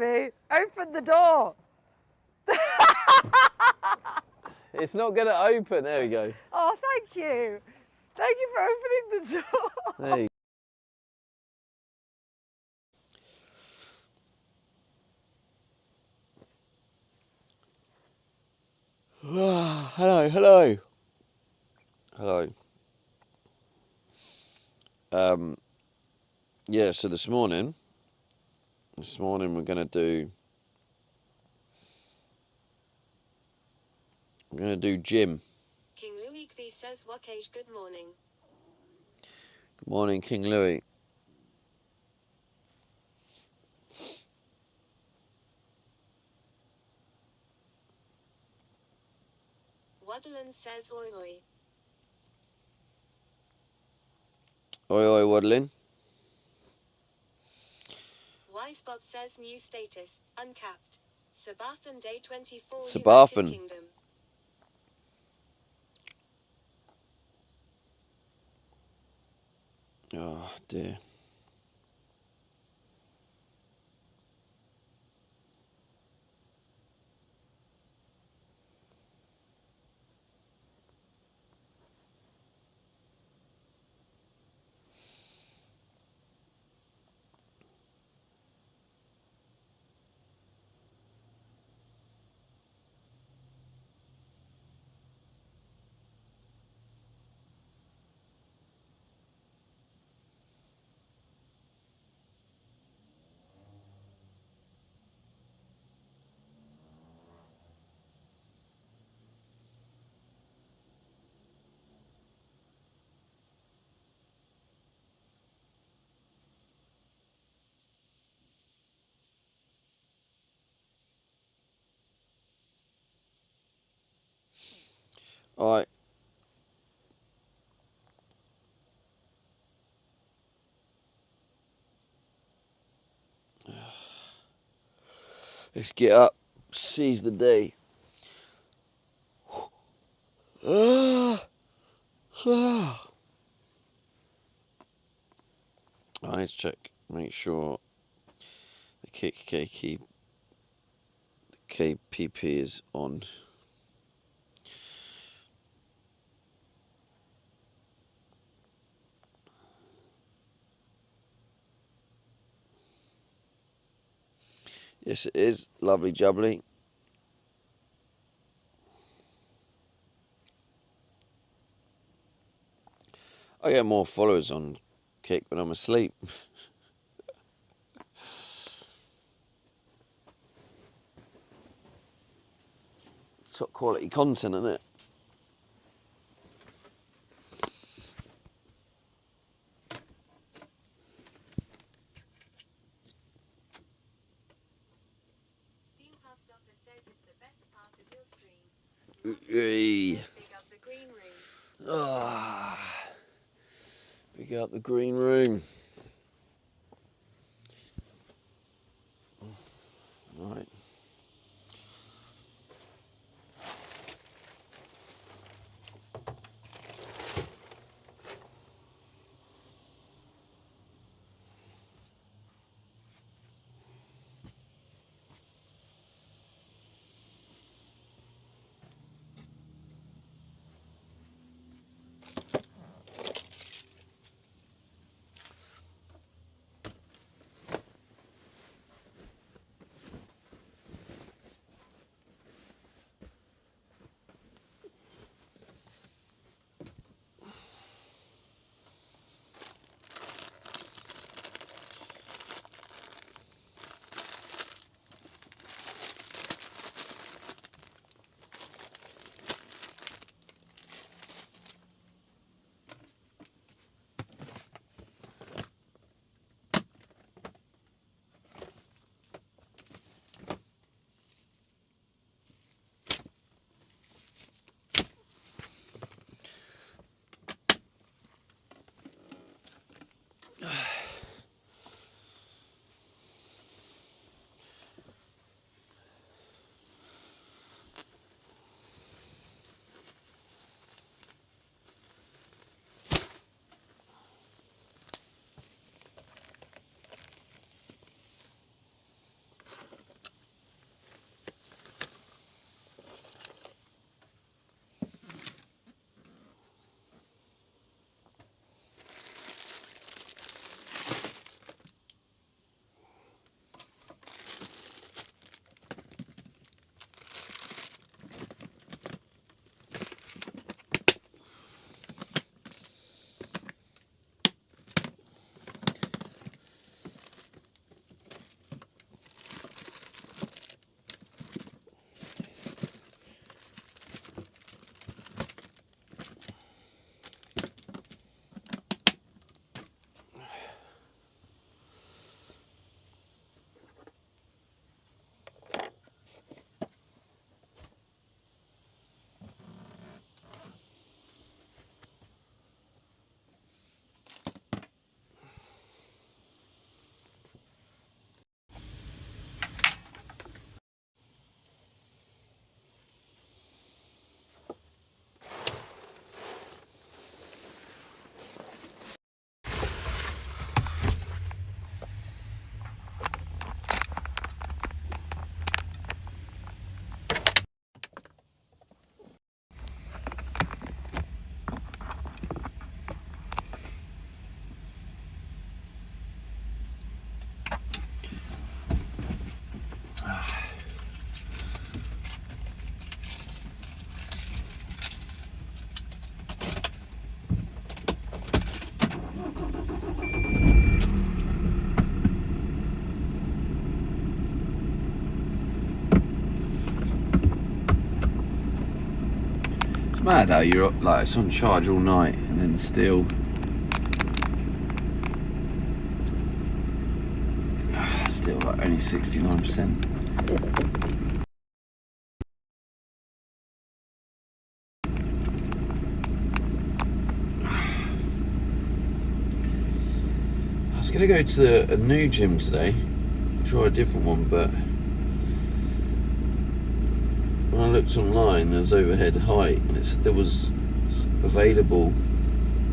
me. Open the door. It's not going to open. There we go. Oh, thank you. Thank you for opening the door. There you go. Hello, hello. Hello. Yeah, so this morning we're going to do gym. King Louis V says, Wakage, good morning. Good morning, King Louis. Waddlen says, oi oi. Oi, oi, waddling. Wisebot says, new status, uncapped. Subathon day 24, Subathon. United Kingdom. Oh, dear. All right. Let's get up, seize the day. I need to check, make sure the KPP is on. Yes, it is. Lovely jubbly. I get more followers on Kick when I'm asleep. Top quality content, isn't it? Steamhouse Stopper says it's the best part of your stream. Hey. Big up the green room. Ah, big up the green room. Right. mad how you're like it's on charge all night and then still like only 69%. I was gonna go to a new gym today, try a different one, but when I looked online, there was overhead height, and it said there was available.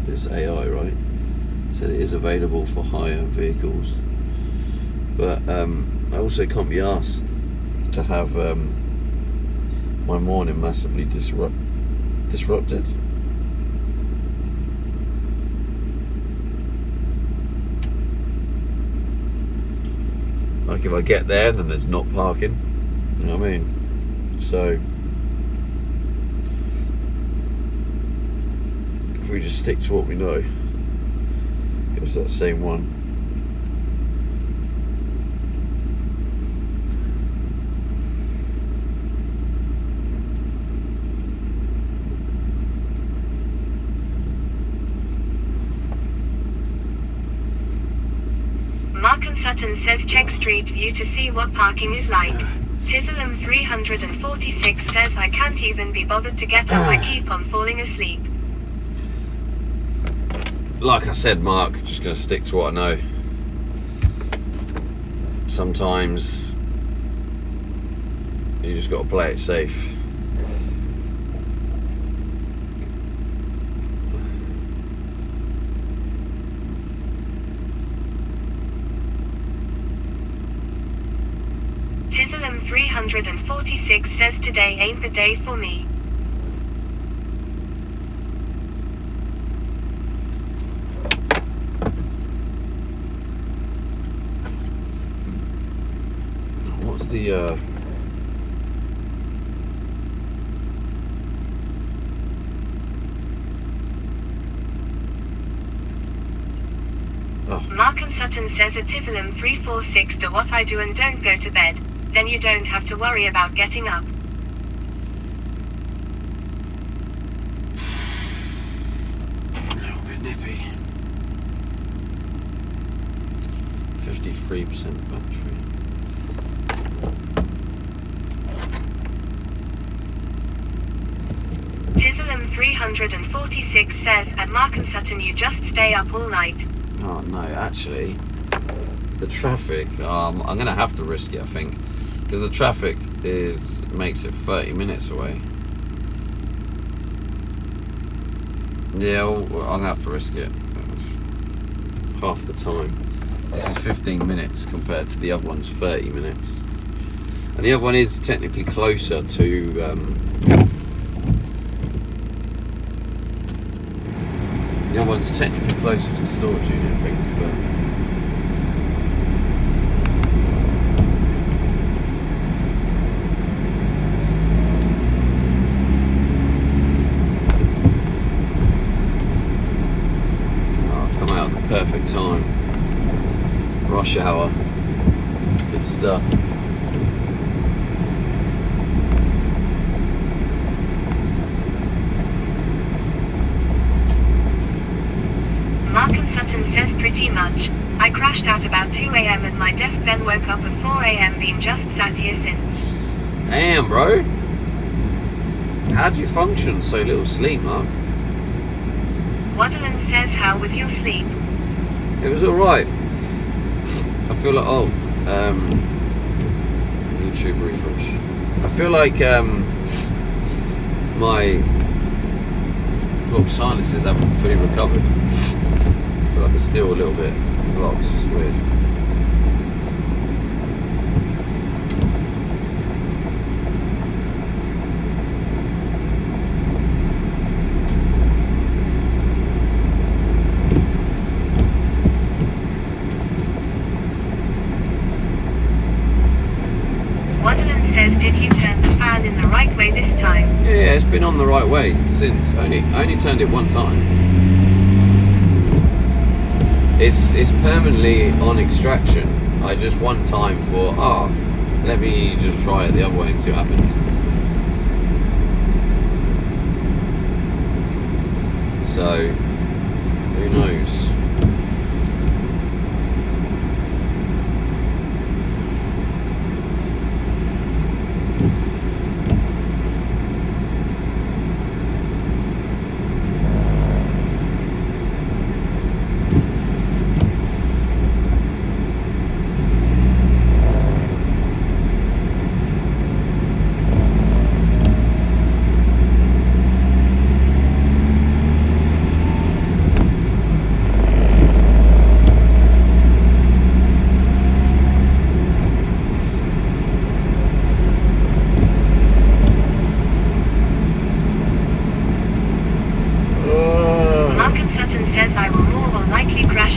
It's AI, right? It said it is available for hire vehicles, but I also can't be asked to have my morning massively disrupted. Like if I get there, then there's not parking. You know what I mean? So if we just stick to what we know, go to that same one. Mark and Sutton says check Street View to see what parking is like. Tizzlem 346 says I can't even be bothered to get up, I keep on falling asleep. Like I said, Mark, just going to stick to what I know. Sometimes you just got to play it safe. Tizzlem 346 says today ain't the day for me. What's the Mark and Sutton says at Tizzlem 346 do what I do and don't go to bed. Then you don't have to worry about getting up. A little bit nippy. 53% battery. Tizzlem 346 says at Mark and Sutton you just stay up all night. Oh no, actually, the traffic. I'm gonna have to risk it, I think, because the traffic makes it 30 minutes away. Yeah, I'm gonna have to risk it. Half the time. This is 15 minutes compared to the other one's 30 minutes, and the other one is technically closer to. The other one's technically closer to the storage unit, I think, but. Perfect time. Rush hour. Good stuff. Mark and Sutton says pretty much. I crashed out about 2 a.m. at my desk, then woke up at 4 a.m. been just sat here since. Damn, bro. How'd you function so little sleep, Mark? Waddland says how was your sleep? It was alright. I feel like, YouTube refresh. I feel like my blocked sinuses haven't fully recovered. I feel like it's still a little bit blocked. It's weird. Did you turn the fan in the right way this time? Yeah, it's been on the right way since. I only turned it one time. It's permanently on extraction. I just one time thought, let me just try it the other way and see what happens. So who knows?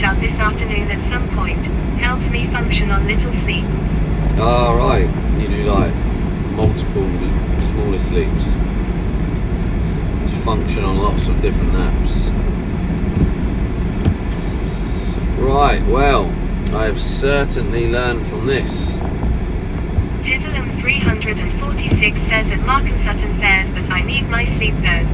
Out this afternoon at some point. Helps me function on little sleep. Oh, right. You do like multiple smaller sleeps. Just function on lots of different naps. Right, well, I have certainly learned from this. Tizzlem 346 says at Mark and Sutton Fairs, but I need my sleep though.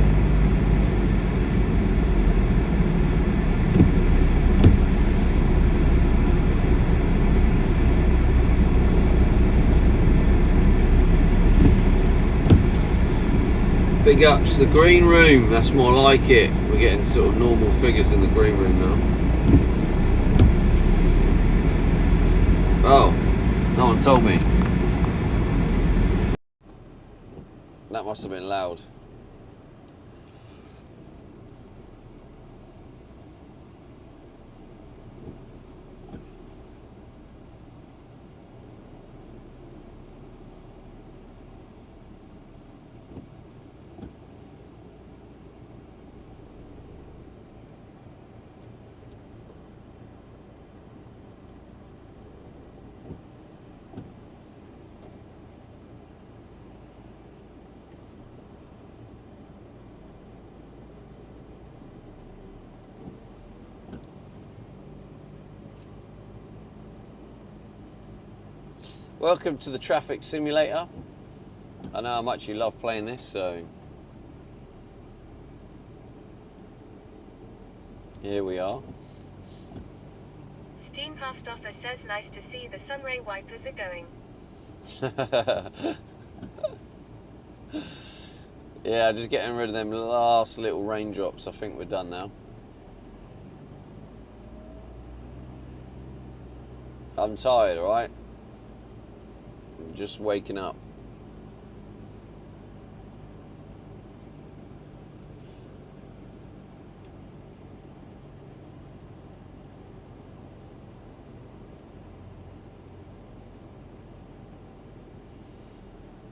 Big ups the green room, that's more like it. We're getting sort of normal figures in the green room now. Oh, no one told me. That must have been loud. Welcome to the traffic simulator. I know how much you love playing this, so here we are. Steam Past Offer says nice to see the sunray wipers are going. Yeah, just getting rid of them last little raindrops. I think we're done now. I'm tired, alright? I'm just waking up.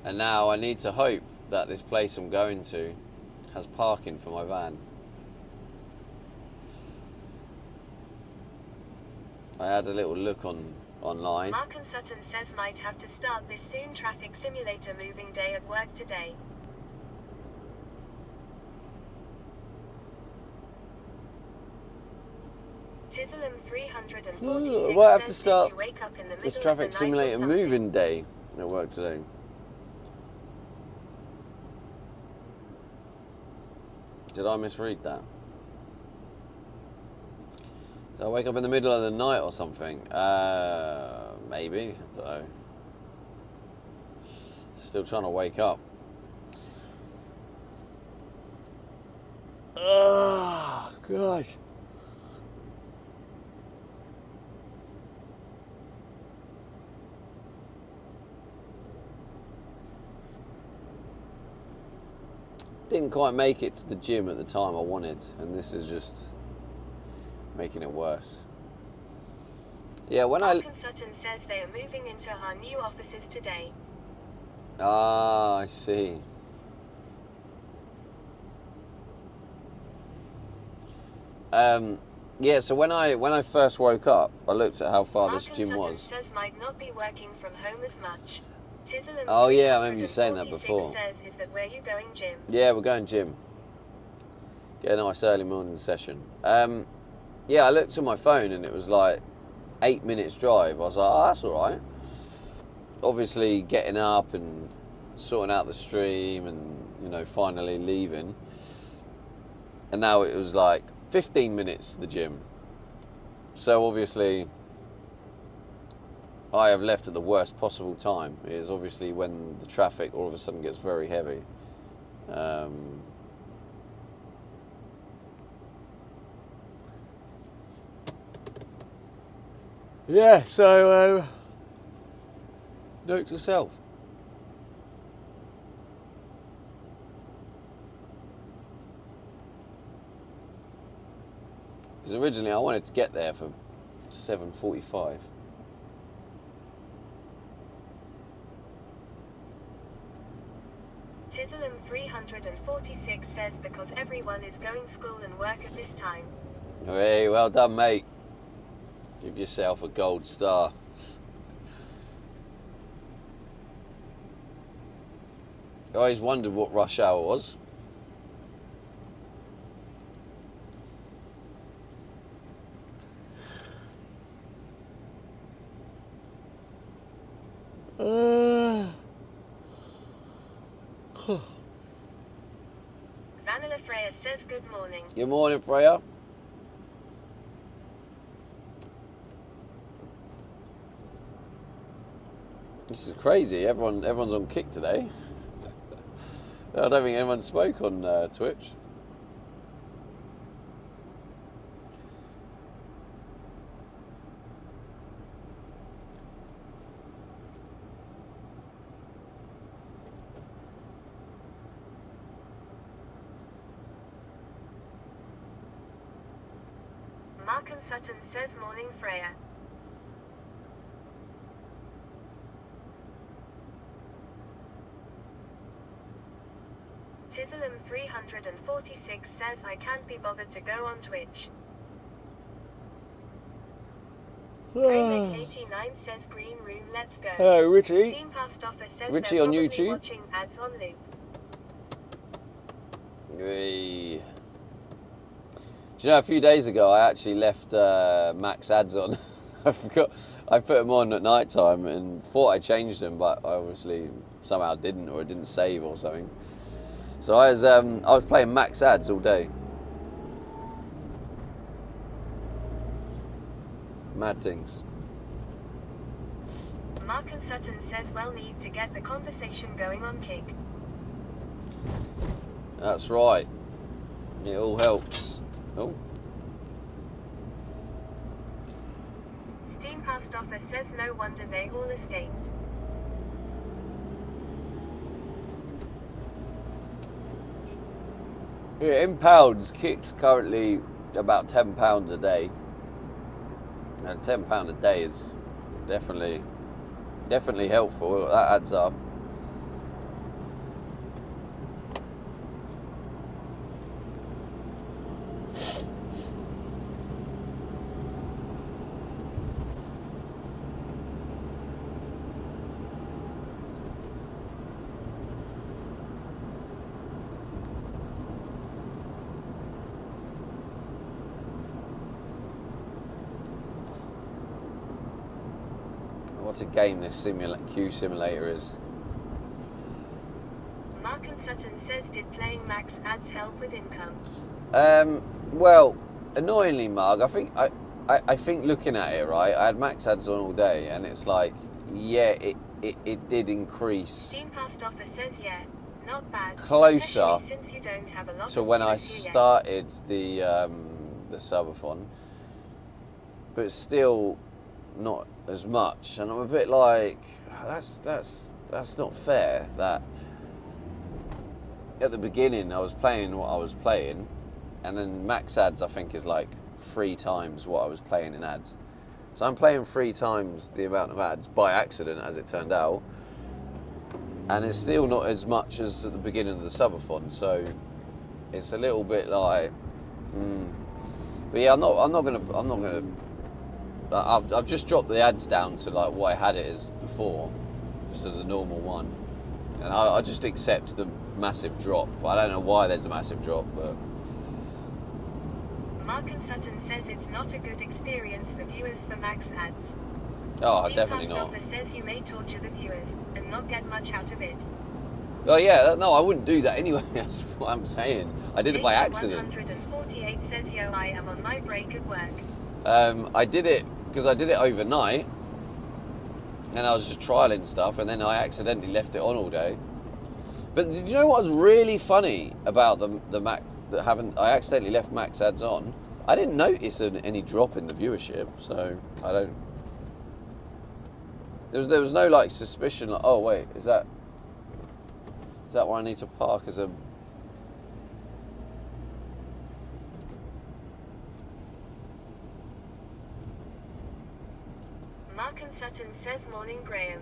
And now I need to hope that this place I'm going to has parking for my van. I had a little look online. Mark and Sutton says might have to start this soon. Traffic simulator moving day at work today. Tizzlem 346 I might have to says, start did you wake up in the middle this of traffic the night or simulator something? moving day at work today. Did I misread that? Did I wake up in the middle of the night or something? Maybe. I don't know. Still trying to wake up. Oh, gosh. Didn't quite make it to the gym at the time I wanted, and this is just making it worse. Yeah, when Mark and Sutton says they are moving into our new offices today. Ah, I see. Yeah, so when I first woke up, I looked at how far this gym Mark and was. Sutton says might not be working from home as much. Tizzlem Oh yeah, I remember you saying that before. says, is that where you going, gym? Yeah, we're going gym. Get a nice early morning session. Yeah, I looked at my phone and it was like 8 minutes drive. I was like, oh, that's all right. Obviously, getting up and sorting out the stream and, you know, finally leaving. and now it was like 15 minutes to the gym. So obviously I have left at the worst possible time. It is obviously when the traffic all of a sudden gets very heavy. Yeah, so note to self. Because originally I wanted to get there for 7:45. Chiselum 346 says because everyone is going school and work at this time. Hey, well done, mate. Give yourself a gold star. I always wondered what rush hour was. Vanilla Freya says good morning. Good morning, Freya. This is crazy. Everyone's on kick today. I don't think anyone spoke on Twitch. Markham Sutton says morning Freya. Chiselum 346 says I can't be bothered to go on Twitch. Raymac89 says green room, let's go. Hello, Richie. Steam Past Office says Richie they're on probably YouTube. watching ads on loop. Hey. Do you know, a few days ago I actually left Max ads on. I forgot. I put them on at night time and thought I changed them, but I obviously somehow didn't, or it didn't save or something. So I was playing Max ads all day. Mad things. Markham Sutton says well need to get the conversation going on Kick. That's right. It all helps. Oh. Steam Past Office says no wonder they all escaped. Yeah, in pounds, Kick's currently about £10 a day. And £10 a day is definitely helpful. That adds up. What a game this Q simulator is. Markham Sutton says did playing Max ads help with income? Well, annoyingly, Marg, I think looking at it, right, I had Max ads on all day, and it's like, yeah, it did increase. Steam Past Office says yeah, not bad. Closer since you don't have a lot to of when I viewers here yet. started the subathon, but it's still not as much, and I'm a bit like, that's not fair. That at the beginning I was playing what I was playing, and then Max ads I think is like 3 times what I was playing in ads. So I'm playing 3 times the amount of ads by accident, as it turned out, and it's still not as much as at the beginning of the subathon. So it's a little bit like, but yeah, I'm not gonna. I've just dropped the ads down to like what I had it as before, just as a normal one, and I just accept the massive drop. I don't know why there's a massive drop, but. Markham Sutton says it's not a good experience for viewers for Max ads. Oh, Steve definitely Past not. Office says you may torture the viewers and not get much out of it. Oh yeah, no, I wouldn't do that anyway. That's what I'm saying. I did it by JQ accident. 148 says, yo, I am on my break at work. I did it because I did it overnight, and I was just trialing stuff, and then I accidentally left it on all day. But did you know what was really funny about the Max that I accidentally left Max ads on? I didn't notice any drop in the viewership, so I don't. There was no like suspicion. Like, oh wait, is that where I need to park as a? Markham Sutton says, morning Graham.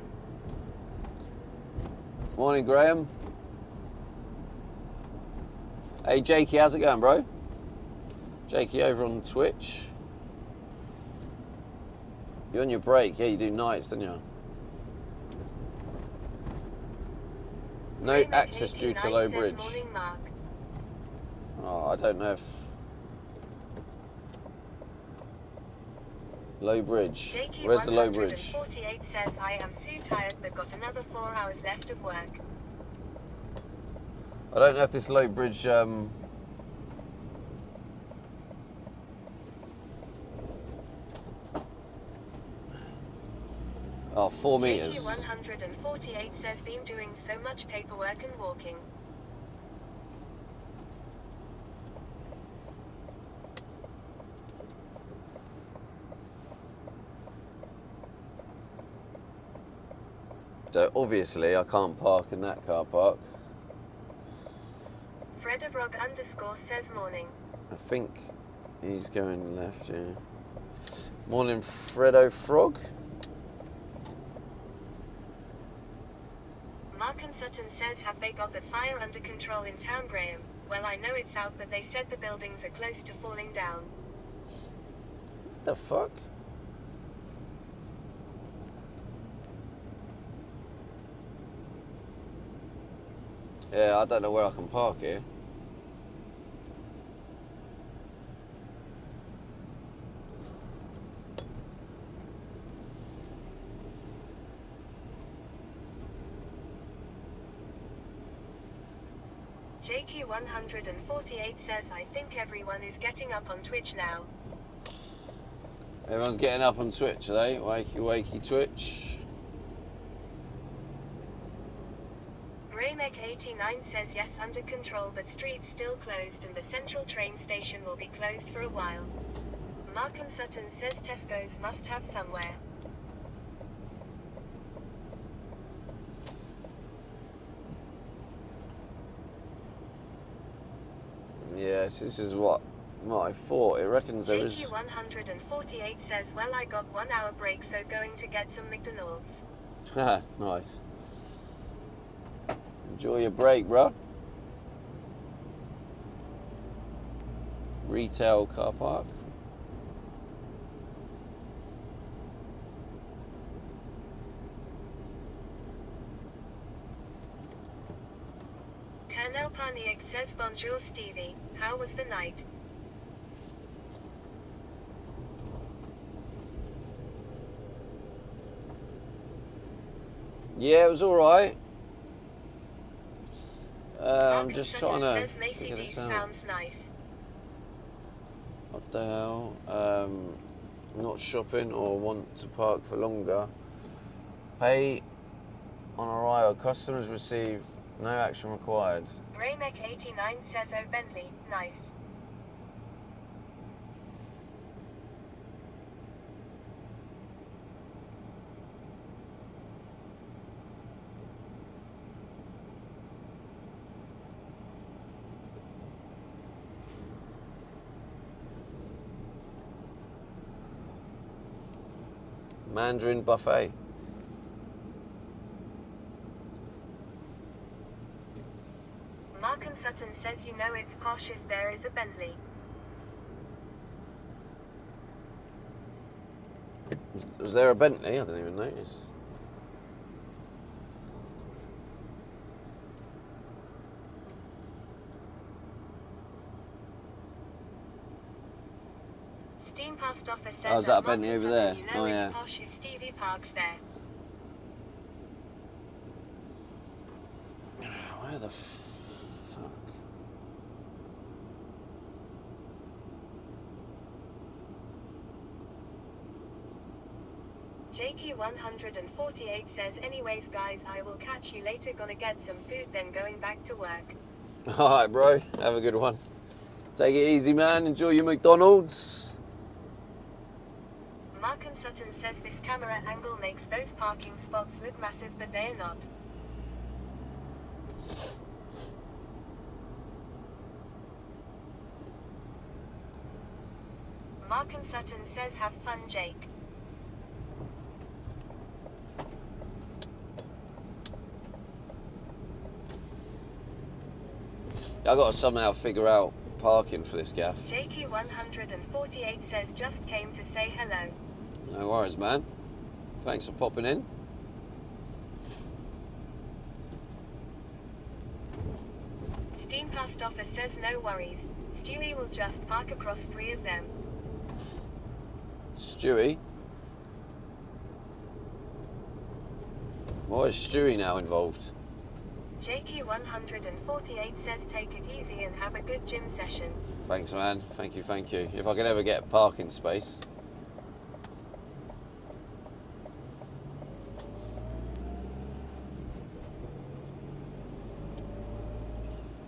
Morning, Graham. Hey, Jakey, how's it going, bro? Jakey over on Twitch. You're on your break. Yeah, you do nights, don't you? No Graham access due to low says, bridge. morning Mark. Oh, I don't know if... Low bridge. JQ Where's the low bridge? 148 says, I am so tired but got another 4 hours left of work. I don't know if this low bridge... Oh, 4 meters. JQ 148 says, been doing so much paperwork and walking. So obviously I can't park in that car park. Fredavrog _ says, morning. I think he's going left, yeah. Morning, Fredo Frog. Markham Sutton says, have they got the fire under control in town, Graham? Well, I know it's out, but they said the buildings are close to falling down. The fuck? Yeah, I don't know where I can park here. JQ 148 says, I think everyone is getting up on Twitch now. Everyone's getting up on Twitch, are they? Wakey, wakey, Twitch. Graymek89 says, yes, under control, but streets still closed and the central train station will be closed for a while. Markham Sutton says, Tesco's must have somewhere. Yes, this is what I thought. It reckons there is... JQ 148 says, well, I got 1 hour break, so going to get some McDonald's. Haha, nice. Enjoy your break, bro. Retail car park. Colonel Paniak says, bonjour Stevie, how was the night? Yeah, it was alright. I'm Markham just Sutton trying to says, figure Macy D this out. sounds nice. What the hell? Not shopping or want to park for longer. Pay on arrival. Customers receive no action required. Graymek89 says, oh Bentley, nice. Mandarin buffet. Markham Sutton says, you know it's posh if there is a Bentley. Was there a Bentley? I didn't even notice. Steam Post Office says, Oh, is that a at Bentley Markham over Sutton, there? you know Oh, it's yeah. posh if Stevie parks there. Where the fuck? JQ148 says, anyways guys, I will catch you later, gonna get some food then going back to work. Alright bro, have a good one. Take it easy man, enjoy your McDonald's. Markham Sutton says this camera angle makes those parking spots look massive, but they're not. Markham Sutton says, have fun Jake. I got to somehow figure out parking for this gaff. JQ148 says, just came to say hello. No worries man, thanks for popping in. Steam Past Office says, no worries, Stewie will just park across 3 of them. Stewie? Why is Stewie now involved? JQ148 says, take it easy and have a good gym session. Thanks man, thank you, thank you. If I could ever get a parking space.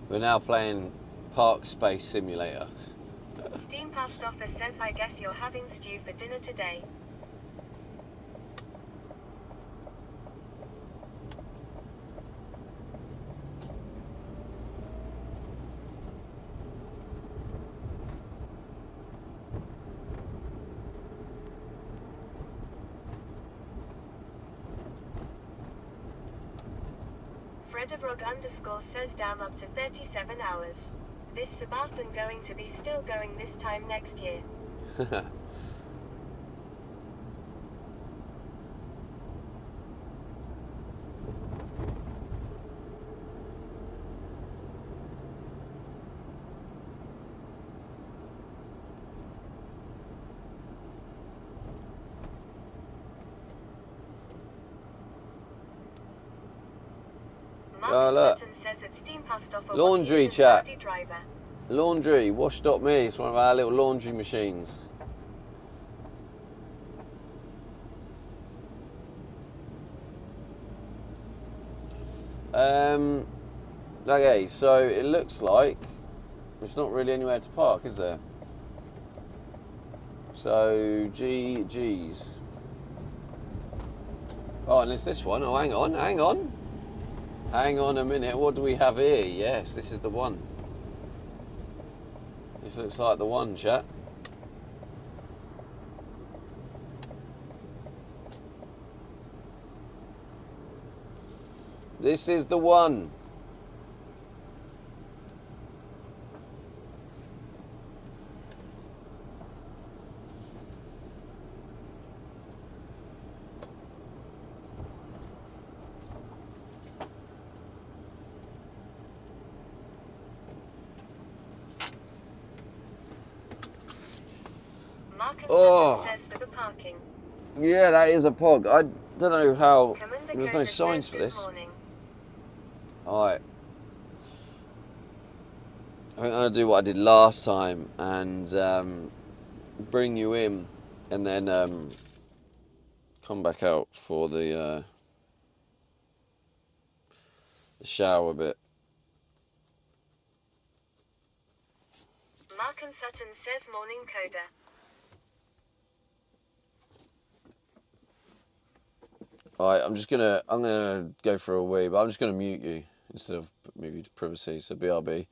We're now playing Park Space Simulator. Steam Past Office says, I guess you're having stew for dinner today. Fredevlog_ says, damn, up to 37 hours. This Subathon going to be still going this time next year. Oh, look. Says at Steam Past Offer Laundry chat. Laundry, wash.me, it's one of our little laundry machines. Okay, so it looks like there's not really anywhere to park, is there? So, G's. Oh, and it's this one. Oh, hang on, hang on. Hang on a minute, what do we have here? Yes, this is the one. This looks like the one, chat. This is the one. Oh. Says for the parking. Yeah, that is a pog. I don't know how. There's no signs for this. Alright. I'm going to do what I did last time and bring you in and then come back out for the shower bit. Markham Sutton says, morning coda. Alright, I'm gonna go for a wee, but I'm just gonna mute you instead of move you to privacy, so BRB.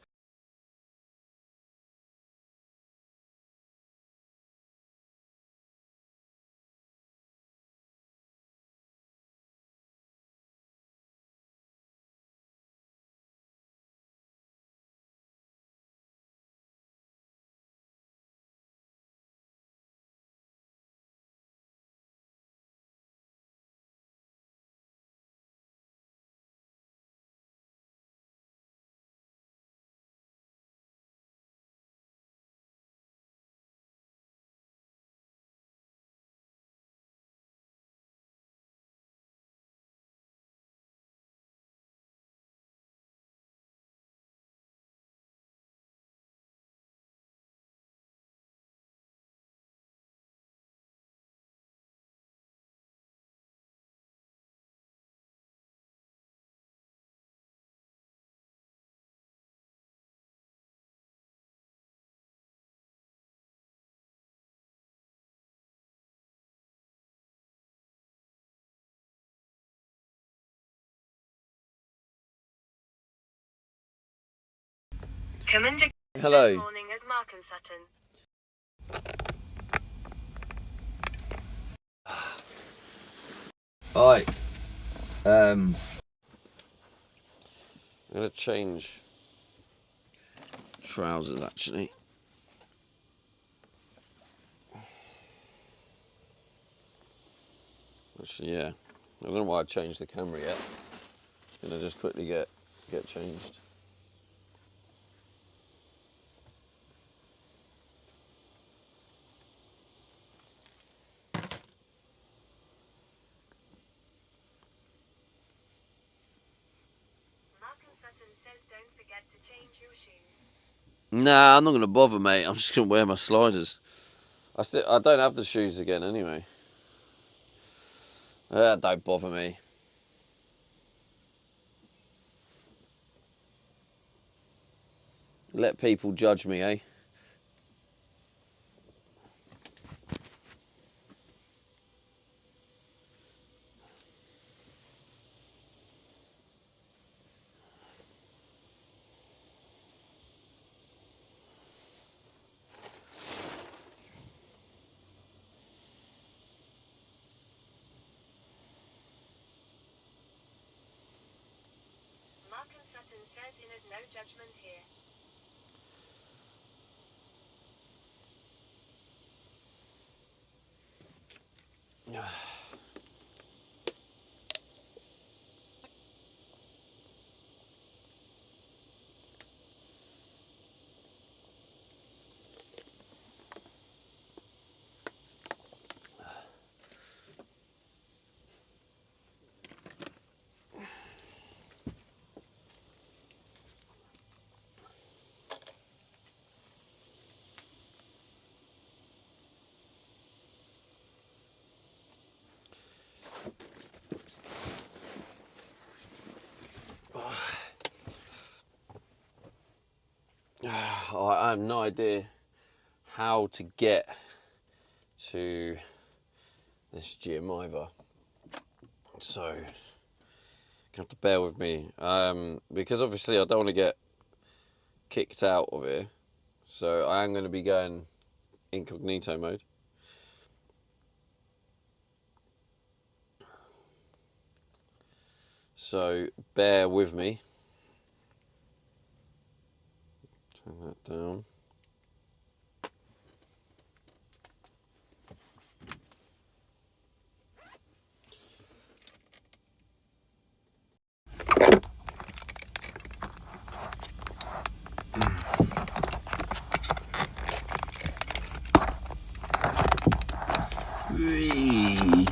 Commander Hello. says morning at Mark and Sutton. Hi. I'm gonna change trousers actually. Actually, yeah. I don't know why I changed the camera yet. Gonna just quickly get changed. Mark and Sutton says don't forget to change your shoes. Nah, I'm not gonna bother, mate. I'm just gonna wear my sliders. I don't have the shoes again anyway. Don't bother me. Let people judge me, eh? Mark and Sutton says in it no judgment here. I have no idea how to get to this gym either. So, you have to bear with me. Because obviously I don't want to get kicked out of here. So I am going to be going incognito mode. So bear with me. Turn that down. Whee.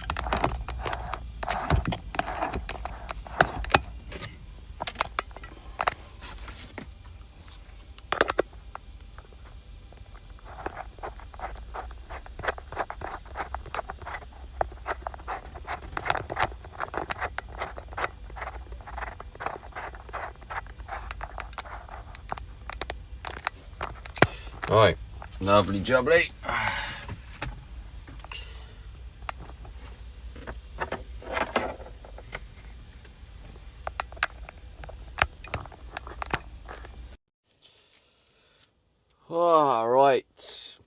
Right, lovely jubbly. All right,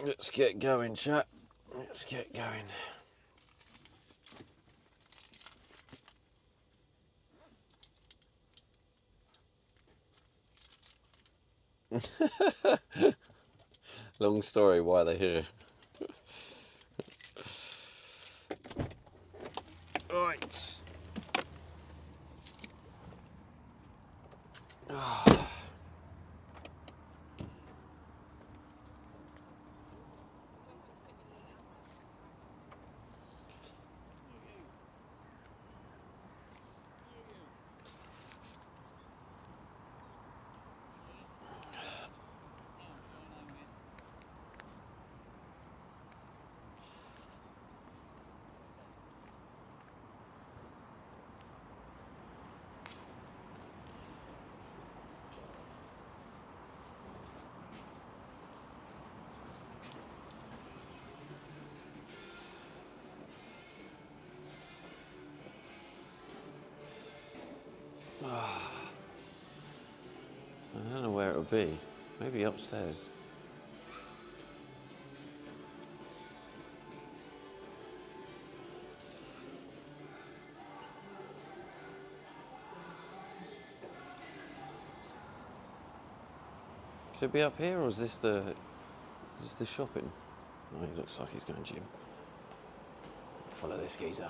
let's get going, chat. Let's get going. Long story why they're here. Right. would be. Maybe upstairs. Could it be up here, or is this the shopping? Oh, he looks like he's going gym. Follow this geezer.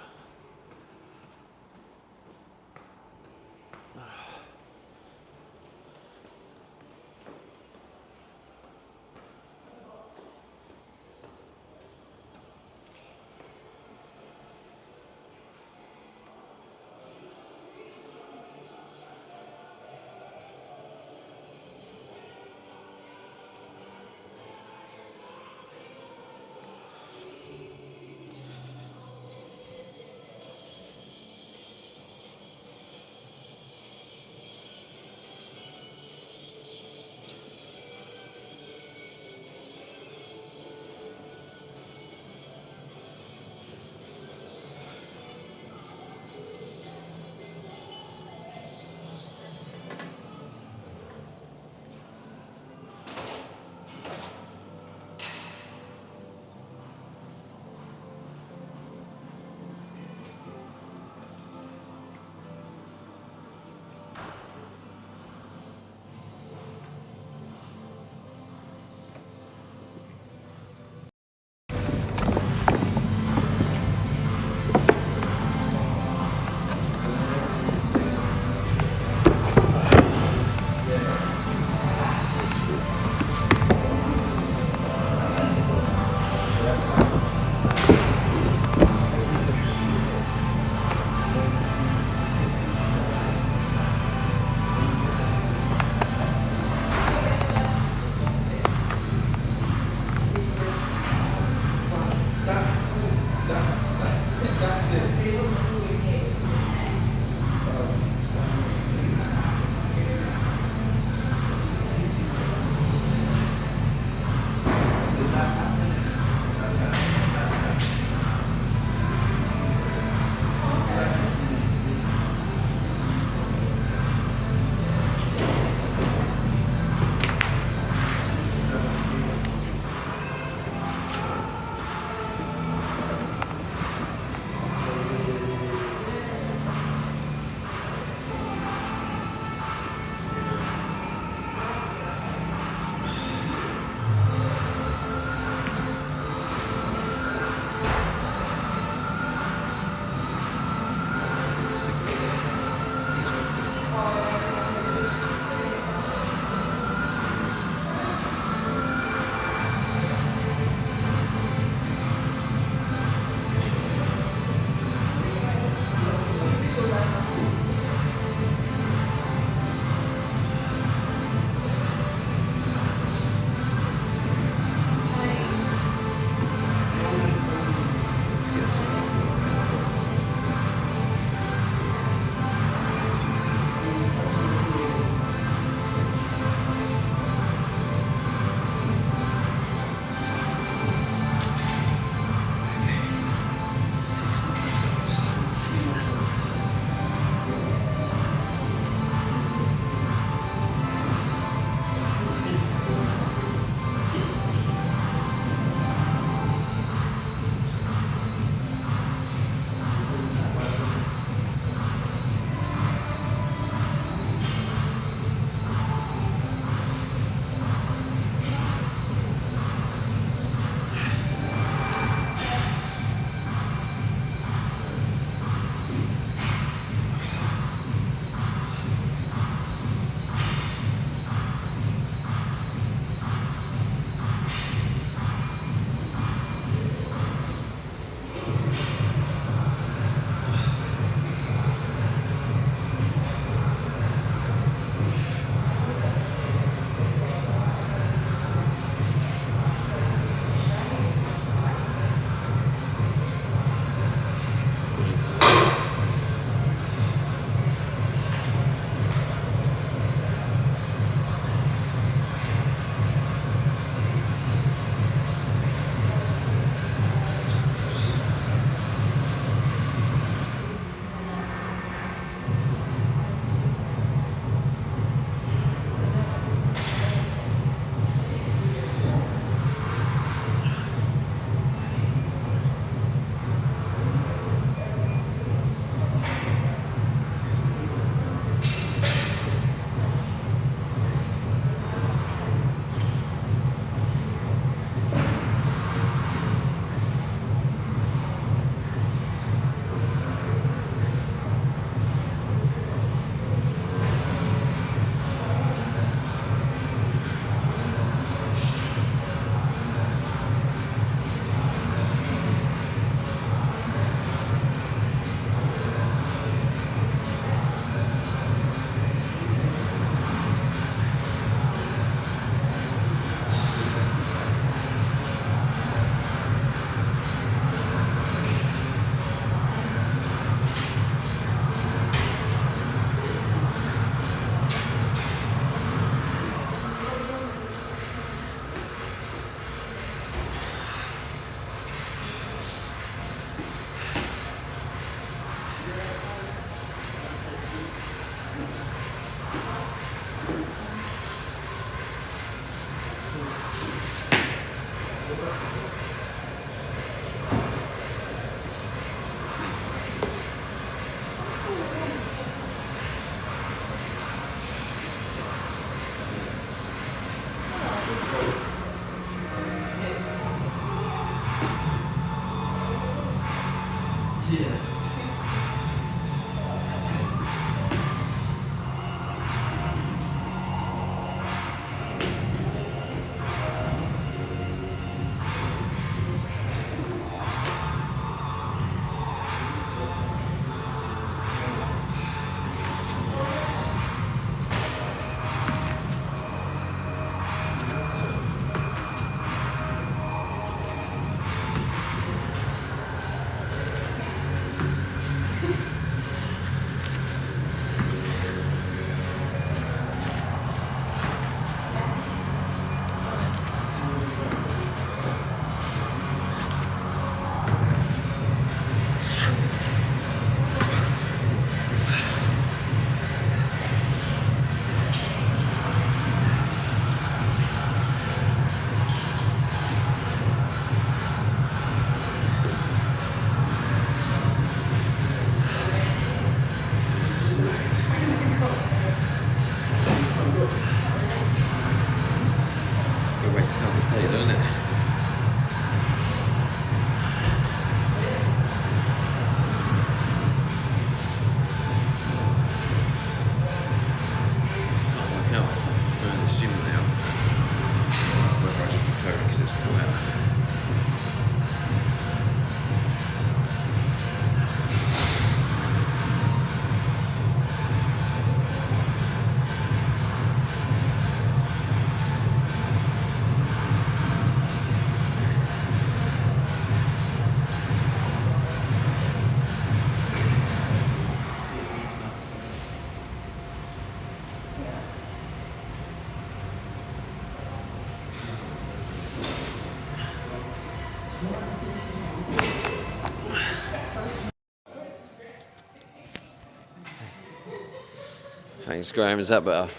Thanks, Graham. Is that better?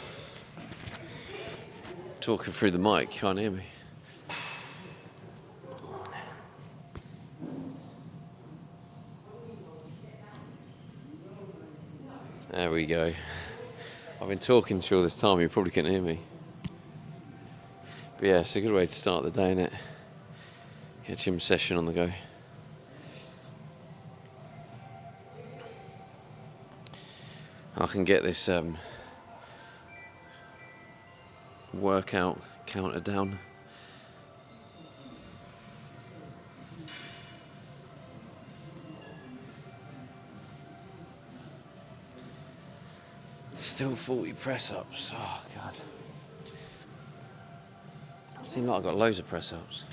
Talking through the mic, can't hear me. There we go. I've been talking to you all this time, you probably couldn't hear me. But yeah, it's a good way to start the day, innit? Get a gym session on the go. I can get this workout counter down. Still 40 press-ups. Oh god. I seem like I've got loads of press-ups.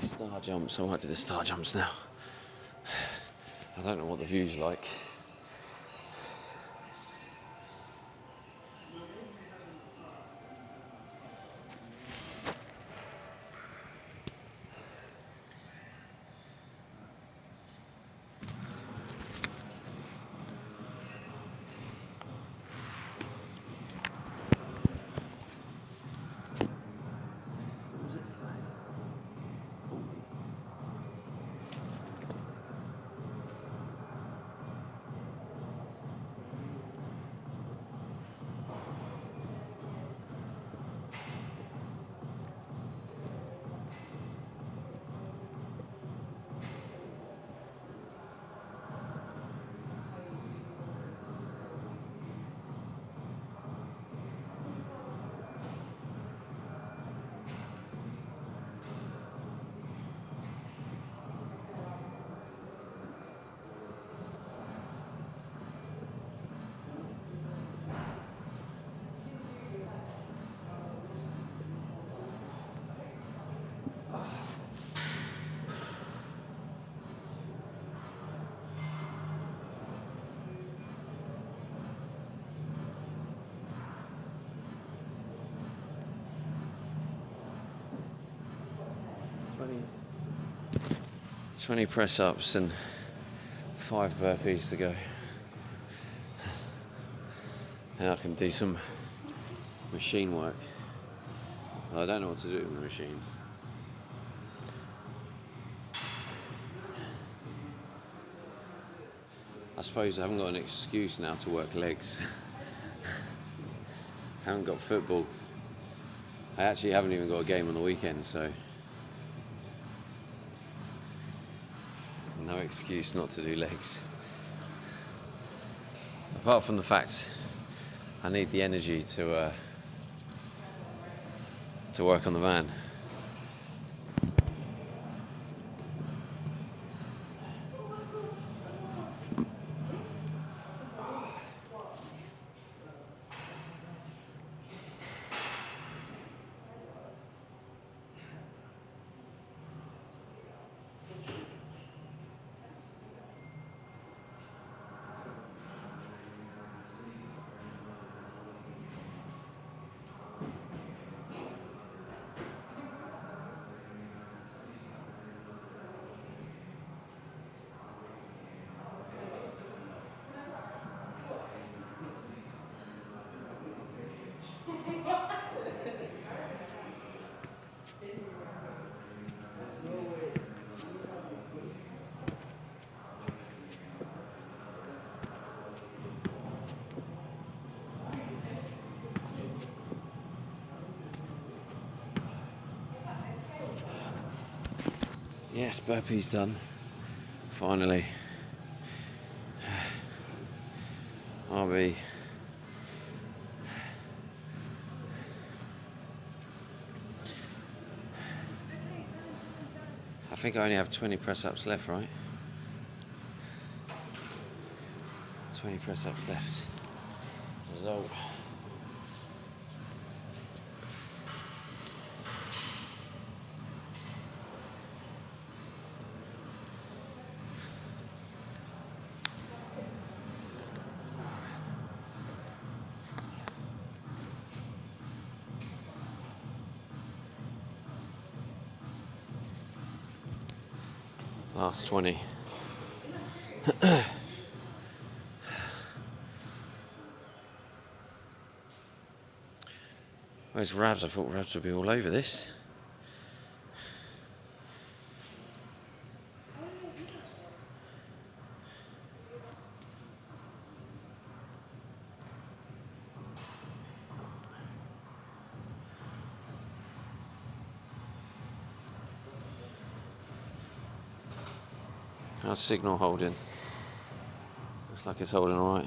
Star jumps. I might do the star jumps now. I don't know what the view's like. Twenty press-ups and 5 burpees to go. Now I can do some machine work. I don't know what to do with the machine. I suppose I haven't got an excuse now to work legs. I haven't got football. I actually haven't even got a game on the weekend, so no excuse not to do legs. Apart from the fact I need the energy to work on the van. Yes, burpee's done. Finally. RB. I think I only have 20 press-ups left, right? 20 press-ups left. Result. Last 20. Where's Rabs? I thought Rabs would be all over this. How's Signal holding? Looks like it's holding all right.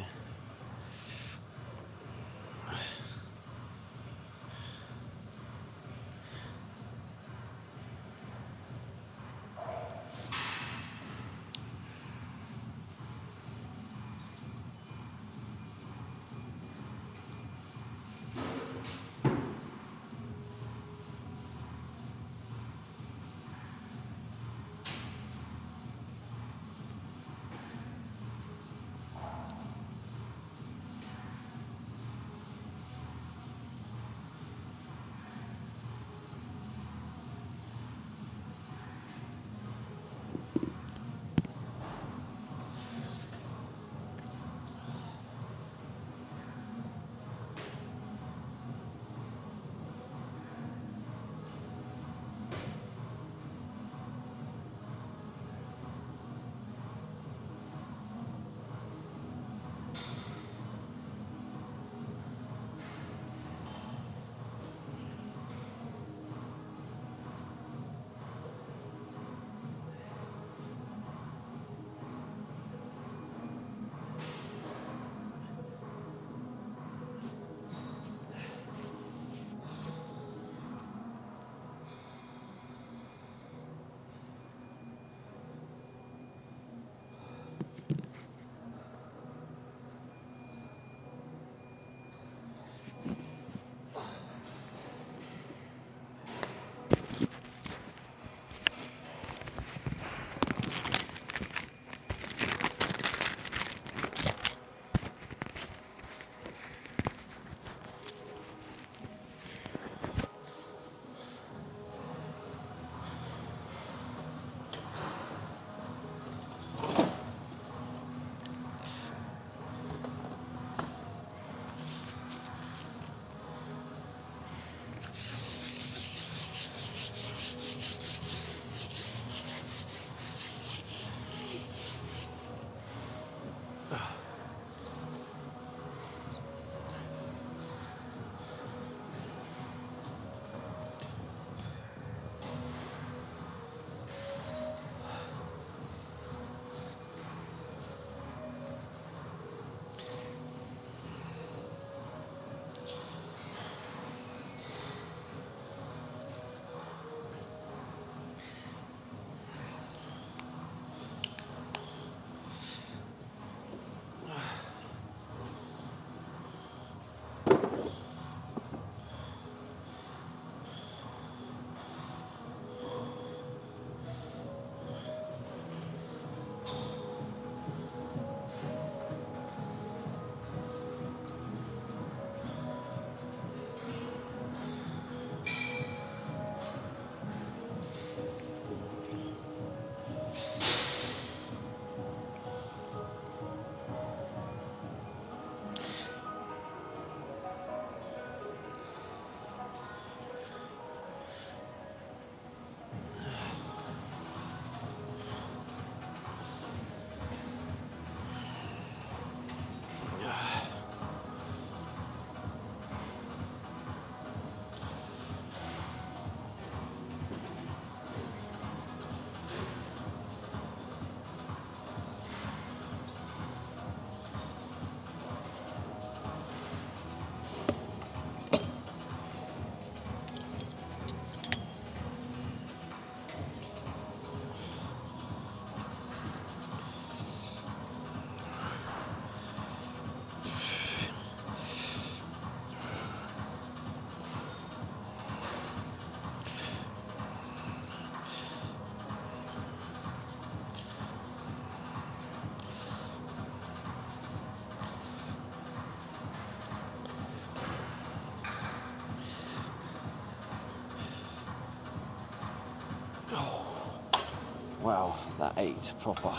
Wow, that ate proper.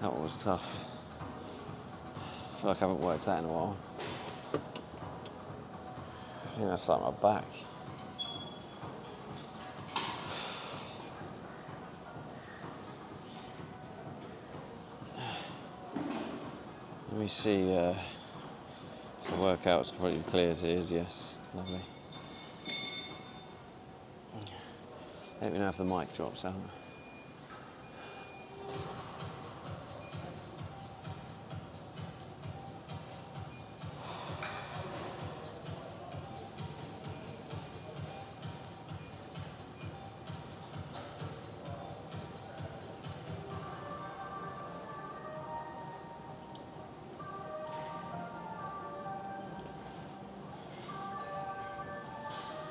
That was tough. I feel like I haven't worked out in a while. I think that's like my back. Let me see if the workout's completely cleared. It is, yes. Lovely. Let me know if the mic drops out.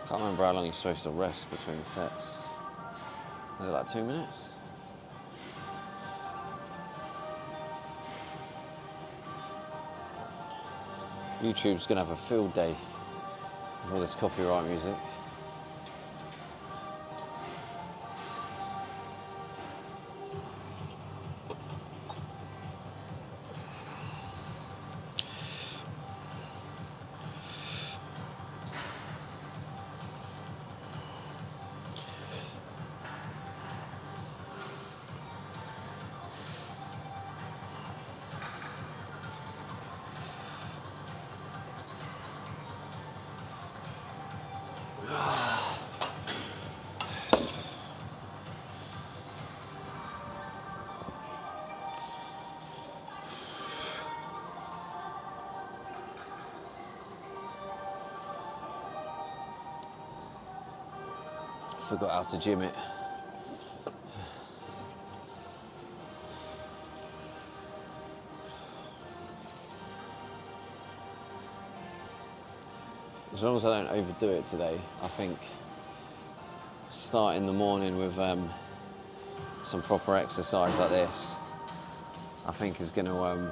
I can't remember how long you're supposed to rest between sets. Is it like 2 minutes? YouTube's gonna have a field day with all this copyright music. Forgot how to gym it. As long as I don't overdo it today, I think starting the morning with some proper exercise like this, I think is going to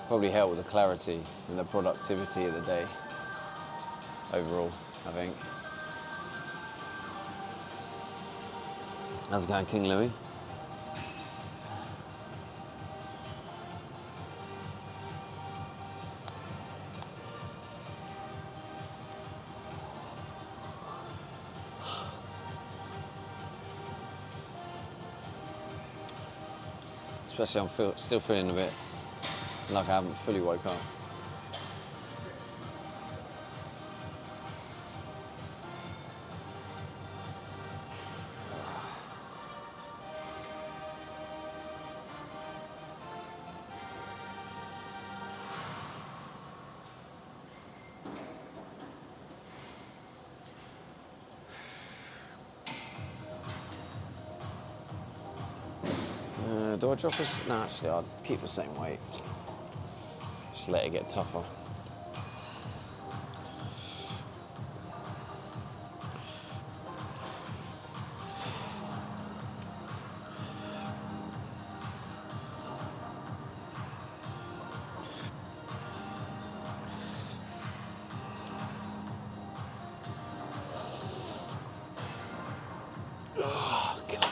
probably help with the clarity and the productivity of the day overall, I think. How's it going, King Louis? Especially I'm still feeling a bit like I haven't fully woke up. Do I drop a... No, actually, I'll keep the same weight. Just let it get tougher. Oh, God.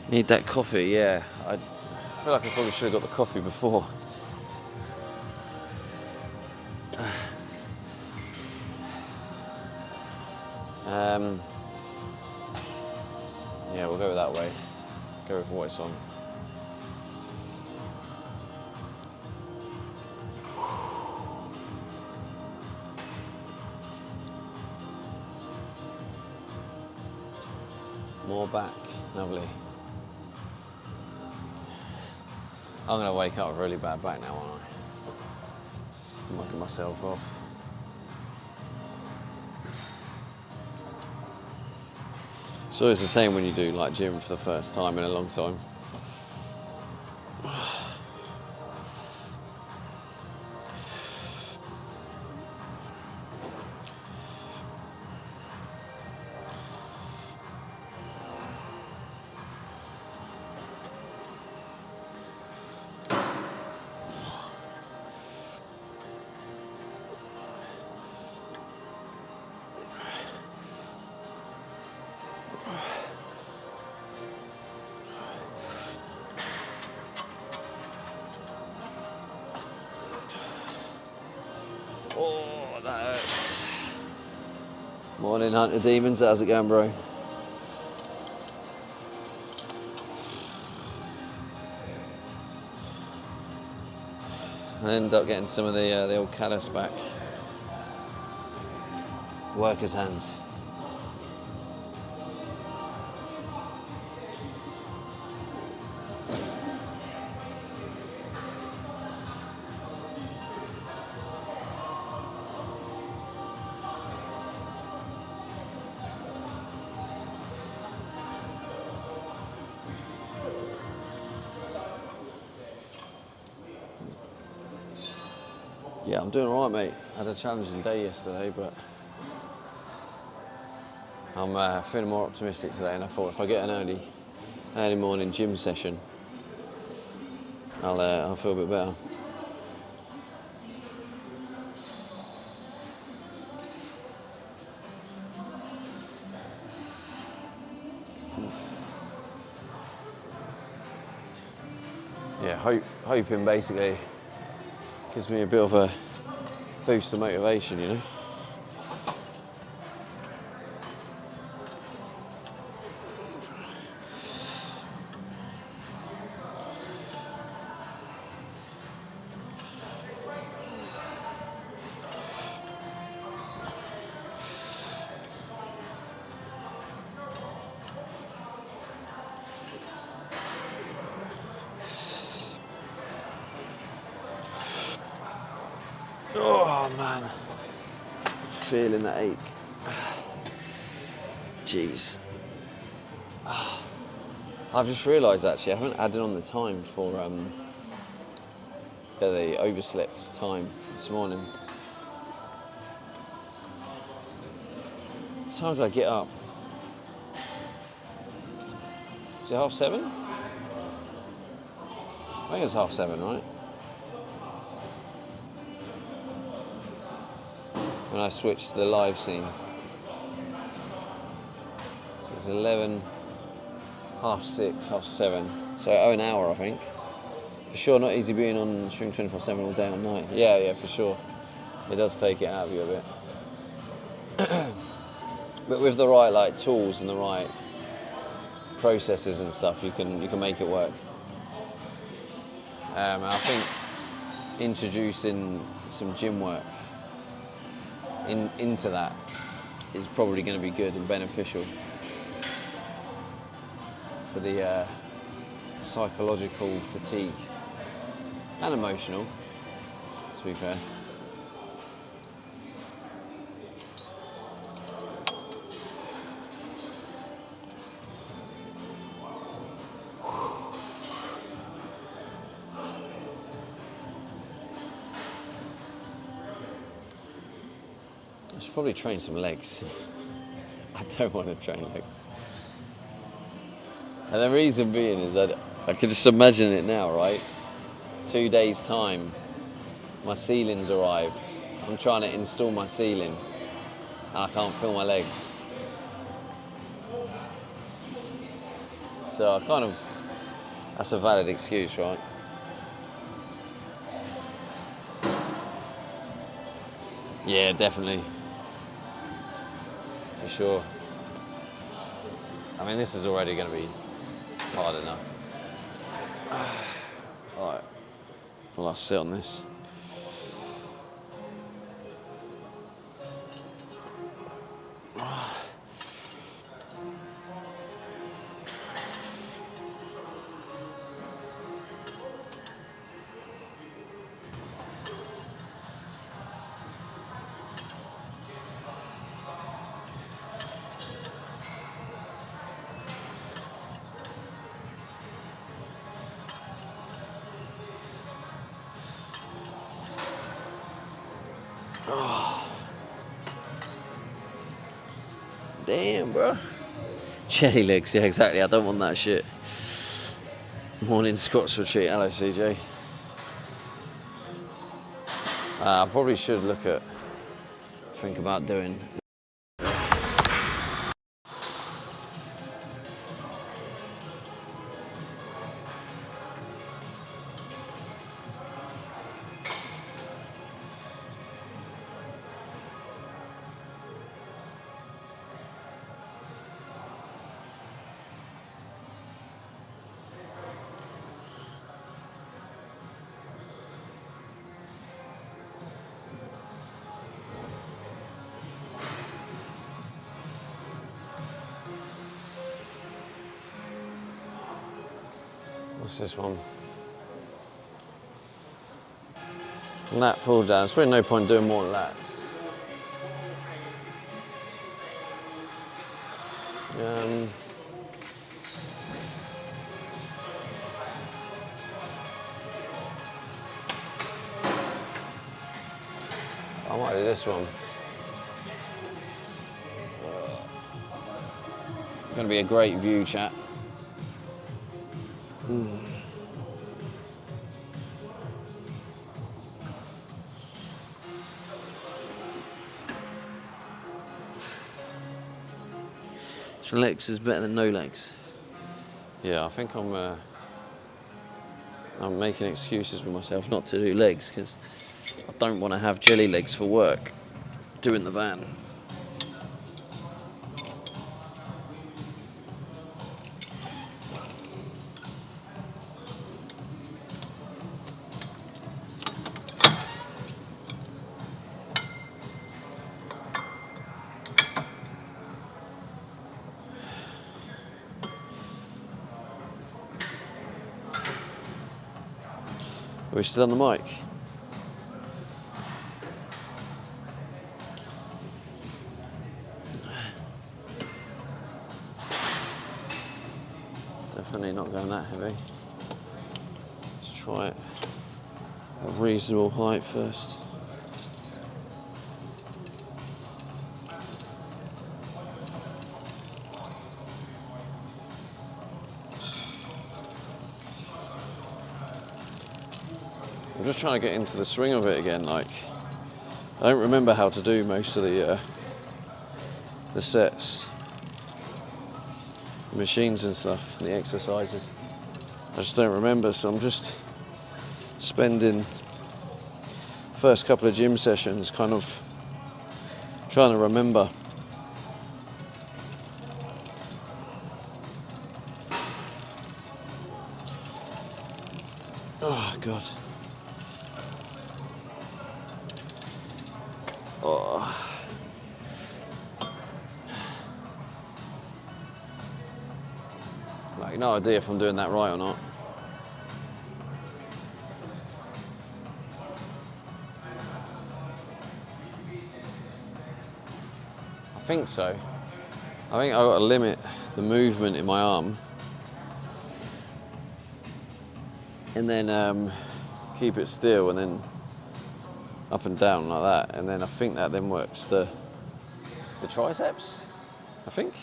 Need that coffee, yeah. I feel like I probably should have got the coffee before. Yeah, we'll go that way. Go with what it's on. More back, lovely. I'm gonna wake up with a really bad back now, aren't I? Just mugging myself off. It's always the same when you do like gym for the first time in a long time. Oh, that hurts. Morning, Hunter Demons. How's it going, bro? I ended up getting some of the old callus back. Worker's hands. Yeah, I'm doing all right, mate. I had a challenging day yesterday, but I'm feeling more optimistic today, and I thought if I get an early morning gym session, I'll feel a bit better. Yeah, hoping basically gives me a bit of a boost of motivation, you know. Oh man, feeling that ache. Jeez. I've just realised actually I haven't added on the time for the overslept time this morning. What time did I get up? Is it 7:30? I think it's 7:30, right? When I switched to the live scene. So it's 11, 6:30, 7:30. So an hour, I think. For sure, not easy being on stream 24/7 all day all night. Yeah, for sure. It does take it out of you a bit. But with the right like tools and the right processes and stuff, you can make it work. I think introducing some gym work into that is probably going to be good and beneficial for the psychological fatigue and emotional, to be fair. I should probably train some legs. I don't want to train legs. And the reason being is that I can just imagine it now, right? 2 days' time, my ceiling's arrived. I'm trying to install my ceiling and I can't feel my legs. So that's a valid excuse, right? Yeah, definitely. For sure. I mean, this is already going to be hard enough. Alright, well, I'll sit on this. Damn, bro. Jelly legs, yeah, exactly. I don't want that shit. Morning Scots retreat. Hello, CJ. I probably should think about doing. What's this one? Lat pull down. There's really no point doing more lats. I might do this one. It's going to be a great view, chat. So legs is better than no legs. Yeah, I think I'm making excuses with myself not to do legs because I don't want to have jelly legs for work doing the van. Are we still on the mic? Definitely not going that heavy. Let's try it at a reasonable height first. I'm just trying to get into the swing of it again. Like, I don't remember how to do most of the sets, the machines and stuff, the exercises. I just don't remember, so I'm just spending first couple of gym sessions kind of trying to remember. Oh God. Oh. Like, no idea if I'm doing that right or not. I think so. I think I've got to limit the movement in my arm and then keep it still and then up and down like that, and then I think that then works the triceps, I think.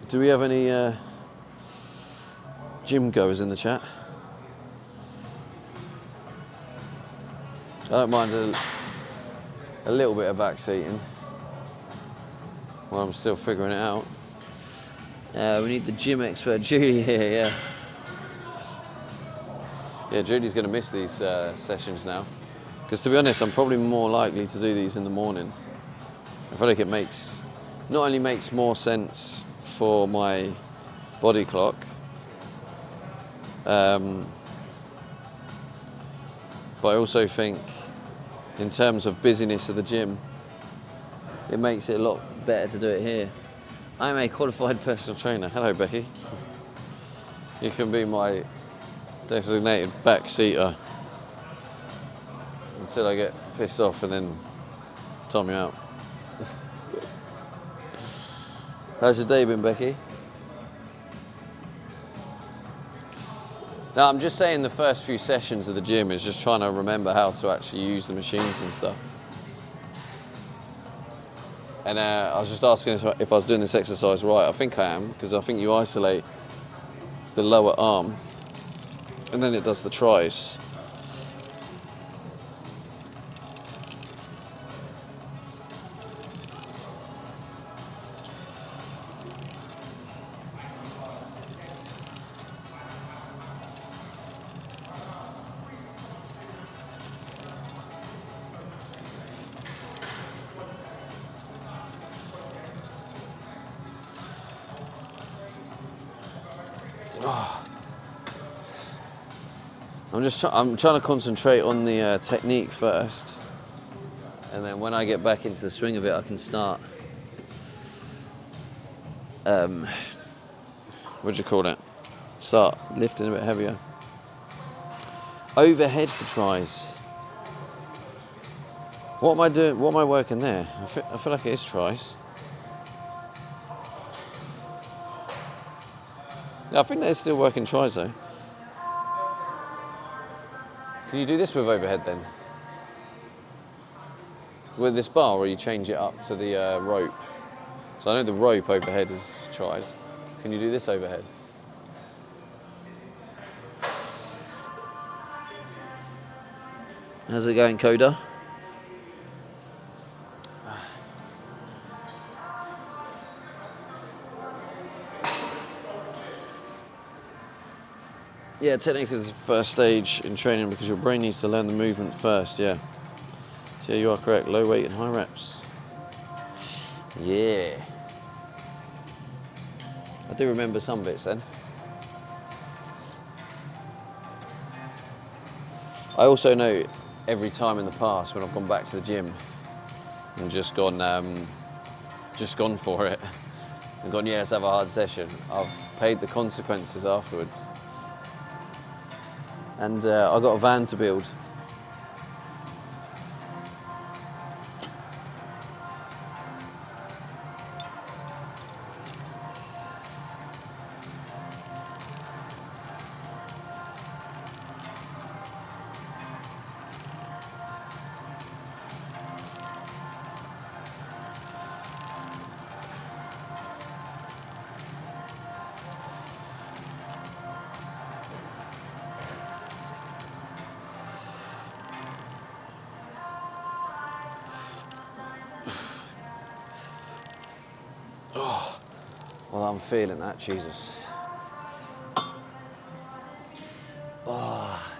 Do we have any gym goers in the chat? I don't mind a little bit of back seating while I'm still figuring it out. We need the gym expert, Julie, here, yeah. Yeah, Julie's going to miss these sessions now. Because to be honest, I'm probably more likely to do these in the morning. I feel like it not only makes more sense for my body clock, but I also think in terms of busyness of the gym, it makes it a lot better to do it here. I'm a qualified personal trainer. Hello, Becky. You can be my designated backseater until I get pissed off and then time me out. How's your day been, Becky? No, I'm just saying the first few sessions of the gym is just trying to remember how to actually use the machines and stuff. And I was just asking if I was doing this exercise right. I think I am, because I think you isolate the lower arm and then it does the tries. I'm trying to concentrate on the technique first, and then when I get back into the swing of it, I can start. What do you call it? Start lifting a bit heavier. Overhead for tries. What am I doing? What am I working there? I feel like it is tries. Yeah, I think they're still working tries though. Can you do this with overhead then? With this bar, or you change it up to the rope? So I know the rope overhead is tries. Can you do this overhead? How's it going, Coda? Yeah, technique is the first stage in training because your brain needs to learn the movement first, yeah. So yeah, you are correct, low weight and high reps. Yeah. I do remember some bits then. I also know every time in the past when I've gone back to the gym and just gone for it and gone, yeah, let's have a hard session, I've paid the consequences afterwards. And I got a van to build. Well, I'm feeling that, Jesus. Oh.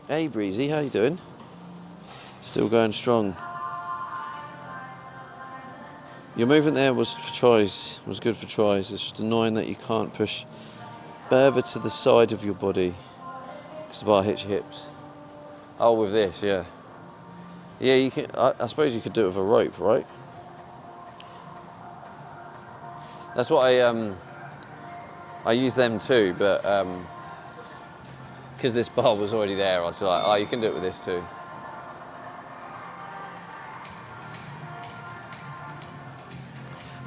Hey, Breezy, how you doing? Still going strong. Your movement there was for tries, was good for tries. It's just annoying that you can't push further to the side of your body because the bar hits your hips. Oh, with this, yeah. Yeah, you can. I suppose you could do it with a rope, right? That's what I use them too, but because this bar was already there, I was like, oh, you can do it with this too.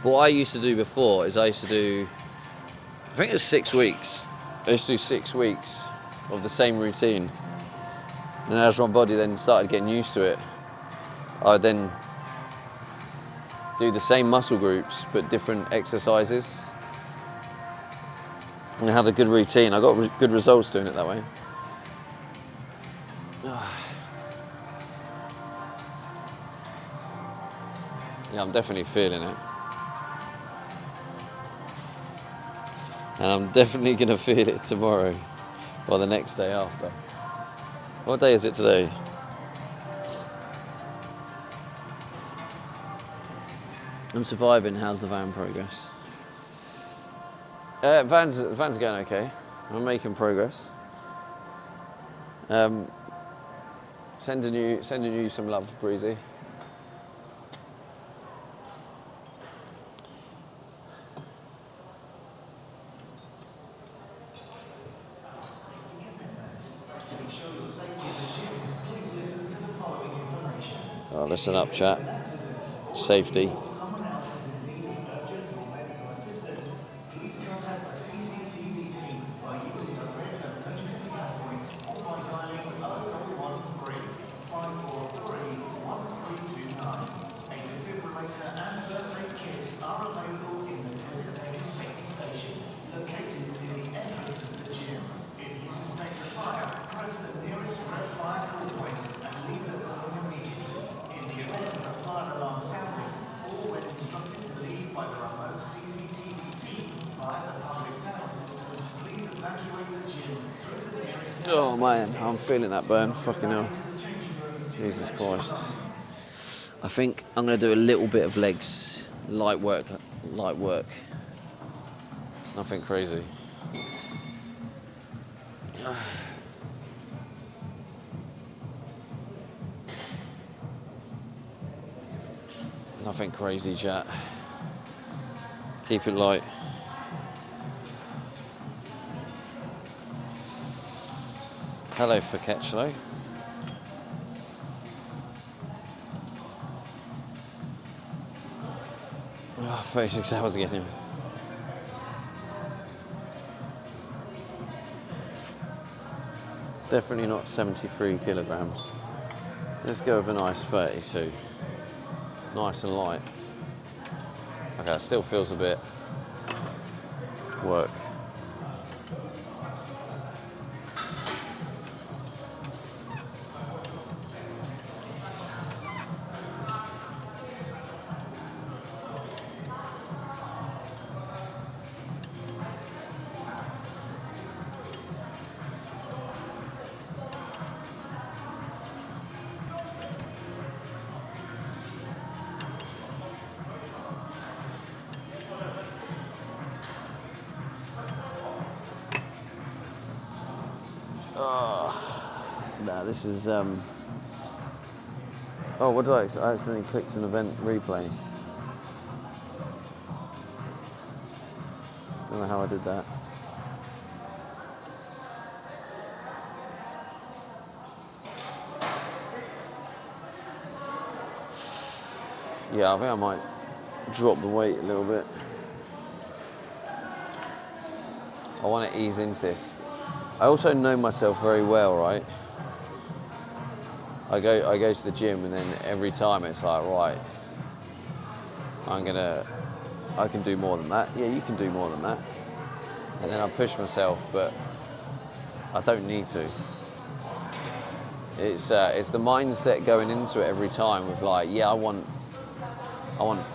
But what I used to do before is I think it was 6 weeks. I used to do 6 weeks of the same routine. And as my body then started getting used to it, I then do the same muscle groups but different exercises. And I had a good routine. I got good results doing it that way. Yeah, I'm definitely feeling it. And I'm definitely going to feel it tomorrow or the next day after. What day is it today? I'm surviving. How's the van progress? Van's going okay. I'm making progress. Sending you some love, Breezy. Oh, listen up, chat. Safety. Oh man, I'm feeling that burn. Fucking hell. Jesus Christ. I think I'm going to do a little bit of legs. Light work. Nothing crazy. Nothing crazy, chat. Keep it light. Hello, Faketchlo. Oh, 36 hours again. Definitely not 73 kilograms. Let's go with a nice 32. Nice and light. Okay, it still feels a bit work. Nah, this is oh, what did I accidentally clicked an event replay. Don't know how I did that. Yeah, I think I might drop the weight a little bit. I want to ease into this. I also know myself very well, right? I go to the gym and then every time it's like, right, I can do more than that. Yeah, you can do more than that. And then I push myself, but I don't need to. It's the mindset going into it every time with like, yeah, I want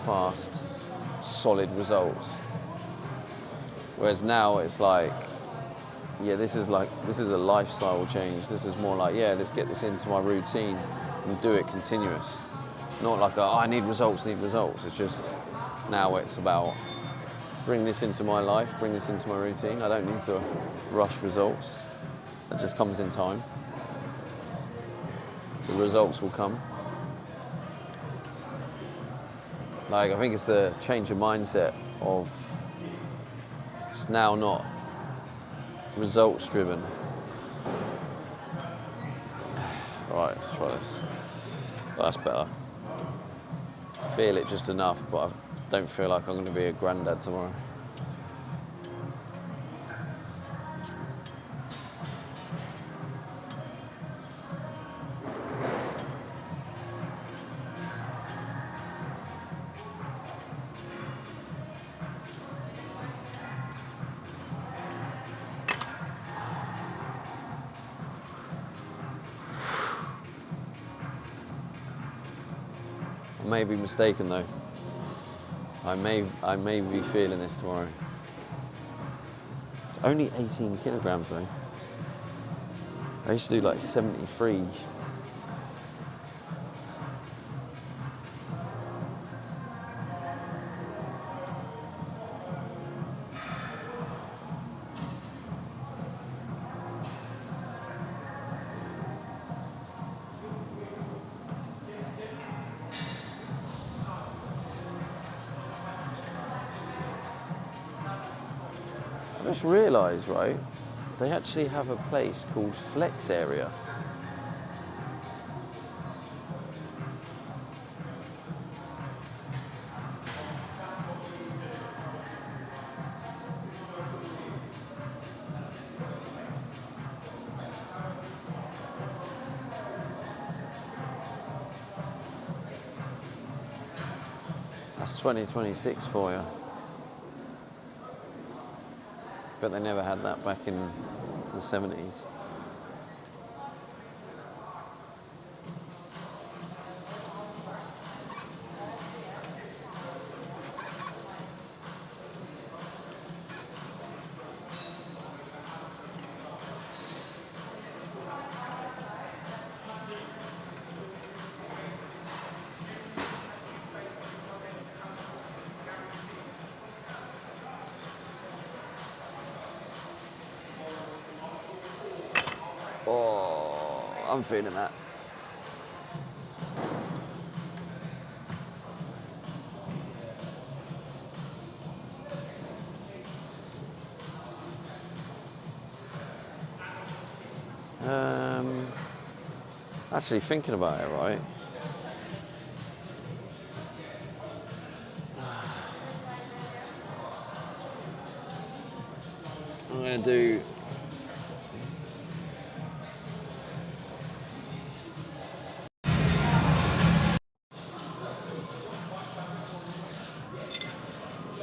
fast, solid results. Whereas now it's like, yeah, this is a lifestyle change. This is more like, yeah, let's get this into my routine and do it continuous. Not like, oh, I need results. It's just, now it's about, bring this into my life, bring this into my routine. I don't need to rush results. It just comes in time. The results will come. Like, I think it's the change of mindset of, it's now not results driven. Right, let's try this. That's better. Feel it just enough, but I don't feel like I'm going to be a granddad tomorrow. I may be mistaken though. I may be feeling this tomorrow. It's only 18 kilograms though. I used to do like 73. I just realised, right, they actually have a place called Flex Area. That's 2026 for you. But they never had that back in the 70s. Oh, I'm feeling that. Actually thinking about it, right? I'm gonna do.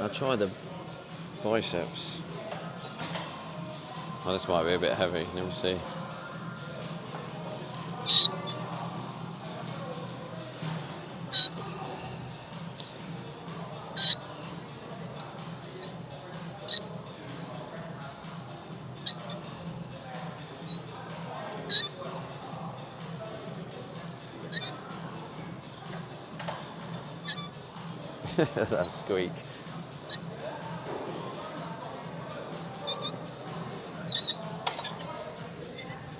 I'll try the biceps. Oh, this might be a bit heavy. Let me see. That squeak.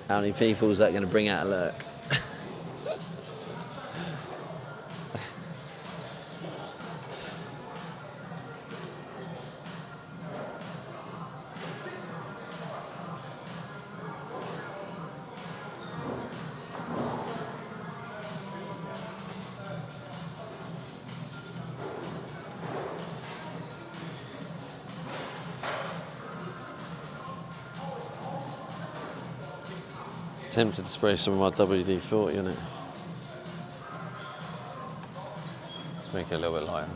How many people is that going to bring out of lurk? Tempted to spray some of my WD-40 on it. Let's make it a little bit lighter.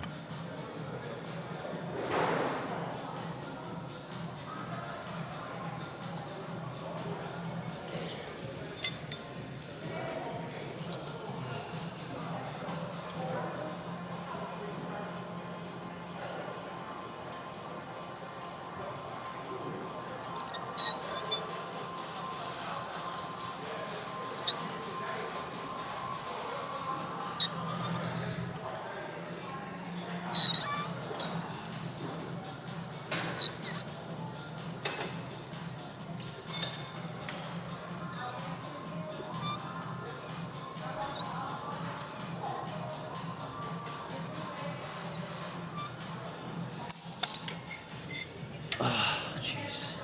Jeez.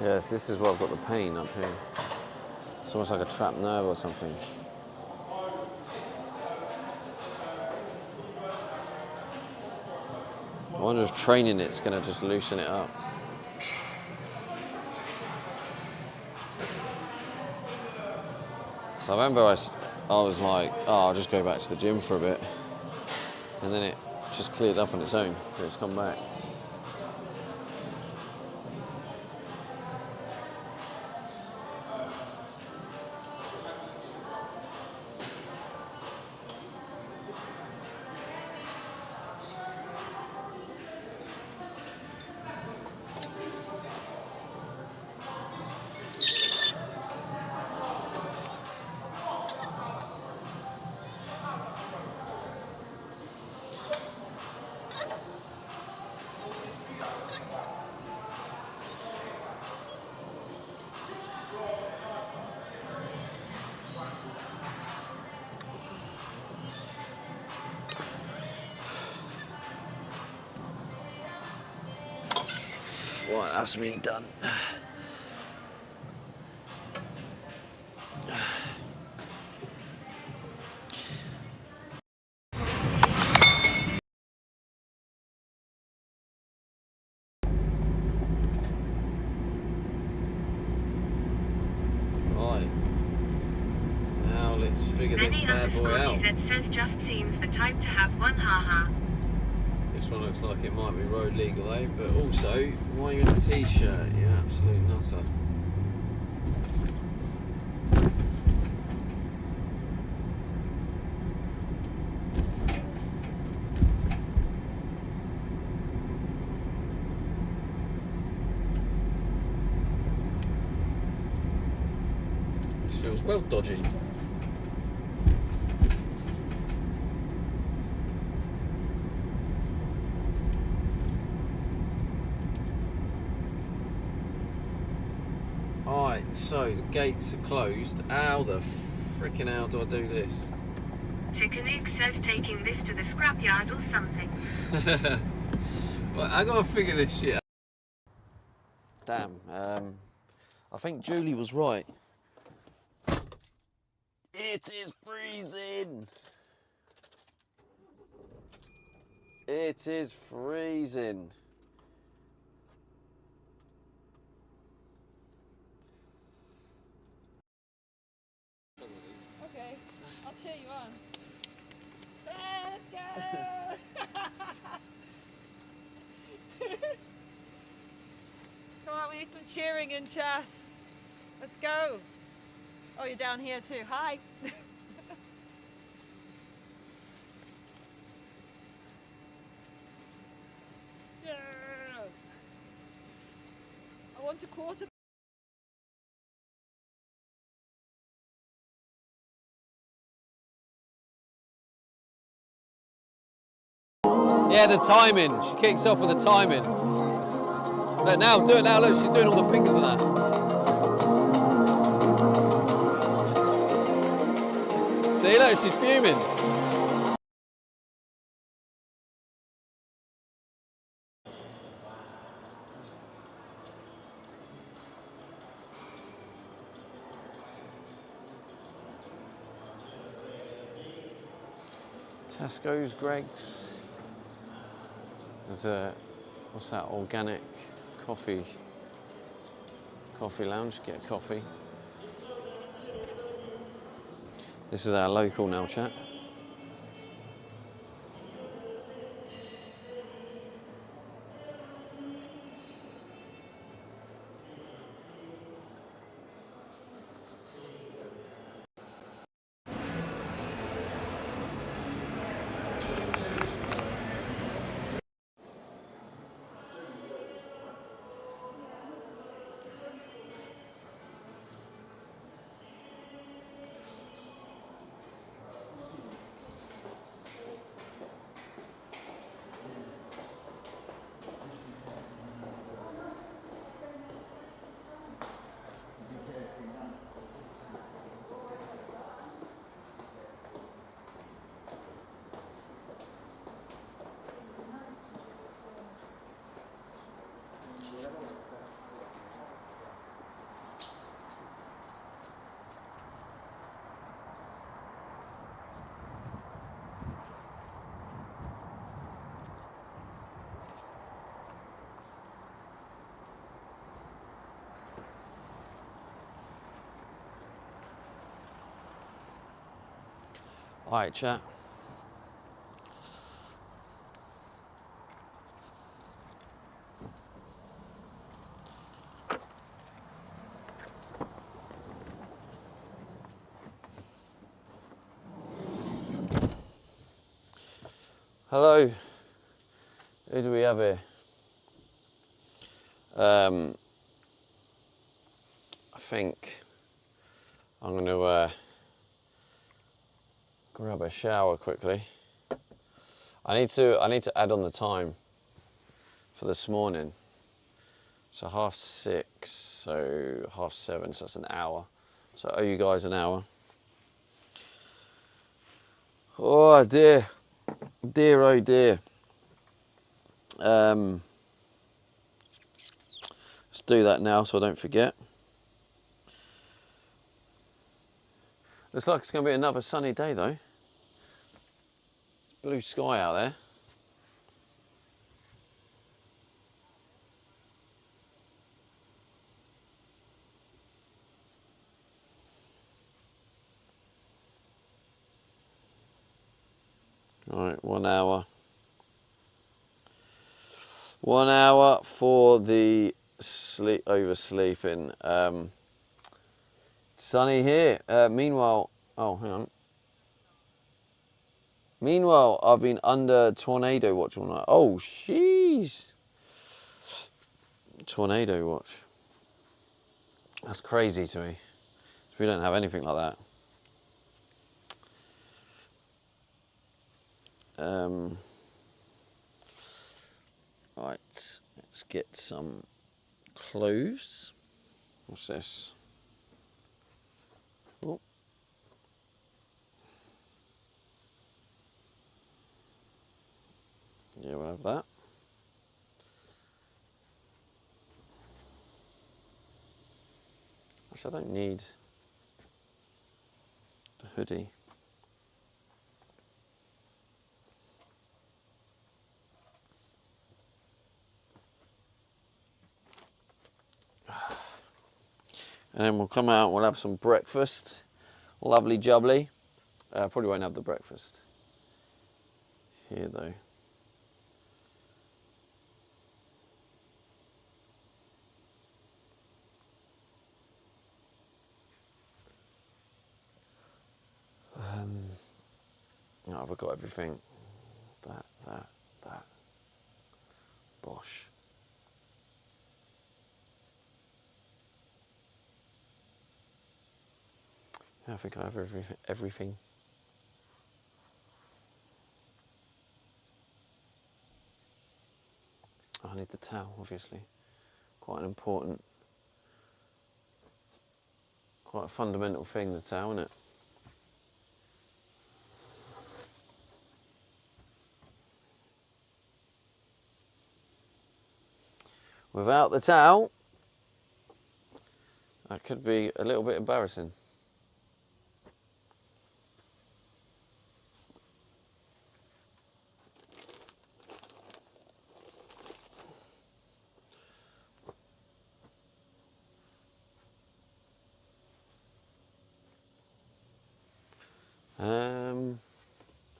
Yes, this is where I've got the pain up here. It's almost like a trapped nerve or something. I wonder if training it's going to just loosen it up. So I remember I was like, oh, I'll just go back to the gym for a bit. And then it just cleared up on its own. It's come back. Right, that's me done. boy out. Sporty says just seems the type to have one, haha. This one looks like it might be road legal, eh? But also, why are you in a t-shirt? You absolute nutter. This feels well dodgy. Alright, so the gates are closed. How the frickin' hell do I do this? Tikanuke says taking this to the scrapyard or something. Well, I gotta figure this shit out. Damn, I think Julie was right. It is freezing! It is freezing. Okay, I'll cheer you on. Let's go! Come on, we need some cheering in chess. Let's go. Oh, you're down here too. Hi. Yeah. I want a quarter. Yeah, the timing. She kicks off with the timing. Look now, do it now. Look, she's doing all the fingers and that. See, look, she's fuming. Tesco's, Greggs. There's a, what's that, organic coffee lounge, get a coffee. This is our local now, chat. All right, chat. Hello. Who do we have here? I think I'm going to grab a shower quickly. I need to add on the time for this morning. So 6:30, so 7:30, so that's an hour. So I owe you guys an hour. Oh dear. Dear, oh dear. Let's do that now so I don't forget. Looks like it's going to be another sunny day though. It's blue sky out there. Alright, 1 hour. 1 hour for the oversleeping. Sunny here. Meanwhile, oh, hang on. Meanwhile, I've been under tornado watch all night. Oh, jeez. Tornado watch. That's crazy to me. We don't have anything like that. Right, let's get some clothes. What's this? Oh. Yeah, we'll have that. Actually, I don't need the hoodie. And then we'll come out and we'll have some breakfast. Lovely jubbly. Probably won't have the breakfast here though. Oh, I've got everything. That. Bosh. I think I have everything. I need the towel, obviously. Quite an important, quite a fundamental thing, the towel, isn't it? Without the towel, that could be a little bit embarrassing.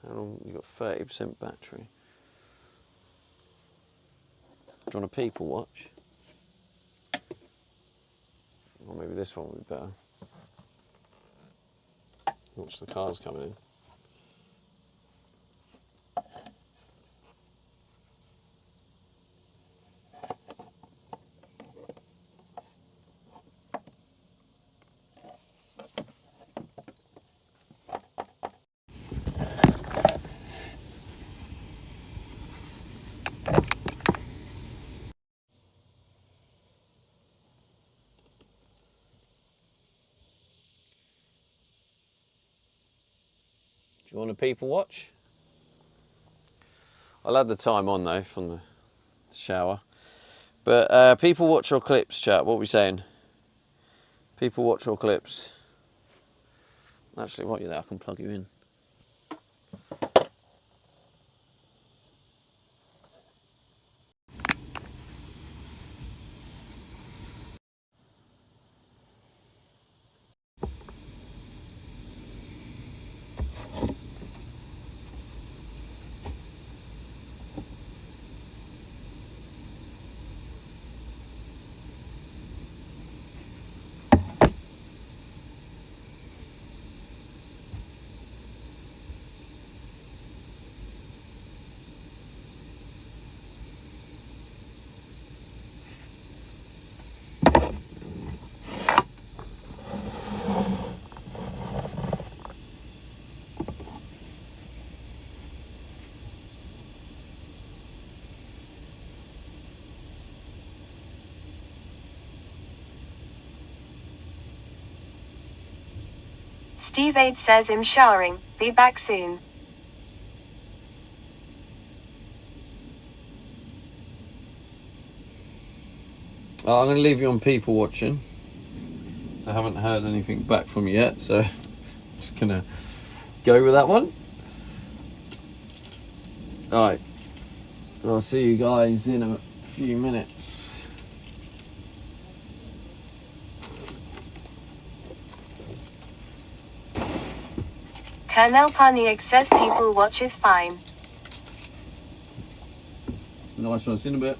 How long? You've got 30% battery. Do you want a people watch? Or maybe this one would be better. Watch the cars coming in. Do you want a people watch? I'll add the time on though from the shower. But people watch or clips, chat, what are we saying? People watch or clips? Actually, while you're there, I can plug you in. Steve 8 says I'm showering, be back soon. Oh, I'm going to leave you on people watching. So I haven't heard anything back from you yet, so I'm just going to go with that one. Alright, I'll see you guys in a few minutes. Colonel Paniak says people watch is fine. Nice one. See you in a bit.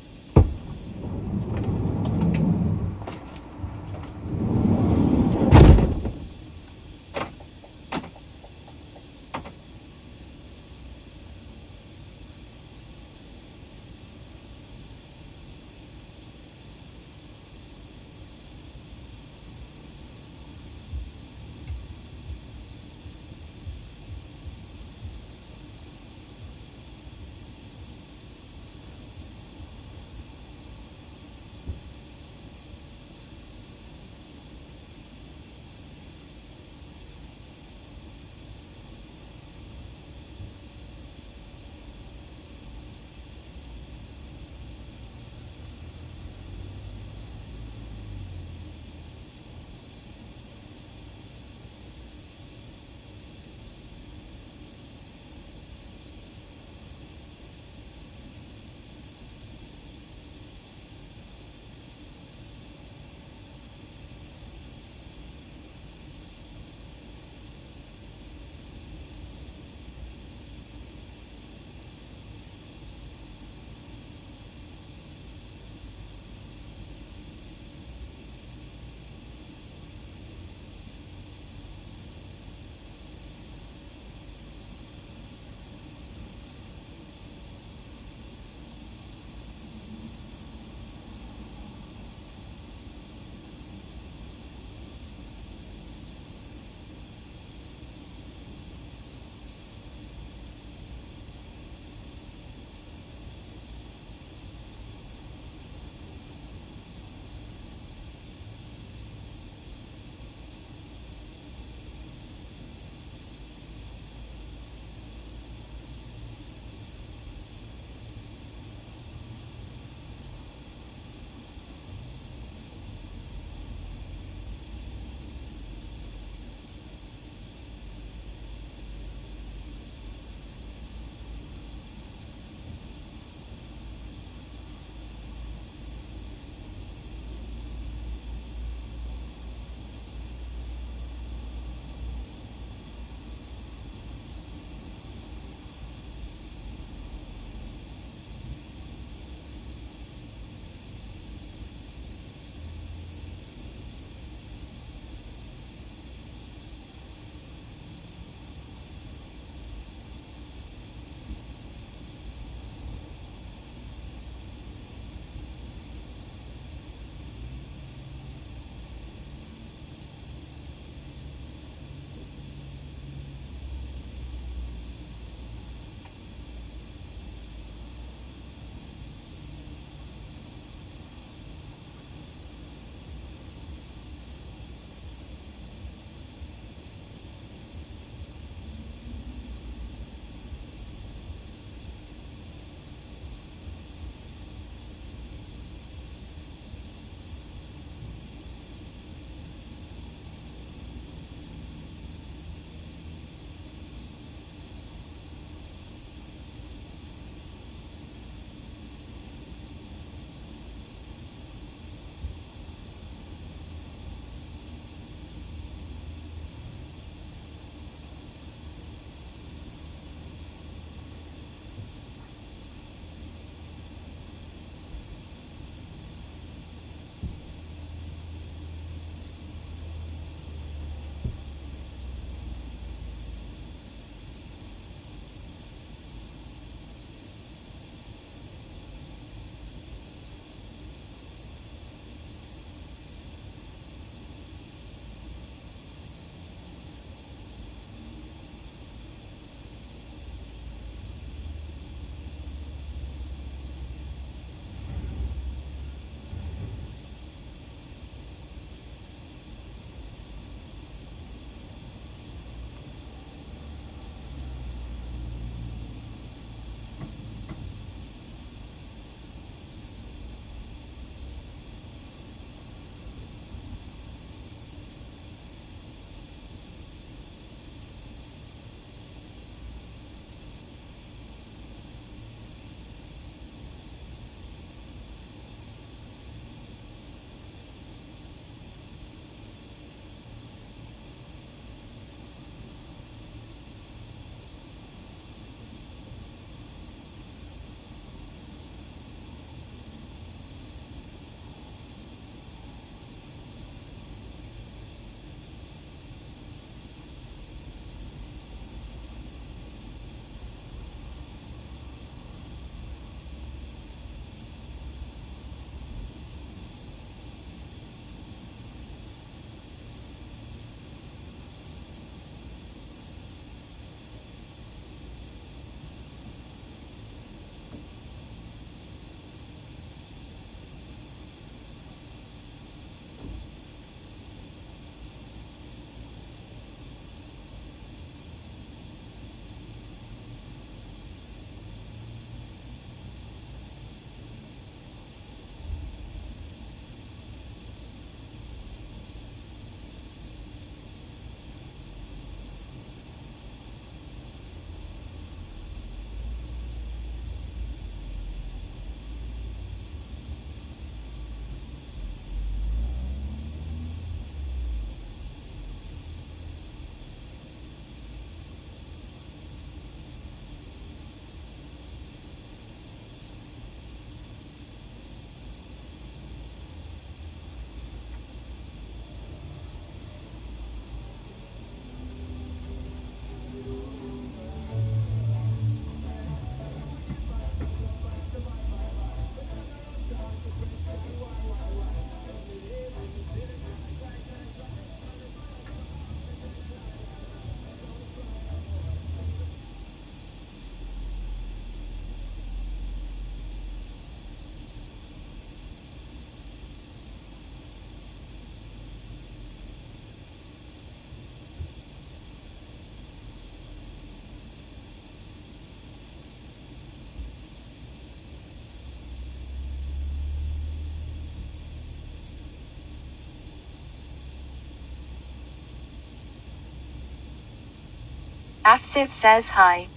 Afsit says hi.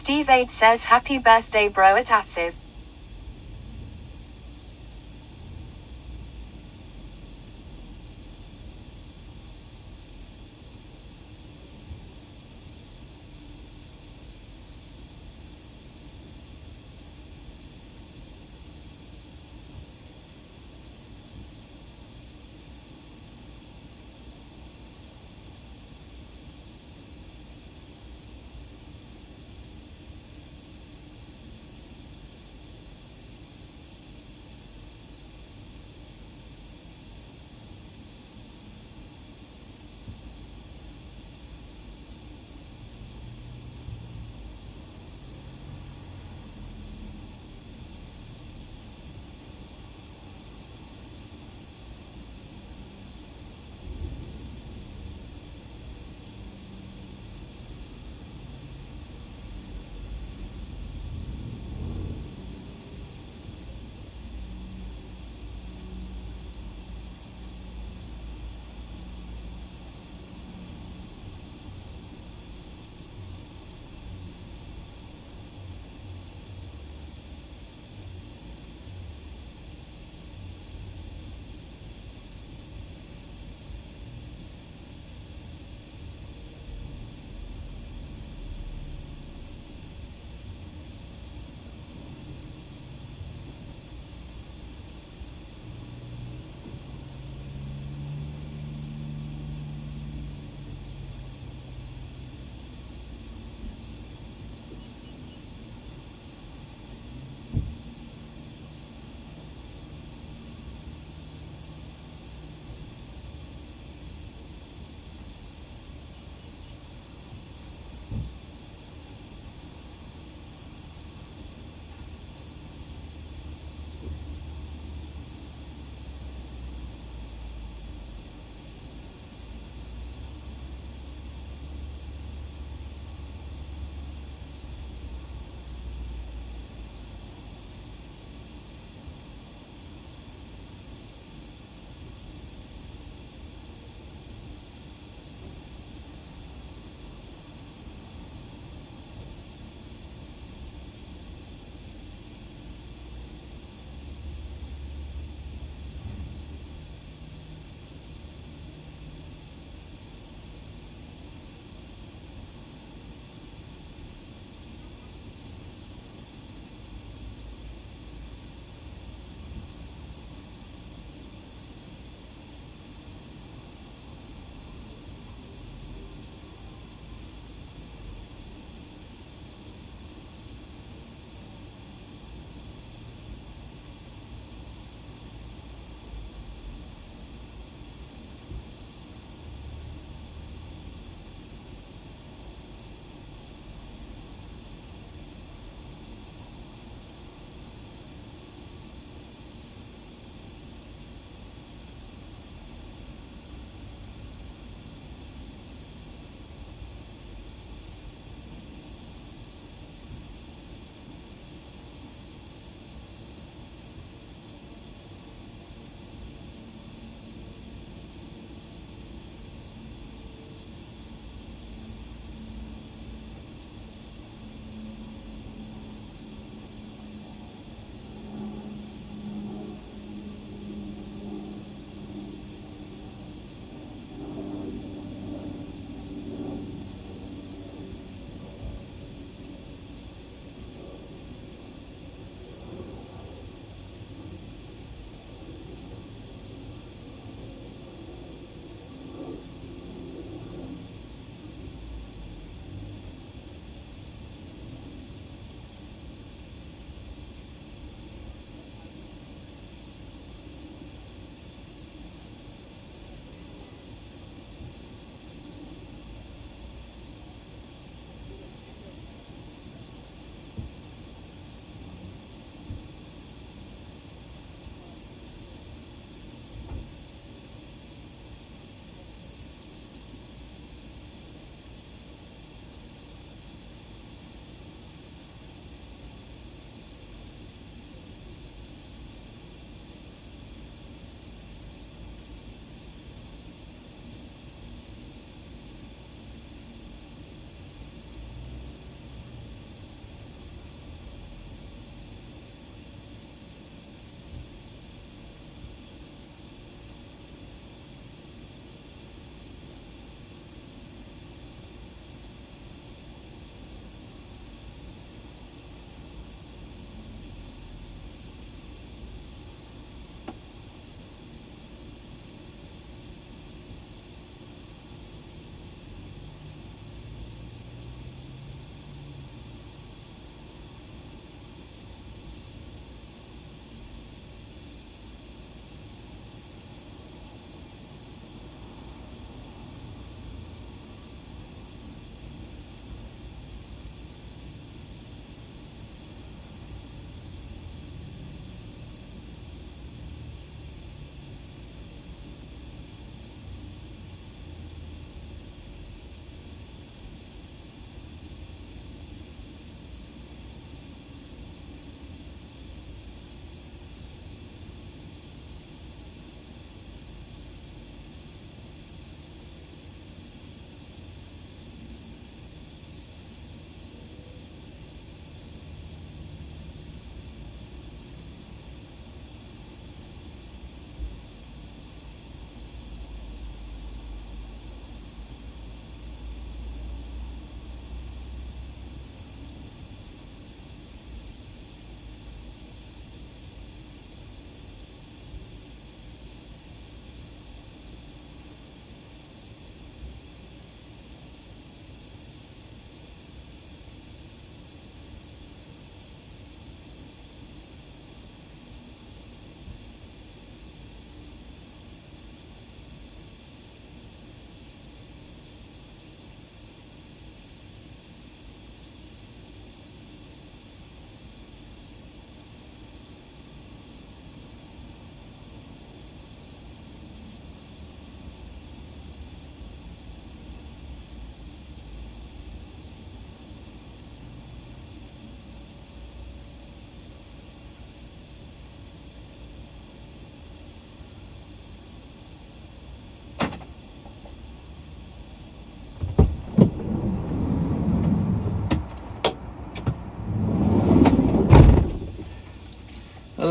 Steve 8 says happy birthday bro at Atsiv.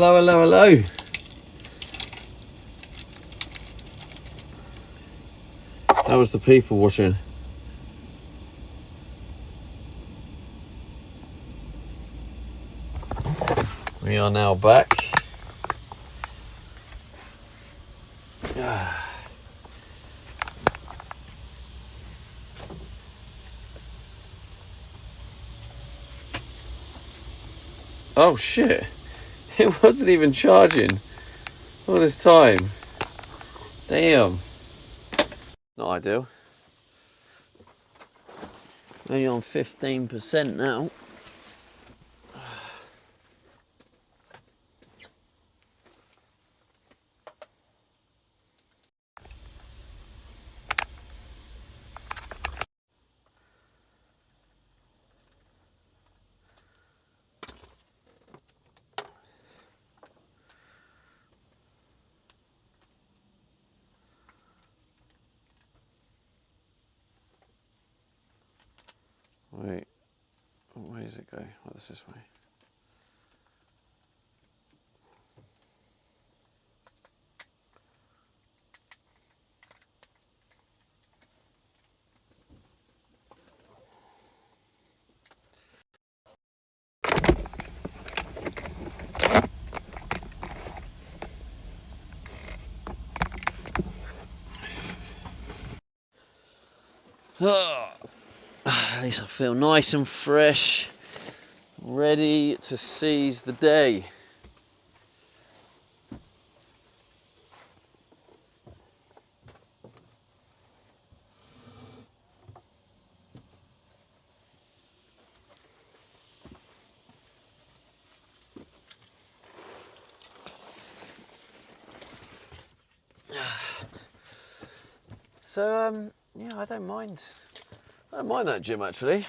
Hello, hello, hello. How was the people watching? We are now back. Oh shit, it wasn't even charging all this time. Damn. Not ideal. Only on 15% now. Wait, where does it go? What's this way? Oh, at least I feel nice and fresh, ready to seize the day. So, yeah, I don't mind that gym actually.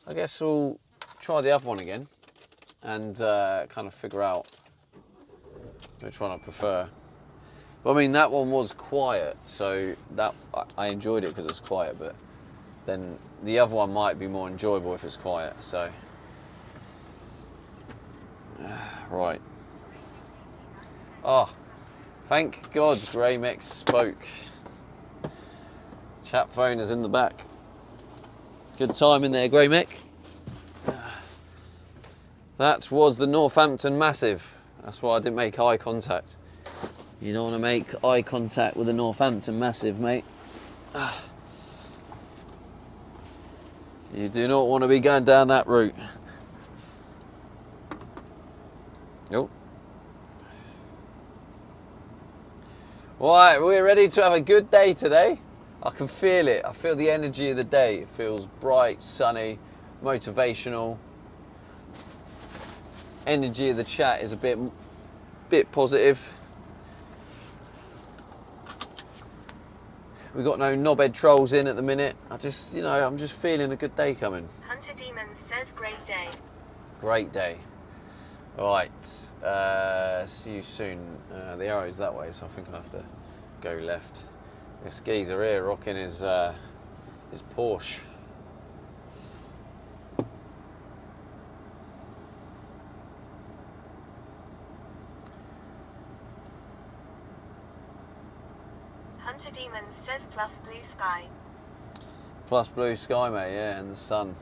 I guess we'll try the other one again and kind of figure out which one I prefer. But I mean, that one was quiet, so that I enjoyed it because it was quiet, but then the other one might be more enjoyable if it's quiet, so. Right. Oh, thank God Grey Mix spoke. Chat phone is in the back. Good time in there, Grey Mick. That was the Northampton Massive. That's why I didn't make eye contact. You don't want to make eye contact with the Northampton Massive, mate. You do not want to be going down that route. Nope. Right, we're ready to have a good day today. I can feel it. I feel the energy of the day. It feels bright, sunny, motivational. Energy of the chat is a bit positive. We've got no knobhead trolls in at the minute. I'm just feeling a good day coming. Hunter Demons says great day. Great day. Right, see you soon. The arrow's that way, so I think I have to go left. This geezer here rocking his Porsche. Hunter Demons says plus blue sky. Plus blue sky, mate, yeah, and the sun.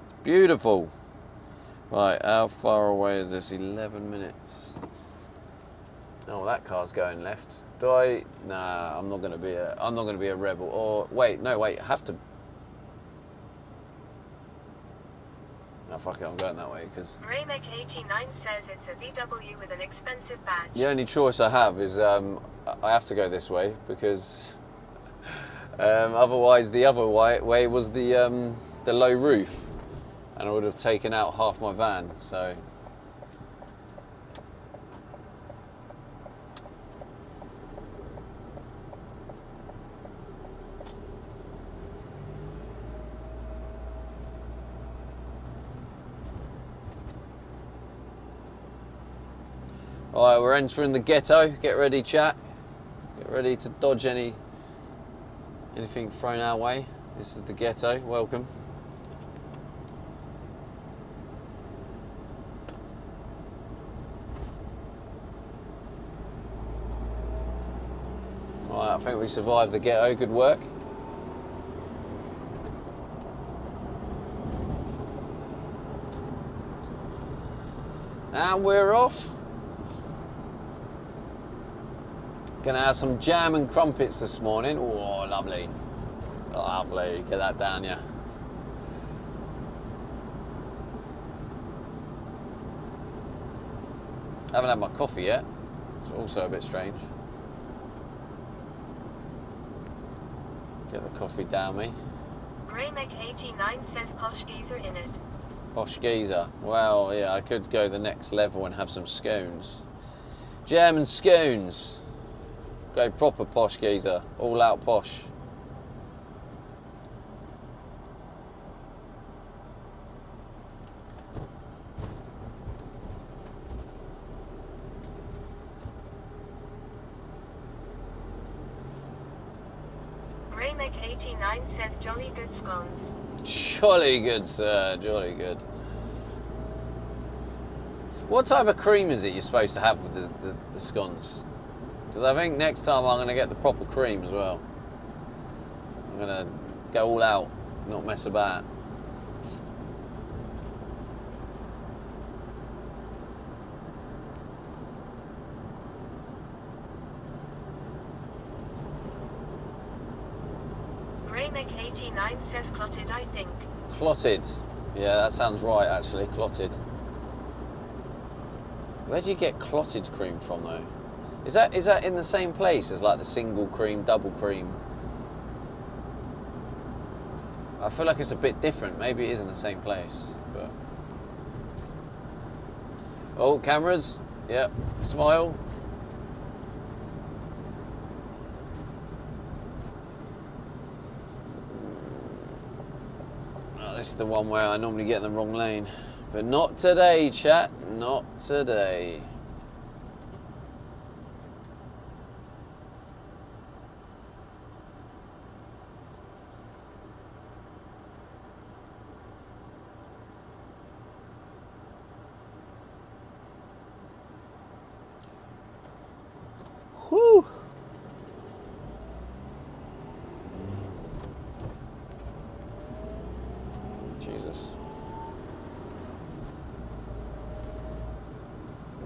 It's beautiful. Right, how far away is this? 11 minutes. Oh, that car's going left. Do I? Nah, I'm not gonna be a rebel. Or wait, I have to. No, fuck it, I'm going that way because. Raymek89 says it's a VW with an expensive badge. The only choice I have is I have to go this way because otherwise the other way was the low roof, and I would have taken out half my van. So. Alright, we're entering the ghetto. Get ready, chat. Get ready to dodge anything thrown our way. This is the ghetto. Welcome. I think we survived the ghetto. Good work. And we're off. Gonna have some jam and crumpets this morning. Oh, lovely. Lovely. Get that down, yeah. Haven't had my coffee yet. It's also a bit strange. Get the coffee down me. Greymek89 says posh geezer in it. Posh geezer. Well, yeah, I could go the next level and have some scones. Jam and scones. Go proper posh geezer. All out posh. Greymek89 says jolly good scones. Jolly good, sir. Jolly good. What type of cream is it you're supposed to have with the scones? Because I think next time I'm going to get the proper cream as well. I'm going to go all out, not mess about. Greymek89 says clotted, I think. Clotted. Yeah, that sounds right actually, clotted. Where do you get clotted cream from though? Is that in the same place as like the single cream, double cream? I feel like it's a bit different. Maybe it is in the same place, but... Oh, cameras. Yep, smile. Oh, this is the one where I normally get in the wrong lane. But not today, chat. Not today. Whew. Jesus.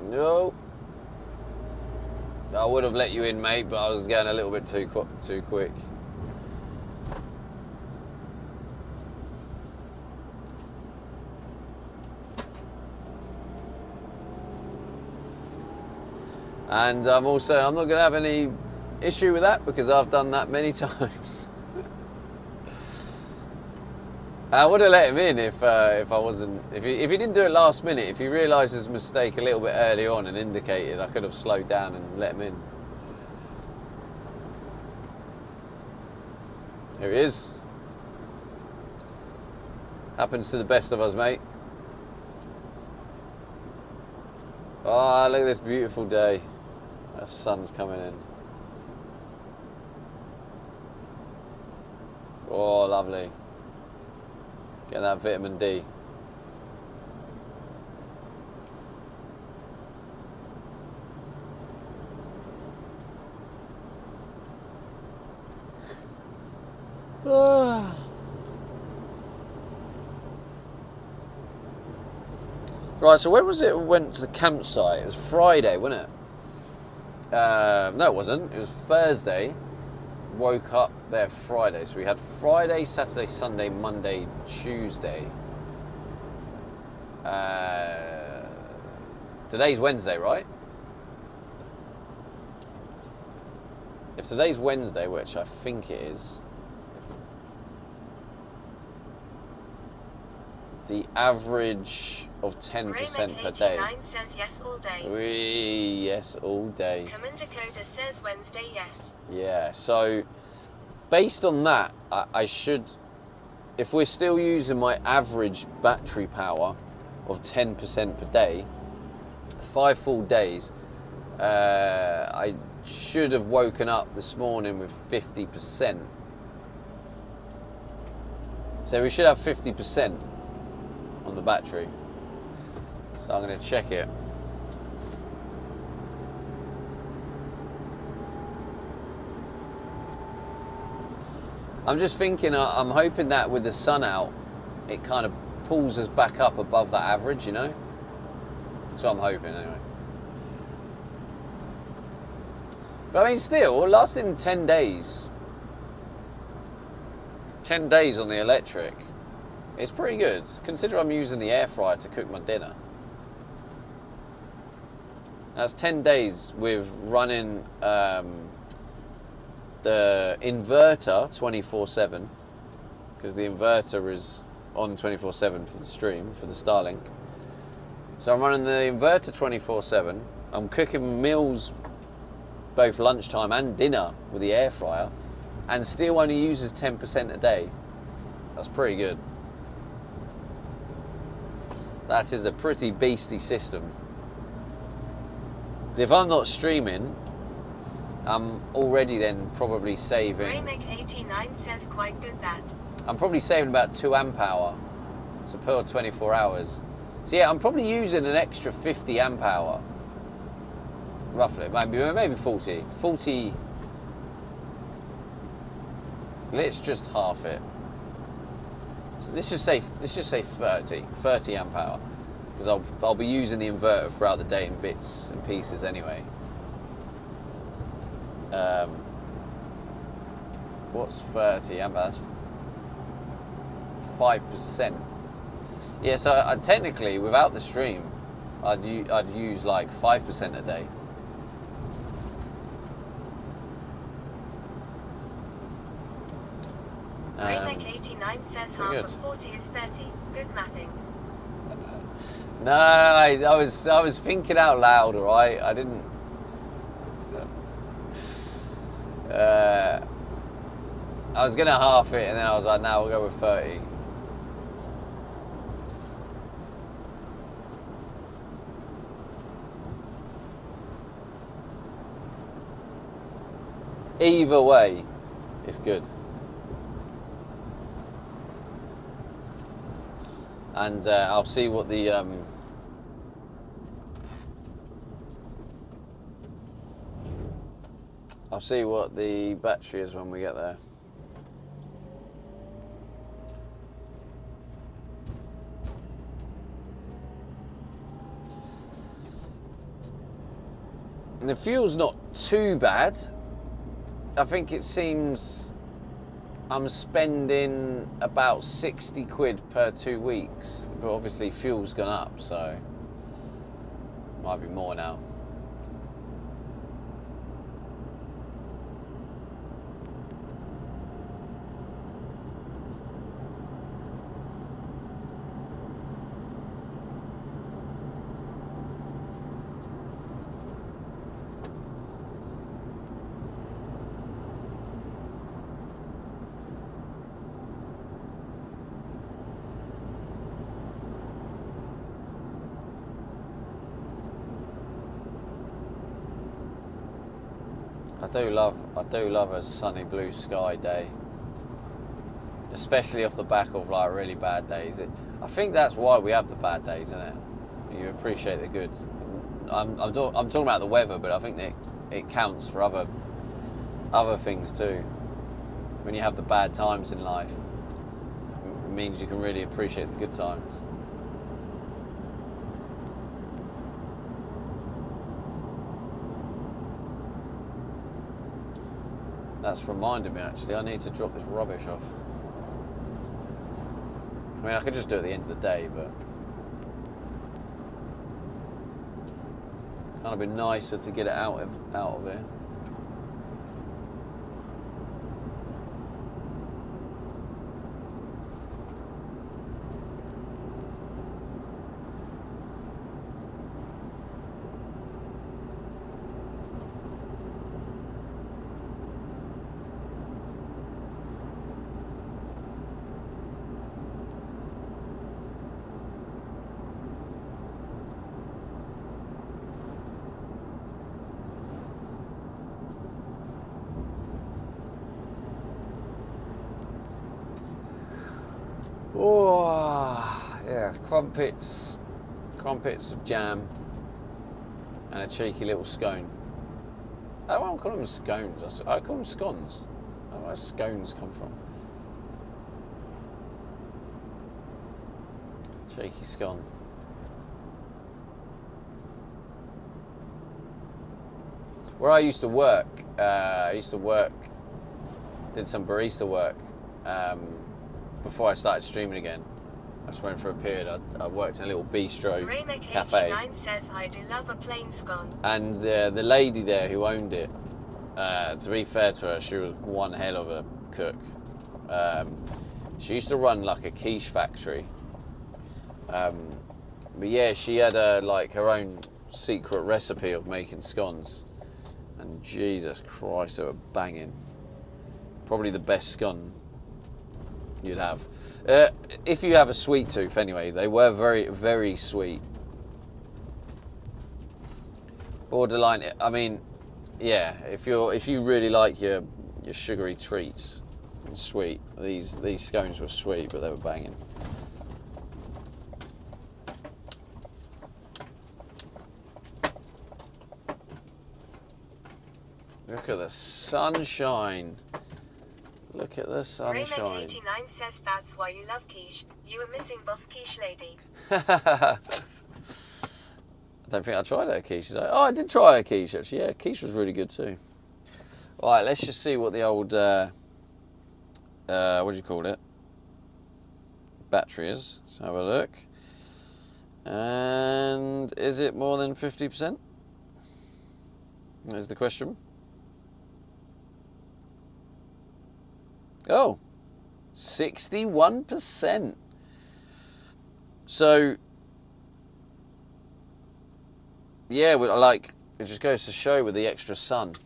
No. I would have let you in, mate, but I was going a little bit too quick. And I'm not going to have any issue with that because I've done that many times. I would have let him in if I wasn't. If he didn't do it last minute, if he realised his mistake a little bit early on and indicated, I could have slowed down and let him in. Here he is. Happens to the best of us, mate. Oh, look at this beautiful day. The sun's coming in. Oh, lovely. Get that vitamin D. Right, so when was it we went to the campsite? It was Friday, wasn't it? No, it wasn't. It was Thursday. Woke up there Friday. So we had Friday, Saturday, Sunday, Monday, Tuesday. Today's Wednesday, right? If today's Wednesday, which I think it is, the average of 10% per day. Greymek89 says yes all day. Yes all day. Commander Coda says Wednesday yes. Yeah, so based on that, I should, if we're still using my average battery power of 10% per day, 5 full days, I should have woken up this morning with 50%. So we should have 50% on the battery. So I'm going to check it. I'm just thinking, I'm hoping that with the sun out, it kind of pulls us back up above that average, you know? That's what I'm hoping, anyway. But I mean, still, lasting 10 days. 10 days on the electric. It's pretty good. Consider I'm using the air fryer to cook my dinner. That's 10 days with running the inverter 24/7, because the inverter is on 24/7 for the stream, for the Starlink. So I'm running the inverter 24/7. I'm cooking meals both lunchtime and dinner with the air fryer, and still only uses 10% a day. That's pretty good. That is a pretty beastly system. If I'm not streaming, I'm already then probably saving. Raymek89 says quite good that. I'm probably saving about 2 amp hour, so per 24 hours. So yeah, I'm probably using an extra 50 amp hour, roughly, maybe 40. 40. Let's just half it. So let's just say 30 amp hour, because I'll be using the inverter throughout the day in bits and pieces anyway. What's 30 amp? That's 5%. Yeah, so technically, without the stream, I'd use like 5% a day. Raymek89 says half of 40 is 30. Good mathing. No, I was thinking out loud, alright? I didn't. I was gonna half it, and then I was like, "Now we'll go with 30." Either way, it's good. And I'll see what the battery is when we get there. And the fuel's not too bad. I think it seems I'm spending about 60 quid per 2 weeks, but obviously fuel's gone up, so might be more now. I do love a sunny blue sky day, especially off the back of like really bad days. I think that's why we have the bad days, isn't it? You appreciate the good. I'm talking about the weather, but I think that it counts for other things too. When you have the bad times in life, it means you can really appreciate the good times. That's reminded me, actually, I need to drop this rubbish off. I mean, I could just do it at the end of the day, but kind of be nicer to get it out of here. Oh, yeah, crumpets of jam, and a cheeky little scone. I won't call them scones, I call them scones. I don't know where scones come from. Shaky scone. Where I used to work, did some barista work before I started streaming again. I just went for a period. I worked in a little bistro cafe. Says, I do love a plain scone. And the lady there who owned it, to be fair to her, she was one hell of a cook. She used to run like a quiche factory. But yeah, she had like her own secret recipe of making scones. And Jesus Christ, they were banging. Probably the best scone you'd have. If you have a sweet tooth anyway, they were very, very sweet. Borderline, I mean, yeah, if you really like your sugary treats and sweet, these scones were sweet, but they were banging. Look at the sunshine. Look at the sunshine. 89 says that's why you love quiche. You were missing boss quiche lady. I don't think I tried a quiche today. Oh, I did try a quiche actually. Yeah, quiche was really good too. All right, let's just see what the old what do you call it? Battery is. Let's have a look. And is it more than 50%? Is the question. Oh, 61%. So, yeah, like it just goes to show with the extra sun,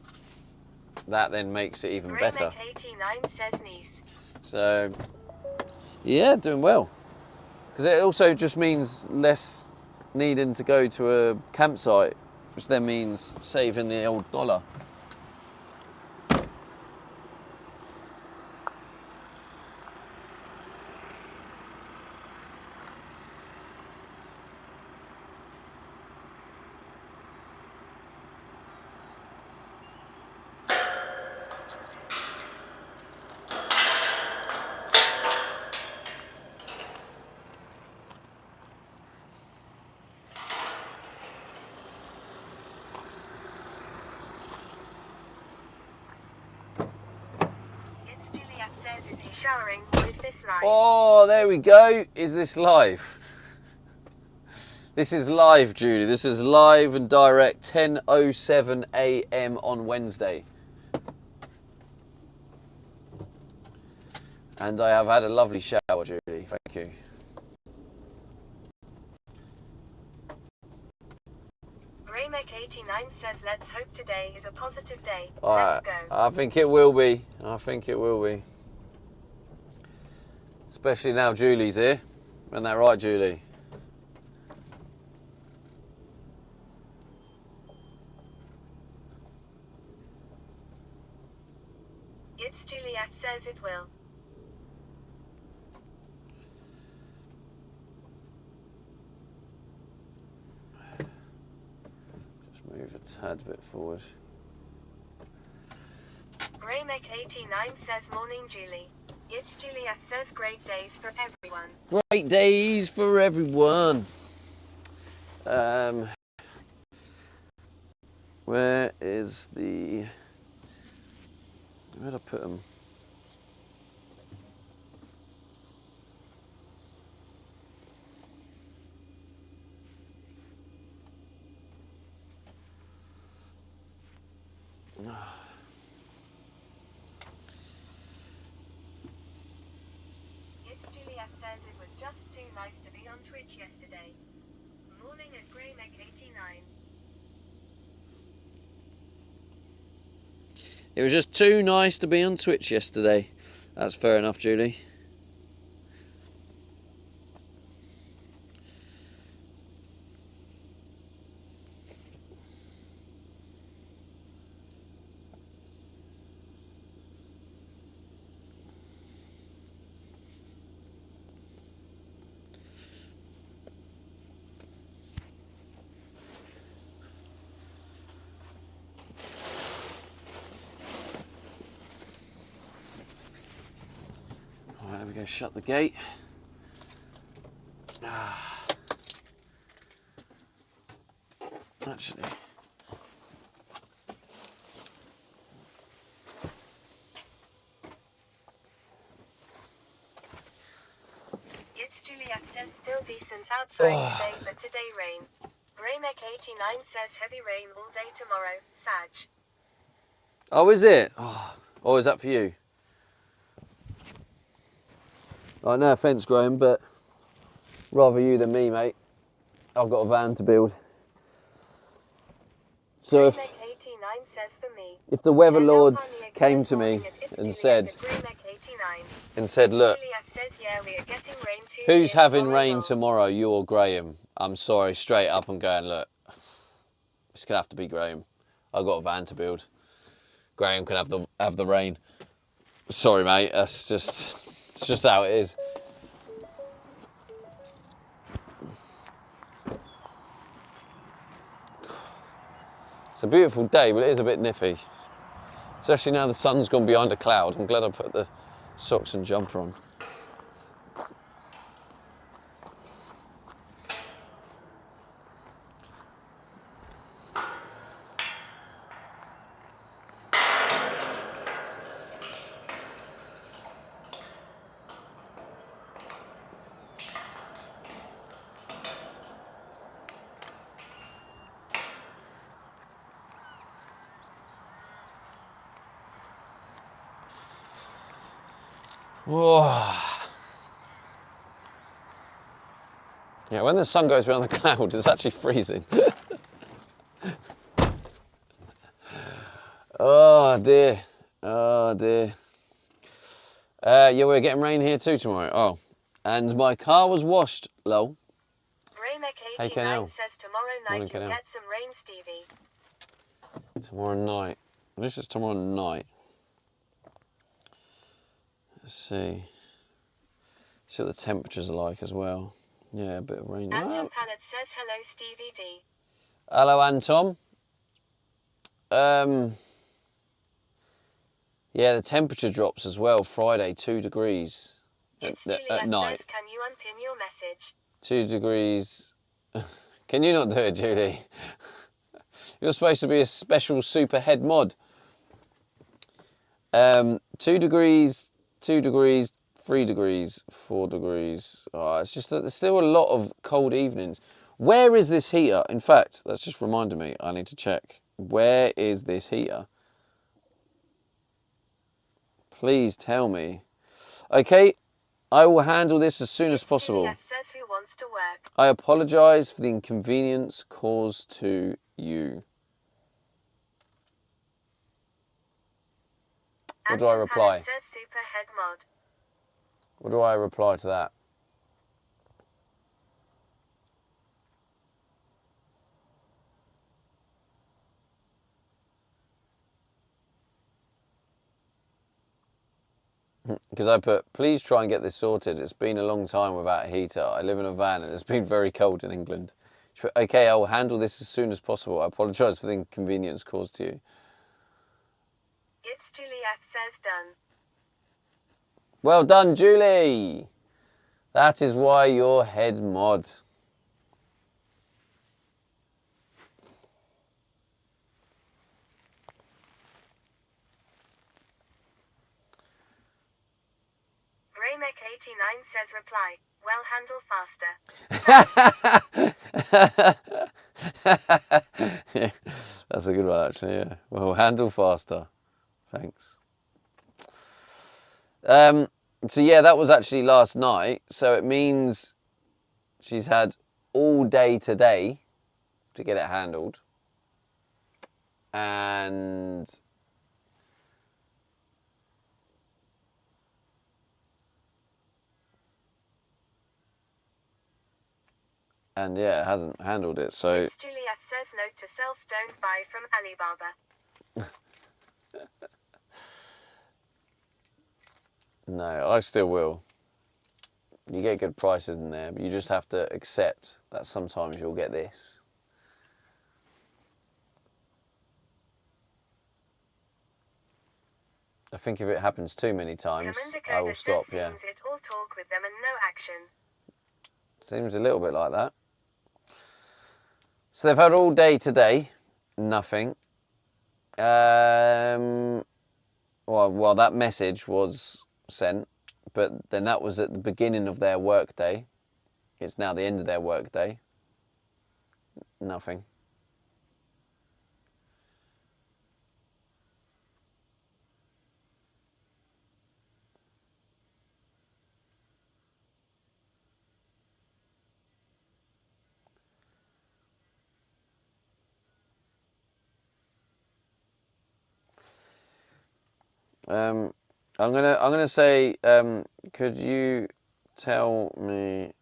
that then makes it even better. 89 says niece. So, yeah, doing well. Because it also just means less needing to go to a campsite, which then means saving the old dollar. Says, is he showering or is this live? Oh, there we go. Is this live? This is live, Julie. This is live and direct, 10:07 a.m. on Wednesday. And I have had a lovely shower, Julie. Thank you. Graymek89 says, let's hope today is a positive day. All right. Let's go. I think it will be. I think it will be. Especially now Julie's here. Isn't that right, Julie? It's Juliet says it will. Just move a tad bit forward. Graymek89 says, morning Julie. It's Juliet says, great days for everyone. Great days for everyone. Where is the... Where'd I put them? Juliet says it was just too nice to be on Twitch yesterday. Morning at Graymek89. It was just too nice to be on Twitch yesterday. That's fair enough, Julie. Right, there we go, shut the gate. actually. It's Juliet says still decent outside today, but today rain. Raymek89 says heavy rain all day tomorrow, Sag. Oh, is it? Oh, is that for you? Oh, no offence, Graham, but rather you than me, mate. I've got a van to build. So Raymek89 says for me. if the weather lords came to me and said, look, Juliet says, yeah, we are getting rain too. who's having rain tomorrow, you or Graham? I'm sorry, straight up I'm going, look, it's going to have to be Graham. I've got a van to build. Graham can have the rain. Sorry, mate, it's just how it is. It's a beautiful day, but it is a bit nippy. Especially now the sun's gone behind a cloud. I'm glad I put the socks and jumper on. Whoa. Yeah, when the sun goes behind the cloud, it's actually freezing. Oh dear, oh dear. Yeah, we're getting rain here too tomorrow. Oh, and my car was washed, lol. Raymek89 says tomorrow night you'll get some rain, Stevie. Tomorrow night. At least it's tomorrow night. Let's see. See what the temperatures are like as well. Yeah, a bit of rain. Anton Pallet says hello, Stevie D. Hello, Anton. Yeah, the temperature drops as well. Friday, 2 degrees at night. Says, can you unpin your message? 2 degrees. Can you not do it, Julie? You're supposed to be a special super head mod. 2 degrees, 2 degrees, 3 degrees, 4 degrees. Oh, it's just that there's still a lot of cold evenings. Where is this heater? In fact, that's just reminded me, I need to check. Where is this heater? Please tell me. Okay, I will handle this as soon as possible. Says who wants to work. I apologise for the inconvenience caused to you. What do I reply? Says super head mod. What do I reply to that? Because I put, please try and get this sorted. It's been a long time without a heater. I live in a van and it's been very cold in England. She put, okay, I will handle this as soon as possible. I apologise for the inconvenience caused to you. It's Juliet says done. Well done, Julie. That is why you're head mod. Raymek89 says reply, well handle faster. Yeah, that's a good one actually, yeah. Well, handle faster. Thanks. So yeah, that was actually last night. So it means she's had all day today to get it handled. And yeah, it hasn't handled it, so... It's Juliet says note to self, don't buy from Alibaba. No, I still will. You get good prices in there, but you just have to accept that sometimes you'll get this. I think if it happens too many times, I will stop, yeah. Seems it all talk with them and no action. Seems a little bit like that. So they've had all day today, nothing. Well, that message was sent, but then that was at the beginning of their work day. It's now the end of their work day. Nothing. I'm gonna say, could you tell me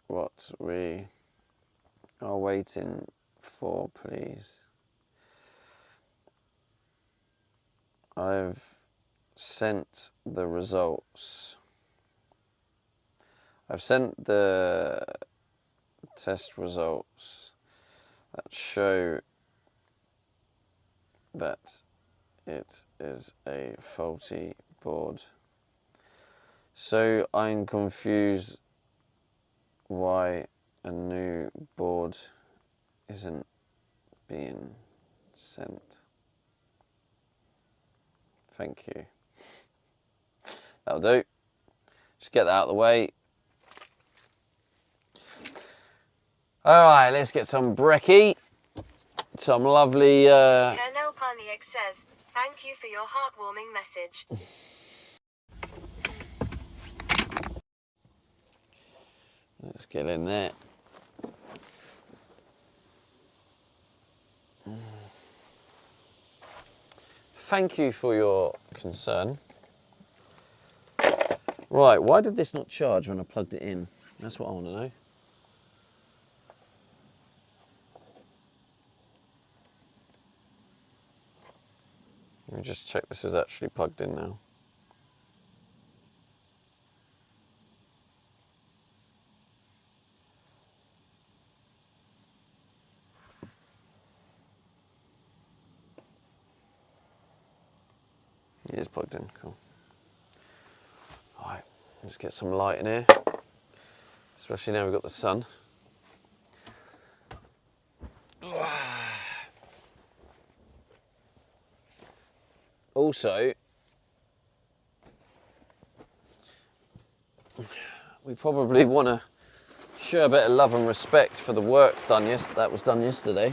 what we are waiting for, please? I've sent the results. I've sent the test results that show that it is a faulty board. So I'm confused why a new board isn't being sent. Thank you. That'll do. Just get that out of the way. Alright, let's get some brekkie. Some lovely... Colonel Paniak says, thank you for your heartwarming message. Let's get in there. Thank you for your concern. Right, why did this not charge when I plugged it in? That's what I want to know. Let me just check this is actually plugged in now. It is plugged in, cool. Alright, let's get some light in here. Especially now we've got the sun. Also, we probably want to show a bit of love and respect for the work that was done yesterday.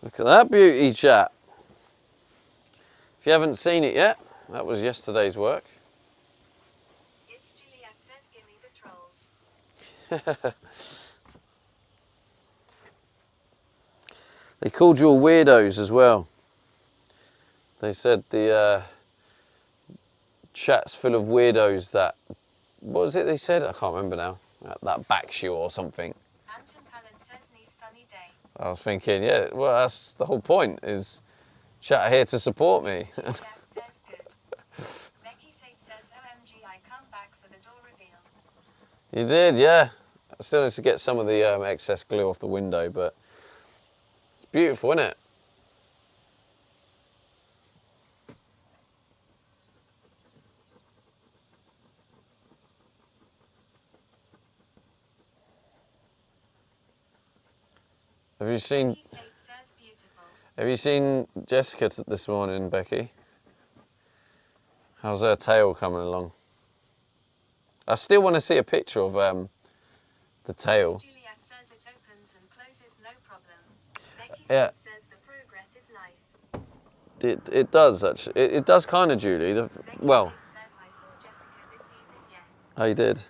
Look at that beauty, chat. If you haven't seen it yet, that was yesterday's work. It's Juliet says, give me the trolls. They called you all weirdos as well. They said the chat's full of weirdos that... What was it they said? I can't remember now. That backs you or something. Anton Palin says, nice sunny day. I was thinking, yeah, well, that's the whole point, is chat are here to support me. Juliet says, good. Becky says, OMG, I come back for the door reveal. You did, yeah. I still need to get some of the excess glue off the window, but it's beautiful, isn't it? Have you seen? Becky says, beautiful. Have you seen Jessica this morning, Becky? How's her tail coming along? I still want to see a picture of the tail. Juliet says it opens and closes, no problem. Becky Yeah. says the progress is nice. It does actually. It does kind of, Julie. Well, Becky says I saw Jessica this evening, yes. oh, you did.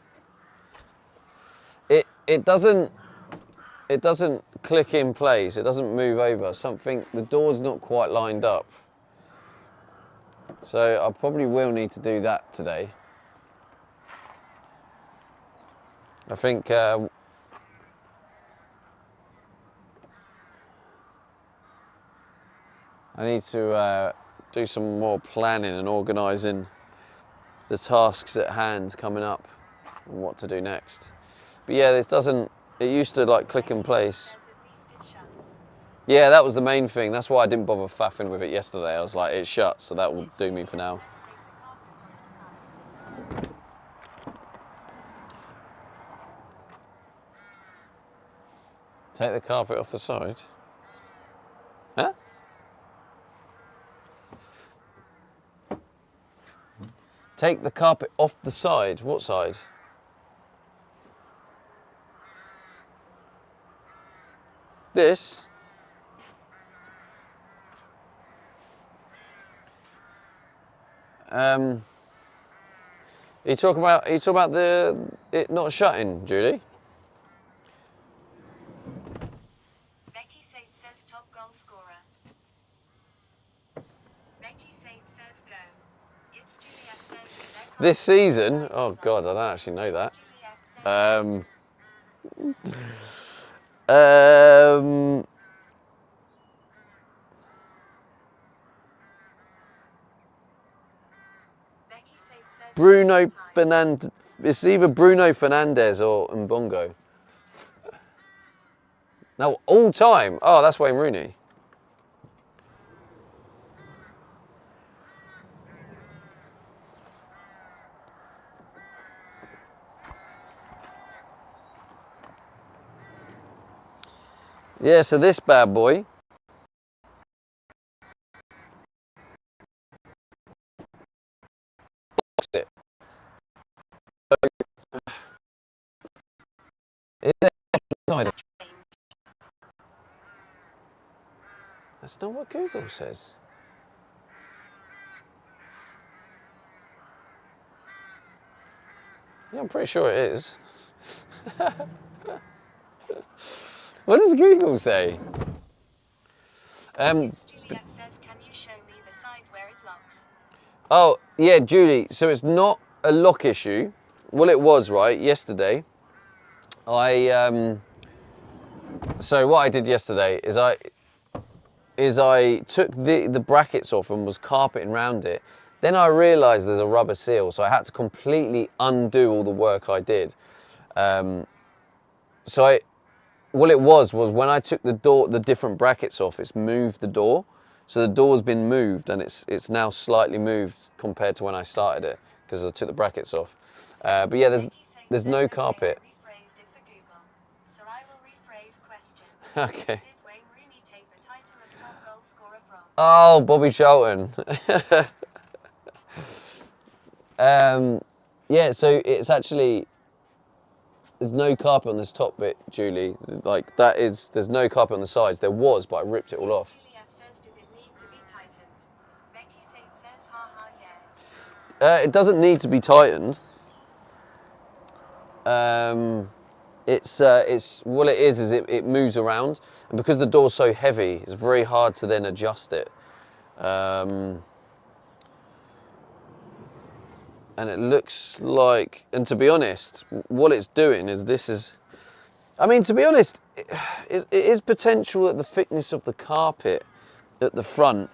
It doesn't click in place. It doesn't move over. The door's not quite lined up. So I probably will need to do that today. I think I need to do some more planning and organising the tasks at hand coming up and what to do next. But yeah, it used to like click in place. Yeah, that was the main thing. That's why I didn't bother faffing with it yesterday. I was like, it's shut, so that will do me for now. Take the carpet off the side? Huh? Take the carpet off the side? What side? This? Are you talking about it not shutting, Julie? Becky Saint says top goal scorer. Becky Saint says go. It's Juliet says This season? Oh God, I don't actually know that. Bruno Fernandes. It's either Bruno Fernandes or Mbongo. No, all time. Oh, that's Wayne Rooney. Yeah, so this bad boy. That's not what Google says. Yeah, I'm pretty sure it is. What does Google say? Juliet says, can you show me the side where it locks? Oh, yeah, Julie. So it's not a lock issue. Well, it was, right, yesterday. So what I did yesterday is I took the brackets off and was carpeting around it. Then I realised there's a rubber seal, so I had to completely undo all the work I did. What it was when I took the different brackets off, it's moved the door. So the door's been moved and it's now slightly moved compared to when I started it because I took the brackets off. But yeah, there's no carpet. So I will rephrase question. Okay. Did Wayne Rooney take the title of top goal scorer from? Oh, Bobby Charlton. Yeah, so it's actually, there's no carpet on this top bit, Julie. Like there's no carpet on the sides. There was, but I ripped it all off. Juliet says, does it need to be tightened? Becky Saint says, ha ha, yeah. It doesn't need to be tightened. It's what it is it moves around, and because the door's so heavy, it's very hard to then adjust it. And it looks like, and to be honest, what it's doing is I mean, to be honest, it is potential that the thickness of the carpet at the front.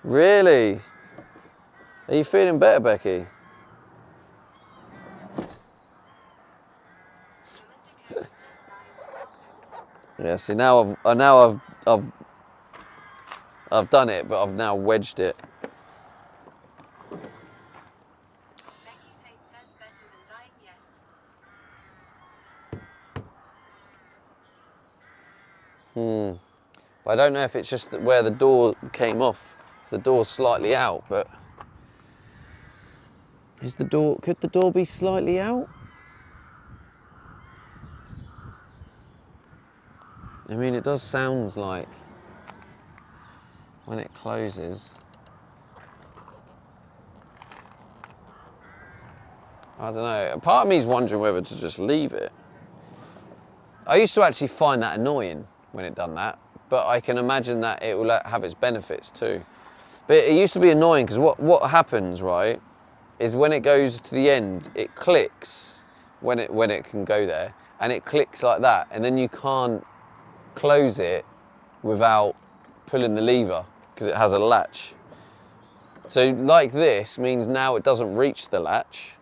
Really? Are you feeling better, Becky? Yeah. See, now I've done it, but I've now wedged it. Becky Saint says, better than dying, yes. But I don't know if it's just where the door came off. If the door's slightly out, but could the door be slightly out? I mean, it does sound like when it closes. I don't know. Part of me is wondering whether to just leave it. I used to actually find that annoying when it done that, but I can imagine that it will have its benefits too. But it used to be annoying because what happens, right, is when it goes to the end, it clicks when it can go there, and it clicks like that, and then you can't close it without pulling the lever because it has a latch. So like this means now it doesn't reach the latch,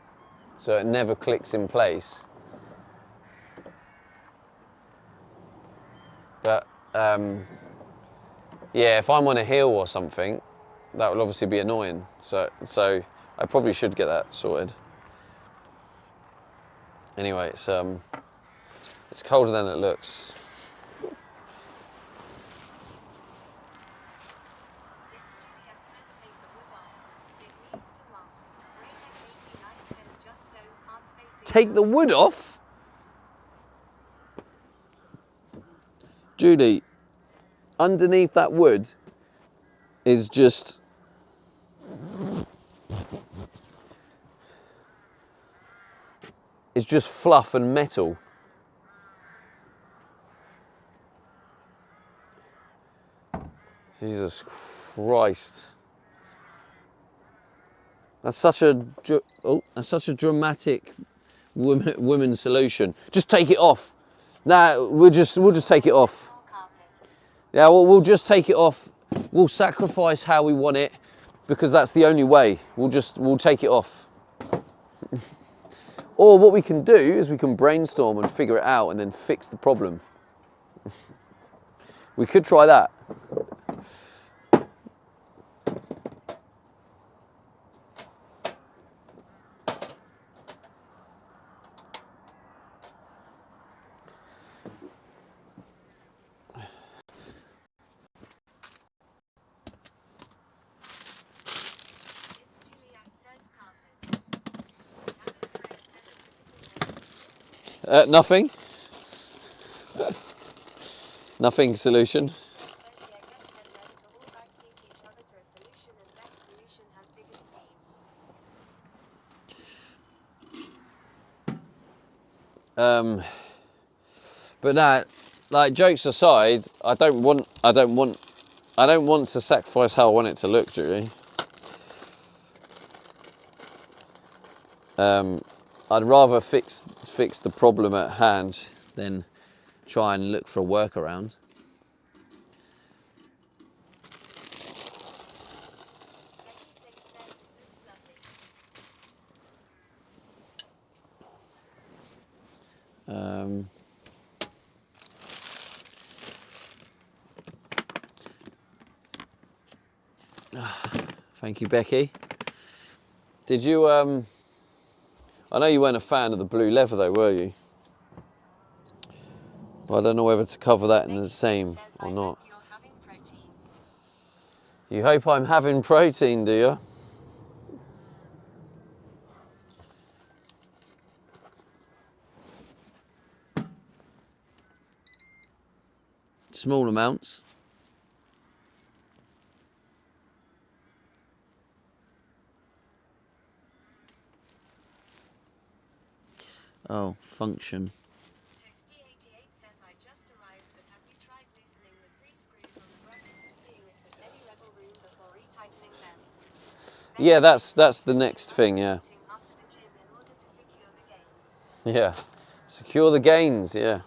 so it never clicks in place. But yeah, if I'm on a hill or something, that will obviously be annoying. So I probably should get that sorted. Anyway, it's colder than it looks. Take the wood off? Judy, underneath that wood is just... it's just fluff and metal. Jesus Christ. That's such a dramatic women solution. Just take it off. Nah, we'll just take it off. Yeah, we'll just take it off. We'll sacrifice how we want it because that's the only way. We'll take it off. Or what we can do is we can brainstorm and figure it out and then fix the problem. We could try that. Nothing. Nothing solution. But that, like, jokes aside, I don't want to sacrifice how I want it to look, Julie. I'd rather fix the problem at hand than try and look for a workaround. Thank you, Becky. Did you, I know you weren't a fan of the blue leather though, were you? But I don't know whether to cover that in the same or not. You hope I'm having protein, do you? Small amounts. Oh, function. Yeah, that's the next thing, yeah. Yeah. Secure the gains, yeah.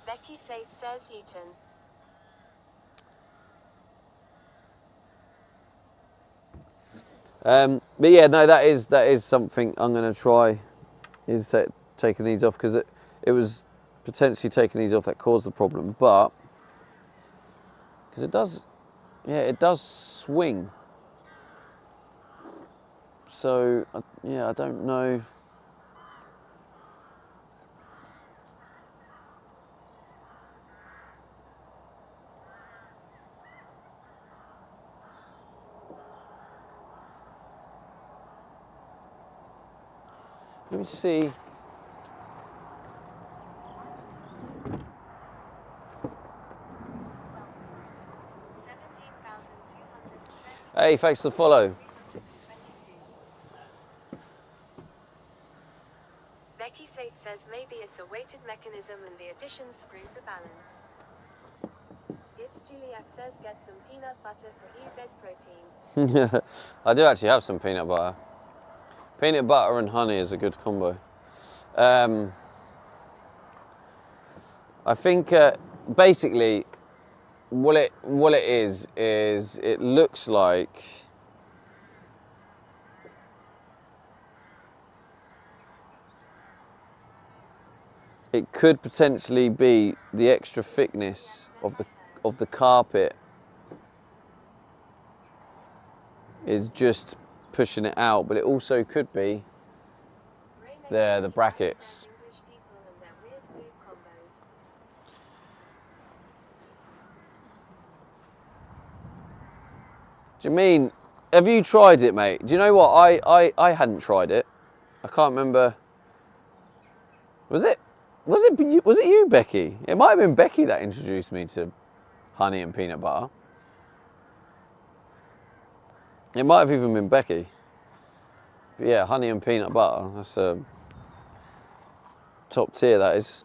Becky says Eaton. But yeah, no, that is something I'm going to try, is taking these off, because it was potentially taking these off that caused the problem, but because it does swing. So yeah, I don't know. Let me see. Hey, thanks for the follow. Becky says maybe it's a weighted mechanism and the addition screwed the balance. It's Juliet says get some peanut butter for EZ protein. I do actually have some peanut butter. Peanut butter and honey is a good combo. I think basically what it is it looks like it could potentially be the extra thickness of the carpet is just pushing it out, but it also could be the brackets. Do you mean, have you tried it, mate? Do you know what? I hadn't tried it. I can't remember. Was it you, Becky? It might have been Becky that introduced me to honey and peanut butter. It might have even been Becky. But yeah, honey and peanut butter. That's a top tier, that is.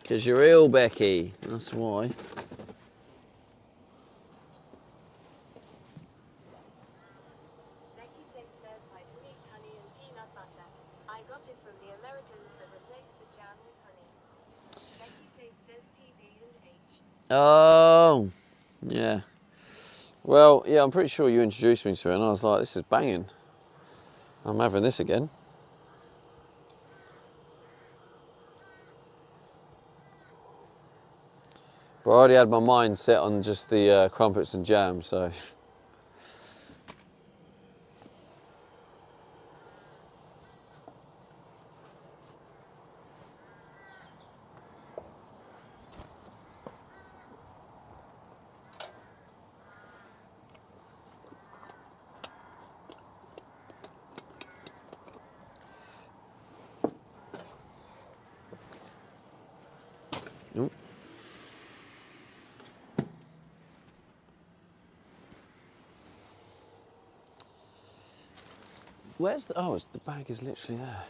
Because you're ill, Becky. That's why. Becky says I do eat honey and peanut butter. I got it from the Americans that replaced the jam with honey. Becky says PB and H. Oh, yeah. Well, yeah, I'm pretty sure you introduced me to it, and I was like, this is banging. I'm having this again. But I already had my mind set on just the crumpets and jam, so. Nope. Where's the, oh, the bag is literally there.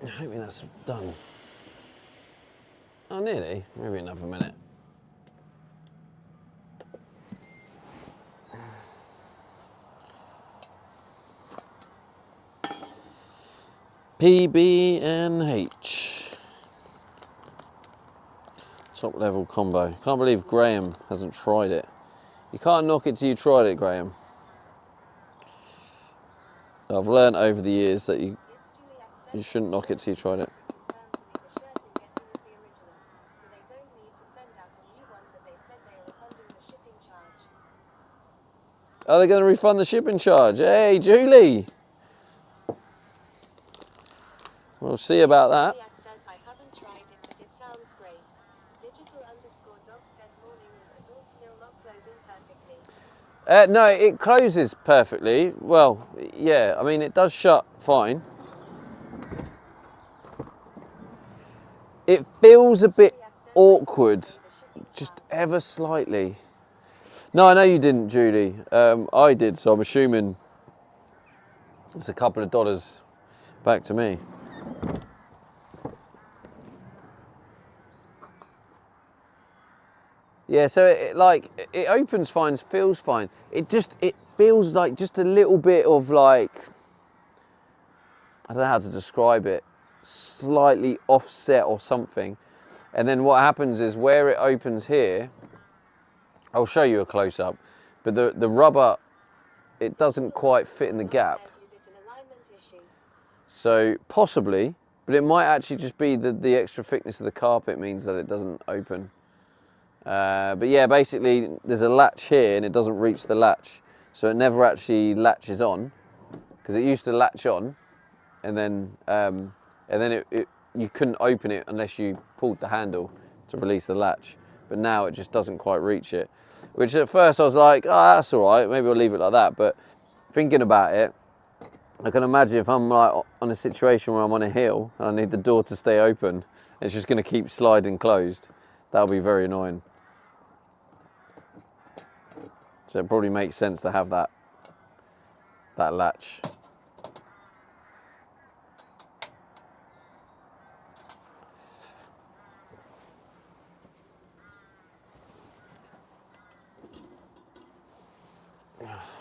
I don't think that's done. Oh, nearly. Maybe another minute. PB and H. Top level combo. Can't believe Graham hasn't tried it. You can't knock it till you tried it, Graham. I've learned over the years that you shouldn't knock it till you tried it. Are they going to refund the shipping charge? Hey, Julie! We'll see about that. No, it closes perfectly. Well, yeah, I mean, it does shut fine. It feels a bit awkward, just ever slightly. No, I know you didn't, Julie. I did, so I'm assuming it's a couple of dollars back to me. Yeah, so it opens fine, feels fine. It feels like just a little bit of like, I don't know how to describe it, slightly offset or something. And then what happens is where it opens here, I'll show you a close up, but the rubber, it doesn't quite fit in the gap. So possibly, but it might actually just be the extra thickness of the carpet means that it doesn't open. But yeah, basically there's a latch here and it doesn't reach the latch. So it never actually latches on, because it used to latch on and then you couldn't open it unless you pulled the handle to release the latch. But now it just doesn't quite reach it. Which at first I was like, oh, that's all right, maybe I'll leave it like that. But thinking about it, I can imagine if I'm like on a situation where I'm on a hill and I need the door to stay open, it's just going to keep sliding closed. That'll be very annoying. So it probably makes sense to have that latch.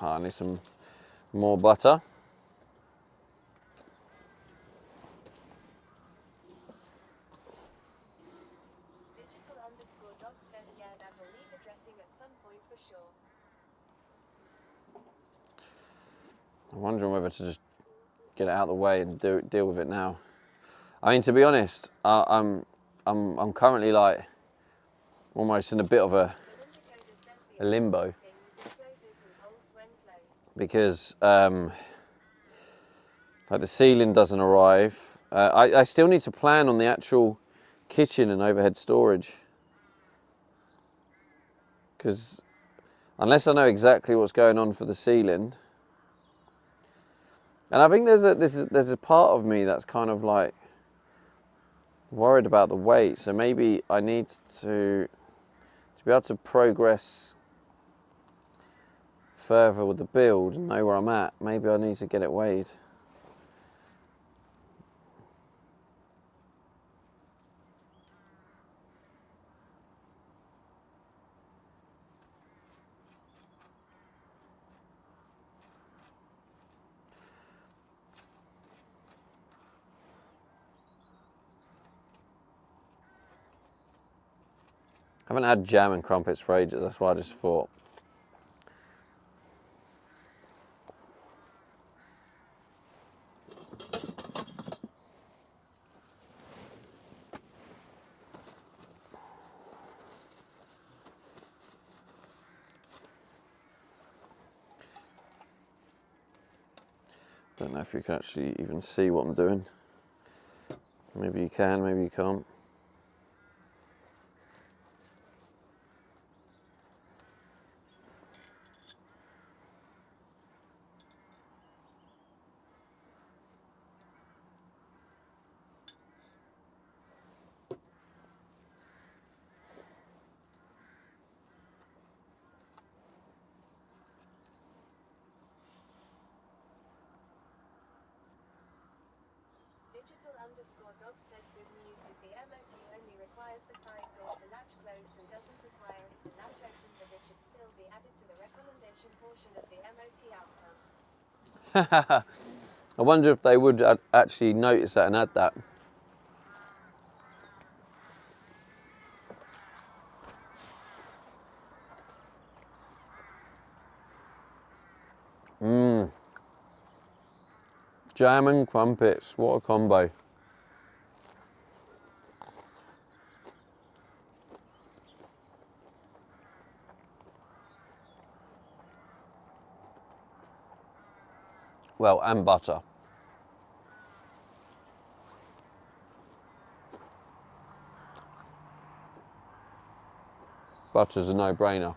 I need some more butter. Digital_dog says yeah, that will need addressing at some point for sure. I'm wondering whether to just get it out of the way and deal with it now. I mean, to be honest, I'm currently like almost in a bit of a limbo, because like the ceiling doesn't arrive. I still need to plan on the actual kitchen and overhead storage, because unless I know exactly what's going on for the ceiling, and I think there's a part of me that's kind of like worried about the weight. So maybe I need to be able to progress further with the build and know where I'm at. Maybe I need to get it weighed. I haven't had jam and crumpets for ages, that's why I just thought. Don't know if you can actually even see what I'm doing. Maybe you can, maybe you can't. Digital_dog says good news is the MOT only requires the side door to latch closed and doesn't require it to latch open, but it should still be added to the recommendation portion of the MOT outcome. I wonder if they would actually notice that and add that. Jam and crumpets, what a combo. Well, and butter. Butter's a no-brainer.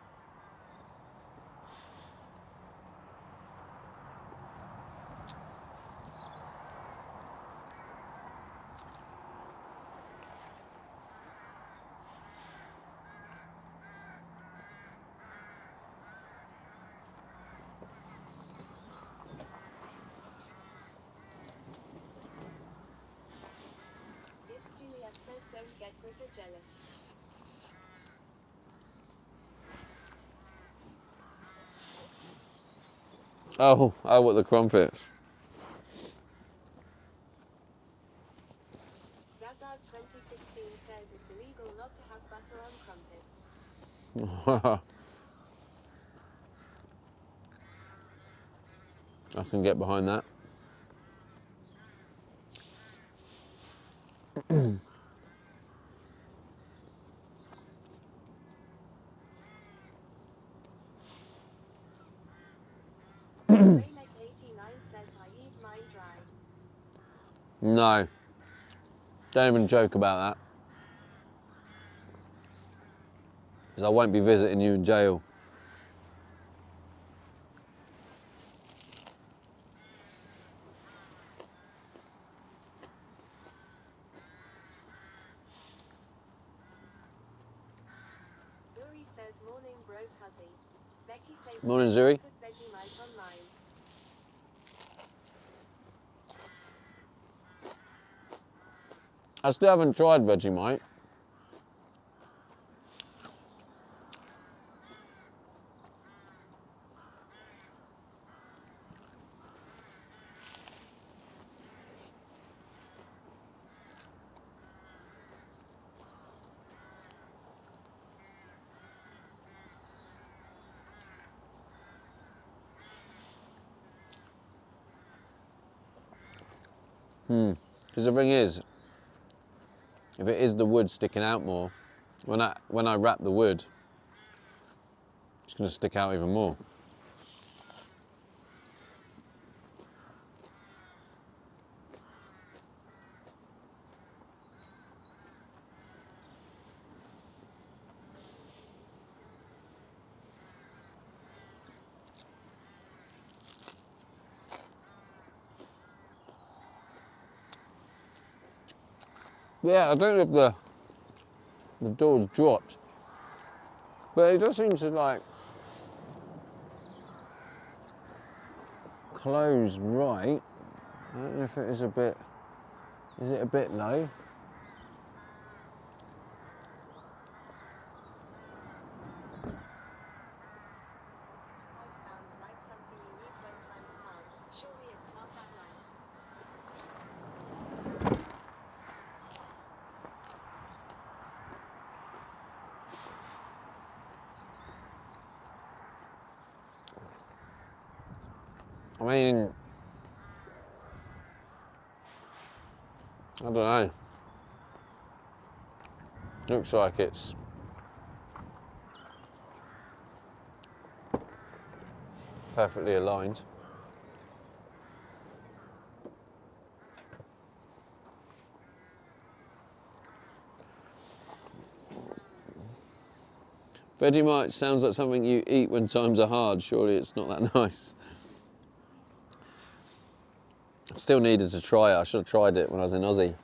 It's Juliet says don't get Griffith jealous. Oh, what the crumpets. Razard 2016 says it's illegal not to have butter on crumpets. I can get behind that. Raymek 89 says I eat mine dry. No. Don't even joke about that. Because I won't be visiting you in jail. Zuri says morning bro cuzzy. Becky says Morning, Zuri. put Vegemite on mine. I still haven't tried Vegemite. Because the thing is, if it is the wood sticking out more, when I wrap the wood, it's going to stick out even more. Yeah, I don't know if the door's dropped, but it does seem to like close right. I don't know if it is a bit. Is it a bit low? That sounds like something you eat when times are hard. Surely it's not that nice. I mean, I don't know. Looks like it's perfectly aligned. Vegemite sounds like something you eat when times are hard. Surely it's not that nice. I still needed to try it. I should have tried it when I was in Aussie.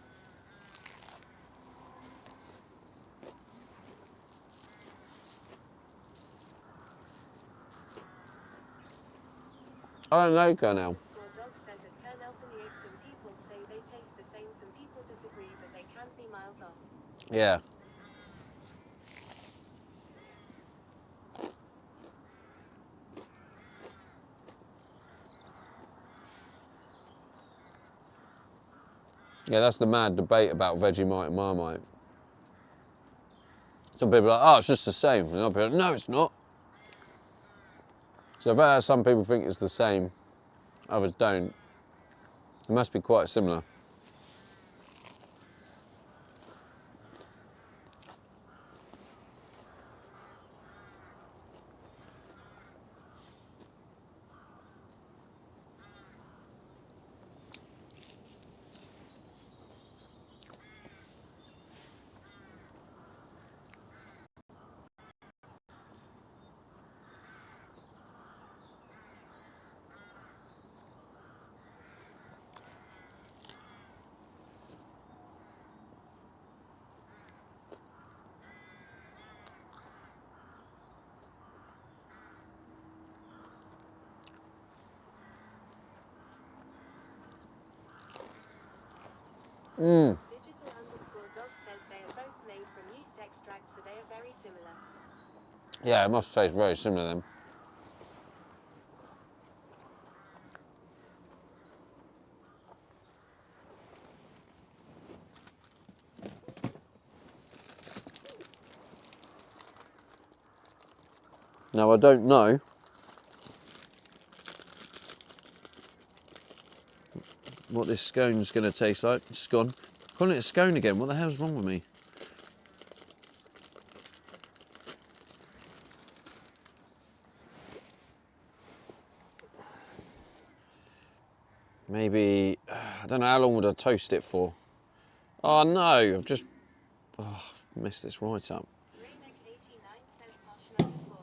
I don't know, Colonel. Underscore dog says at Colonel Panier, some people say they taste the same, some people disagree, but they can't be miles off. Yeah. Yeah, that's the mad debate about Vegemite and Marmite. Some people are like, oh, it's just the same. And other people are like, no, it's not. So if some people think it's the same, others don't, it must be quite similar. Digital underscore dog says they are both made from yeast extract, so they are very similar. Yeah, it must taste very similar then. Now I don't know what this scone's going to taste like. Scone. Calling it a scone again. What the hell's wrong with me? Maybe, I don't know how long would I toast it for. Oh no, I've just messed this right up. Raymac89 says posh not boy.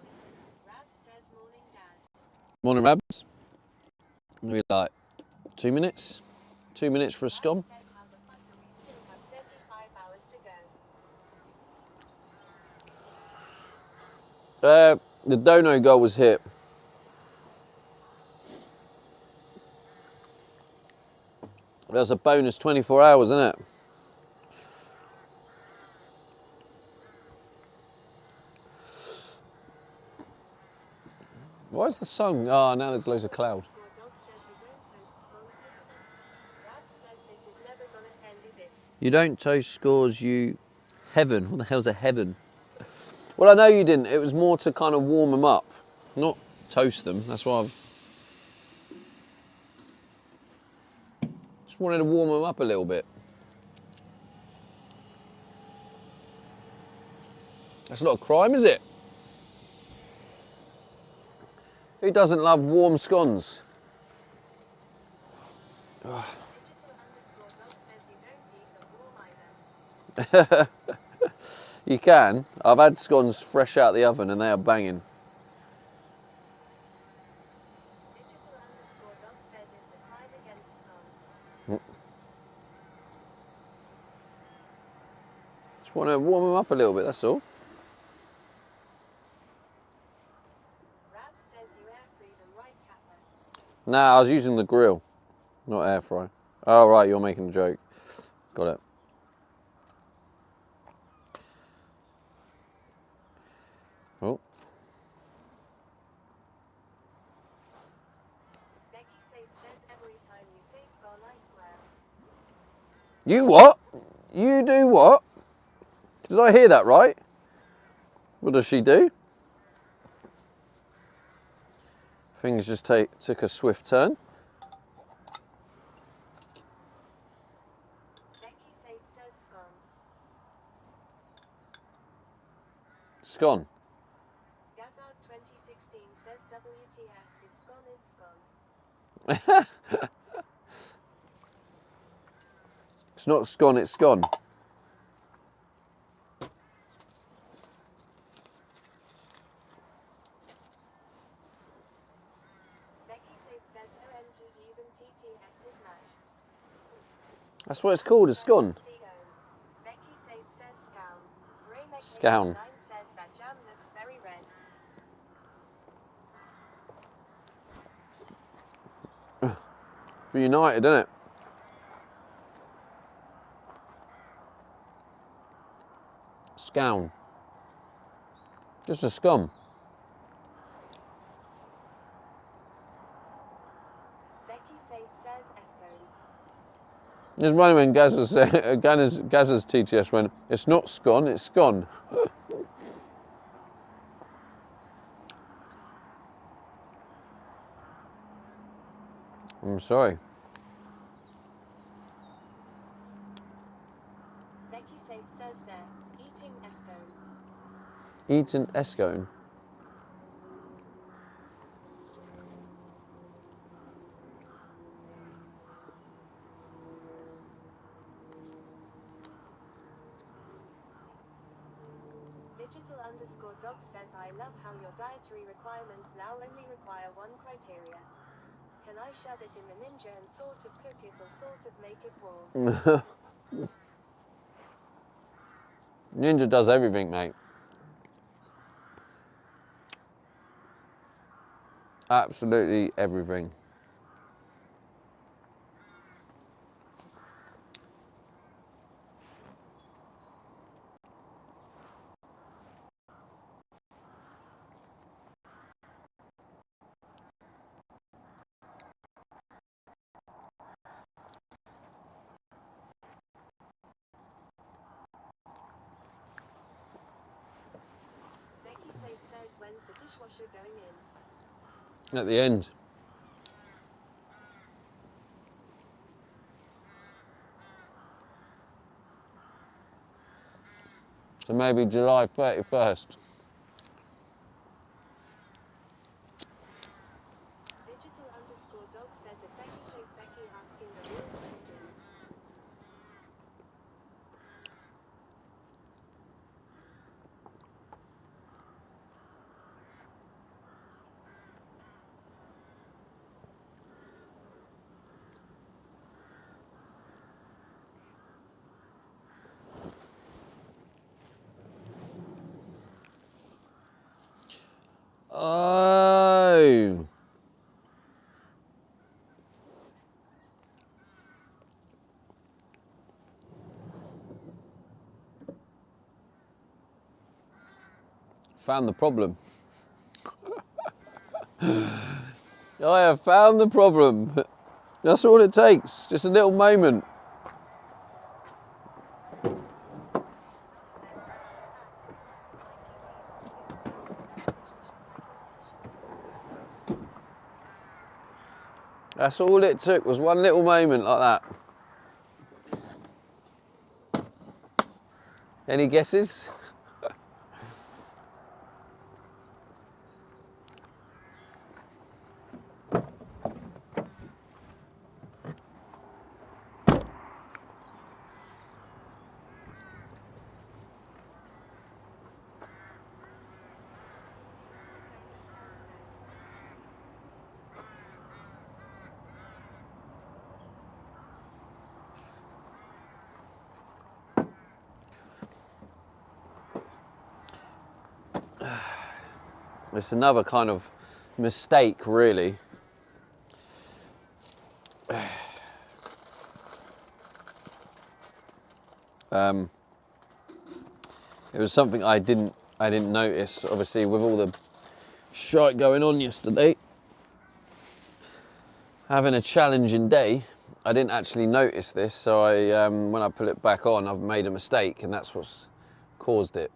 Rabs says morning dad. Morning, Rabs. Maybe like 2 minutes. 2 minutes for a scone. Says how the fuck do we still have 35 hours to go? The dono goal was hit. That's a bonus 24 hours, isn't it? Why is the sun? Oh, now there's loads of cloud. Dog says you don't toast scones, you heaven. Rabs says this is never gonna end, is it? You don't toast scores, you heaven. What the hell's a heaven? Well, I know you didn't. It was more to kind of warm them up, not toast them. That's why I've just wanted to warm them up a little bit. That's not a crime, is it? Who doesn't love warm scones? Digital_dog says you don't eat them warm either. You can. I've had scones fresh out the oven and they are banging. Digital_dog says it's a crime against scones. Just want to warm them up a little bit, that's all. Rabs says you air free them, right, Kappa? Nah, I was using the grill, not air fry. Oh, right, you're making a joke. Got it. Oh. Becky says every time you say scone I swear. You what? You do what? Did I hear that right? What does she do? Things just took a swift turn. Becky says scone. Scone. Gazard 2016 says WTF is scone in scone. It's not scone, it's scone. Becky says OMG even TTS is mashed. That's what it's called, a scone. Becky says scown. Raymac Scown. 89 says that jam looks very red. For United, isn't it? Scown. Just a scum. Becky says escone. It's funny when Gazza's TTS went, it's not scone, it's scone. I'm sorry. Becky says there, eating escone. Eaten escone. Digital_dog says I love how your dietary requirements now only require one criteria. Can I shove it in the ninja and sort of cook it or sort of make it warm? Ninja does everything, mate. Absolutely everything. Becky says when's the Dishwasher going in. At the end. So maybe July 31st. Digital_dog says if Becky take Becky asking the real questions. Oh. Found the problem. I have found the problem. That's all it takes. Just a little moment. That's all it took, was one little moment like that. Any guesses? It's another kind of mistake, really. It was something I didn't notice, obviously, with all the shite going on yesterday. Having a challenging day, I didn't actually notice this, so when I put it back on, I've made a mistake, and that's what's caused it.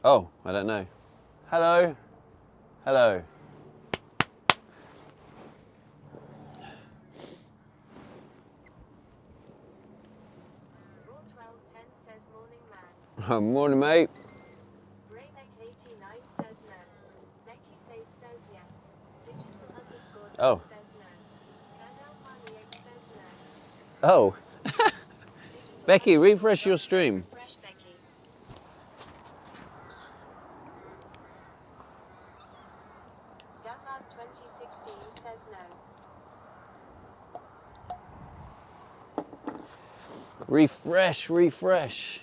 Oh, I don't know. Hello? Hello. Morning, mate. Brayneck 89 says no. Becky Said says yes. Digital_dog Oh. says no. Canal Money 8 says no. Oh. Digital Becky, underscore refresh your dog stream. says refresh Becky. Gazard 2016 says no. Refresh, refresh.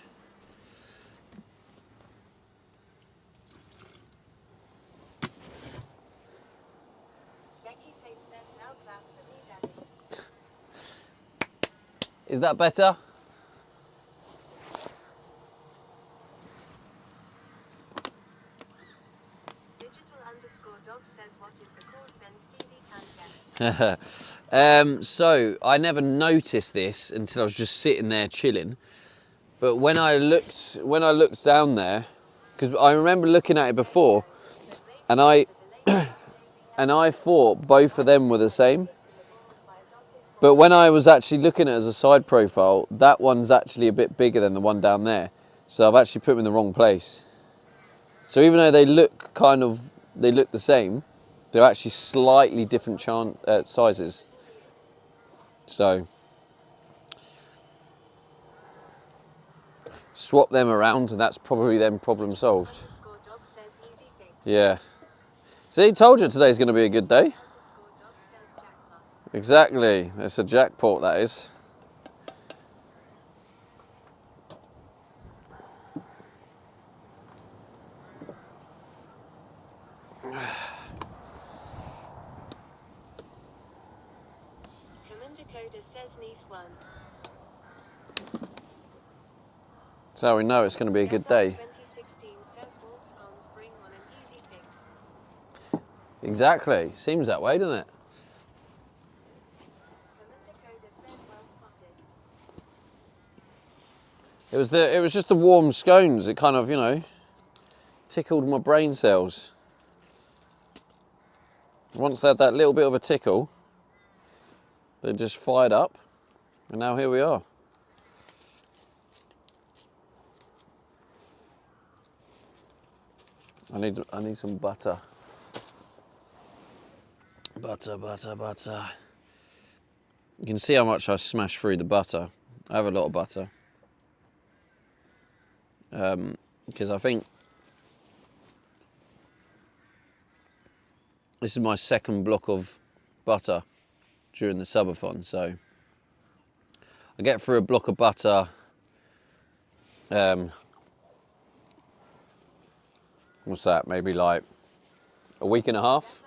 Becky Said says now clap for me, Daddy. Is that better? Digital_dog says what is the cause then Stevie can guess. So I never noticed this until I was just sitting there chilling. But when I looked down there, because I remember looking at it before, and I thought both of them were the same. But when I was actually looking at it as a side profile, that one's actually a bit bigger than the one down there. So I've actually put them in the wrong place. So even though they look the same, they're actually slightly different sizes. So swap them around, and that's probably them problem solved. Dog says easy fix. Yeah. See, told you today's going to be a good day. Dog says jackpot. Exactly. It's a jackpot, that is. Commander Coda says niece 1. That's how we know it's going to be a good day. 2016 says Wolf scones bring on an easy fix. Exactly. Seems that way, doesn't it? Commander Coda says well spotted. It was just the warm scones. It kind of, you know, tickled my brain cells. Once they had that little bit of a tickle, they just fired up, and now here we are. I need some butter. Butter. You can see how much I smash through the butter. I have a lot of butter. Because I think this is my second block of butter during the subathon, so I get through a block of butter what's that, maybe like a week and a half.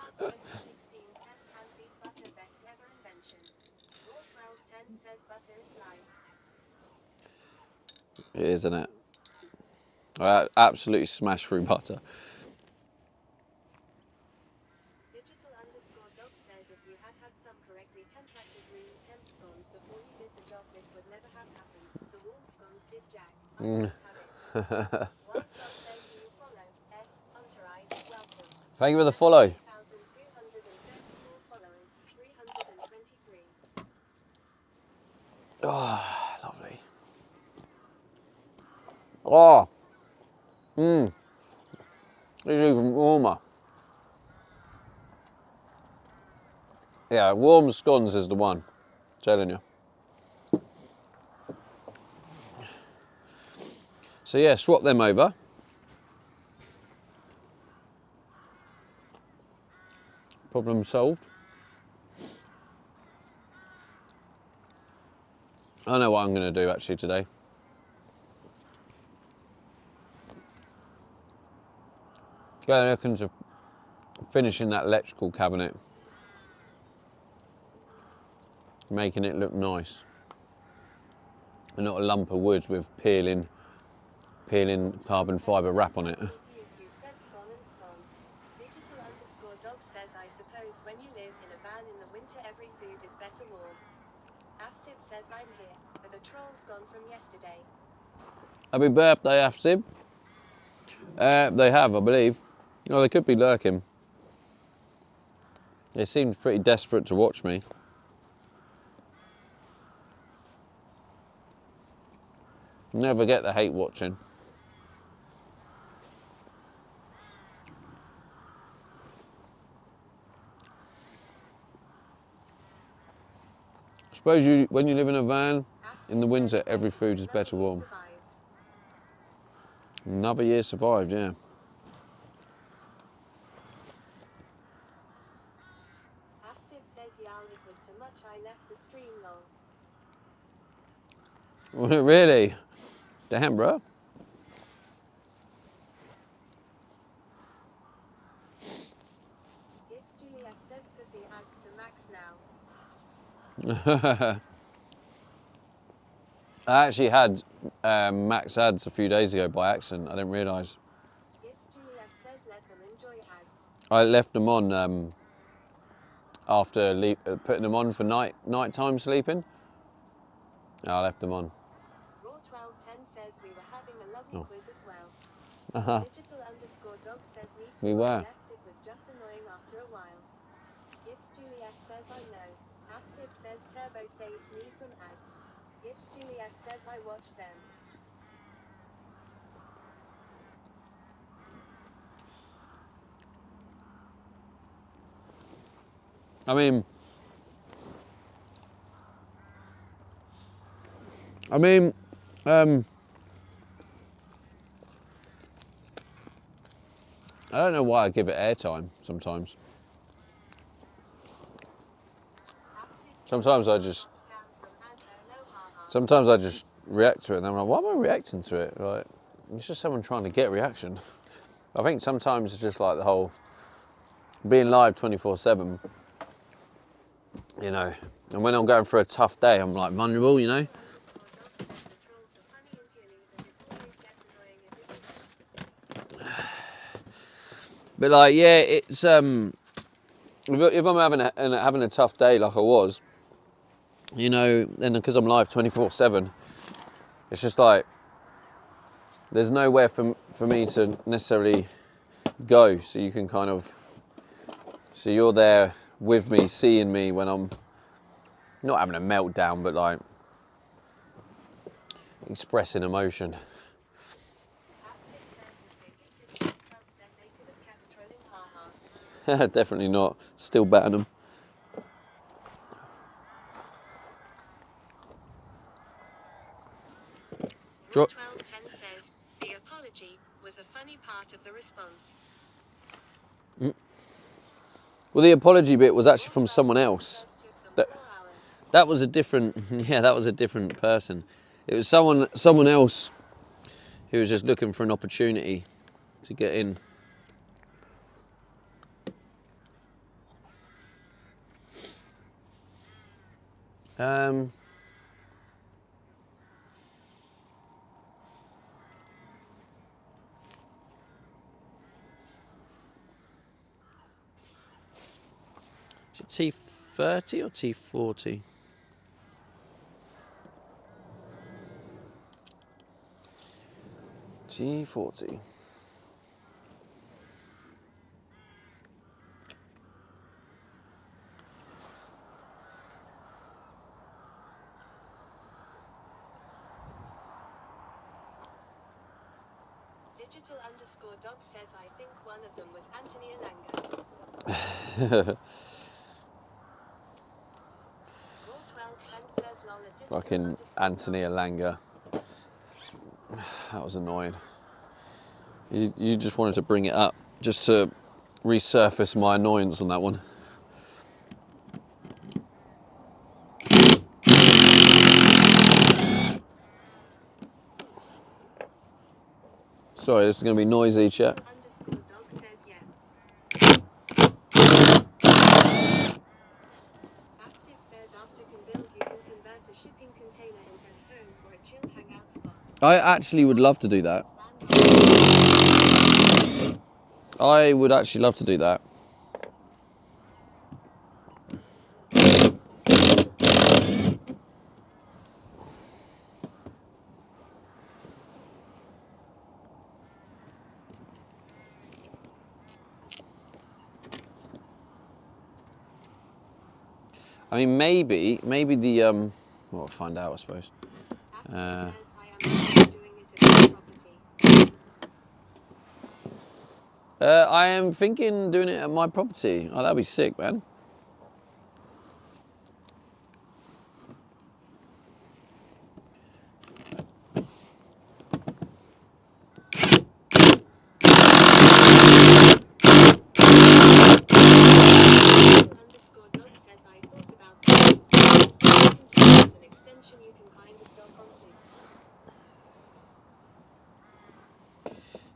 It is, isn't it? I absolutely smash through butter. Digital_dog says if you had some correctly temperature green temp scones before you did the job, this would never have happened. The warm scones did jack. I have it. Whilst dog says you follow S. Hunterite, welcome. Thank you for the follow. 1,234 followers, 323. Oh, lovely. Oh, it's even warmer. Yeah, warm scones is the one, telling you. So yeah, swap them over. Problem solved. I know what I'm going to do actually today. Going looking to finishing that electrical cabinet, making it look nice, and not a lump of wood with peeling carbon fibre wrap on it. Digital_dog says I suppose when you live in a van in the winter every food is better warm. Afsib says I'm here, but the troll's gone from yesterday. Happy birthday, Afsib. They have, I believe. Oh, they could be lurking. They seemed pretty desperate to watch me. Never get the hate watching. I suppose when you live in a van, in the winter, every food is better warm. Another year survived, yeah. Afsib says it was too much, I left the stream long. Really? Damn, bro. It's Juliet says put the ads to max now. I actually had max ads a few days ago by accident. I didn't realise. It's Juliet says let them enjoy ads. I left them on after putting them on for nighttime sleeping. I left them on. Raw1210 says we were having a lovely quiz as well. Digital_dog says me too. We were. Left it was just annoying after a while. It's Juliet says I know. Afsib says Turbo saves me from ads. It's Juliet says I watch them. I mean, I don't know why I give it airtime sometimes. Sometimes I just react to it and I'm like, why am I reacting to it? Like, it's just someone trying to get reaction. I think sometimes it's just like the whole being live 24/7, you know, and when I'm going through a tough day, I'm like vulnerable, you know. But like, yeah, it's if I'm having a tough day like I was, you know, and because I'm live 24/7, it's just like there's nowhere for me to necessarily go, so you can kind of, so you're there with me, seeing me when I'm not having a meltdown, but like expressing emotion. Definitely not. Still batting them. Rule 1210 says, the apology was a funny part of the response. Well, the apology bit was actually from someone else. That was a different, yeah, that was a different person. It was someone else who was just looking for an opportunity to get in. Is it T30 or T40? T40. Digital_dog says, I think one of them was Anthony Alanga. Rule 1210 says, lol, a digital Fucking Anthony Alanga. That was annoying. You just wanted to bring it up just to resurface my annoyance on that one. Sorry, this is going to be noisy, chat. _dog says, yeah. Axit says, after Conbuild you can convert a shipping container into a home or a chill hangout spot. I actually would love to do that. I would actually love to do that. I mean, maybe the well, we'll find out, I suppose. I am thinking doing it at my property. Oh, that'd be sick, man.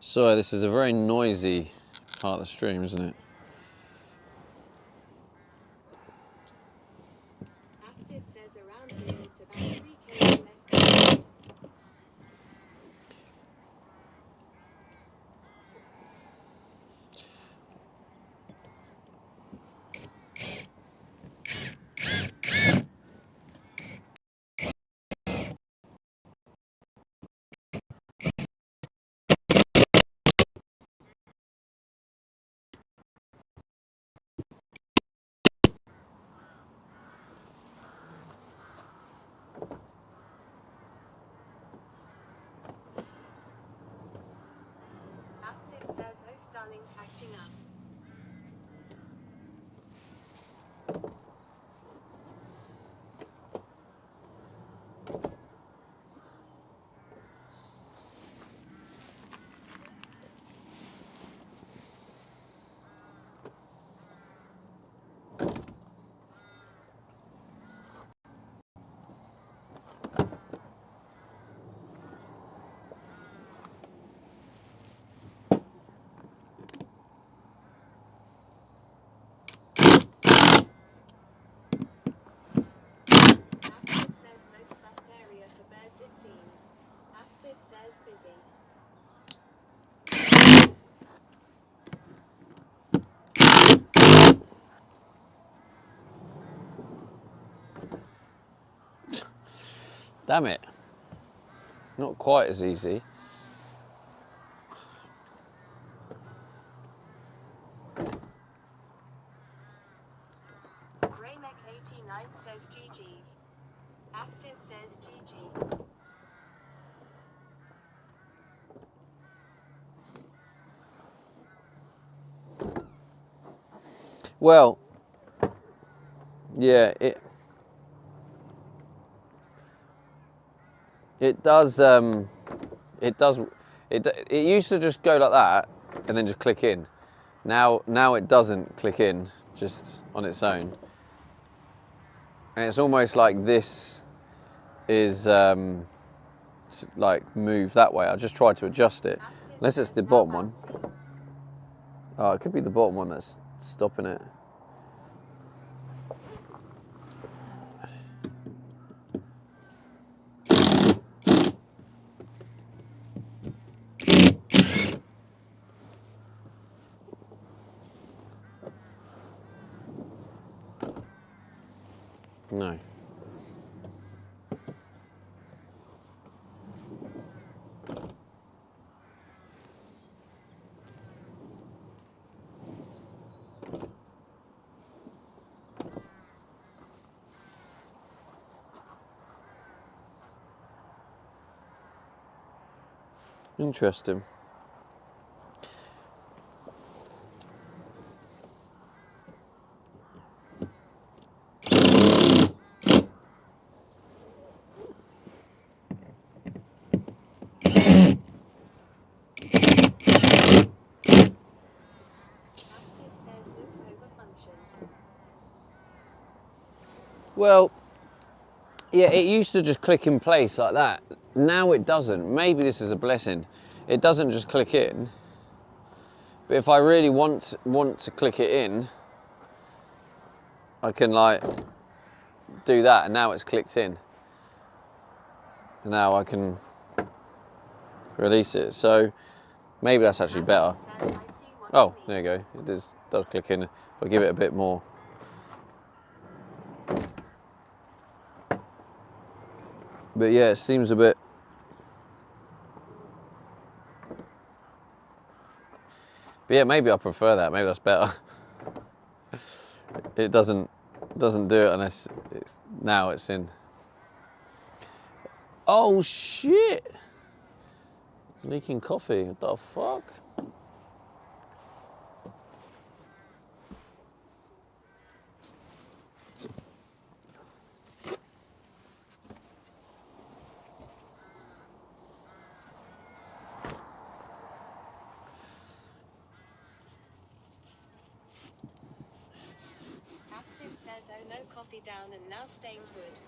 So this is a very noisy part of the stream, isn't it? Axit says around here it's about 3K less than. Axit says, oh Starlink acting up. Axit says most bust area for birds it seems. Axit says busy. Damn it. Not quite as easy. GT9 says GG's. Accent says GG. Well, yeah, it does. It used to just go like that and then just click in. Now it doesn't click in just on its own, and it's almost like this is like move that way. I just tried to adjust it, unless it's the bottom one. Oh, it could be the bottom one that's stopping it. No. Interesting. Well, yeah, it used to just click in place like that. Now it doesn't. Maybe this is a blessing. It doesn't just click in. But if I really want to click it in, I can like do that, and now it's clicked in. And now I can release it. So maybe that's actually better. Oh, there you go. It does click in. If I give it a bit more. But yeah, it seems a bit. But yeah, maybe I prefer that. Maybe that's better. It doesn't do it unless now it's in. Oh shit! Leaking coffee. What the fuck? Says, oh no, coffee down and now stained wood.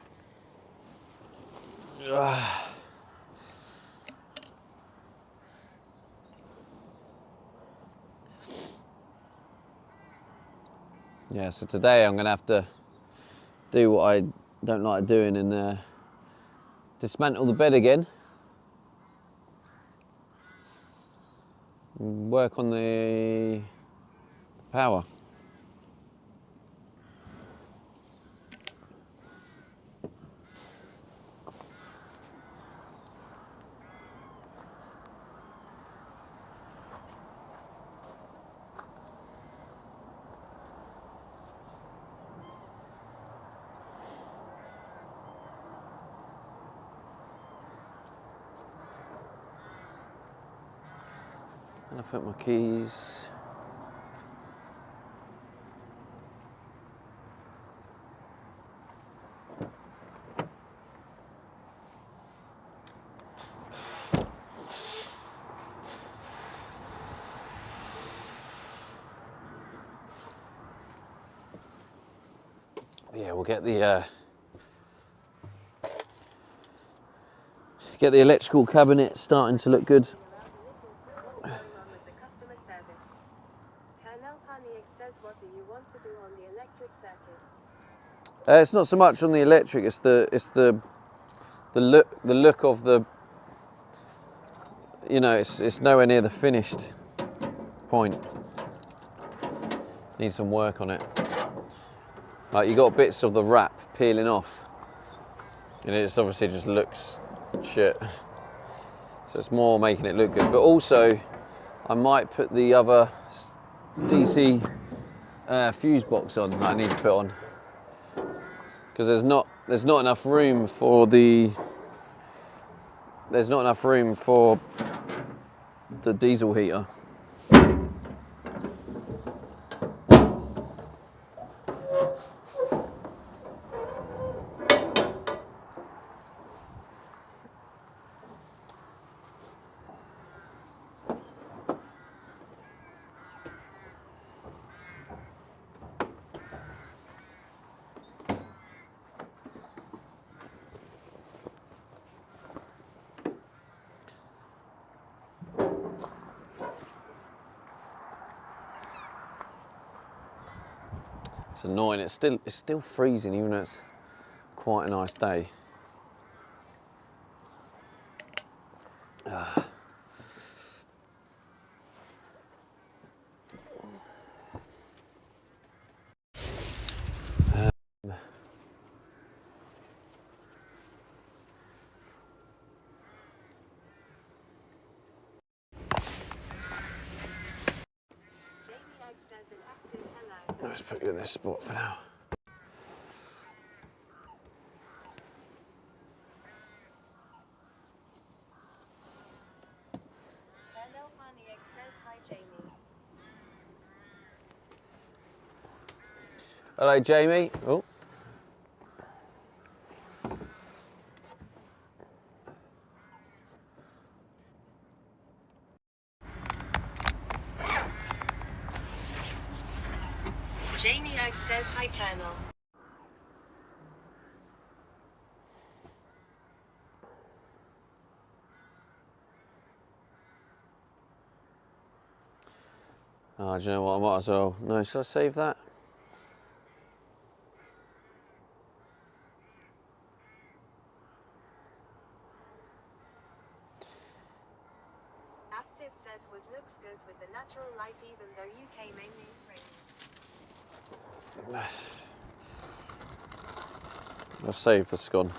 Yeah, so today I'm gonna have to do what I don't like doing and dismantle the bed again. And work on the power. And I put my keys. Yeah, we'll get the electrical cabinet starting to look good. What do you want to do on the electric circuit? It's not so much on the electric. It's the look of the. You know, it's nowhere near the finished point. Need some work on it. Like you got bits of the wrap peeling off, and it obviously just looks shit. So it's more making it look good. But also, I might put the other DC fuse box on that I need to put on. because there's not enough room for the diesel heater. It's annoying. It's still freezing, even though it's quite a nice day. Let's put you in this spot for now. Colonel Paniak says hi, Jamie. Hello, Jamie. Oh. Jamie Oak says hi, Colonel. Oh, do you know what? I might as well. No, should I save that? Afsif says wood looks good with the natural light even though UK mainly is raining. I'll save the scone.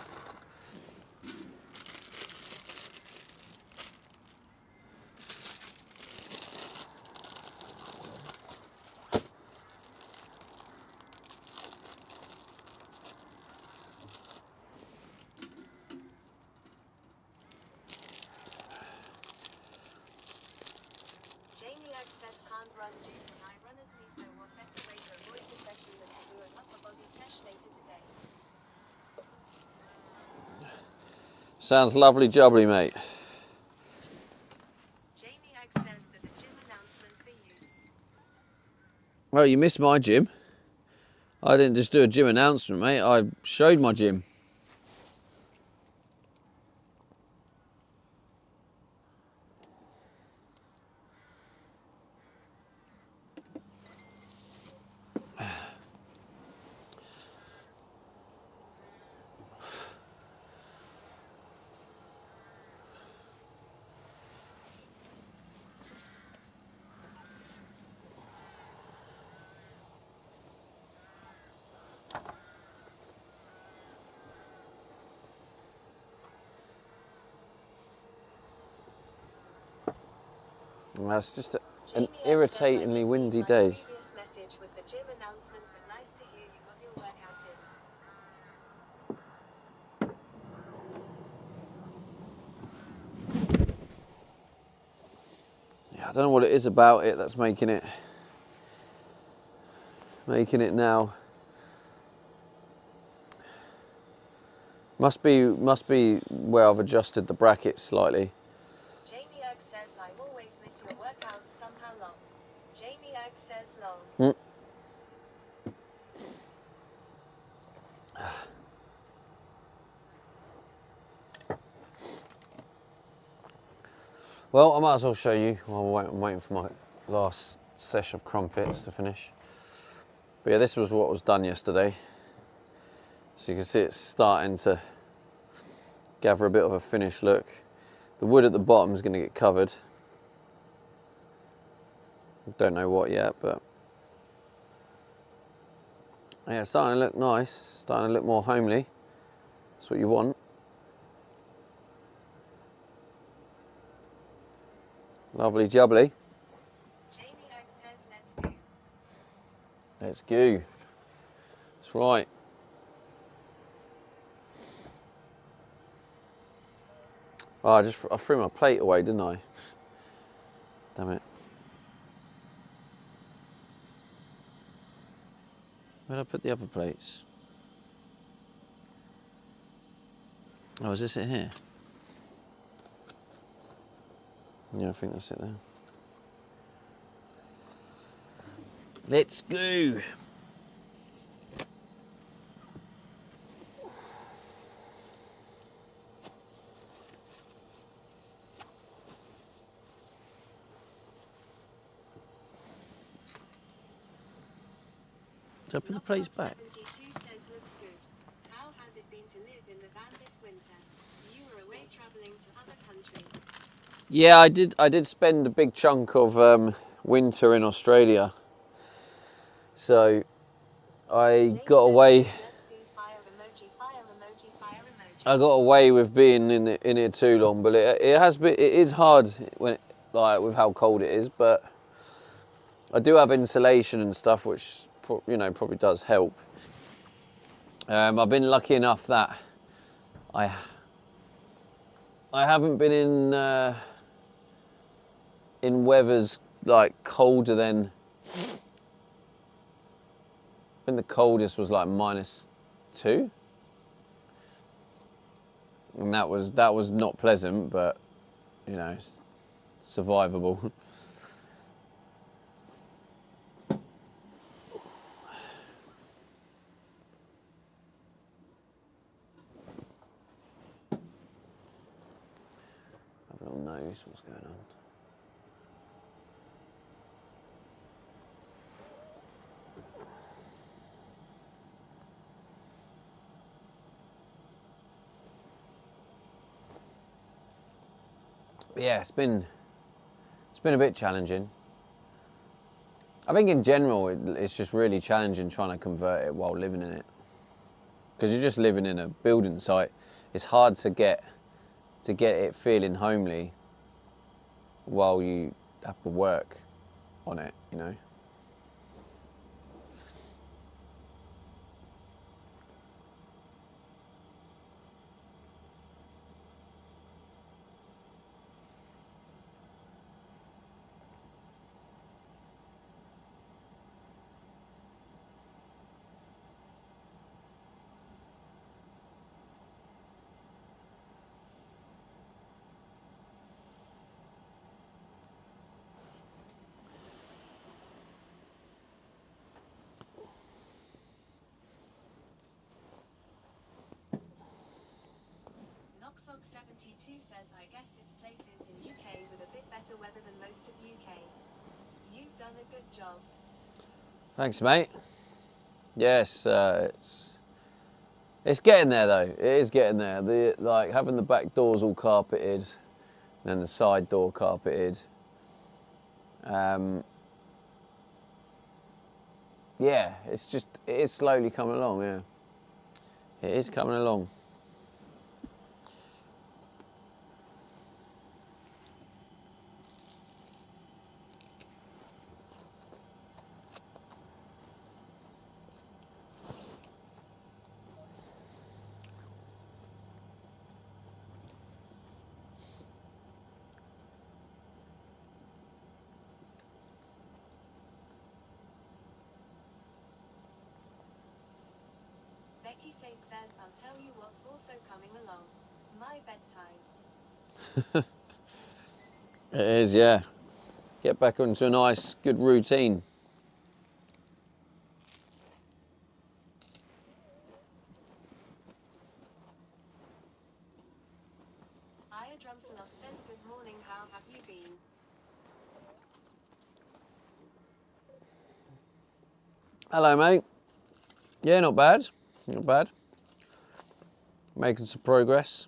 Jamie Oak says can't run due to high runner's knee, so what better way to avoid depression than to do an upper body sesh later today. Sounds lovely jubbly, mate. Jamie Oak says there's a gym announcement for you. Well, you missed my gym. I didn't just do a gym announcement, mate. I showed my gym. Well, it's just an irritatingly windy day. Previous message was the gym announcement, but nice to hear you got your workout in. Yeah, I don't know what it is about it that's making it now. Must be where I've adjusted the brackets slightly. Jamie Oak says I always miss your workouts somehow long. Jamie Oak says long. Well, I might as well show you while I'm waiting for my last sesh of crumpets to finish. But yeah, this was what was done yesterday. So you can see it's starting to gather a bit of a finished look. The wood at the bottom is going to get covered. Don't know what yet, but yeah, it's starting to look nice, starting to look more homely. That's what you want. Lovely jubbly. Jamie Oak says let's go. Let's go. That's right. Oh, I threw my plate away, didn't I? Damn it. Where did I put the other plates? Oh, is this it here? Yeah, I think that's it there. Let's go. So I put the plates back. 72 says looks good. How has it been to live in the van this winter? You were away travelling to other countries. Yeah, I did spend a big chunk of winter in Australia. So I got away. Let's do fire emoji, fire emoji, fire emoji. I got away with being in here too long, but it has been. It is hard when like with how cold it is, but I do have insulation and stuff, which probably does help. I've been lucky enough that I haven't been in weathers like colder than. I think the coldest was like -2, and that was not pleasant, but it's survivable. Have a little nose. What's going on? Yeah, it's been a bit challenging. I think in general it's just really challenging trying to convert it while living in it, because you're just living in a building site. It's hard to get it feeling homely while you have to work on it, Noxog 72 says I guess it's places in UK with a bit better weather than most of UK. You've done a good job. Thanks, mate. Yes, it's getting there though. It is getting there. Like having the back doors all carpeted, and then the side door carpeted. Yeah, it is slowly coming along. Yeah, it is coming along. Becky Saint says I'll tell you what's also coming along. My bedtime. It is, yeah. Get back into a nice, good routine. Aya Drumsonos says good morning, how have you been? Hello, mate. Yeah, not bad. Not bad. Making some progress.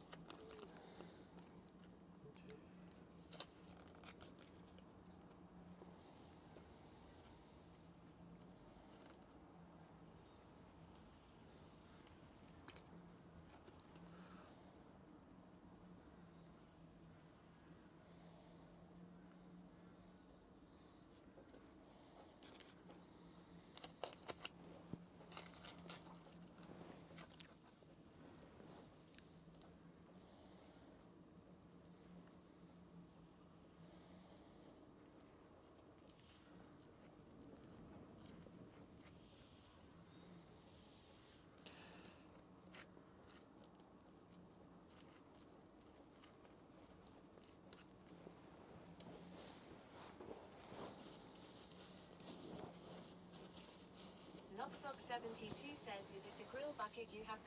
Noxox72 says, is it a grill bucket you have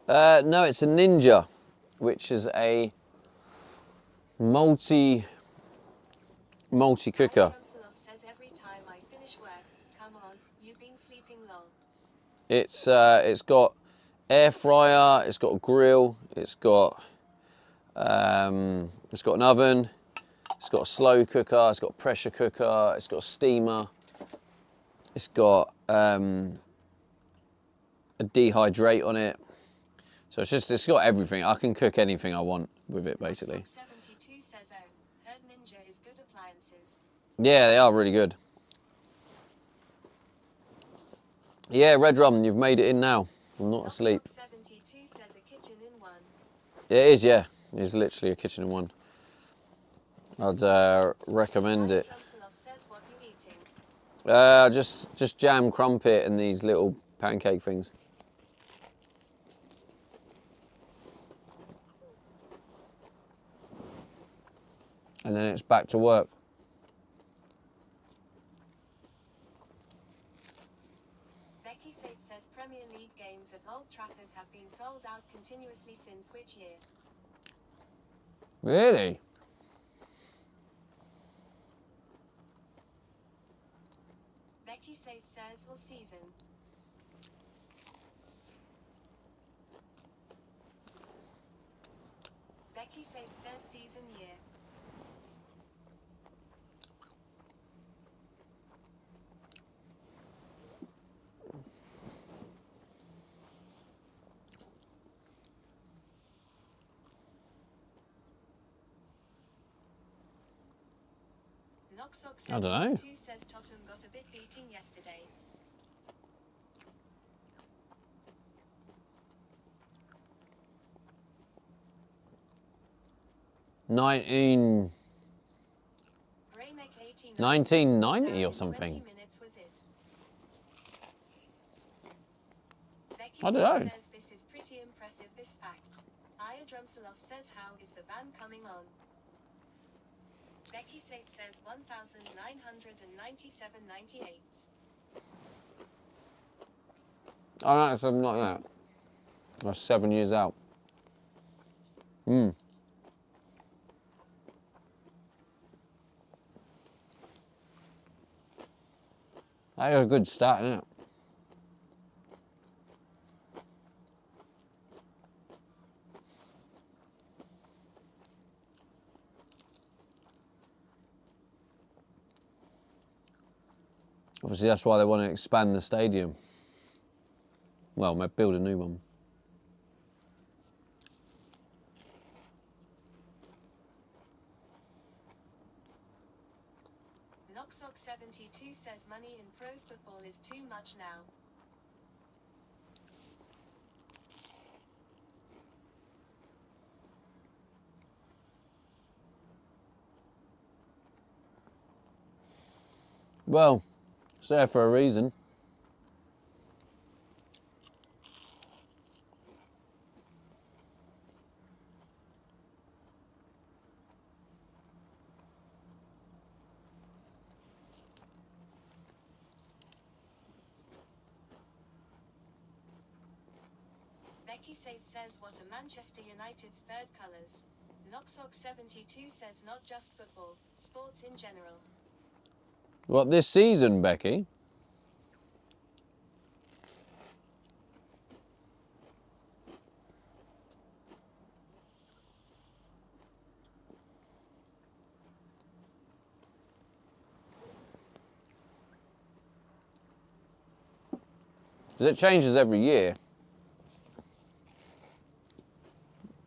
there? No, it's a Ninja, which is a multi cooker. Says every time I finish work, come on, you've been sleeping lol. It's got air fryer, it's got a grill, it's got an oven, it's got a slow cooker, it's got a pressure cooker, it's got a steamer, it's got a dehydrate on it. So it's got everything. I can cook anything I want with it, basically. 72 says, oh, heard Ninja is good appliances. Yeah, they are really good. Yeah, Red Rum, you've made it in now. I'm not asleep. 72 says a kitchen in one. It is, yeah. It's literally a kitchen in one. I'd recommend it. Says what you eating? Just jam crumpet and these little pancake things. And then it's back to work. Becky says Premier League games at Old Trafford have been sold out continuously since which year? Really? Becky says all season. Becky says season year. I don't know. Says Tottenham got a bit beating yesterday. Nineteen. 1990 or something. 20 minutes was it. Becky I don't know. says this is pretty impressive, this fact. Aya Drumsalos says how is the van coming on? Becky says 1,997.98. Oh, no, something like that. That's 7 years out. That's a good start, isn't it? Obviously, that's why they want to expand the stadium. Well, build a new one. Noxox72 says money in pro football is too much now. Well, it's there for a reason. Becky says what are Manchester United's third colours? Noxox72 says not just football, sports in general. What, this season, Becky? Because it changes every year.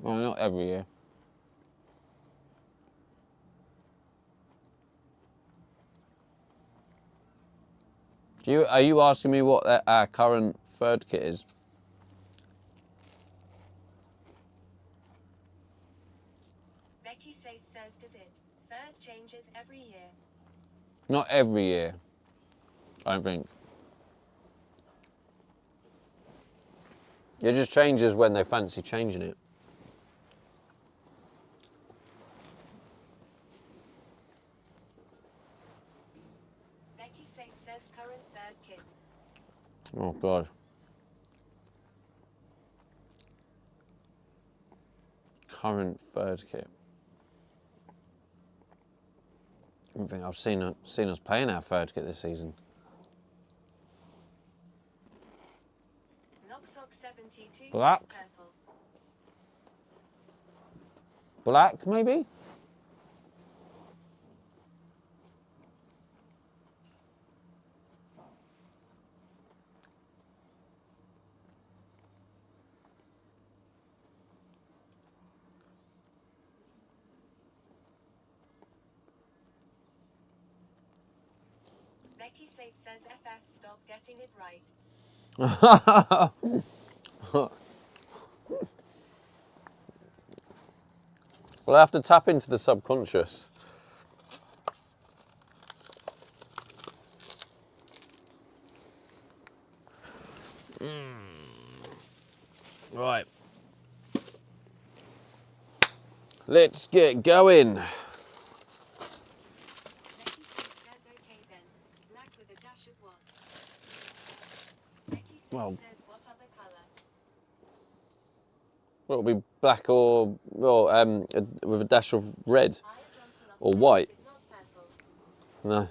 Well, not every year. Are you asking me what our current third kit is? Becky says does it? Third changes every year. Not every year, I don't think. It just changes when they fancy changing it. Becky says current third kit. Oh God. Current third kit. I don't think I've seen us playing our third kit this season. Noxox 72 Black? says purple. Black, maybe? Becky Sate says FF stop getting it right. Well, I have to tap into the subconscious. Right. Let's get going. Becky Sate says okay then. Black with a dash of what? Becky Sate Well, says what other colour? it'll be black or with a dash of red Aya Johnson or says, white. is it not purple? No.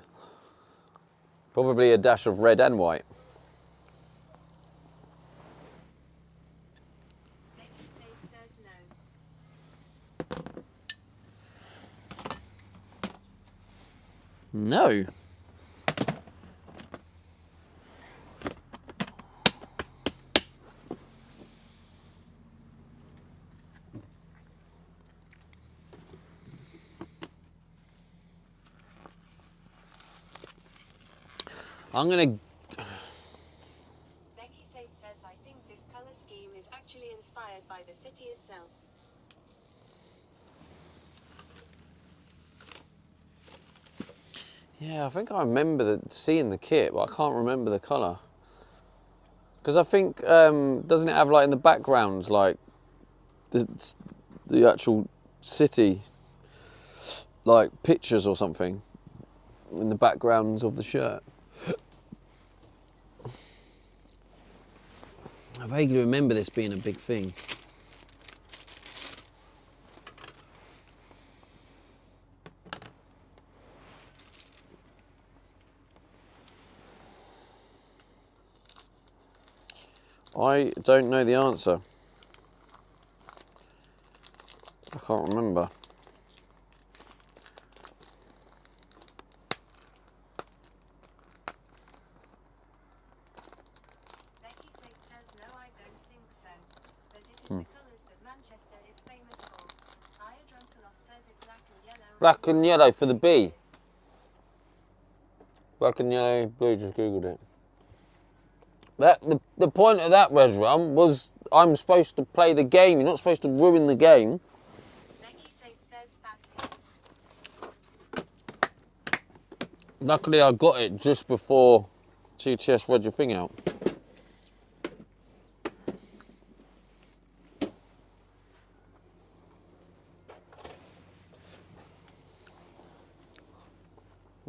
Probably a dash of red and white. Becky Sate says no. No. I'm gonna. Becky Sate says I think this colour scheme is actually inspired by the city itself. Yeah, I think I remember seeing the kit, but I can't remember the colour. Because I think, doesn't it have like in the background, like the actual city, like pictures or something in the backgrounds of the shirt? I vaguely remember this being a big thing. I don't know the answer. I can't remember. Becky Sate says no, I don't think so. But it is the colours that Manchester is famous for. Aya Johnson says it's black and yellow. Black and yellow for the B. Black and yellow, blue, just googled it. The point of that red rum was I'm supposed to play the game. You're not supposed to ruin the game. Becky Sate says fancy. Luckily, I got it just before TTS read your thing out.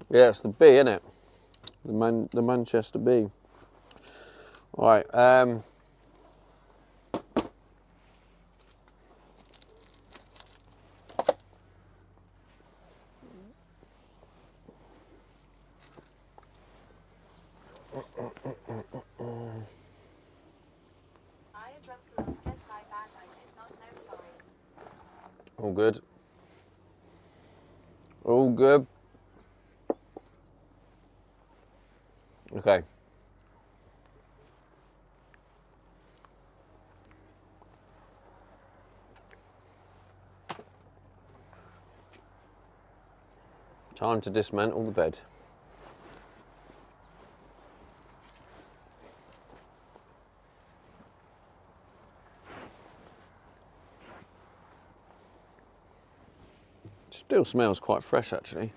Yeah, it's the B, isn't it? The Manchester B. Right. Aya Johnson says my bad, I did not know, sorry. All good. All good. Okay. Time to dismantle the bed. Still smells quite fresh, actually.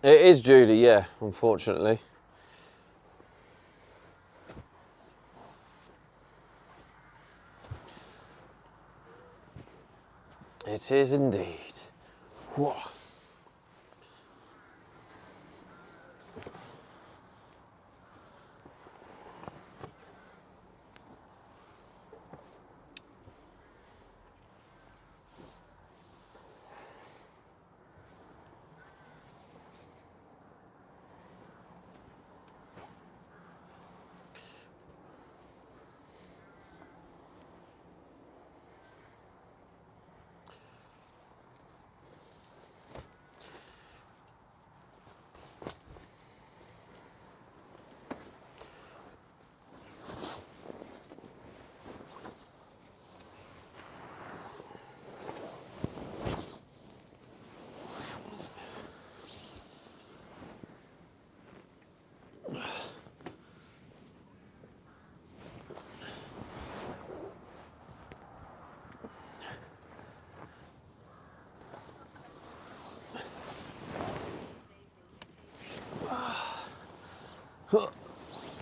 It is Judy, yeah, unfortunately. It is indeed. Whoa.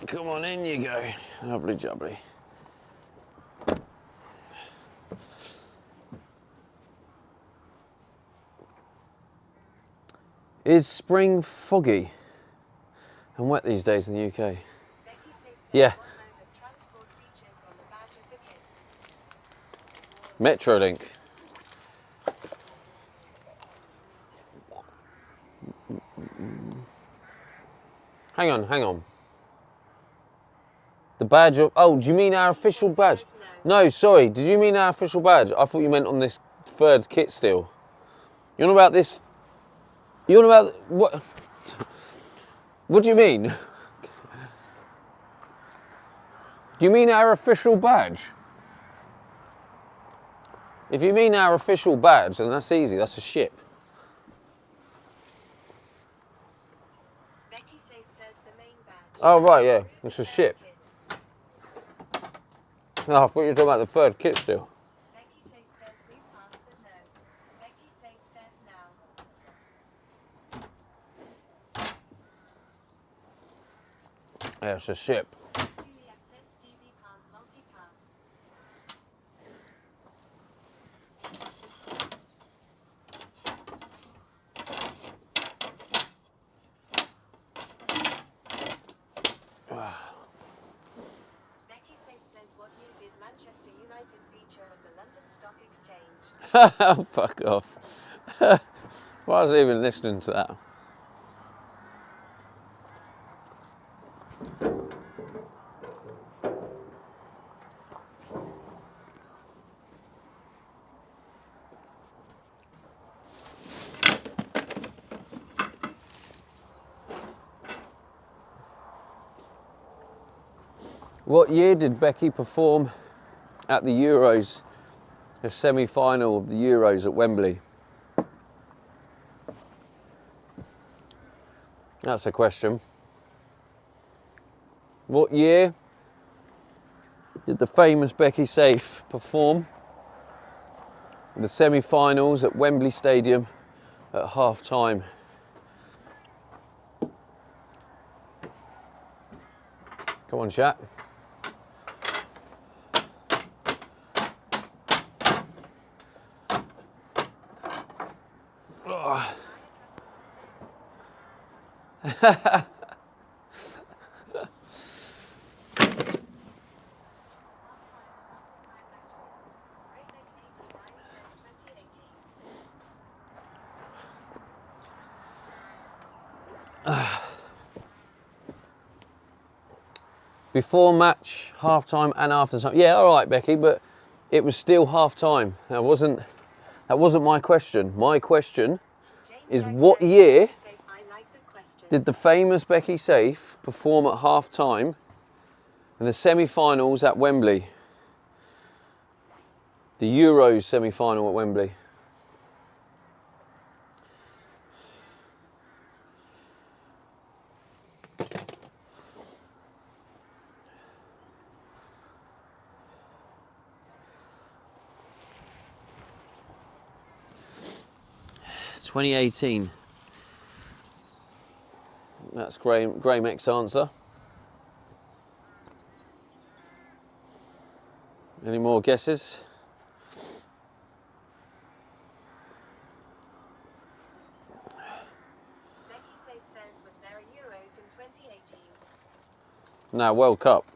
Come on, in you go. Lovely jubbly. Is spring foggy and wet these days in the UK? Yeah. Metrolink. Hang on. The badge of, oh, do you mean our official badge? No, sorry, did you mean our official badge? I thought you meant on this third kit still. You on about this? You on about, what? What do you mean? Do you mean our official badge? If you mean our official badge, then that's easy, that's a ship. Becky says the main badge. Oh, right, yeah, it's a ship. No, I thought you were talking about the third kit still. Becky says we passed the no. Becky says now. Yeah, it's a ship. Juliet says Stevie can't multitask. Becky says what year did Manchester United feature on the London Stock Exchange? Fuck off. Why was I even listening to that? What year did Becky perform at the Euros, the semi-final of the Euros at Wembley? That's a question. What year did the famous Becky Safe perform in the semi-finals at Wembley Stadium at half-time? Come on, chat. Before match, half time and after time. Yeah, all right, Becky, but it was still half time. That wasn't my question. My question is what year did the famous Becky Safe perform at half time in the semi-finals at Wembley? The Euros semi-final at Wembley. '18. That's Graham X answer. Any more guesses? Becky says, was there a Euros in 2018? No, World Cup.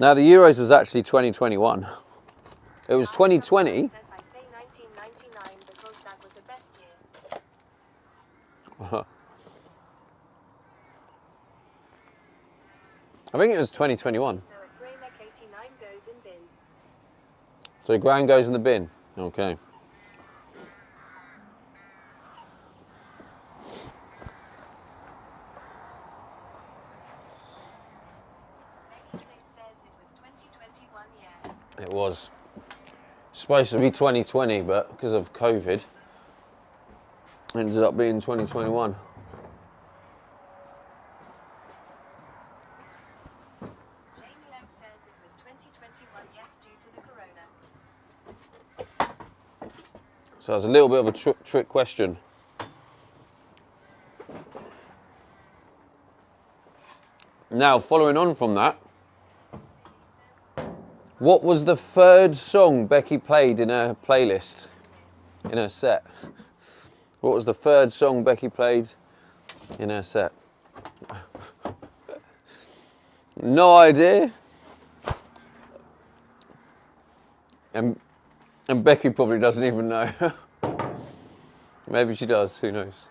Now the Euros was actually 2021. It was 2020. Says I say 1999 because that was the best year. I think it was 2021. So at Graham 89 goes in bin. So Graham goes in the bin. Okay. Becky says it was 2021 year. It was supposed to be 2020, but because of COVID, it ended up being 2021. Jamie Oak says it was 2021 yes due to the corona. So it's a little bit of a trick question. Now, following on from that, what was the third song Becky played in her playlist, in her set? What was the third song Becky played in her set? No idea. And Becky probably doesn't even know. Maybe she does, who knows?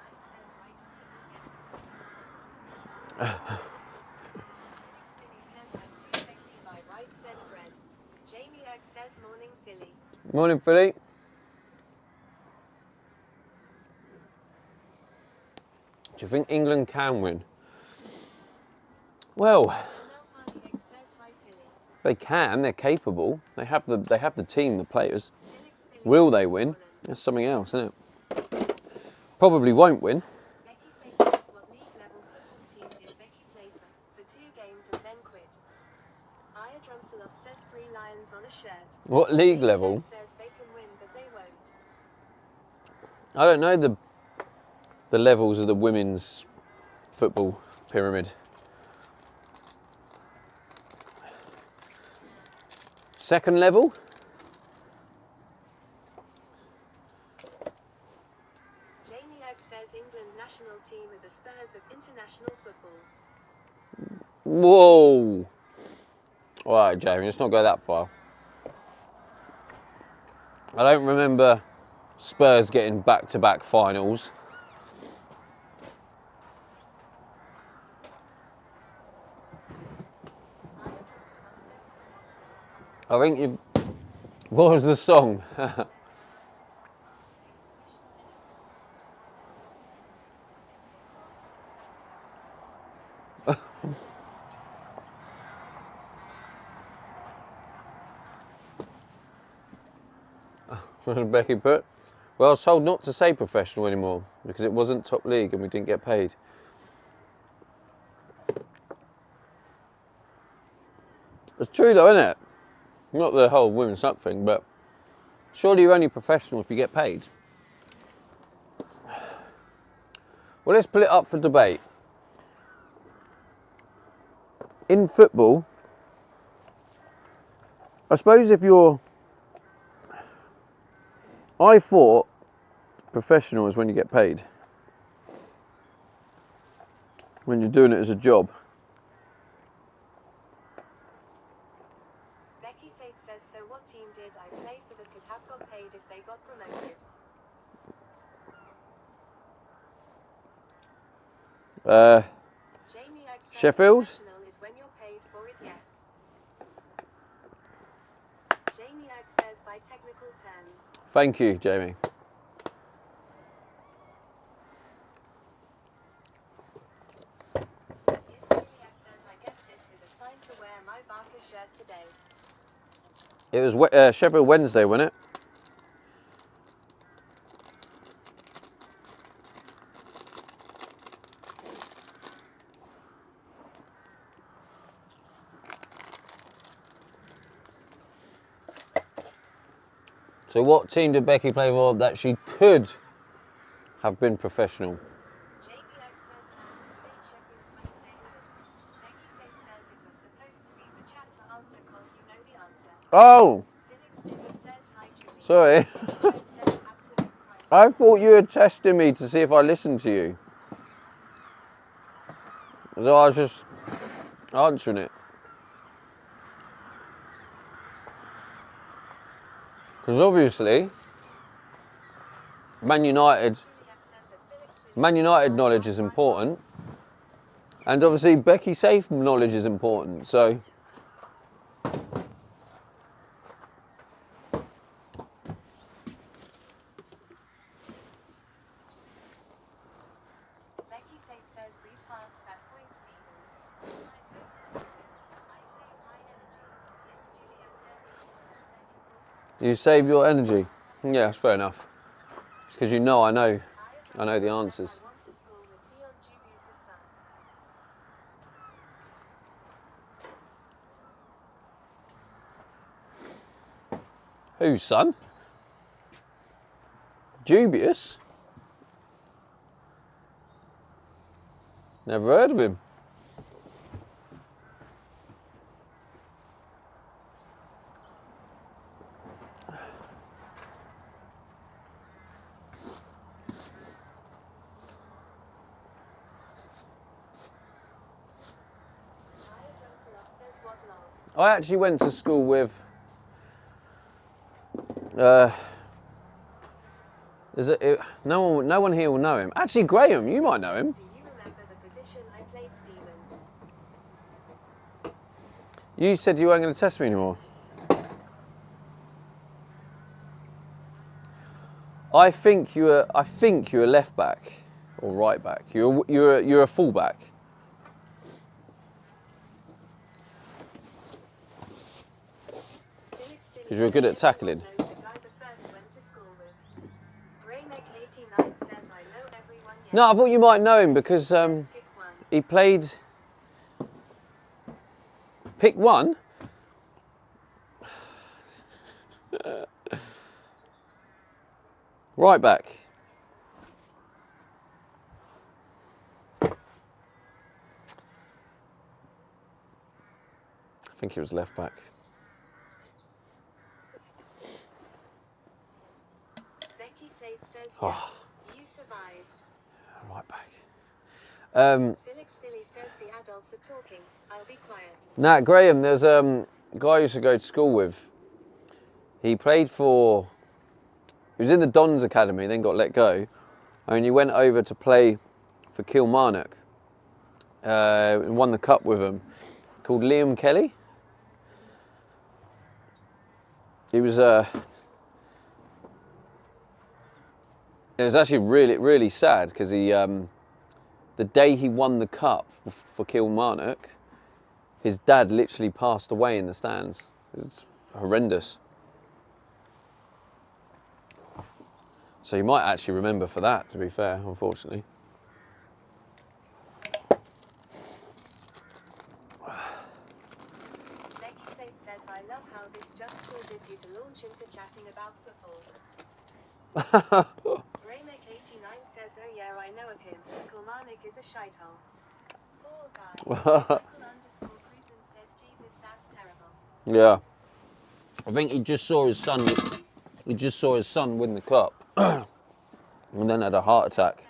Jamie Oak says morning Philly. Morning, Philly. Do you think England can win? Well, they can. They're capable. They have the team, the players. Will they win? That's something else, isn't it? Probably won't win. Becky says what league level football team did Becky play for 2 games and then quit? Aya Drumselos says 3 lions on a shirt. What league Jamie level? Oak says they can win, but they won't. I don't know the levels of the women's football pyramid. Second level? Jamie Oak says England national team are the Spurs of international football. Whoa! Alright, Jamie, let's not go that far. I don't remember Spurs getting back-to-back finals. I think you... What was the song? What did Becky put? Well, I was told not to say professional anymore because it wasn't top league and we didn't get paid. It's true though, isn't it? Not the whole women's suck thing, but surely you're only professional if you get paid. Well, let's put it up for debate. In football, I suppose if you're... I thought professional is when you get paid. When you're doing it as a job. Becky says, so what team did I play for that could have got paid if they got promoted? Jamie Oak says Sheffield? professional is when you're paid for it, yes. Jamie Oak says by technical terms. Thank you, Jamie. Jamie Oak says, I guess this is a sign to wear my Barker shirt today. It was Sheffield Wednesday, wasn't it? So what team did Becky play for that she could have been professional? JBX says State Sheffield Wednesday win. Becky says it was supposed to be the chat to answer cause you know the answer. Oh, Felix Lilly says hi Julie. sorry. Red says absolute crisis. I thought you were testing me to see if I listened to you. So I was just answering it. Because obviously, Man United knowledge is important. And obviously Becky Safe knowledge is important. So Becky says we passed that point, Stephen. I say high energy. Yes, Juliet says you save your energy. Yeah, that's fair enough. It's because you know I know the answers. I want to school with Dion Julius's son. Whose son? Dubious? Never heard of him. I actually went to school with no one here will know him. Actually, Graham, you might know him. Do you remember the position I played, Stephen? You said you weren't going to test me anymore. I think you were left back or right back. You're a full back. Because you're good at tackling. No, I thought you might know him because he played. Pick one. Right back. I think he was left back. Becky says yes, you survived. Right back. Felix Philly says the adults are talking. I'll be quiet. Nat Graham, there's a guy I used to go to school with. He played for. He was in the Dons Academy, then got let go, and he went over to play for Kilmarnock. And won the cup with them. Called Liam Kelly. He was. It was actually really sad because he. The day he won the cup for Kilmarnock, his dad literally passed away in the stands. It's horrendous. So you might actually remember for that, to be fair, unfortunately. Becky says, I love how this just causes you to launch into chatting about football. Raymek89 says, oh yeah, I know of him. Kilmarnock is a shithole. Poor guy. Michael_Cruisen says, Jesus, that's terrible. Yeah. I think he just saw his son win the cup. And then had a heart attack.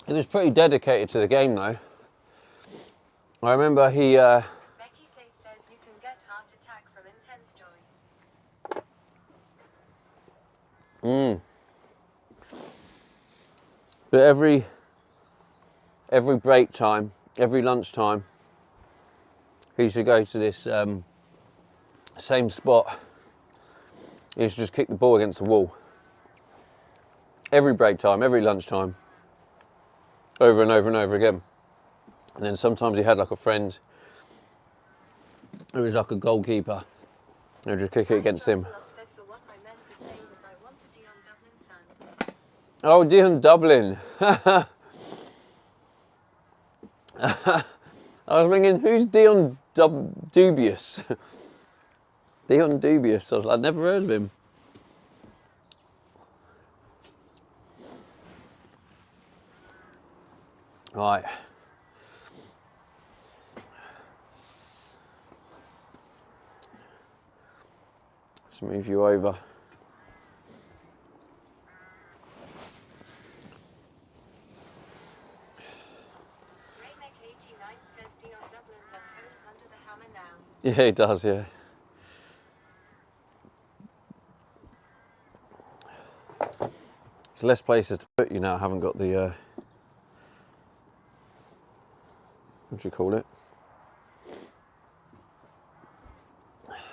He was pretty dedicated to the game, though. I remember he. Becky says you can get heart attack from intense joy. But every break time, every lunch time, he used to go to this same spot He used to just kick the ball against the wall. Every break time, every lunch time. Over and over and over again. And then sometimes he had like a friend who was like a goalkeeper. He would just kick it against him. Oh, Dion Dublin. I was thinking, who's Dion Dubious? Dion Dubious. I was like, I'd never heard of him. Right. Let's move you over. Yeah, he does, yeah. There's less places to put you now. I haven't got the, what do you call it?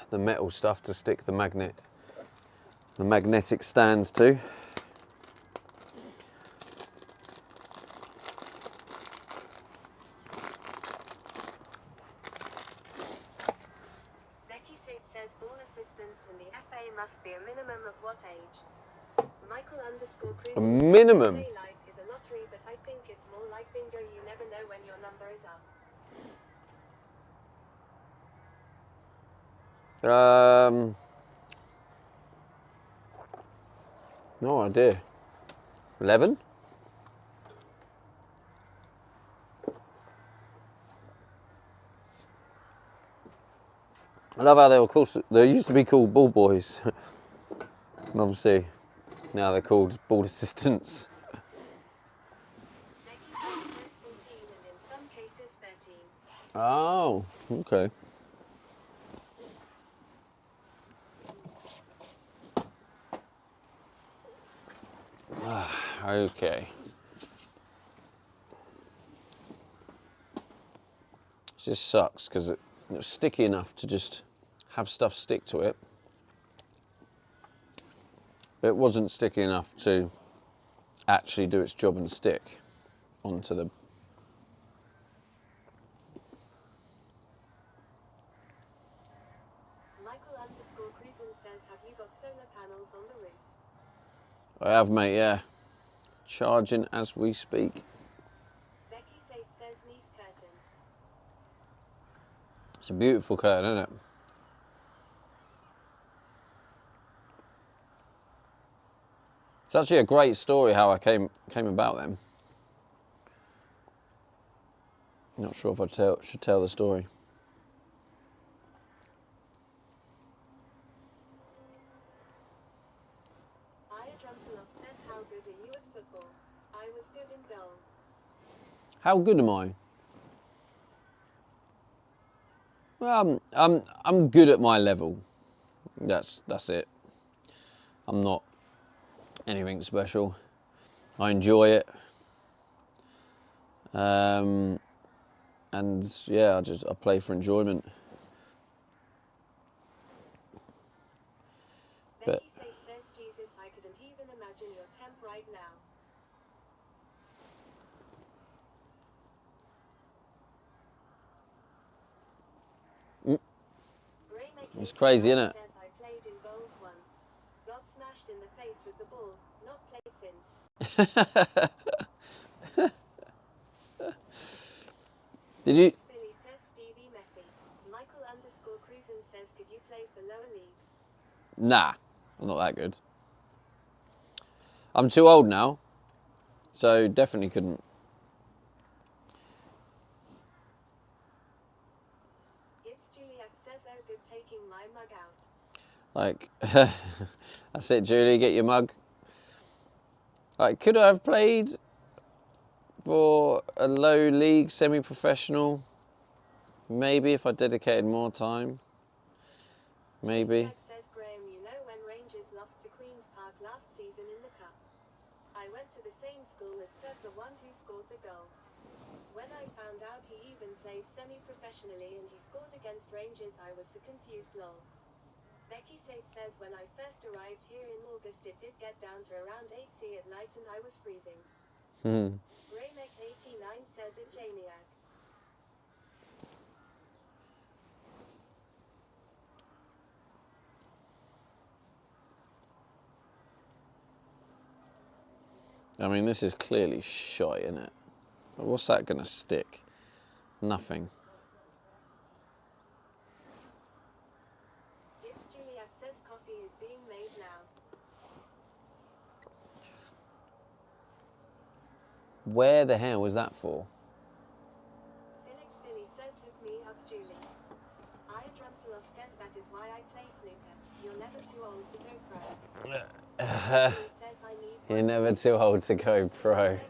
The metal stuff to stick the magnetic stands to. Says all assistants in the FA must be a minimum of what age? Michael _ Cruising A minimum? says life is a lottery, but I think it's more like bingo. You never know when your number is up. No idea. 11? I love how they used to be called ball boys. And obviously, now they're called ball assistants. Becky says 14 and in some cases 13. Oh, okay. Okay. This just sucks because it was sticky enough to just have stuff stick to it. But it wasn't sticky enough to actually do its job and stick onto the... Michael _ Cruising says, have you got solar panels on the roof? I have, mate, yeah. Charging as we speak. Becky says nice curtain. It's a beautiful curtain, isn't it? It's actually a great story how I came about them. Not sure if I should tell the story. Says, how good are you at football? I was good in goal. How good am I? Well, I'm good at my level. That's it. I'm not anything special. I enjoy it. And yeah, I play for enjoyment. But Becky says, Jesus, I couldn't even imagine your temp right now. it's crazy, isn't it? Says, I played in goals once. Got smashed in the face with the ball. Not played since. Did you? Billy says Stevie Messi. Michael _ Cruising says, could you play for lower leagues? Nah, I'm not that good. I'm too old now, so definitely couldn't. It's Juliet says, oh good, taking my mug out. Like, that's it, Julie, get your mug. Like, could I have played for a low league semi-professional? Maybe if I dedicated more time. Maybe. Juliet says, Graham, you know when Rangers lost to Queen's Park last season in the Cup? I went to the same school as Seth, the one who scored the goal. When I found out he even plays semi-professionally and he scored against Rangers, I was so confused, lol. Becky Sate says when I first arrived here in August it did get down to around 8C at night and I was freezing. Raymec89 says it Janiac. I mean, this is clearly shite, isn't it? What's that going to stick? Nothing. It's Juliet says coffee is being made now. Where the hell was that for? Felix Philly says hook me up Julie. Aya Drumsalos says that is why I play snooker. You're never too old to go pro. Philly says I need You're one never too. too old to go pro. Says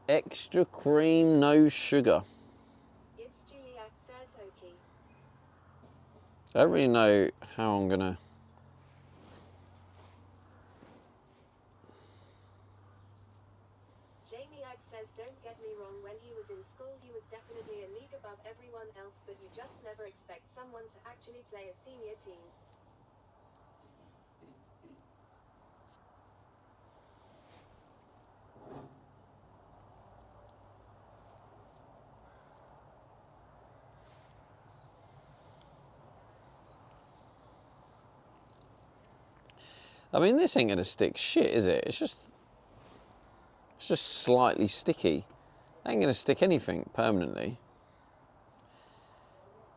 extra cream, no sugar. Extra cream, no sugar. It's Juliet says hokey. I don't really know how I'm going to... Jamie Ag says don't get me wrong, when he was in school he was definitely a league above everyone else, but you just never expect someone to actually play a senior team. I mean, this ain't going to stick shit, is it? It's just slightly sticky. It ain't going to stick anything permanently.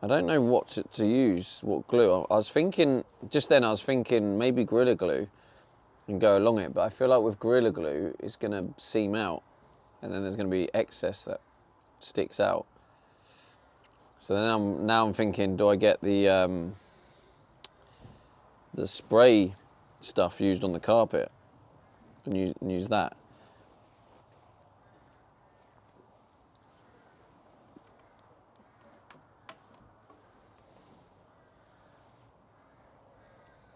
I don't know what to use, what glue. I was thinking, just then I was thinking maybe Gorilla Glue and go along it, but I feel like with Gorilla Glue, it's going to seam out and then there's going to be excess that sticks out. So then now I'm thinking, do I get the spray stuff used on the carpet and use that?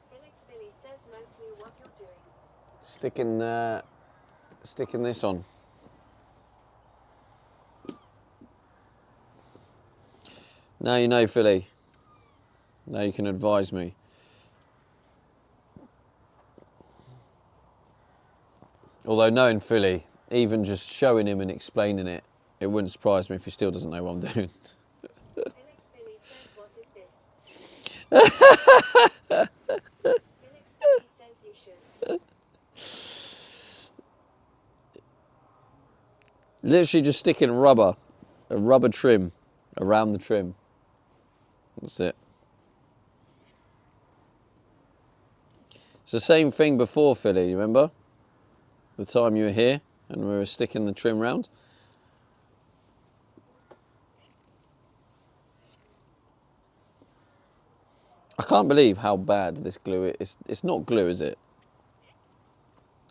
Felix Philly says no clue what you're doing. Sticking this on. Now you know, Philly. Now you can advise me. Although knowing Philly, even just showing him and explaining it, it wouldn't surprise me if he still doesn't know what I'm doing. Felix Philly says what is this? Felix Philly says you should. Literally just sticking a rubber trim around the trim. That's it. It's the same thing before, Philly, you remember? The time you were here and we were sticking the trim round. I can't believe how bad this glue is. It's not glue, is it?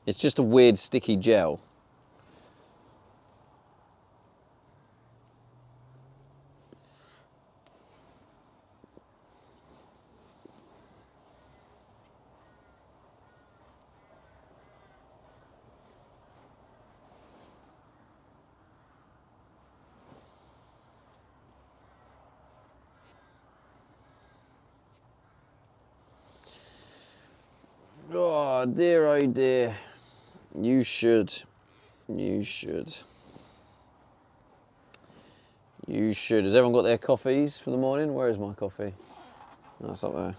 It's just a weird sticky gel. Oh dear, oh dear. You should. You should. You should. Has everyone got their coffees for the morning? Where is my coffee? That's up there.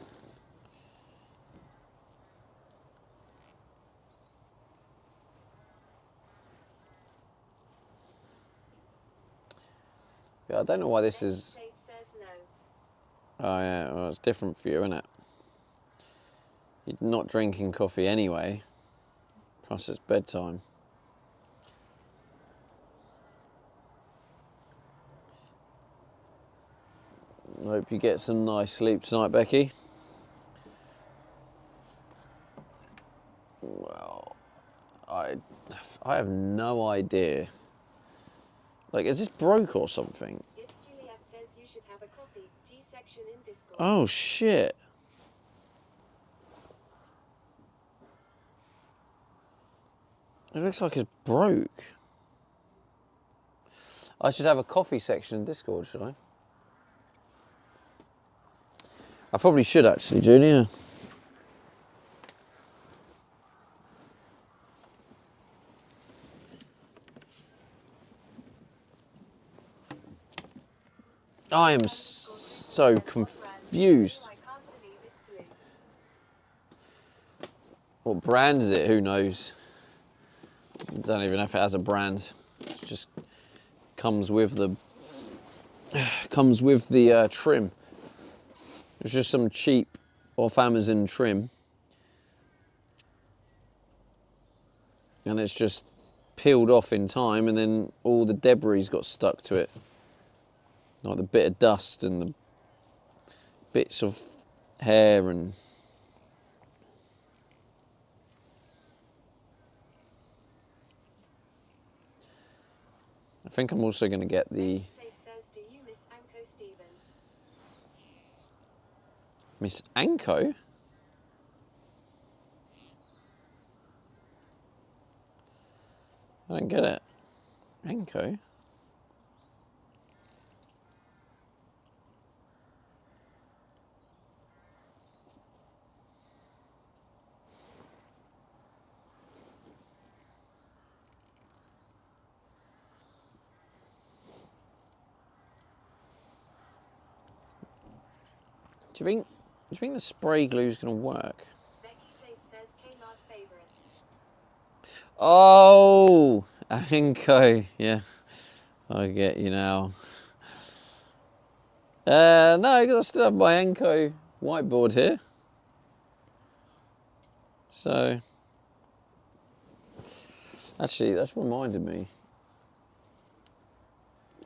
Yeah, I don't know why this is... State says no. Oh yeah, well it's different for you, isn't it? You're not drinking coffee anyway. Plus it's bedtime. I hope you get some nice sleep tonight, Becky. Well, I have no idea. Like, is this broke or something? It's Juliet says you should have a coffee. Tea section in Discord. Oh shit. It looks like it's broke. I should have a coffee section in Discord, should I? I probably should actually, Junior. I am so confused. I can't believe it's blue. What brand is it? Who knows? I don't even know if it has a brand. It just comes with the trim. It's just some cheap off Amazon trim, and it's just peeled off in time, and then all the debris got stuck to it, like the bit of dust and the bits of hair and. I think I'm also going to get the Safe says, do you miss Anko Stephen? Miss Anko. I don't get it. Anko. Do you think the spray glue is going to work? Becky Safe says, Kmart favorite. Oh, Anko. Yeah, I get you now. No, because I still have my Anko whiteboard here. So, actually, that's reminded me.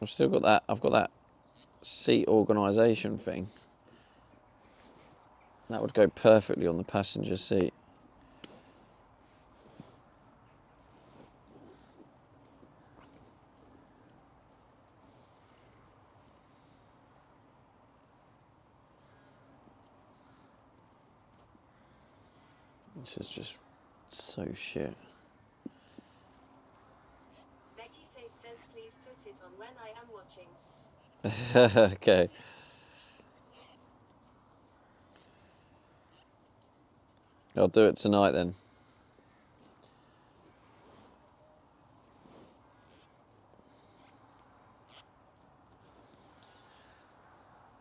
I've still got that. I've got that seat organisation thing. That would go perfectly on the passenger seat. This is just so shit. Becky Safe says, please put it on when I am watching. Okay. I'll do it tonight then.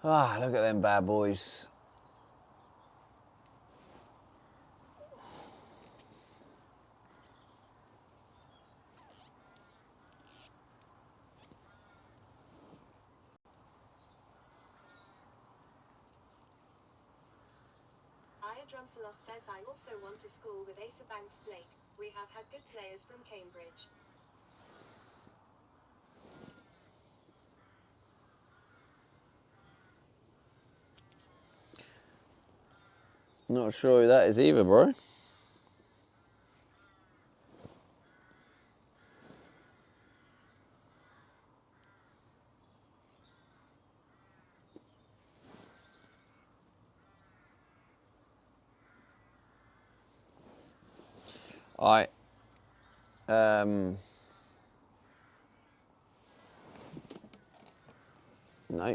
Ah, look at them bad boys. Aya Drumselos says, I also want to school with Asa Banks Blake. We have had good players from Cambridge. Not sure who that is either, bro. No,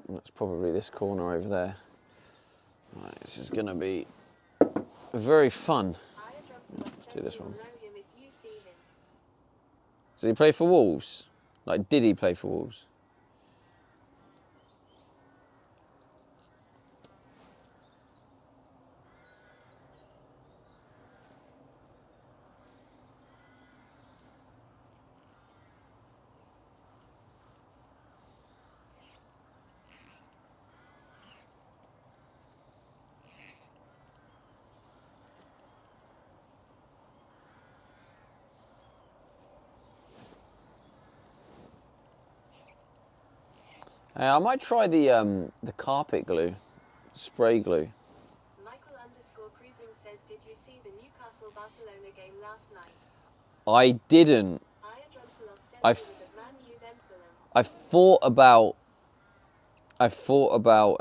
that's probably this corner over there. Right, this is gonna be very fun. Aya Drumselos Let's says, do this you'll one. know him if you see him. Does he play for Wolves? Like, did he play for Wolves? I might try the carpet glue, spray glue. Michael _ Cruising says, did you see the Newcastle Barcelona game last night? I didn't. Aya Drumselos says, I he was at Man U then Fulham. I thought about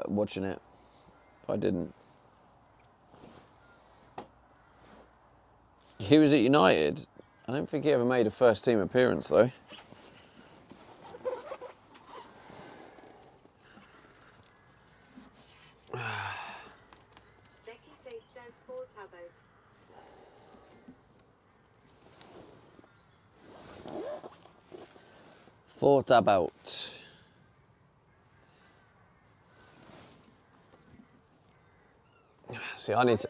watching it, but I didn't. He was at United. I don't think he ever made a first team appearance though. Becky says sport about. Thought about. See, I need to.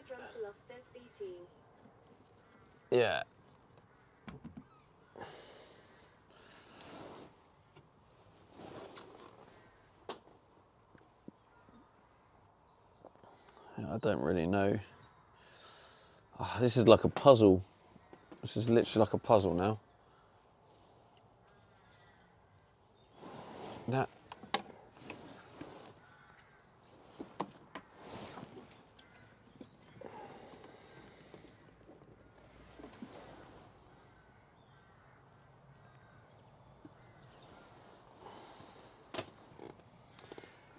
Says BT. Yeah. I don't really know. Oh, this is like a puzzle. This is literally like a puzzle now. That.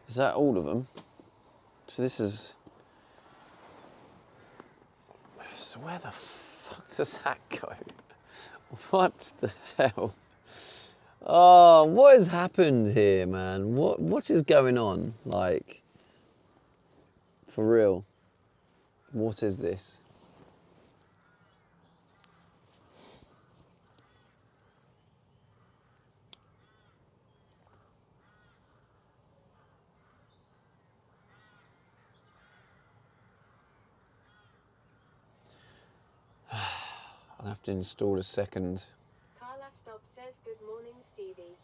Is that all of them? So this is. So where the fuck does that go? What the hell? Oh, what has happened here, man? What is going on? Like, for real? What is this? I'll have to install a second. Carla Stop says good morning, Stevie.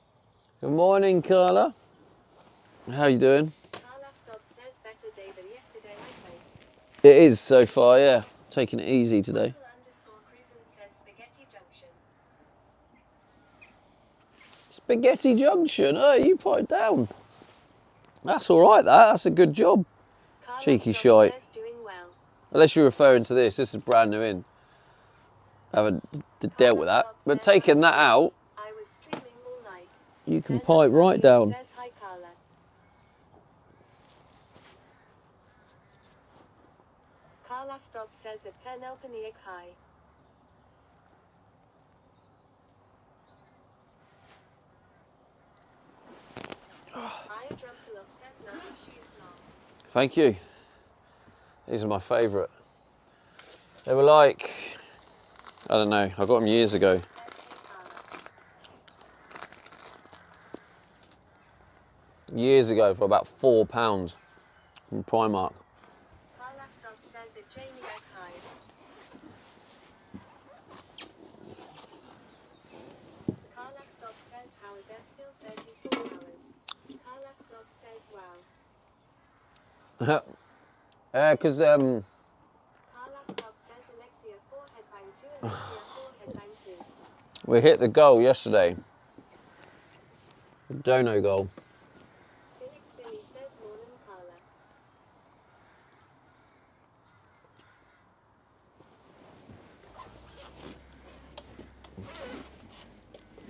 Good morning, Carla. How are you doing? Carla Stop says better day than yesterday, I think. It is so far, yeah. Taking it easy today. Michael_Cruisen says Spaghetti Junction. Spaghetti Junction. Oh, you put it down. That's all right. That's a good job. Carla Cheeky Stop shite. says doing well. Unless you're referring to this. This is brand new in. I haven't dealt with that. But taking that out, I was streaming all night. you can Then pipe right down. Says hi, Carla. Carla Stop says at Penelpaniac hi. Aya Drumselos says no, she is not. Thank you. These are my favourite. They were like, I don't know, I got them years ago. Says hey, Carla. Years ago for about £4 from Primark. Carla Stop says at Jamie hi. Carla Stop says how are there still 34 hours. Carla Stop says wow. Because Carla Stop says Alexia 4 headbang 2, Alexia 4 headbang 2. we hit the goal yesterday. The dono goal. Felix Philly says morning Carla.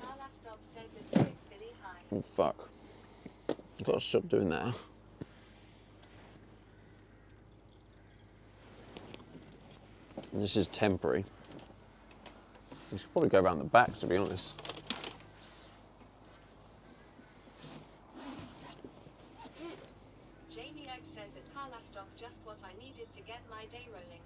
Carla Stop says at Felix Philly hi. Oh, fuck. I've got to stop doing that. And this is temporary. We should probably go around the back, to be honest. Jamie Egg says at Carla Stop just what I needed to get my day rolling.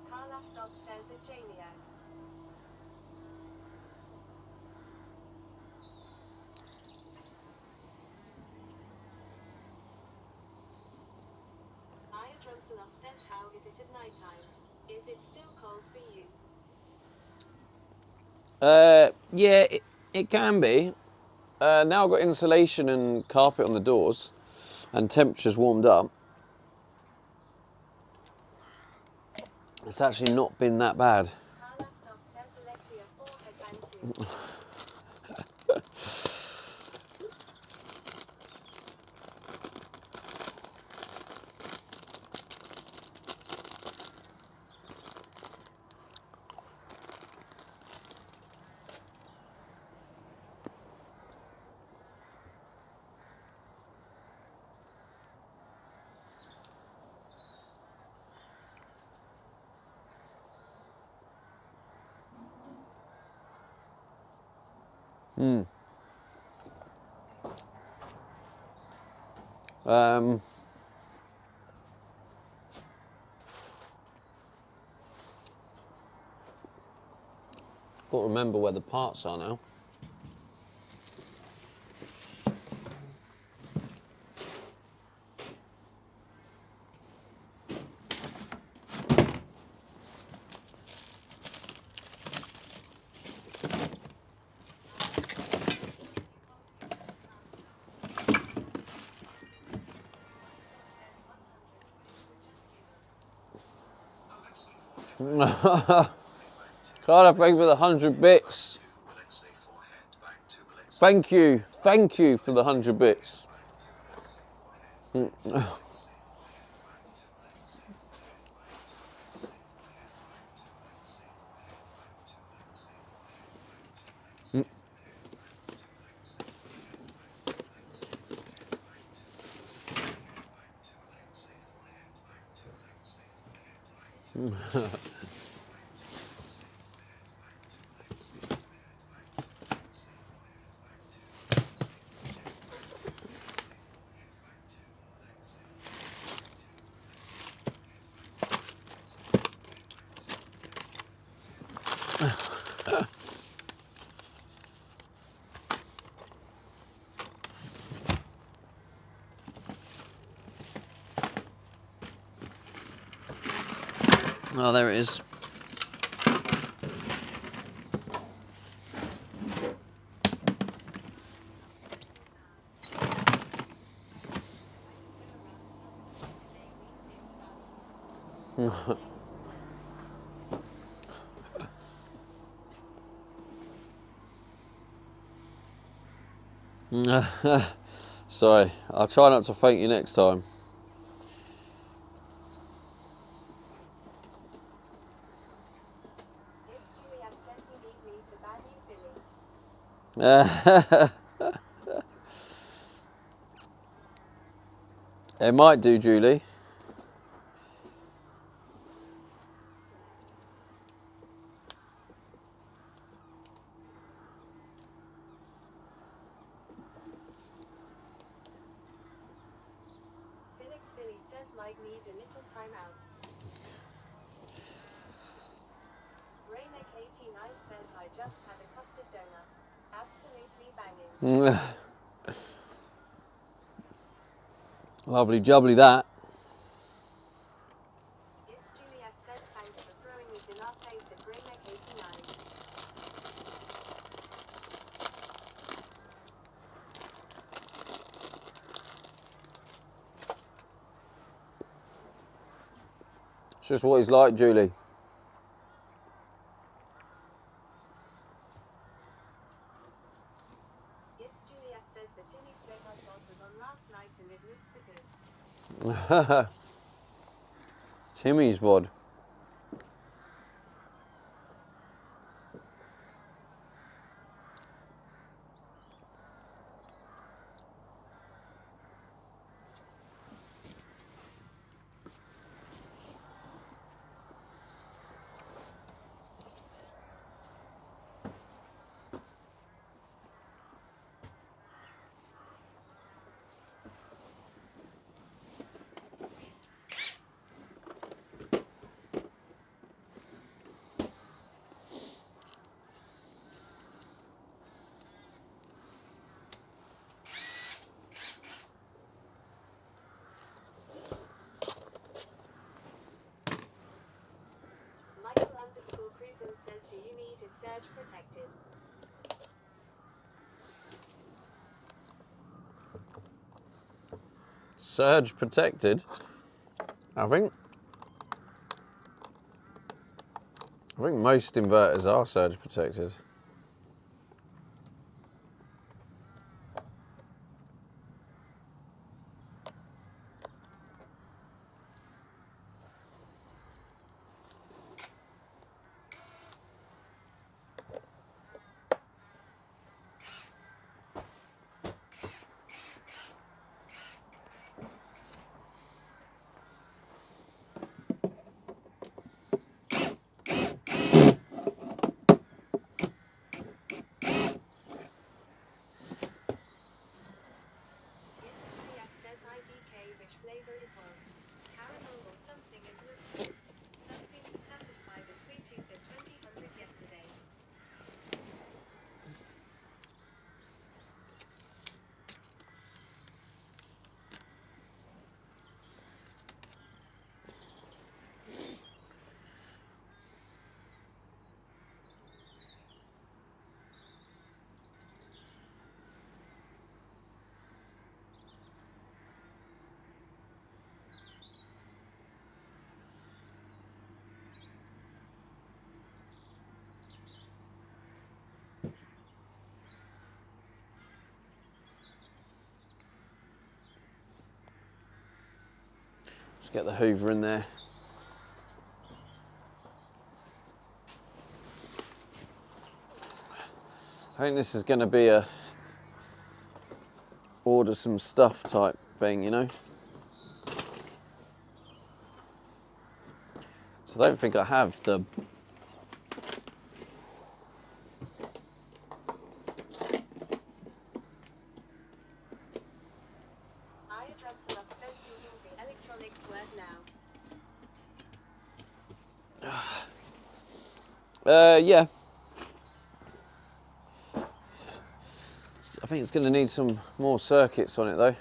Carla Stop says at Jamie Egg. Exelos says, how is it at night time? Is it still cold for you? Yeah, it can be. Now I've got insulation and carpet on the doors and temperature's warmed up. It's actually not been that bad. Carla Stock says Alexia 4 headband 2. Got to remember where the parts are now. Carla, thanks for the 100 bits. Thank you for the 100 bits. Oh, there it is. Sorry, I'll try not to thank you next time. It's Juliet says you need me to ban you, Billy. It might do, Julie. Felix Billy says might need a little time out. Raymac 89 says I just had a custard donut. Absolutely banging. Lovely jubbly that. It's Juliet says thanks for throwing it in our face at Raymac 89. It's just what he's like, Julie. It's Juliet says the Timmy Subathon was on last night and it looked so good. Timmy's VOD. protected. Surge protected. I think most inverters are surge protected. Yesterday at says IDK which flavor it was. Caramel or something it looked good. Something to satisfy the sweet tooth at 2000 yesterday. Just get the Hoover in there. I think this is going to be a order some stuff type thing, you know. So I don't think I have the Iodrumsalos says doing the electronics work now. yeah. I think it's going to need some more circuits on it though.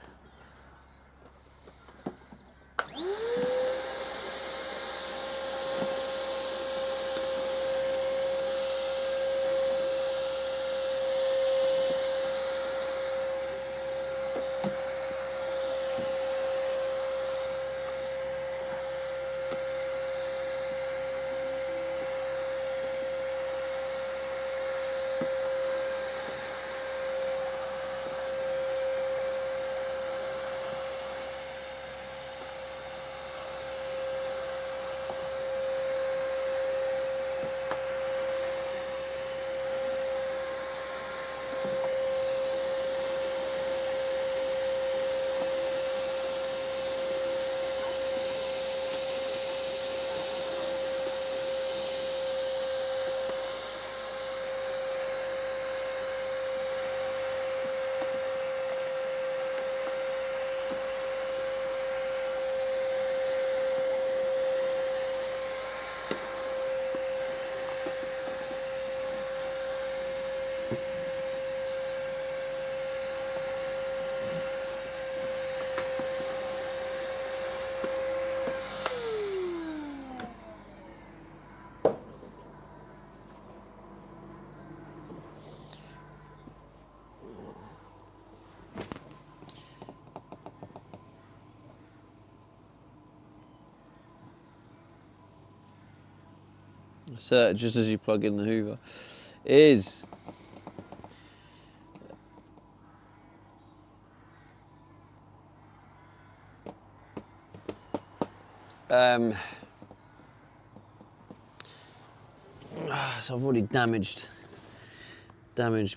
So just as you plug in the Hoover is so I've already damaged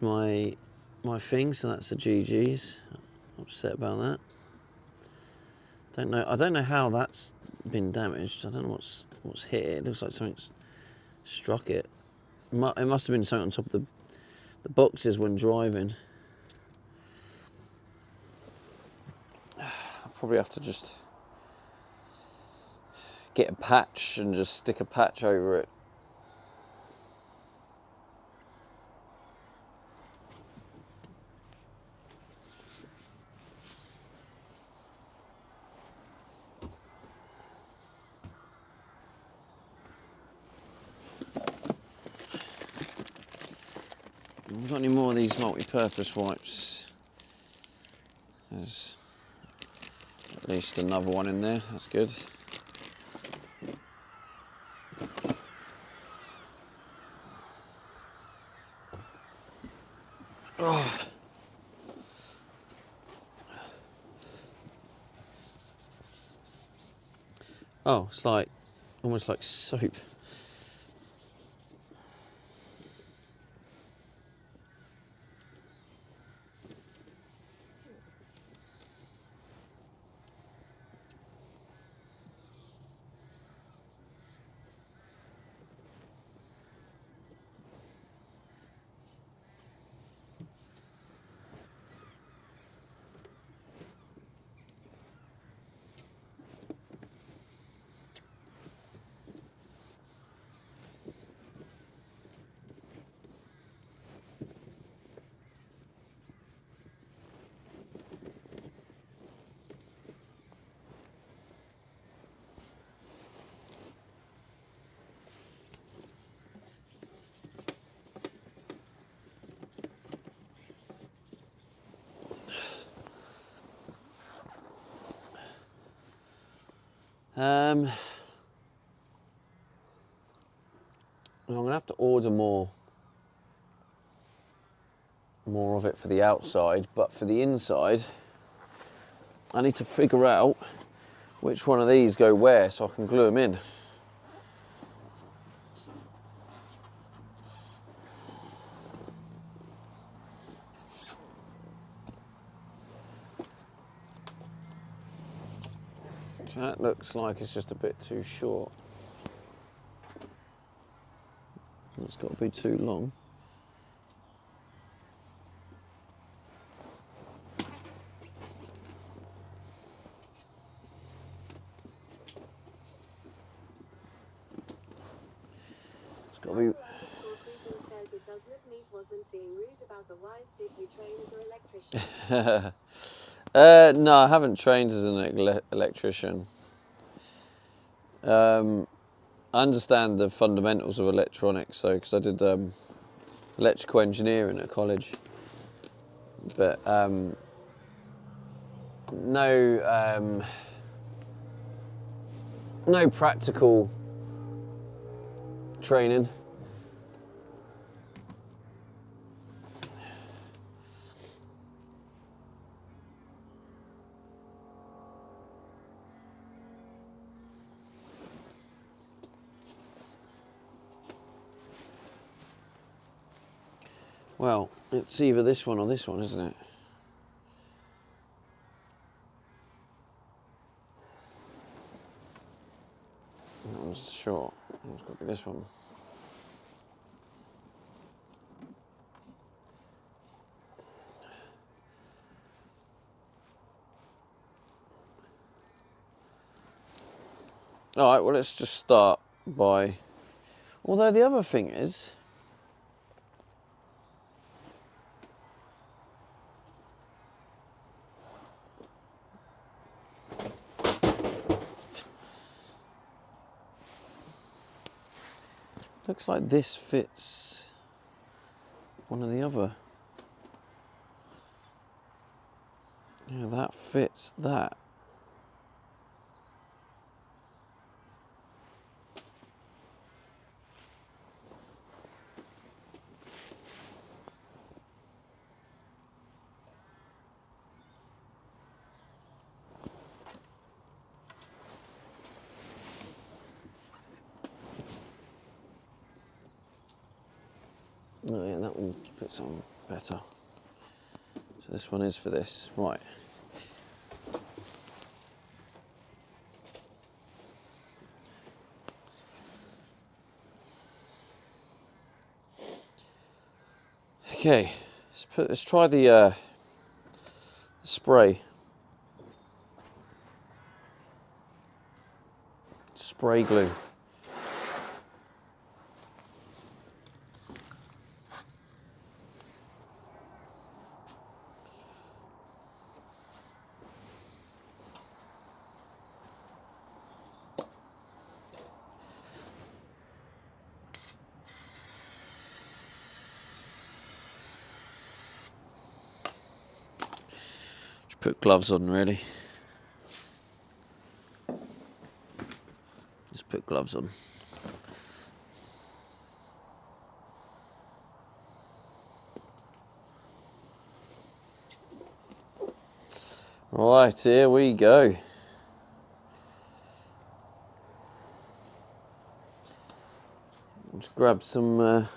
my thing, so that's a GG's. Upset about that. I don't know how that's been damaged. I don't know what's hit it. It looks like something's struck it. It must have been something on top of the boxes when driving. I'll probably have to just get a patch and just stick a patch over it. Have we got any more of these multi-purpose wipes? There's at least another one in there, that's good. Oh. Oh, it's like, almost like soap. I'm gonna have to order more of it for the outside, but for the inside, I need to figure out which one of these go where so I can glue them in. So that looks like it's just a bit too short. It's got to be too long. It's got to be. Says it does look neat, wasn't being rude about the wires. Did you train as an electrician? No, I haven't trained as an electrician. I understand the fundamentals of electronics, so because I did electrical engineering at college, but no practical training. Well, it's either this one or this one, isn't it? That one's short. It's got to be this one. All right, well, let's just start by... Although the other thing is... Looks like this fits one of the other. Yeah, that fits that. Oh yeah, that one fits on better. So this one is for this, right. Okay, let's try the spray glue. Just put gloves on, really. Just put gloves on. Right, here we go. Just grab some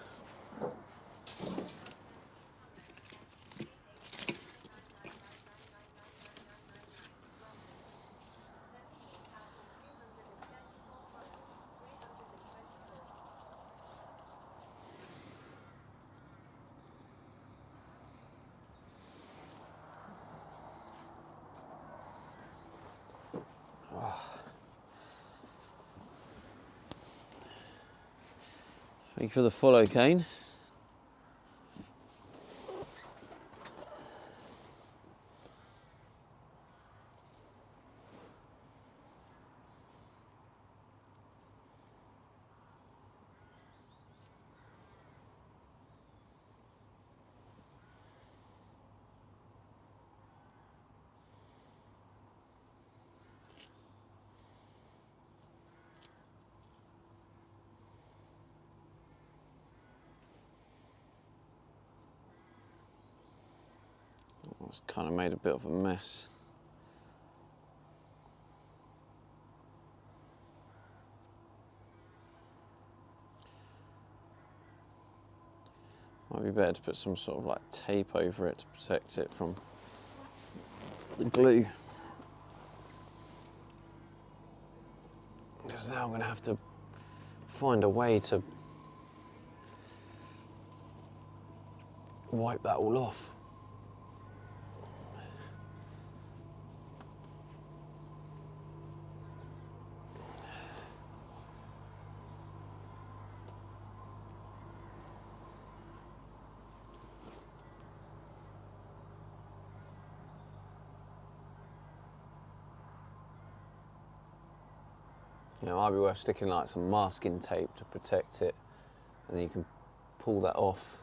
thank you for the follow, Kane. It's kind of made a bit of a mess. Might be better to put some sort of like tape over it to protect it from the glue. Because now I'm going to have to find a way to wipe that all off. You know, it might be worth sticking like some masking tape to protect it, and then you can pull that off.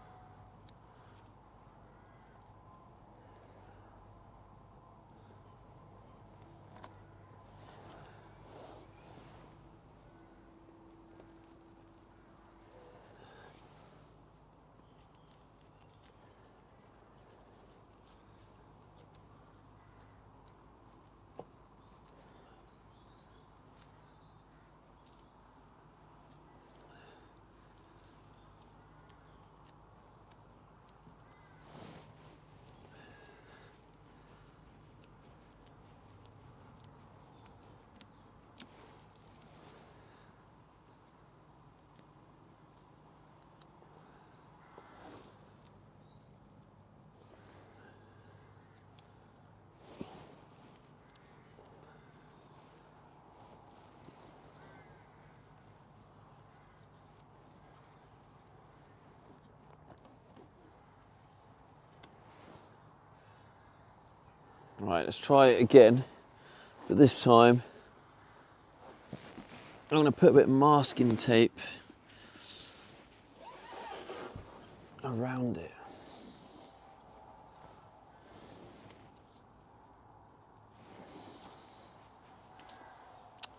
Right, let's try it again, but this time I'm going to put a bit of masking tape around it.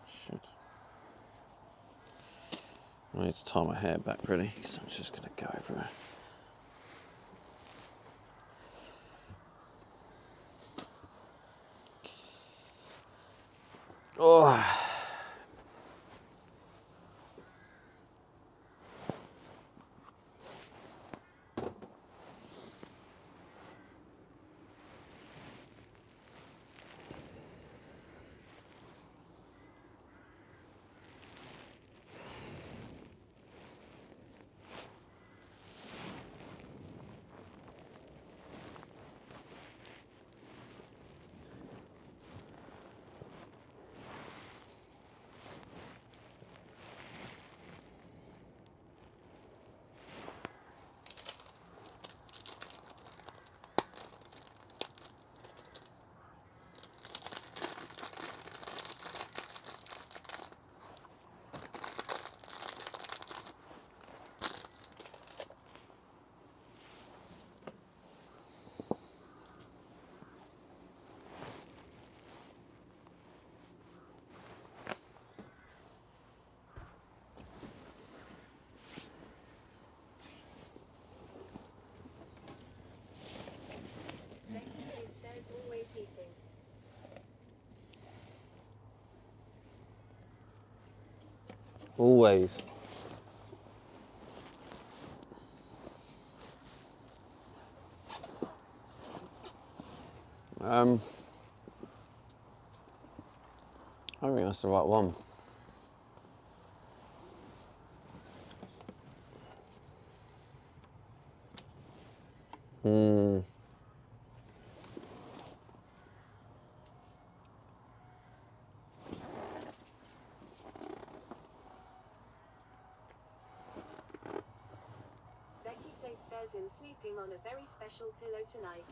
Shit. I need to tie my hair back really, because I'm just going to go everywhere. Oh. Always. I think that's the right one. Becky says him sleeping on a very special pillow tonight.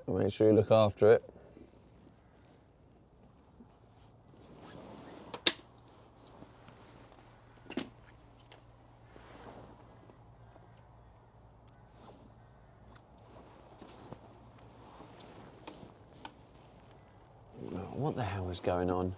Make sure you look after it. What the hell is going on?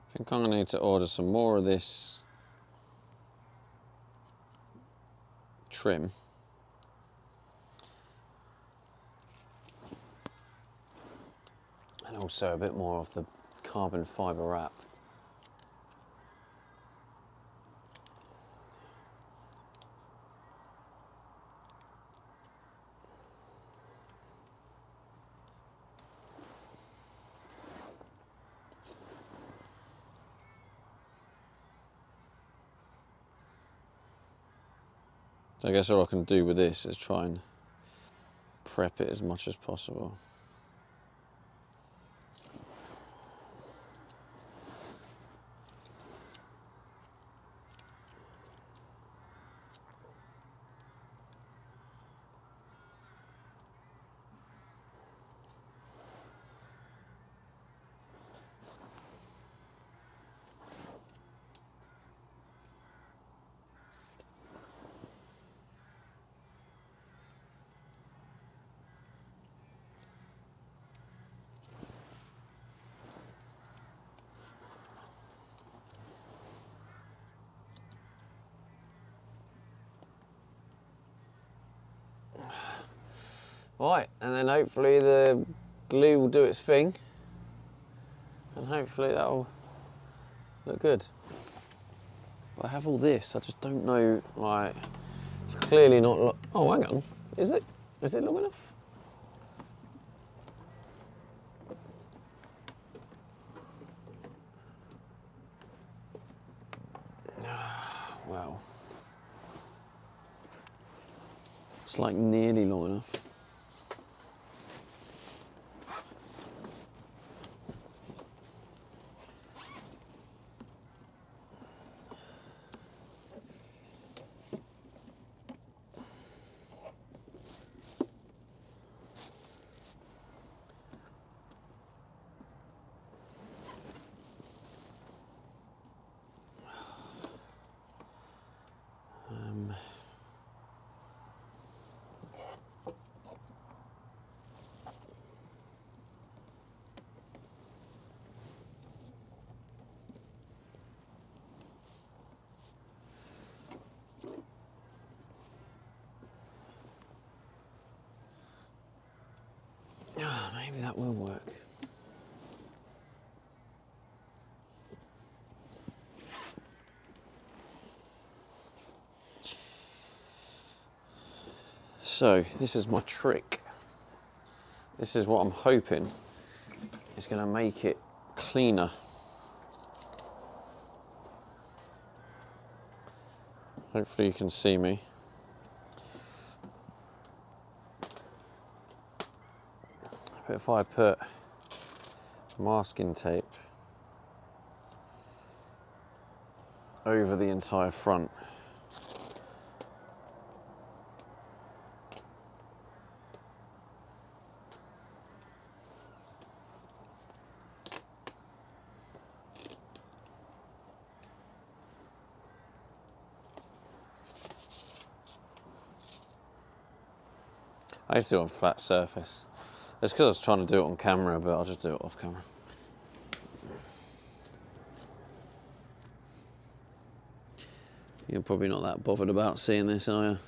I think I'm going to need to order some more of this trim. And also a bit more of the carbon fibre wrap. So I guess all I can do with this is try and prep it as much as possible. Right, and then hopefully the glue will do its thing, and hopefully that'll look good. But I have all this, I just don't know, like, it's clearly not, oh hang on, is it long enough? Well, it's like nearly long enough. Maybe that will work. So this is my trick. This is what I'm hoping is going to make it cleaner. Hopefully you can see me. But if I put masking tape over the entire front. I used to do it on flat surface. It's because I was trying to do it on camera, but I'll just do it off camera. You're probably not that bothered about seeing this, are you?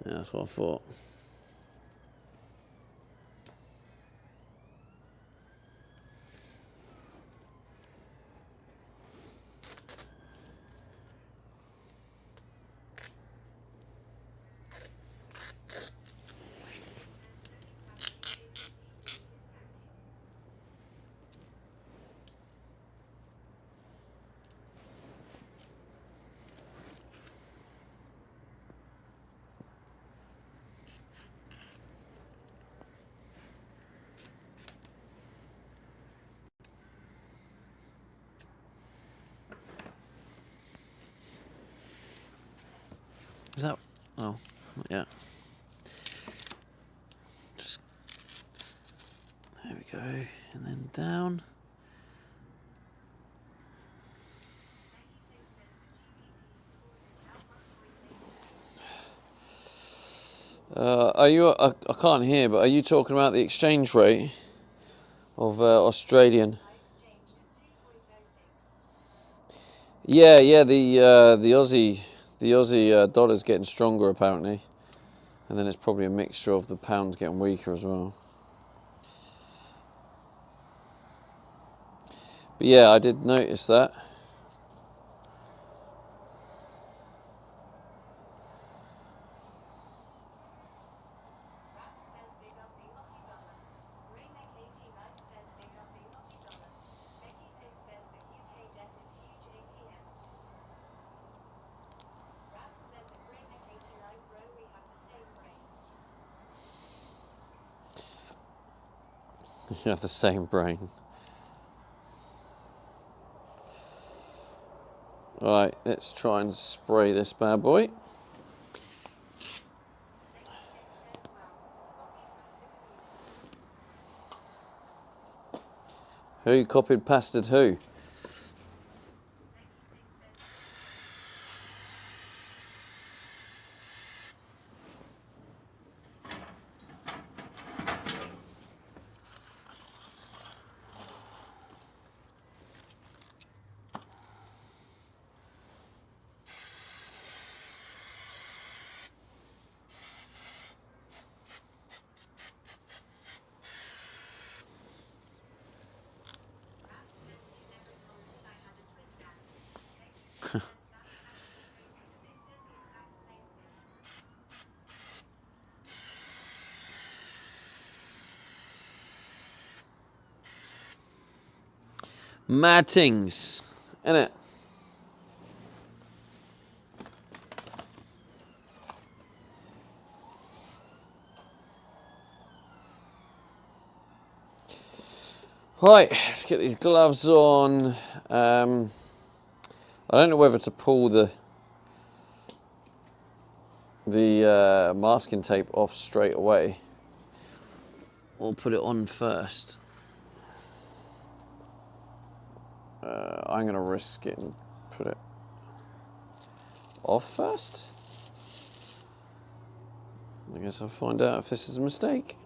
Yeah, that's what I thought. Is that? Oh, not yet. Just there we go, and then down. Are you? I can't hear, but are you talking about the exchange rate of Australian? Yeah, yeah. The Aussie dollar's getting stronger apparently, and then it's probably a mixture of the pound getting weaker as well. But yeah, I did notice that. You have the same brain. Right, let's try and spray this bad boy. Who copied pasted who? Mad things, innit? Right, let's get these gloves on. I don't know whether to pull the masking tape off straight away or put it on first. I'm gonna risk it and put it off first. I guess I'll find out if this is a mistake.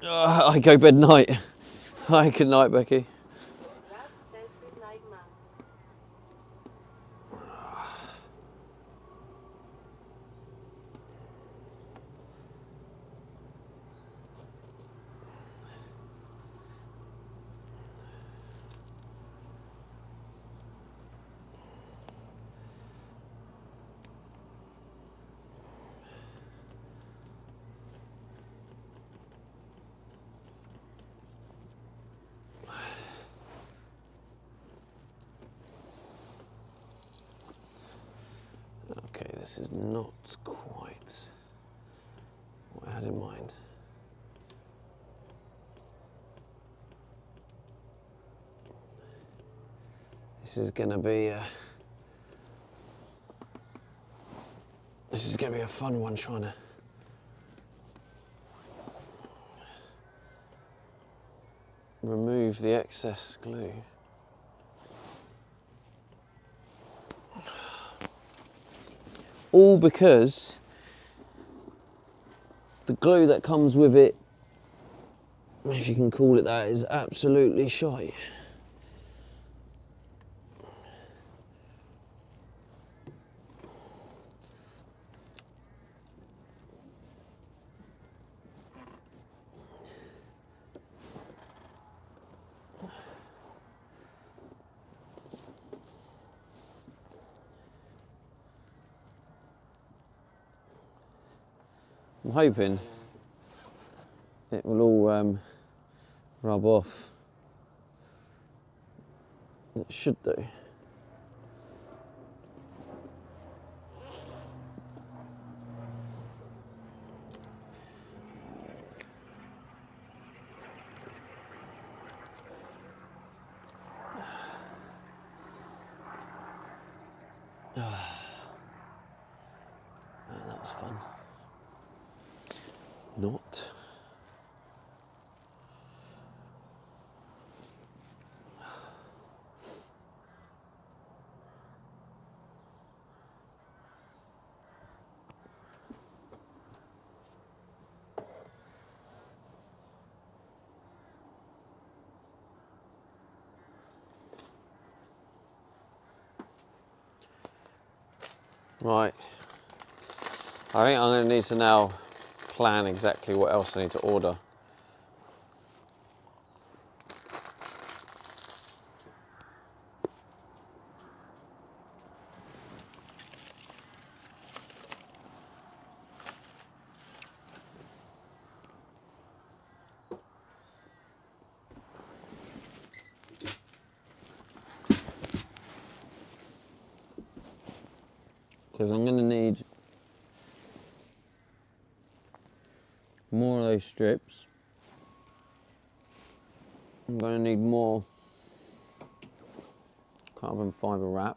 I go bed night. Hi, good night, Becky. Rab says good night, Mum. this is not quite what I had in mind. This is going to be a fun one, trying to remove the excess glue. All because the glue that comes with it, if you can call it that, is absolutely shite. I'm hoping it will all rub off. It should do. That was fun. Not. Right. I think I'm going to need to now plan exactly what else I need to order. Because I'm going to need more of those strips. I'm going to need more carbon fibre wrap.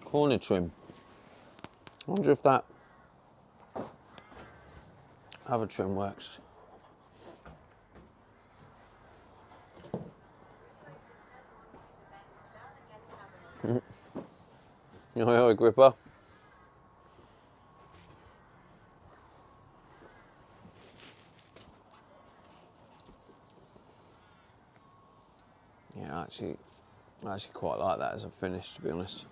Corner trim. I wonder if that other trim works. Oi, Gripper. Yeah, I actually quite like that as a finish, to be honest.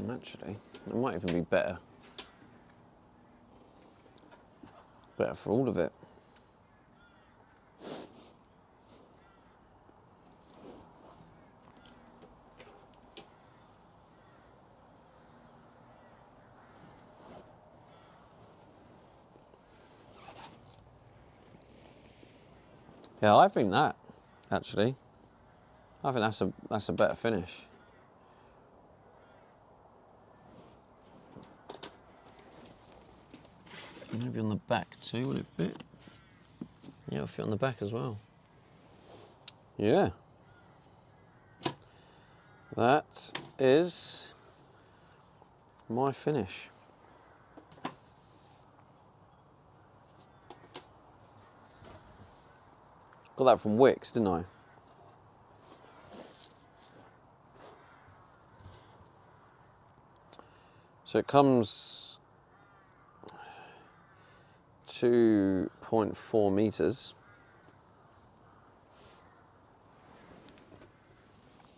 Actually, it might even be better for all of it. Yeah, I think that actually, I think that's a better finish. Maybe on the back too, will it fit? Yeah, it'll fit on the back as well. Yeah. That is my finish. Got that from Wix, didn't I? So it comes 2.4 meters.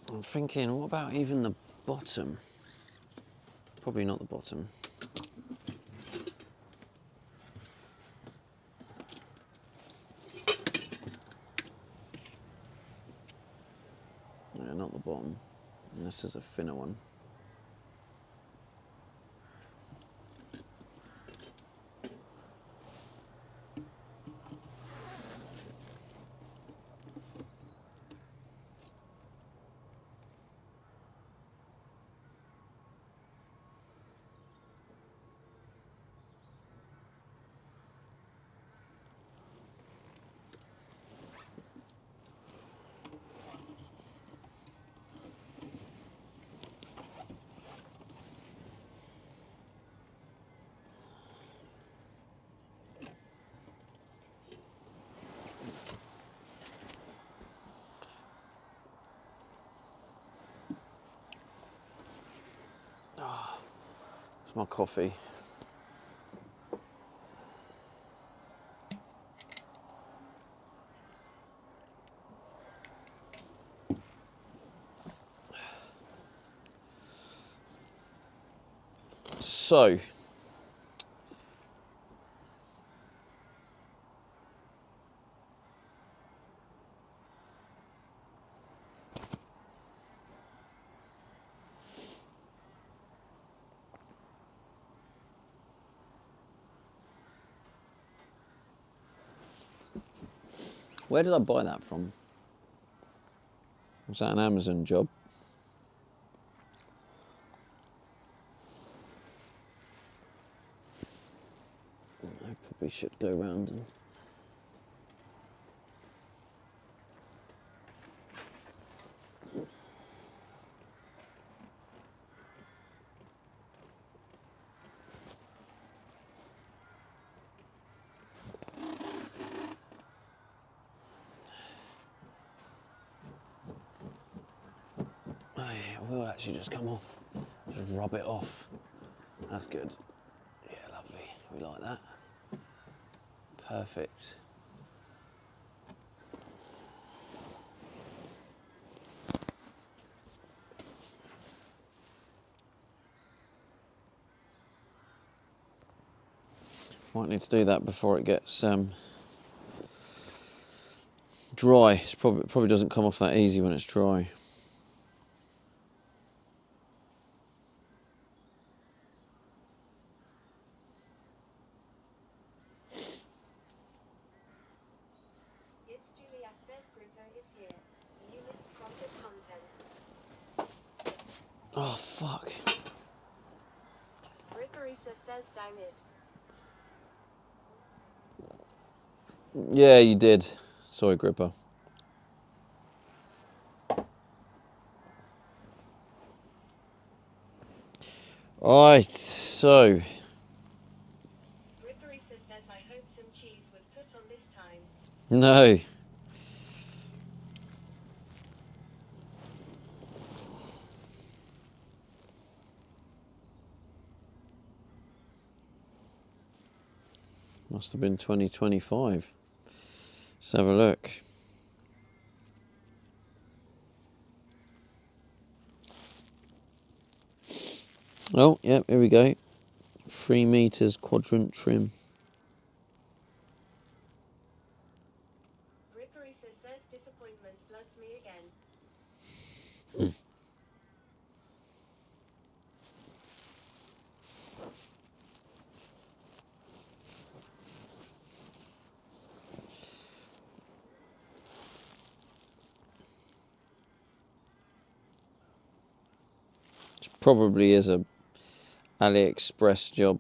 I'm thinking, what about even the bottom. Probably not the bottom. No, not the bottom. This is a thinner one. It's my coffee. So, where did I buy that from? Was that an Amazon job? I probably should go round and... Oh yeah, it will actually just come off. Just rub it off. That's good. Yeah, lovely. We like that. Perfect. Might need to do that before it gets dry. It probably doesn't come off that easy when it's dry. Oh, fuck. Ripperisa says dang it. Yeah, you did. Sorry, Gripper. Alright, so... Ripperisa says I hope some cheese was put on this time. No. Must have been 2025. Let's have a look. Oh, yep, here we go. 3 meters quadrant trim. Ripperisa says disappointment floods me again. Probably is a AliExpress job.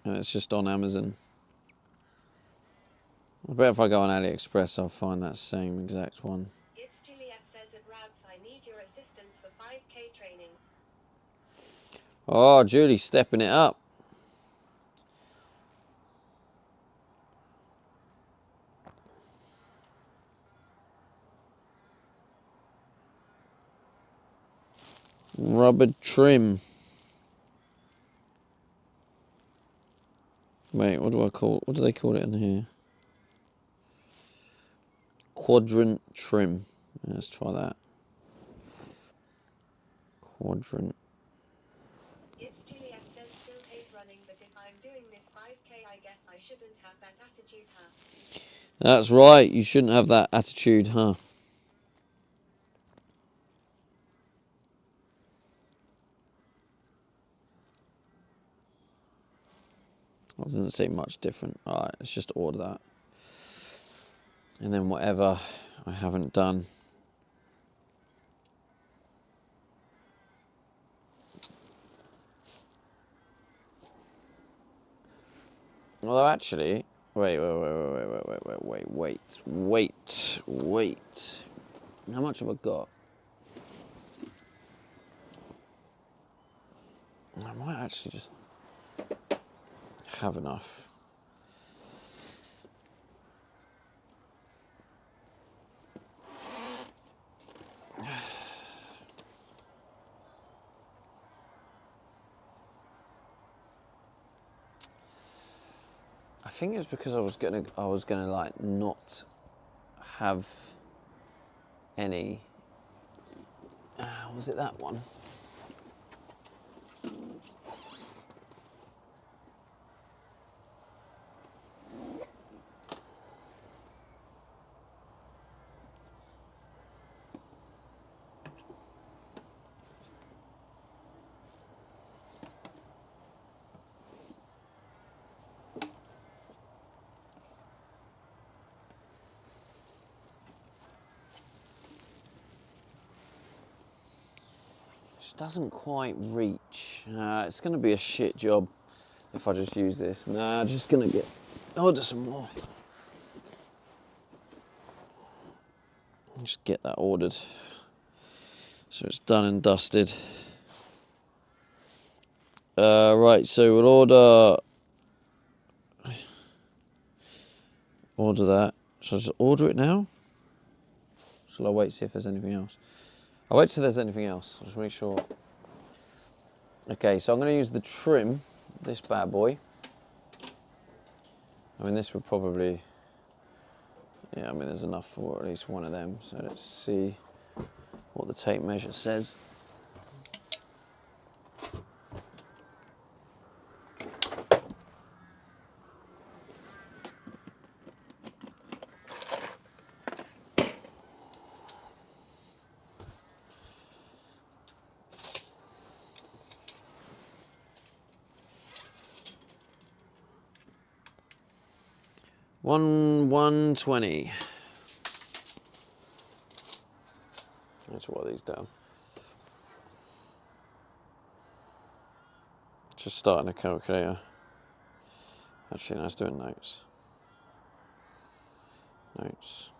And it's just on Amazon. I bet if I go on AliExpress, I'll find that same exact one. It's Juliet says at Rabs I need your assistance for 5K training. Oh, Julie's stepping it up. Rubber trim. Wait, what do they call it in here? Quadrant trim. Let's try that. quadrant. It's Juliet says still hate running, but if I'm doing this 5K, I guess I shouldn't have that attitude, huh? That's right, you shouldn't have that attitude, huh? Well, it doesn't seem much different. Alright, let's just order that. And then whatever I haven't done. Although actually, wait. How much have I got? I might actually just have enough. I think it's because I was gonna like not have any. Was it that one? Doesn't quite reach. It's going to be a shit job if I just use this. Nah, just going to order some more. Just get that ordered. So it's done and dusted. Right, so we'll order that. Shall I just order it now? Shall I wait to see if there's anything else? I'll wait till there's anything else. I'll just make sure. Okay, so I'm going to use the trim, this bad boy. I mean, this would probably, yeah, I mean, there's enough for at least one of them. So let's see what the tape measure says. One 20. Let's write these down. Just starting a calculator. Actually, let's do notes. Notes.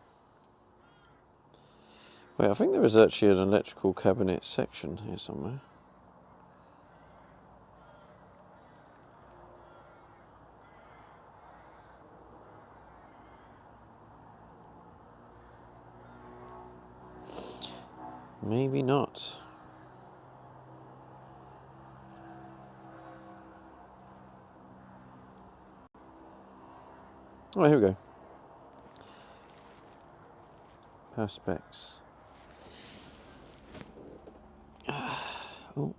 Wait, I think there is actually an electrical cabinet section here somewhere. Maybe not. Oh, here we go. Perspex. Oh.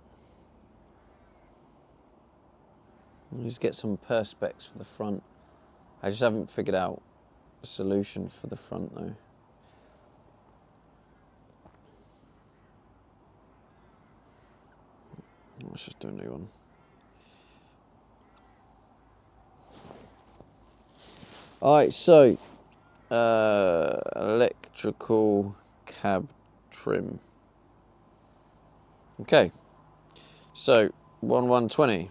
Let's get some perspex for the front. I just haven't figured out a solution for the front though. Let's just do a new one. Alright, so electrical cab trim. Okay, so 120.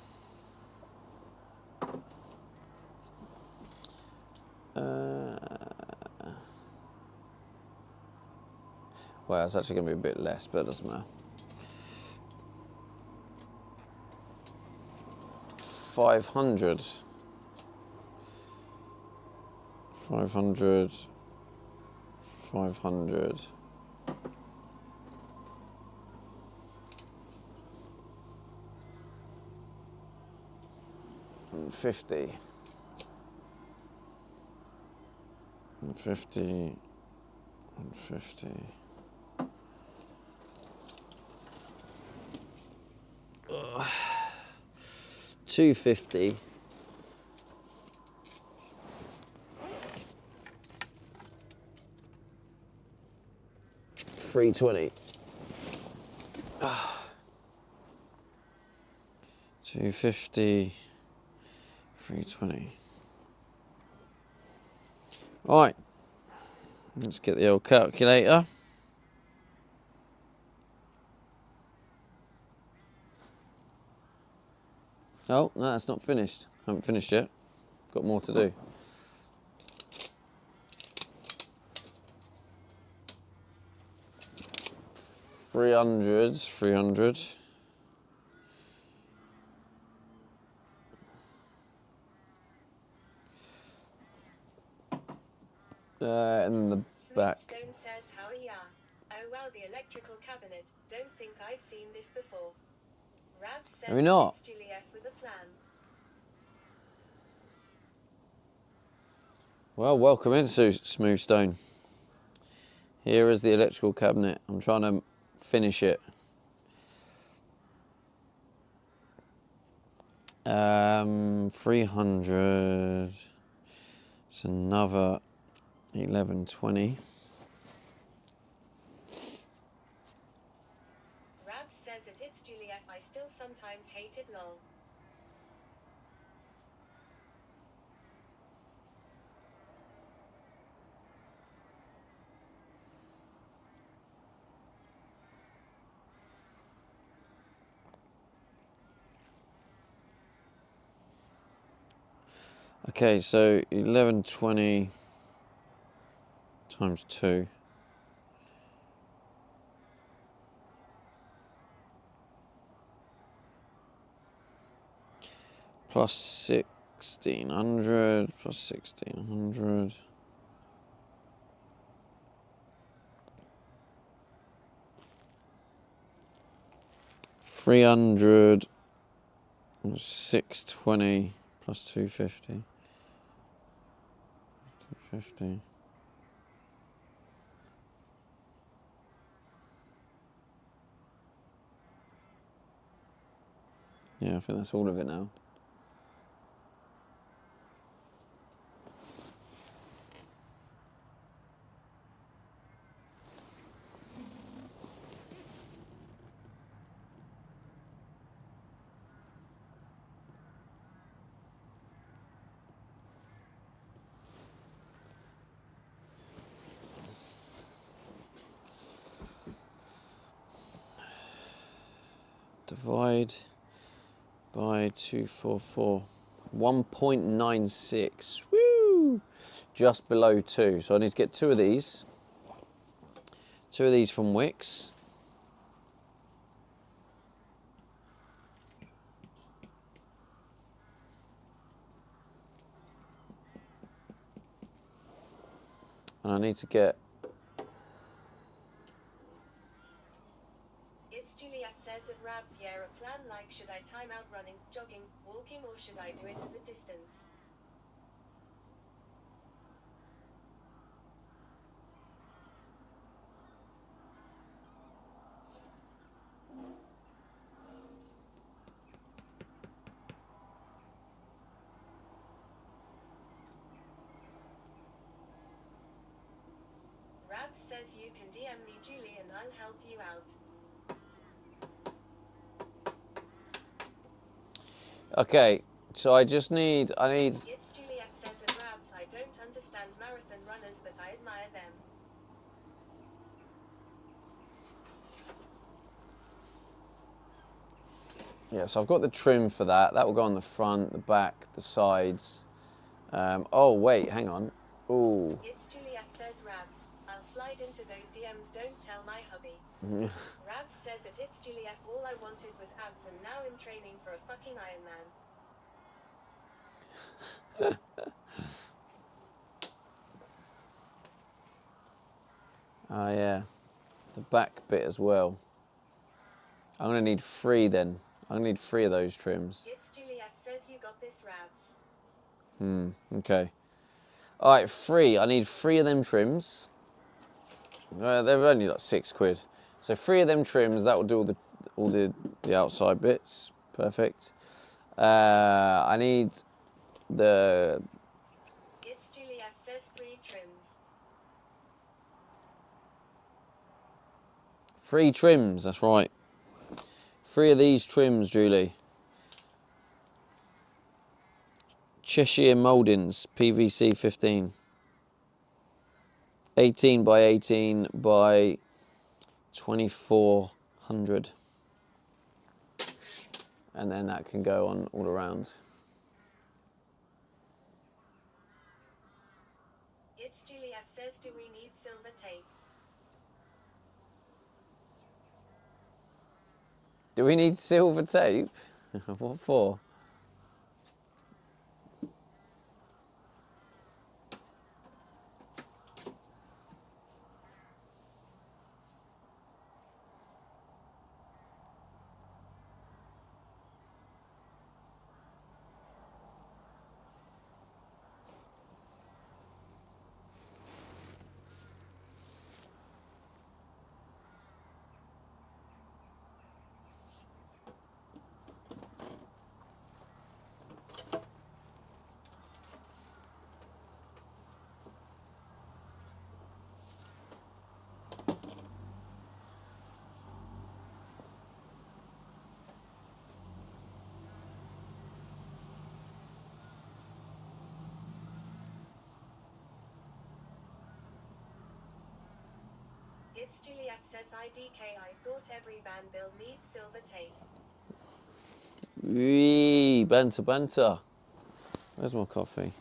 Well, it's actually going to be a bit less, but it doesn't matter. 500. 500. 500. 50. 50. 50. 250. $320. 250. $320. All right. Let's get the old calculator. Oh, no, that's not finished. Haven't finished yet. Got more to do. $300. And the back. Stone says, how are ya? Oh well, the electrical cabinet. Don't think I've seen this before. Rabs says Maybe not. it's Juliet with a plan. Well, welcome in, Smooth Stone. Here is the electrical cabinet. I'm trying to finish it. 300. It's another 1120. Rabs says it's Juliet. I still sometimes hate it, lol. Okay, so 1120 times 2. Plus 1600, plus 1600. $300, 620 plus 250. 250. Yeah, I think that's all of it now. Divide by 244. 1.96. Woo! Just below 2. So I need to get 2 of these. 2 of these from Wix. And I need to get... It's Juliet says at Rabs, yeah, a plan like, should I time out running, jogging, walking, or should I do it as a distance? Rabs says you can DM me, Julie, and I'll help you out. Okay, so I need... It's Juliet says at Rabs, I don't understand marathon runners, but I admire them. Yeah, so I've got the trim for that. That will go on the front, the back, the sides. Oh, wait, hang on. Ooh. It's Juliet says Rabs, I'll slide into those DMs, don't tell my hubby. Rabs says it's Juliet, all I wanted was abs and now I'm training for a fucking Iron Man. Oh, yeah. The back bit as well. I'm going to need 3 then. I'm going to need 3 of those trims. It's Juliet says you got this, Rabs. Okay. All right, 3. I need 3 of them trims. They're only like £6. So 3 of them trims, that will do all all the outside bits. Perfect. I need the... It's Juliet says 3 trims. 3 trims, that's right. 3 of these trims, Julie. Cheshire Mouldings, PVC 15. 18 by 18 by 2400. And then that can go on all around. It's Juliet says, do we need silver tape? Do we need silver tape? What for? It's Juliet says IDK. I thought every van build needs silver tape. Wee, banter, banter. Where's my coffee?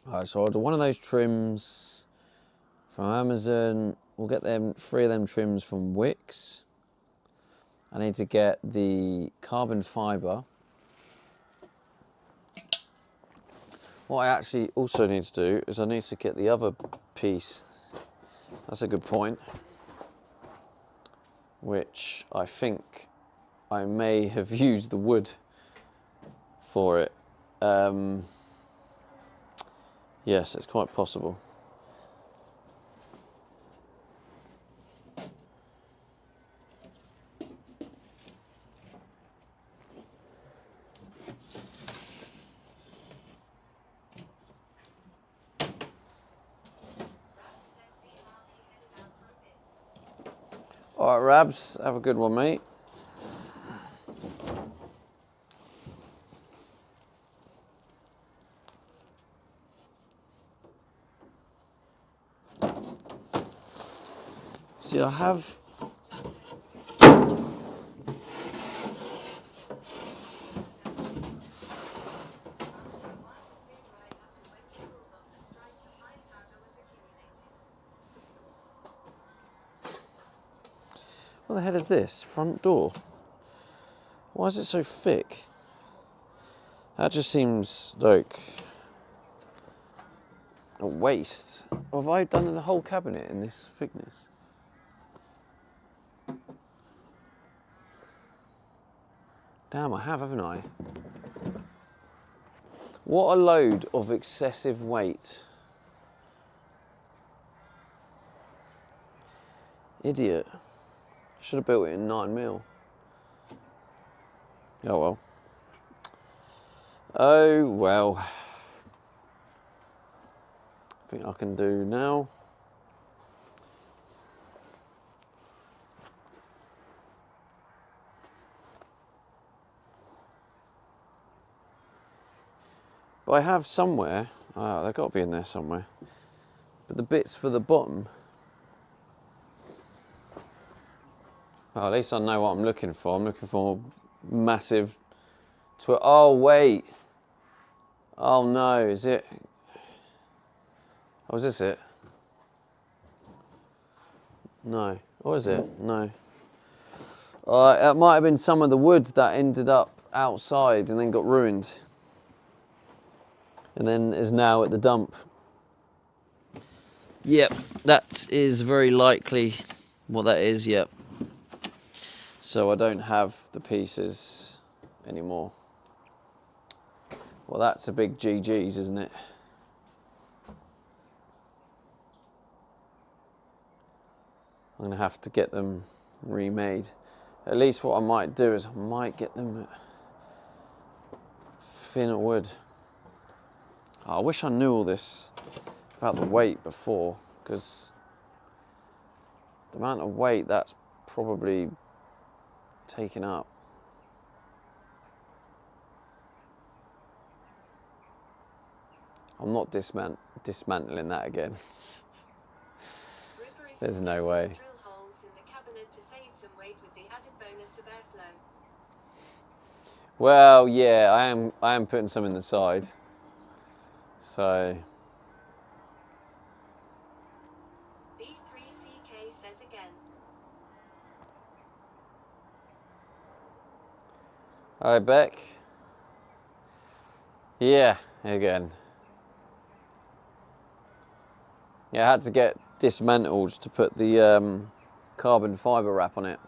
Alright, so I'll order one of those trims from Amazon. We'll get them 3 of them trims from Wix. I need to get the carbon fibre. What I actually also need to do is I need to get the other piece. That's a good point. Which I think I may have used the wood for it. Yes, it's quite possible. All right, Rabs, have a good one, mate. See, I have... What the hell is this? Front door? Why is it so thick? That just seems like a waste. Or have I done the whole cabinet in this thickness? Damn, I have, haven't I? What a load of excessive weight. Idiot. Should have built it in 9mm. Oh well. Oh well. I think I can do now. But I have somewhere, they've got to be in there somewhere. But the bits for the bottom, well, at least I know what I'm looking for. I'm looking for massive, oh wait, oh no, is it? Oh, is this it? No, or is it? No. It might have been some of the wood that ended up outside and then got ruined. And then is now at the dump. Yep, that is very likely what that is, yep. So I don't have the pieces anymore. Well, that's a big GG's, isn't it? I'm going to have to get them remade. At least what I might do is I might get them thinner wood. Oh, I wish I knew all this about the weight before, because the amount of weight that's probably taken up. I'm not dismantling that again. There's no way. Drill holes in the cabinet to save some weight with the added bonus of airflow. Well, yeah, I am putting some in the side. So B3CK says again. Hi, Beck. Yeah, again. Yeah, I had to get dismantled to put the carbon fibre wrap on it.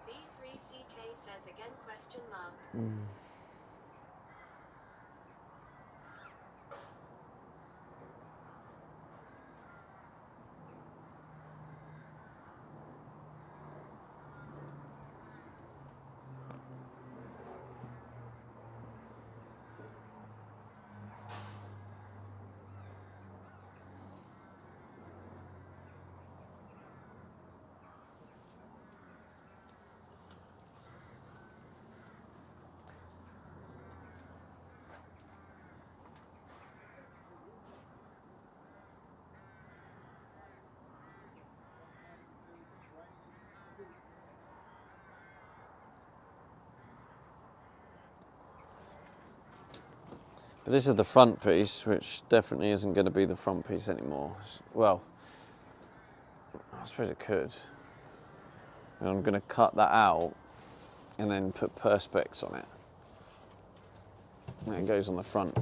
B3CK says again question mark. But this is the front piece, which definitely isn't going to be the front piece anymore. Well, I suppose it could. And I'm going to cut that out and then put perspex on it. And it goes on the front.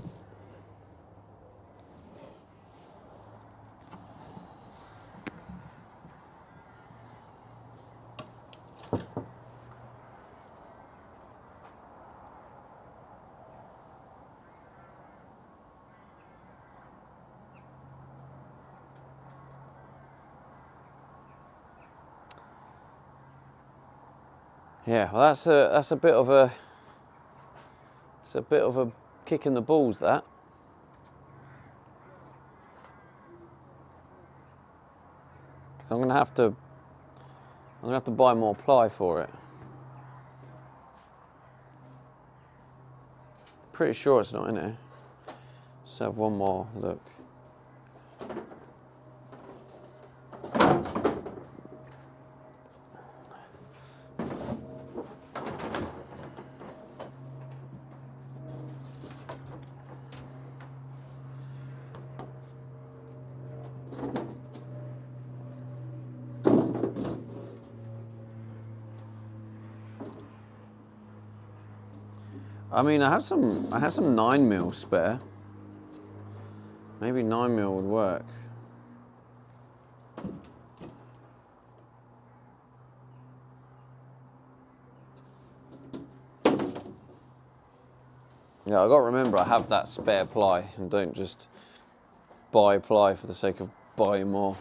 Yeah, well, that's a bit of a kick in the balls, that. Because I'm gonna have to buy more ply for it. Pretty sure it's not in here. Let's have one more look. I mean, I had some 9mm spare. Maybe 9mm would work. Yeah, I got to remember I have that spare ply and don't just buy ply for the sake of buying more.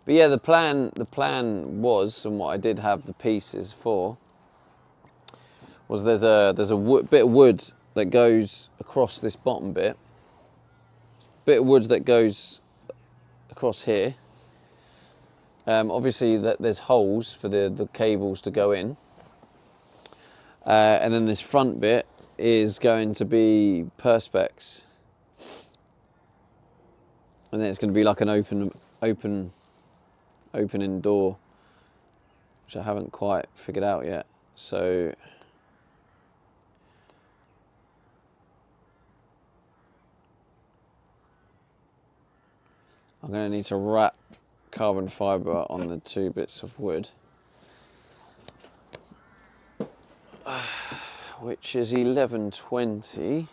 But yeah, the plan was, and what I did have the pieces for, was there's a bit of wood that goes across this bottom bit of wood that goes across here. Obviously there's holes for the cables to go in, and then this front bit is going to be perspex, and then it's going to be like an opening door, which I haven't quite figured out yet. So I'm going to need to wrap carbon fibre on the two bits of wood. which is 11:20.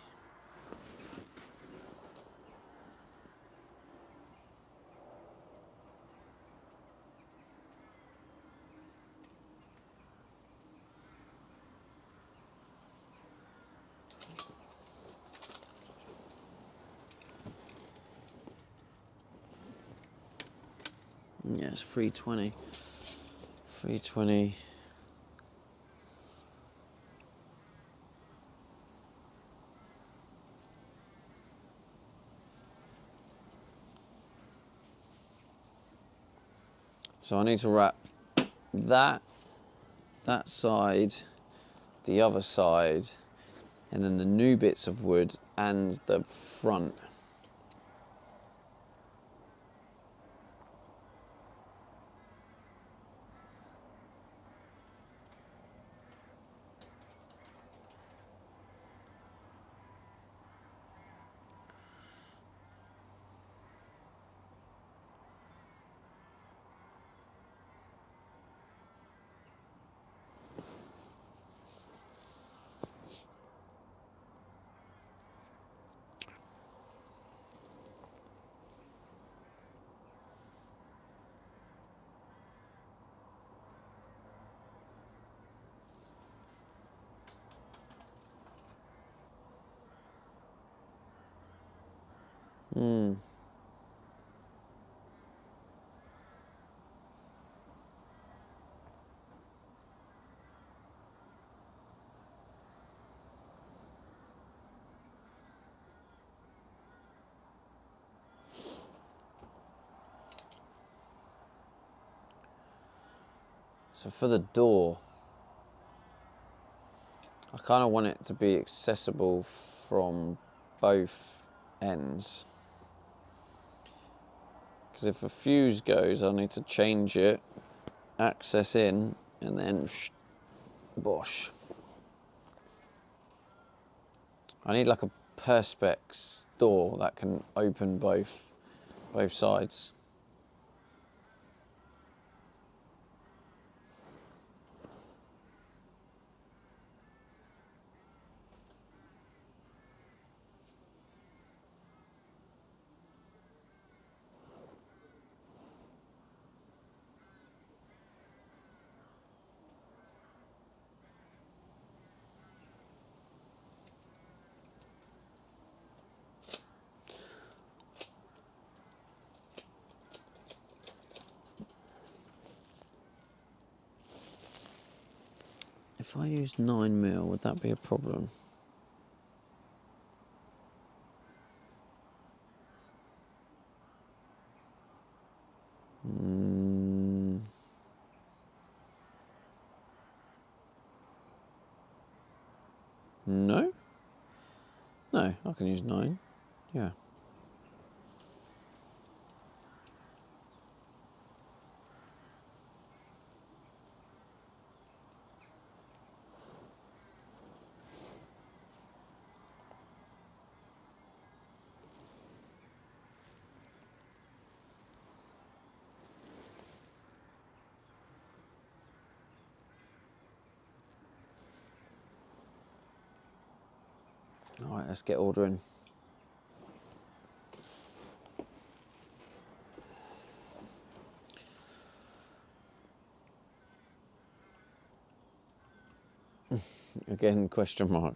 Yeah, it's 3:20. 3:20. So I need to wrap that side, the other side, and then the new bits of wood and the front. So for the door, I kind of want it to be accessible from both ends. Because if a fuse goes, I'll need to change it, access in, and then bosh. I need like a perspex door that can open both sides. If I use 9mm, would that be a problem? No? No, I can use 9. Yeah. All right, let's get ordering. Again, question mark.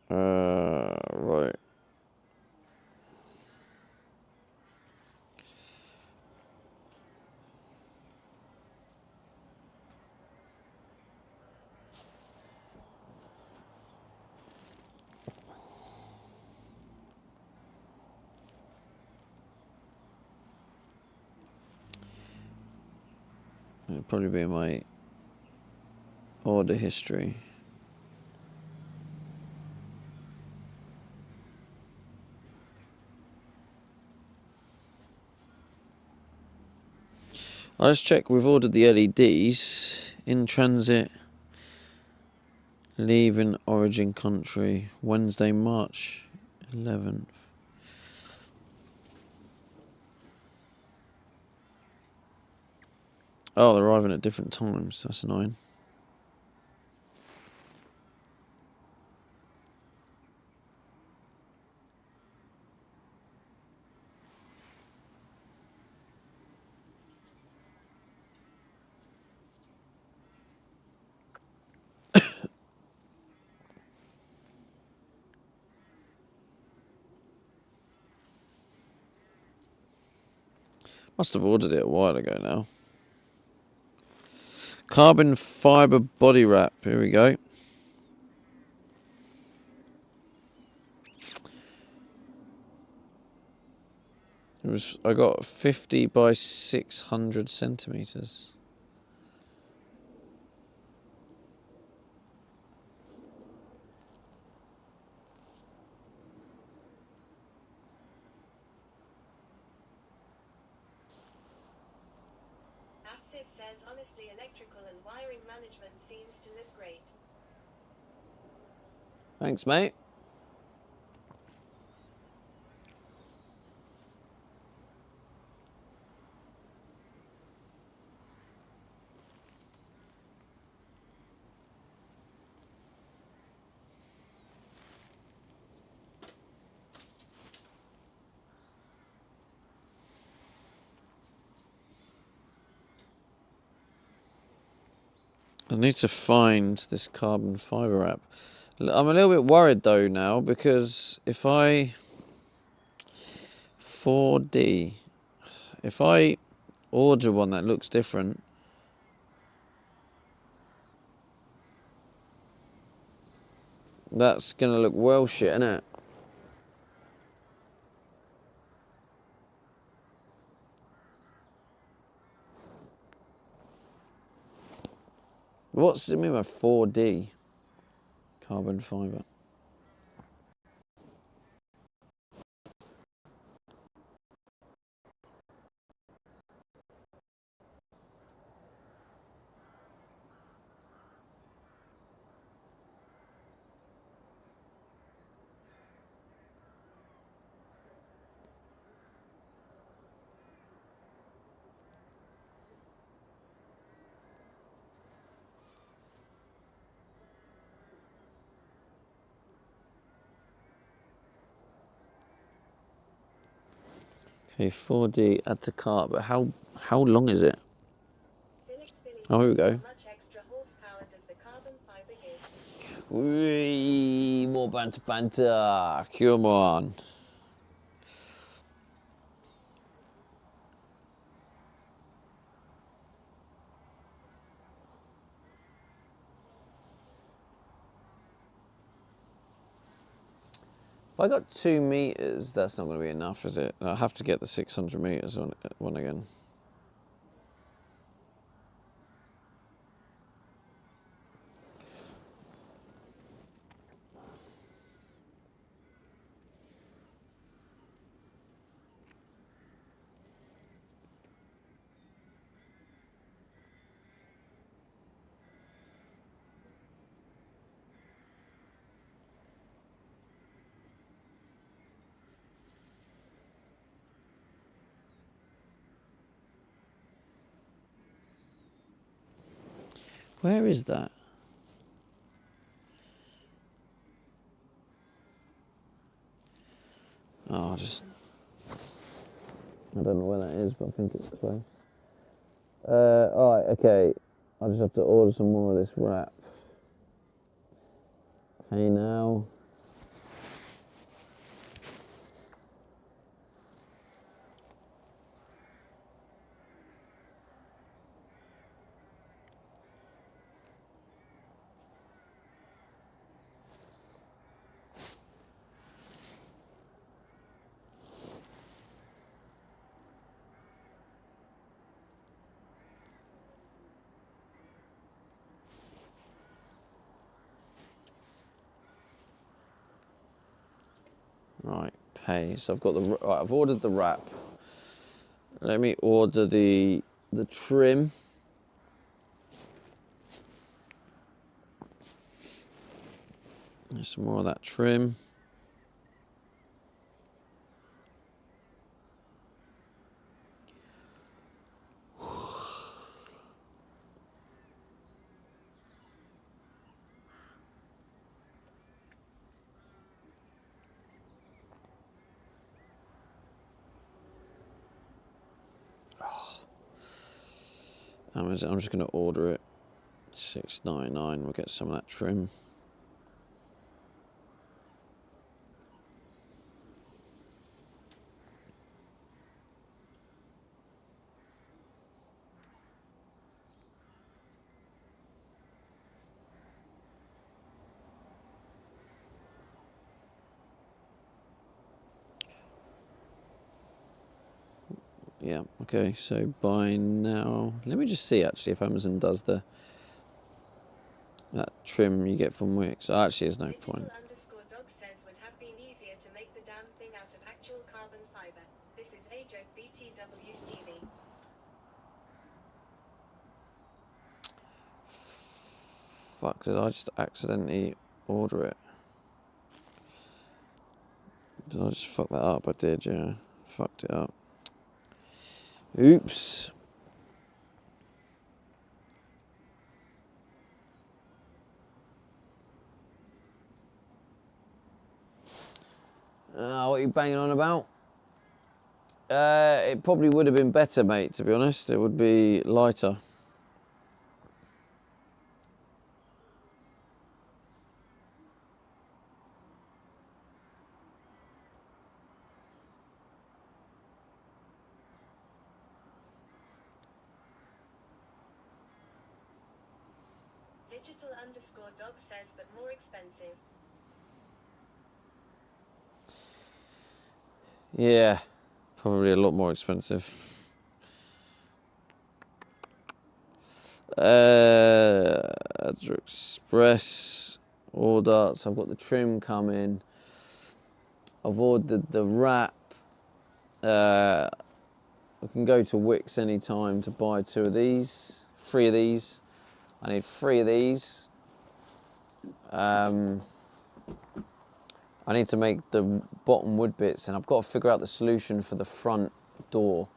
Right. It'll probably be in my order history. I'll just check we've ordered the LEDs. In transit, leaving origin country, Wednesday, March 11th. Oh, they're arriving at different times. That's annoying. Must have ordered it a while ago now. Carbon fiber body wrap. Here we go. I got 50 by 600 centimeters. Sid says honestly electrical and wiring management seems to look great. Thanks, mate. I need to find this carbon fiber wrap. I'm a little bit worried though now, because if I 4D, if I order one that looks different, that's gonna look well shit, innit? What's it mean by 4D carbon fiber? Okay, 4D, add to cart, but how long is it? Oh, here we go. How much extra horsepower does the carbon fiber give? Whee, more banter. Come on. If I got 2 meters, that's not going to be enough, is it? I'll have to get the 600 meters one again. Where is that? Oh, I don't know where that is, but I think it's close. Alright, okay. I just have to order some more of this wrap. Pay now. Right, pay. So I've got right, I've ordered the wrap. Let me order the trim. There's some more of that trim. I'm just going to order it. $6.99. We'll get some of that trim. Yeah, okay, so buy now. Let me just see actually if Amazon does that trim you get from Wix. Oh, actually, there's no point. Digital_dog says would have been easier to make the damn thing out of actual carbon fiber. This is a joke, BTW Stevie. Fuck, did I just accidentally order it? Did I just fuck that up? I did, yeah. Fucked it up. Oops. What are you banging on about? It probably would have been better, mate, to be honest. It would be lighter. Digital_dog says but more expensive. Yeah, probably a lot more expensive. Express order. So I've got the trim coming. I've ordered the wrap. I can go to Wix anytime to buy 2 of these, 3 of these. I need 3 of these. I need to make the bottom wood bits, and I've got to figure out the solution for the front door.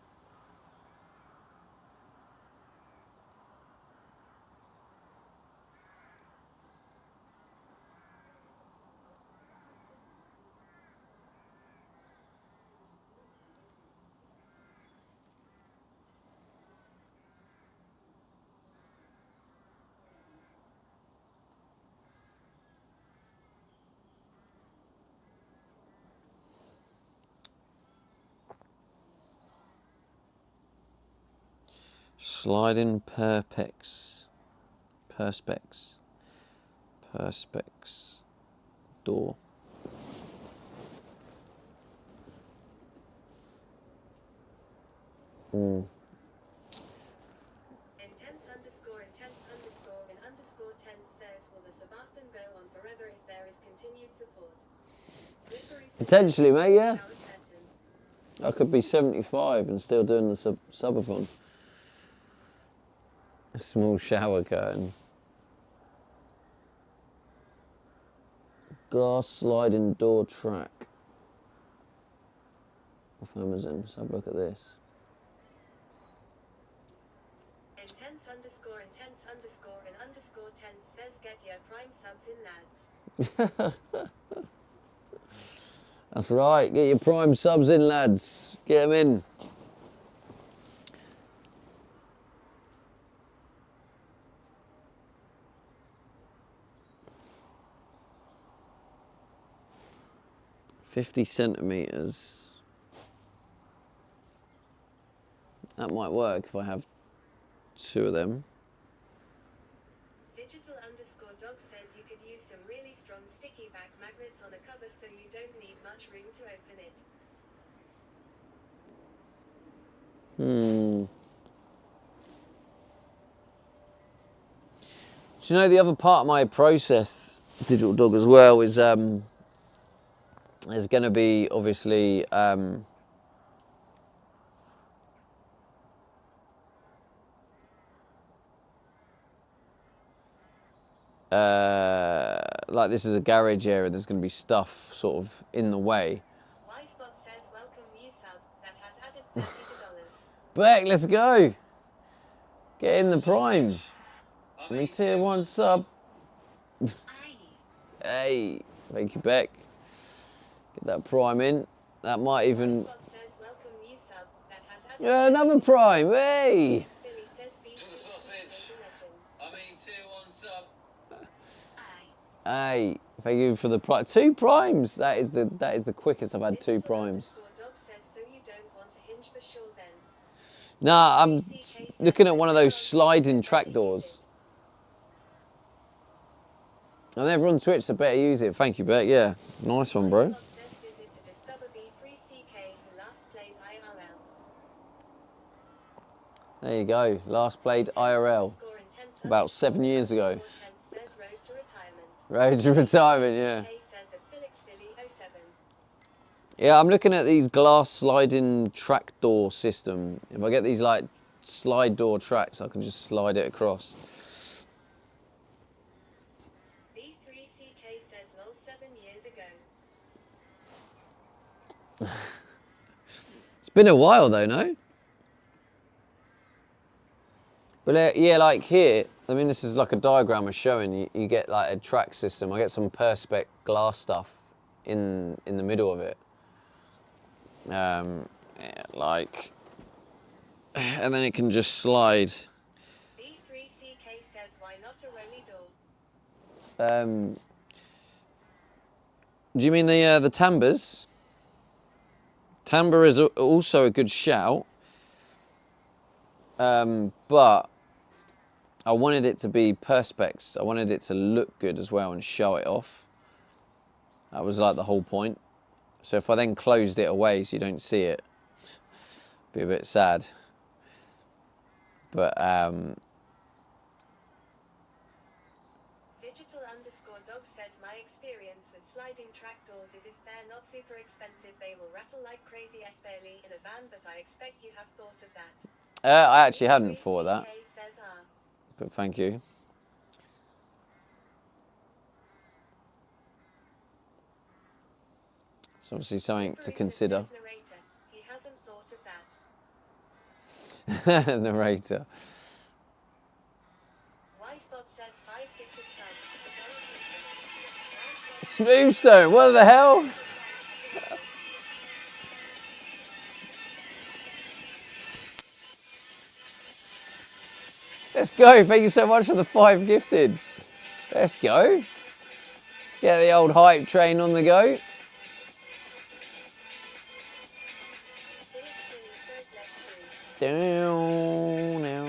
Sliding perspex door. Intense_10 says, will the Subathon go on forever if there is continued support? Potentially, mate, yeah. I could be 75 and still doing the subathon. A small shower curtain. Glass sliding door track. Off Amazon. Let's have a look at this. Intense_10 says get your prime subs in, lads. That's right, get your prime subs in, lads. Get them in. $50cm. That might work if I have 2 of them. Digital_dog says you could use some really strong sticky back magnets on a cover so you don't need much room to open it. Do you know the other part of my process, Digital Dog, as well, is there's going to be obviously like this is a garage area. There's going to be stuff sort of in the way. Y-Spot says welcome new sub that has added $30. Beck, let's go. Get in the prime. I mean, tier 1 sub. Hey, thank you, Beck. Get that prime in. That might even. Y-Spot says welcome new sub that has added Yeah, another prime. Hey. Philly says To the sausage. I mean, tier 1 sub. Aye. Hey, thank you for the 2 primes. That is the quickest I've had 2 primes. Dog says so you don't want to hinge for sure then. Nah, I'm looking at one of those sliding track doors. And everyone on Twitch, so better use it. Thank you, Beck. Yeah, nice one, bro. Says visit to discover B3CK who last played IRL. There you go. Last played IRL about 7 years ago. Road to retirement, yeah. Yeah, I'm looking at these glass sliding track door system. If I get these like slide door tracks, I can just slide it across. B3CK says lol 7 years ago. It's been a while though, no? But yeah, like here, I mean, this is like a diagram of showing you get like a track system. I get some Perspex glass stuff in the middle of it. Yeah, like, and then it can just slide. B3CK says why not a rolly door? Do you mean the timbers? Timber is also a good shout, but I wanted it to be Perspex. I wanted it to look good as well and show it off. That was like the whole point. So if I then closed it away so you don't see it, it'd be a bit sad. But Digital_dog says my experience with sliding track doors is if they're not super expensive they will rattle like crazy, especially in a van, but I expect you have thought of that. I actually hadn't thought of that. Says, but thank you. It's obviously something to consider. He hasn't thought of that. Narrator. Y-Spot says 5 gifted subs. Smooth Stone, what the hell? Let's go, thank you so much for the 5 gifted. Let's go. Get the old hype train on the go. Down, now.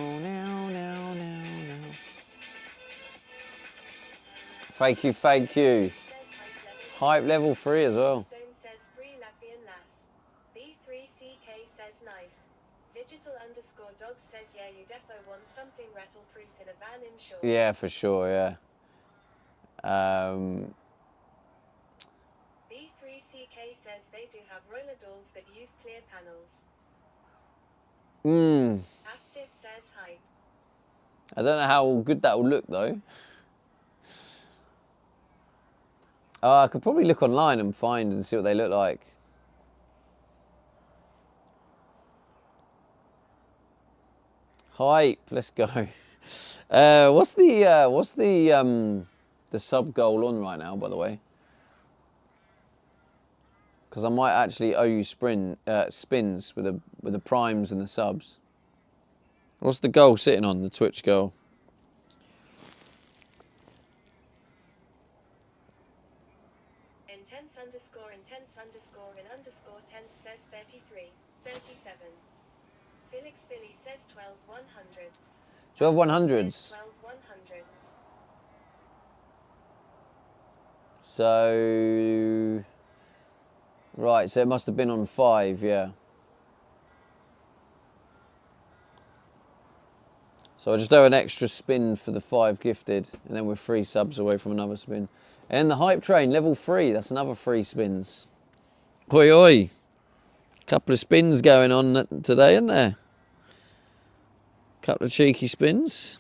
Thank you. Hype level 3 as well. B3CK says nice. Digital_dog says yeah, you defo want something rattle proof in a van, I'm sure. Yeah, for sure, yeah. B3CK says they do have roller doors that use clear panels. Atsid says hype. I don't know how good that will look though. I could probably look online and find and see what they look like. Hype, let's go. What's the sub goal on right now, by the way? Because I might actually owe you spins with the primes and the subs. What's the goal sitting on, the Twitch goal? Intense__10 says 33, 37. Felix Philly says 12 100s. 12 100s. 12 100s. So, right, so it must have been on 5, yeah. So I'll just do an extra spin for the 5 gifted, and then we're 3 subs away from another spin. And the hype train, level 3, that's another 3 spins. Oi, oi. Couple of spins going on today, isn't there? Couple of cheeky spins.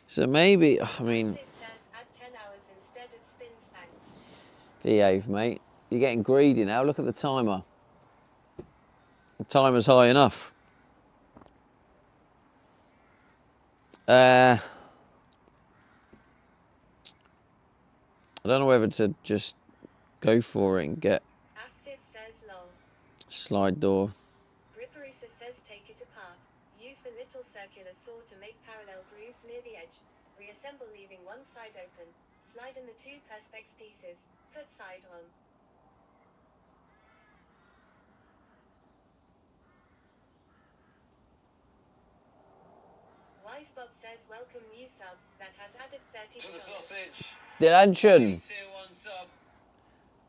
So maybe, I mean, behave, mate. You're getting greedy now. Look at the timer. The timer's high enough. I don't know whether to just go for it and get slide door. Ripperisa says take it apart. Use the little circular saw to make parallel grooves near the edge. Reassemble leaving one side open. Slide in the 2 Perspex pieces. Put side on. Y-Spot says welcome new sub that has added 30 To the sausage. Dilanchen, Tier 1 sub.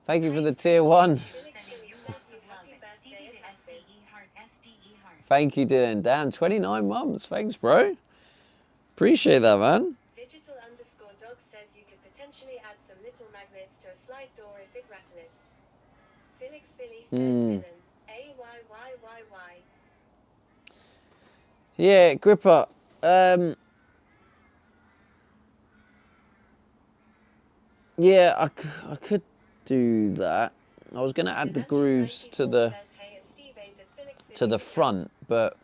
thank you for the tier 1. Felix Philly says you happy birthday attempted. Thank you, Dylan. Damn, 29 months. Thanks, bro. Appreciate that, man. Digital_dog says you could potentially add some little magnets to a slide door if it rattles. Felix Philly says Dylan. A-Y-Y-Y-Y. Yeah, Gripper. Yeah, I could do that. I was going to add the grooves to the front, but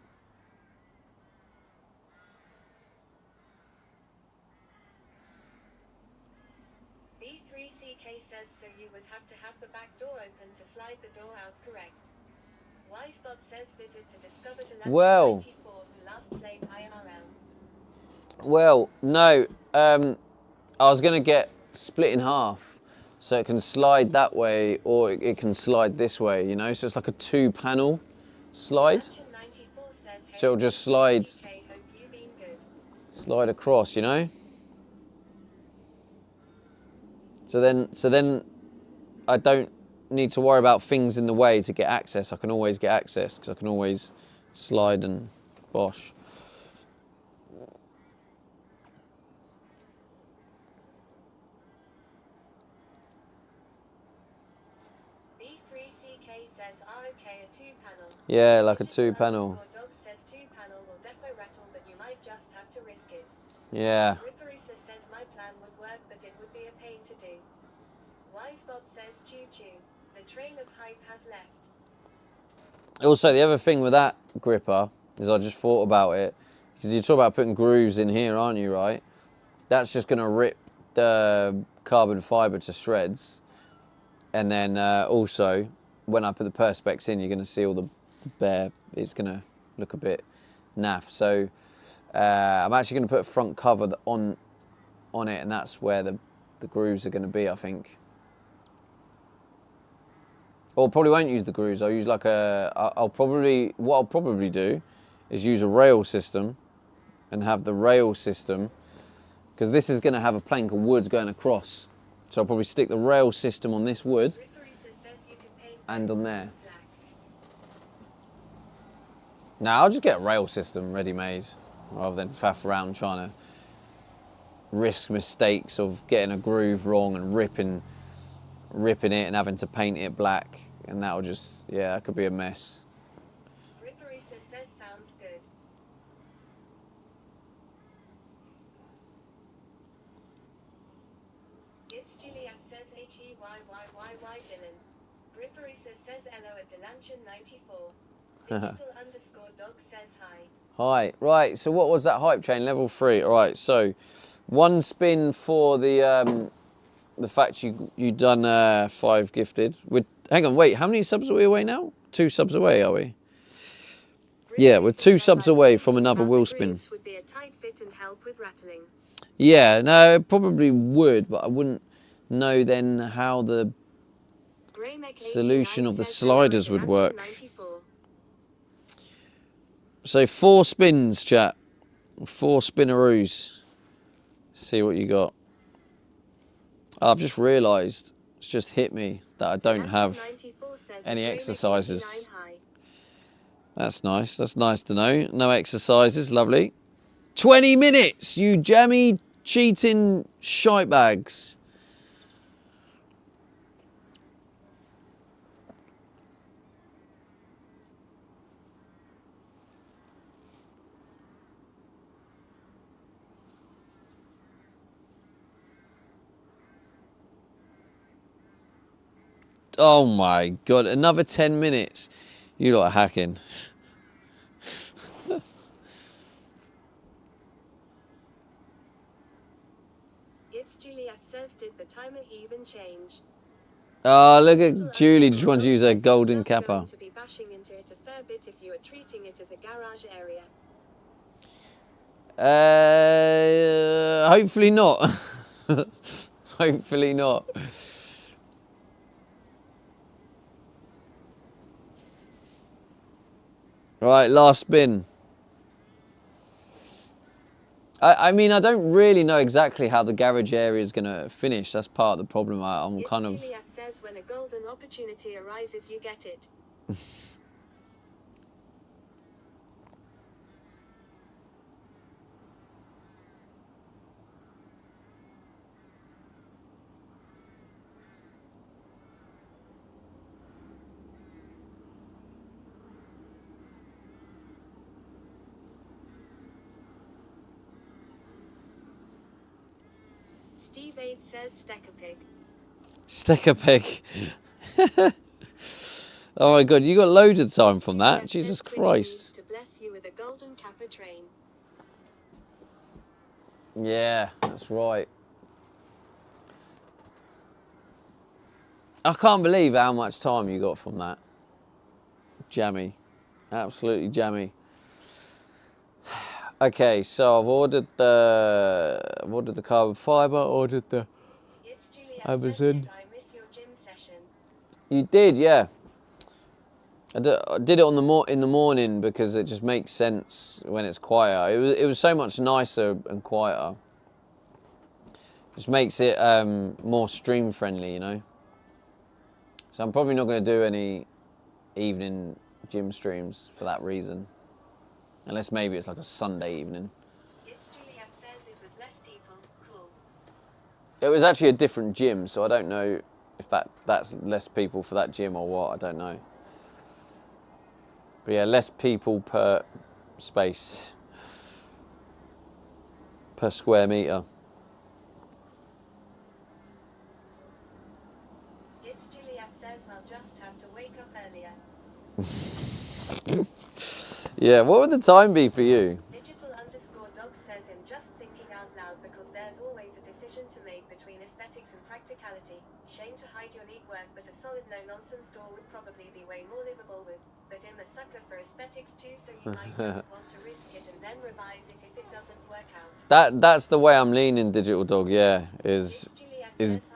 B3CK says so you would have to have the back door open to slide the door out, correct? Y-Spot says visit to discover Dilanchen Well. 94 who last played IRL. well, no. I was going to get split in half, so it can slide that way or it can slide this way, you know. So it's like a 2-panel slide. Dilanchen 94 says, hey, So it'll just slide B3CK, hope you been good. slide across, you know. So then I don't need to worry about things in the way to get access. I can always get access because I can always slide and bosh. B3CK says okay, a 2-panel. Yeah, like a Digital 2-panel. _dog says 2-panel will defo rattle, but you might just have to risk it. Yeah. Ripperisa says my plan would work, but it would be a pain to do. Y-Spot says choo choo. The train of hype has left. Also, the other thing with that gripper is I just thought about it, because you talk about putting grooves in here, aren't you, right? That's just going to rip the carbon fibre to shreds. And then also, when I put the perspex in, you're going to see all the bare, it's going to look a bit naff. So I'm actually going to put a front cover on it, and that's where the grooves are going to be, I think. Or probably won't use the grooves. I'll use like what I'll probably do is use a rail system and have the rail system, because this is going to have a plank of wood going across. So I'll probably stick the rail system on this wood and on there. Now I'll just get a rail system ready-made rather than faff around trying to risk mistakes of getting a groove wrong and ripping it and having to paint it black, and that'll just, yeah, that could be a mess. Ripperisa says sounds good. It's Juliet says HEYYYY Dylan. Ripperisa says hello at Dilanchen 94. Digital_dog says hi. Hi. Right, so what was that hype chain? Level 3. All right, so 1 spin for the fact you done 5 gifted. Hang on, wait, how many subs are we away now? 2 subs away, are we? Yeah, we're 2 subs away from another wheel spin. Would be a tight fit and help with rattling. Yeah, no, it probably would, but I wouldn't know then how the solution of the sliders would work. So 4 spins, chat. 4 spinneroos. See what you got. I've just realised, it's just hit me that I don't have any exercises. That's nice. That's nice to know. No exercises. Lovely. 20 minutes, you jammy, cheating shitebags. Oh my God, another 10 minutes. You lot are hacking. It's Juliet says, did the timer even change? Oh, look at Julie, just wants to use her golden kappa. To be bashing into it a fair bit if you are treating it as a garage area. Hopefully not. Hopefully not. Right, last spin. I mean, I don't really know exactly how the garage area is going to finish. That's part of the problem. I'm kind of... Juliet says when a golden opportunity arises, you get it. Steve 8 says stack a pig. Stick a pig. Oh my god, you got loads of time from that. Jesus Christ. To bless you with a golden capper train. Yeah, that's right. I can't believe how much time you got from that. Jammy. Absolutely jammy. Okay, so I've ordered the carbon fibre, ordered the Amazon. Did I miss your gym session? You did, yeah. I did it in the morning because it just makes sense when it's quieter. It was so much nicer and quieter. Just makes it more stream friendly, you know. So I'm probably not going to do any evening gym streams for that reason. Unless maybe it's like a Sunday evening. Juliet says it was less people. Cool. It was actually a different gym, so I don't know if that's less people for that gym or what. I don't know. But yeah, less people per space, per square meter. Juliet says I'll just have to wake up earlier. Yeah, what would the time be for you? Digital_dog says I'm just thinking out loud because there's always a decision to make between aesthetics and practicality. Shame to hide your neat work, but a solid no-nonsense store would probably be way more livable with. But I'm a sucker for aesthetics too, so you might just want to risk it and then revise it if it doesn't work out. That's the way I'm leaning, Digital Dog, yeah, is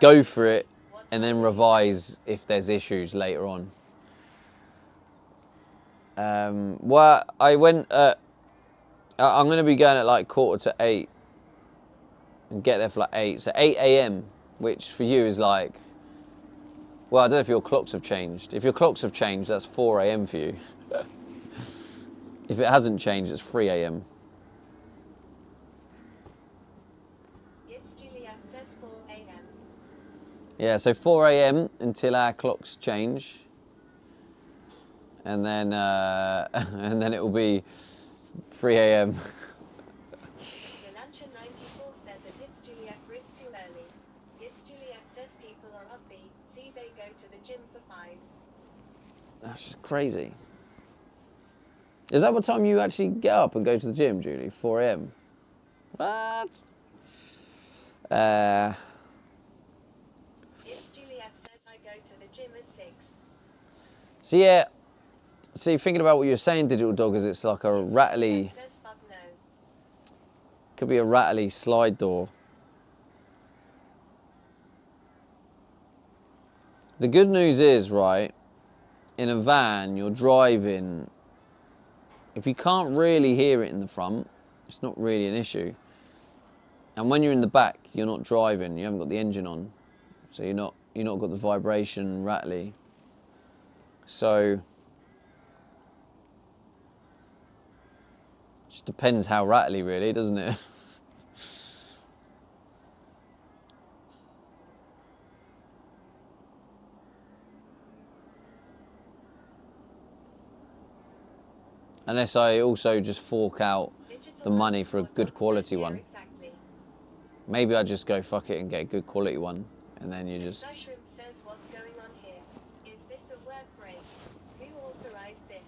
go for it and then revise if there's issues later on. Well, I'm going to be going at like 7:45 and get there for like 8. So 8 a.m, which for you is like, well, I don't know if your clocks have changed. If your clocks have changed, that's 4 a.m. for you. If it hasn't changed, it's 3 a.m. Juliet says 4 a.m. Yeah, so 4 a.m. until our clocks change. And then and then it will be 3 a.m. Delancha 94 says it hits Juliet Rick too early. Juliet says people are upbeat. See, they go to the gym for 5. That's just crazy. Is that what time you actually get up and go to the gym, Julie? 4 a.m. What? Juliet says I go to the gym at 6. So yeah. See, thinking about what you're saying, Digital Dog, is it's like a rattly... Says fuck no. Could be a rattly slide door. The good news is, right, in a van, you're driving... If you can't really hear it in the front, it's not really an issue. And when you're in the back, you're not driving, you haven't got the engine on. So you're not got the vibration rattly. So... Just depends how rattly, really, doesn't it? Unless I also just fork out the money for a good quality one. Exactly. Maybe I just go fuck it and get a good quality one, and then you just... Mushroom says what's going on here. Is this a work break? Who authorized this?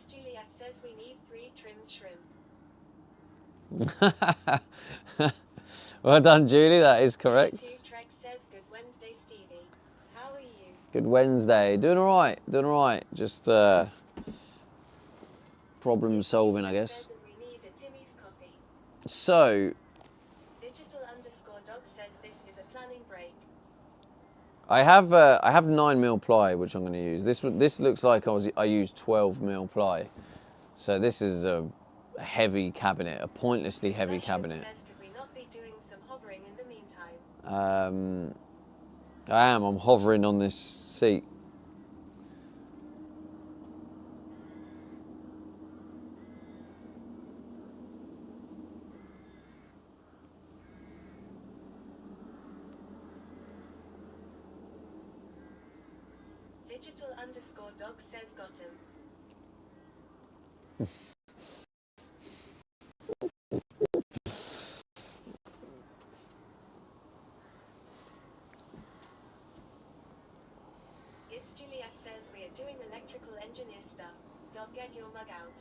Juliet says we need 3 trimmed shrimp. Well done, Julie, that is correct. Trek says good Wednesday, Stevie. How are you? Good Wednesday. Doing all right. Just problem solving, I guess. We need a Timmy So Digital_dog says this is a planning break. I have 9mm ply, which I'm going to use. This looks like I used 12mm ply. So this is a heavy cabinet, a pointlessly heavy cabinet. Says, could we not be doing some hovering in the meantime? I'm hovering on this seat. Digital_dog says got him. It's Juliet says we are doing electrical engineer stuff. Dog, get your mug out.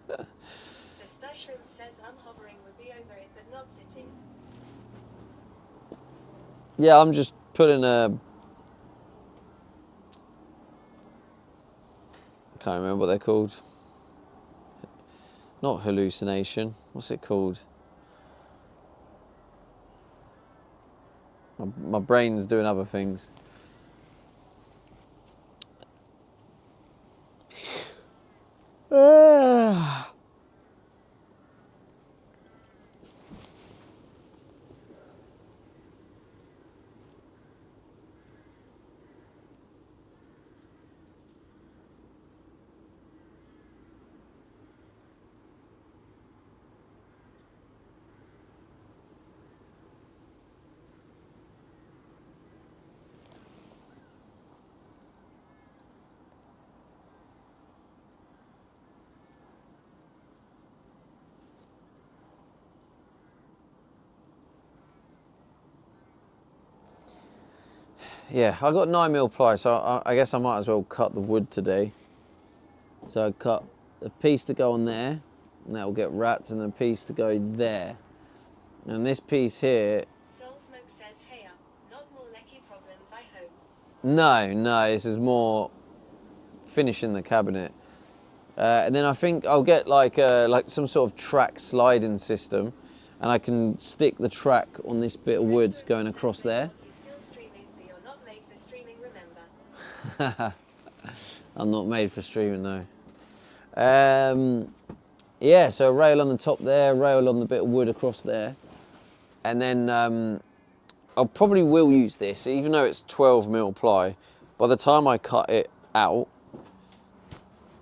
The star shrimp says hovering would be over it but not sitting. Yeah, I'm just putting a... I can't remember what they're called. Not hallucination. What's it called? My brain's doing other things. Yeah, I got 9mm ply, so I guess I might as well cut the wood today. So I cut a piece to go on there, and that will get wrapped, and a piece to go there. And this piece here... Soul Smoke says, hey up, not more lecky problems, I hope. No, this is more finishing the cabinet. And then I think I'll get like some sort of track sliding system, and I can stick the track on this bit of wood going across there. You're still streaming, for you're not made for streaming, remember. I'm not made for streaming though. Yeah, so a rail on the top there, rail on the bit of wood across there. And then I probably will use this, even though it's 12mm ply. By the time I cut it out,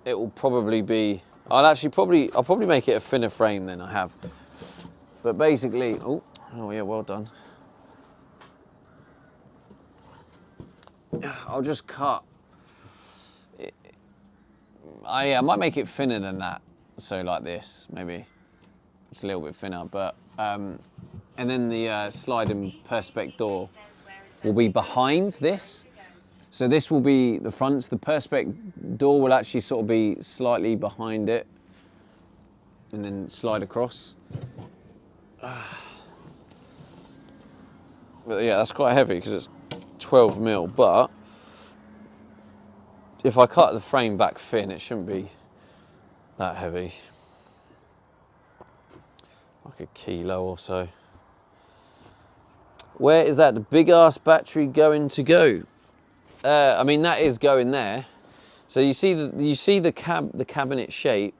it will probably be... I'll probably make it a thinner frame than I have. But basically, oh yeah, well done. I'll just cut. I might make it thinner than that. So like this, maybe. It's a little bit thinner, but... and then the sliding perspex door will be behind this. So this will be the front. The perspex door will actually sort of be slightly behind it, and then slide across. But yeah, that's quite heavy because it's 12mm. But if I cut the frame back thin, it shouldn't be that heavy. Like a kilo or so. Where is that big ass battery going to go? I mean, that is going there. So you see the cabinet shape,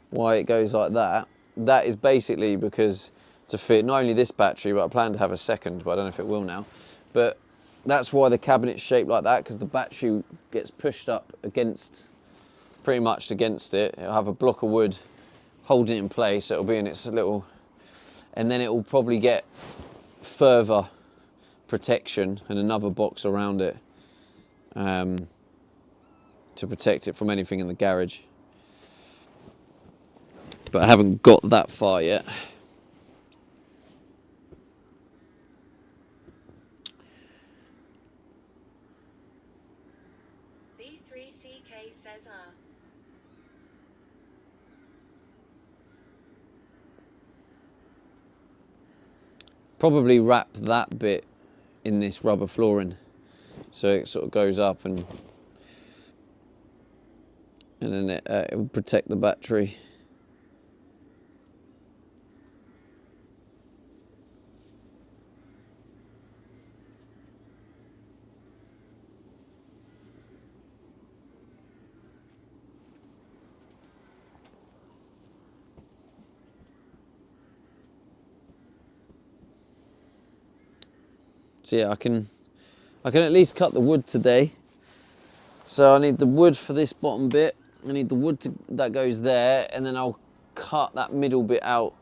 why it goes like that. That is basically because to fit not only this battery, but I plan to have a second, but I don't know if it will now. But that's why the cabinet's shaped like that, because the battery gets pushed up against, pretty much against it. It'll have a block of wood holding it in place. It'll be in its little, and then it will probably get further protection and another box around it. To protect it from anything in the garage. But I haven't got that far yet. B3CK says Probably wrap that bit in this rubber flooring. So it sort of goes up and then it will protect the battery. So yeah, I can at least cut the wood today. So I need the wood for this bottom bit. I need the wood that goes there, and then I'll cut that middle bit out.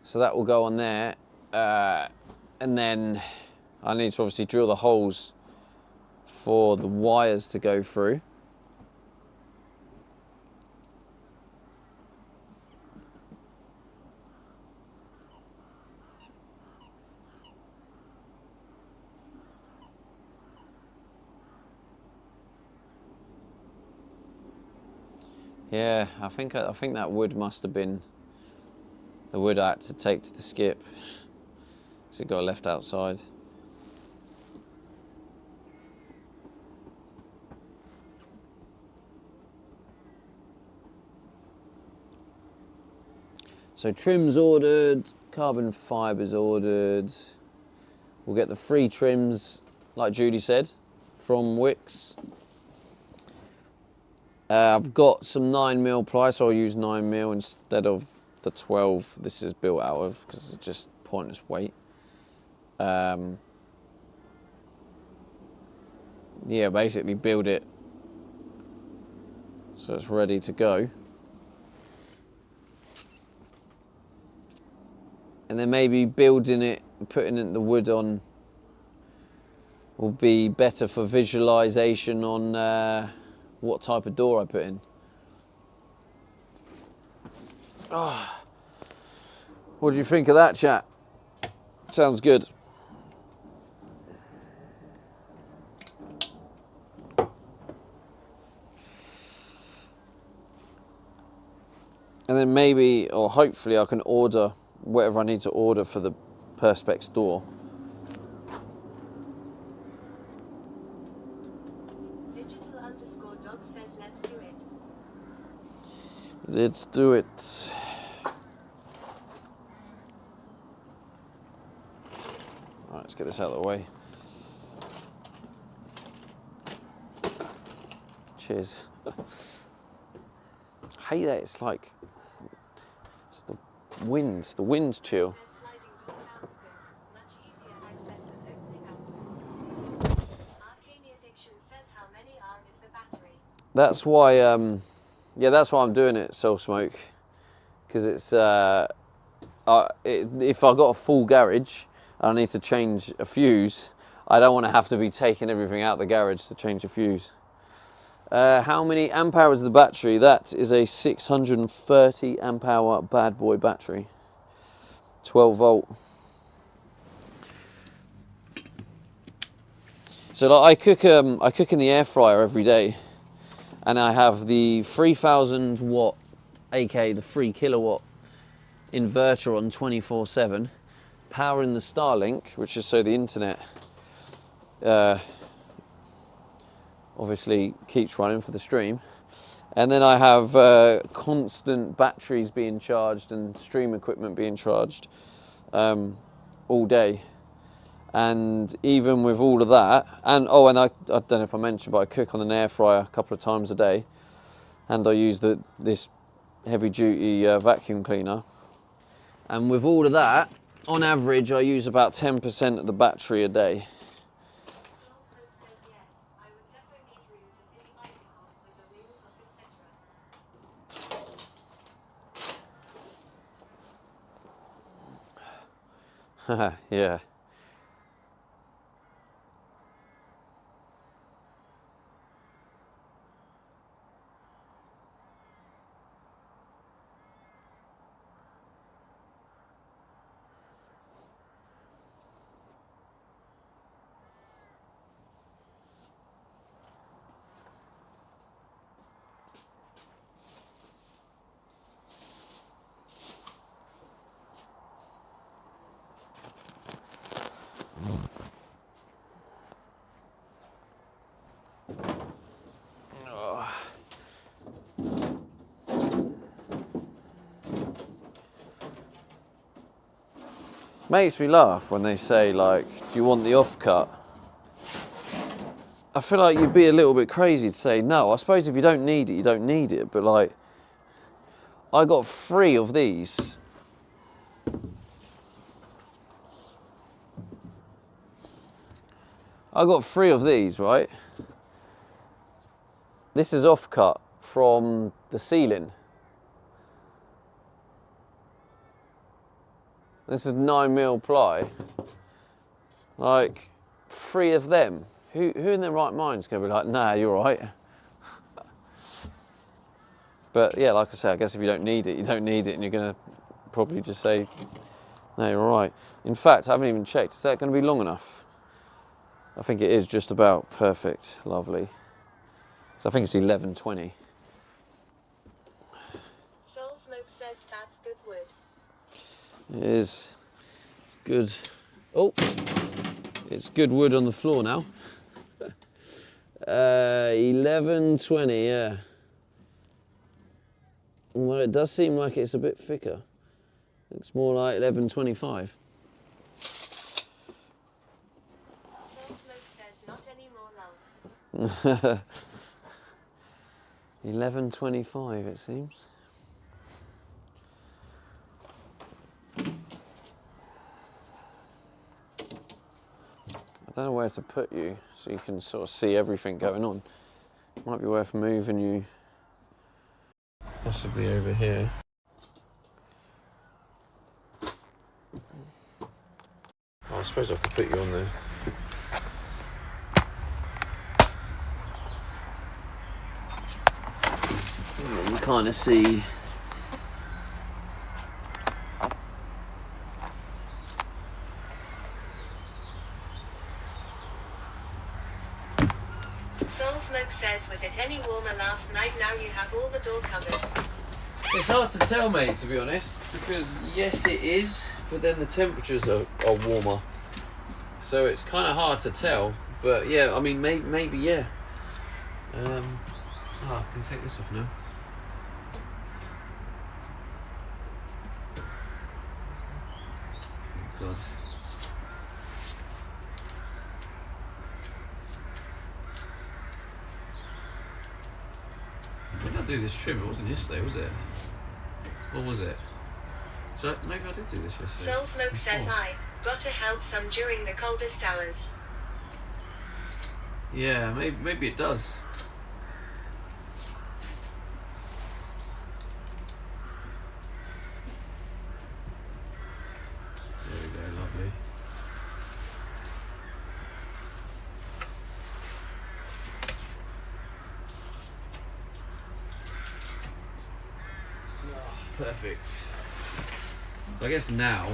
So that will go on there. And then I need to obviously drill the holes for the wires to go through. Yeah, I think that wood must have been the wood I had to take to the skip, so it got left outside. So trim's ordered, carbon fiber's ordered. We'll get the free trims, like Judy said, from Wix. I've got some 9mm ply, so I'll use 9mm instead of the 12 this is built out of, because it's just pointless weight. Yeah, basically build it so it's ready to go. And then maybe building it, putting the wood on will be better for visualization on what type of door I put in. Oh. What do you think of that, chat? Sounds good. And then maybe, or hopefully, I can order whatever I need to order for the Perspex door. Digital_dog says let's do it. Let's do it. Alright, let's get this out of the way. Cheers. I hate that it's like, it's the wind chill. Sliding door sounds good. Much easier access and opening outwards. Arcane Addiction says how many R is the battery? That's why, yeah, that's why I'm doing it, Soul Smoke, because it's, if I got a full garage and I need to change a fuse, I don't want to have to be taking everything out the garage to change a fuse. How many amp hours is the battery? That is a 630 amp hour bad boy battery, 12 volt. So like, I cook in the air fryer every day, and I have the 3000 watt, aka the 3 kilowatt inverter on 24/7, powering the Starlink, which is so the internet obviously keeps running for the stream. And then I have constant batteries being charged and stream equipment being charged all day. And even with all of that, and oh, and I don't know if I mentioned, but I cook on an air fryer a couple of times a day, and I use this heavy duty vacuum cleaner. And with all of that, on average, I use about 10% of the battery a day. Yeah. Makes me laugh when they say, like, do you want the offcut? I feel like you'd be a little bit crazy to say no. I suppose if you don't need it, you don't need it. But like, I got 3 of these. I got 3 of these, right? This is offcut from the ceiling. This is 9mm ply. Like, 3 of them. Who in their right mind is going to be like, nah, you're right. But yeah, like I say, I guess if you don't need it, you don't need it, and you're going to probably just say, no, you're right. In fact, I haven't even checked. Is that going to be long enough? I think it is just about perfect. Lovely. So I think it's 11:20. Soul Smoke says that's good wood. It is good. Oh, it's good wood on the floor now. 11:20, yeah. Well, it does seem like it's a bit thicker. Looks more like 11:25. Soul Smoke says not anymore long. 11:25, it seems. I don't know where to put you so you can sort of see everything going on. Might be worth moving you possibly over here. Oh, I suppose I could put you on there. You kind of see. Soul Smoke says, was it any warmer last night? Now you have all the door covered. It's hard to tell, mate, to be honest, because yes, it is, but then the temperatures are warmer, so it's kind of hard to tell. But yeah, I mean, maybe yeah. I can take this off now. God. When did I do this trim? It wasn't yesterday, was it? Or was it? So maybe I did do this yesterday. Soul Smoke says I got to help some during the coldest hours. Yeah, maybe it does. There we go, lovely. Perfect. So I guess now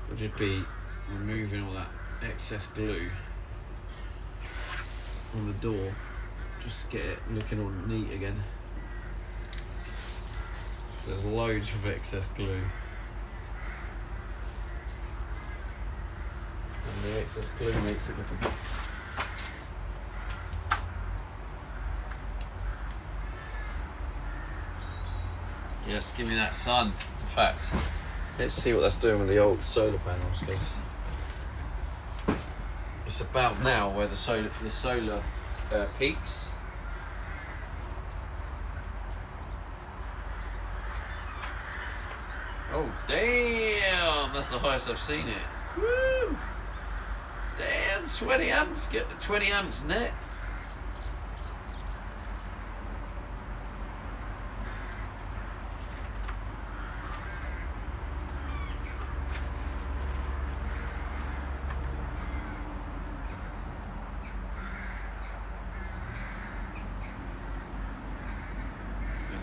we'll just be removing all that excess glue on the door just to get it looking all neat again. So there's loads of excess glue. And the excess glue makes it look a bit. Yes, give me that sun. In fact, let's see what that's doing with the old solar panels, because it's about now where the solar peaks. Oh damn! That's the highest I've seen it. Woo! Damn, 20 amps. Get the 20 amps net.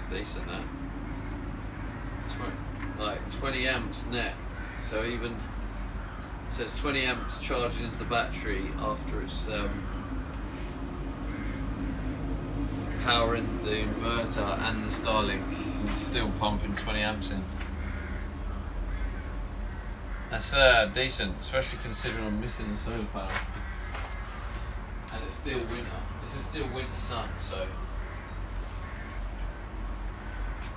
Decent, that. Like 20 amps net, so even it says 20 amps charging into the battery after it's powering the inverter and the Starlink, and it's still pumping 20 amps in. That's decent, especially considering I'm missing the solar panel and it's still winter. This is still winter sun, so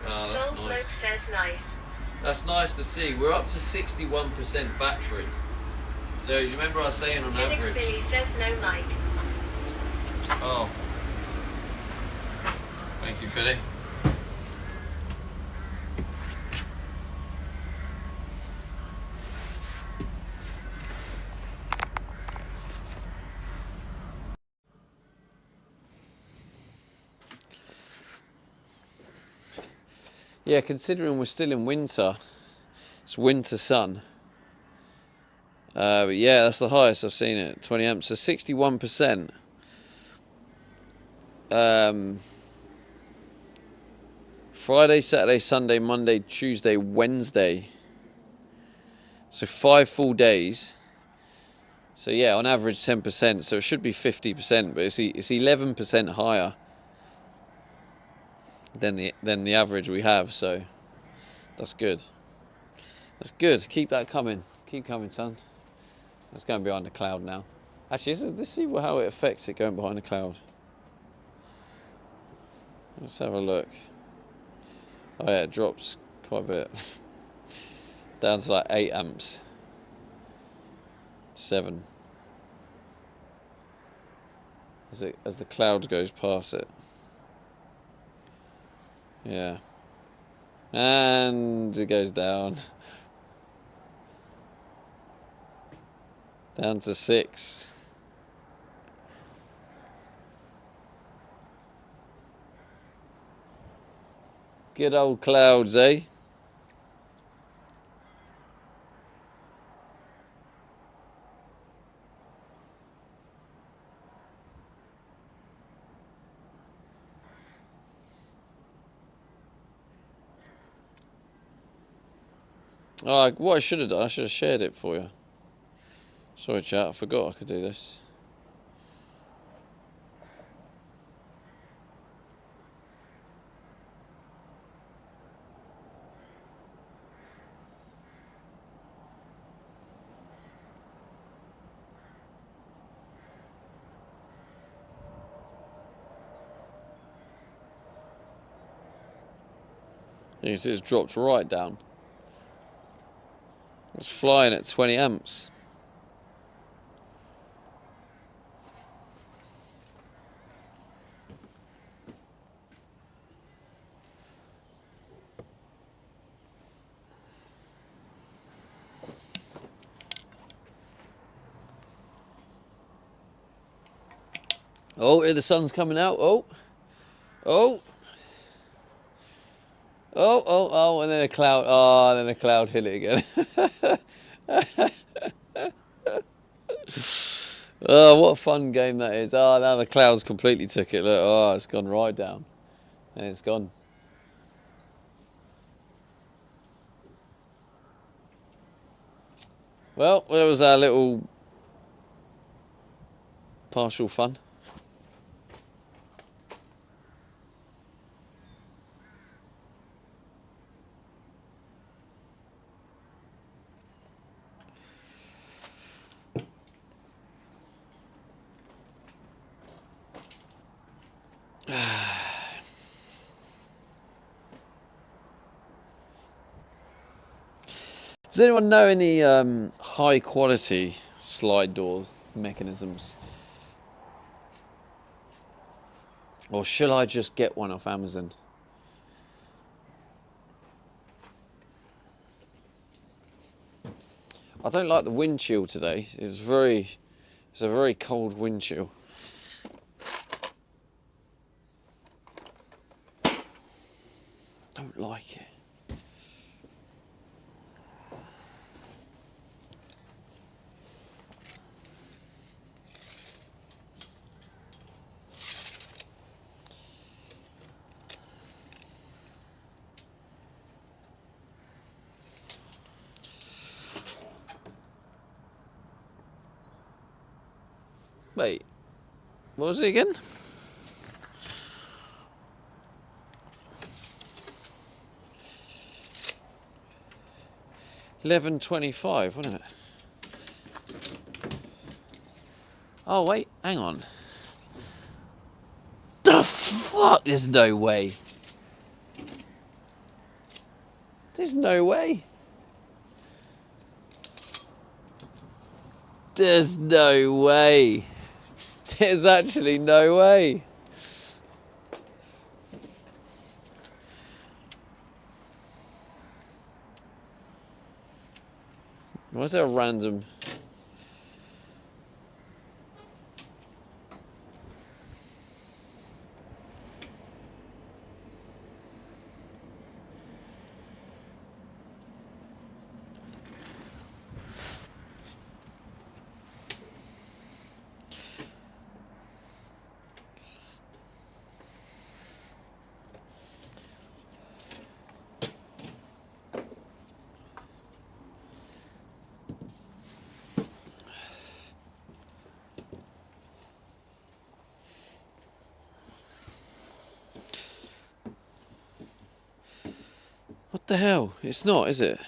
Soul Smoke nice. says nice. That's nice to see. We're up to 61% battery. So do you remember I was saying on Felix average? Billy says no mic. Oh. Thank you, Philly. Yeah, considering we're still in winter, it's winter sun. But yeah, that's the highest I've seen it, 20 amps, so 61%. Friday, Saturday, Sunday, Monday, Tuesday, Wednesday. So 5 full days. So yeah, on average 10%, so it should be 50%, but it's 11% higher than the average we have, so that's good. That's good. Keep that coming. Keep coming, son. Let's go behind the cloud now. Actually, let's see how it affects it going behind the cloud. Let's have a look. Oh yeah, it drops quite a bit. Down to like 8 amps. 7. As the cloud goes past it. Yeah. And it goes down. Down to 6. Good old clouds, eh? Oh, what I should have done, I should have shared it for you. Sorry, chat, I forgot I could do this. You can see it's dropped right down. It's flying at 20 amps. Oh, here the sun's coming out. Oh. Oh. Oh, oh, oh, and then a cloud. Oh, and then a cloud hit it again. Oh, what a fun game that is. Oh, now the clouds completely took it. Look, oh, it's gone right down. And it's gone. Well, there was our little partial fun. Does anyone know any high quality slide door mechanisms? Or shall I just get one off Amazon? I don't like the wind chill today. It's a very cold wind chill. Don't like it. Wait, what was it again? $11.25, wasn't it? Oh wait, hang on. The fuck? There's no way. There's no way. There's no way. There's actually no way. Why is there a random... What the hell? It's not, is it?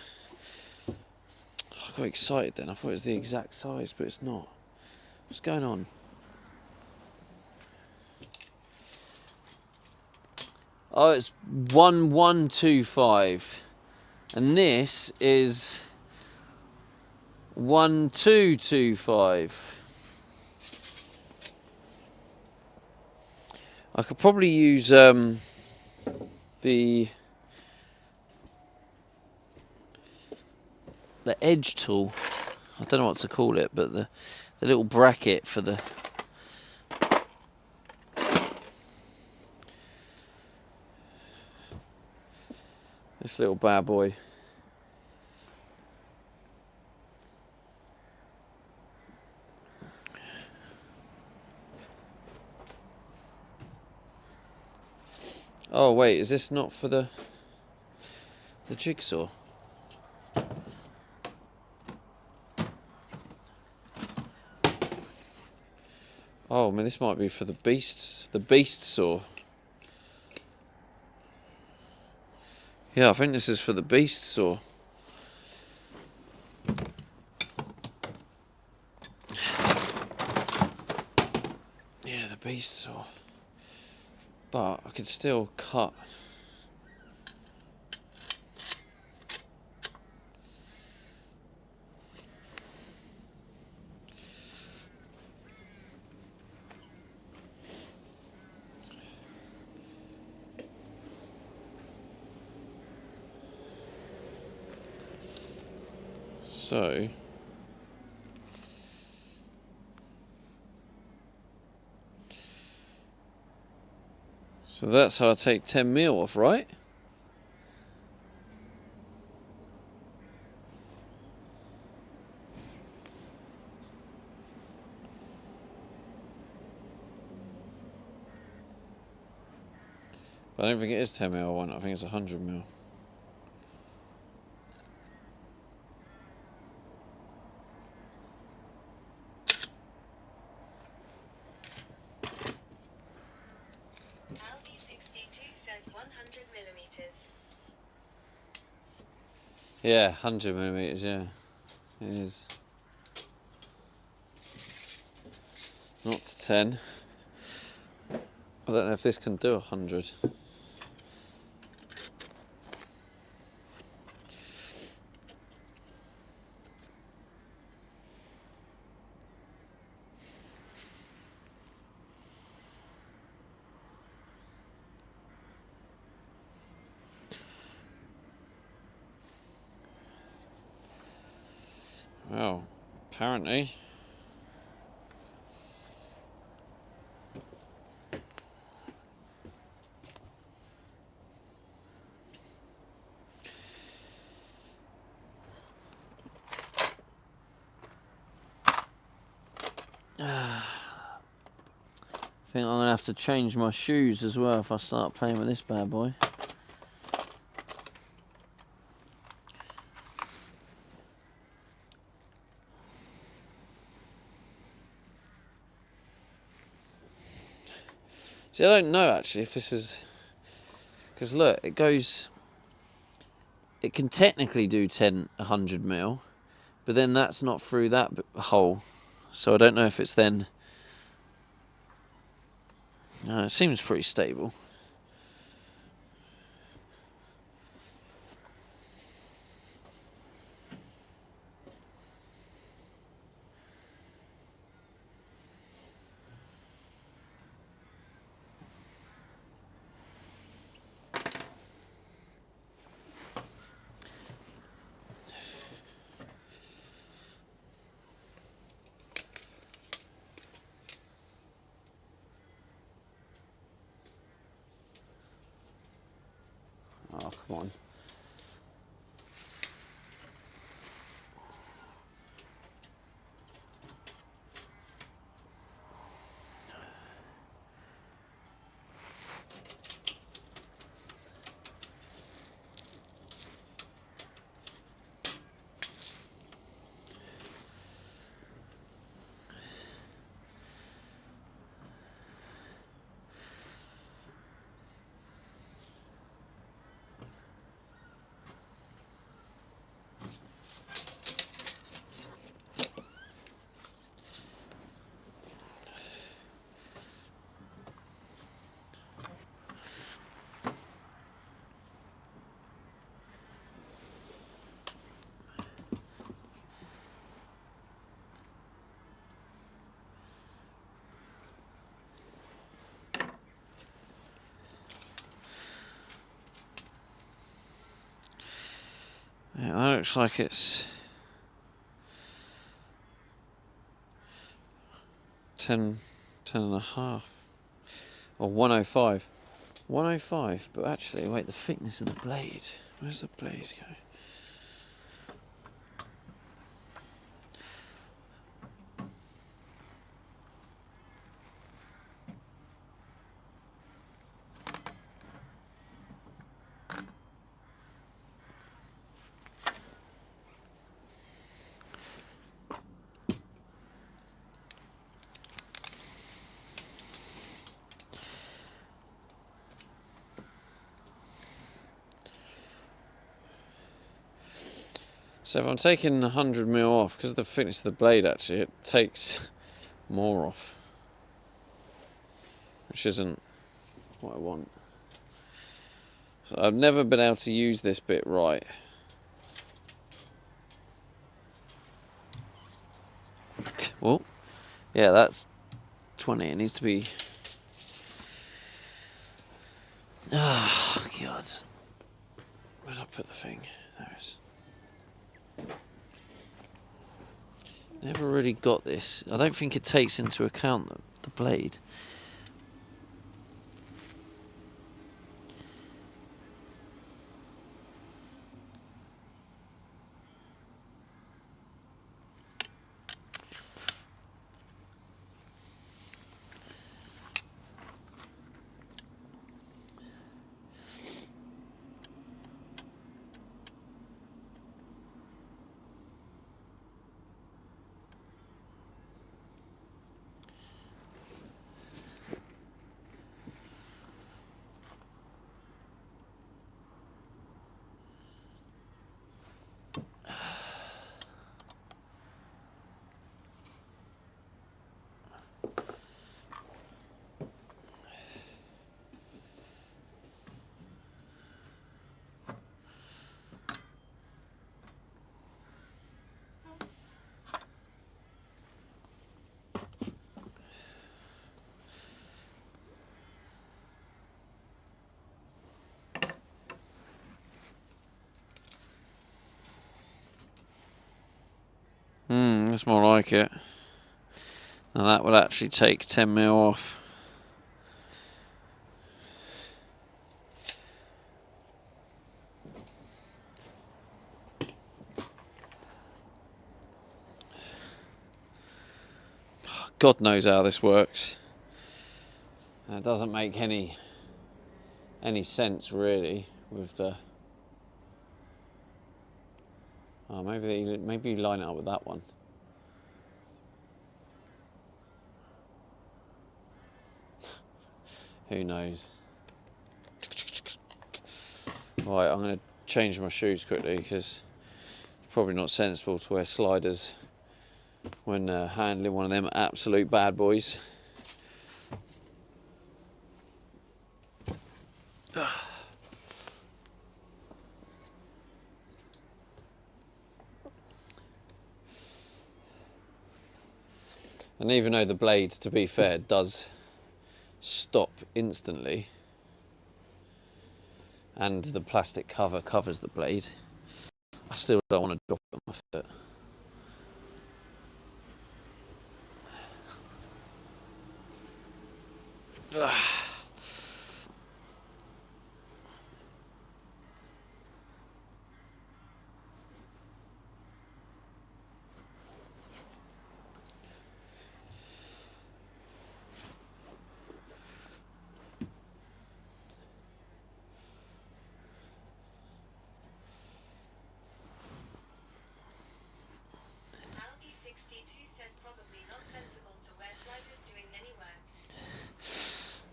I got excited then. I thought it was the exact size, but it's not. What's going on? Oh, it's 1125. And this is 1225. I could probably use the edge tool. I don't know what to call it, but the little bracket for the this little bad boy. Oh wait, is this not for the jigsaw? Oh man, this might be for the beast saw. Yeah, I think this is for the beast saw. Yeah, the beast saw. But I could still cut. So that's how I take 10mm off, right? But I don't think it is 10mm I want, I think it's 100mm. Says 100mm. Yeah, 100mm, yeah. It is. Not 10. I don't know if this can do 100. Well, apparently. I think I'm going to have to change my shoes as well if I start playing with this bad boy. See, I don't know actually if this is... Because look, it goes... It can technically do 100mm, but then that's not through that hole. So I don't know if it's then... No, it seems pretty stable. Oh, come on. looks like it's 10 and a half, or 105. 105, but actually, wait, the thickness of the blade. Where's the blade go? So if I'm taking 100mm off, because of the thickness of the blade actually, it takes more off. Which isn't what I want. So I've never been able to use this bit right. Well, yeah, that's 20. It needs to be... Ah, God. Where'd I put the thing? There it is. Never really got this. I don't think it takes into account the blade. That's more like it. Now that would actually take 10mm off. God knows how this works. And it doesn't make any sense really with the... Oh, maybe you line it up with that one. Who knows? Right, I'm going to change my shoes quickly because it's probably not sensible to wear sliders when handling one of them absolute bad boys. And even though the blade, to be fair, does stop instantly, and the plastic cover covers the blade, I still don't want to drop it on my foot.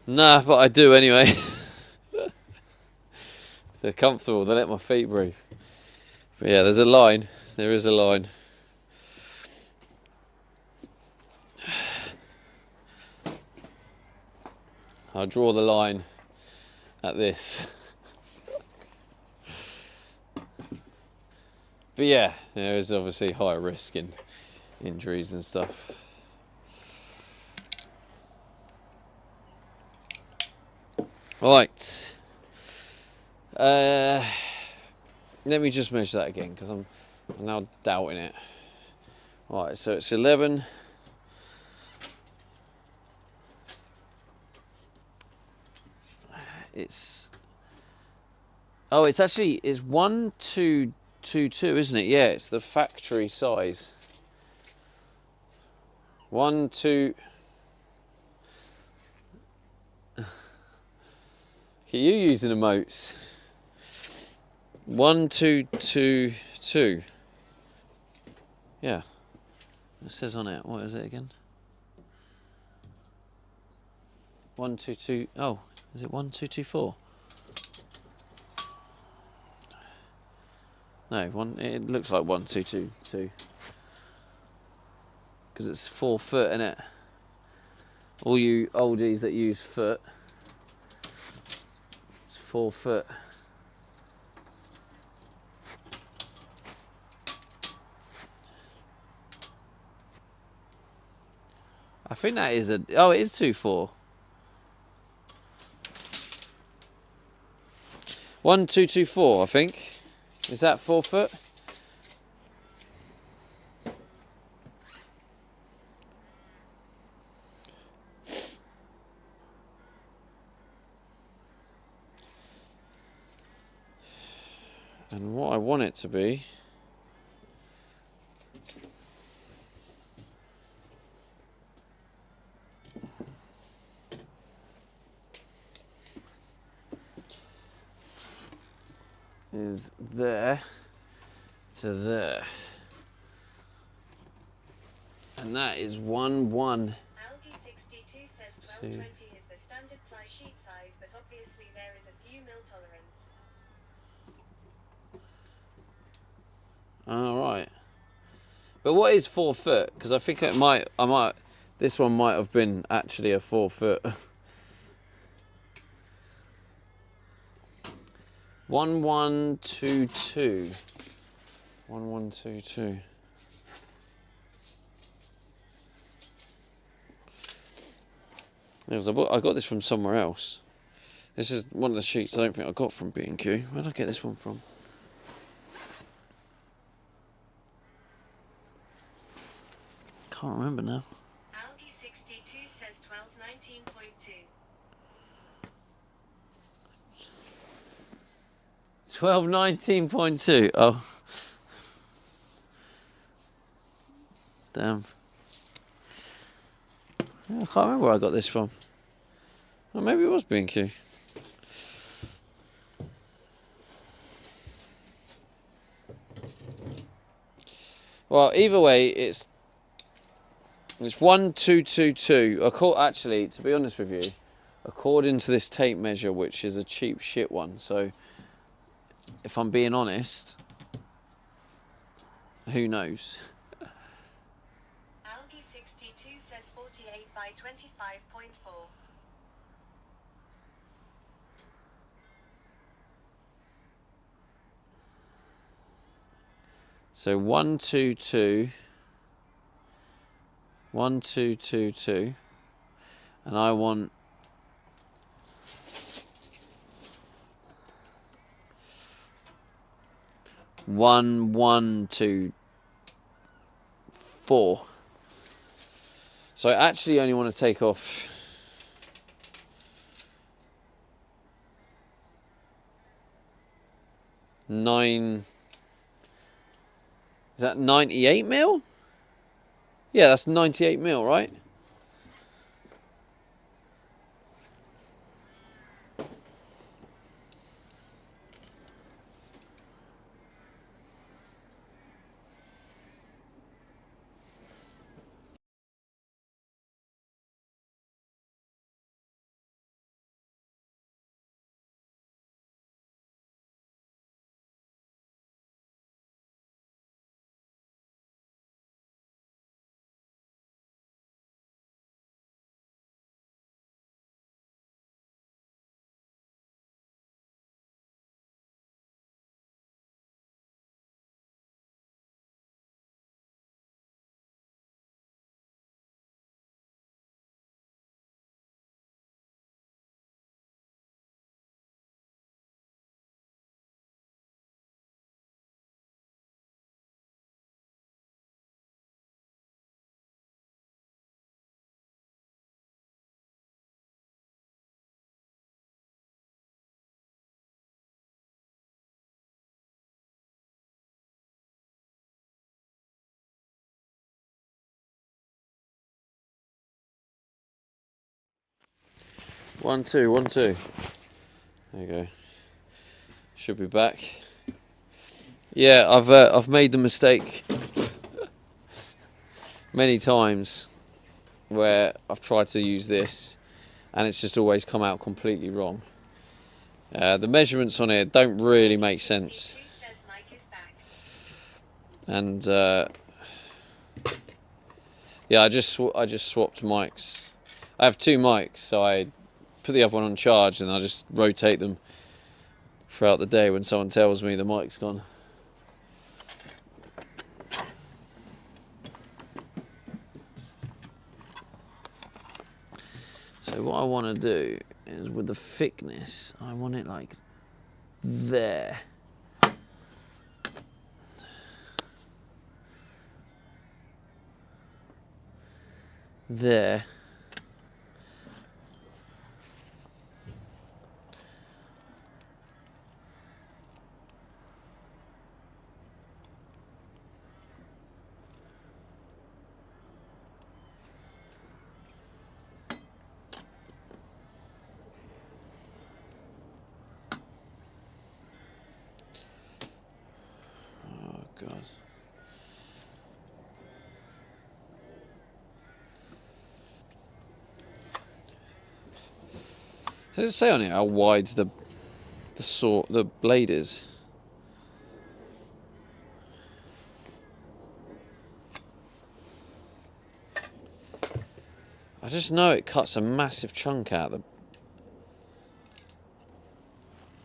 Nah, but I do anyway. They're comfortable, they let my feet breathe. But yeah, there's a line. There is a line. I'll draw the line at this. But yeah, there is obviously higher risk in injuries and stuff. Right. Let me just measure that again because I'm now doubting it. Right, so it's 11. It's actually 1222, isn't it? Yeah, it's the factory size. 1 2. You using emotes? 1222. Yeah, it says on it. What is it again? 122. Oh, is it 1224? No, it looks like 1222 because it's 4 foot in it. All you oldies that use foot, it's 4 foot. I think that is it is 2.4. 1224, I think. Is that 4 foot? And what I want it to be is there to there. And that is 1 1. Algae 62 says 1220 is the standard ply sheet size, but obviously there is a few mil tolerance. All right. But what is 4 foot? Because I think this one might have been actually a 4 foot. 1122. 1122. I got this from somewhere else. This is one of the sheets I don't think I got from B&Q. Where did I get this one from? Can't remember now. Algae 62 says 1219.2. 1219.2. Oh. Damn. Yeah, I can't remember where I got this from. Well, maybe it was B&Q. Well, either way, it's 1222. Actually, to be honest with you, according to this tape measure, which is a cheap shit one, so if I'm being honest, who knows? Algae 62 says 48 by 25.4. So 122, 1222, and I want 1124. So I actually only want to take off 9. Is that 98 mil? Yeah, that's 98 mil, right? 1 2 1 2. There you go. Should be back. Yeah, I've made the mistake many times where I've tried to use this and it's just always come out completely wrong. The measurements on it don't really make sense. And yeah, I just swapped mics. I have 2 mics, so I put the other one on charge and I just rotate them throughout the day when someone tells me the mic's gone. So what I want to do is with the thickness, I want it like there. There. Oh God. Does it say on it how wide the blade is? I just know it cuts a massive chunk out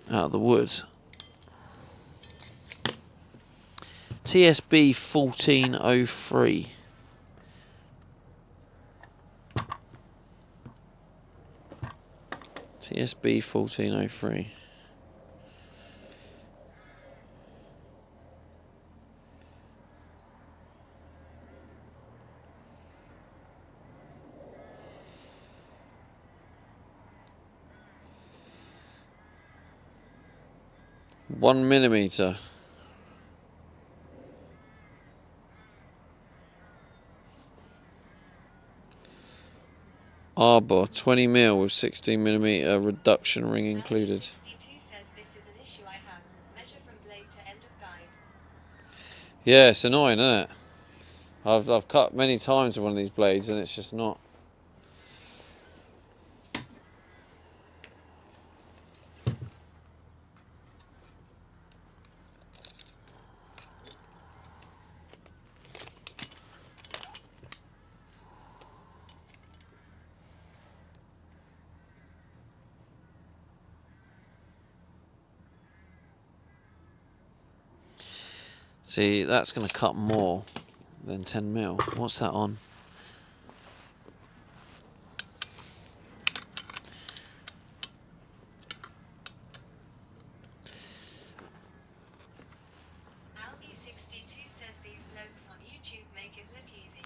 of the wood. TSB 1403. TSB 1403. One millimeter. Arbor 20 mil with 16 millimeter reduction ring included. 62 says this is an issue I have. Measure from blade to end of guide. Yeah, it's annoying, isn't it? I've cut many times with one of these blades and it's just not. See, that's going to cut more than 10 mil. What's that on? Algie 62 says these blokes on YouTube make it look easy.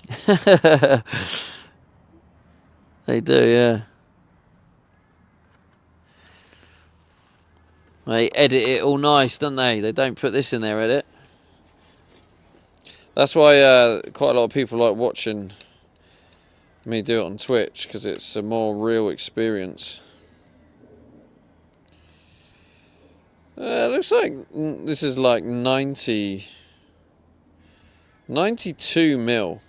They do, yeah. They edit it all nice, don't they? They don't put this in their edit. That's why quite a lot of people like watching me do it on Twitch, because it's a more real experience. It looks like this is like 92 mil.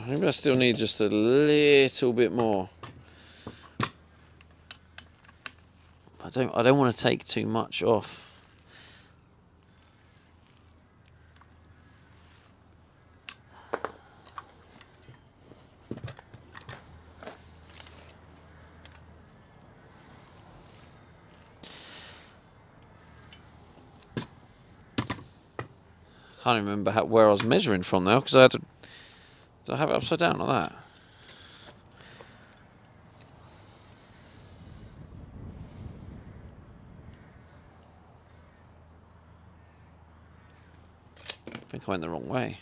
Maybe I still need just a little bit more. I don't want to take too much off. Can't even remember where I was measuring from now, because I had to. Did I have it upside down like that? I think I went the wrong way.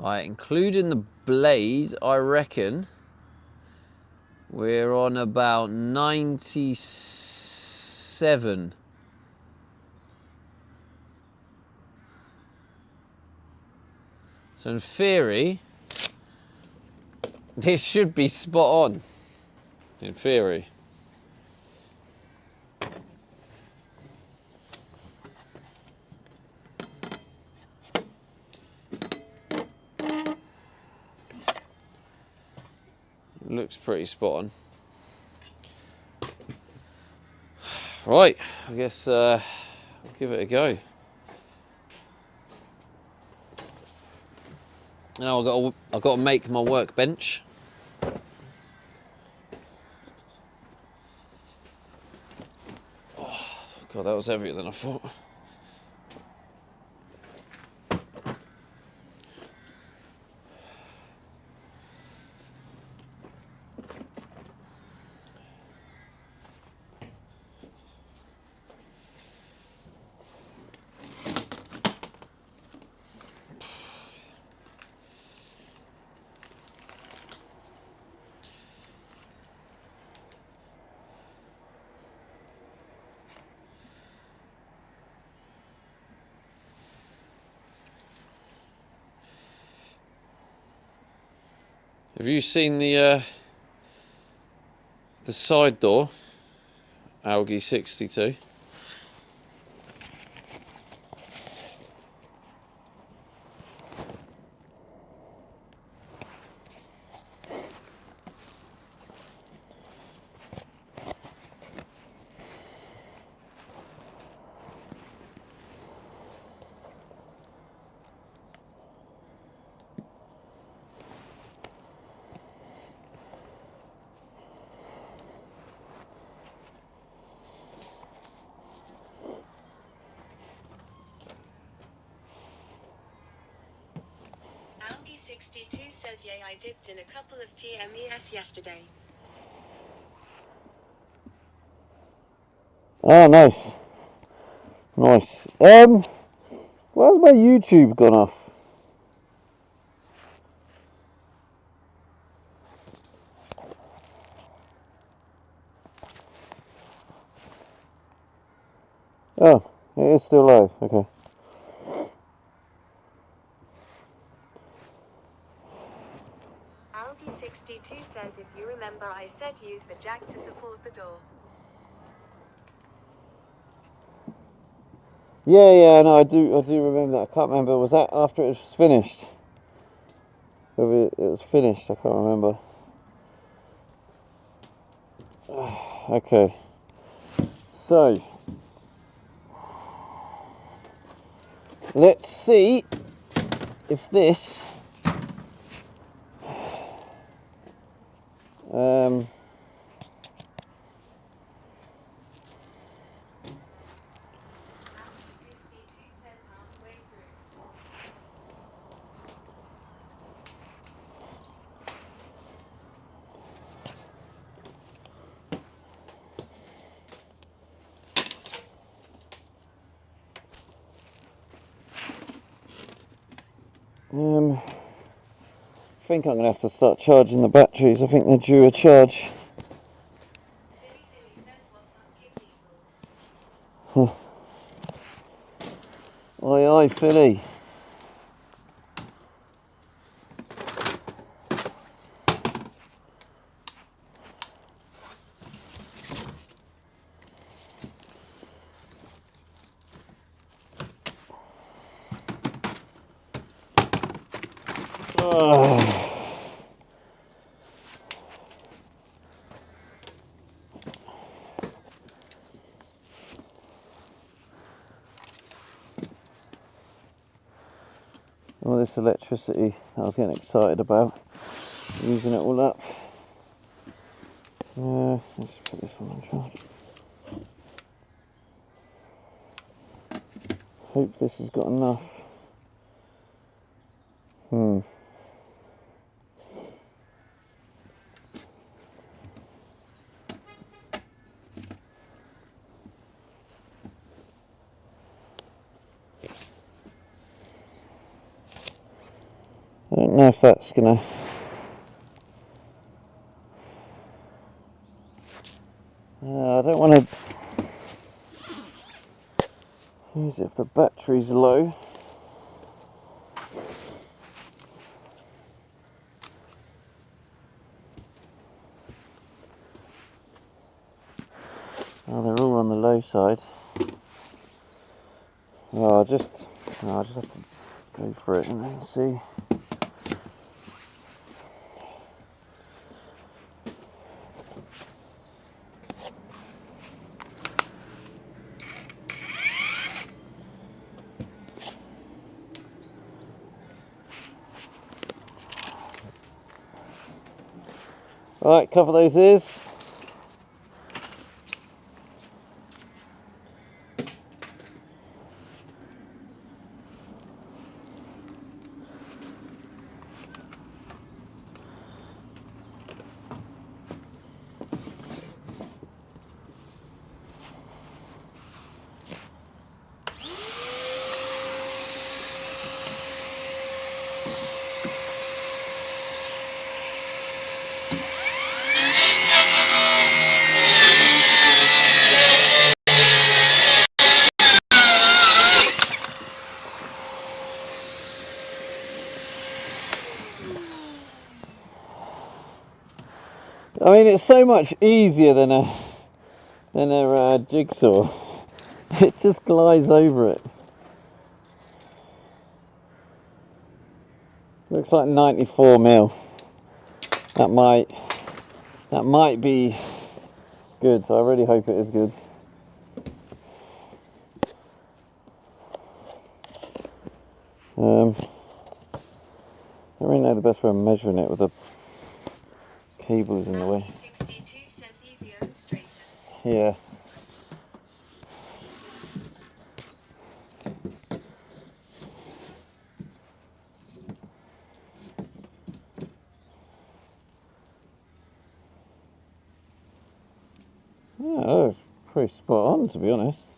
Right, including the blade, I reckon we're on about 97. So in theory, this should be spot on. In theory. Looks pretty spot on. Right, I guess I'll give it a go. Now I've got to make my workbench. Oh, God, that was heavier than I thought. Have you seen the side door, Algae 62? Algae 62 says, yay, I dipped in a couple of TMES yesterday. Oh, nice. Nice. Where's my YouTube gone off? Oh, it is still live. Okay. Algae 62 says, if you remember, I said use the jack to support the door. Yeah, no, I do remember that. I can't remember. Was that after it was finished? Whether it was finished, I can't remember. Okay. So, let's see if this I think I'm going to have to start charging the batteries. I think they're due a charge. Aye, aye, Philly. All this electricity I was getting excited about, using it all up. Let's put this one on charge. Hope this has got enough. don't know if that's gonna. I don't want to use it if the battery's low. Oh, they're all on the low side. Oh, I'll just have to go for it and then see. Right, cover those ears. I mean, it's so much easier than a jigsaw. It just glides over it. Looks like 94 mil. That might be good. So I really hope it is good. I don't really know the best way of measuring it with the cables in the way. 62 says easier and straighter. Yeah. Yeah, that was pretty spot on, to be honest.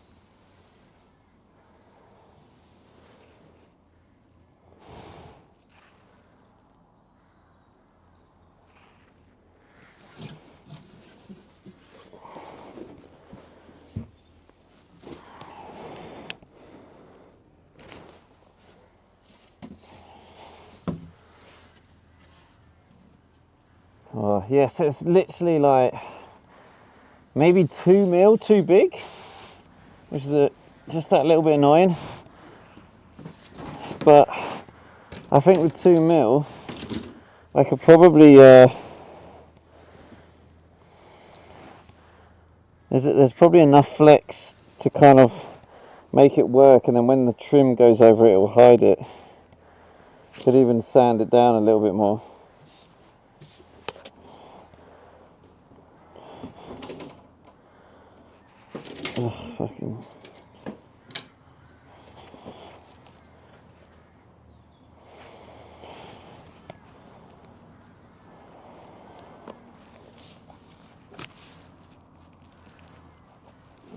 Oh, yeah, so it's literally like maybe 2 mil too big, which is just that little bit annoying. But I think with 2 mil, I could probably there's probably enough flex to kind of make it work, and then when the trim goes over it, it will hide it. Could even sand it down a little bit more. Oh, fucking.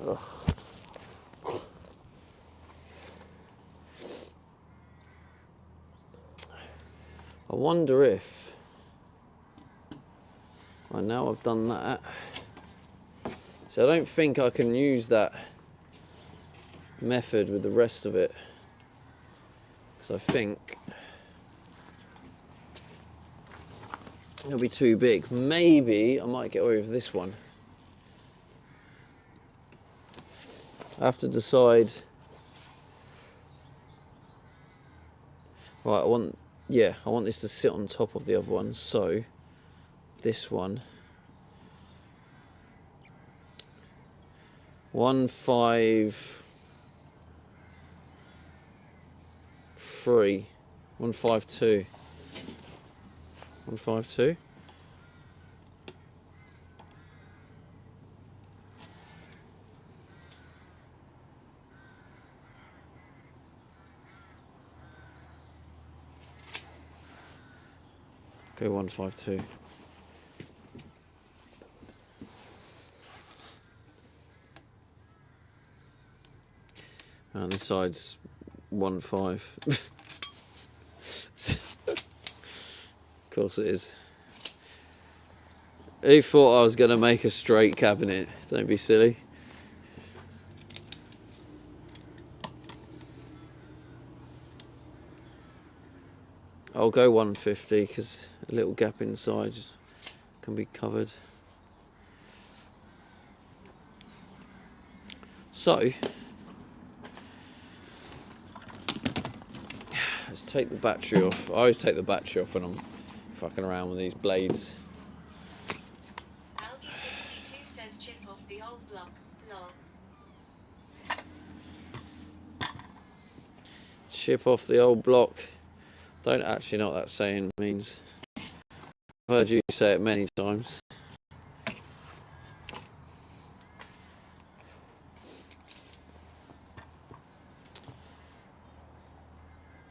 Ugh. I wonder if, now I've done that, so I don't think I can use that method with the rest of it, because I think it'll be too big. Maybe I might get away with this one. I have to decide. Right, I want this to sit on top of the other one, so this one 153 152 152. Go 152. And this side's 15. course it is. Who thought I was going to make a straight cabinet? Don't be silly. I'll go 150 because a little gap inside can be covered. So, let's take the battery off. I always take the battery off when I'm fucking around with these blades. Algie62 says chip off the old block. Lol. Chip off the old block. Don't actually know what that saying means. I've heard you say it many times.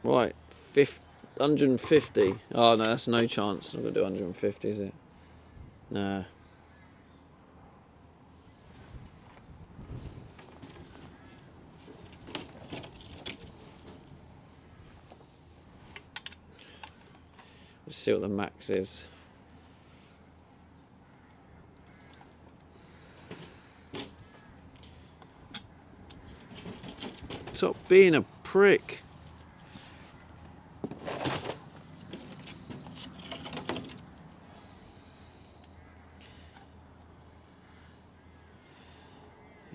Right, 150. Oh no, that's no chance. I'm gonna do 150, is it? Nah. Let's see what the max is. Stop being a prick.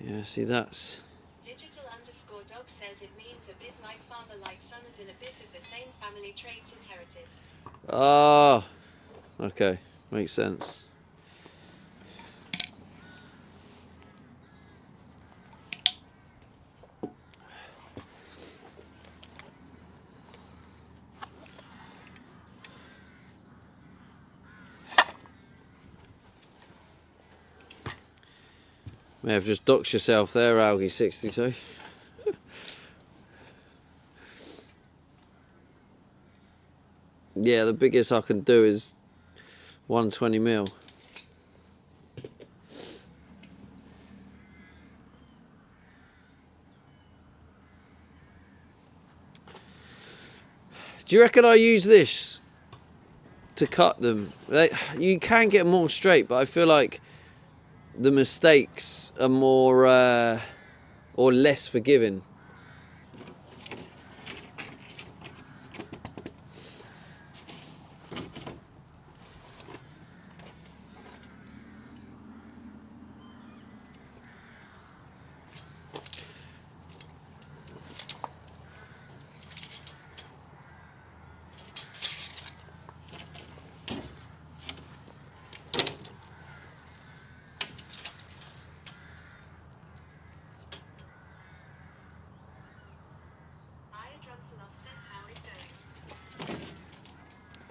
Yeah, see that's... Digital_dog says it means a bit like father-like son, as in a bit of the same family traits inherited. Ah, okay, makes sense. May have just doxed yourself there, Algie62. Yeah, the biggest I can do is 120mm. Do you reckon I use this to cut them? You can get more straight, but I feel like the mistakes are more or less forgiving.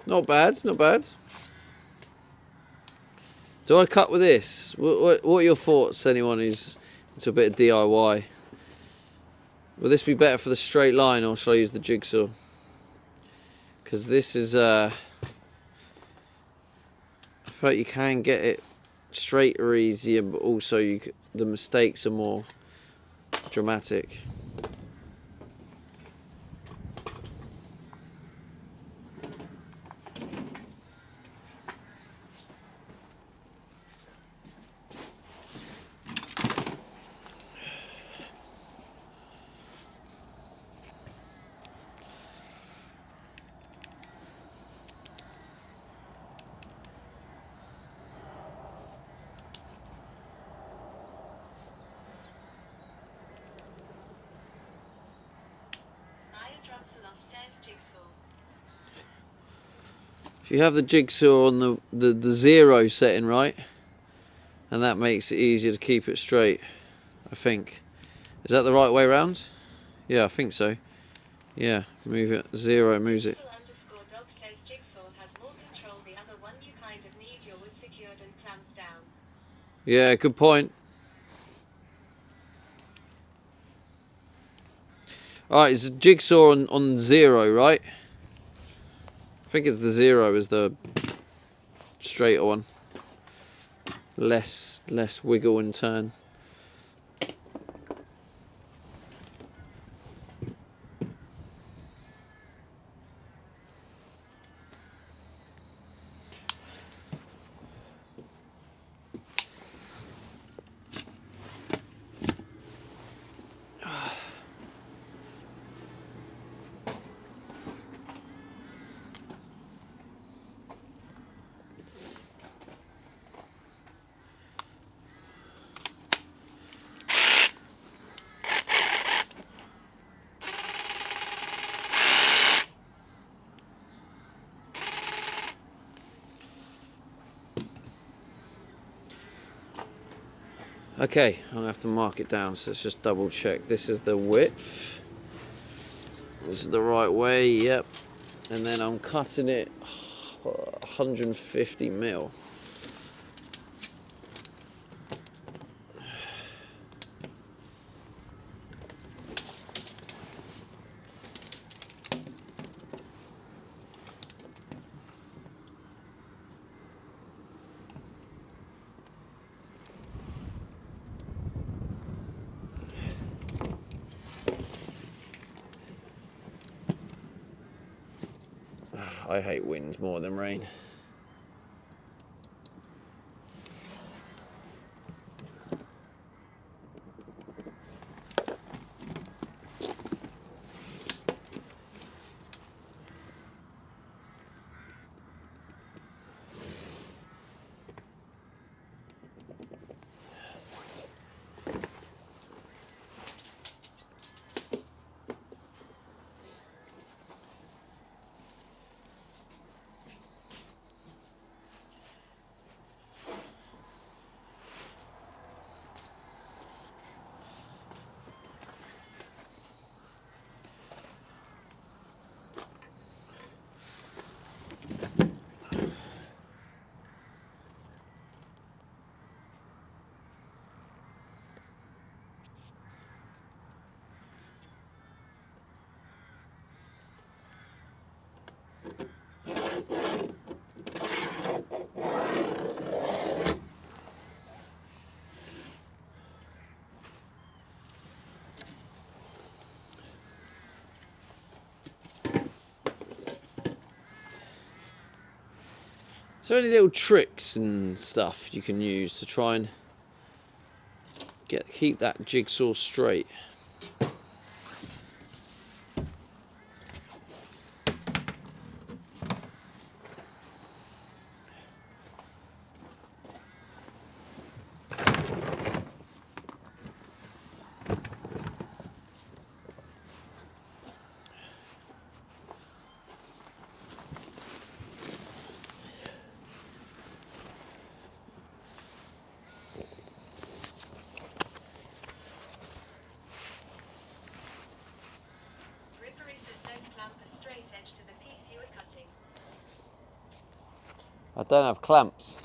Not bad, not bad. Do I cut with this? What are your thoughts, anyone who's into a bit of DIY? Will this be better for the straight line, or shall I use the jigsaw? Because this is, I feel like you can get it straighter easier, but also the mistakes are more dramatic. If you have the jigsaw on the 0 setting, right, and that makes it easier to keep it straight, I think. Is that the right way around? Yeah, I think so. Yeah, move it 0, moves it. Digital_dog says jigsaw has more control. The other one you kind of need your wood secured and clamped down. Yeah, good point. Alright, it's a jigsaw on 0, right? I think it's the 0 is the straighter one. Less wiggle and turn. Okay, I'm gonna have to mark it down, so let's just double check. This is the width. This is the right way, yep. And then I'm cutting it 150 mil. I hate wind more than rain. Is there any little tricks and stuff you can use to try and keep that jigsaw straight? To the piece you are cutting. I don't have clamps.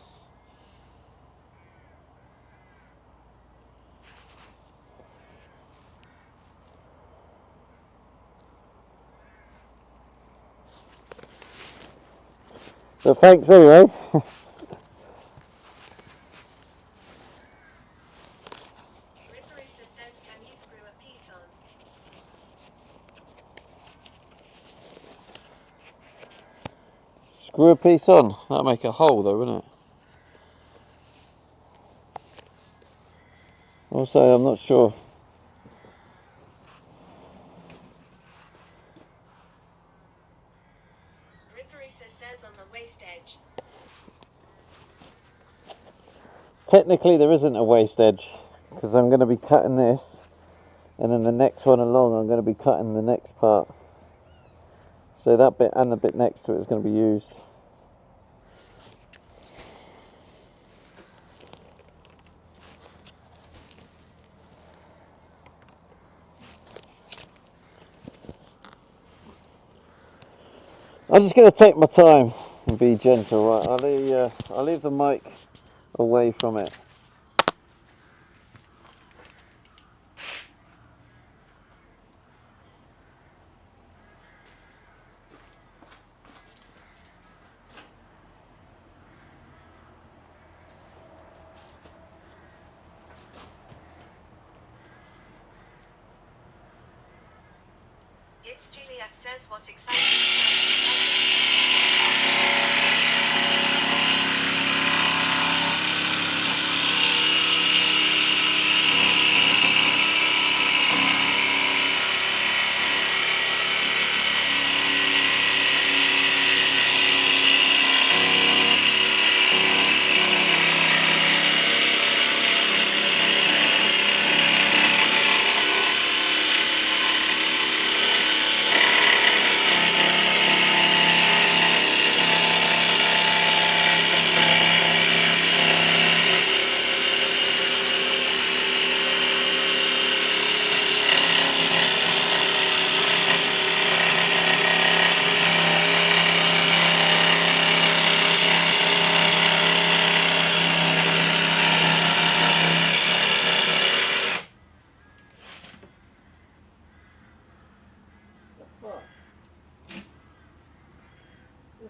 So thanks anyway. Ripperisa says, can you screw a piece on? Screw a piece on. That'll make a hole though, wouldn't it? Also, I'm not sure. Ripperisa says on the waist edge. Technically there isn't a waist edge because I'm going to be cutting this, and then the next one along I'm going to be cutting the next part. So that bit and the bit next to it is going to be used. I'm just going to take my time and be gentle. Right, I'll leave the mic away from it. It's Juliet says what exciting stuff.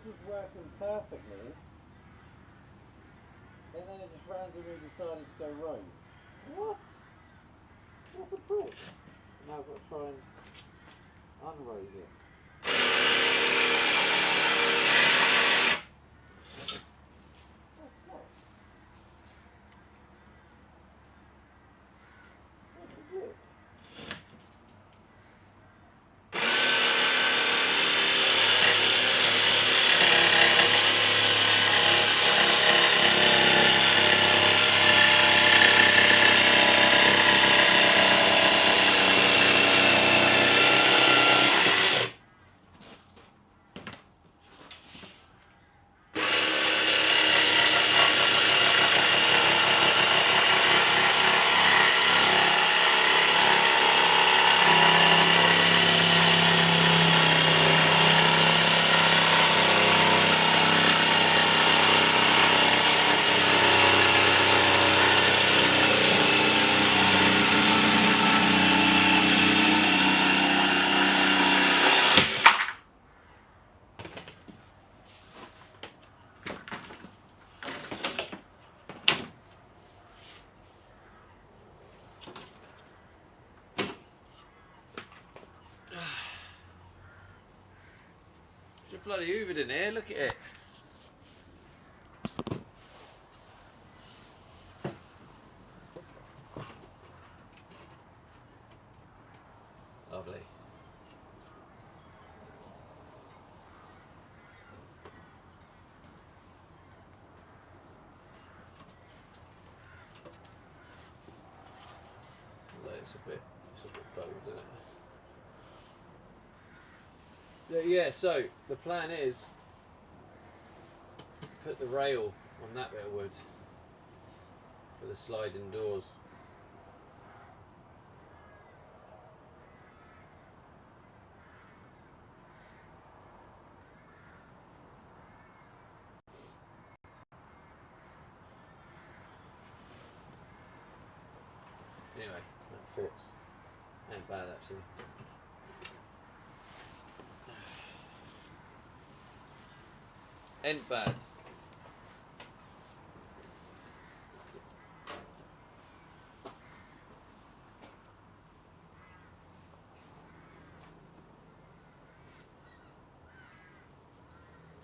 was working perfectly, and then it just randomly decided to go rogue. What? What a prick. Now I've got to try and unrogue it. You're bloody hoovered in here, look at it. Lovely. It's a bit bugged, isn't it? Yeah, so the plan is put the rail on that bit of wood for the sliding doors. Anyway, that fits. Ain't bad actually. Ain't bad.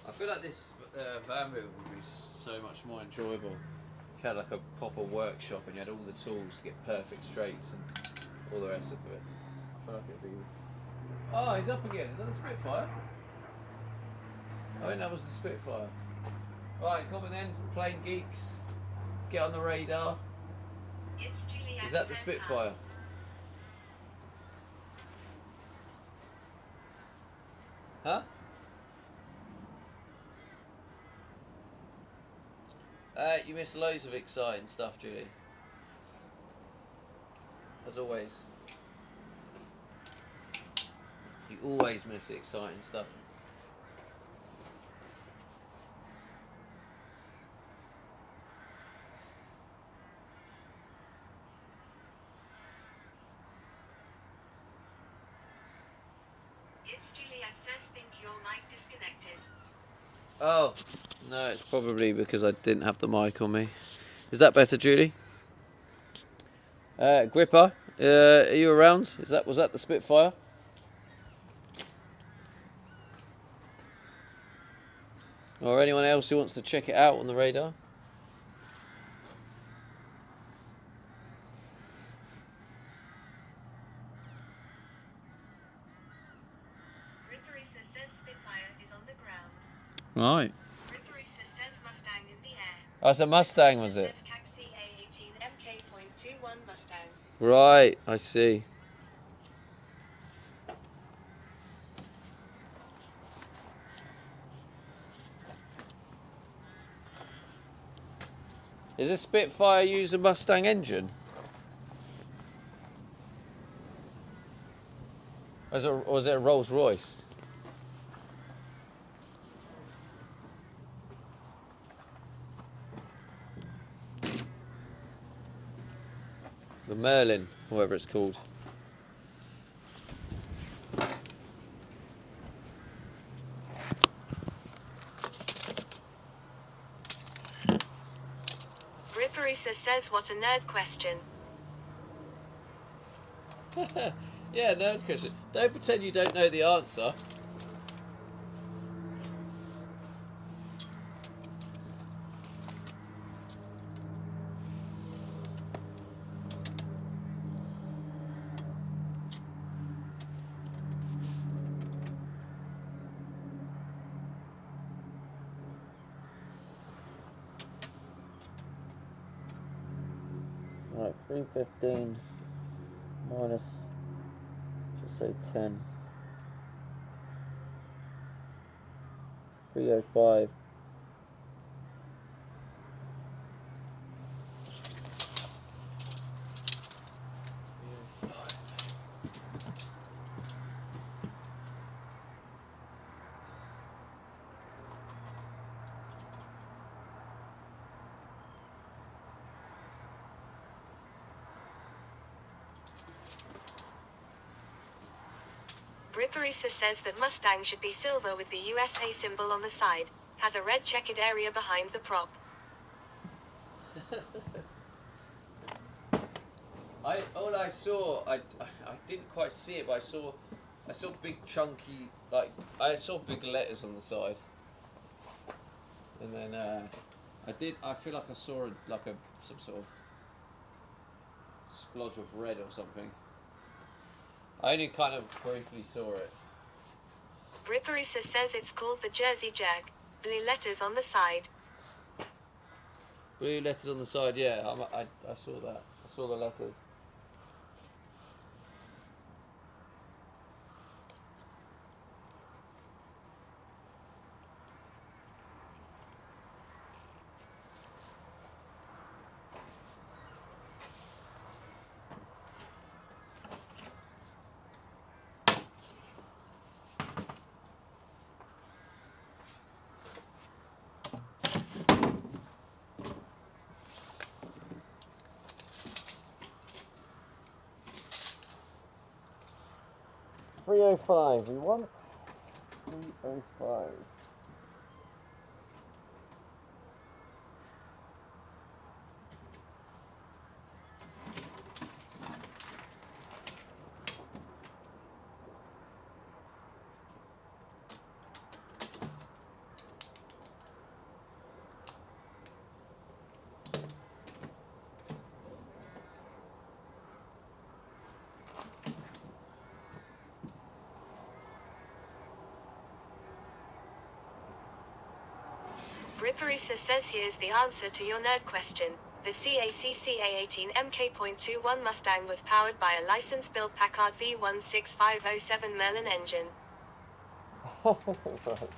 I feel like this van route would be so much more enjoyable. You had like a proper workshop and you had all the tools to get perfect straights and all the rest of it. I feel like it'd be... Oh, he's up again. Is that the Spitfire? I think that was the Spitfire. Right, come on then, plane geeks. Get on the radar. Is that the Spitfire? Huh? You missed loads of exciting stuff, Julie. As always. You always miss the exciting stuff. It's Juliet says think your mic disconnected. Oh, no, it's probably because I didn't have the mic on me. Is that better, Julie? Gripper, are you around? Was that the Spitfire? Or anyone else who wants to check it out on the radar? Ripperisa says Spitfire is on the ground. Right. Ripperisa says Mustang in the air. Oh, it's a Mustang, was it? Says Caxi A18 MK.21 Mustang. Right, I see. Is this Spitfire use a Mustang engine? Or is it a Rolls Royce? The Merlin, whatever it's called. says, what a nerd question. Yeah, nerd's question. Don't pretend you don't know the answer. Right, 315 minus, just say 10. 305. Bripperisa says that Mustang should be silver with the USA symbol on the side. Has a red checkered area behind the prop. All I saw, I didn't quite see it, but I saw big chunky, like I saw big letters on the side, and then I feel like I saw some sort of splodge of red or something. I only kind of briefly saw it. Bripperisa says it's called the Jersey Jag. Blue letters on the side. Blue letters on the side, yeah. I saw that. I saw the letters. $305. We want $305. Bripperisa says here's the answer to your nerd question. The CACCA18 MK.21 Mustang was powered by a license-built Packard V16507 Merlin engine. Right.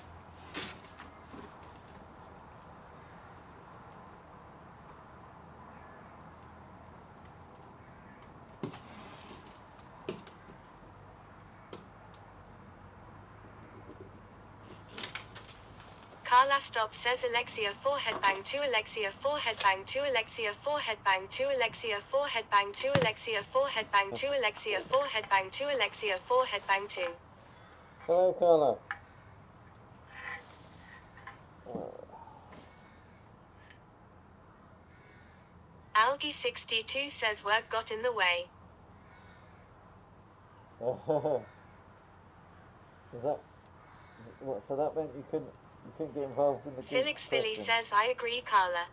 Carla Stop says Alexia 4 headbang 2 Alexia 4 headbang 2 Alexia 4 headbang 2 Alexia 4 headbang 2 Alexia 4 headbang 2 Alexia 4 headbang 2 Alexia 4 headbang 2. Hello, Carla. Algae 62 says work got in the way. Is that what? So that meant you couldn't get involved in the Felix Philly says I agree, Carla.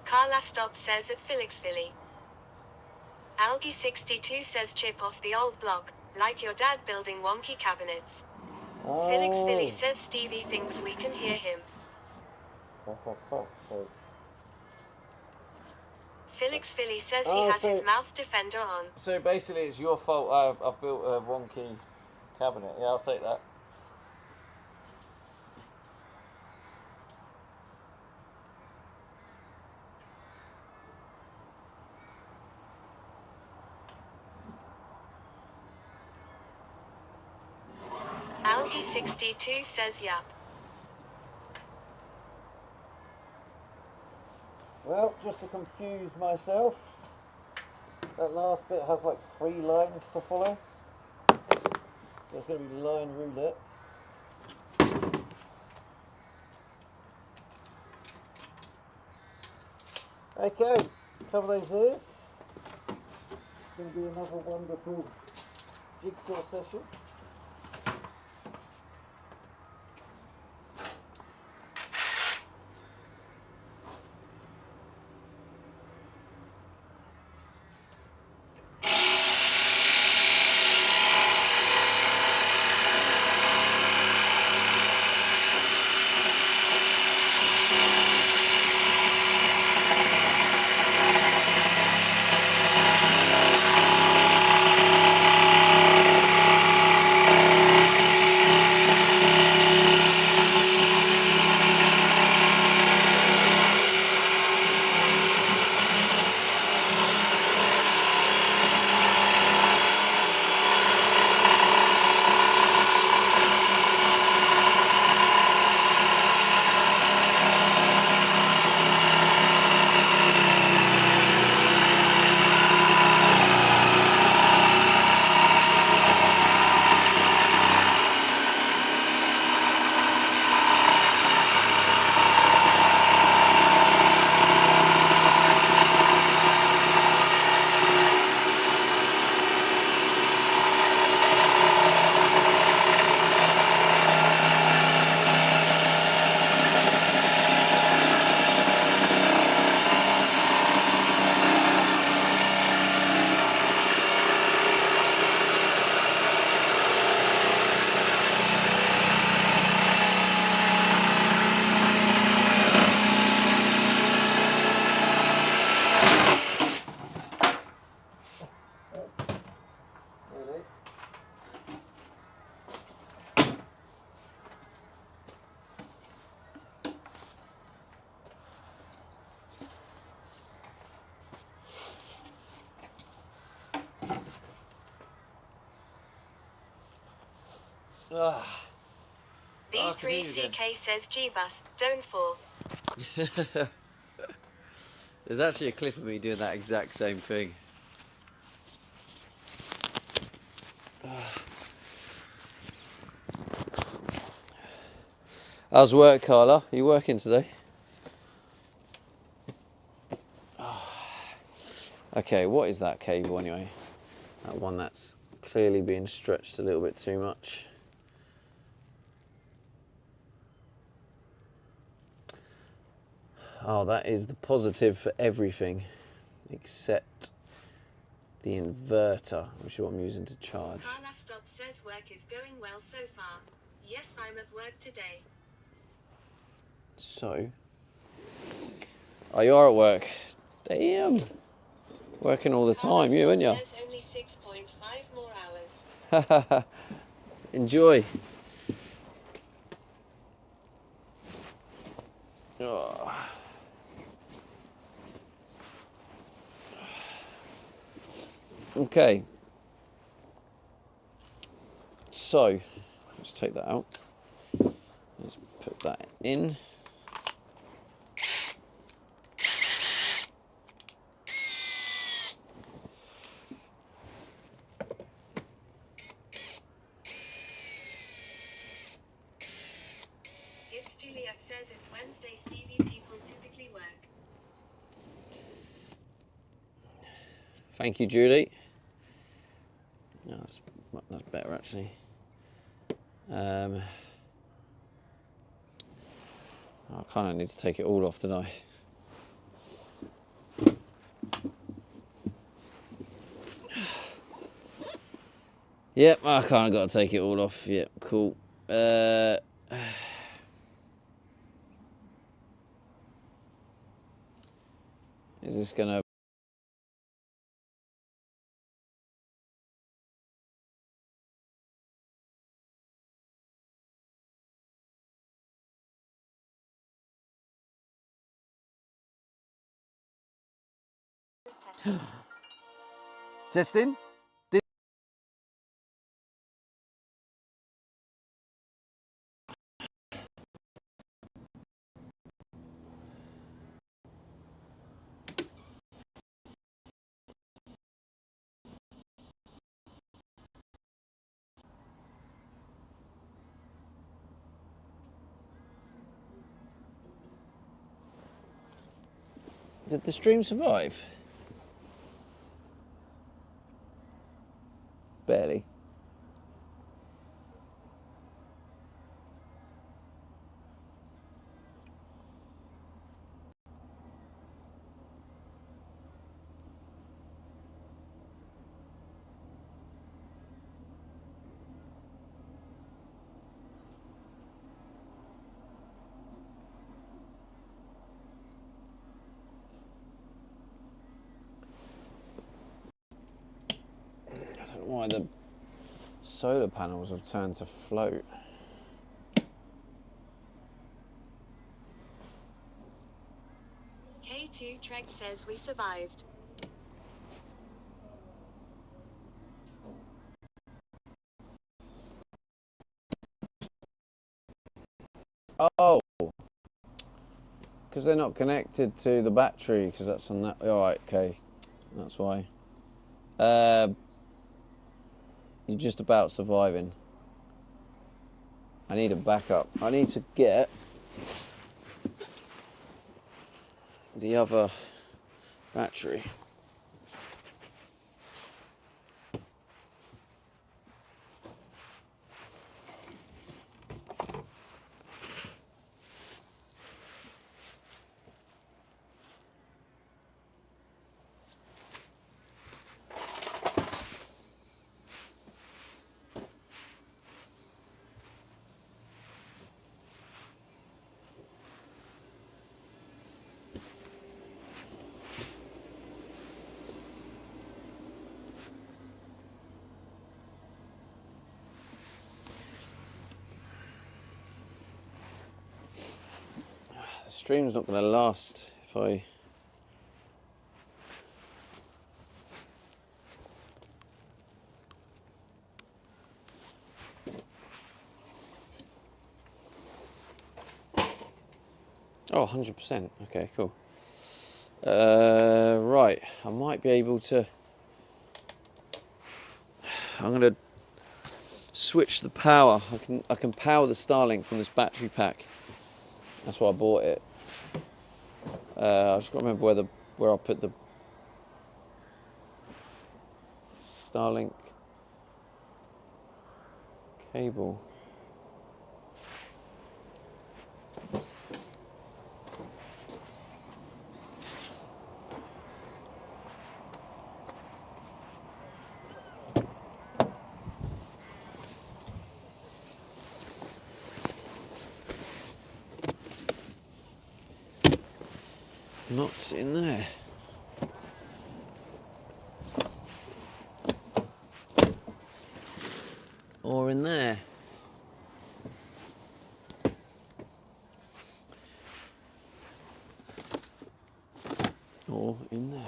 Carla Stop says at Felix Philly. Algae 62 says chip off the old block, like your dad building wonky cabinets. Oh. Felix Philly says Stevie thinks we can hear him. Oh, for fuck's sake. Felix Philly says he has his mouth defender on. So basically it's your fault I've built a wonky cabinet. Yeah, I'll take that. Algae 62 says yup. Well, just to confuse myself, That last bit has like 3 lines to follow. There's going to be line roulette. Okay, cover those ears. It's going to be another wonderful jigsaw session. B3CK says G-Bus, don't fall. There's actually a clip of me doing that exact same thing. How's work, Carla? Are you working today? Okay, what is that cable anyway? That one that's clearly being stretched a little bit too much. Oh, that is the positive for everything except the inverter, which is what I'm using to charge. Carla Stott says work is going well so far. Yes, I'm at work today. So, oh, you are at work. Damn. Working all the time, you, aren't you? Says only 6.5 more hours. Enjoy. Oh. Okay. So, let's take that out. Let's put that in. It's Juliet says it's Wednesday. Stevie people typically work. Thank you, Julie. No, that's better actually. I kind of need to take it all off, don't I? Yep, I kind of got to take it all off. Yep, cool. Is this gonna... Testing? Did the stream survive? Barely. I don't know why the solar panels have turned to float. K2 Trek says we survived. Oh, because they're not connected to the battery, because that's on that. All right, okay, that's why. You're just about surviving. I need a backup. I need to get the other battery. The stream's not going to last if I... Oh, 100%. Okay, cool. Right, I might be able to... I'm going to switch the power. I can power the Starlink from this battery pack. That's why I bought it. I just got to remember where I'll put the Starlink cable. Not in there. Or in there. Or in there.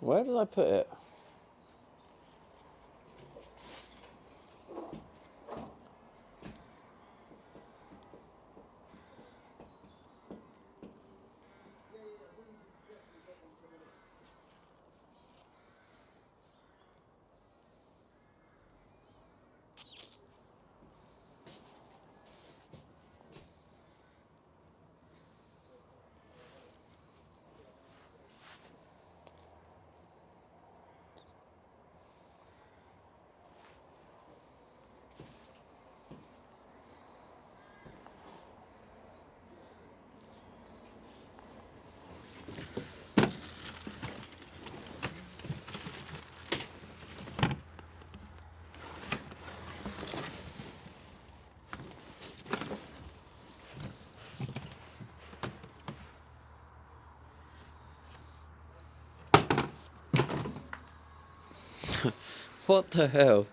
Where did I put it? What the hell?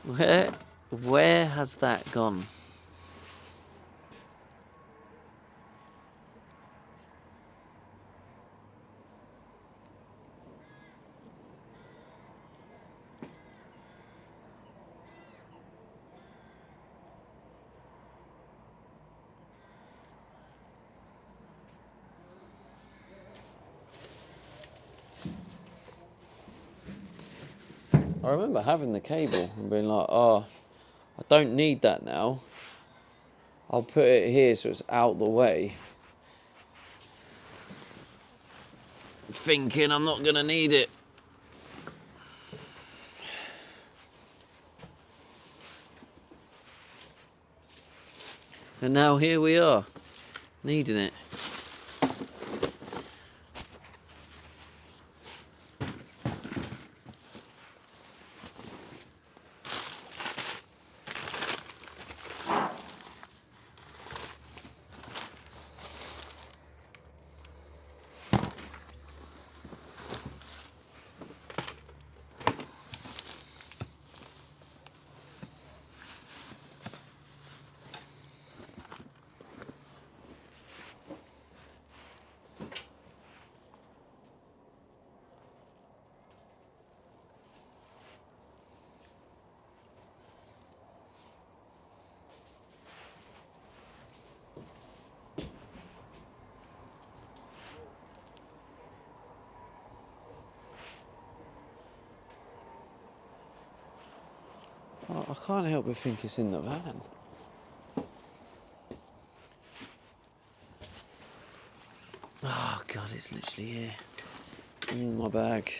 Where has that gone? I remember having the cable and being like, oh, I don't need that now. I'll put it here so it's out the way. Thinking I'm not gonna need it. And now here we are, needing it. I can't help but think it's in the van. Oh God, it's literally here. In my bag.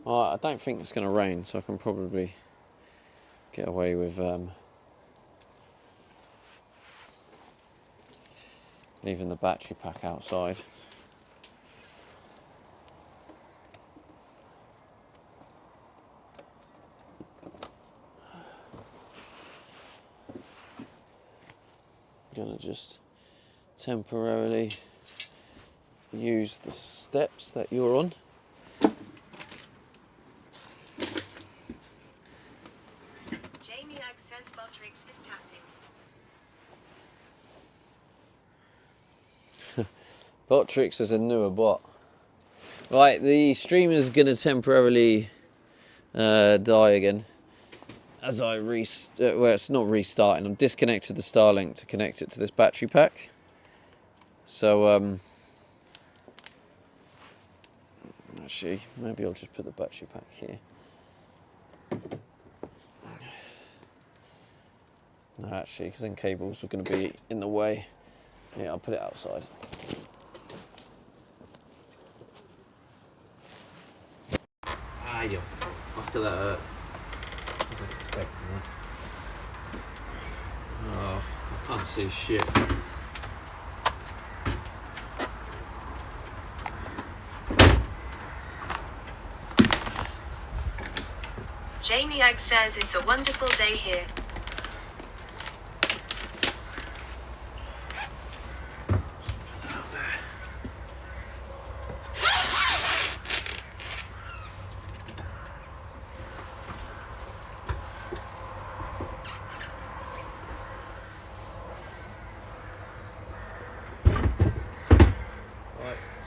I don't think it's going to rain, so I can probably get away with leaving the battery pack outside. I'm going to just temporarily use the steps that you're on. Jamie Ag says Botrix is capping. Botrix is a newer bot. Right, the streamer's going to temporarily die again. As I well, it's not restarting. I'm disconnected the Starlink to connect it to this battery pack. So, actually, maybe I'll just put the battery pack here. No, actually, because then cables are going to be in the way. Yeah, I'll put it outside. Ah, you fucker, that hurt. I wasn't expecting that. Oh, I can't see shit. Jamie Ag says it's a wonderful day here.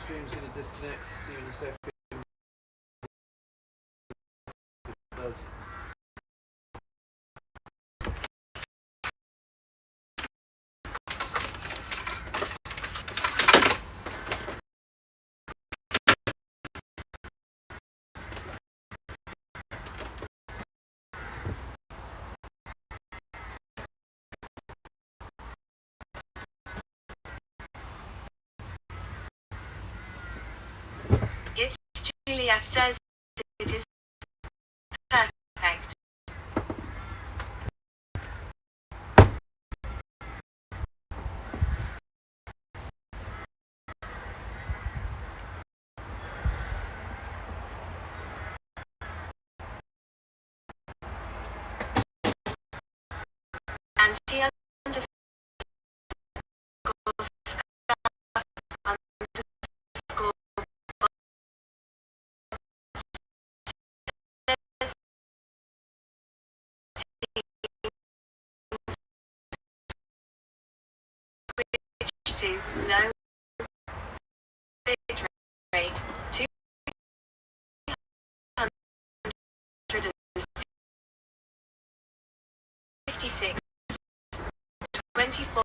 stream's going to disconnect. See you in a second. It does. It's Juliet says it is perfect. And he underscores underscore to low bit rate 256 24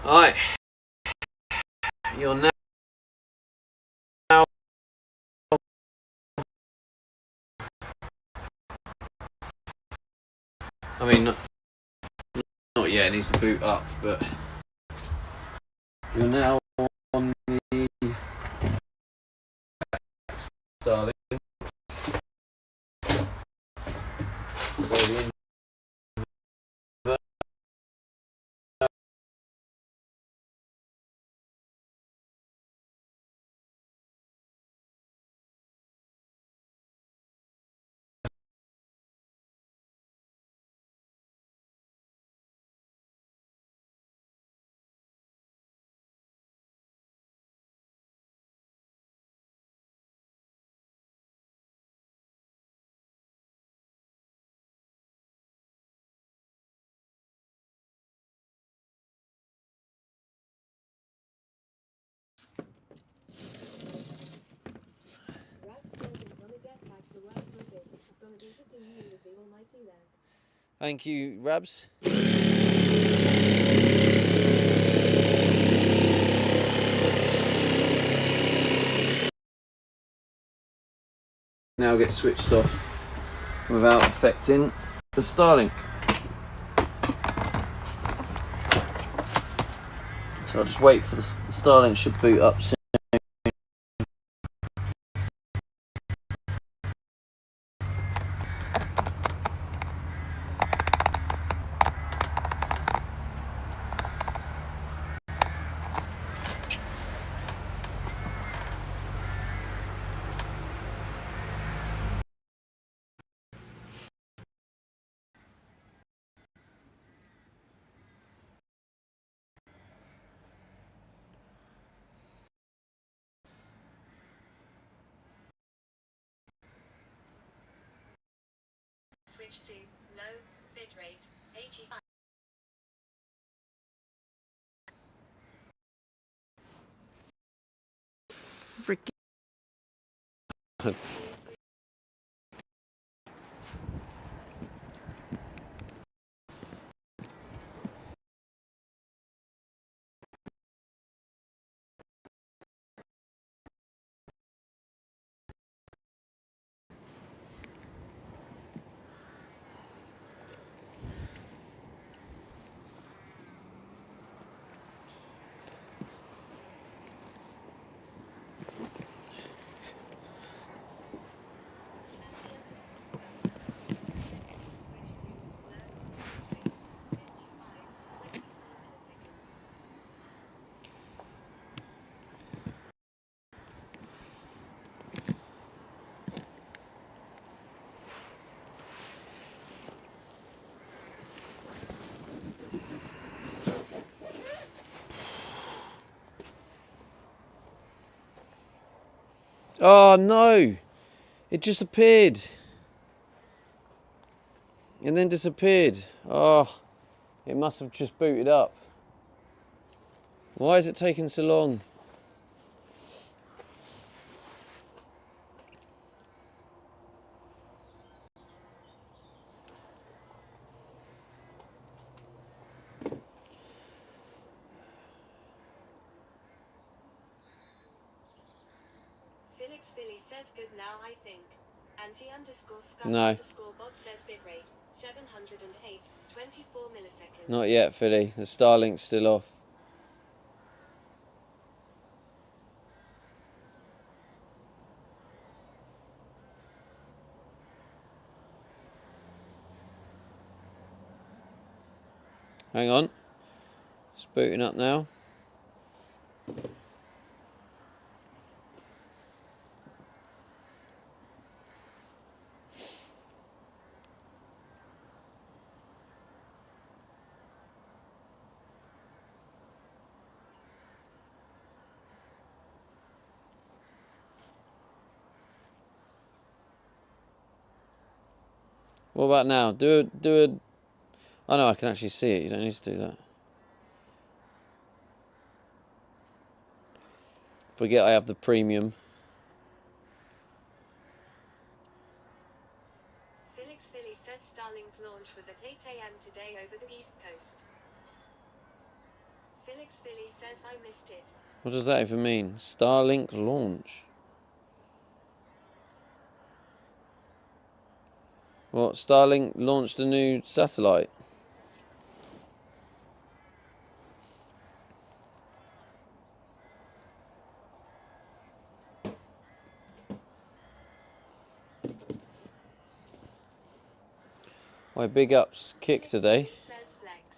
Alright, you're now. I mean, not yet, it needs to boot up, but you're now on the Starlink. So the Thank you, Rabs. Now get switched off without affecting the Starlink. So I'll just wait for the Starlink should boot up soon. switch to low bit rate 85 Freaking. Oh no! It just appeared. And then disappeared. Oh, it must have just booted up. Why is it taking so long? Felix Billy says good now, I think. Anti_scuff No, _bot says bitrate 708, 24 milliseconds. not yet, Philly. The Starlink's still off. Hang on. It's booting up now. What about now? Do a. Oh no, I can actually see it. You don't need to do that. Forget I have the premium. Felix Billy says Starlink launch was at 8 a.m. today over the East Coast. Felix Billy says I missed it. What does that even mean? Starlink launch. What? Starlink launched a new satellite? Why, big ups kick today. Felix Billy says flex.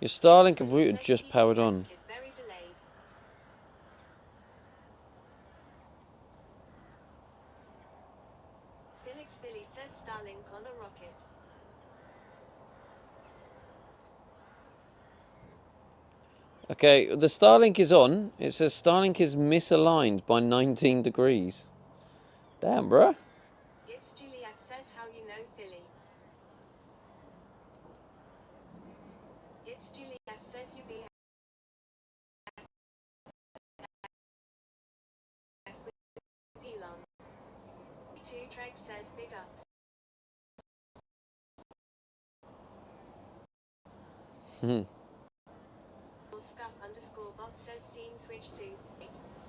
Your Starlink Felix router says just powered TTS on. is very delayed. Felix Billy says Starlink on a rocket. Okay, the Starlink is on. It says Starlink is misaligned by 19 degrees. Damn, bruh. It's Juliet says how you know Philly. It's Juliet says you be with Elon. 2 Trek says big ups. Scuff_bot says scene switch to 8,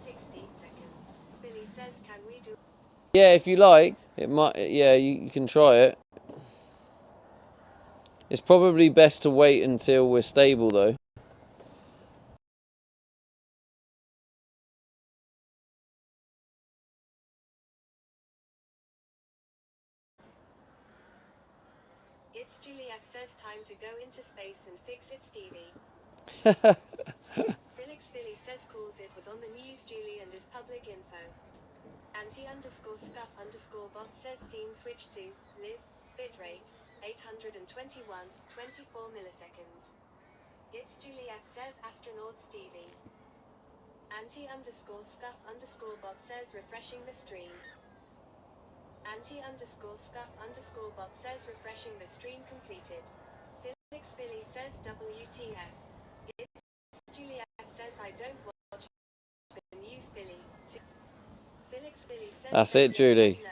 60 seconds. Billy says can we do Yeah, if you like, it might. Yeah, you can try it. It's probably best to wait until we're stable, though. It's Juliet says time to go into space and fix it Stevie. Felix Billy says calls it was on the news Julie and is public info. Anti_scuff_bot says scene switch to live bitrate 821 24 milliseconds. It's Juliet says astronaut Stevie. Anti_scuff_bot says refreshing the stream. Anti_scuff_bot says refreshing the stream completed. Felix Billy says WTF. It's Juliet says I don't watch the news Billy. Felix Billy says That's it, Julie. no.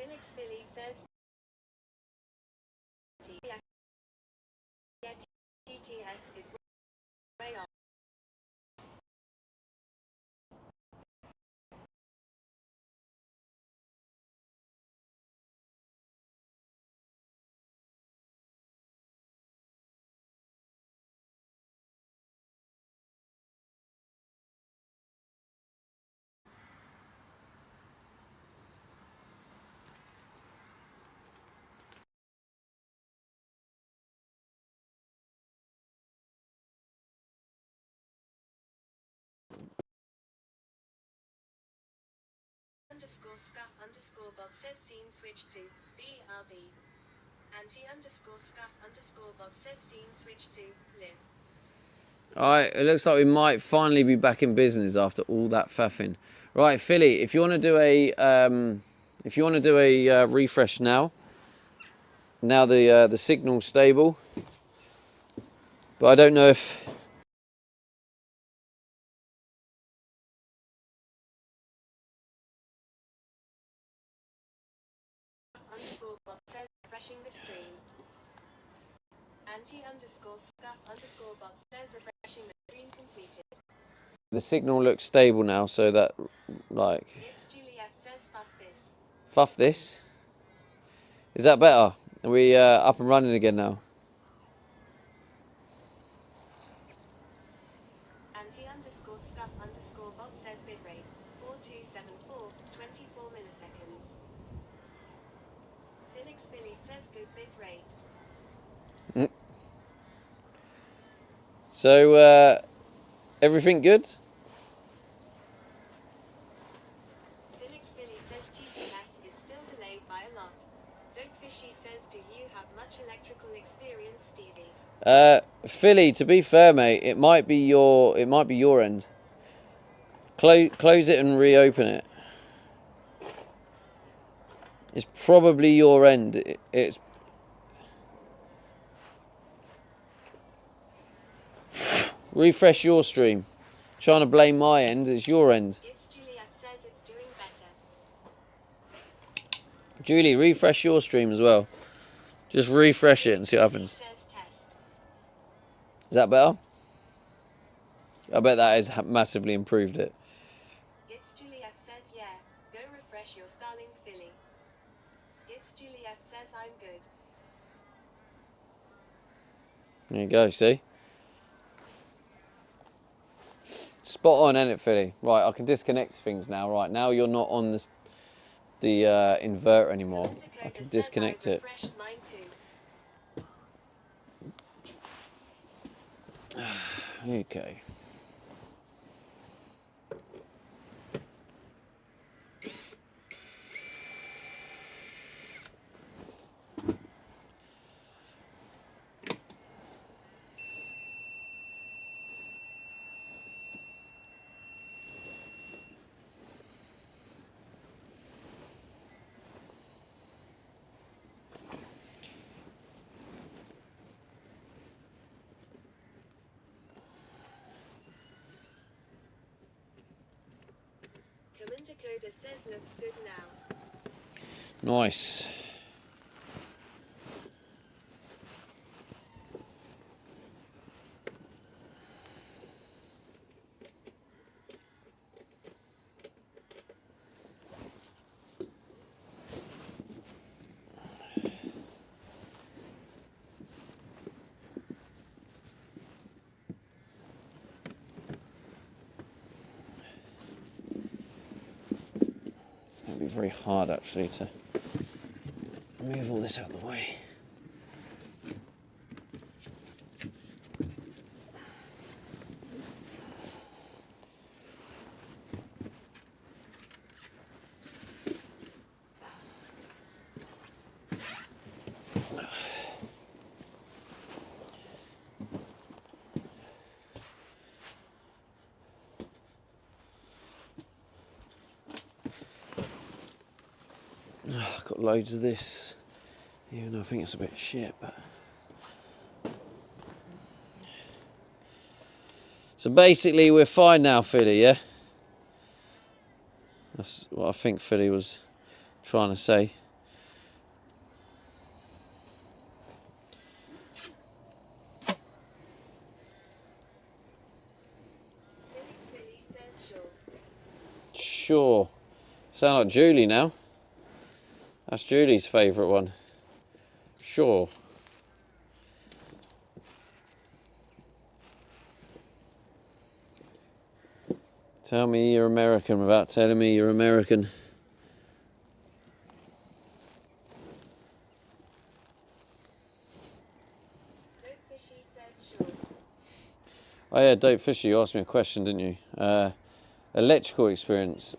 Felix Billy says TTS is way off. Scuff_bot says scene switch to BRB. Anti_scuff_bot says scene switch to live. Alright, it looks like we might finally be back in business after all that faffing. Right, Philly, if you want to do a refresh now the signal's stable, but I don't know if Bot says refreshing the stream. Anti_scuff_bot says refreshing the stream completed. the signal looks stable now, so that like It's Juliet says fuck this. fuff this. Is that better? Are we up and running again now? Anti_scuff_bot says bitrate 4274, 24 milliseconds. Felix Billy says good bitrate. So everything good? Felix Billy says TTS is still delayed by a lot. Dope Fishy says, do you have much electrical experience, Stevie? Philly, to be fair, mate, it might be your end. Close it and reopen it. It's probably your end. It's refresh your stream. Trying to blame my end, it's your end. It's Juliet says it's doing better. Julie, refresh your stream as well. Just refresh it and see what happens. Says test. Is that better? I bet that has massively improved it. It's Juliet says yeah. Go refresh your Starlink, Philly. It's Juliet says I'm good. There you go, see? Spot on, ain't it, Philly? Right, I can disconnect things now. Right, now you're not on the inverter anymore. I can disconnect it. Okay. Dakota says looks good now. Nice. Be very hard actually to move all this out of the way. I've got loads of this, even though I think it's a bit shit, but... So basically we're fine now, Philly, yeah? That's what I think Philly was trying to say. Sure. Sound like Julie now. That's Julie's favourite one. Sure. Tell me you're American without telling me you're American. Oh yeah, Dope Fisher, you asked me a question, didn't you? Electrical experience.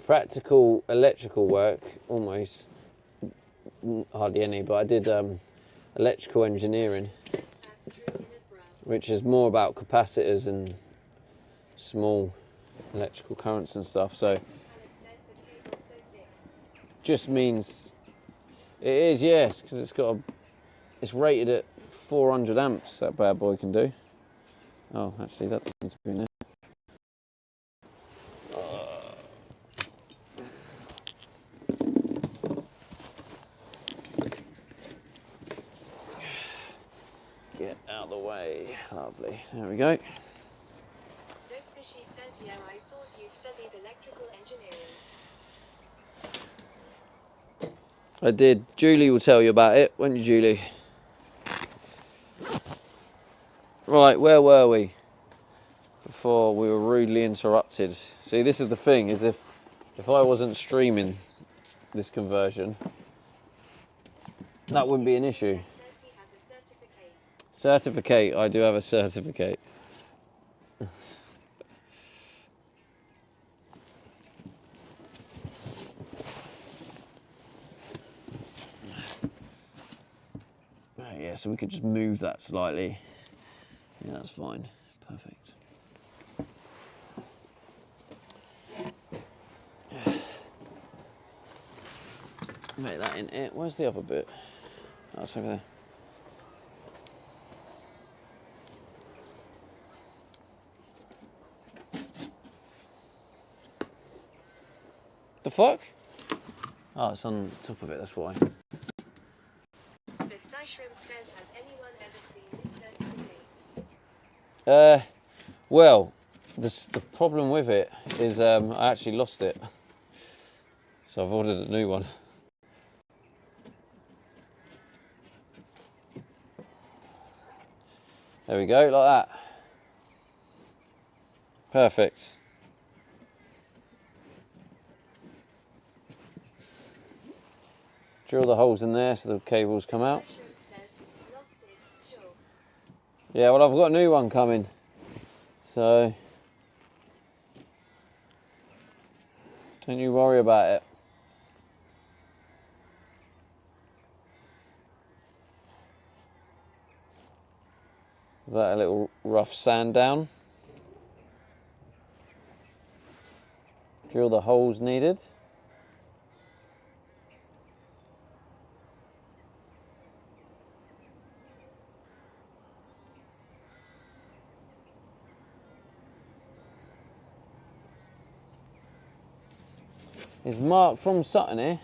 Practical electrical work, almost hardly any, but I did electrical engineering, which is more about capacitors and small electrical currents and stuff. So just means it is, yes, because it's rated at 400 amps. That bad boy can do. Oh, actually, that doesn't be in there. Get out of the way. Lovely. There we go. Doug Fishy says, yeah, I thought you studied electrical engineering. I did. Julie will tell you about it, won't you, Julie? Right, where were we? Before we were rudely interrupted. See, this is the thing, is if I wasn't streaming this conversion, that wouldn't be an issue. Says he has a certificate. Certificate, I do have a certificate. Yeah, so we could just move that slightly. Yeah, that's fine. Perfect. Make that in it. Where's the other bit? Oh, it's over there. The fuck? Oh, it's on top of it, that's why. The Sty Shrimp says, has anyone ever seen this certificate? Well, the problem with it is I actually lost it. So I've ordered a new one. There we go, like that. Perfect. Drill the holes in there so the cables come out. Sty Shrimp says, lost it, sure. Yeah, well, I've got a new one coming. So don't you worry about it. Give that a little rough sand down. Drill the holes needed. Is Mark from Sutton here?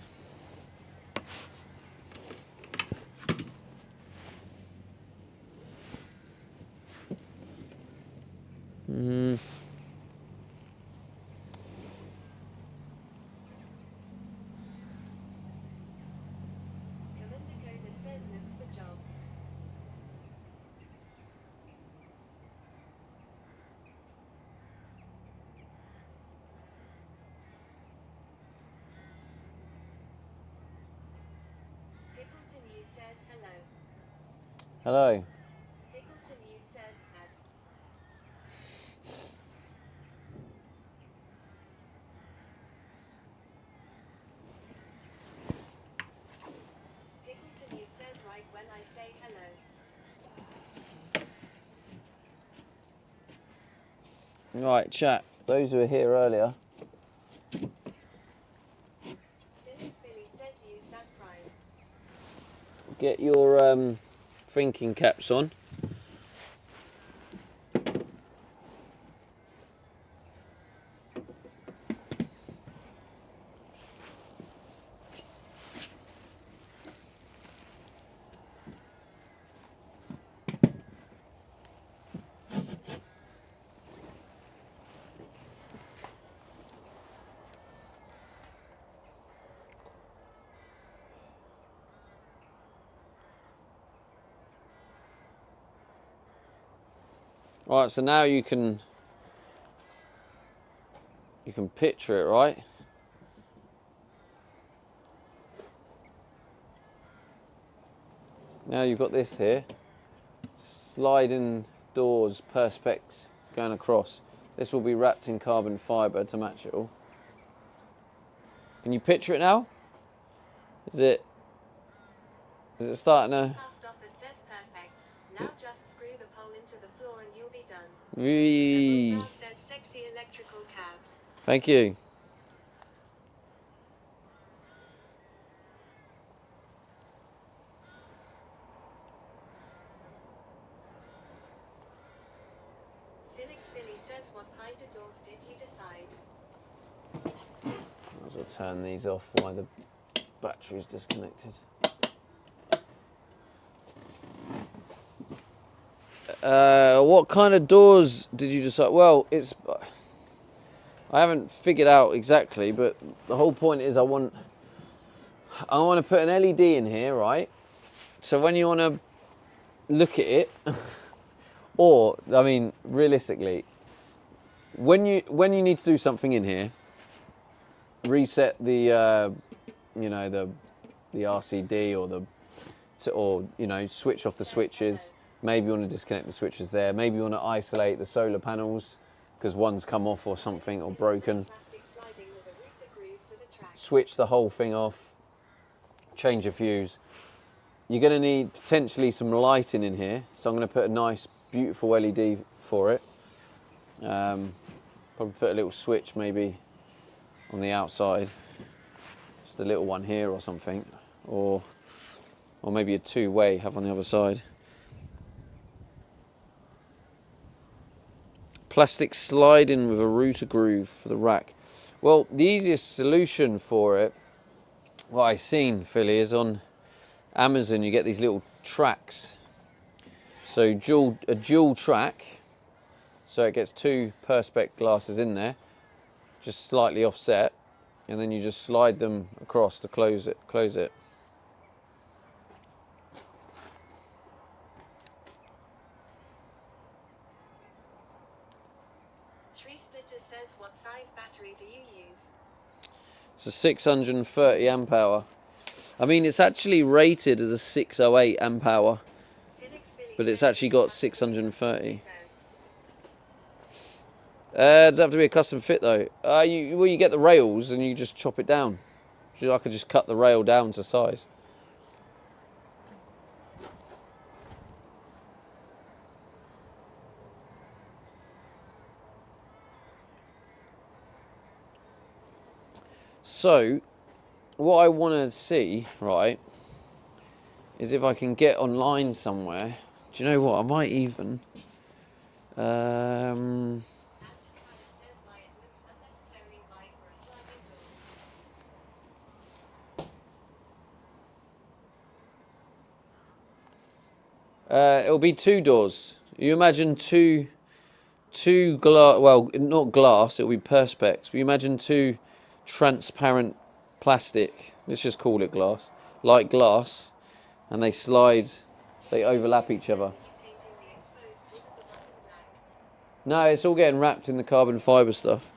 Commander Coda says, looks the job. Pickleton U says, hello. Hello. Pickleton U says, add. Pickleton U says, right when I say hello. Right, chat. Those who were here earlier, Phyllis Philly says, use that prime. get your thinking caps on. Right, so now you can picture it, right? Now you've got this here, sliding doors, perspex going across. This will be wrapped in carbon fibre to match it all. Can you picture it now? Is it Is it starting to... Fast office says perfect. Now just screw the pole into the floor and you'll be done. Whee. The says sexy electrical cab. Thank you. Felix Billy says what kind of doors did you decide? Might as well turn these off while the battery's disconnected. What kind of doors did you decide? Well, I haven't figured out exactly, but the whole point is I want to put an LED in here, right? So when you want to look at it, or I mean, realistically, when you need to do something in here, reset the you know, the RCD or you know, switch off the switches. Maybe you want to disconnect the switches there. Maybe you want to isolate the solar panels because one's come off or something or broken. Switch the whole thing off. Change a fuse. You're going to need potentially some lighting in here, so I'm going to put a nice, beautiful LED for it. Probably put a little switch maybe on the outside, just a little one here or something, or maybe a two-way have on the other side. Plastic sliding with a router groove for the rack. Well, the easiest solution for it, what I've seen, Philly, is on Amazon you get these little tracks. So a dual track, so it gets two perspex glasses in there, just slightly offset, and then you just slide them across to close it. Tree Splitter says what size battery do you use? It's a 630 amp hour. I mean, it's actually rated as a 608 amp hour, but it's actually got 630. Does it have to be a custom fit though? You get the rails and you just chop it down. I could just cut the rail down to size. So, what I want to see, right, is if I can get online somewhere. Do you know what? I might even... it'll be two doors. You imagine two glass, well, not glass, it'll be perspex, but you imagine two transparent plastic, let's just call it glass, like glass, and they slide, they overlap each other. No, it's all getting wrapped in the carbon fibre stuff.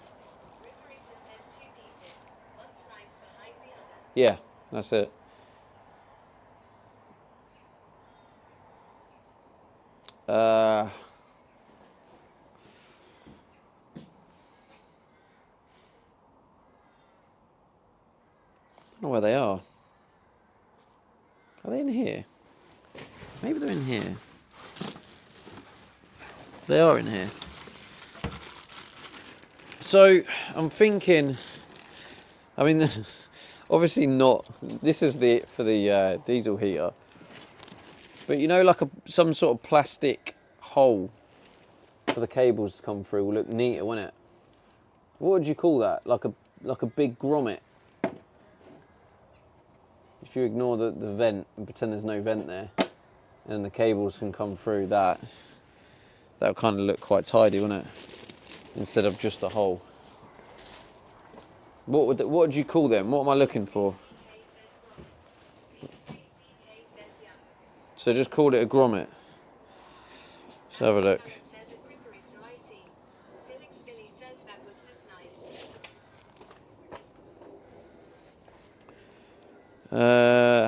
Yeah, that's it. I don't know where they are. Are they in here? Maybe they're in here. They are in here. So I'm thinking, I mean, obviously not, this is for the diesel heater, but you know, like some sort of plastic hole for the cables to come through will look neater, wouldn't it? What would you call that? Like a big grommet. If you ignore the vent and pretend there's no vent there, and the cables can come through that would kind of look quite tidy, wouldn't it? Instead of just a hole. What would you call them? What am I looking for? So just call it a grommet. Let's have a look.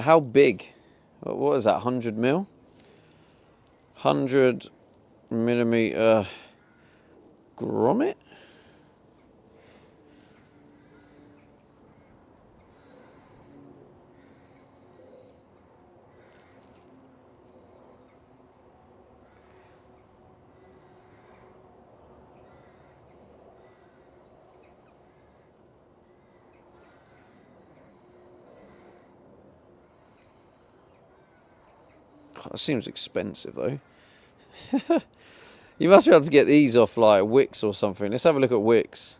How big? What is that? 100 mil? 100 millimeter grommet? That seems expensive though. You must be able to get these off like Wix or something. Let's have a look at Wix.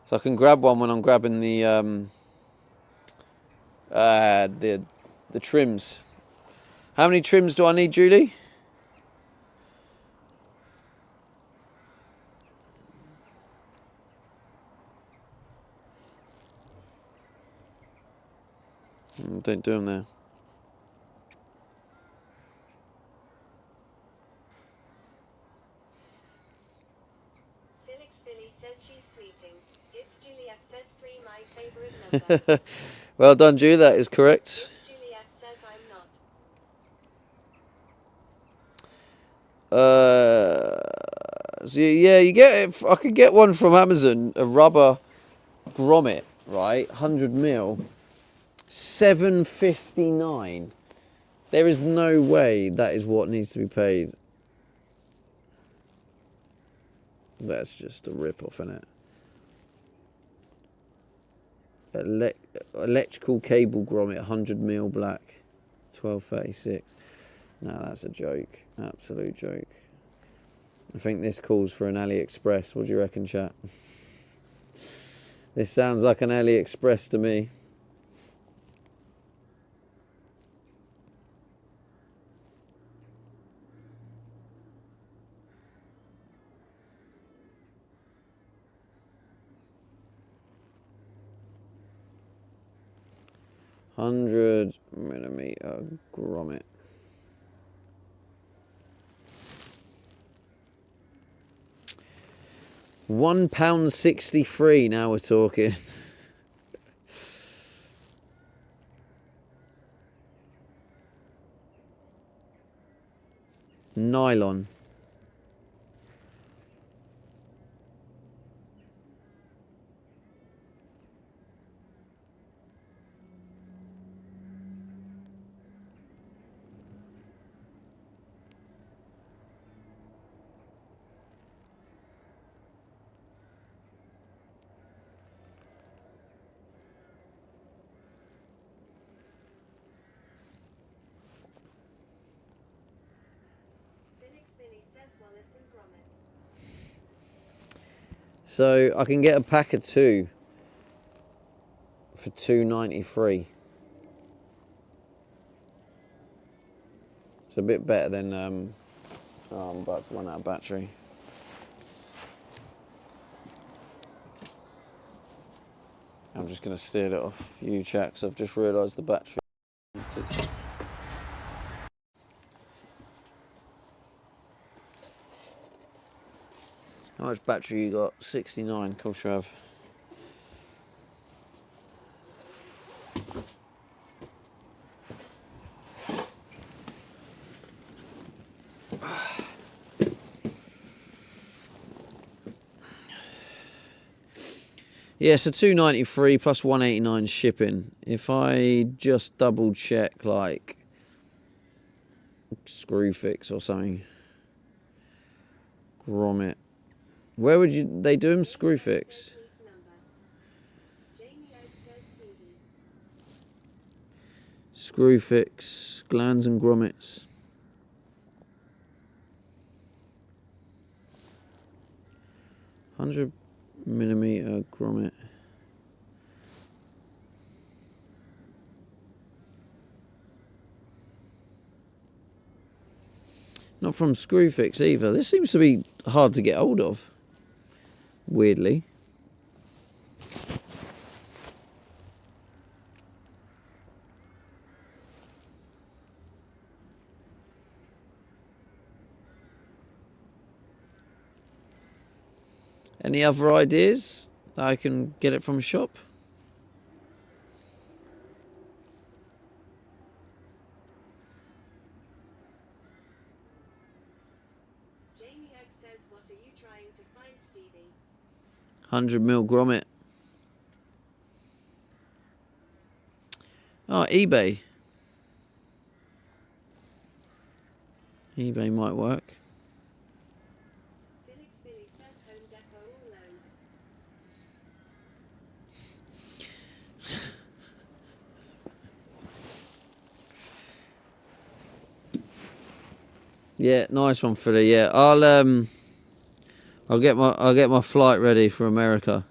So I can grab one when I'm grabbing the trims. How many trims do I need, Julie? Don't do them there. Felix Philly says she's sleeping. It's Juliet says 3 my favorite number. Well done, Julie. That is correct. It's Juliet says I'm not. So yeah, you get. I could get one from Amazon, a rubber grommet, right? 100 mil, $7.59. There is no way that is what needs to be paid. That's just a rip-off, isn't it? Electrical cable grommet, 100 mil black, 12.36. No, that's a joke. Absolute joke. I think this calls for an AliExpress. What do you reckon, chat? This sounds like an AliExpress to me. $100 millimeter grommet. £1.63. Now we're talking. Nylon. Felix Philly says Wallace and Gromit. So I can get a pack of 2 for $2.93. It's a bit better than. Oh, I'm about to run out of battery. I'm just going to steal it off you, chat, 'cause I've just realised the battery. How much battery you got? 69. Of course you have. Yeah, so $2.93 plus $1.89 shipping. If I just double check like Screwfix or something, grommet. Where would they do them? Screwfix. Screwfix, glands and grommets. $100 millimeter grommet. Not from Screwfix either. This seems to be hard to get hold of. Weirdly. Any other ideas that I can get it from a shop? Jamie X says, what are you trying to find, Stevie? 100 mil grommet. Oh, eBay. eBay might work. Felix Philly says Home Depot all loans. Yeah, nice one, Philly. Yeah, I'll get my flight ready for America.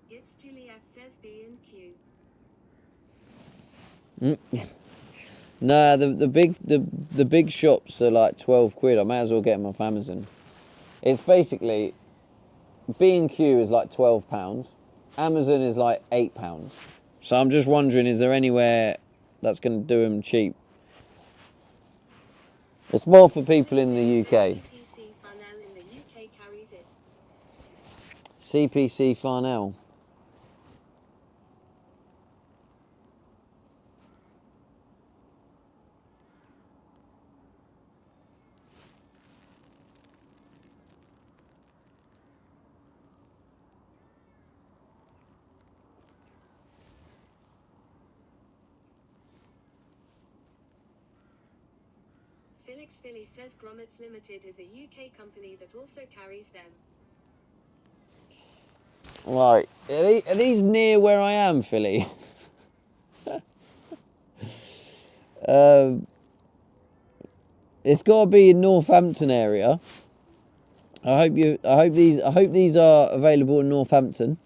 It's Juliet says B and Q. Nah, the big shops are like 12 quid. I may as well get them off Amazon. It's basically B&Q is like £12. Amazon is like £8. So I'm just wondering, is there anywhere that's going to do them cheap? It's more for people in the UK. CPC Farnell in the UK carries it. CPC Farnell. Felix Philly says Grommets Limited is a UK company that also carries them. Right, are these near where I am, Philly? It's got to be in Northampton area. I hope these are available in Northampton,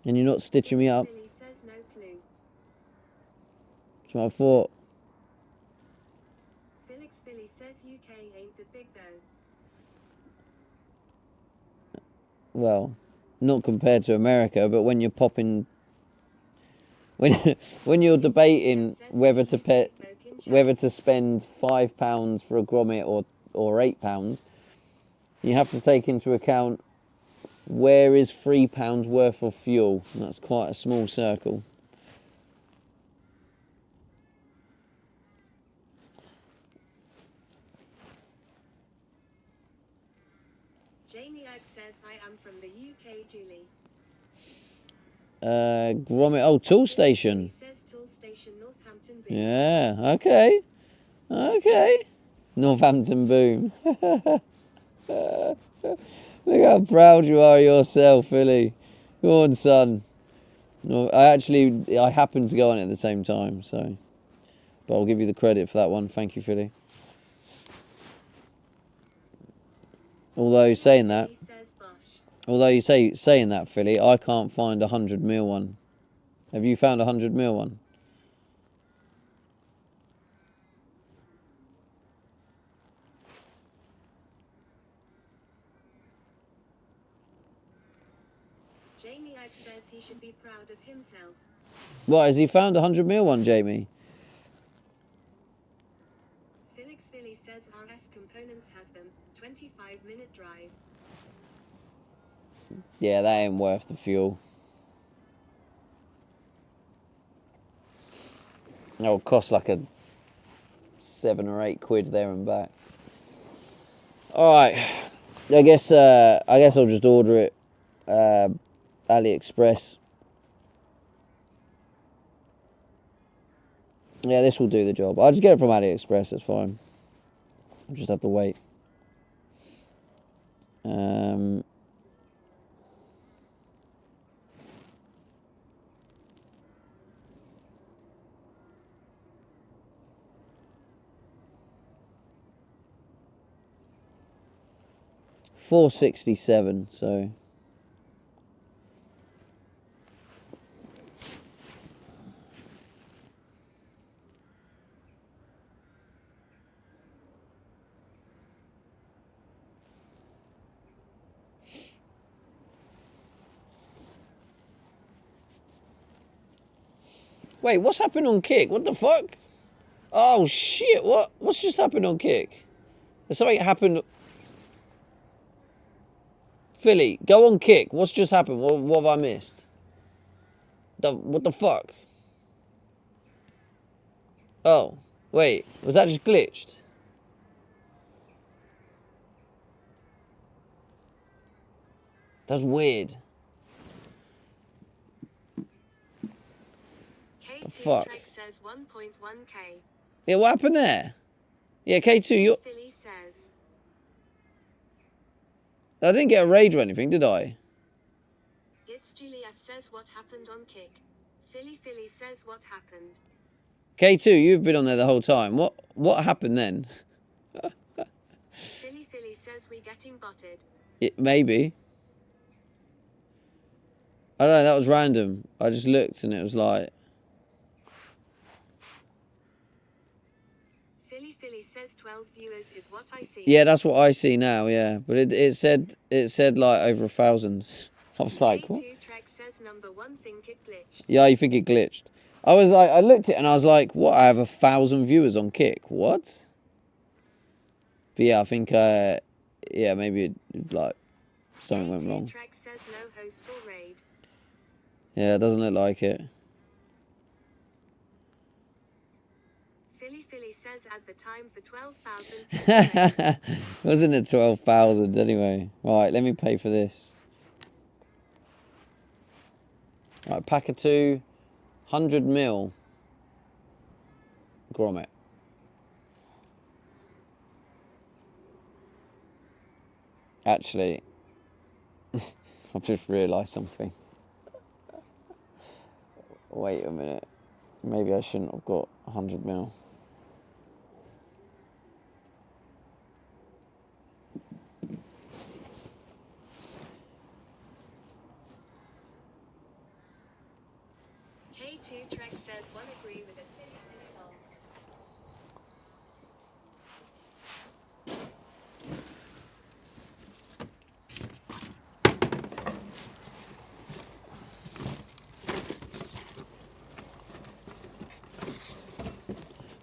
and you're not stitching me up. Philly says no clue. That's what I thought. Felix Philly says UK ain't that big though. Well, not compared to America, but when you're popping, when you're debating whether to spend £5 for a grommet or £8, you have to take into account where is £3 worth of fuel. And that's quite a small circle. Jamie Egg says I am from the UK, Julie. Grommet. Oh, tool station. He says Tool Station Northampton Boom. Yeah. Okay. Northampton Boom. Look how proud you are of yourself, Philly. Go on, son. No, I happened to go on it at the same time, so. But I'll give you the credit for that one. Thank you, Philly. Although saying that, He says Bosh. although you saying that, Philly, I can't find a 100mm one. Have you found a 100mm one? Jamie Egg says he should be proud of himself. What, has he found a 100mm one, Jamie? Felix Philly says RS Components has them. 25-minute drive. Yeah, that ain't worth the fuel. It'll cost like a 7 or 8 quid there and back. Alright. I guess I'll just order it AliExpress. Yeah, this will do the job. I'll just get it from AliExpress, it's fine. I'll just have to wait. $4.67, so. Wait, what's happened on Kick? What the fuck? Oh shit, what's just happened on Kick? There's something happened. Philly, go on Kick. What's just happened? What have I missed? What the fuck? Oh, wait, was that just glitched? That's weird. K2 fuck? Trek says 1.1k. Yeah, what happened there? Yeah, K2, you're... Philly says. I didn't get a raid or anything, did I? It's Juliet says what happened on Kick. Philly says what happened. K2, you've been on there the whole time. What happened then? Philly says we getting botted. Maybe. I don't know, that was random. I just looked and it was like... Philly says 12 viewers is what I see. Yeah, that's what I see now, yeah. But it said like over 1,000. I was like, what? K2 Trek says number one think it glitched. Yeah, you think it glitched. I was like, I looked at it and I was like, what? I have 1,000 viewers on Kick. What? But yeah, I think, yeah, maybe like something went wrong. K2 Trek says no host or raid. Yeah, it doesn't look like it. Philly says at the time for 12,000. Wasn't it 12,000 anyway? Right, let me pay for this. Right, pack of 2, 100 mil grommet. Actually, I've just realised something. Wait a minute. Maybe I shouldn't have got 100 mil. K2 Trek says one agree with it.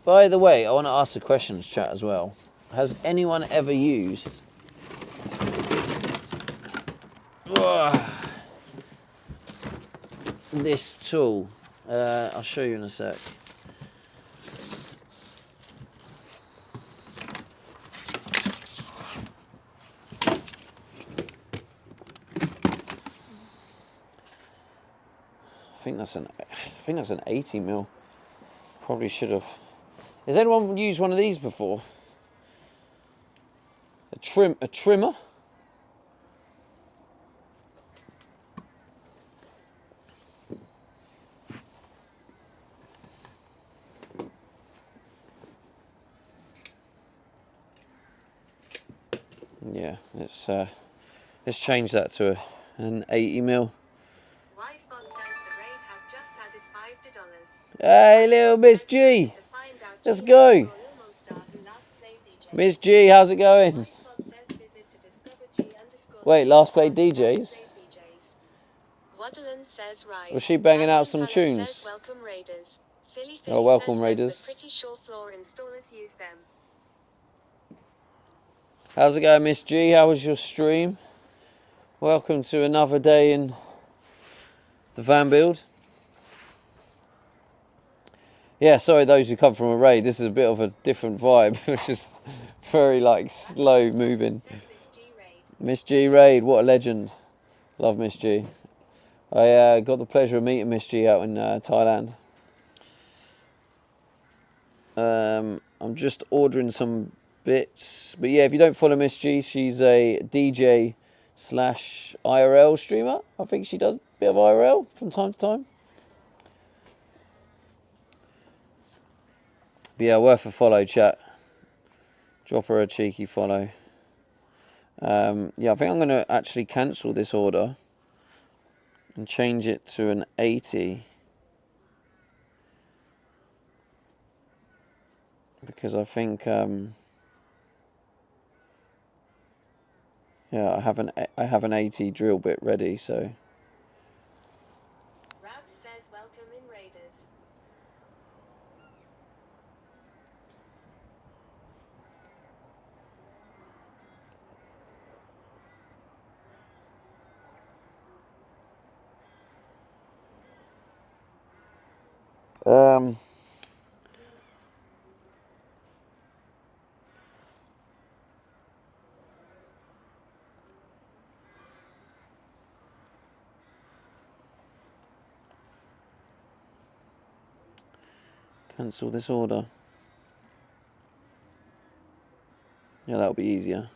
By the way, I want to ask the questions chat as well. Has anyone ever used this tool? I'll show you in a sec. I think that's an 80 mil. Probably should have. Has anyone used one of these before? A trimmer? Yeah, let's change that to an 80 mil. Spot says the raid has just added $5. Hey, little Miss G. Let's go. Miss G, how's it going? Wait, last played DJs? Was she banging out some tunes? Welcome Raiders. Oh, welcome Raiders. Pretty sure floor installers use them. How's it going, Miss G? How was your stream? Welcome to another day in the van build. Yeah, sorry those who come from a raid. This is a bit of a different vibe. It's just very like slow moving. Miss G raid, what a legend. Love Miss G. I got the pleasure of meeting Miss G out in Thailand. I'm just ordering some bits. But yeah, if you don't follow Miss G, she's a DJ / IRL streamer. I think she does a bit of IRL from time to time. But yeah, worth a follow, chat. Drop her a cheeky follow. Yeah, I think I'm going to actually cancel this order and change it to an 80. Because I think, yeah, I have an 80 drill bit ready, so. Rabs says welcome in Raiders. Cancel this order. Yeah, that'll be easier.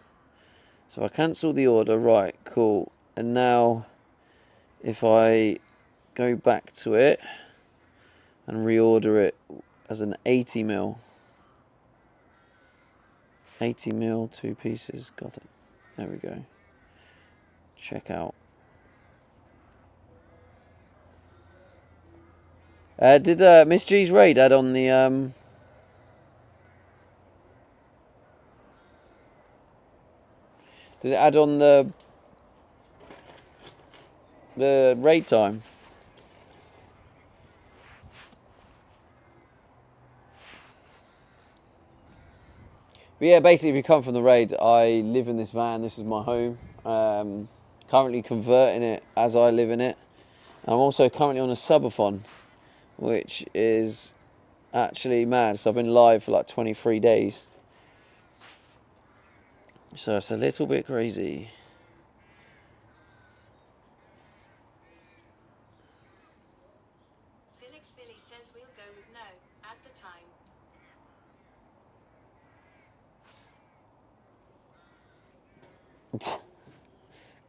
So I cancel the order, right, cool. And now if I go back to it and reorder it as an 80 ml. 80 ml, 2 pieces, got it. There we go. Check out. Did Miss G's raid add on the did it add on the raid time? But yeah, basically, if you come from the raid, I live in this van. This is my home. Currently converting it as I live in it. I'm also currently on a subathon, which is actually mad. So I've been live for like 23 days. So it's a little bit crazy. Felix Philly says we'll go with no at the time.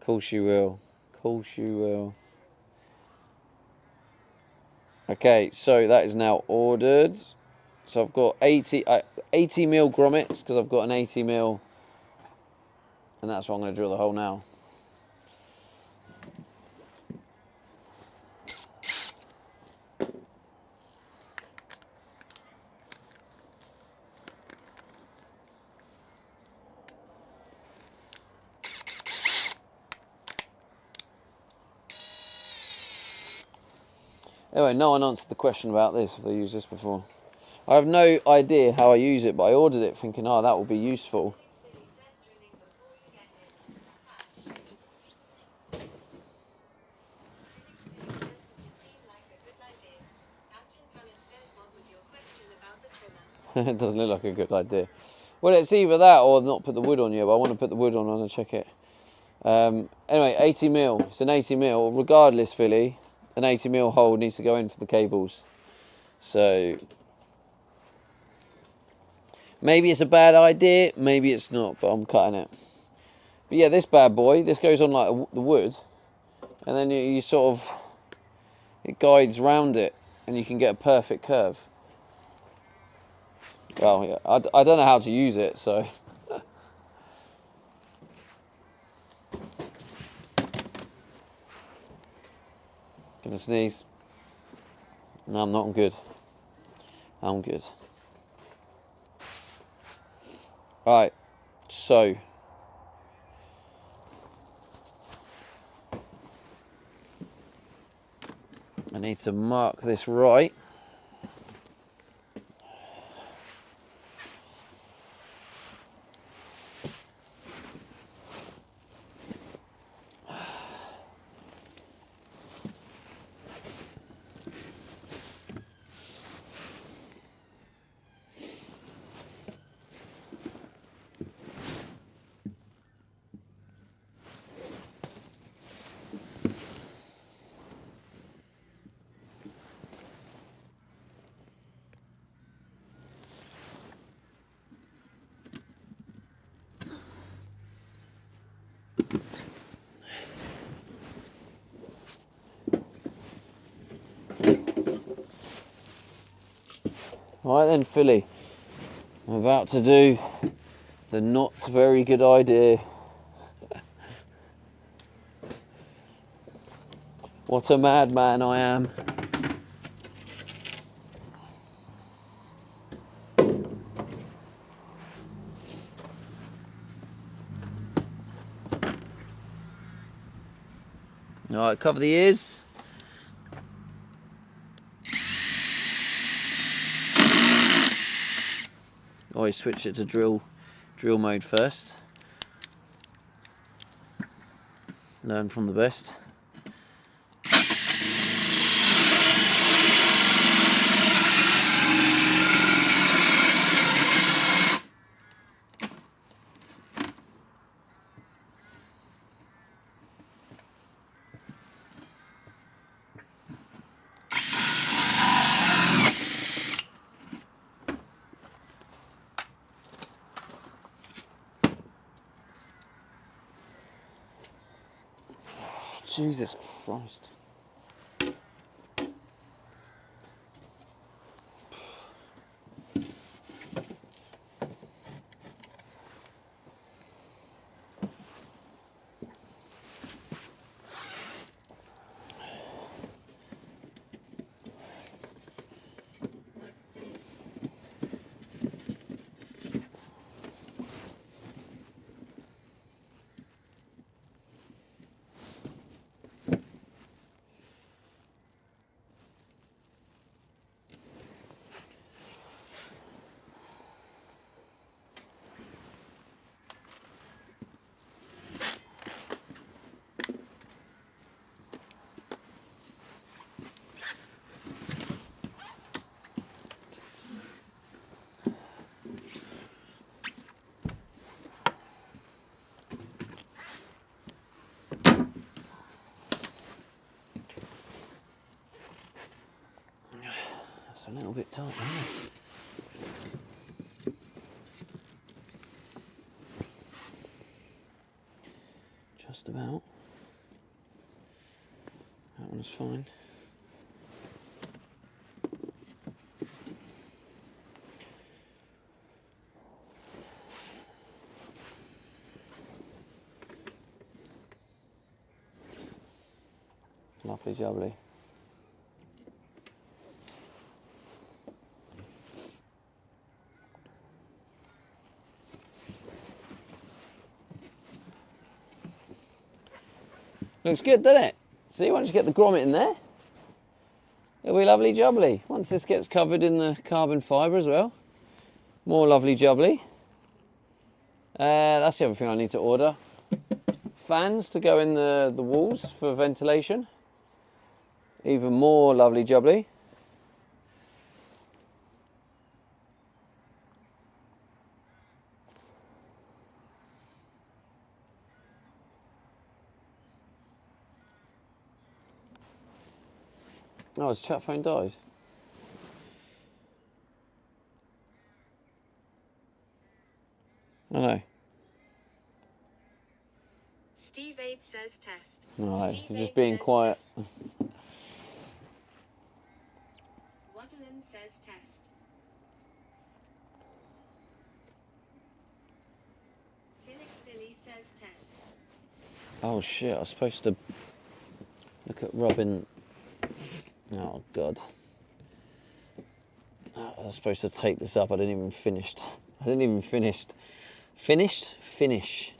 Course you will. Course you will. Okay, so that is now ordered. So I've got 80 mil grommets because I've got an 80 mil, and that's what I'm going to drill the hole now. Anyway, no one answered the question about this, if they used this before. I have no idea how I use it, but I ordered it thinking, oh, that will be useful. Felix Philly says drilling before you get it. Felix Philly says does it seem like a good idea? Captain Cullen says what was your question about the trimmer? It doesn't look like a good idea. Well, it's either that or not put the wood on yet, but I want to put the wood on and check it. Anyway, 80 mil. It's an 80 mil. Regardless, Philly, an 80 mil hole needs to go in for the cables. So maybe it's a bad idea, maybe it's not, but I'm cutting it. But yeah, this bad boy, this goes on like the wood, and then you sort of, it guides round it, and you can get a perfect curve. Well, yeah, I don't know how to use it, so. Gonna sneeze. No, I'm not. I'm good. I'm good. Right, so. I need to mark this right. Right then, Philly, I'm about to do the not very good idea. What a madman I am. Alright, cover the ears. Always switch it to drill mode first. Learn from the best. Jesus Christ. That's a little bit tight, isn't it? Just about. That one's fine. Lovely jubbly. Looks good, doesn't it? See, once you get the grommet in there, it'll be lovely jubbly. Once this gets covered in the carbon fibre as well, more lovely jubbly. That's the other thing I need to order. Fans to go in the walls for ventilation. Even more lovely jubbly. Oh, his chat phone died. I know. Steve 8 says test. No, Steve you're just 8 being says quiet. test. Waddlin says test. Felix Philly says test. Oh shit, I was supposed to look at rubbing. Oh god. I was supposed to tape this up. I didn't even finish. Finish.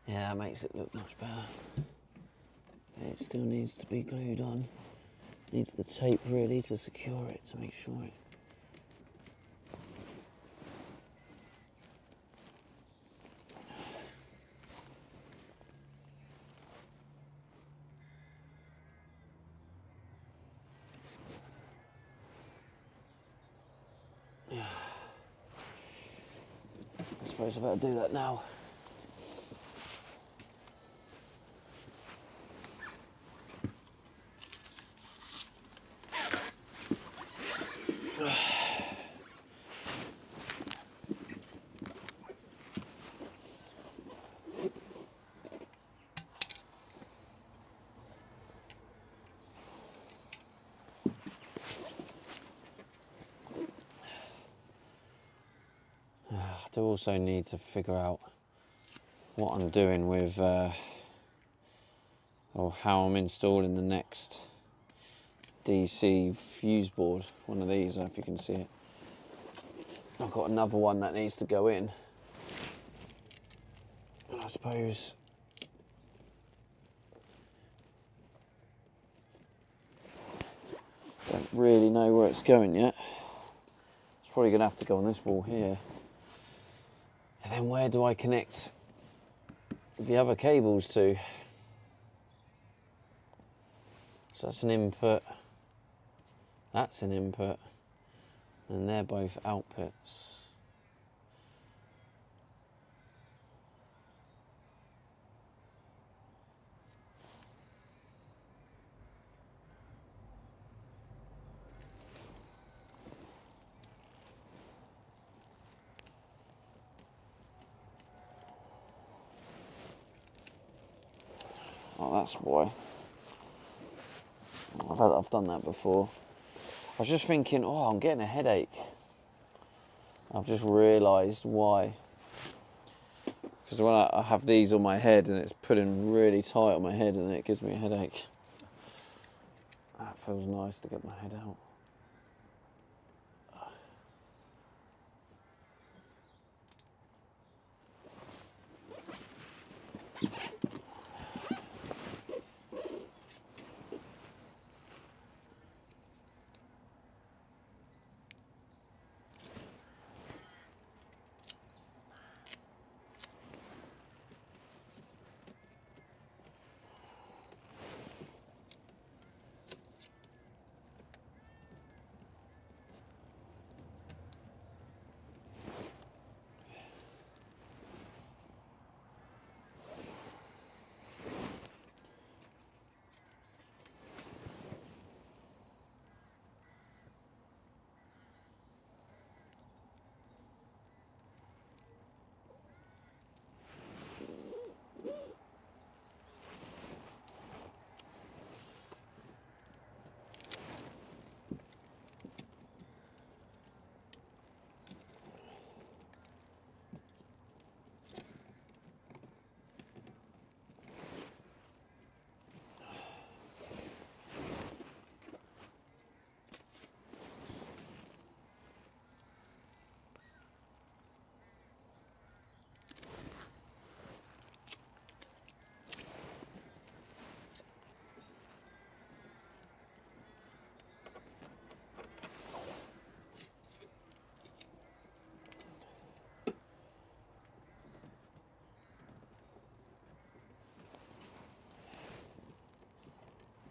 Yeah, that makes it look much better. It still needs to be glued on. Needs the tape really to secure it, to make sure it. I suppose I better do that now. I do also need to figure out what I'm doing with, or how I'm installing the next DC fuse board. One of these, I don't know if you can see it. I've got another one that needs to go in. And I suppose Don't really know where it's going yet. It's probably going to have to go on this wall here. And then where do I connect the other cables to? So that's an input. That's an input. And they're both outputs. Oh, that's why. I've done that before. I was just thinking, oh, I'm getting a headache. I've just realised why. Because when I have these on my head and it's putting really tight on my head and it gives me a headache. That feels nice to get my head out.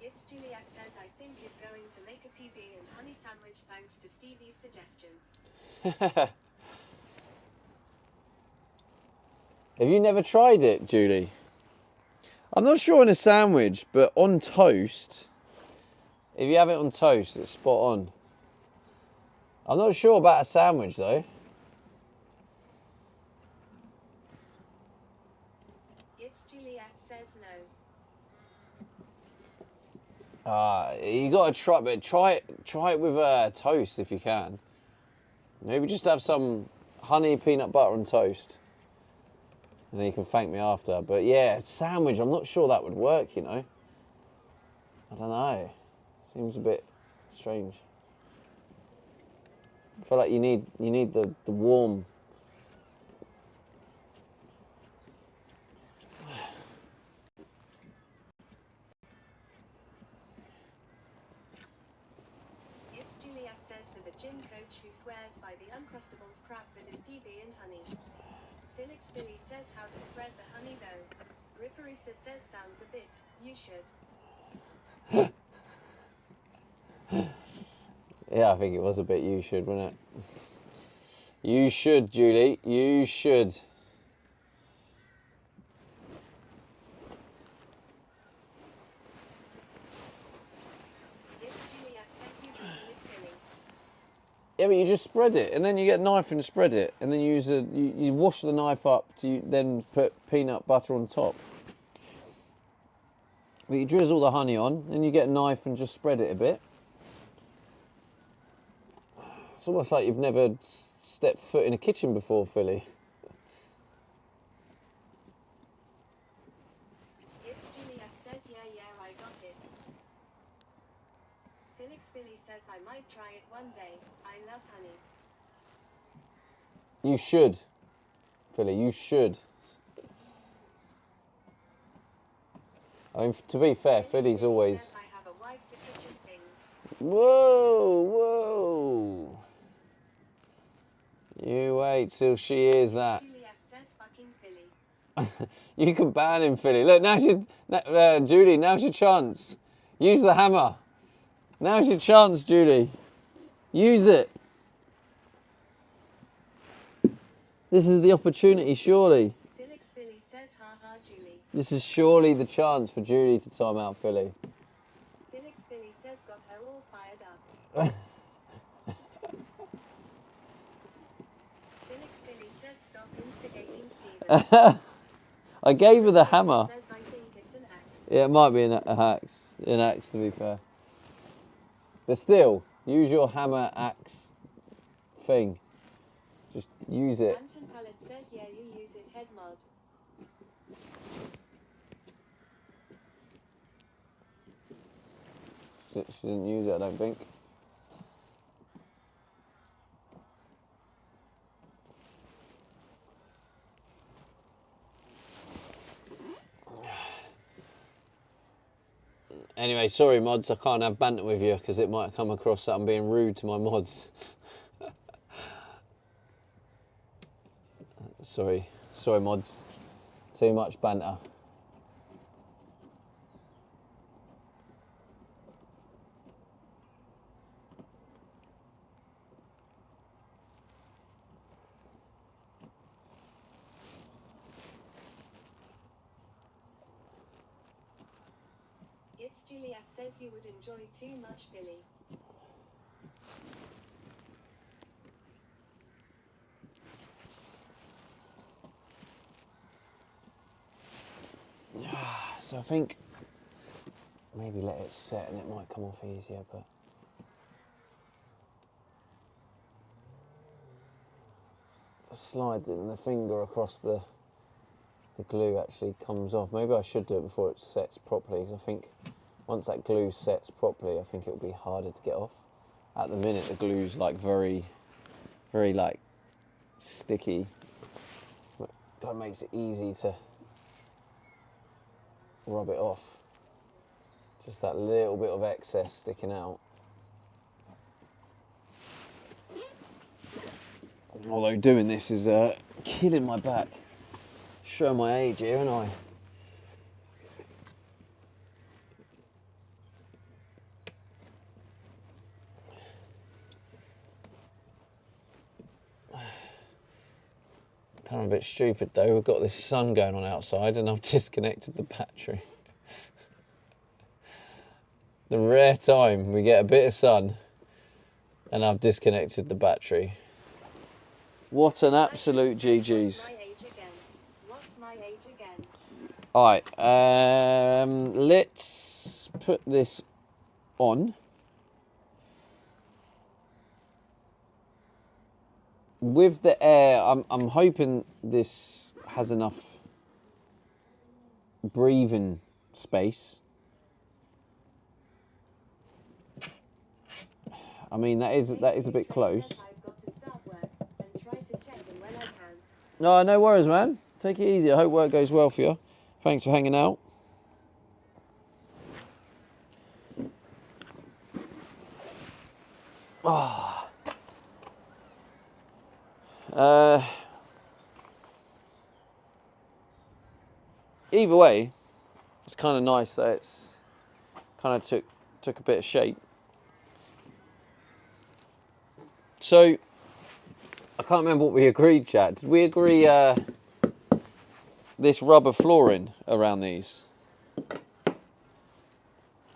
It's Juliet says, I think you're going to make a PB and honey sandwich thanks to Stevie's suggestion. Have you never tried it, Julie? I'm not sure on a sandwich, but on toast, if you have it on toast, it's spot on. I'm not sure about a sandwich though. It's Juliet says no. You gotta try, but try it with toast if you can. Maybe just have some honey peanut butter on toast, and then you can thank me after. But yeah, sandwich, I'm not sure that would work. You know, I don't know. Seems a bit strange. I feel like you need the warm. It's Juliet says there's a gym coach who swears by the Uncrustables crap that is PB and honey. Felix Billy says how to spread the honey though. Ripperisa says sounds a bit, you should. Yeah, I think it was a bit you should, wasn't it? You should, Julie. You should. It's Juliet says you just live Billy. Yeah, but you just spread it, and then you get a knife and spread it, and then you use you wash the knife up to then put peanut butter on top. But you drizzle the honey on, then you get a knife and just spread it a bit. It's almost like you've never stepped foot in a kitchen before, Philly. It's Juliet says yeah, I got it. Felix Billy says I might try it one day. I love honey. You should, Philly, you should. I mean, to be fair, Philly's always... I have a wife for kitchen things. Whoa, whoa. You wait till she hears that. Juliet says fucking Philly. You can ban him, Philly. Look, now's your... Judy, now's your chance. Use the hammer. Now's your chance, Judy. Use it. This is the opportunity, surely. Felix Philly says haha Julie. This is surely the chance for Judy to time out Philly. Felix Philly says got her all fired up. Felix Philly says stop instigating Steven. I gave her the hammer. Says I think it's an axe. Yeah, it might be an axe, to be fair. But still, use your hammer axe thing. Just use it. Anton Pallet says yeah you use it head mod. She didn't use it, I don't think. Anyway, sorry mods, I can't have banter with you because it might come across that I'm being rude to my mods. Sorry mods. Too much banter. It's Juliet says you would enjoy too much Billy. So I think maybe let it set and it might come off easier, but slide the finger across the glue actually comes off. Maybe I should do it before it sets properly, because I think once that glue sets properly, I think it will be harder to get off. At the minute, the glue's like very like sticky. But that makes it easy to rub it off. Just that little bit of excess sticking out. Although doing this is killing my back. Showing my age here, aren't I? Kind of a bit stupid though. We've got this sun going on outside and I've disconnected the battery. The rare time we get a bit of sun and I've disconnected the battery. What an absolute GG's. What's my age again? Alright, let's put this on. With the air, I'm hoping this has enough breathing space. I mean, that is a bit close. No, no worries, man. Take it easy. I hope work goes well for you. Thanks for hanging out. Oh. Either way, it's kind of nice that it's kind of took a bit of shape. So, I can't remember what we agreed, chat. Did we agree this rubber flooring around these?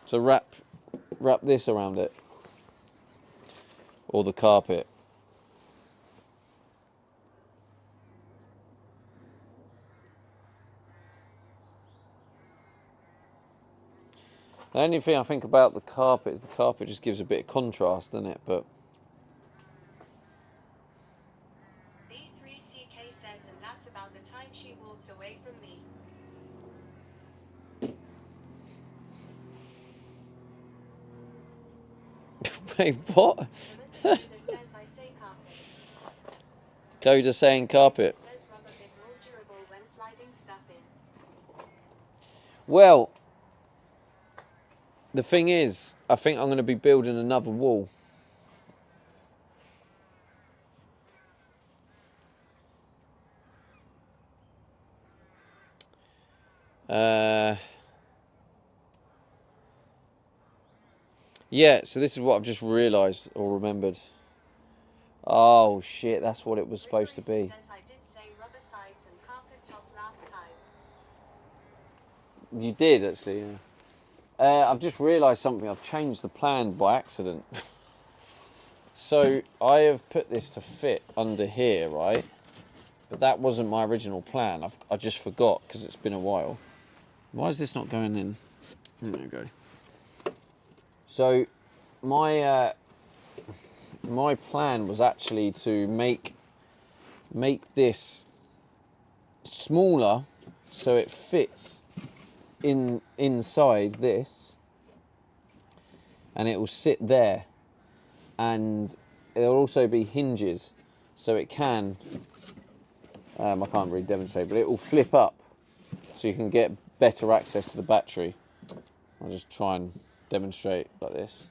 So wrap this around it, or the carpet. The only thing I think about the carpet is the carpet just gives a bit of contrast, doesn't it? But B3CK says, and that's about the time she walked away from me. wait, what? Coda says I say carpet. Coda saying carpet. Says rubber bit more durable when sliding stuff in. Well, The thing is, I think I'm going to be building another wall. Yeah, so this is what I've just realised or remembered. Oh shit, that's what it was supposed to be. Says I did say rubber sides and carpet top last time. You did actually, yeah. I've just realised something. I've changed the plan by accident. So I have put this to fit under here, right? But that wasn't my original plan. I just forgot because it's been a while. Why is this not going in? There we go. So my my plan was actually to make this smaller so it fits inside this, and it will sit there, and there'll also be hinges so it can I can't really demonstrate, but it will flip up so you can get better access to the battery. I'll just try and demonstrate like this.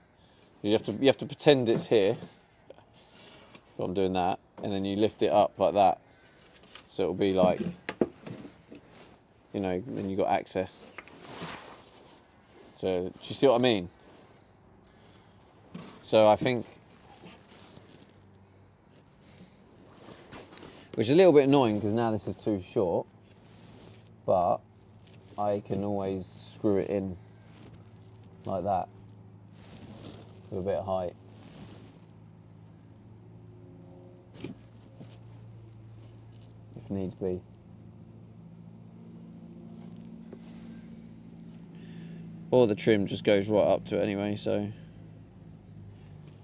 You have to pretend it's here. So I'm doing that, and then you lift it up like that, so it'll be like, you know, then you got access. So do you see what I mean? So I think, which is a little bit annoying because now this is too short, but I can always screw it in like that with a bit of height. If needs be. Or the trim just goes right up to it anyway, so.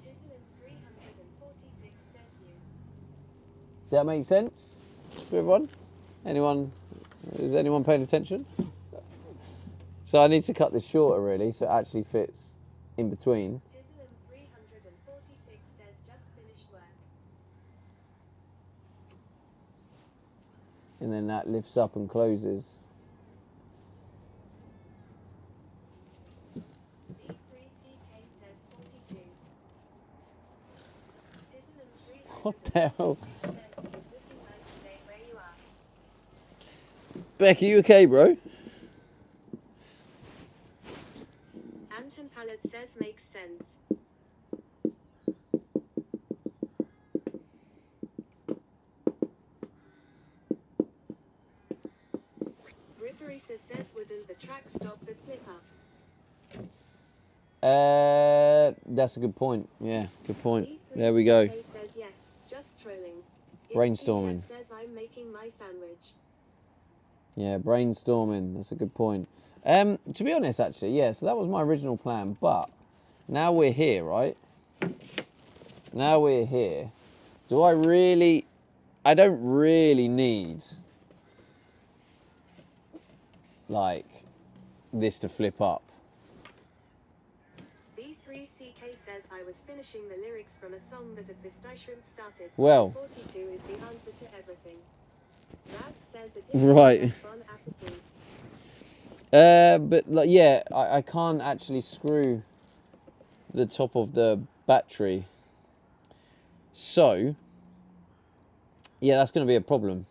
Chisholm 346 says you. Does that make sense to everyone? Is anyone paying attention? So I need to cut this shorter really, so it actually fits in between. Chisholm 346 says just finished work. And then that lifts up and closes. B3CK says 42. Chisholm 346 What the hell? says it is looking nice today where you are. Beck, are you okay, bro? Anton Pallet says makes sense. Ripperisa says wouldn't the track stop the flip up? That's a good point. Yeah, good point. There we go. B3CK says yes, just trolling. Brainstorming. Says I'm making my sandwich. Yeah, brainstorming. That's a good point. To be honest, actually, yeah. So that was my original plan, but now we're here, right? Now we're here. Do I really? I don't really need like this to flip up. B3CK says I was finishing the lyrics from a song that a Vista shrimp started. Well. 42 is the answer to everything. Brad says it is. Right. Bon appetit. But like, yeah, I can't actually screw the top of the battery. So, yeah, that's going to be a problem.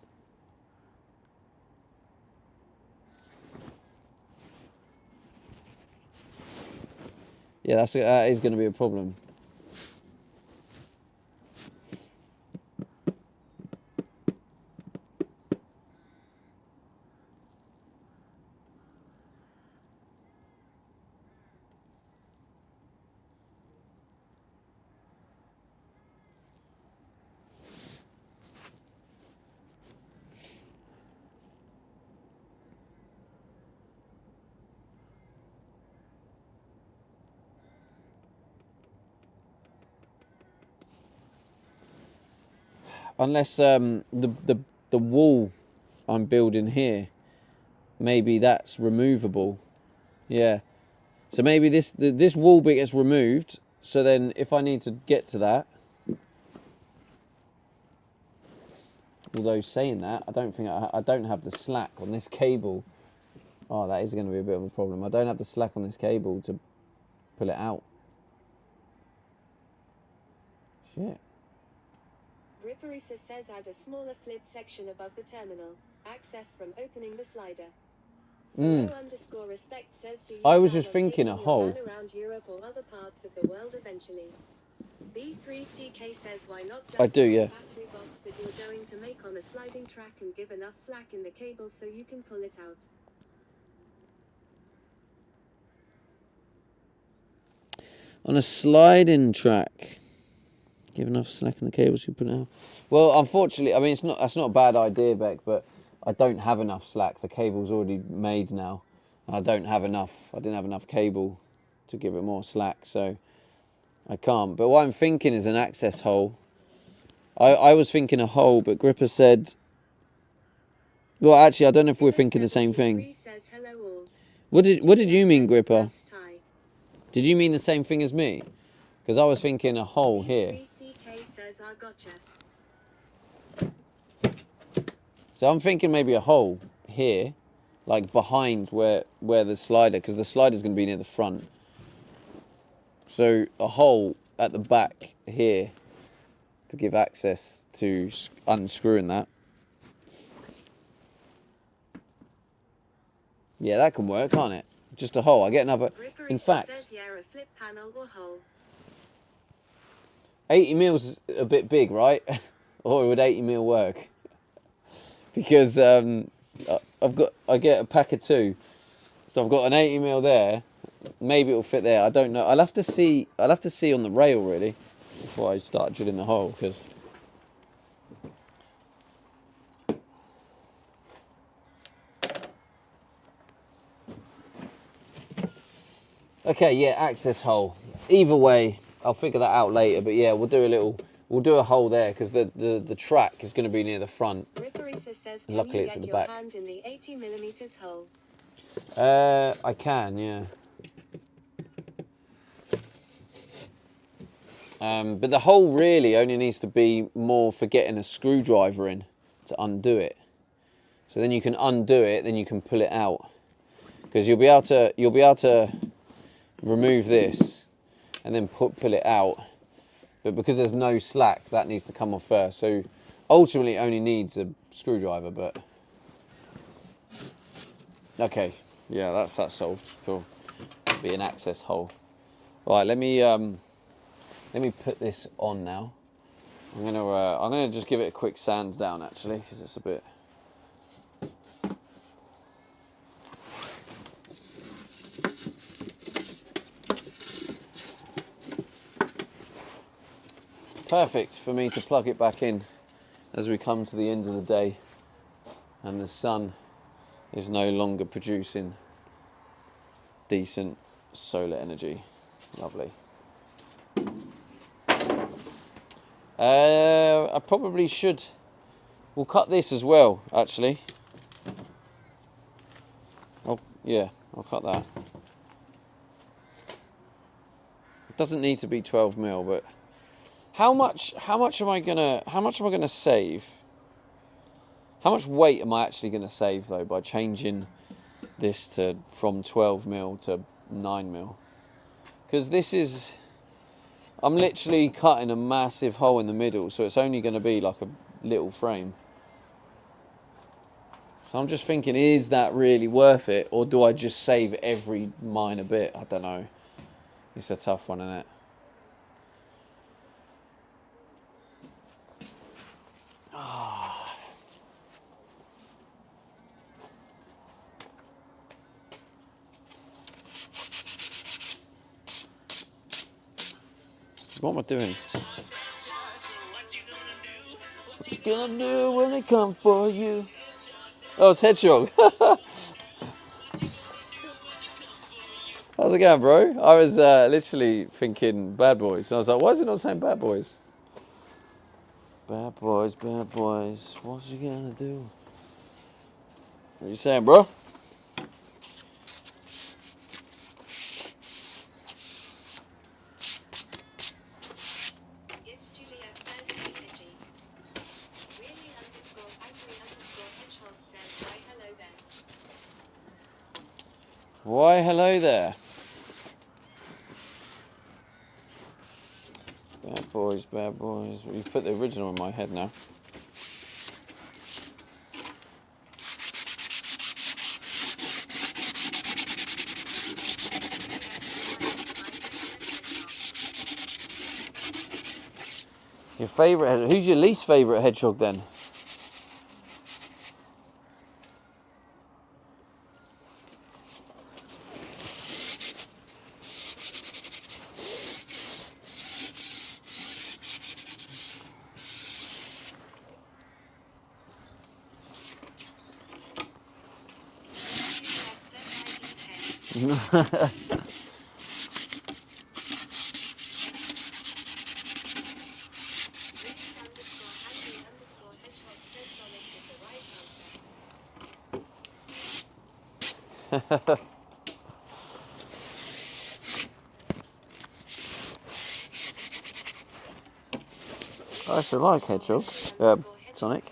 Yeah, that is going to be a problem. Unless the wall I'm building here, maybe that's removable. Yeah. So maybe this wall bit gets removed. So then, if I need to get to that, although saying that, I don't think I don't have the slack on this cable. Oh, that is going to be a bit of a problem. I don't have the slack on this cable to pull it out. Shit. Ripperisa says add a smaller flip section above the terminal. Access from opening the slider. _respect says, do you I was plan just on thinking a taking your hole. van around Europe or other parts of the world eventually? B3CK says, why not just I do, put yeah. a battery box that you're going to make on a sliding track and give enough slack in the cable so you can pull it out? On a sliding track. Give enough slack in the cables you put it out. Well, unfortunately, I mean, that's not a bad idea, Beck, but I don't have enough slack. The cable's already made now. And I didn't have enough cable to give it more slack, so I can't. But what I'm thinking is an access hole. I was thinking a hole, but Gripper said... Well, actually, I don't know if we're thinking the same thing. Says, hello all. What did you mean, Gripper? That's Thai. Did you mean the same thing as me? Because I was thinking a hole here. B3CK says, I gotcha. So I'm thinking maybe a hole here, like behind where the slider, because the slider's going to be near the front. So a hole at the back here to give access to unscrewing that. Yeah, that can work, can't it? Just a hole. I get another. In fact, says, yeah, a flip panel or hole. 80 mils a bit big, right? Or would 80 mil work? Because I get a pack of 2, so I've got an 80 mil there. Maybe it'll fit there. I don't know. I'll have to see on the rail really before I start drilling the hole. Because okay, yeah, access hole. Either way, I'll figure that out later. But yeah, we'll do a hole there because the track is going to be near the front. Ripperisa says, And luckily it's at the back. hand in the 80mm hole? I can, yeah. But the hole really only needs to be more for getting a screwdriver in to undo it. So then you can undo it, then you can pull it out. Because you'll be able to remove this and then pull it out. But because there's no slack, that needs to come off first. So ultimately it only needs a screwdriver, but okay, yeah, that's that solved. Cool. Be an access hole. Right, let me put this on now. I'm gonna just give it a quick sand down actually, because it's a bit. Perfect for me to plug it back in as we come to the end of the day and the sun is no longer producing decent solar energy. Lovely. I probably should. We'll cut this as well, actually. Oh, yeah, I'll cut that. It doesn't need to be 12 mil, but how much am I gonna save? How much weight am I actually gonna save though by changing this from 12 mil to 9 mil? Because this is, I'm literally cutting a massive hole in the middle, so it's only going to be like a little frame. So I'm just thinking, is that really worth it, or do I just save every minor bit? I don't know. It's a tough one, isn't it? What am I doing? What you gonna do when they come for you? Oh, it's Hedgehog. How's it going, bro? I was literally thinking Bad Boys. And I was like, why is it not saying Bad Boys? Bad Boys, what you gonna do? What are you saying, bro? Why hello there? boys, bad boys. You've put the original in my head now. Your favourite, who's your least favourite hedgehog then? I actually like hedgehog, Sonic.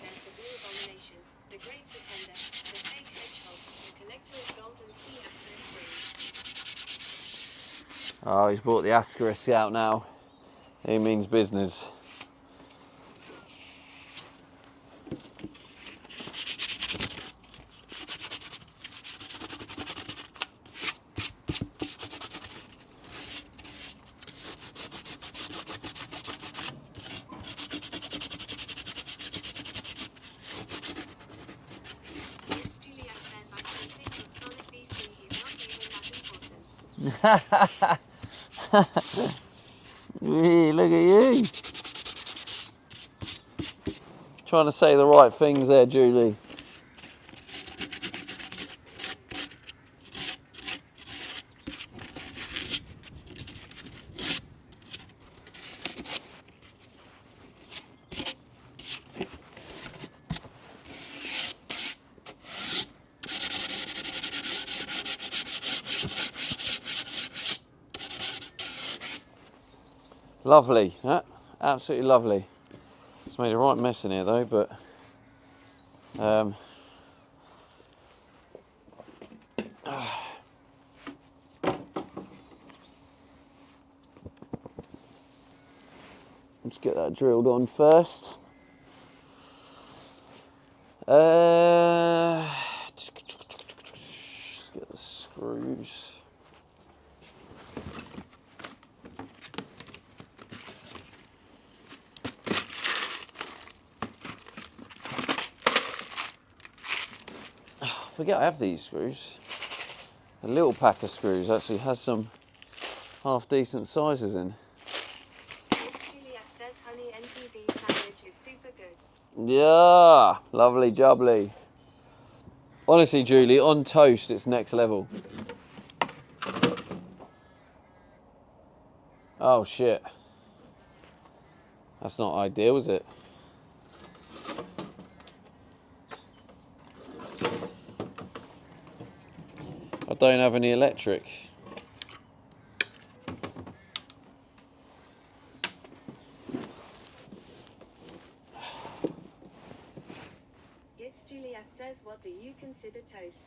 Oh, he's brought the asterisk out now. He means business. Hey, look at you. Trying to say the right things there, Julie. Lovely, huh? Absolutely lovely. It's made a right mess in here though, but let's get that drilled on first. Let's get the screws. I forget I have these screws. A little pack of screws actually has some half decent sizes in. Juliet says honey NPV sandwich is super good. Yeah, lovely jubbly. Honestly, Julie, on toast, it's next level. Oh shit. That's not ideal, is it? I don't have any electric. It's Juliet says, what do you consider toast?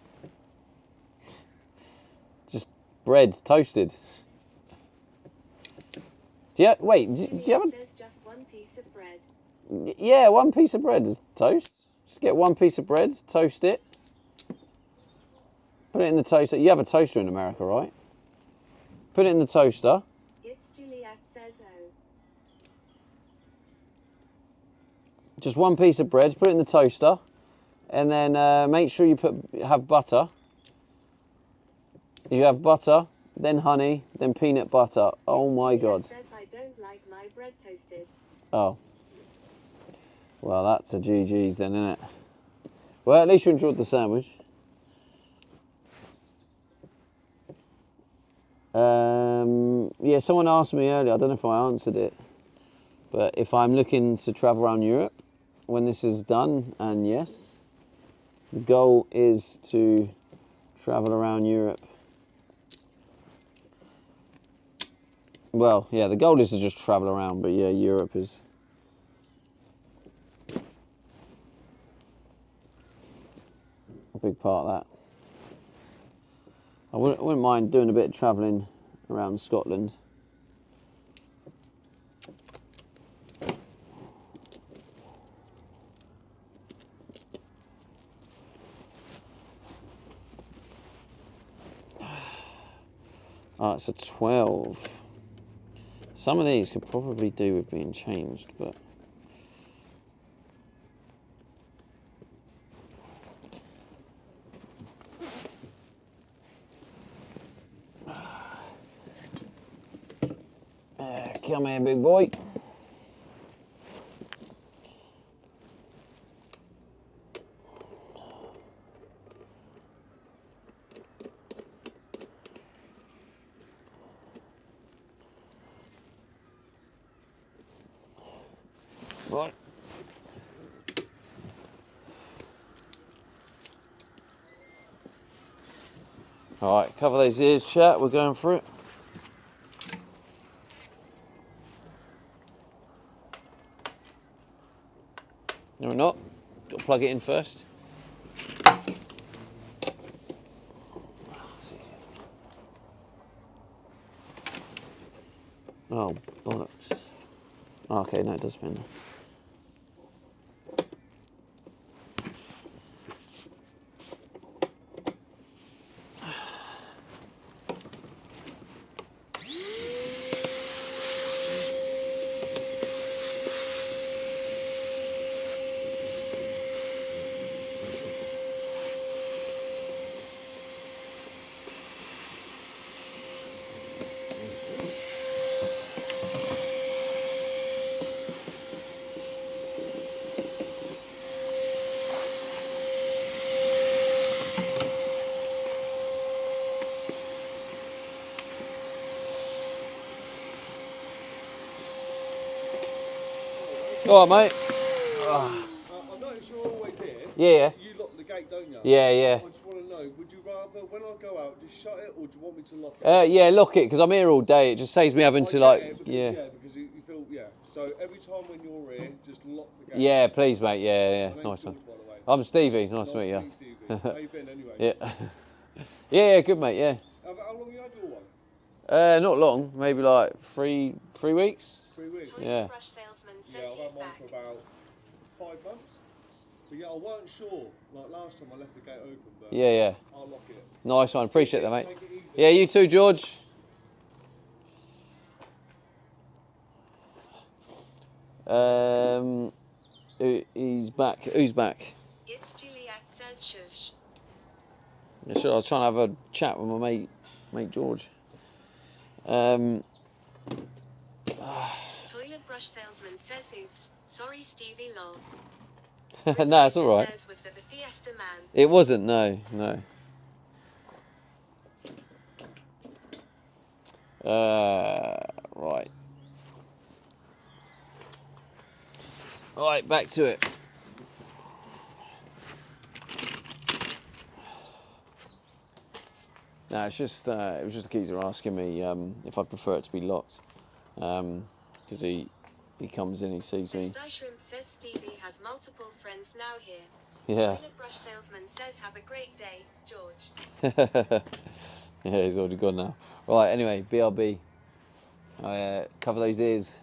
Just bread, toasted. Wait, do you have a... Says just one piece of bread. Yeah, one piece of bread is toast. Just get one piece of bread, toast it. Put it in the toaster. You have a toaster in America, right? Put it in the toaster. It's Juliet says oh. Just one piece of bread, put it in the toaster. And then make sure you have butter. You have butter, then honey, then peanut butter. Oh my God. Says I don't like my bread toasted. Oh. Well, that's a GG's then, isn't it? Well, at least you enjoyed the sandwich. Yeah, someone asked me earlier, I don't know if I answered it, but if I'm looking to travel around Europe when this is done, and yes, the goal is to travel around Europe. Well, yeah, the goal is to just travel around, but yeah, Europe is a big part of that. I wouldn't mind doing a bit of travelling around Scotland. Oh, it's a 12. Some of these could probably do with being changed, but... Come here, big boy. Right. All right, cover those ears, chat. We're going through it. No, we're not. Got to plug it in first. Oh, bollocks. Oh, okay, no, it does fender. All right, mate. I notice you're always here. Yeah. You lock the gate, don't you? Yeah. I just want to know, would you rather, when I go out, just shut it, or do you want me to lock it? Yeah, lock it, because I'm here all day. It just saves me having to, like, because, because you feel, So every time when you're here, just lock the gate. Yeah, please, mate. Yeah. My name's Nice one. George, by the way. I'm Stevie. Nice to meet you. Stevie. How you been, anyway? Yeah. Yeah, good, mate. Yeah. How long have you had your one? Not long. Maybe like three weeks. 3 weeks? Yeah. Brush salesman says Yeah, I've he's had mine back. for about 5 months. But yeah, I weren't sure. Like last time I left the gate open, but Yeah. I'll lock it. Nice one. Appreciate that, mate. Take it easy. Yeah, you too, George. He's back. Who's back? It's Juliet says shush. Yeah, sure. I was trying to have a chat with my mate George. Toilet brush salesman says oops. Sorry, Stevie lol. No, it's all right. Says, was that the Fiesta man? It wasn't. No. Right. All right, back to it. No, it's just it was just the geezer asking me if I prefer it to be locked, because he comes in, he sees me. Sty Shrimp says Stevie has multiple friends now here. Yeah. Toilet brush salesman says have a great day, George. Yeah, he's already gone now. Right, anyway, BRB. Cover those ears.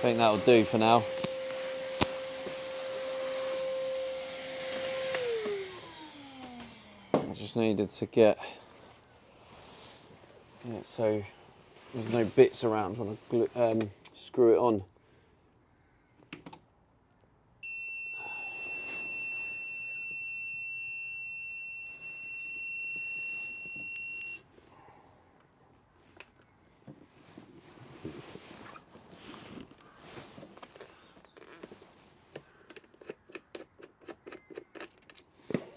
think that'll do for now. I just needed to get it so there's no bits around when I screw it on.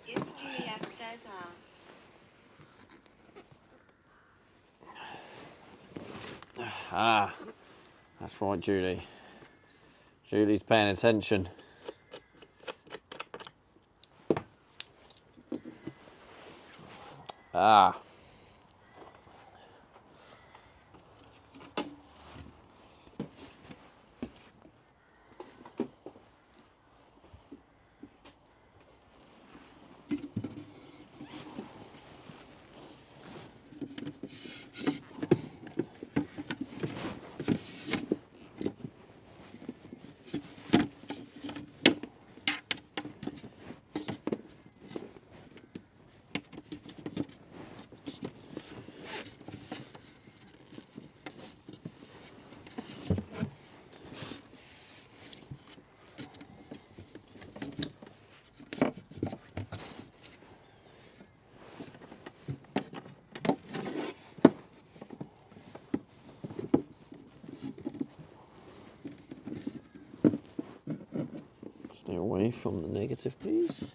It's Juliet says Ah, that's right, Julie. Julie's paying attention. Ah. Stay away from the negative, please.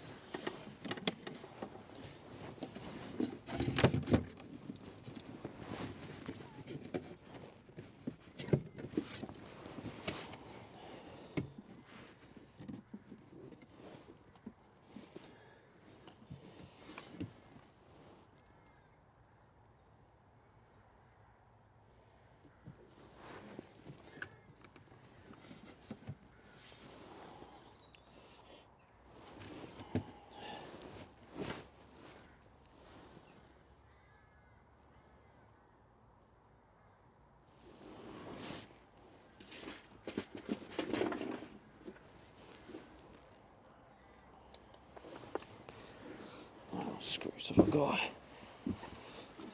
What screws have I got?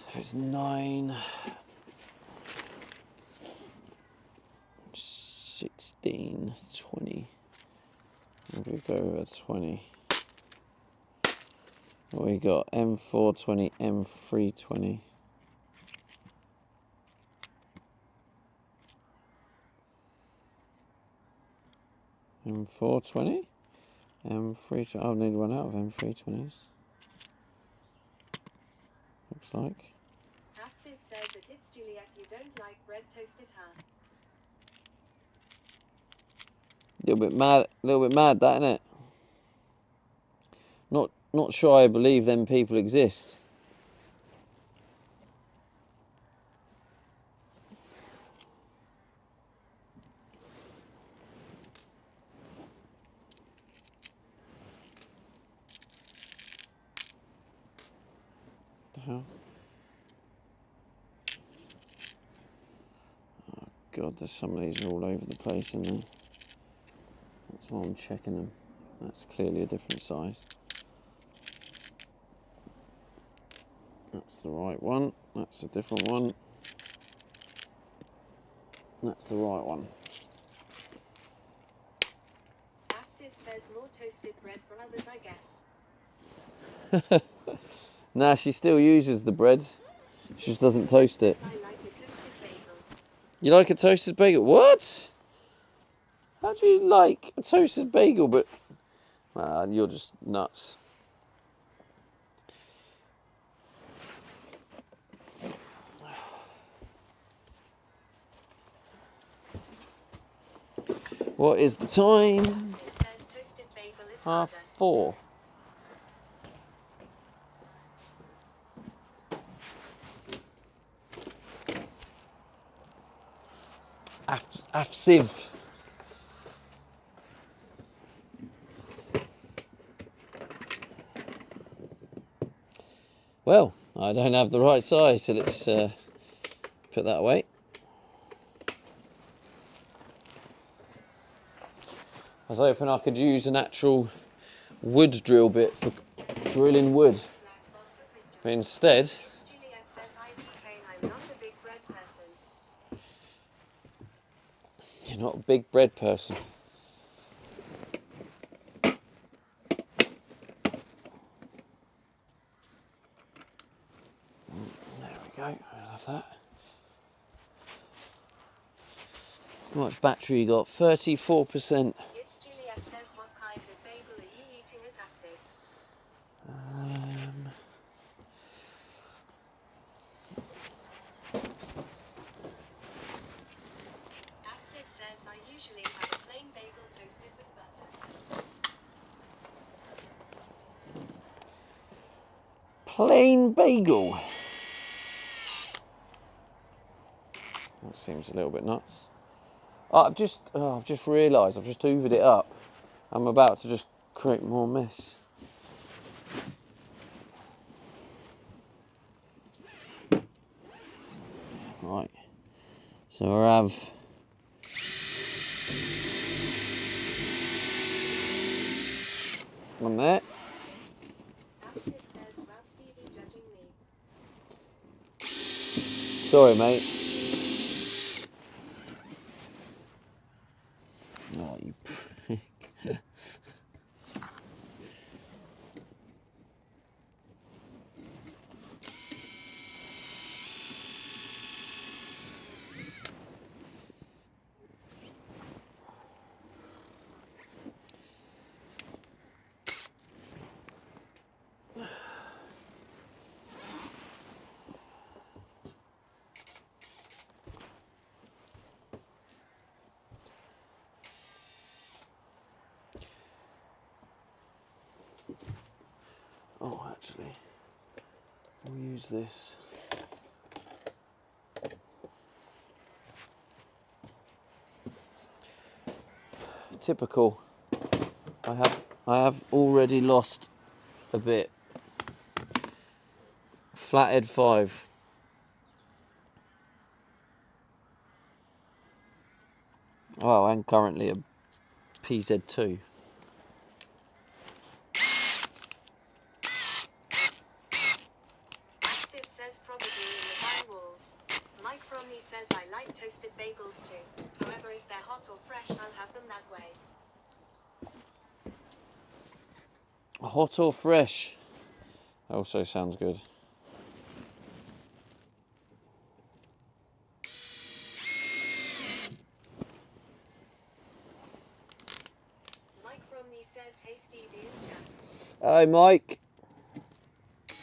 If it's 9, 16, 20. Maybe we go over 20. What we got? M420, M320. M420? M320. I'll need one out of M320s. Looks like. Sid says that it's Juliet, you don't like bread toasted, huh? Little bit mad that, innit? Not sure I believe them people exist. What the hell? Oh God, there's some of these all over the place in there. That's why I'm checking them. That's clearly a different size. That's the right one. That's a different one. That's the right one. Sid says more toasted bread for others, I guess. Nah, she still uses the bread. She just doesn't toast it. I like a toasted bagel. You like a toasted bagel? What? How do you like a toasted bagel? But you're just nuts. What is the time? Sid says toasted bagel is harder. 4:30. Afsiv. Well, I don't have the right size, so let's put that away. I was hoping I could use an actual wood drill bit for drilling wood. But instead, It's Juliet says hi DK, I'm not a big bread person. you're not a big bread person. There we go, I'll have that. How much battery you got? 34%. It's Juliet says what kind of bagel are you eating at Acid? Acid says I usually have a plain bagel toasted with butter. Plain bagel. That seems a little bit nuts. Oh, I've just realised I've just hoovered it up. I'm about to just create more mess. Right. So we'll have one there. Acid says well Stevie judging me. Sorry, mate. Oh, you prick. Oh, actually, we'll use this. Typical. I have already lost a bit. Flathead 5. Oh, and currently a PZ2. Acid says probably in the barn walls. Mike Fromney says I like toasted bagels too. However, if they're hot or fresh, I'll have them that way. Hot or fresh? Also sounds good. Mike Fromney says hey Stevie in chat. Hi, Mike. Acid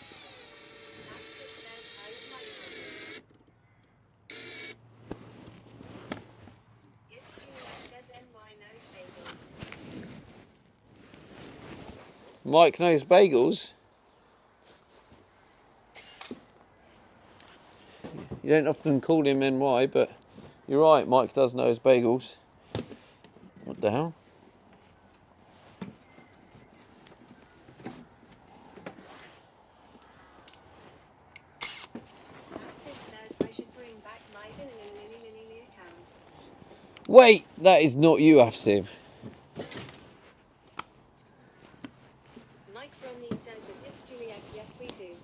says hi Mike Fromney. It's Juliet says NY knows bagels. Mike knows bagels. You don't often call him NY, but you're right, Mike does know his bagels. What the hell? Acid says I should bring back my Lily account. Wait, that is not you, Afsiv. Mike Fromney says that it's Juliet. Yes, we do.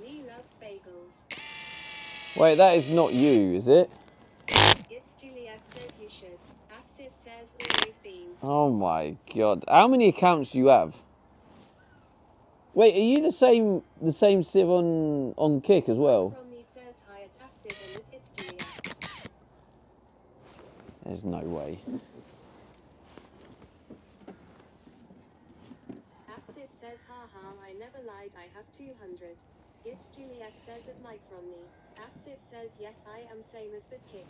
Lee loves bagels. Wait, that is not you, is it? It's Juliet says you should. Acid says always been. Oh my god. How many accounts do you have? Wait, are you the same Civ on Kick as well? Fromney says hi at Acid and that it's Juliet. There's no way. Acid says haha I never lied I have 200. It's Juliet says at Mike Fromney. Acid says yes I am same as the kick.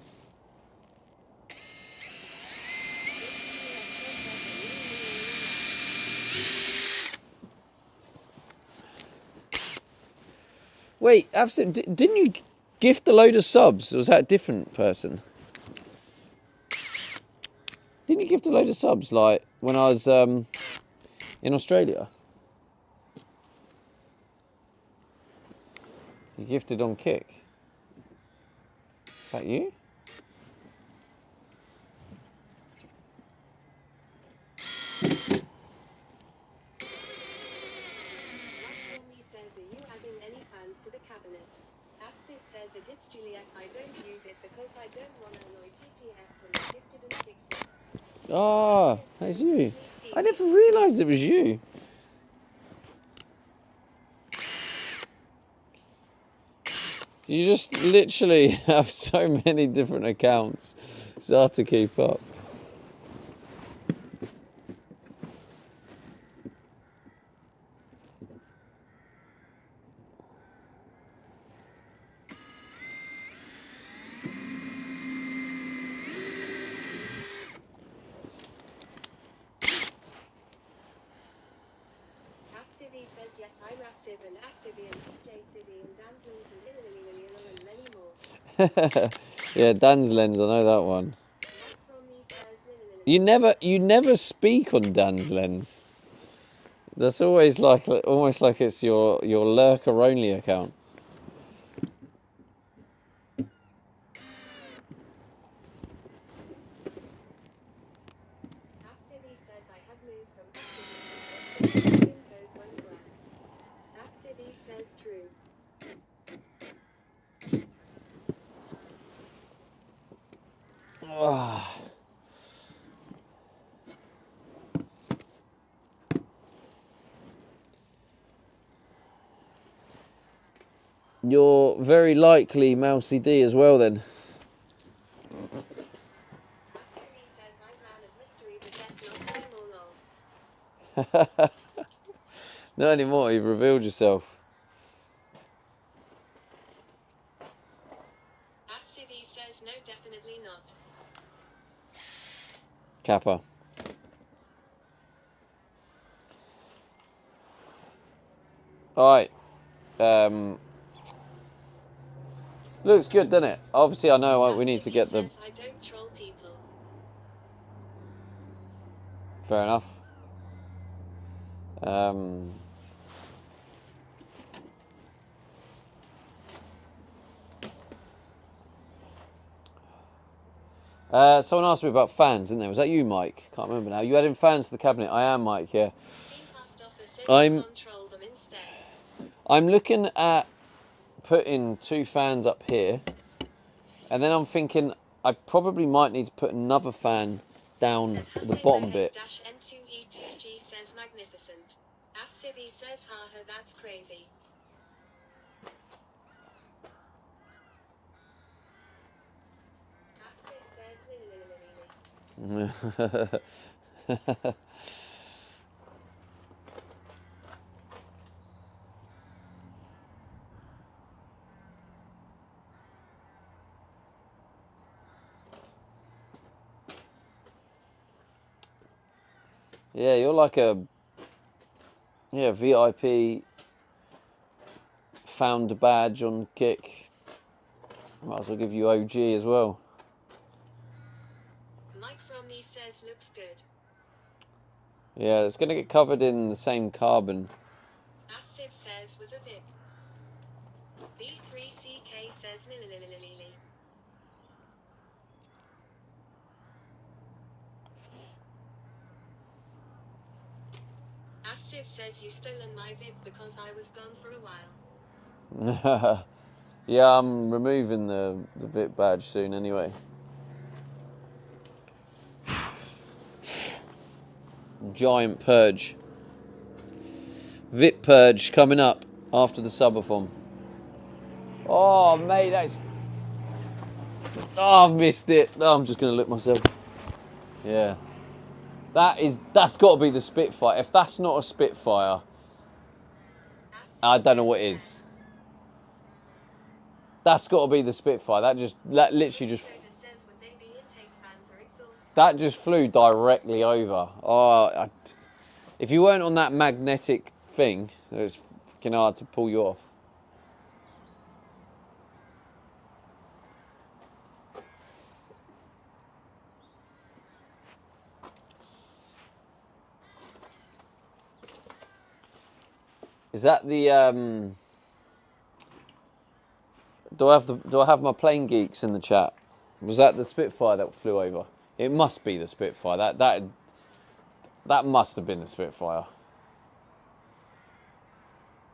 Wait, Afsiv, didn't you gift a load of subs? Or was that a different person? Didn't you gift a load of subs, like, when I was in Australia? You gifted on Kick. Is that you? it's Juliet. I don't use it because I don't want to annoy TTS and I gifted and fix it. Ah, that's you. I never realised it was you. You just literally have so many different accounts. It's hard to keep up. Axivi says yes, I'm Axiv and Axivi and DJ Civi and Danzlings and many more. Yeah, Dan's lens, I know that one. Mike from me says You never speak on Dan's lens. That's always like almost like it's your lurker only account. Axivi says I have moved from Axivi and goes one black. Axivi says true. You're very likely Mousy D as well then. Axivi says I'm man of mystery but guess not anymore lol. Not anymore, you've revealed yourself. Axivi says no, definitely not. Kappa. Alright. Looks good, doesn't it? Obviously I know we need to get the... Says I don't troll people. Fair enough. Someone asked me about fans, didn't they? Was that you, Mike? Can't remember now. You adding fans to the cabinet? I am, Mike, yeah. Control them instead. I'm looking at putting 2 fans up here, and then I'm thinking I probably might need to put another fan down at the bottom bit. N2E2G says magnificent. Axivi says haha, that's crazy. Axiv says Yeah, you're like a VIP found a badge on Kick. Might as well give you OG as well. Mike from me says looks good. Yeah, it's going to get covered in the same carbon. Axiv says was a bit. B3CK says lily. Axiv says you stolen my VIP because I was gone for a while. Yeah, I'm removing the VIP badge soon anyway. Giant purge. VIP purge coming up after the subathon. Oh, mate, that's... Oh, I've missed it. Oh, I'm just going to look myself. Yeah. That's got to be the Spitfire. If that's not a Spitfire, I don't know what is. That's got to be the Spitfire. That literally just... That just flew directly over. Oh, if you weren't on that magnetic thing, it's fucking hard to pull you off. Is that the do I have my plane geeks in the chat? Was that the Spitfire that flew over? It must be the Spitfire. That must have been the Spitfire.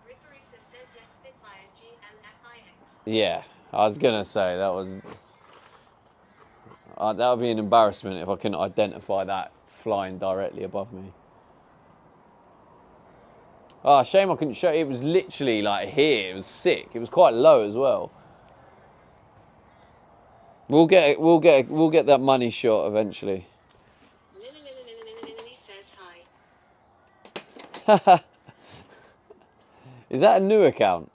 Rickarisa says yes, Spitfire GLFIX. Yeah, I was gonna say that was that would be an embarrassment if I couldn't identify that flying directly above me. Oh, shame I couldn't show. It was literally like here. It was sick. It was quite low as well. We'll get that money shot eventually. Lily says hi. Is that a new account?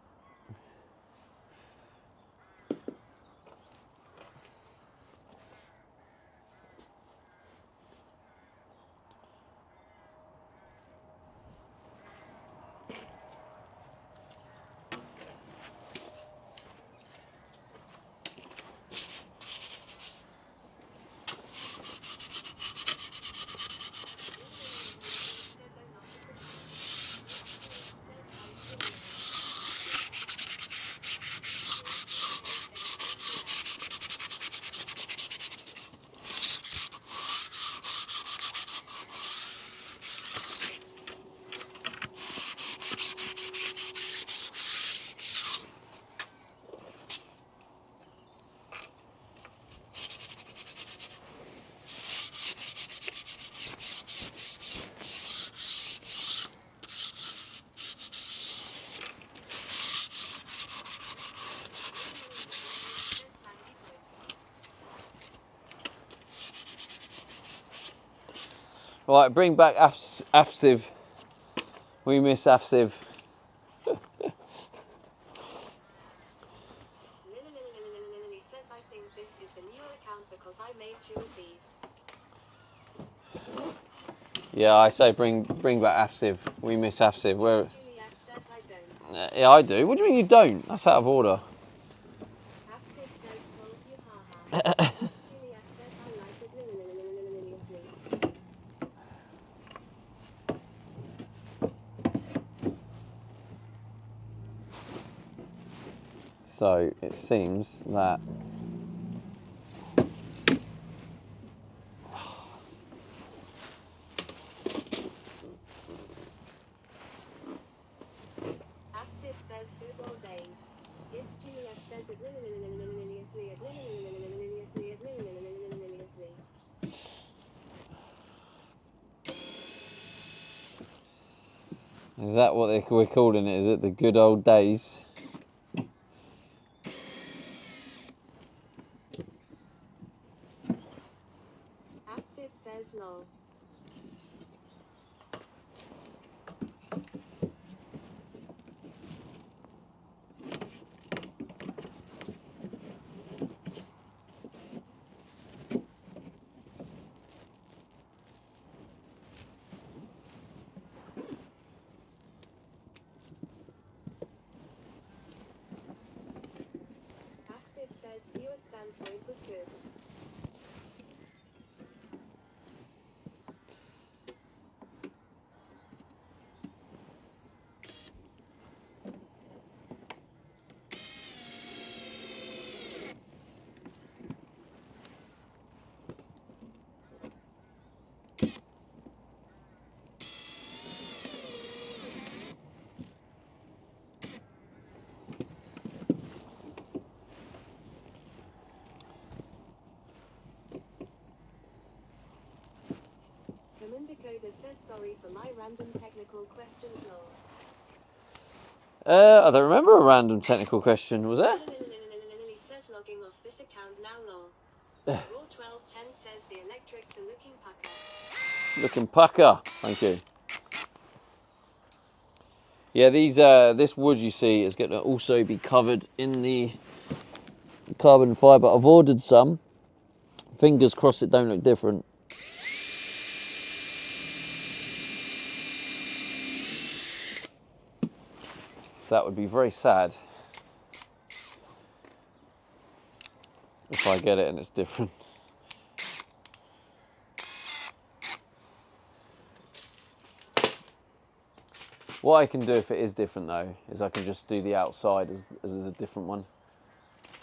Right, bring back Afsiv. We miss Afsiv. Lily says I think this is the new account because I made 2 of these. Yeah, I say bring back Afsiv. We miss Afsiv. Where? Juliet says I don't. Yeah, I do. What do you mean you don't? That's out of order. Axel says told you haha. Juliet says I like it. So it seems that Axel says good old days. It's Juliet says it. is that what we're calling it? Is it the good old days? Axel says lol. Axel says viewer standpoint was good. Decoder says sorry for my random technical questions lol. I don't remember a random technical question, was there? Lily says logging off this account now lol. Raw 1210 says the electrics are looking pucker. Looking pucker, thank you. Yeah, this wood you see is going to also be covered in the carbon fibre. I've ordered some. Fingers crossed it don't look different. So that would be very sad if I get it and it's different. What I can do if it is different though, is I can just do the outside as the different one.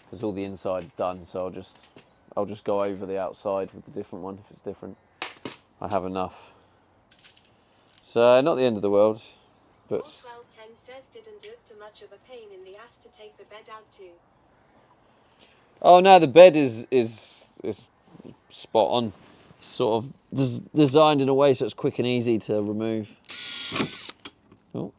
Because all the inside's done, so I'll just go over the outside with the different one if it's different. I have enough. So not the end of the world, but 1210 says didn't look too much of a pain in the ass to take the bed out to. Oh no, the bed is spot on. Sort of designed in a way so it's quick and easy to remove. Oh.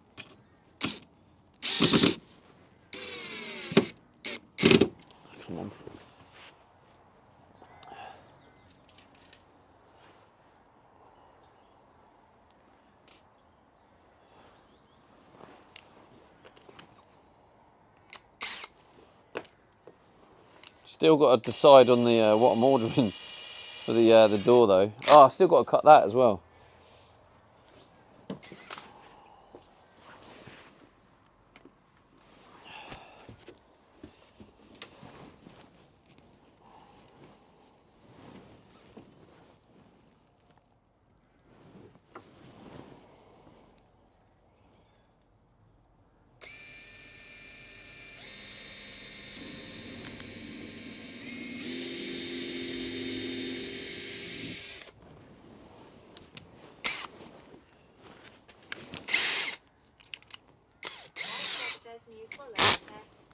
Come on. Still got to decide on the what I'm ordering for the door though. Oh, I've still got to cut that as well. Says new follow. S.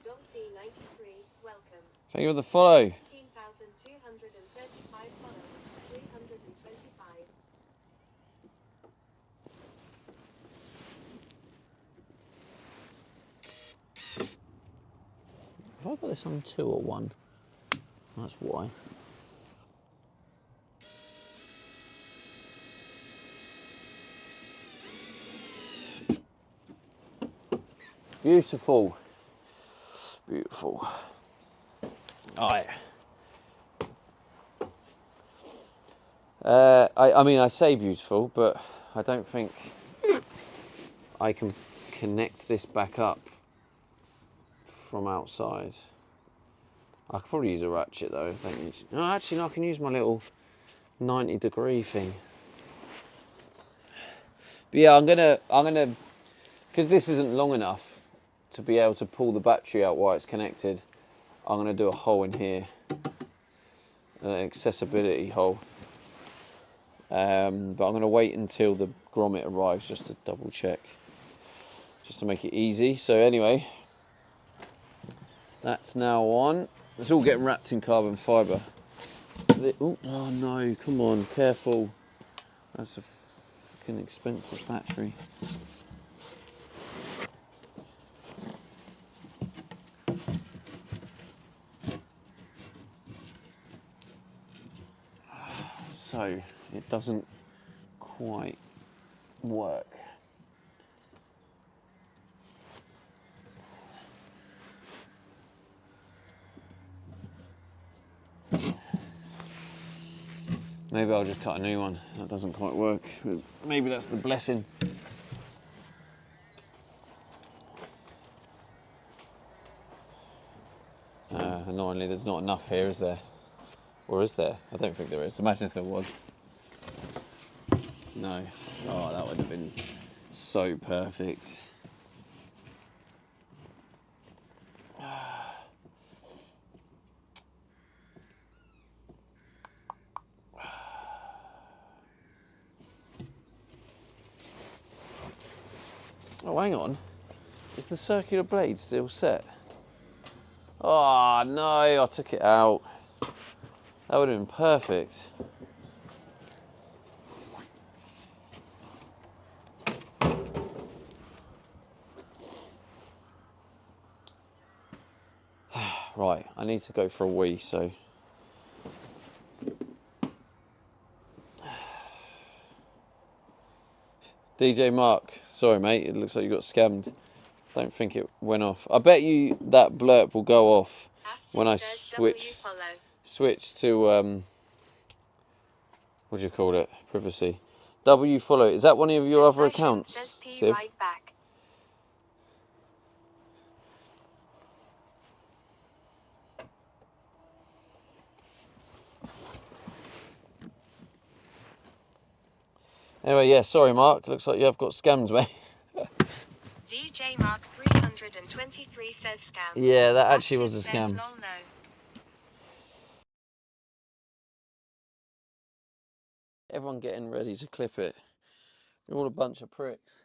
Doncy 93. Welcome. Thank you for the follow. 18,235 followers. 325. Have I got this on 2 or 1? That's why. Beautiful. Beautiful. Alright. I mean, I say beautiful, but I don't think I can connect this back up from outside. I could probably use a ratchet though. No, actually, no, I can use my little 90-degree thing. But yeah, I'm gonna, because this isn't long enough to be able to pull the battery out while it's connected. I'm gonna do a hole in here, an accessibility hole. But I'm gonna wait until the grommet arrives just to double check, just to make it easy. So anyway, that's now on. It's all getting wrapped in carbon fibre. Oh no, come on, careful. That's a fucking expensive battery. So it doesn't quite work. Maybe I'll just cut a new one. That doesn't quite work. Maybe that's the blessing. Annoyingly, there's not enough here, is there? Or is there? I don't think there is. Imagine if there was. No. Oh, that would have been so perfect. Oh, hang on. Is the circular blade still set? Oh, no, I took it out. That would have been perfect. Right, I need to go for a wee, so... DJ Mark, sorry mate, it looks like you got scammed. Don't think it went off. I bet you that blurb will go off when I switch to what do you call it? Privacy. W follow. Is that one of your other accounts, Siv? Right back. Anyway, yeah, sorry Mark. Looks like you have got scammed, mate. DJ Mark 323 says scam. Yeah, that actually was a scam. Lol, no. Everyone getting ready to clip it. You're all a bunch of pricks.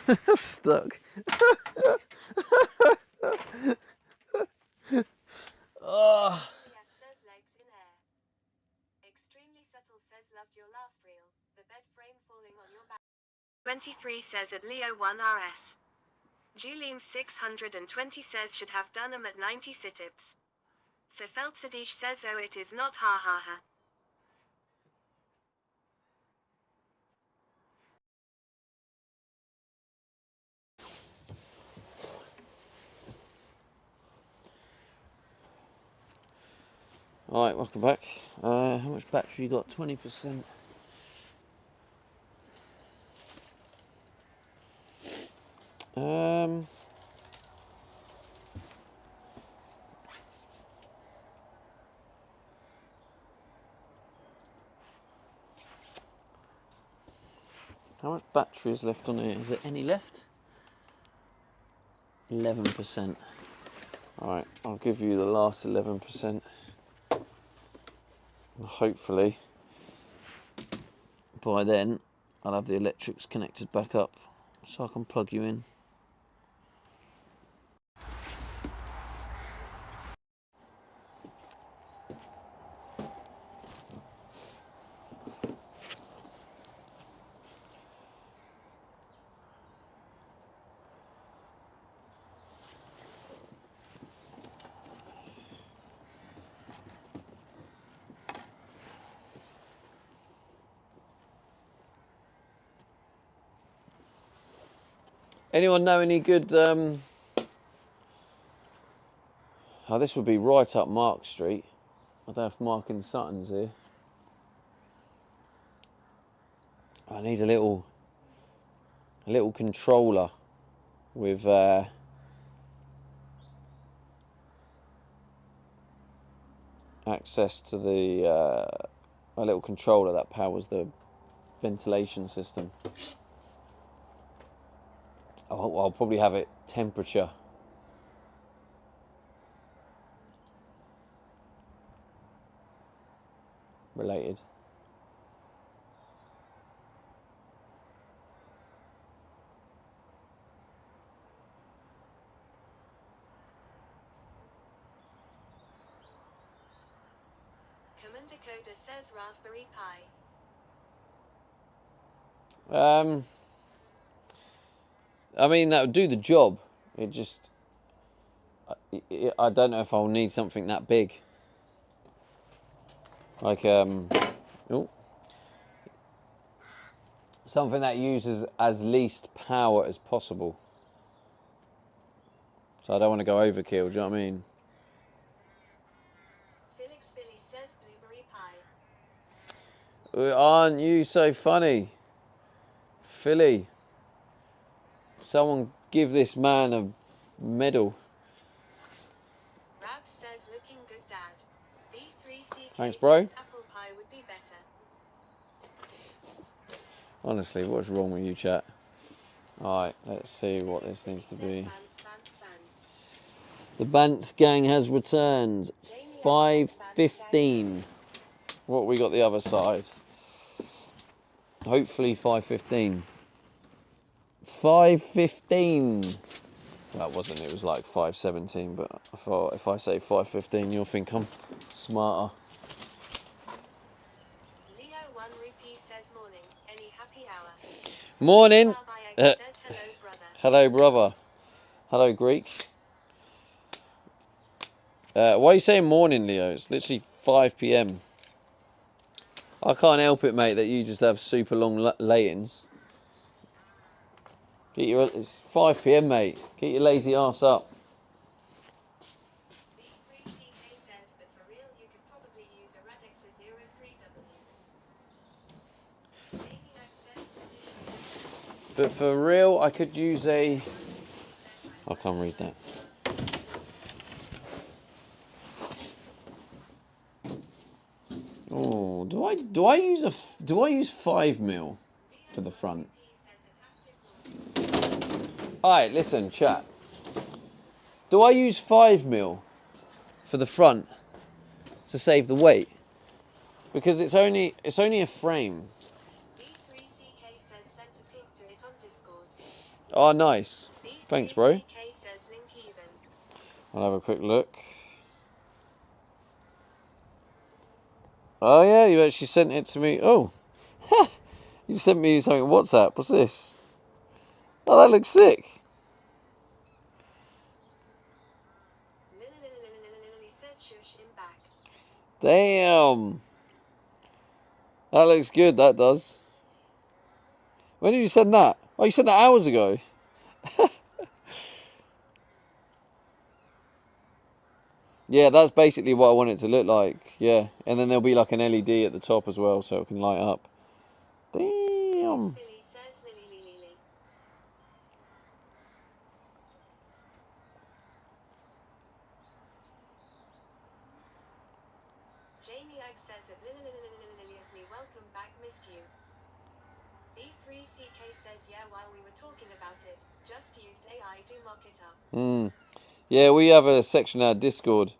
I'm stuck. Oh. Says legs in air. Extremely subtle says loved your last reel. The bed frame falling on your back. 23 says at Leo 1RS. Julian 620 says should have done 'em at 90 sit-ups. Fifelt Sadish says oh it is not ha ha ha. Alright, welcome back. How much battery you got? 20%. How much battery is left on here? Is there any left? 11%. Alright, I'll give you the last 11%. And hopefully, by then, I'll have the electrics connected back up so I can plug you in. Anyone know any good... Oh, this would be right up Mark Street. I don't know if Mark and Sutton's here. I need a little controller with access to the a little controller that powers the ventilation system. I'll probably have it temperature related. Common Dakota says Raspberry Pi. I mean, that would do the job. It just... I don't know if I'll need something that big. Like, oh, something that uses as least power as possible. So I don't want to go overkill, do you know what I mean? Felix Philly says Blueberry Pie. Aren't you so funny? Philly. Someone give this man a medal. Rabs says looking good dad. B3CK Thanks, bro. says apple pie would be better. Honestly, what's wrong with you, chat? Alright, let's see what this needs to be. The Bants gang has returned. 5:15. What we got the other side? Hopefully 5:15. 5:15. That wasn't, it was like 5:17, but I thought if I say 5:15, you'll think I'm smarter. Leo 1 rupee says morning. Any happy hour? Morning. Says hello brother. Hello, brother. Hello, Greek. Why are you saying morning, Leo? It's literally 5 p.m. I can't help it, mate, that you just have super long lay-ins. It's 5 p.m, mate. Get your lazy ass up. B3CK says, but for real, you could probably use a Radix 03W. Maniac says, But for real, I could use a... I can't read that. Oh, do I use 5mm for the front? Alright, listen, chat. Do I use 5mm for the front to save the weight? Because it's only a frame. B3CK says send a pink to it on Discord. Oh, nice. Thanks, bro. B3CK says link even. I'll have a quick look. Oh yeah, you actually sent it to me. Oh, you sent me something on WhatsApp. What's this? Oh, that looks sick. Lily says shush him back. Damn. That looks good, that does. When did you send that? Oh, you sent that hours ago. Yeah, that's basically what I want it to look like. Yeah, and then there'll be like an LED at the top as well, so it can light up. Damn. Lily says Lily. Jamie Egg says that Lily, welcome back, missed you. B3CK says yeah, while we were talking about it, just used AI to mock it up. Yeah, we have a section in our Discord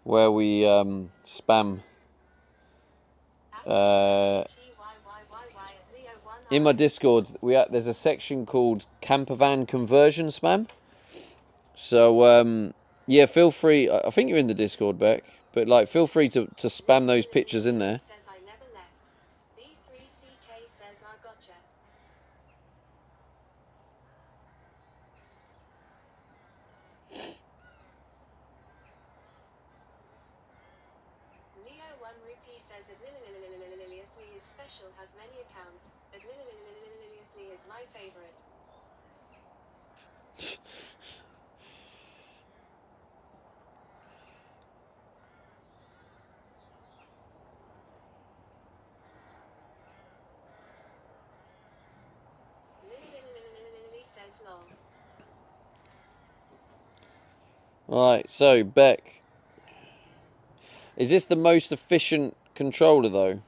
where we spam. In my Discord, there's a section called campervan conversion spam. So yeah, feel free. I think you're in the Discord, Beck, but like feel free to spam those pictures in there. Says I never left. B3CK says I gotcha. Leo 1 Rupee says that Lily is special, has many accounts. That Lily is my favorite. Lily says lol. Right, so Beck, is this the most efficient controller though?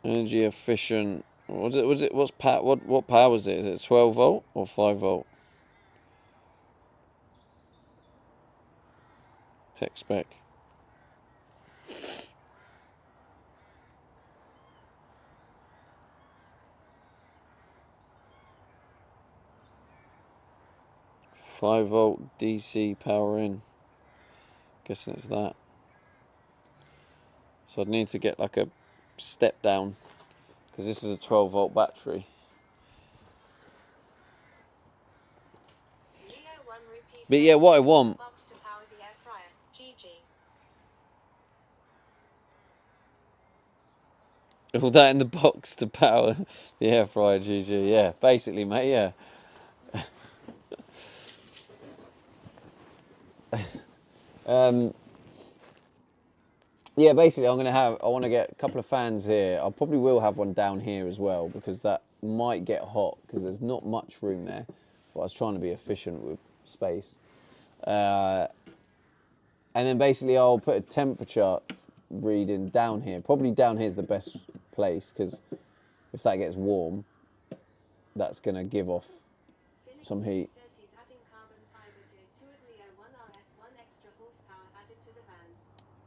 Energy efficient. What's power? What power is it? Is it 12 volt or 5 volt? Tech spec. Five volt DC power in. Guessing it's that. So I'd need to get like a step down because this is a 12 volt battery. Leo 1 Rupee But says yeah, what I want. box to power the air fryer. GG. All that in the box to power the air fryer, GG. Yeah, basically, mate. Yeah. Yeah, basically, I want to get a couple of fans here. I probably will have one down here as well because that might get hot because there's not much room there. But I was trying to be efficient with space. And then basically, I'll put a temperature reading down here. Probably down here is the best place because if that gets warm, that's going to give off some heat. Says he's adding carbon fiber to it. Leo 1RS, 1 extra horsepower added to the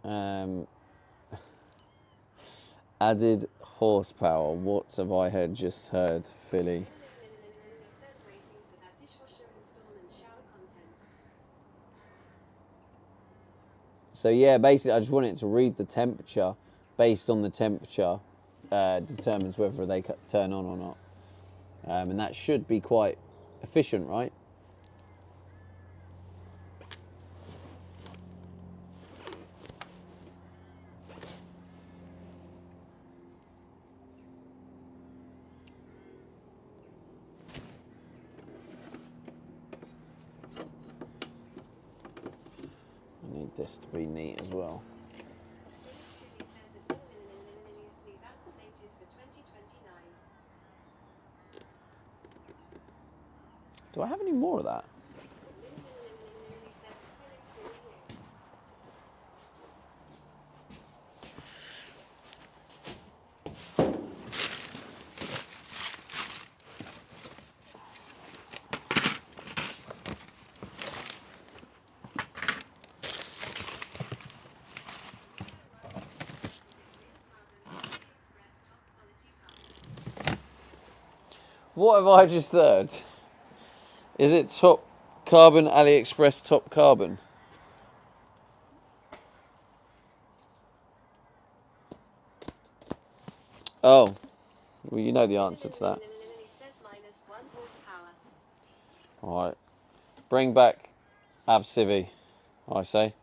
van. Added horsepower. What have I just heard, Philly? Says waiting for that dishwasher install and shower content. So yeah, basically I just want it to read the temperature. Based on the temperature, determines whether they turn on or not. And that should be quite efficient, right? I need this to be neat as well. That's slated for 2029. Do I have any more of that? What have I just heard? Is it top carbon, AliExpress top carbon? Oh, well, you know the answer to that. Says -1 horsepower. All right. Bring back Ab Civi, I say.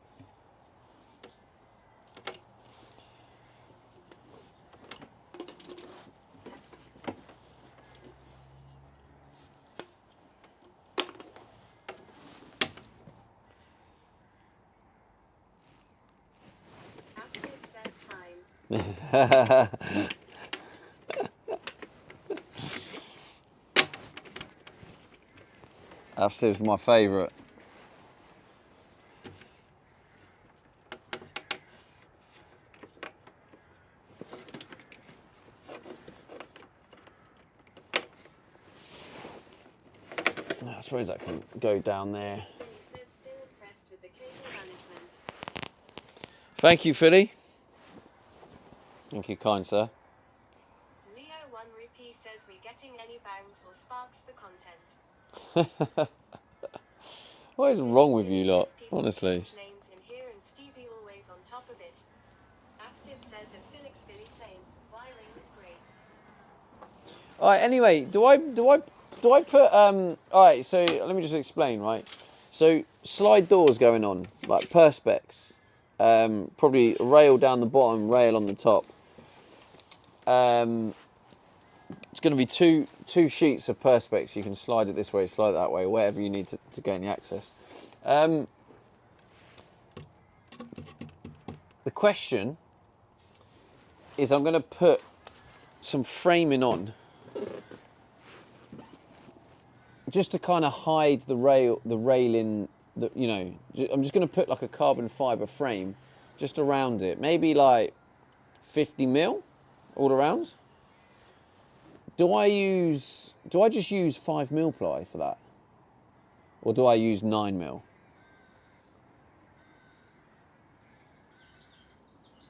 Active says time. Ab Civ's my favourite. I suppose that can go down there. Says still impressed with the cable management. Thank you, Philly. Thank you, kind sir. Leo 1 Rupee says we getting any bangs or sparks for content. What is wrong with you lot? Honestly. Names in here and Stevie always on top of it. Active says at Felix Philly same. Wiring is great. All right. Anyway, do I put all right? So let me just explain. Right. So slide doors going on, like perspex. Probably a rail down the bottom, rail on the top. It's going to be two sheets of perspex. You can slide it this way, slide it that way, wherever you need to gain the access. The question is, I'm going to put some framing on, just to kind of hide the railing. You know, I'm just going to put like a carbon fibre frame just around it, maybe like 50 mil all around. Do I just use 5 mil ply for that? Or do I use 9 mil?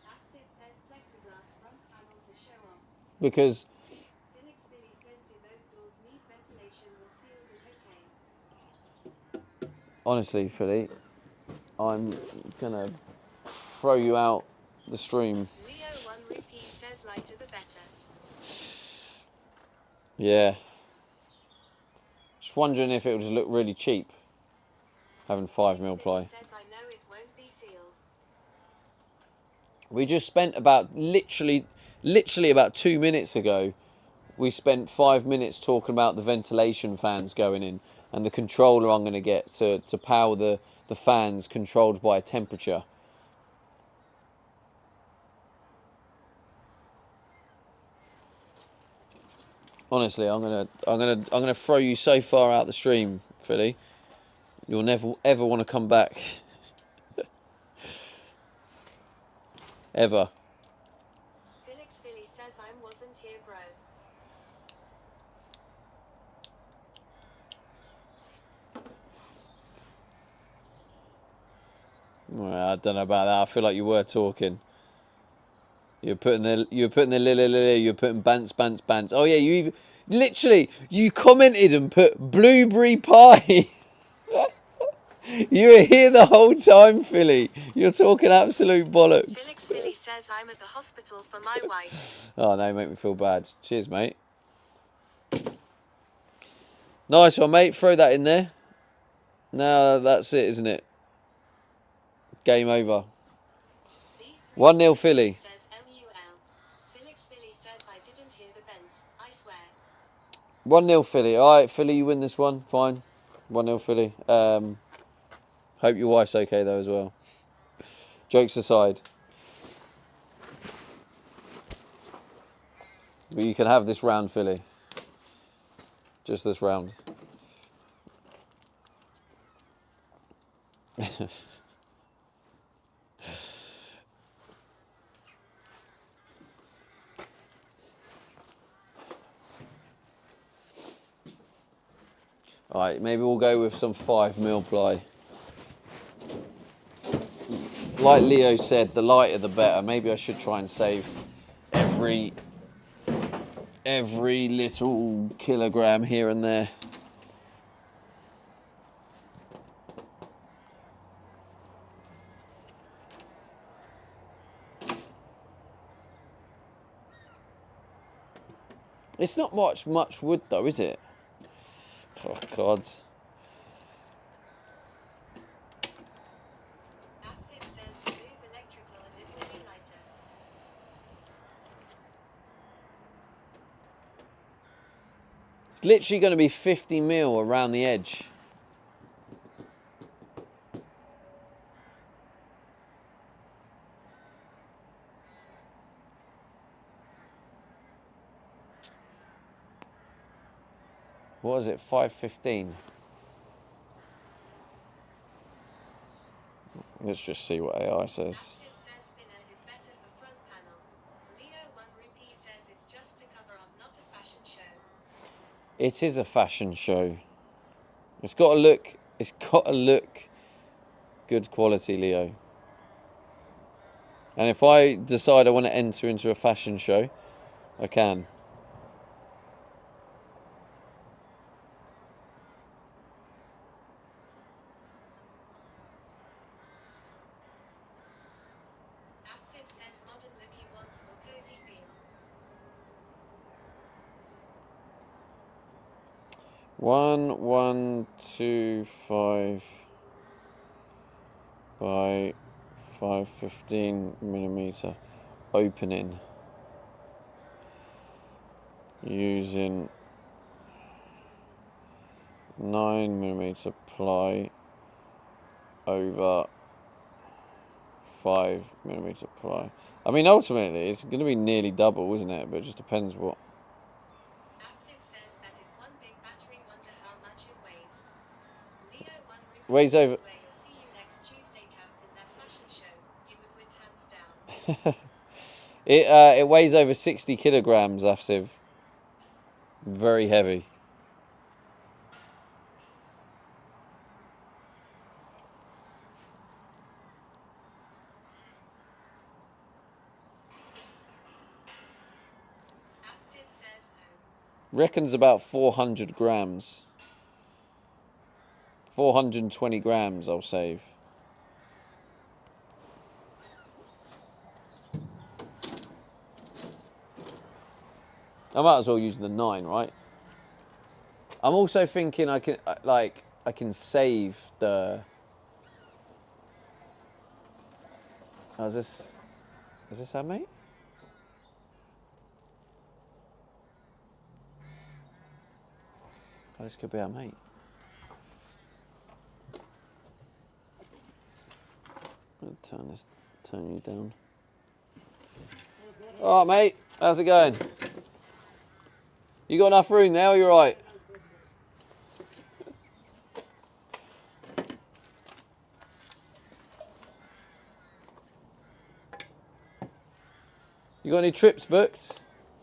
Active says plexiglass front panel to show off. Because Felix Philly says do those doors need ventilation or sealed is okay? honestly, Philly, I'm gonna throw you out the stream. Leo 1 Rupee says lighter the better. Yeah. Just wondering if it would just look really cheap having 5 mil ply. Says I know it won't be sealed. We just spent about literally about 2 minutes ago. We spent 5 minutes talking about the ventilation fans going in and the controller I'm going to get to power the fans controlled by a temperature. Honestly, I'm gonna throw you so far out the stream, Philly. You'll never ever want to come back. Ever. Felix Philly says I wasn't here, bro. Well, I don't know about that. I feel like you were talking. You were putting lily, you were putting bants. Oh yeah, you commented and put blueberry pie. You were here the whole time, Philly. You're talking absolute bollocks. Felix Philly says I'm at the hospital for my wife. Oh no, make me feel bad. Cheers, mate. Nice one, mate. Throw that in there. No, that's it, isn't it? Game over. 1-0 Philly. Says LUL. Felix Philly says I didn't hear the vents. I swear. 1-0 Philly. All right, Philly, you win this one. Fine. 1-0 Philly. Hope your wife's okay though as well. Jokes aside. But you can have this round, Philly. Just this round. Alright, maybe we'll go with some 5 mil ply. Like Leo said, the lighter the better. Maybe I should try and save every every little kilogram here and there. It's not much wood though, is it? Oh God. Acid says remove electrical and it will be lighter. It's literally going to be 50 mil around the edge. What is it? 515. Let's just see what AI says. Acid says thinner is better for front panel. Leo 1 Rupee says it's just to cover up, not a fashion show. It is a fashion show. It's got to look. It's got to look good quality, Leo. And if I decide I want to enter into a fashion show, I can. Acid says modern looking wants more cozy feel. 1125 by 515 millimeter opening using 9 millimeter ply over 5 millimeter ply. I mean, ultimately, it's going to be nearly double, isn't it? But it just depends what. Acid says that is one big battery. Wonder how much it weighs. Leo 1 Rupee Weighs says over- where you'll see you next Tuesday, Cap, in that fashion show. You would win hands down. It weighs over 60 kilograms, Afsiv. Very heavy. Acid says home. Reckons about 400 grams. 420 grams I'll save. I might as well use the 9, right? I'm also thinking I can I can save the. Oh, is this our mate? Oh, this could be our mate. I'll turn you down. All right, mate. How's it going? You got enough room now? You're right. You got any trips booked?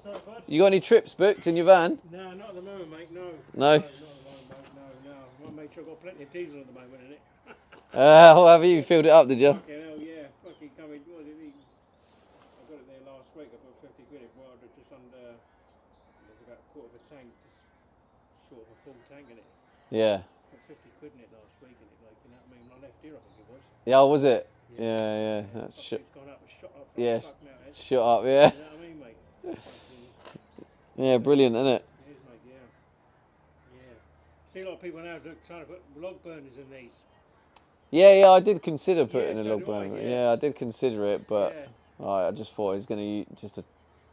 Sorry, bud? You got any trips booked in your van? No, not at the moment, mate. No. No? Not at the moment, mate. No. I want to make sure I've got plenty of diesel at the moment, innit? Well, have you filled it up? Did you? Fucking hell, yeah. Fucking coming. What did he? I got it there last week. I put 50 quid in. Well, just under. There's about a quarter of a tank, just short of a full tank in it. Yeah. Put 50 quid in it last week, in it, like, you know what I mean? When I left here, I think it was. Yeah, was it? Yeah. Yeah. That's It's gone up, shot up. Yes. Fuck now, Ed. Shut up, yeah. You know what I mean, mate? Fucking- Yeah, brilliant, isn't it? It is, mate, yeah. Yeah. See a lot of people now trying to put log burners in these. Yeah, I did consider putting a so log do I, burner. yeah. Yeah, I did consider it, but Yeah. I just thought it was going to use just a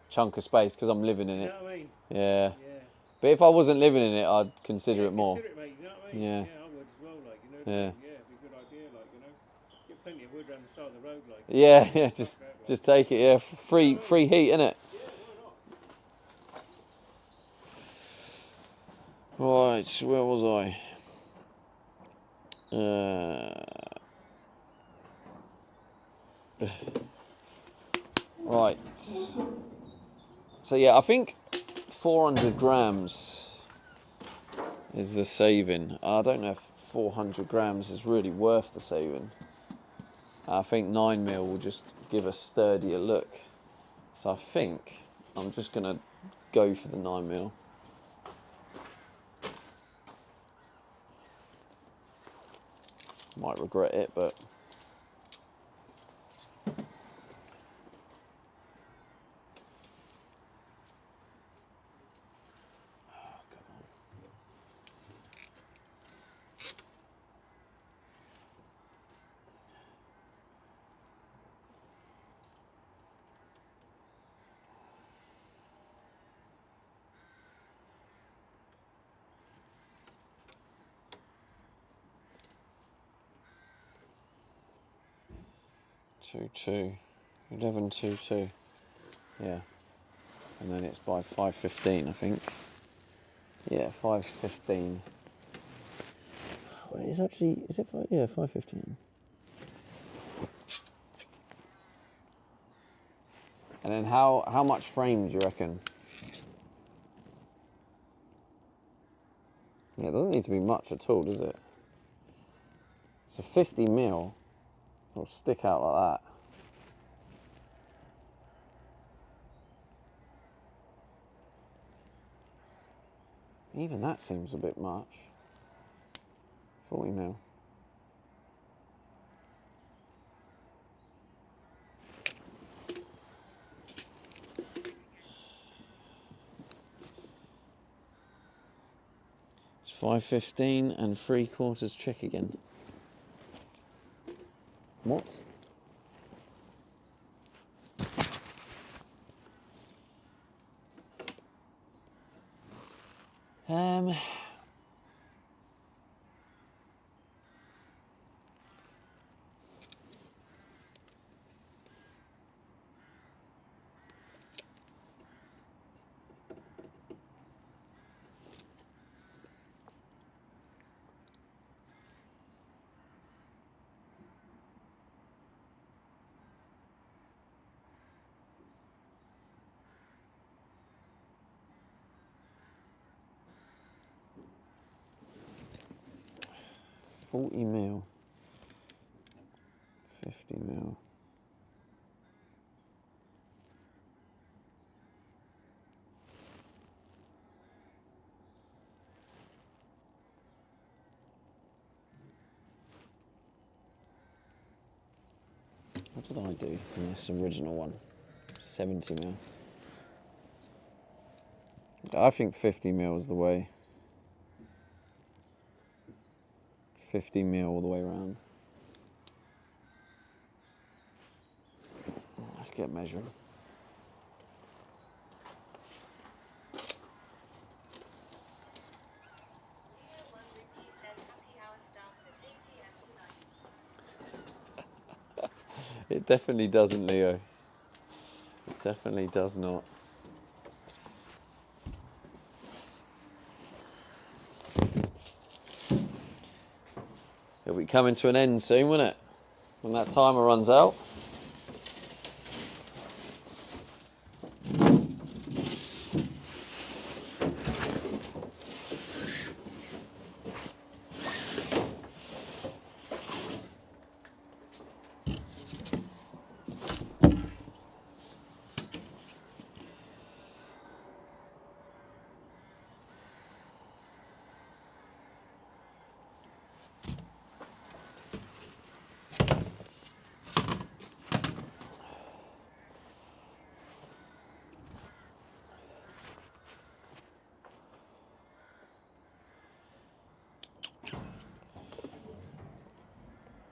chunk of space because I'm living in You it. know what I mean? Yeah. Yeah. But if I wasn't living in it, I'd consider it more. Consider it, mate. You know what I mean? Yeah. Yeah, I would as well. Like, you know. Yeah. Yeah, it'd be a good idea. Like, you know, get plenty of wood around the side of the road. Like. Yeah, Fuck just that, like. just take it. Yeah, free heat, innit? Yeah, why not? Right, where was I? Right. So yeah, I think 400 grams is the saving. I don't know if 400 grams is really worth the saving. I think 9mm will just give a sturdier look. So I think I'm just gonna go for the 9mm. Might regret it, but oh, come on. 2-2, 11-2-2, yeah, and then it's by 5:15, I think. Yeah, 5:15. Well, it's actually, is it 5? Yeah, 5:15. And then how much frame do you reckon? Yeah, it doesn't need to be much at all, does it? So 50mm will stick out like that. Even that seems a bit much. 40mm. It's 5:15 and 3/4 check again. What? Um. 40mm. 50mm. What did I do in this original one? 70mm. I think 50mm is the way. 50mm all the way around. Let's get measuring. Leo 1 Ricky says happy hour starts at 8 p.m. tonight. It definitely doesn't, Leo. It definitely does not. It'll be coming to an end soon, won't it? When that timer runs out.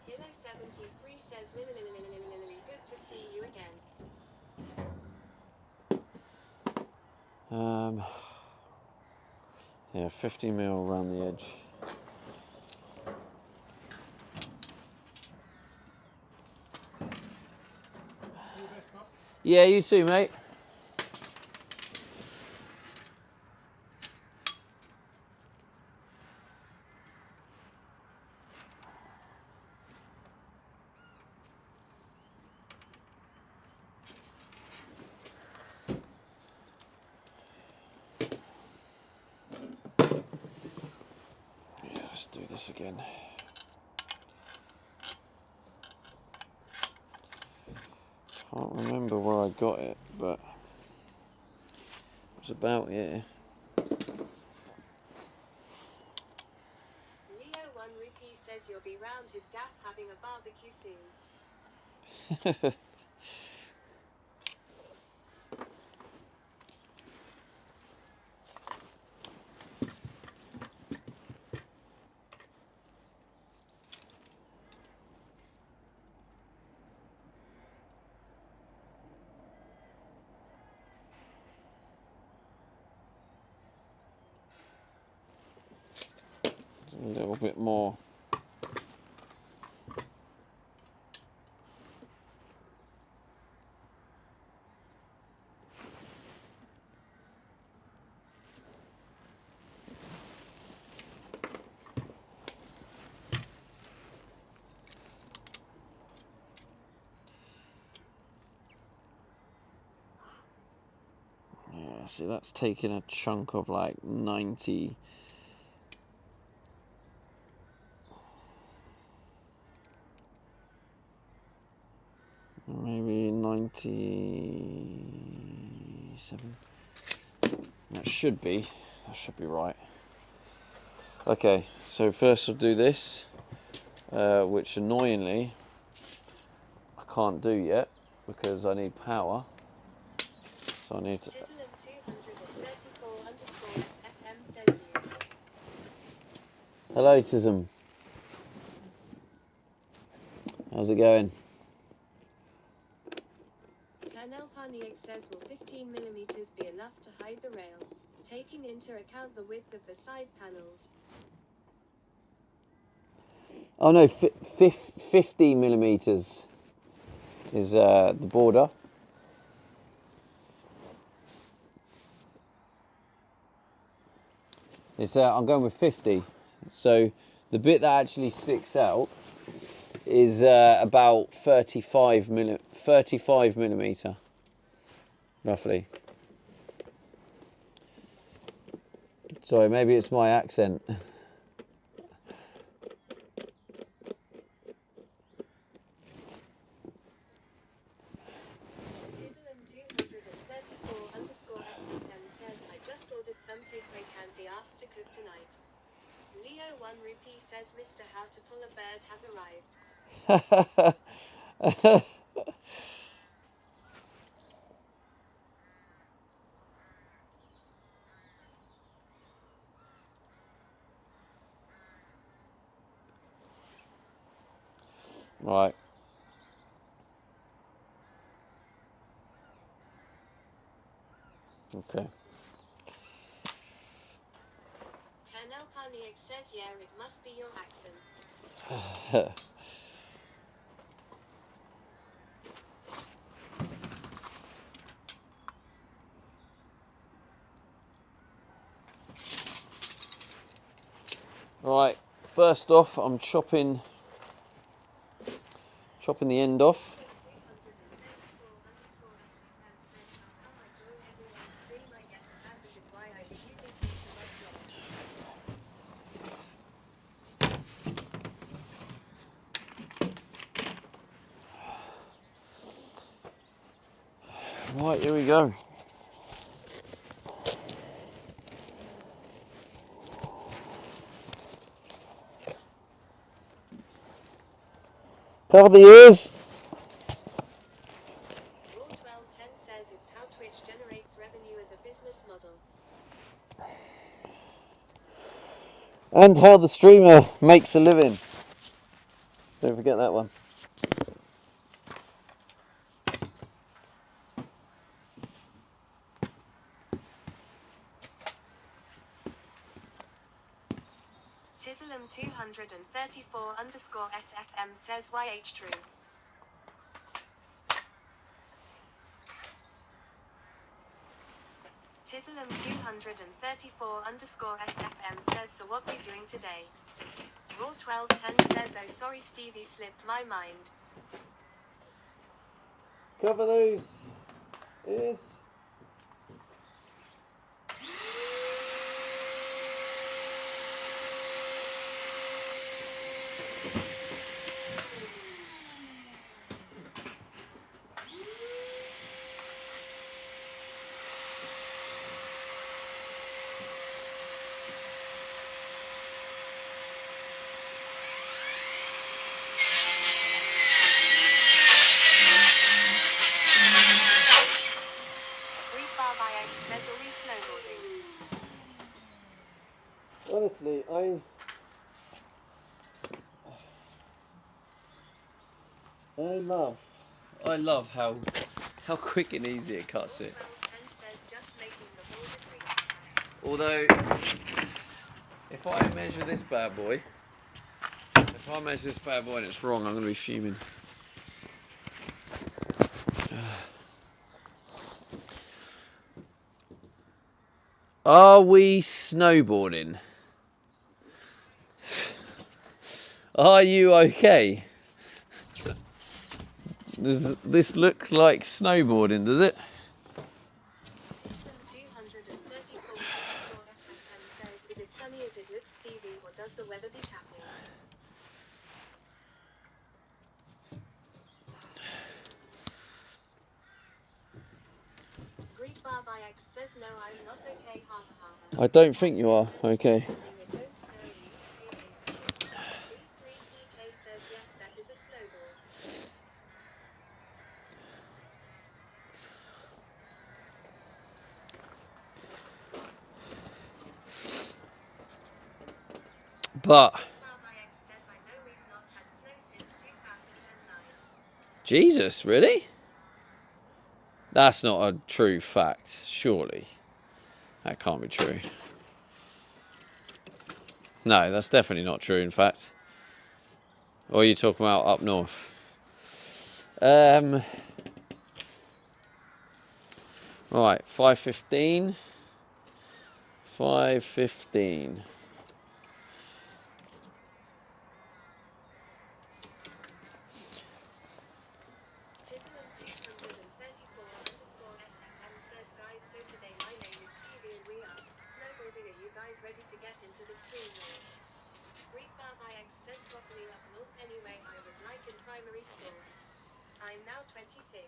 Hilo 73 says good to see you again. Yeah, 50mm around the edge. Yeah, you too, mate. Yeah, let's do this again. Can't remember where I got it, but It's about, yeah. Leo 1 Rupee says you'll be round his gaff having a barbecue soon. A little bit more. Yeah, see, that's taking a chunk of like 90. Maybe 97. That should be right. Okay, so first I'll do this, which annoyingly I can't do yet because I need power. So I need to. Chiselum 234 underscore FM says you. Hello, Tism. How's it going? Colonel Paniak says will 15mm be enough to hide the rail, taking into account the width of the side panels? Oh no, 50mm is the border. It's I'm going with 50. So the bit that actually sticks out is about 35 millimeter, roughly. Sorry, maybe it's my accent. Chiselum 234 underscore SFM says I just ordered some takeaway, can't be asked to cook tonight. Leo 1 Rupee says Mr. How to Pull a Bird has arrived. Right. Okay. Colonel Paniak says yeah, it must be your accent. Right. First off, I'm chopping the end off. Right, here we go. Cover the ears. Rule 1210 says it's how Twitch generates revenue as a business model. And how the streamer makes a living. Don't forget that one. Chiselum 234 underscore SFM says YH true. Chiselum 234 underscore SFM says so what we doing today? Rule 1210 says oh sorry Stevie slipped my mind. Cover those ears. X says, are we snowboarding? Honestly, I love how quick and easy it cuts it. 1210 says, just making the border green. Although, if I measure this bad boy and it's wrong, I'm going to be fuming. Are we snowboarding? Are you okay? Does this look like snowboarding, does it? 234 says, is it sunny as it looks, Stevie, or does the weather be capping? Greek Bar by X says, no, I'm not okay, half. I don't think you are okay. It don't snow in the UK, basically. 33CK says, yes, that is a snowboard. But Bar by X says, I know we've not had snow since 2009. Jesus, really? That's not a true fact, surely. That can't be true. No, that's definitely not true, in fact. Or are you talking about up north? Right, 5:15. 5:15. Tislam234_SFM says, guys, so today my name is Stevie and we are snowboarding. Are you guys ready to get into the stream now? Greek Bar by X says, properly up north anyway, I was like in primary school. I'm now 26.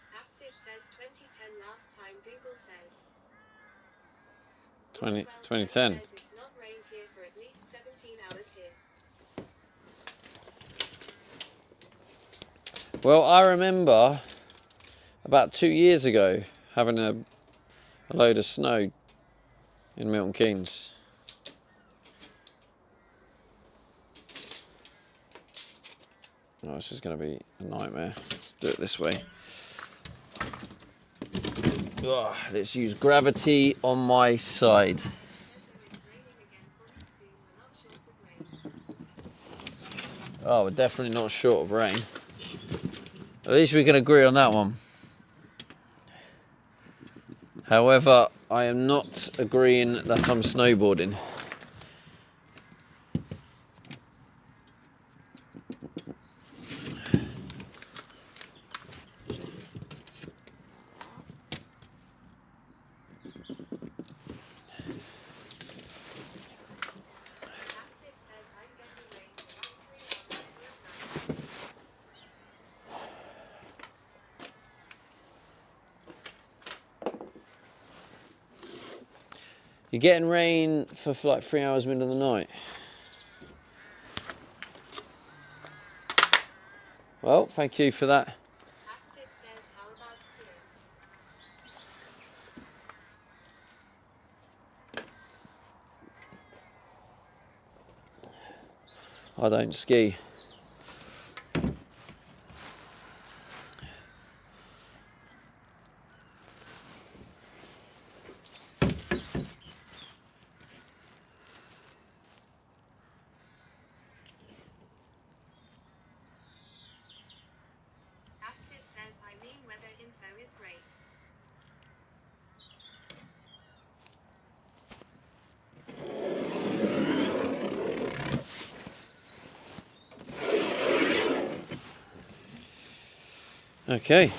Apsid says 2010 last time Google says. 2010. Says it's not rained here for at least 17 hours here. Well, I remember about 2 years ago having a load of snow in Milton Keynes. Oh, this is going to be a nightmare. Let's do it this way. Oh, let's use gravity on my side. It's raining again for me soon. We're not short of rain. Oh, we're definitely not short of rain. At least we can agree on that one. However, I am not agreeing that I'm snowboarding. Apsid says I'm getting rain for around 3 hours every night. You're getting rain for like 3 hours middle of the night. Well, thank you for that. Apsid says, how about skiing? I don't ski. Apsid says, I mean weather info is great. Okay.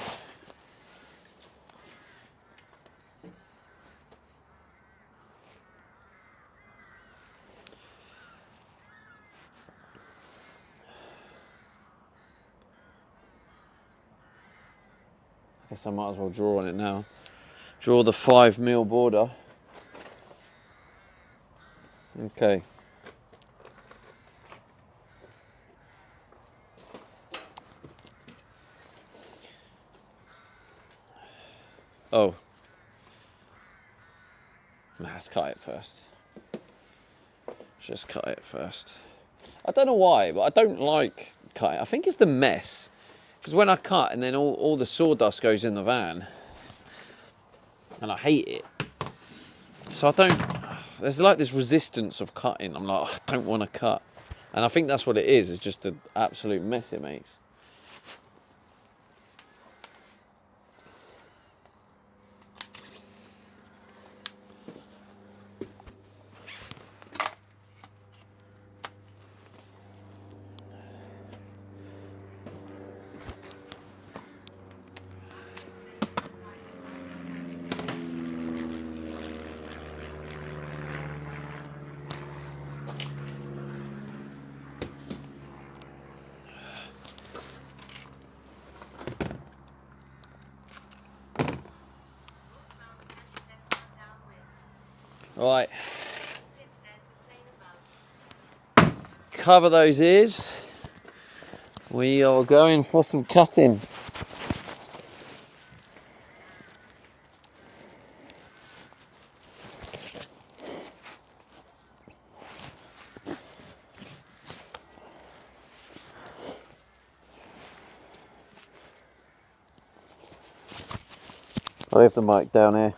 Guess I might as well draw on it now. Draw the 5mm border. Okay. Oh. Let's cut it first. Just cut it first. I don't know why, but I don't like cutting. I think it's the mess. Because when I cut and then all the sawdust goes in the van. And I hate it. So I don't... There's like this resistance of cutting. I'm like, I don't want to cut. And I think that's what it is. It's just the absolute mess it makes. Right. Cover those ears. We are going for some cutting. I'll leave the mic down here.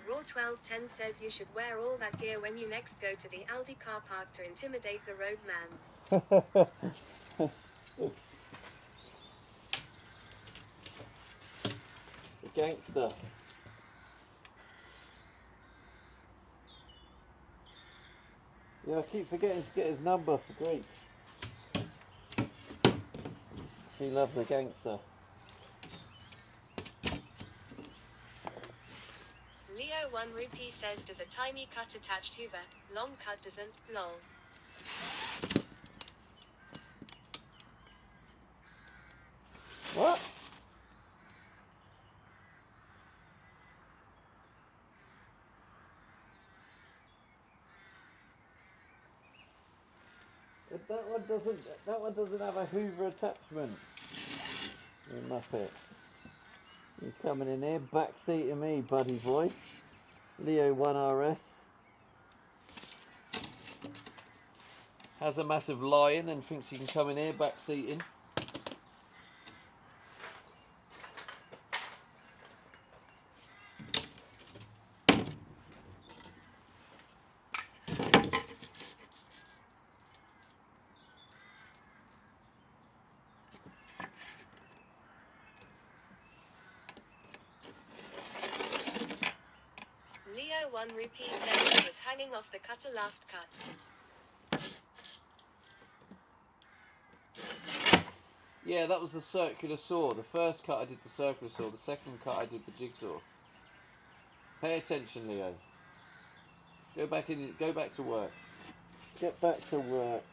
Raw 1210 says you should wear all that gear when you next go to the Aldi car park to intimidate the roadman. The gangster. Yeah, I keep forgetting to get his number for Greek. He loves the gangster. Leo 1 Rupee says does a tiny cut attached Hoover, long cut doesn't, lol. What? That one doesn't have a Hoover attachment. You muppet. You coming in here, backseating me, buddy boy. Leo 1RS. Has a massive lion and thinks he can come in here, backseating. Leo 1 Rupee says he was hanging off the cutter last cut. Yeah, that was the circular saw. The first cut I did the circular saw, the second cut I did the jigsaw. Pay attention, Leo. Go back to work. Get back to work.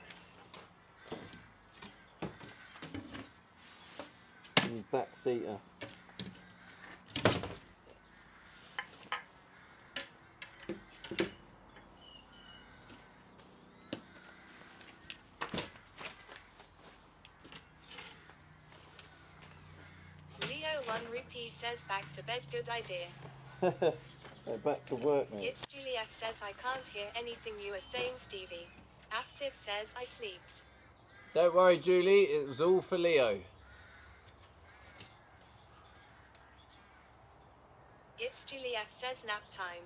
Back seater. Leo 1 rupee says back to bed, good idea. Back to work, mate. It's Juliet says I can't hear anything you are saying, Stevie. Afsif says I sleeps. Don't worry, Julie, it was all for Leo. It's Juliet says nap time.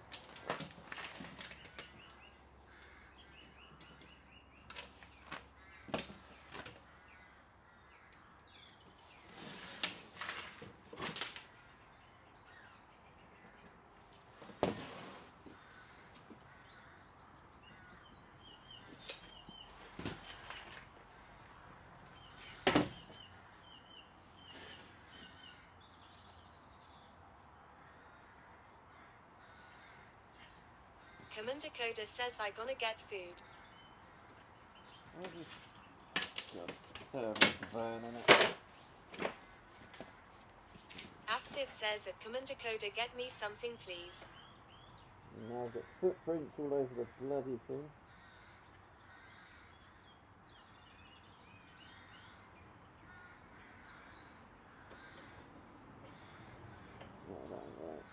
Commander Coda says I gonna get food. Afsif says at Commander Coda get me something please. Now I've got footprints all over the bloody thing. No, that ain't right.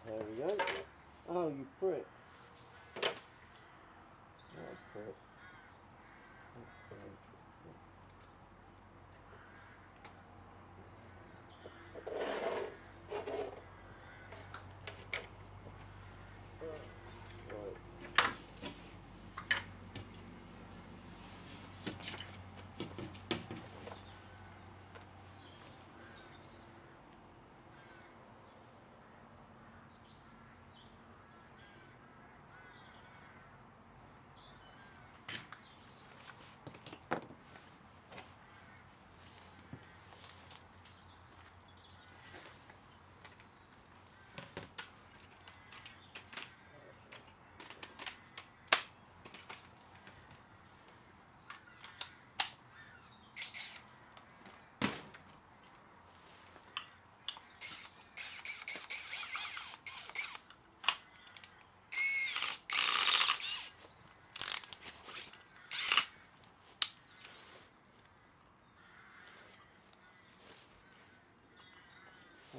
There we go. Oh, you prick. What a prick.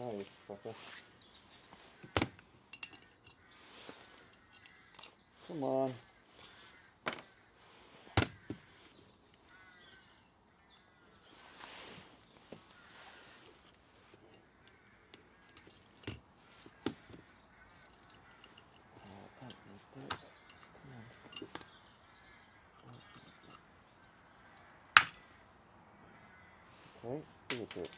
Oh, you fucker. Come on. Okay, good. Good.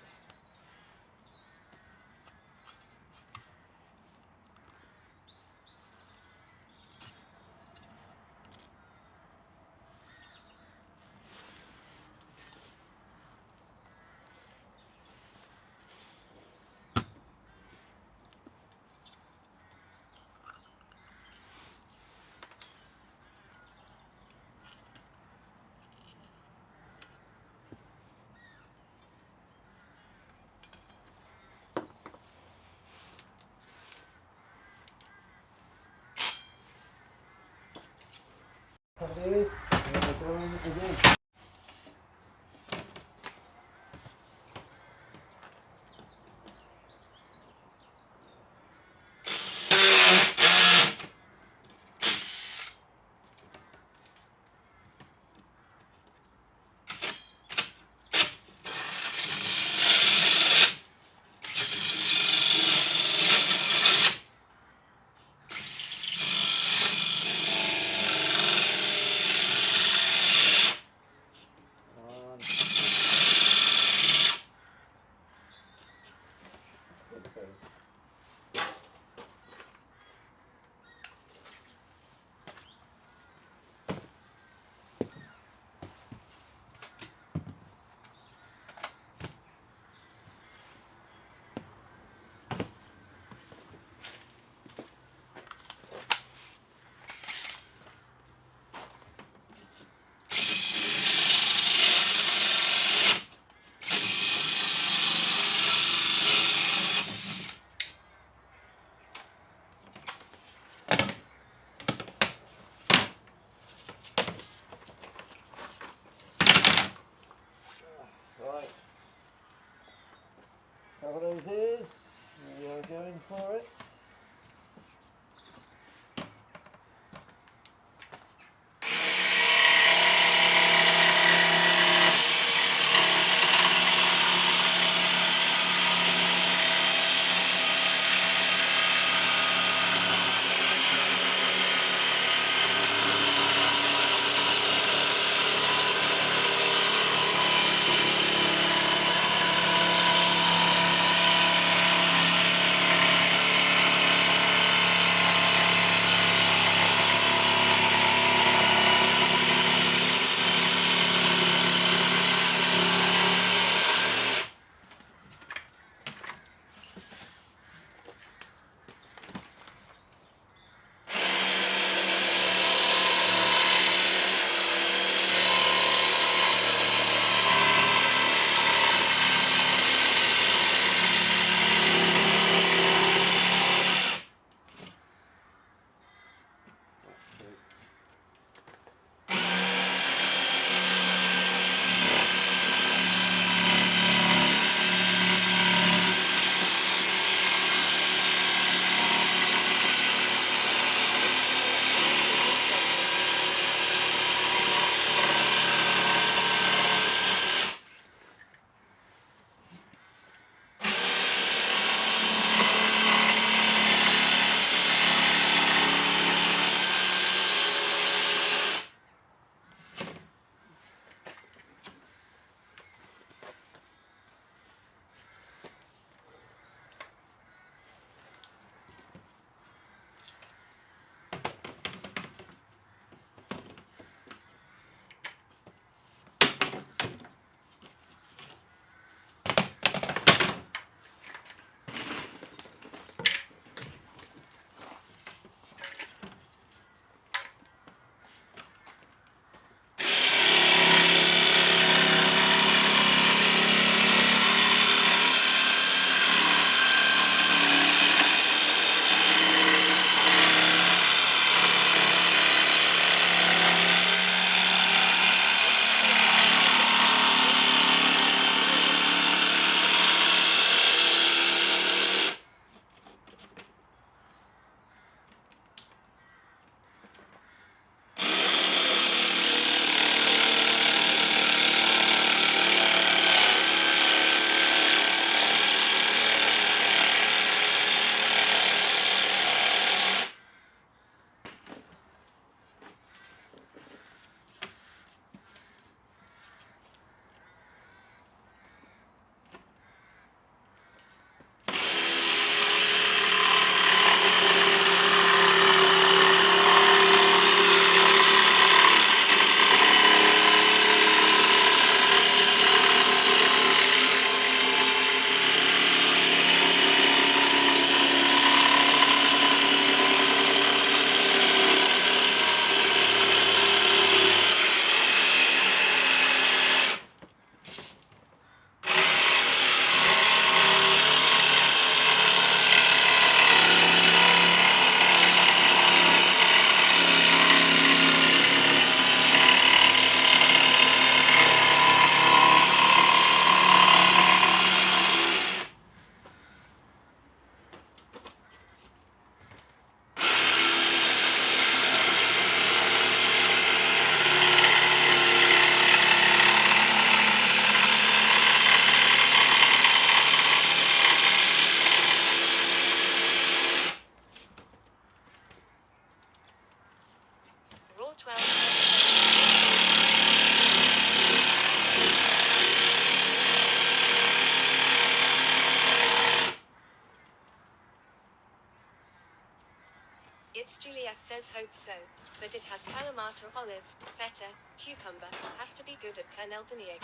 It's Juliet says hope so. But it has Kalamata, olives, feta, cucumber. Has to be good at Colonel Panier.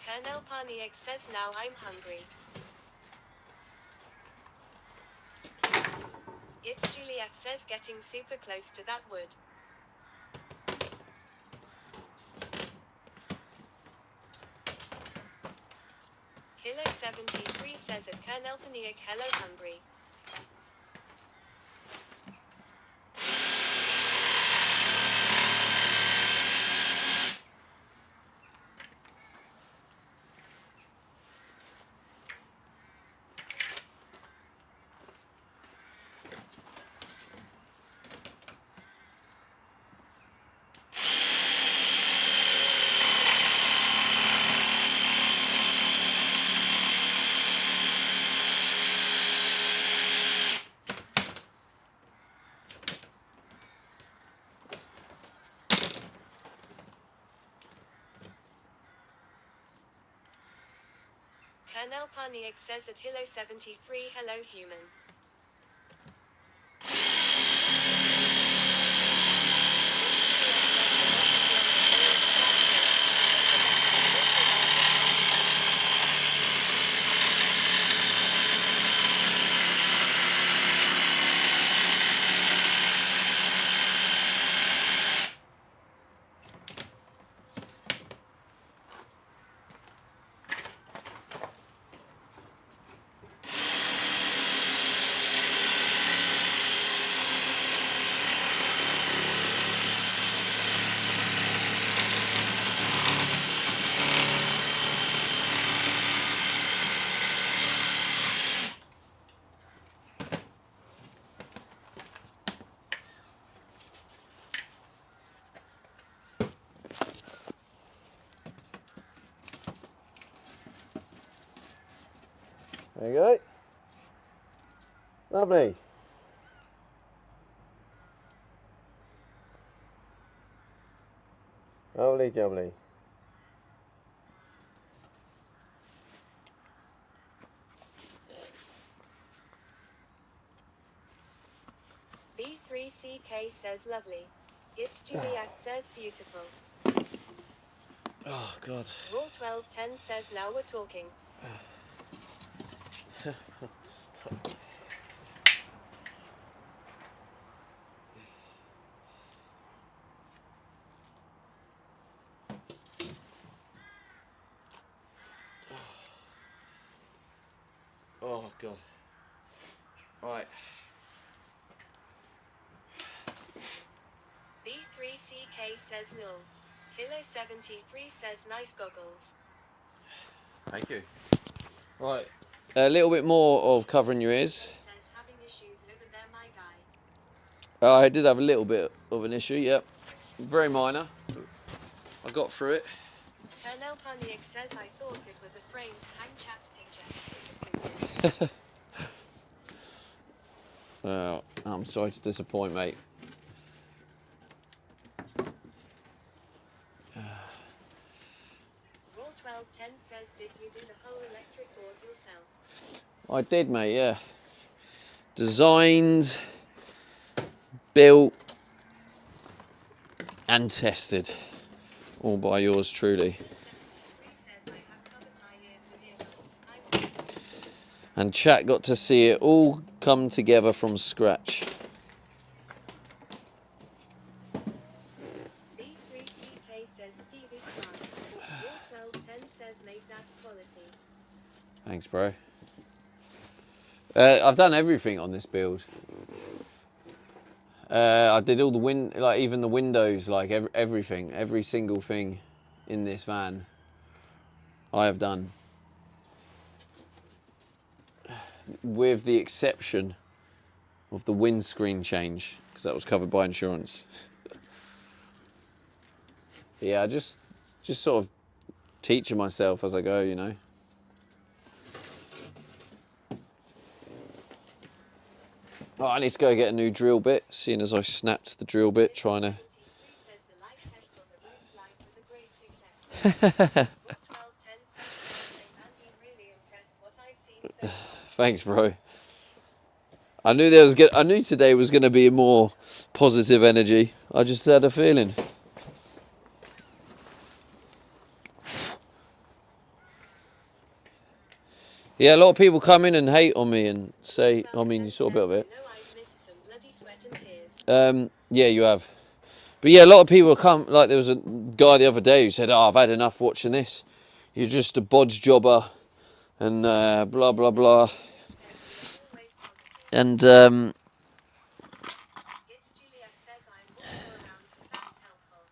Colonel Panier says now I'm hungry. It's Juliet says getting super close to that wood. Kilo 73 says at Colonel Panier hello hungry. Colonel Panier says at Hilo 73 hello human. There you go. Lovely. Lovely jubbly. B3CK says lovely. It's Juliet says beautiful. Oh God. Raw 1210 says now we're talking. Stop. Oh God. Right. B3CK says lol. Kilo 73 says nice goggles. Thank you. Right. A little bit more of covering your ears. Says having issues over there, my guy. I did have a little bit of an issue, yep. Very minor. I got through it. Colonel Panier says I thought it was a frame to hang Chat's picture. Disappointed. Well, I'm sorry to disappoint, mate. Raw 1210 says did you do the whole electric board yourself? I did, mate, yeah. Designed, built, and tested. All by yours truly. 73 says I have covered my ears with earbuds. And chat got to see it all come together from scratch. B3CK says Stevie Clark. Raw 1210 says mate that's quality. Thanks, bro. I've done everything on this build. I did all the like even the windows, like everything, every single thing in this van, I have done. With the exception of the windscreen change, because that was covered by insurance. Yeah, just sort of teaching myself as I go, you know. Oh, I need to go get a new drill bit, seeing as I snapped the drill bit trying to... 73 says the light test on the roof light was a great success. Rook 1210 says Andy really impressed what I've seen so far. Thanks, bro. I knew today was going to be more positive energy. I just had a feeling. Yeah, a lot of people come in and hate on me and say, I mean, you saw a bit of it. I know I've missed some bloody sweat and tears. Yeah, you have. But yeah, a lot of people come, like there was a guy the other day who said, oh, I've had enough watching this. You're just a bodge jobber and blah, blah, blah. And It's Juliet says I'm also around, so that's helpful.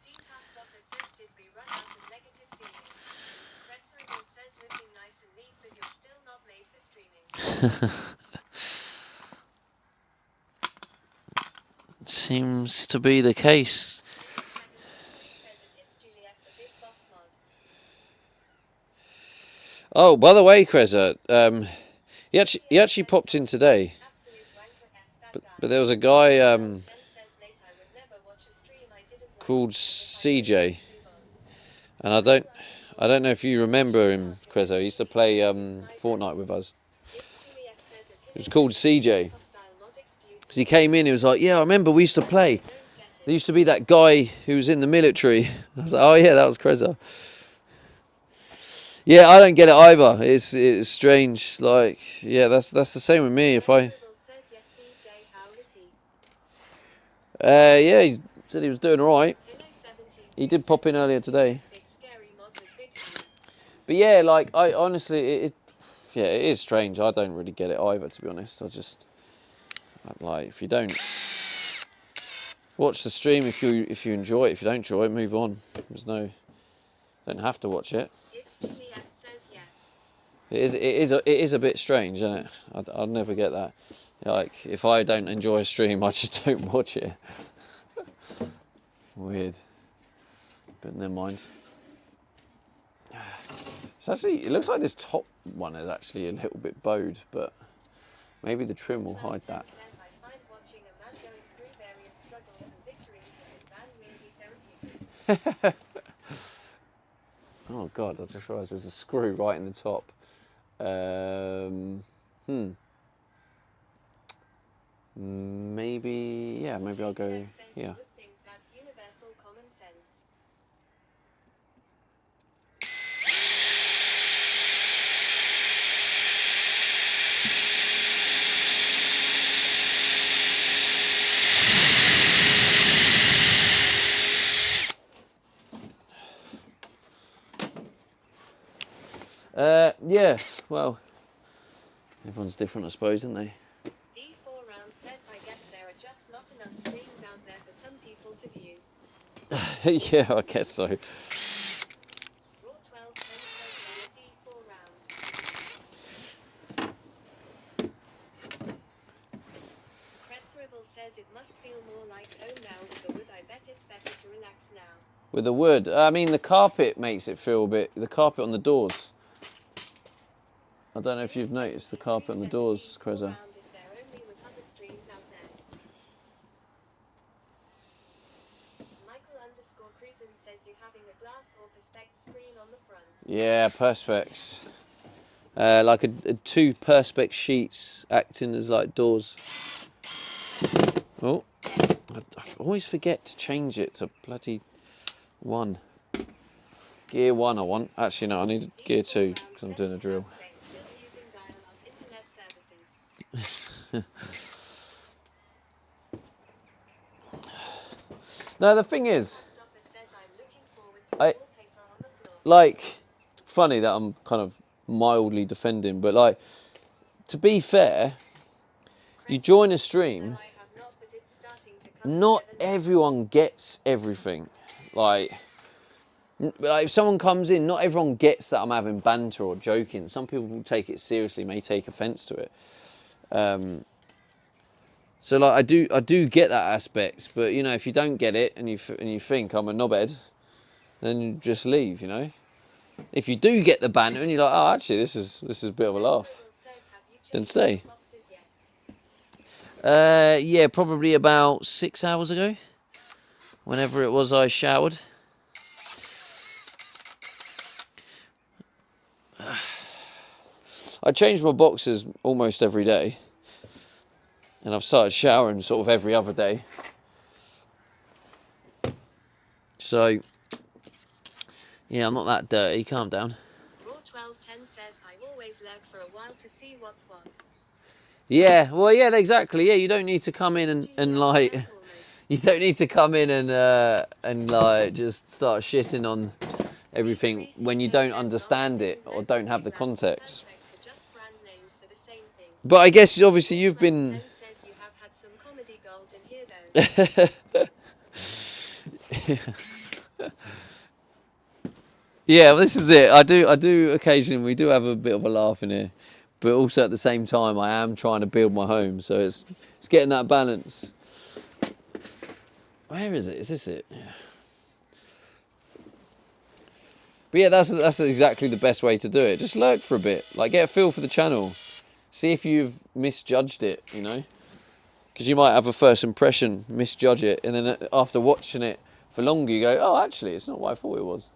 Steve Castoff says did we run out of negative feelings? Fred says looking nice and neat, but you're still not made for streaming. seems to be the case. It's Juliet, the big boss mod. Oh, by the way, Kreza, he actually popped in today. Absolute wanker F that guy. But there was a guy Then says mate I would never watch a stream I didn't like called if I didn't CJ, move on. and I don't know if you remember him, Kreza. He used to play Fortnite with us. It's Juliet says It was called CJ. hostile, not excuse. Because he came in, he was like, yeah, I remember we used to play. Don't get There it. used to be that guy who was in the military. I was like, oh yeah, that was Kreza. Yeah, I don't get it either. It's strange. Like, yeah, that's the same with me. If I, Says yes CJ, how is he? yeah, he said he was doing all right. Hello 17. He did pop in earlier today. Big scary mod with big hand. But yeah, like I honestly, it is strange. I don't really get it either, to be honest. Like if you don't watch the stream, if you enjoy it, if you don't enjoy it, move on. Don't have to watch it. It's Juliet says yeah. It is a bit strange, isn't it? I'd never get that. Like if I don't enjoy a stream, I just don't watch it. Weird. But never mind. It looks like this top one is actually a little bit bowed, but maybe the trim will hide that. Says I find watching a man going through various struggles and victories with his band really therapeutic. Oh god, I just realised there's a screw right in the top. Maybe I'll go Juliet says you here. would think that's universal common sense. Yeah, well, everyone's different, I suppose, isn't they? D4 round says I guess there are just not enough screens out there for some people to view. Yeah, I guess so. Raw 12 says a D4 round. Kretzribble says it must feel more like home now with the wood. I bet it's better to relax now. With the wood, I mean, the carpet makes it feel a bit. The carpet on the doors. I don't know if you've noticed the carpet on the doors, Kreza. Round if there only was other streams out there. Michael_Cruisen says you're having a glass or perspex screen on the front. Yeah, perspex. Like two perspex sheets acting as like doors. Oh, I always forget to change it to bloody 1. Gear 1 I want. Actually no, I need gear 2 because I'm doing a drill. Still using dial-up internet services. No, the thing is, Stopper says I'm looking forward to I- wallpaper on the floor. like, funny that I'm kind of mildly defending, but like, to be fair, you join a stream, I have not, but it's starting to come not together now. everyone gets everything. Like if someone comes in, not everyone gets that I'm having banter or joking. Some people will take it seriously, may take offence to it. So like I do get that aspect, but you know, if you don't get it and you think I'm a knobhead, then you just leave. You know, if you do get the banter and you're like, oh, actually this is a bit of a laugh, Says, have you then checked stay. the boxes yet? Yeah, probably about 6 hours ago. Whenever it was I showered. I change my boxers almost every day. And I've started showering sort of every other day. So, yeah, I'm not that dirty. Calm down. Raw 1210 says, I always lurk for a while to see what's what. Yeah, well, yeah, exactly. Yeah, you don't need to come in and like, you don't need to come in and like just start shitting on everything when you don't understand it or don't have the context. But I guess obviously you've been. Says you have had some comedy gold in here though. Yeah, well, this is it. I do occasionally, we do have a bit of a laugh in here, but also at the same time I am trying to build my home, so it's getting that balance. Where is it? Is this it? Yeah. But yeah, that's exactly the best way to do it. Just lurk for a bit, like get a feel for the channel, see if you've misjudged it, you know, because you might have a first impression, misjudge it, and then after watching it for longer, you go, oh, actually, it's not what I thought it was.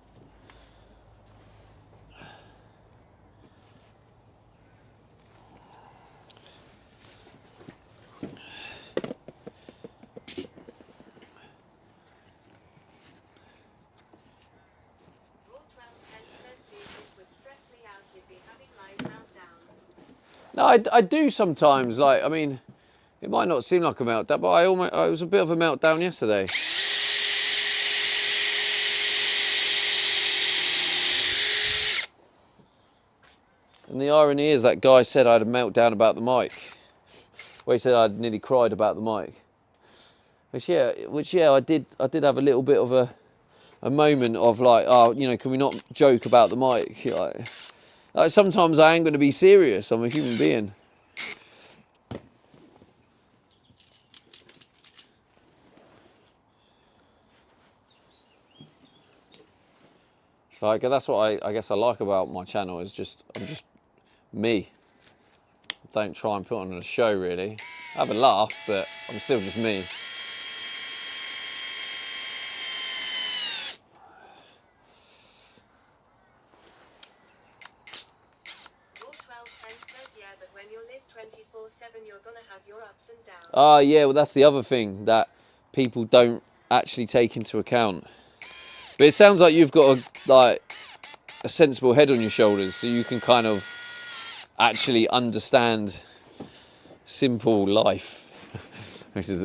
No, I do sometimes. Like, I mean, it might not seem like a meltdown, but I was a bit of a meltdown yesterday. And the irony is that guy said I had a meltdown about the mic. Well, he said I'd nearly cried about the mic. Which yeah, I did have a little bit of a moment of like, oh, you know, can we not joke about the mic? Like sometimes I ain't going to be serious. I'm a human being. Like that's what I guess I like about my channel is I'm just me. Don't try and put on a show really. I have a laugh, but I'm still just me. Ah, yeah, well that's the other thing that people don't actually take into account. But it sounds like you've got a sensible head on your shoulders, so you can kind of actually understand simple life, which is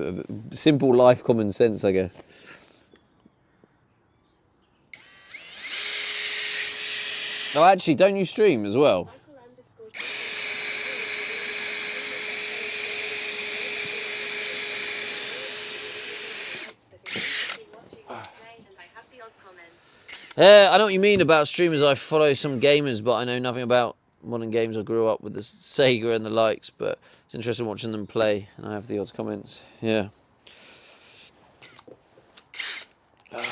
simple life common sense, I guess. Oh, actually, don't you stream as well? I know what you mean about streamers. I follow some gamers, but I know nothing about modern games. I grew up with the Sega and the likes, but it's interesting watching them play, and I have the odd comments. Yeah. But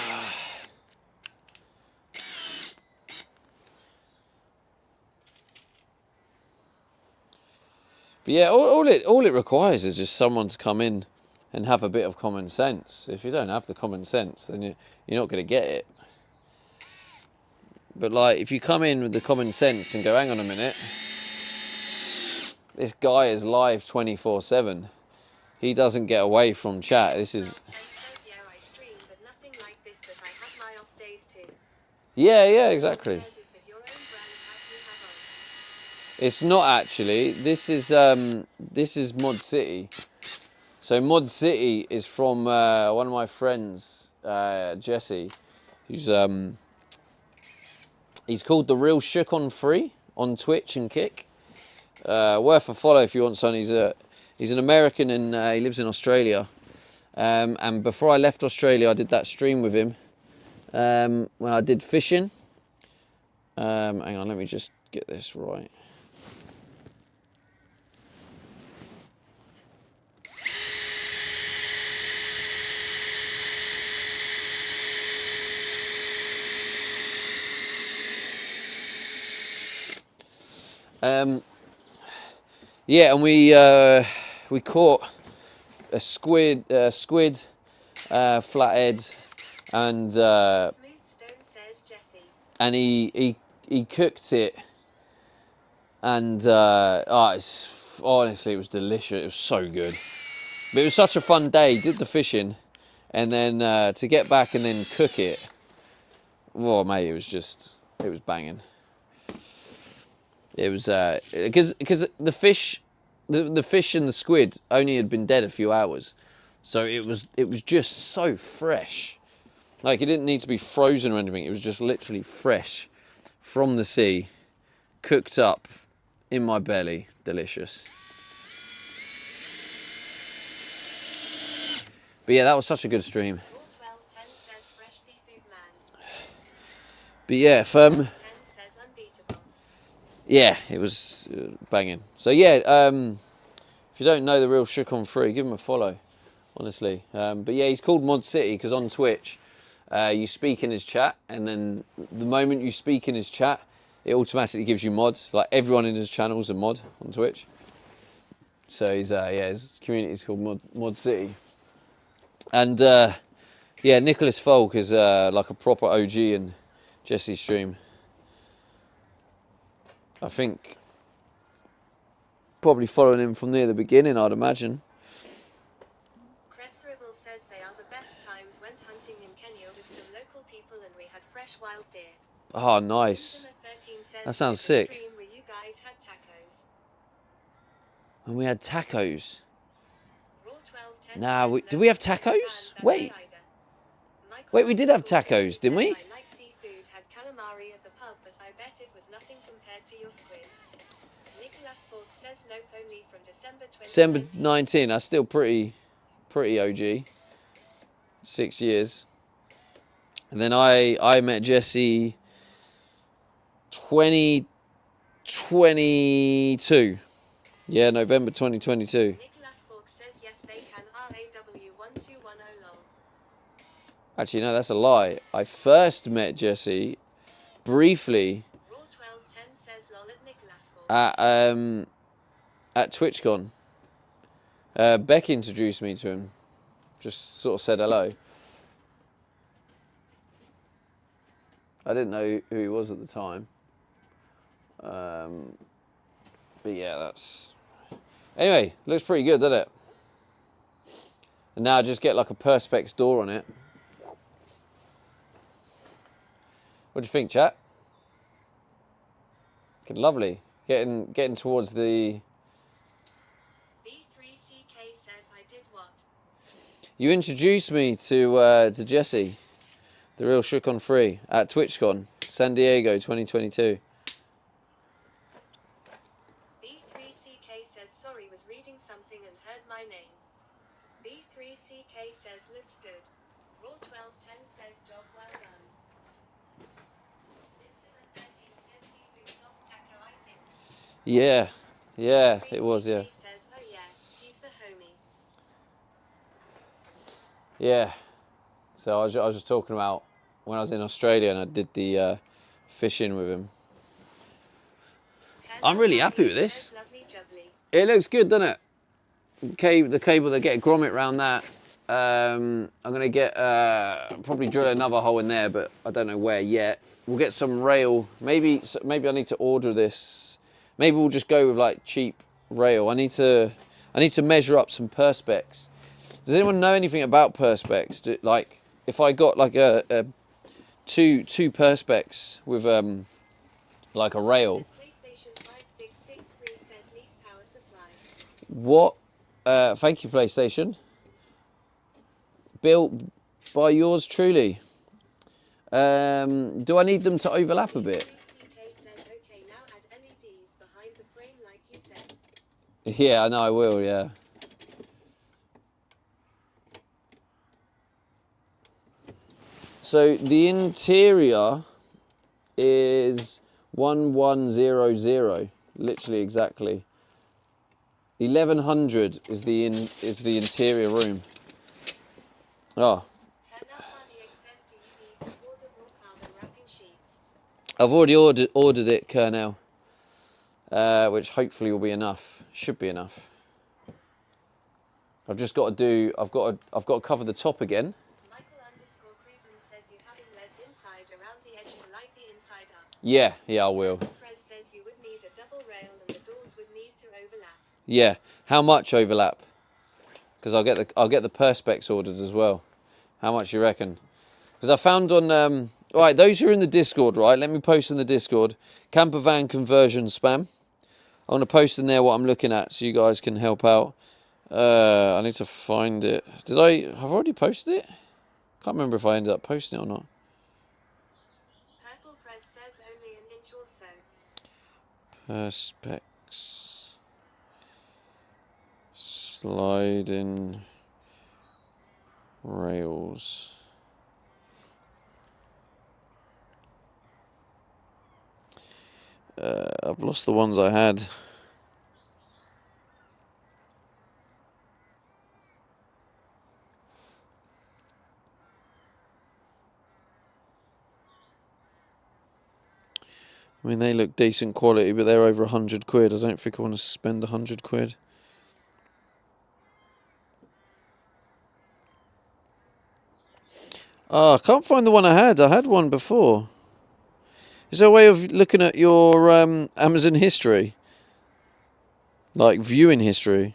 yeah, all it requires is just someone to come in and have a bit of common sense. If you don't have the common sense, then you're not going to get it. But like, if you come in with the common sense and go, hang on a minute, this guy is live 24/7. He doesn't get away from chat. This is. Yeah, exactly. It's not actually. This is Mod City. So Mod City is from one of my friends, Jesse, who's he's called The Real Shook on Free on Twitch and Kick. Worth a follow if you want son. He's an American and he lives in Australia. And before I left Australia, I did that stream with him when I did fishing. Hang on, let me just get this right. Yeah, and we caught squid, flathead, and Smooth Stone says Jesse. and he cooked it, and honestly, it was delicious. It was so good. But it was such a fun day. Did the fishing, and then to get back and then cook it. Oh mate, it was banging. It was because the fish and the squid only had been dead a few hours, so it was just so fresh. Like, it didn't need to be frozen or anything. It was just literally fresh from the sea, cooked up in my belly. Delicious. But yeah, that was such a good stream. Raw 1210 says fresh seafood man. But yeah, 10 says unbeatable. yeah, it was banging. So yeah, if you don't know The Real Shook on Free, give him a follow, honestly. But yeah, he's called Mod City because on Twitch, you speak in his chat, and then the moment you speak in his chat, it automatically gives you mods. Like, everyone in his channel's a mod on Twitch. So he's his community is called Mod City. And yeah, Nicholas Folk is like a proper OG in Jesse's stream. I think probably following him from near the beginning, I'd imagine. Kretzribble says they are the best times. Went hunting in Kenya with some local people and we had fresh wild deer. Oh, nice. That sounds sick. Where you guys had tacos. And we had tacos. Raw 1210 Nah, says did no we have fan tacos? that Wait. way either. Michael Wait, we did have Michael tacos, didn't we? said, I like seafood, had calamari at the pub, but I bet it was nothing compared to your squid. Nicholas Falk says nope, only from December 2020. December 19, that's still pretty OG. 6 years. And then I met Jesse 2022. Yeah, November 2022. Nicholas Falk says yes, they can. RAW1210 lol. Actually, no, that's a lie. I first met Jesse briefly Raw 1210 says lol at Nicholas Falk. at TwitchCon. Beck introduced me to him. Just sort of said hello. I didn't know who he was at the time. But yeah, that's... Anyway, looks pretty good, doesn't it? And now I just get like a Perspex door on it. What do you think, chat? Good, lovely. Getting towards the... B3CK says I did what? You introduced me to Jesse, The Real Shook on Free, at TwitchCon, San Diego 2022. B3CK says sorry, was reading something and heard my name. B3CK says looks good. Raw 1210 says job well done. Zimzima 13 says seafood soft taco, I think. Yeah, it was, yeah. 3CK says oh yeah, he's the homie. Yeah. So I was just talking about when I was in Australia and I did the fishing with him. I'm really happy with this. Lovely jubbly. It looks good, doesn't it? The cable, they get a grommet around that. I'm going to get, probably drill another hole in there, but I don't know where yet. We'll get some rail. Maybe I need to order this. Maybe we'll just go with like cheap rail. I need to measure up some Perspex. Does anyone know anything about Perspex? Like, if I got like a two Perspex with like a rail. PlayStation 5663 says lease power supply. What? Thank you, PlayStation. Built by yours truly. Do I need them to overlap a bit? 3CK says okay, now add LEDs behind the frame like you said. Yeah, I know I will, yeah. So the interior is 1100, literally exactly. 1100 is the interior room. Oh, Colonel Hardy says do you need to order more carbon wrapping sheets? I've already ordered it, Colonel, which hopefully will be enough. Should be enough. I've just got to do. I've got to cover the top again. Michael_Creason says you having leads inside around the edge to light the inside up. Yeah, I will. Prez says you would need a double rail and the doors would need to overlap. Yeah. How much overlap? Because I'll get the perspex ordered as well. How much you reckon? Because I found on right, those who are in the Discord, right? Let me post in the Discord. Camper van conversion spam. I want to post in there what I'm looking at so you guys can help out. I need to find it. Did I have already posted it? Can't remember if I ended up posting it or not. Purple Prez says only an inch or so. Perspex. Sliding rails. I've lost the ones I had. I mean, they look decent quality, but they're over 100 quid. I don't think I want to spend 100 quid. Oh, I can't find the one I had. I had one before. Is there a way of looking at your Amazon history? Like viewing history?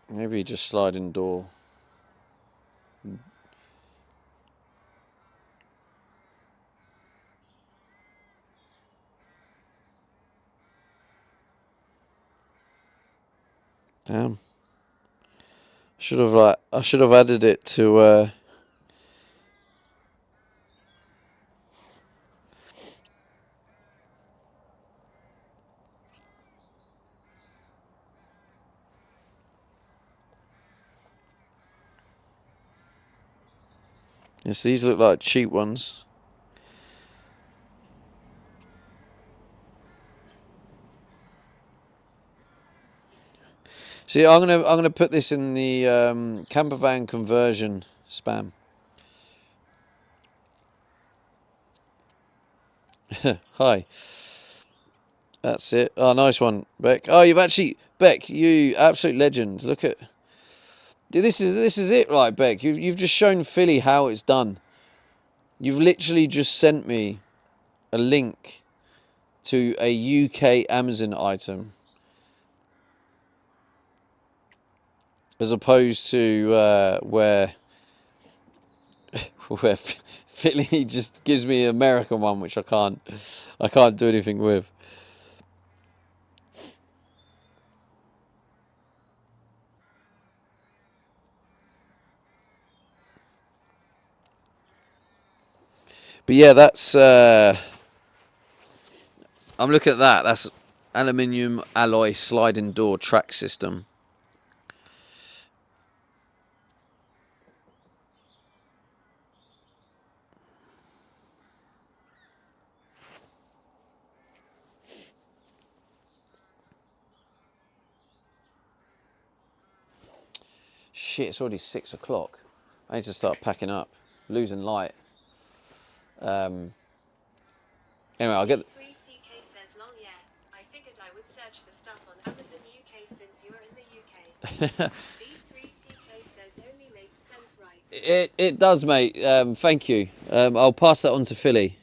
Maybe just sliding door. Damn. I should have added it to yes, these look like cheap ones. See, I'm gonna put this in the camper van conversion spam. Hi. That's it. Oh, nice one, Beck. Oh, you've actually, Beck, you absolute legend. Look at this is it, right, Beck? You've just shown Philly how it's done. You've literally just sent me a link to a UK Amazon item, as opposed to where Philly just gives me an American one, which I can't do anything with. But yeah, that's I'm looking at that. That's aluminium alloy sliding door track system. Shit, it's already 6 o'clock. I need to start packing up. Losing light. Anyway, I'll get... 3CK says long yeah. I figured I would search for stuff on Amazon UK since you are in the UK. B3CK says only makes sense, right? It does, mate. Thank you. I'll pass that on to Philly.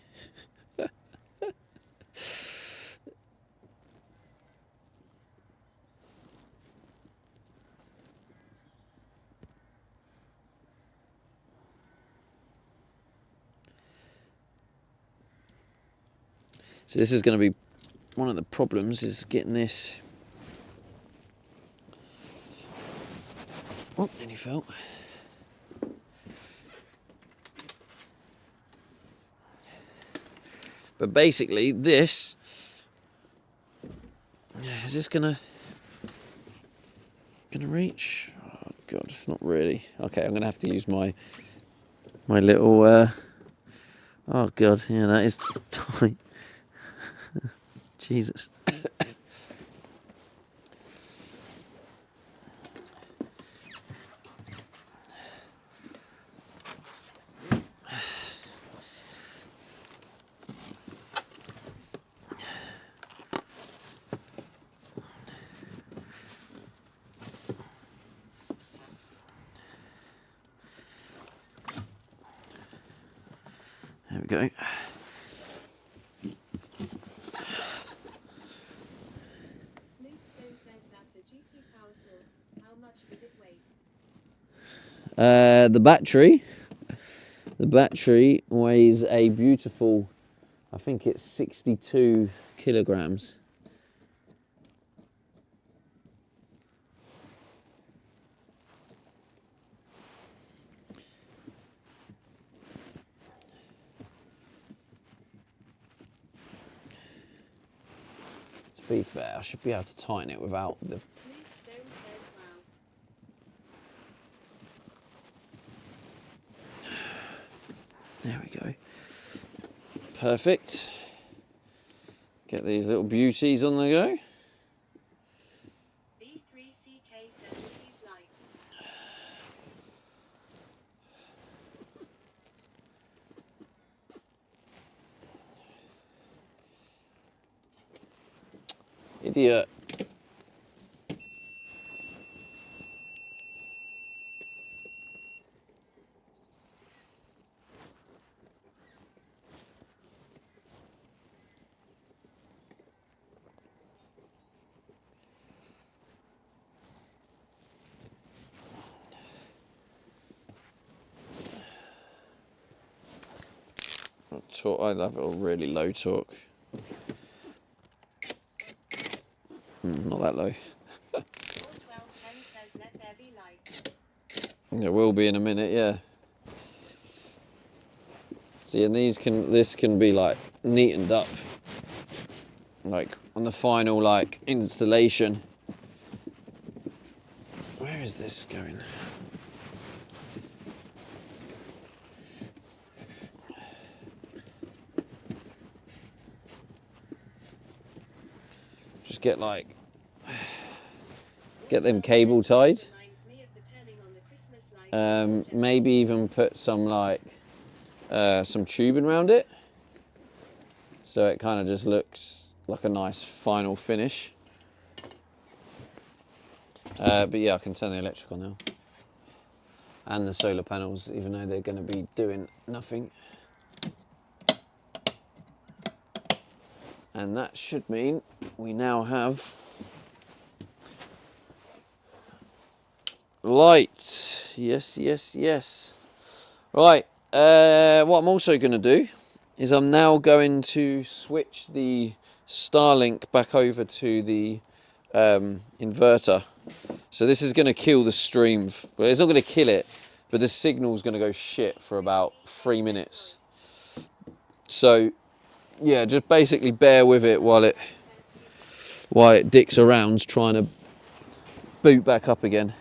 So this is going to be one of the problems, is getting this. Oh, nearly fell. But basically, this is this gonna reach? Oh god, it's not really. Okay, I'm gonna have to use my little. Oh god, yeah, that is tight. Jesus. we go. Smoothstone says that's a juicy power source. How much does it weigh? The battery weighs a beautiful, I think it's 62 kilograms. To be fair, I should be able to tighten it without the... Smoothstone says wow. There we go. Perfect. Get these little beauties on the go. B3CK says he's light. Idiot. I'd have it a really low torque. Not that low. 41210 says let there be light. There will be in a minute, yeah. See, and this can be like neatened up, like on the final like installation. Where is this going? Just get them cable tied. Reminds me of the turning on the Christmas lights. Maybe even put some like some tubing around it, so it kind of just looks like a nice final finish. But yeah, I can turn the electric on now, and the solar panels, even though they're going to be doing nothing. And that should mean we now have light. Yes, yes, yes. Right, what I'm also going to do is I'm now going to switch the Starlink back over to the inverter. So this is going to kill the stream. Well, it's not going to kill it, but the signal's going to go shit for about 3 minutes. So yeah, just basically bear with it while it dicks around trying to boot back up again.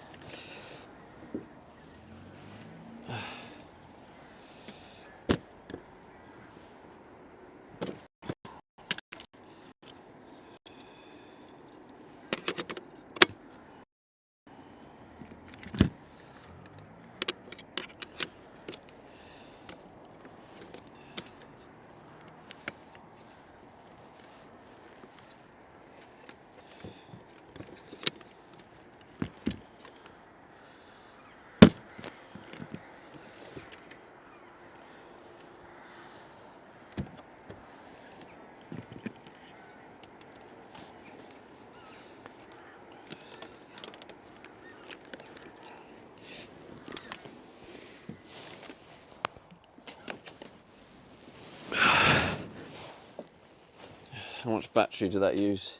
How much battery did that use?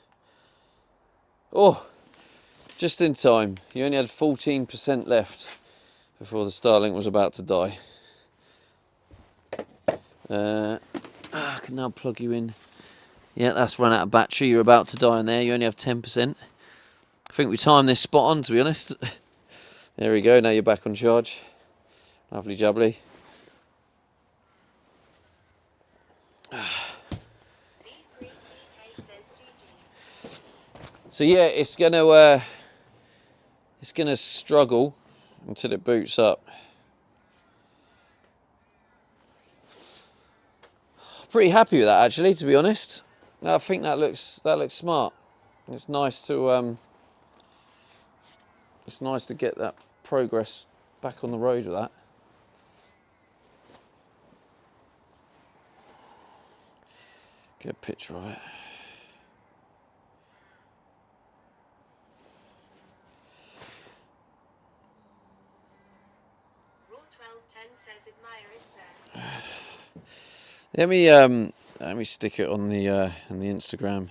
Oh, just in time. You only had 14% left before the Starlink was about to die. I can now plug you in. Yeah, that's run out of battery. You're about to die in there. You only have 10%. I think we timed this spot on, to be honest. There we go. Now you're back on charge. Lovely jubbly. So yeah, it's gonna struggle until it boots up. Pretty happy with that, actually, to be honest. I think that looks smart. It's nice to get that progress back on the road with that. Get a picture of it. Raw 1210 says admire it, sir. Let me stick it on the Instagram.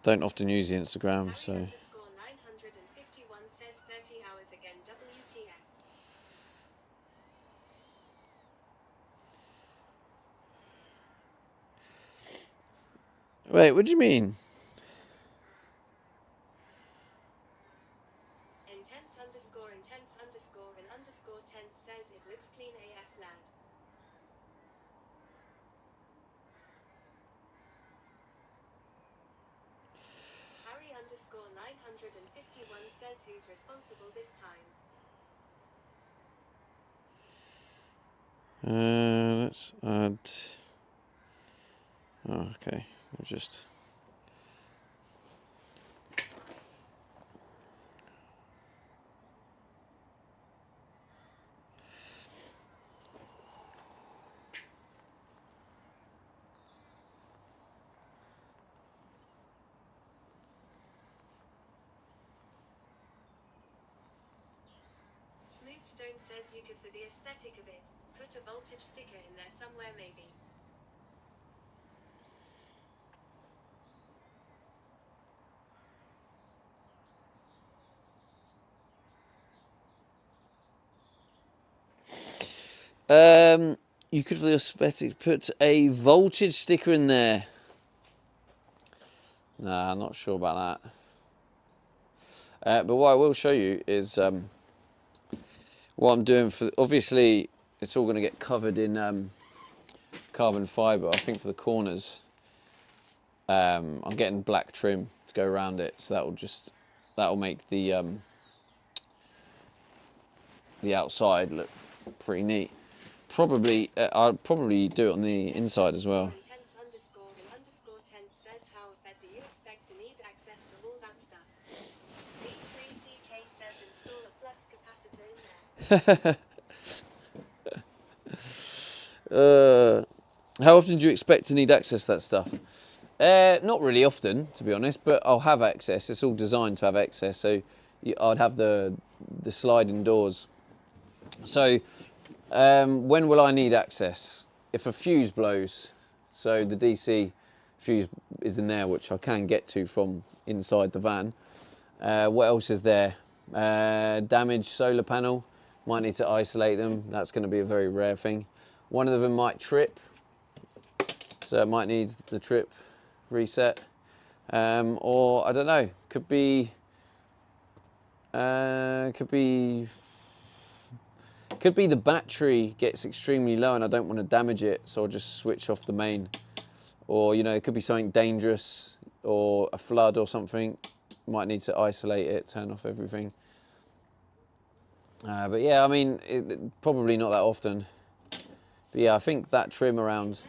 Don't often use the Instagram, so. Harry underscore 951 says 30 hours again, WTF. Wait, what do you mean? Intense underscore and underscore tense says it looks clean AF lad. Harry underscore 951 says who's responsible this time. Let's add. Oh, okay. I'll just. Smooth Stone says you could, for the aesthetic of it, put a voltage sticker in there somewhere maybe. You could, for the aesthetic, put a voltage sticker in there. Nah, I'm not sure about that. But what I will show you is what I'm doing for. Obviously, it's all going to get covered in carbon fibre. I think for the corners, I'm getting black trim to go around it, so that'll make the outside look pretty neat. Probably, I'll probably do it on the inside as well. Intense underscore and underscore tense says how fed do you expect to need access to all that stuff? D3CK says install a flux capacitor in there. How often do you expect to need access to that stuff? Not really often, to be honest, but I'll have access. It's all designed to have access, so I'd have the sliding doors. So when will I need access? If a fuse blows, so the DC fuse is in there, which I can get to from inside the van. What else is there? Damaged solar panel, might need to isolate them. That's going to be a very rare thing. One of them might trip, so it might need the trip reset. Or I don't know, could be the battery gets extremely low and I don't want to damage it, so I'll just switch off the main. Or, you know, it could be something dangerous or a flood or something. Might need to isolate it, turn off everything. But yeah, I mean, probably not that often. But yeah, I think that trim around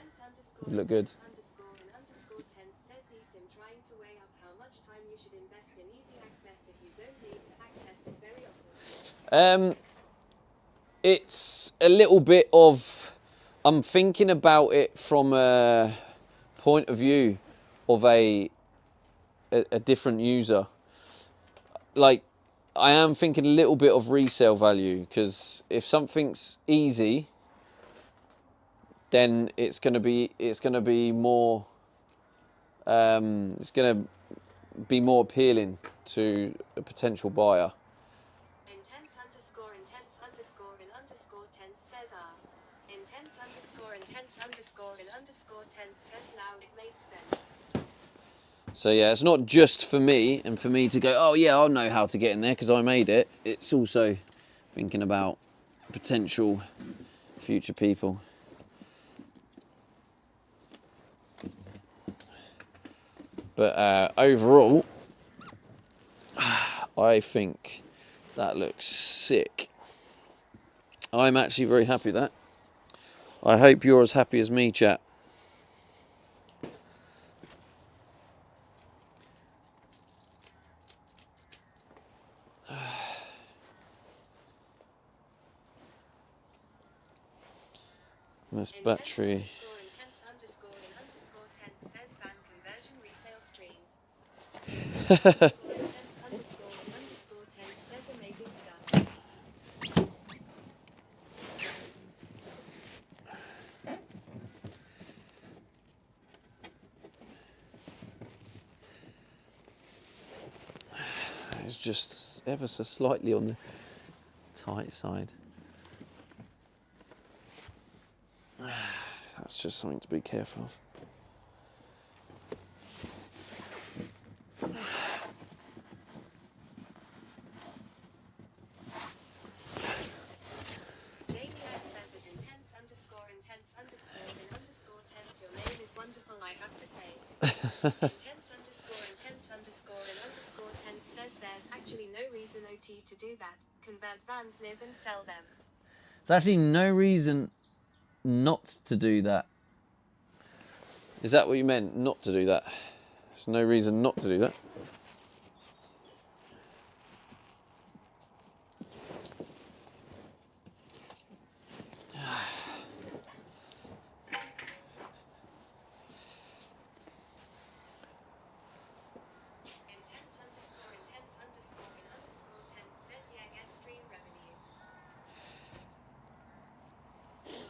would look good. Underscore and underscore tense says eSIM trying to weigh up how much time you should invest in easy access if you don't need to access it very often. It's a little bit of, I'm thinking about it from a point of view of a different user. Like, I am thinking a little bit of resale value, because if something's easy, then it's going to be more more appealing to a potential buyer. Intense underscore and underscore tense says intense underscore and underscore tense says now it makes sense. So yeah, it's not just for me and for me to go, oh yeah, I'll know how to get in there because I made it. It's also thinking about potential future people. But overall, I think that looks sick. I'm actually very happy with that. I hope you're as happy as me, chat. This battery. Intense underscore and underscore 10 says amazing stuff. It's just ever so slightly on the tight side. That's just something to be careful of. JBS says it intense underscore in underscore tense. Your name is wonderful, I have to say. Intense underscore in underscore tense says there's actually no reason OT to do that. Convert vans, live and sell them. There's actually no reason not to do that. Is that what you meant? Not to do that? There's no reason not to do that. Intense underscore in underscore tense says yeah, get stream revenue.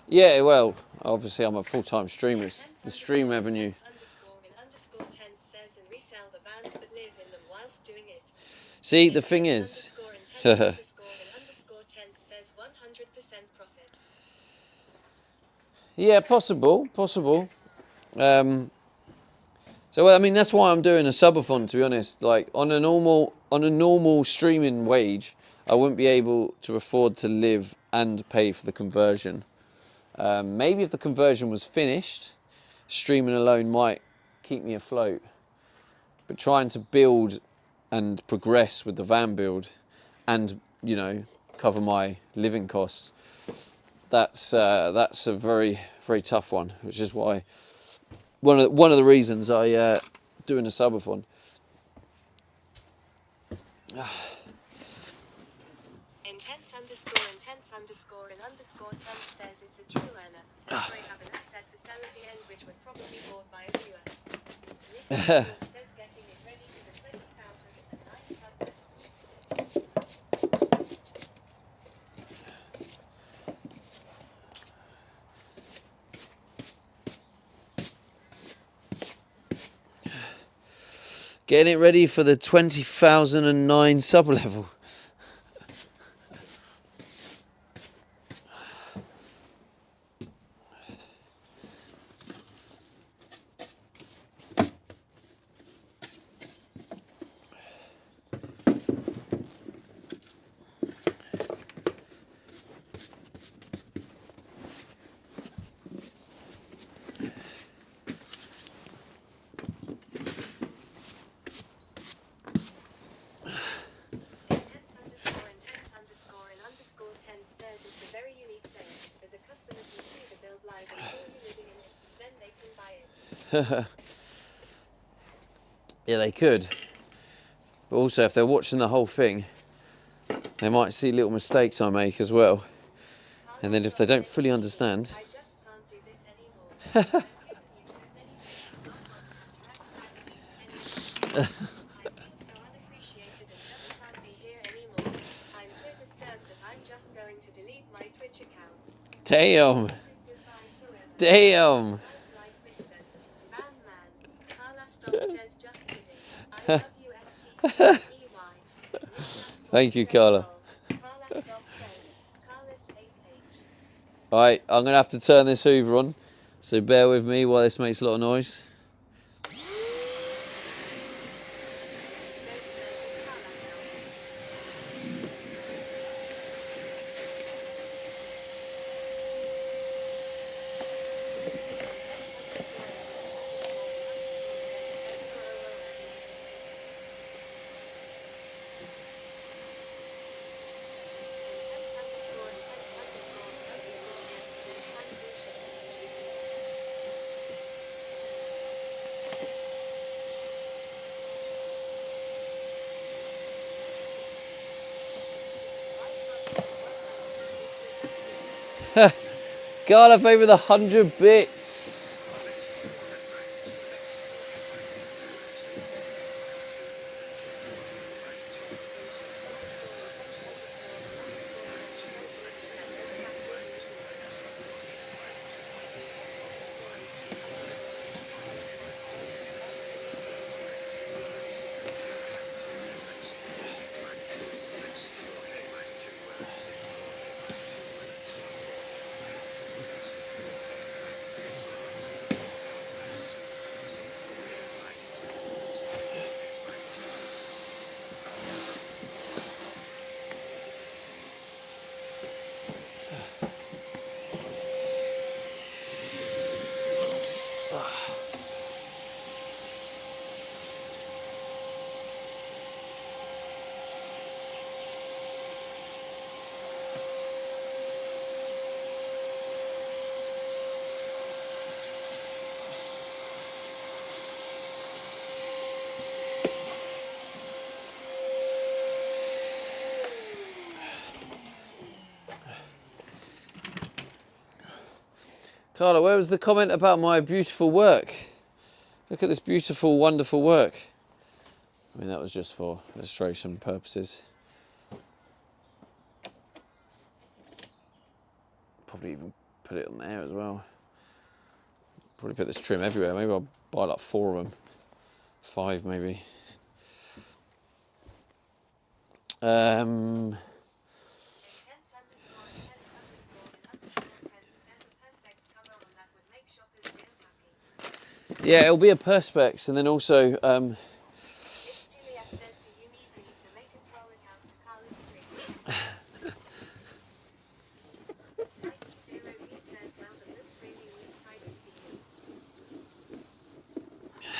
Yeah, well, obviously I'm a full-time streamer. It's the stream revenue. Underscore tense says and resell the vans but live in them whilst doing it. See, the thing is, Underscore tense says 100% profit. yeah, possible. So I mean, that's why I'm doing a subathon. To be honest, like on a normal streaming wage, I wouldn't be able to afford to live and pay for the conversion. Maybe if the conversion was finished, streaming alone might keep me afloat. But trying to build and progress with the van build, and cover my living costs, that's a very tough one. Which is why one of the reasons I doing a subathon. Intense underscore in underscore tense says it's a true earner. That's why I have an asset to sell at the end, which would probably be bought by a viewer. Nick says getting it ready for the 20,009 sub. Getting it ready for the 20,009 sub level. Intense underscore in underscore tense says it's a very unique saying. As a customer can see the build live and feel you living in it, then they can buy it. Yeah, they could. But also, if they're watching the whole thing, they might see little mistakes I make as well. And then if they don't fully understand, I just can't do this anymore. I've given you so many things, not once have you acted anymore. I feel so unappreciated and just can't be here anymore. I'm so disturbed that I'm just going to delete my Twitch account. damn, This is goodbye forever. damn. Nice life, mister. Man. Carla Stop says just kidding. I love you, STEY. Thank you, Carla. Carla Stop says, Carlos 8H. Alright, I'm going to have to turn this Hoover on, so bear with me while this makes a lot of noise. Garlic over the 100 bits. Carla, where was the comment about my beautiful work? Look at this beautiful, wonderful work. I mean, that was just for illustration purposes. Probably even put it on there as well. Probably put this trim everywhere. Maybe I'll buy like 4 of them. 5 maybe. Yeah, it'll be a perspex, and then also It's Juliet says, do you need me to make a throw account to Carla's stream? Nike Zero Beat says, well, the looks really neat, tidy Stevie.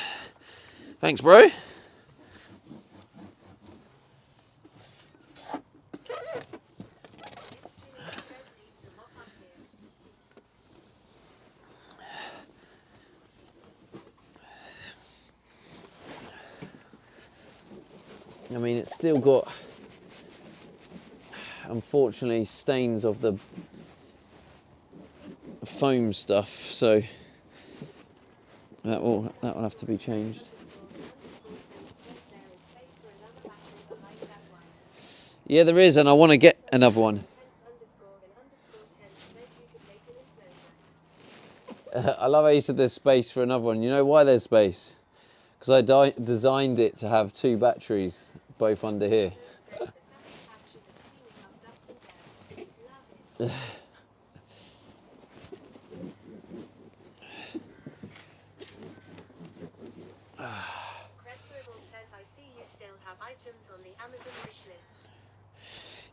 thanks, bro. It's Juliet says, need to mop up here. I mean, it's still got, unfortunately, stains of the foam stuff, so that will have to be changed. Yeah, there is, and I want to get another one. I love how you said there's space for another one. You know why there's space? Because I designed it to have 2 batteries, both under here.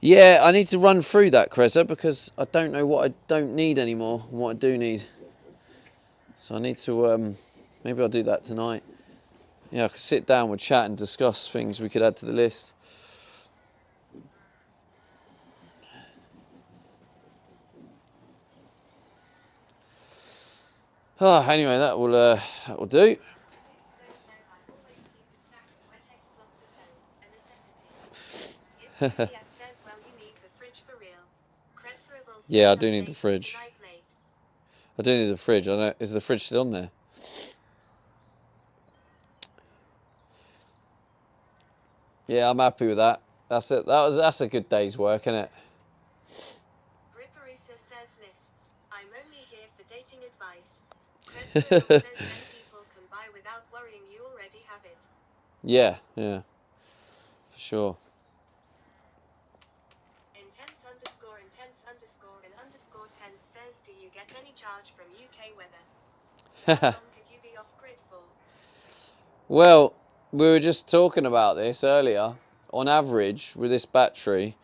Yeah, I need to run through that, Cressa, because I don't know what I don't need anymore and what I do need. So I need to, maybe I'll do that tonight. Yeah, I could sit down, we'll chat and discuss things we could add to the list. Oh, anyway, that will do. Yeah, I do need the fridge. I do need the fridge. I know, is the fridge still on there? Yeah, I'm happy with that. That's it. That's a good day's work, isn't it? Gripperisa says lists. I'm only here for dating advice. Says many people can buy without worrying you already have it. Yeah, for sure. Intense_and_10 says, do you get any charge from UK weather? How long could you be off grid for? Well, we were just talking about this earlier. On average, with this battery,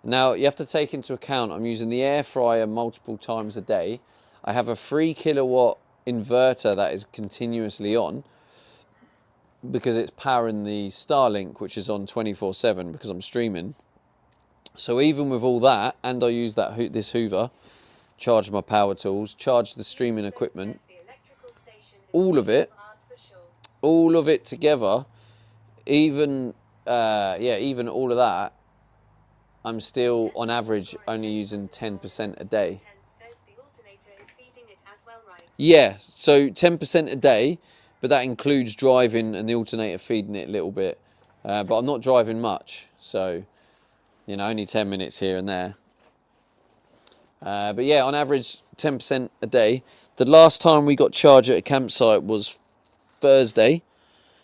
now you have to take into account I'm using the air fryer multiple times a day. I have a 3 kilowatt inverter that is continuously on because it's powering the Starlink, which is on 24/7 because I'm streaming. So even with all that, and I use this Hoover, charge my power tools, charge the streaming equipment, all of it together, even all of that, I'm still on average only using 10% a day. Yeah, so 10% a day, but that includes driving and the alternator feeding it a little bit. But I'm not driving much, so only 10 minutes here and there. But yeah, on average 10% a day. The last time we got charge at a campsite was Thursday.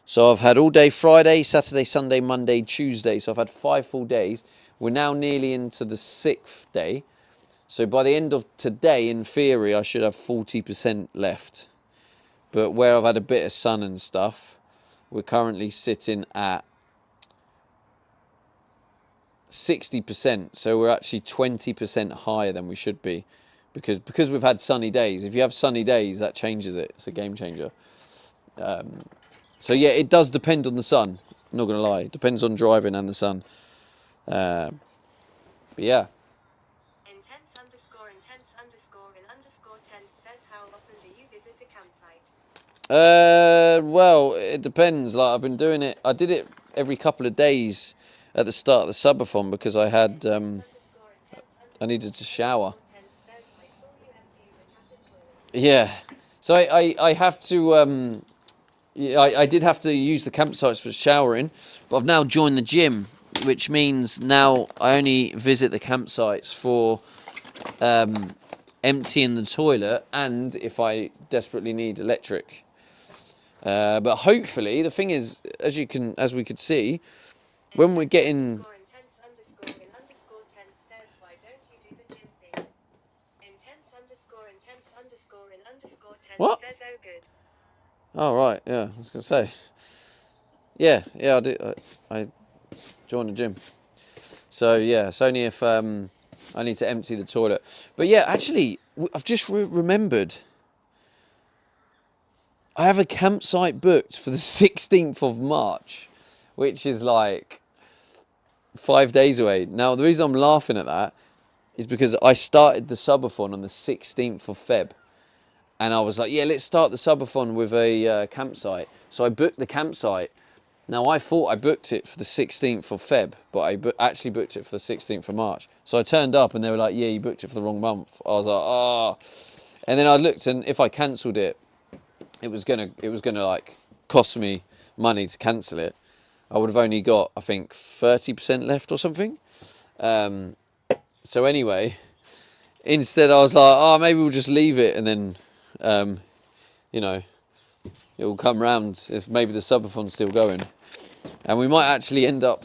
So I've had all day Friday, Saturday, Sunday, Monday, Tuesday. So I've had 5 full days. We're now nearly into the 6th day. So by the end of today, in theory, I should have 40% left. But where I've had a bit of sun and stuff, we're currently sitting at 60%. So we're actually 20% higher than we should be. Because we've had sunny days. If you have sunny days, that changes it. It's a game changer. So yeah, it does depend on the sun. I'm not going to lie. It depends on driving and the sun. But yeah. Intense_10 says, how often do you visit a campsite? Well, it depends. Like I've been doing it. I did it every couple of days at the start of the subathon because I had I needed to shower. Yeah. So I have to. Yeah, I did have to use the campsites for showering, but I've now joined the gym, which means now I only visit the campsites for emptying the toilet and if I desperately need electric. But hopefully, the thing is, as we could see, when we're getting Intense says, why don't you do the gym thing? Intense what? says, oh good. Oh right, yeah, I was gonna say, yeah, I do. I joined the gym, so yeah, it's only if I need to empty the toilet. But yeah, actually, I've just remembered. I have a campsite booked for the 16th of March, which is like 5 days away. Now, the reason I'm laughing at that is because I started the subathon on the 16th of Feb. And I was like, yeah, let's start the subathon with a campsite. So I booked the campsite. Now, I thought I booked it for the 16th of Feb, but I actually booked it for the 16th of March. So I turned up and they were like, yeah, you booked it for the wrong month. I was like, oh. And then I looked, and if I cancelled it, it was gonna like cost me money to cancel it. I would have only got, I think, 30% left or something. So anyway, instead I was like, oh, maybe we'll just leave it, and then you know, it will come round if maybe the subathon's still going, and we might actually end up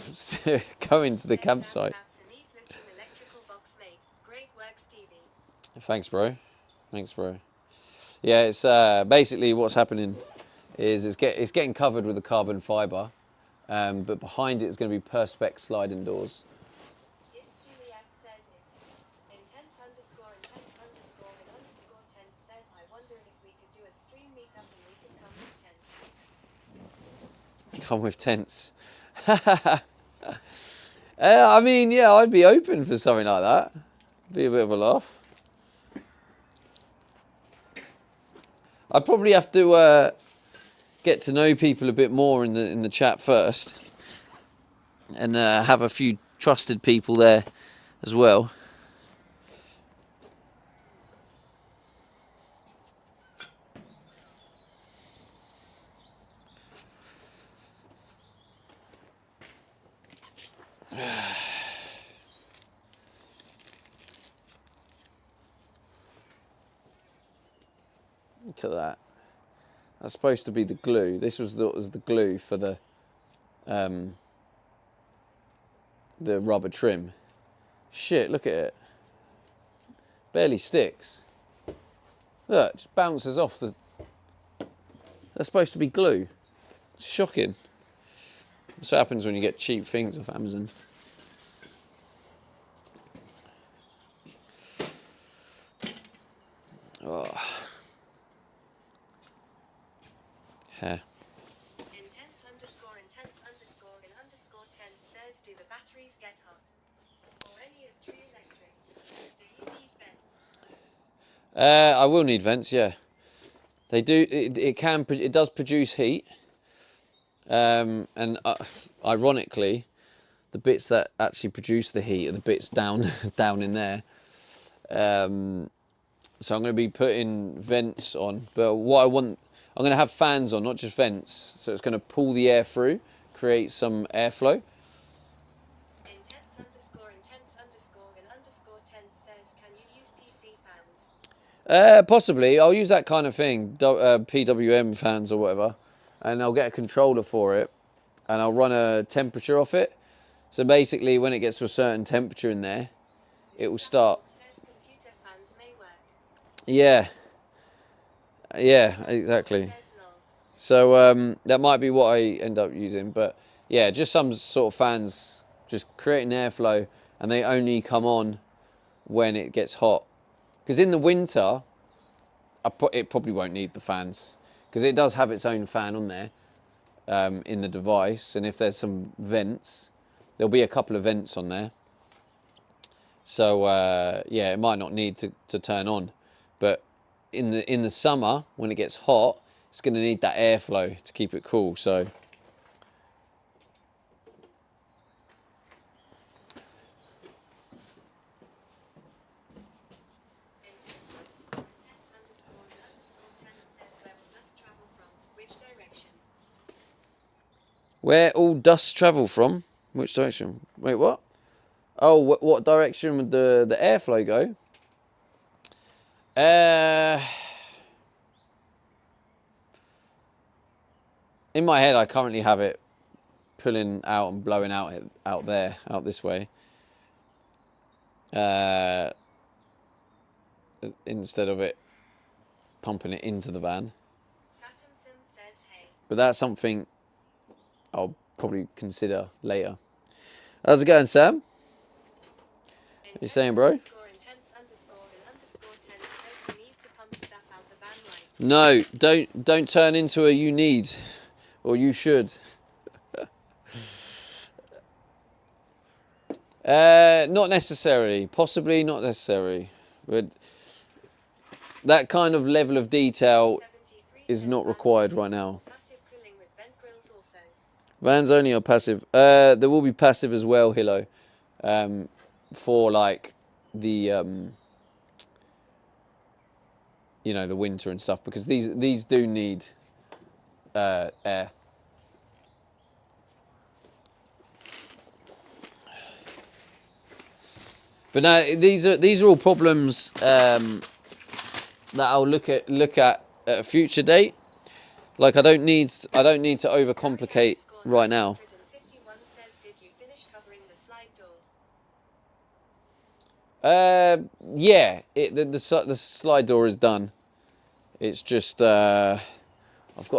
going to the campsite. Great work, Stevie. Thanks, bro. Thanks, bro. Yeah, it's basically what's happening is it's getting covered with a carbon fibre, but behind it is going to be perspex sliding doors. It's Juliet says it. Intense tense says, I wonder if we could do a stream meetup and we could come with tents. Come with tents. I mean, yeah, I'd be open for something like that. Be a bit of a laugh. I'd probably have to get to know people a bit more in the chat first, and have a few trusted people there as well. Look at that. That's supposed to be the glue. This was the glue for the rubber trim. Shit, look at it. Barely sticks. Look, just bounces off the... That's supposed to be glue. Shocking. That's what happens when you get cheap things off Amazon. Oh. Hair. Intense tense says, do the batteries get hot? Or any of Tree Electric's? Do you need vents? I will need vents, yeah. They do. It does produce heat. And ironically, the bits that actually produce the heat are the bits down in there. So I'm going to be putting vents on, but what I want, I'm going to have fans on, not just vents. So it's going to pull the air through, create some airflow. Intense tense says, can you use PC fans? Possibly, I'll use that kind of thing, PWM fans or whatever, and I'll get a controller for it, and I'll run a temperature off it. So basically, when it gets to a certain temperature in there, it will start. Says computer fans may work. Yeah, exactly. So that might be what I end up using, but yeah, just some sort of fans, just creating airflow, and they only come on when it gets hot. Because in the winter, it probably won't need the fans, because it does have its own fan on there in the device, and if there's some vents, there'll be a couple of vents on there. So yeah, it might not need to turn on, but in the summer when it gets hot, it's going to need that airflow to keep it cool. So Where all dust travel from? Which direction? Wait, what? Oh, what direction would the airflow go? In my head, I currently have it pulling out and blowing out there, out this way. Instead of it pumping it into the van. Saturnson says hey. But that's something I'll probably consider later. How's it going, Sam? What are you saying, bro? No, don't turn into a you need, or you should. Not necessarily, possibly not necessary, but that kind of level of detail is not required right now. Vans only are passive. There will be passive as well, Hillo, for like the you know, the winter and stuff, because these do need air. But no, these are all problems that I'll look at at a future date. Like I don't need to overcomplicate right now. Yeah, the slide door is done. It's just I've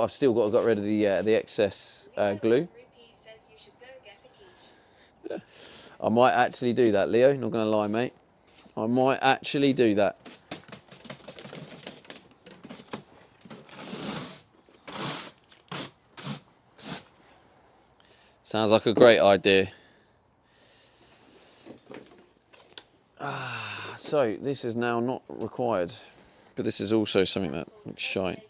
still got to get rid of the excess glue. I might actually do that, Leo. Not gonna lie, mate. I might actually do that. Sounds like a great idea. So this is now not required, but this is also something that looks shite.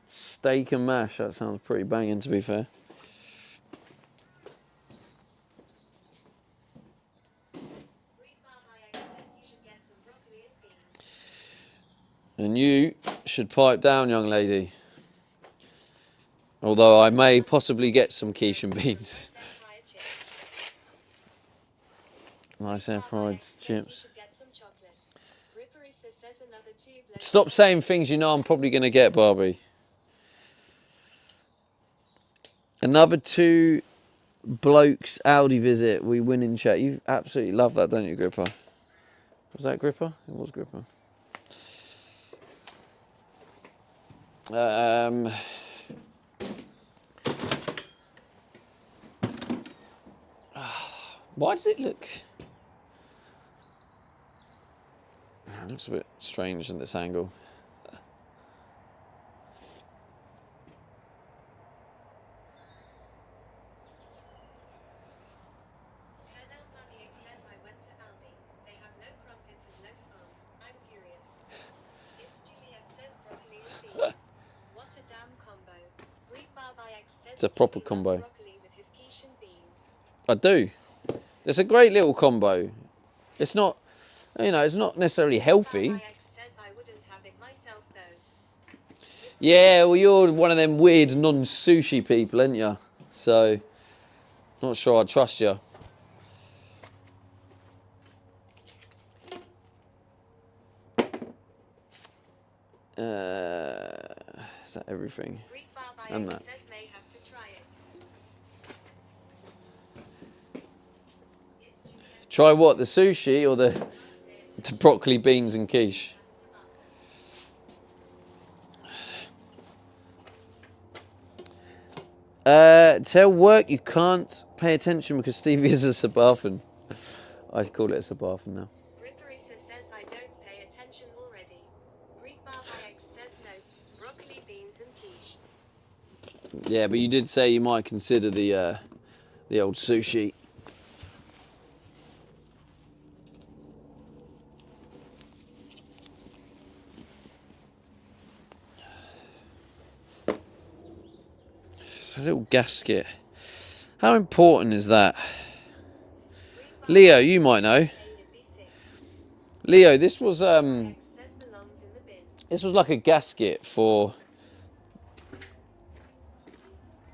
Steak and mash. That sounds pretty banging, to be fair. And you should pipe down, young lady. Although I may possibly get some quiche and beans. Nice air fried chips. Stop saying things you know I'm probably going to get, Barbie. Another 2 blokes Audi visit. We win in chat. You absolutely love that, don't you, Gripper? Was that Gripper? It was Gripper. Why does it look... It looks a bit strange in this angle. It's a proper combo. I do. It's a great little combo. It's not, you know, it's not necessarily healthy. Yeah, well, you're one of them weird non-sushi people, ain't you? So, not sure I trust you. Is that everything? And that. Try what? The sushi or the broccoli, beans and quiche? Tell work you can't pay attention because Stevie is a Subathon. I call it a Subathon now. Ripperisa says I don't pay attention already. Greek Barbax says no. Broccoli, beans and quiche. Yeah, but you did say you might consider the old sushi. It's a little gasket. How important is that? Leo, you might know. Leo, this was like a gasket for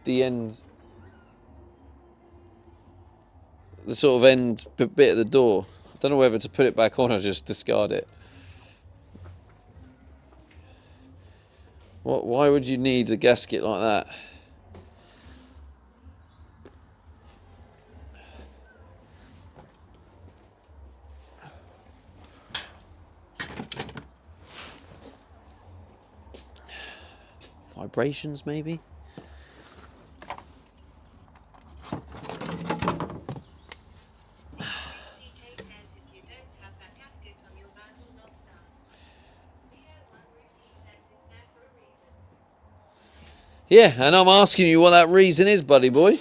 the end the sort of end bit of the door. I don't know whether to put it back on or just discard it. Why would you need a gasket like that? Vibrations, maybe? CK says if you don't have that gasket on your van will not start. Leo 1 Rupee says it's there for a reason. Yeah, and I'm asking you what that reason is, buddy boy.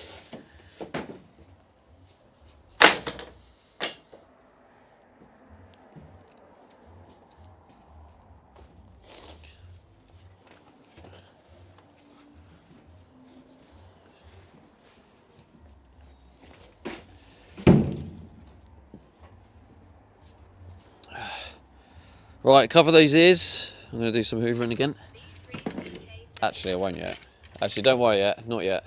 Right, cover those ears. I'm going to do some hoovering again. B3CK says Actually, I won't yet. Actually, don't worry yet. Not yet.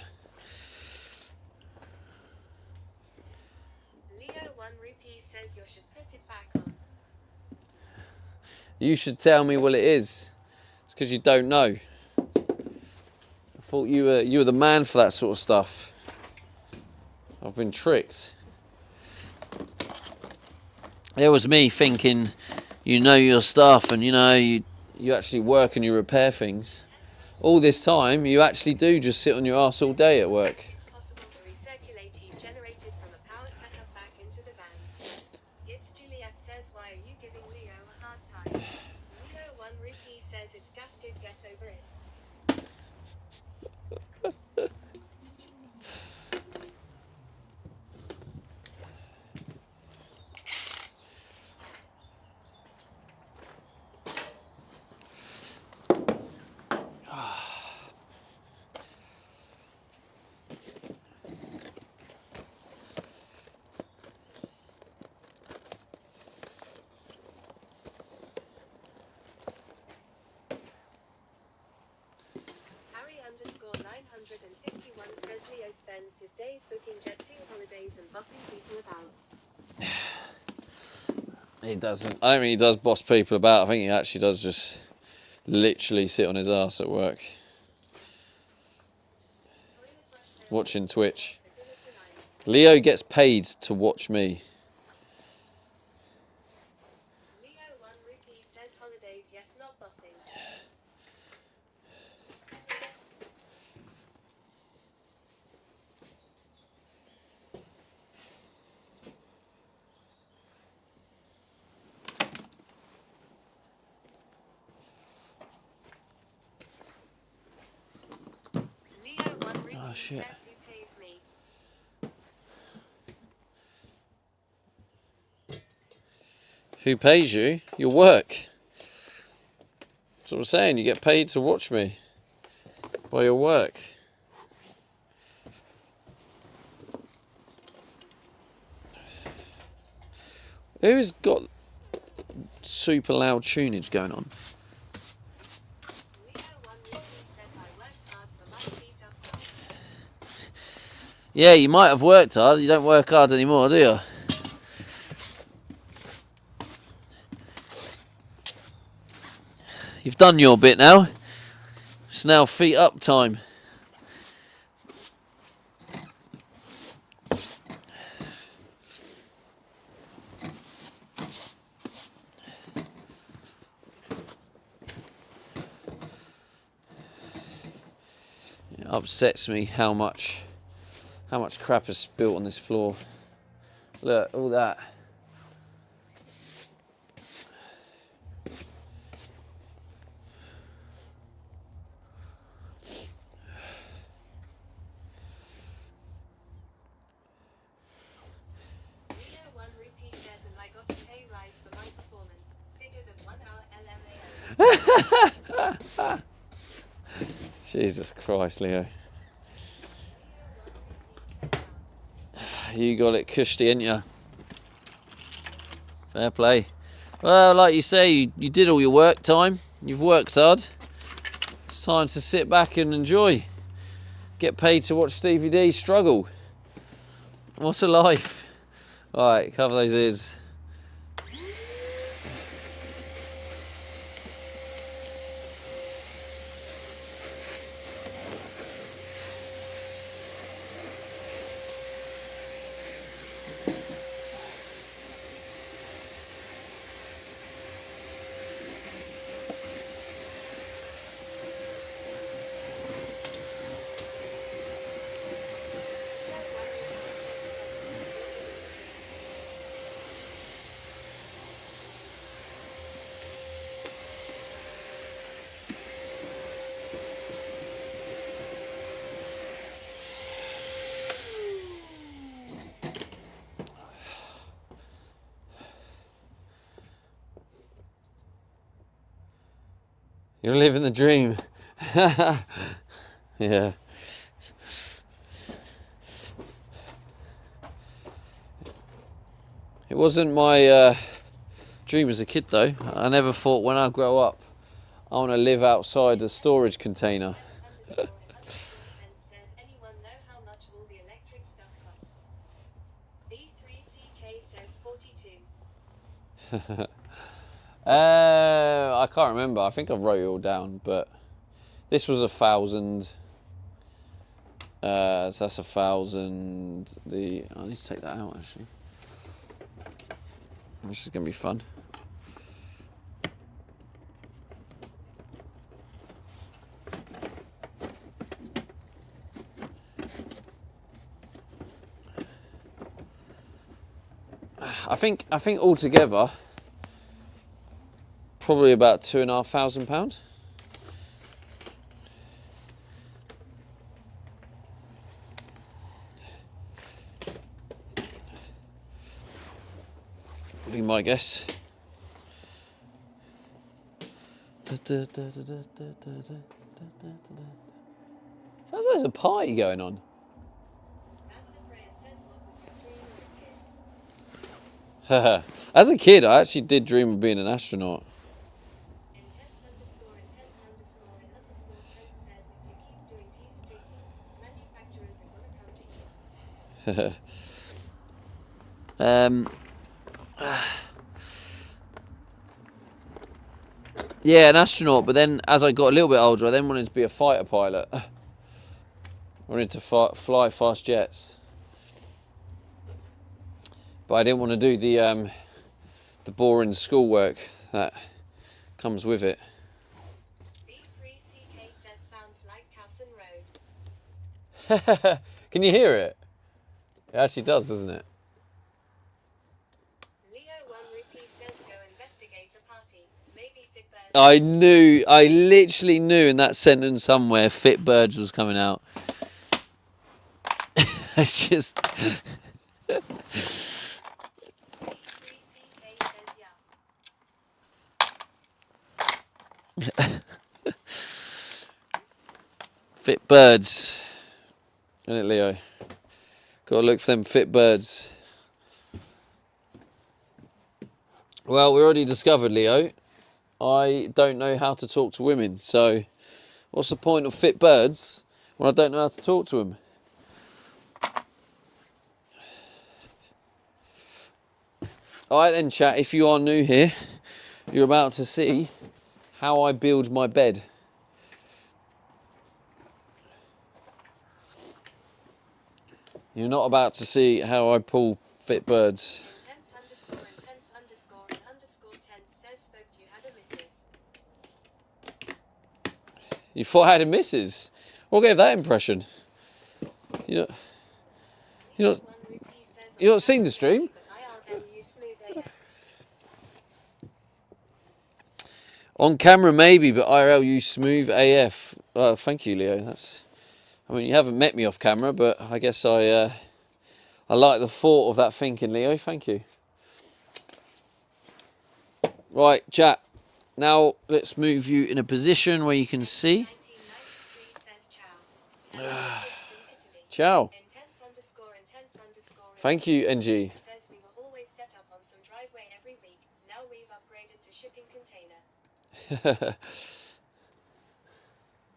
Leo 1 Rupee says you should put it back on. You should tell me what it is. It's because you don't know. I thought you were the man for that sort of stuff. I've been tricked. It was me thinking you know your stuff and you know you actually work and you repair things. All this time you actually do just sit on your ass all day at work. It's possible to recirculate heat generated from a power setup back into the van. It's Juliet says why are you giving Leo a hard time? Leo 1 Rupee says it's gasket, get over it. Harry_951 says Leo spends his days booking Jet2 holidays and bossing people about. He doesn't. I don't think he does boss people about. I think he actually does just literally sit on his ass at work. Watching Twitch. Leo gets paid to watch me. Leo 1 Rupee says holidays, yes, not bossing. Leo 1 Rupee shit. says who pays me. Who pays you? Your work. That's what I'm saying. You get paid to watch me by your work. Who's got super loud tunage going on? Leo 1 Rupee says I worked hard for my feet up top. Yeah, you might have worked hard. You don't work hard anymore, do you? You've done your bit now. It's now feet up time. It upsets me how much crap is spilt on this floor. Look, all that. Leo 1 Rupee says and I got a pay rise for my performance, bigger than 1 hour LMAO. Jesus Christ, Leo. Leo 1 Rupee says out. You got it cushy, ain't you? Fair play. Well, like you say, you did all your work time. You've worked hard. It's time to sit back and enjoy. Get paid to watch Stevie D struggle. What a life. Alright, cover those ears. You're living the dream. Yeah. It wasn't my dream as a kid though. I never thought when I grow up I want to live outside a storage container. Says anyone know how much will the electric stuff cost? B3CK says 42. I can't remember. I think I wrote it all down, but this was 1,000. So that's 1,000. I need to take that out actually. This is going to be fun. I think altogether, probably about £2,500. Be my guess. Sounds like there's a party going on. As a kid, I actually did dream of being an astronaut. Intense underscore intense underscore and underscore tense says if you keep doing T-streetings, manufacturers are gonna come to you. Yeah, an astronaut, but then as I got a little bit older, I then wanted to be a fighter pilot. I wanted to fly fast jets. But I didn't want to do the boring schoolwork that comes with it. B3CK says sounds like Casson Road. Can you hear it? It actually does, doesn't it? Leo1 says go investigate the party. Maybe Fitbird. I literally knew in that sentence somewhere Fit Birds was coming out. It's just... 3CK says yeah. Fit Birds. Isn't it, Leo? Got to look for them fit birds. Well, we already discovered, Leo, I don't know how to talk to women, so what's the point of fit birds when I don't know how to talk to them? Alright then, chat, if you are new here, you're about to see how I build my bed. You're not about to see how I pull fit birds. Intense underscore and underscore tense says spoke you had a missus. You thought I had a missus? What gave that impression? You're not seen the stream? On camera maybe, but IRL you smooth AF. Oh, thank you, Leo. I mean, you haven't met me off camera, but I guess I like the thought of that thinking, Leo. Thank you. Right, chat. Now let's move you in a position where you can see. 1993 says Ciao. Intense underscore. Thank you, NG. Says we were always set up on some driveway every week. Now we've upgraded to shipping container.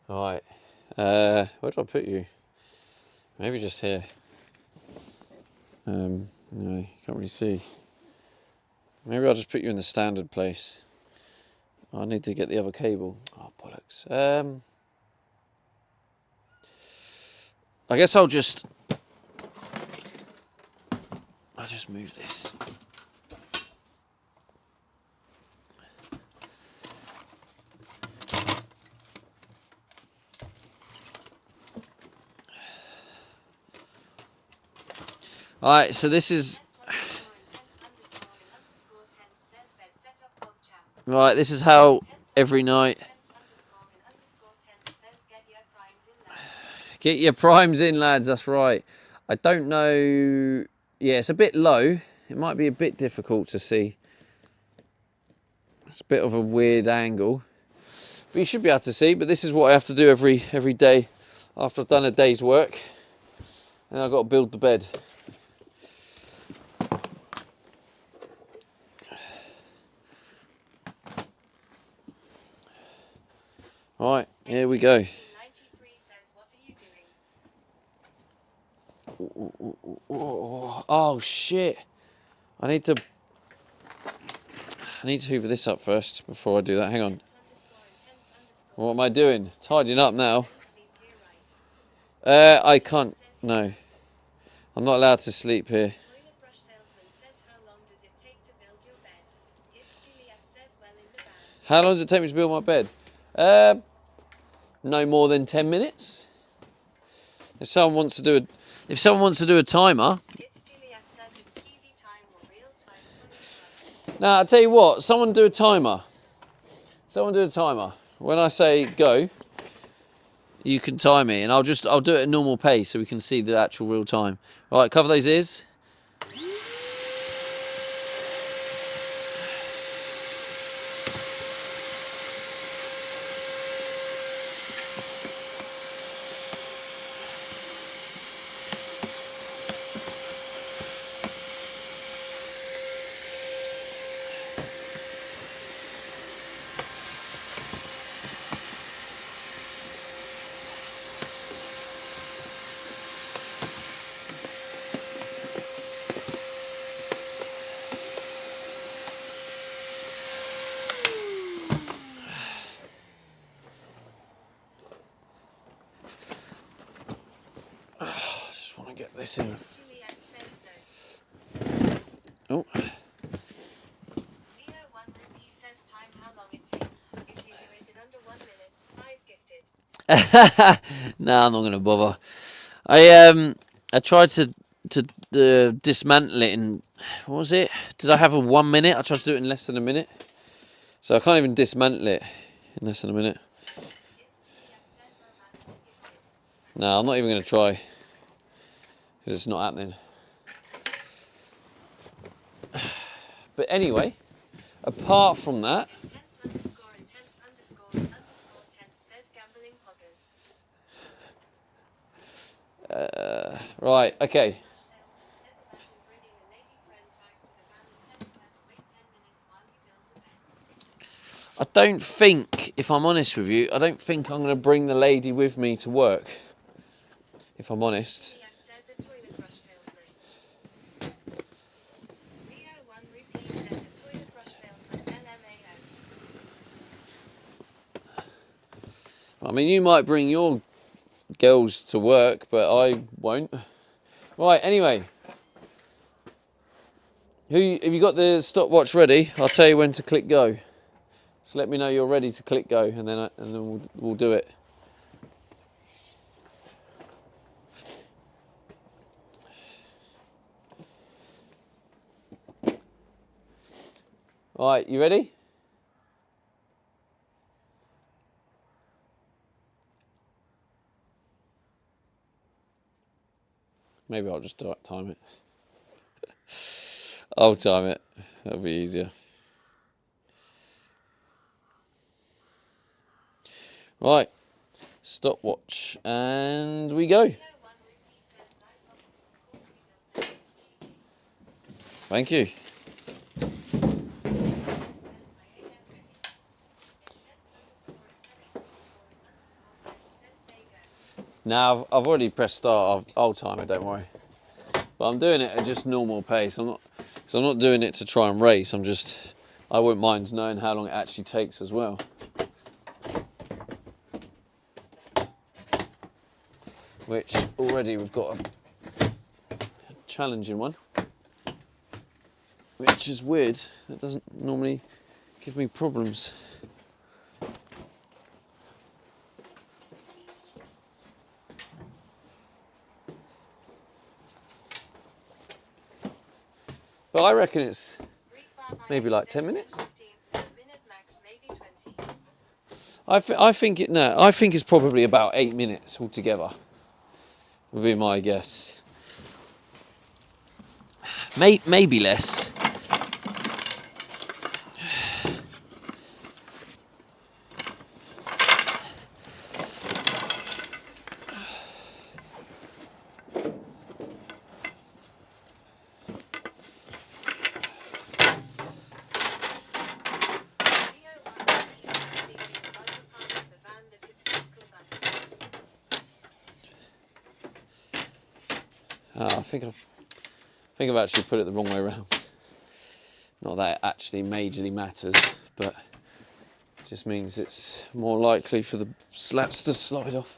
Right. Where do I put you? Maybe just here. No, you can't really see. Maybe I'll just put you in the standard place. I need to get the other cable. Oh, bollocks. I guess I'll just move this. Alright, so this is... Right, this is how every night... Get your primes in, lads, that's right. I don't know... Yeah, it's a bit low. It might be a bit difficult to see. It's a bit of a weird angle. But you should be able to see, but this is what I have to do every day after I've done a day's work. And I've got to build the bed. Right, here we go. Oh shit! I need to hoover this up first before I do that. Hang on. What am I doing? Tidying up now. I can't. No, I'm not allowed to sleep here. How long does it take me to build my bed? No more than 10 minutes. If someone wants to do a timer. Now I'll tell you what. Someone do a timer. When I say go, you can time me, and I'll do it at normal pace so we can see the actual real time. All right, cover those ears. Get this in. Oh. No, I'm not going to bother. I tried to dismantle it in, what was it? Did I have a 1 minute? I tried to do it in less than a minute. So I can't even dismantle it in less than a minute. No, I'm not even going to try. Because it's not happening. But anyway, apart from that, right, okay. I don't think, if I'm honest with you, I don't think I'm going to bring the lady with me to work. If I'm honest. I mean, you might bring your girls to work, but I won't. Right, anyway. Have you got the stopwatch ready? I'll tell you when to click go. So let me know you're ready to click go, and then we'll do it. All right, you ready? Maybe I'll just time it. I'll time it. That'll be easier. Right, stopwatch, and we go. Thank you. Now, I've already pressed start. I'll time it, don't worry. But But I'm doing it at just normal pace. I'm not doing it to try and race. I wouldn't mind knowing how long it actually takes as well. Which already we've got a challenging one, which is weird. It doesn't normally give me problems. But I reckon it's maybe like 10 minutes. I think it's probably about 8 minutes altogether. Would be my guess. Maybe less. I think I've actually put it the wrong way around. Not that it actually majorly matters, but it just means it's more likely for the slats to slide off.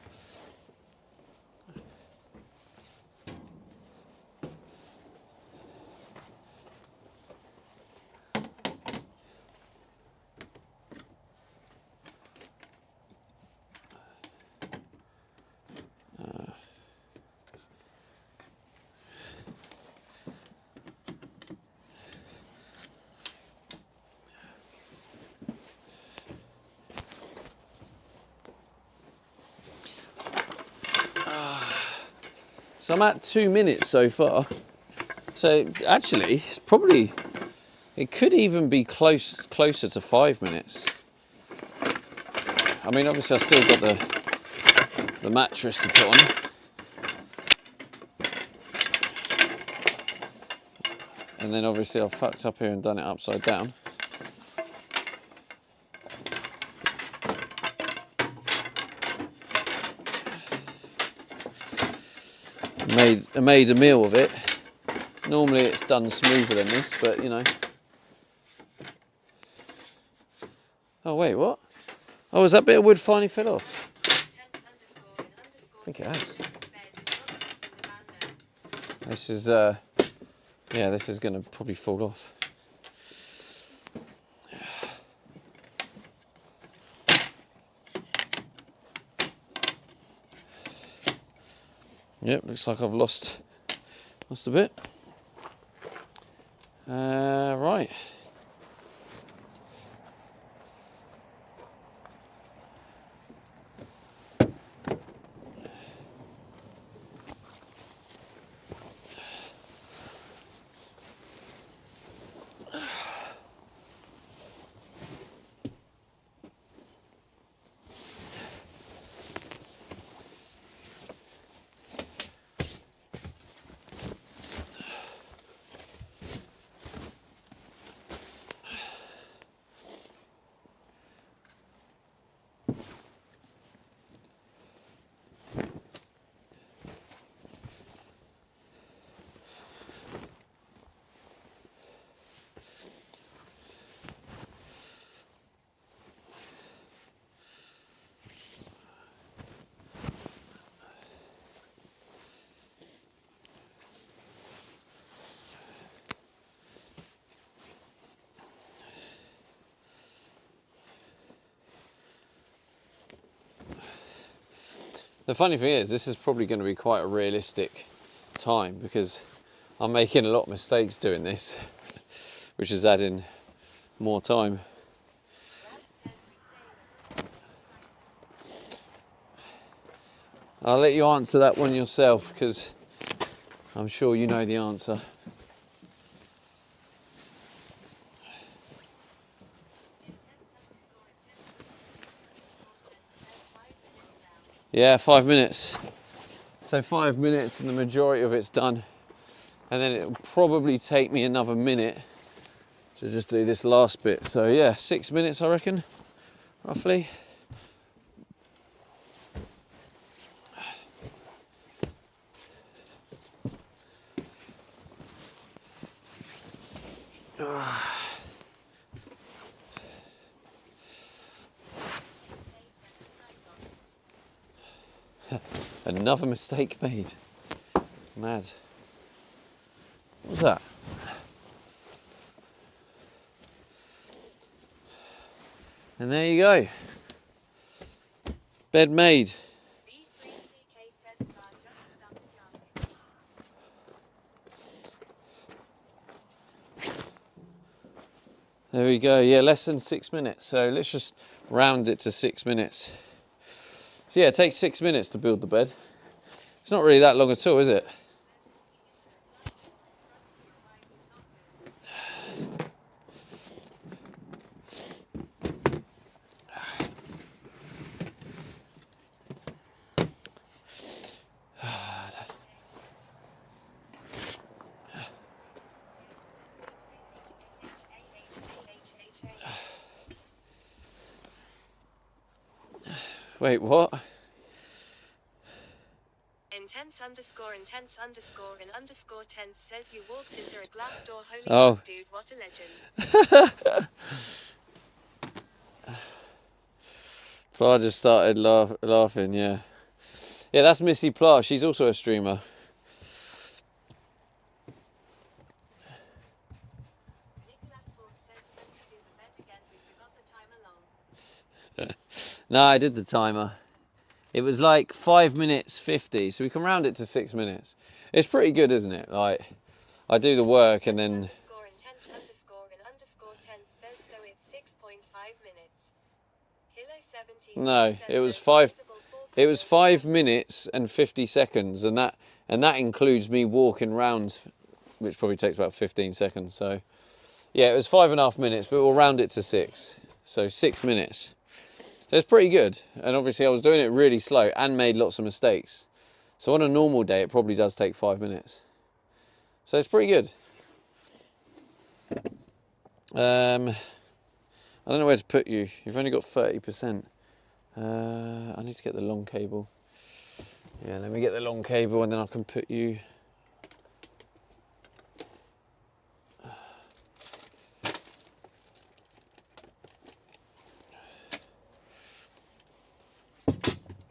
So I'm at 2 minutes so far. So actually, it could even be closer to 5 minutes. I mean, obviously I've still got the mattress to put on. And then obviously I've fucked up here and done it upside down. I made a meal of it. Normally it's done smoother than this, but you know. Oh wait, what? Oh, has that bit of wood finally fell off? I think it has. This is, yeah, this is going to probably fall off. Yep, looks like I've lost a bit. Right. The funny thing is, this is probably going to be quite a realistic time because I'm making a lot of mistakes doing this, which is adding more time. I'll let you answer that one yourself because I'm sure you know the answer. Yeah, 5 minutes. So 5 minutes and the majority of it's done. And then it'll probably take me another minute to just do this last bit. So yeah, 6 minutes I reckon, roughly. Another mistake made. Mad. What's that? And there you go. Bed made. B3CK says car just started laughing. There we go. Yeah, less than 6 minutes. So let's just round it to 6 minutes. So yeah, it takes 6 minutes to build the bed. It's not really that long at all, is it? Wait, what? Intense underscore and tense says you walked into a glass door. Holy Oh. fuck, dude, what a legend. Pla just started laughing, yeah. Yeah, that's Missy Pla. She's also a streamer. Nicholas Ford says, can you do the bed again? We forgot the timer long. No, I did the timer. It was like 5 minutes 50, so we can round it to 6 minutes. It's pretty good, isn't it? Like, I do the work and then... Underscore tense says so it's 6.5 minutes. Kilo 17 No, says it was there's 5. possible It was 5 minutes and 50 seconds, and that includes me walking round, which probably takes about 15 seconds. So, yeah, it was 5.5 minutes, but we'll round it to 6. So 6 minutes. So it's pretty good. And obviously I was doing it really slow and made lots of mistakes. So on a normal day, it probably does take 5 minutes. So it's pretty good. I don't know where to put you. You've only got 30%. I need to get the long cable. Yeah, let me get the long cable and then I can put you...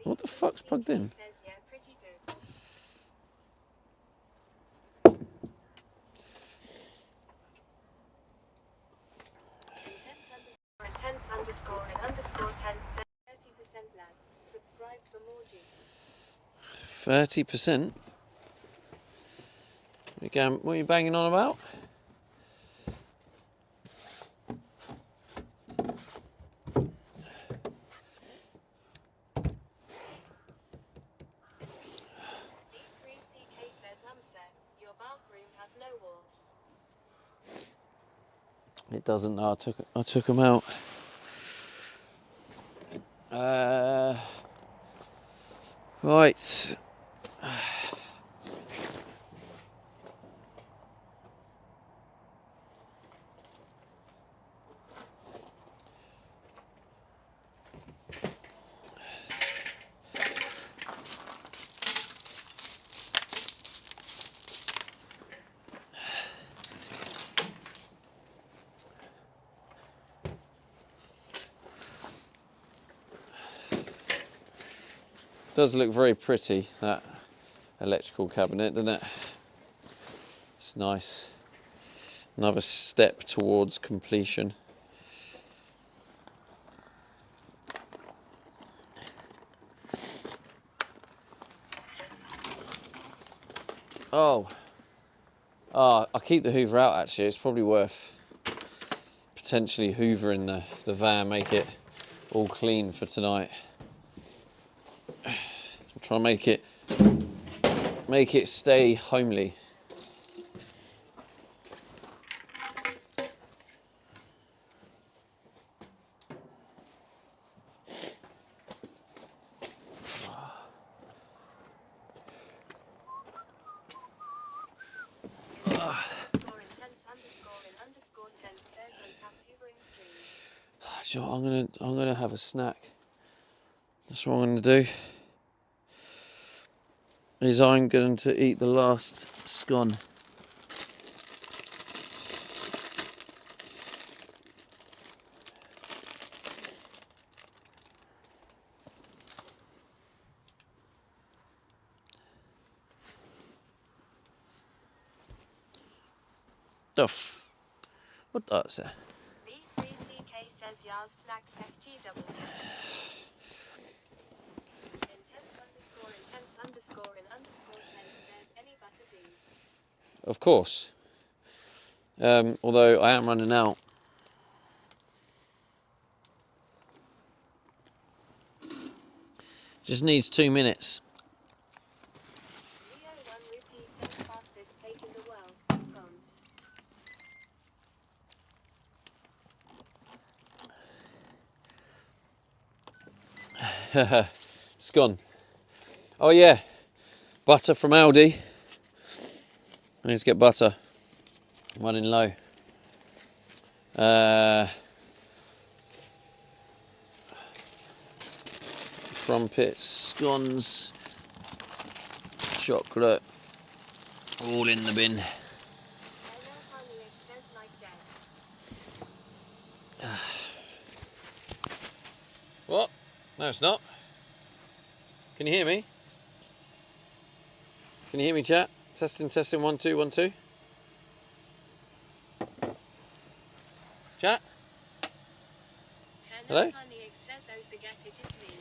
What the fuck's plugged in? says yeah, pretty good. Intense underscore and underscore tense says 30% lads. Subscribe for more juice. 30%? What are you banging on about? B3CK says your bathroom has no walls. It doesn't. No, I took them out. Right. Does look very pretty, that electrical cabinet, doesn't it? It's nice. Another step towards completion. Oh, I'll keep the Hoover out actually. It's probably worth potentially hoovering the van, make it all clean for tonight. Try and make it stay homely. So I'm gonna have a snack. That's what I'm gonna do. Is I'm going to eat the last scone. What that's that? B3CK says Yars snacks FTW. Intense_intense_10 says any butter do. Of course. Although I am running out. Just needs 2 minutes. Leo 1 rupee says fastest cake in the world. It's gone. It's gone. Oh yeah, butter from Aldi. I need to get butter. I'm running low. Crumpets, scones, chocolate, all in the bin. I know honey it says like that. What? No, it's not. Can you hear me? Can you hear me, chat? Testing, testing, 1 2 1 2. Chat? Hello? Honey it says oh forget it, it's me.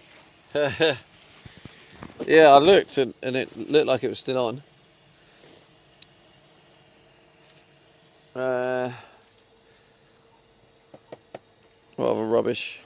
Yeah, I looked and it looked like it was still on. What other rubbish?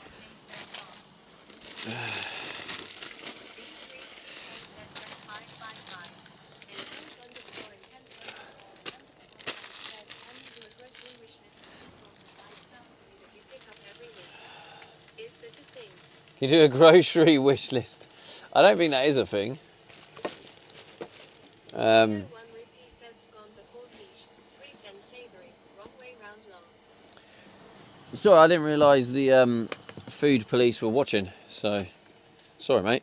Can you do a grocery wish list? I don't think that is a thing. Sorry, I didn't realise the food police were watching, so sorry, mate.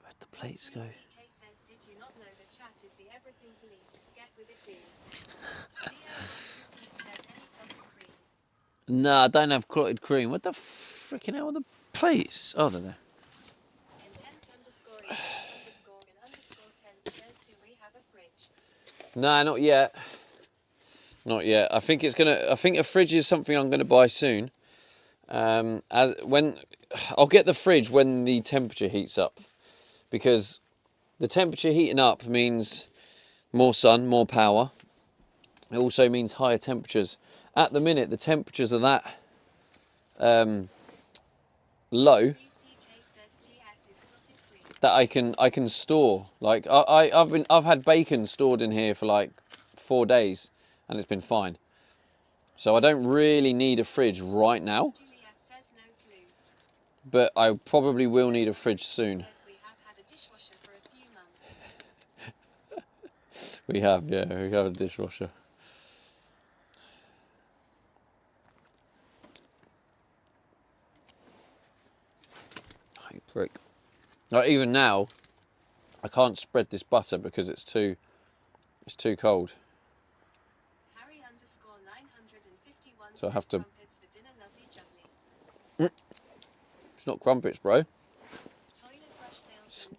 Where'd the plates go? Did you not know the chat is the everything police? Get with it, dude. No, I don't have clotted cream. What the freaking hell are the plates? Oh, they're there. Intense_10 says do we have a fridge? No, not yet. Not yet. I think it's gonna. I think a fridge is something I'm gonna buy soon. I'll get the fridge when the temperature heats up, because the temperature heating up means more sun, more power. It also means higher temperatures. At the minute, the temperatures are that low that I can store. Like I've had bacon stored in here for like 4 days, and it's been fine. So I don't really need a fridge right now, but I probably will need a fridge soon. We have, yeah, we have a dishwasher. You prick. Like even now, I can't spread this butter because it's too cold. So I have to. It's not crumpets, bro.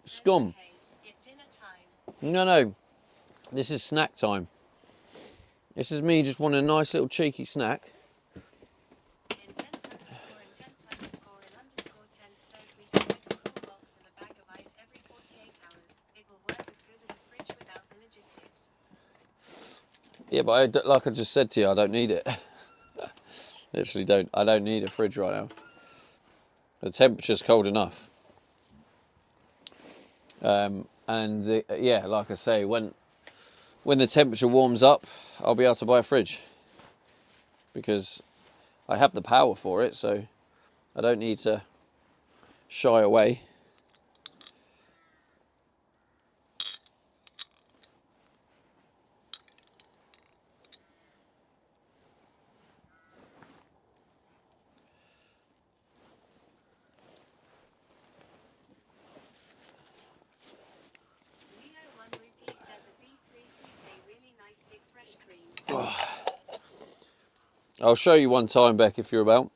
Scum. No. This is snack time. This is me just wanting a nice little cheeky snack. Yeah, but like I just said to you, I don't need it. Literally don't. I don't need a fridge right now. The temperature's cold enough. Yeah, like I say, when the temperature warms up, I'll be able to buy a fridge, because I have the power for it, so I don't need to shy away. I'll show you one time, Beck, if you're about.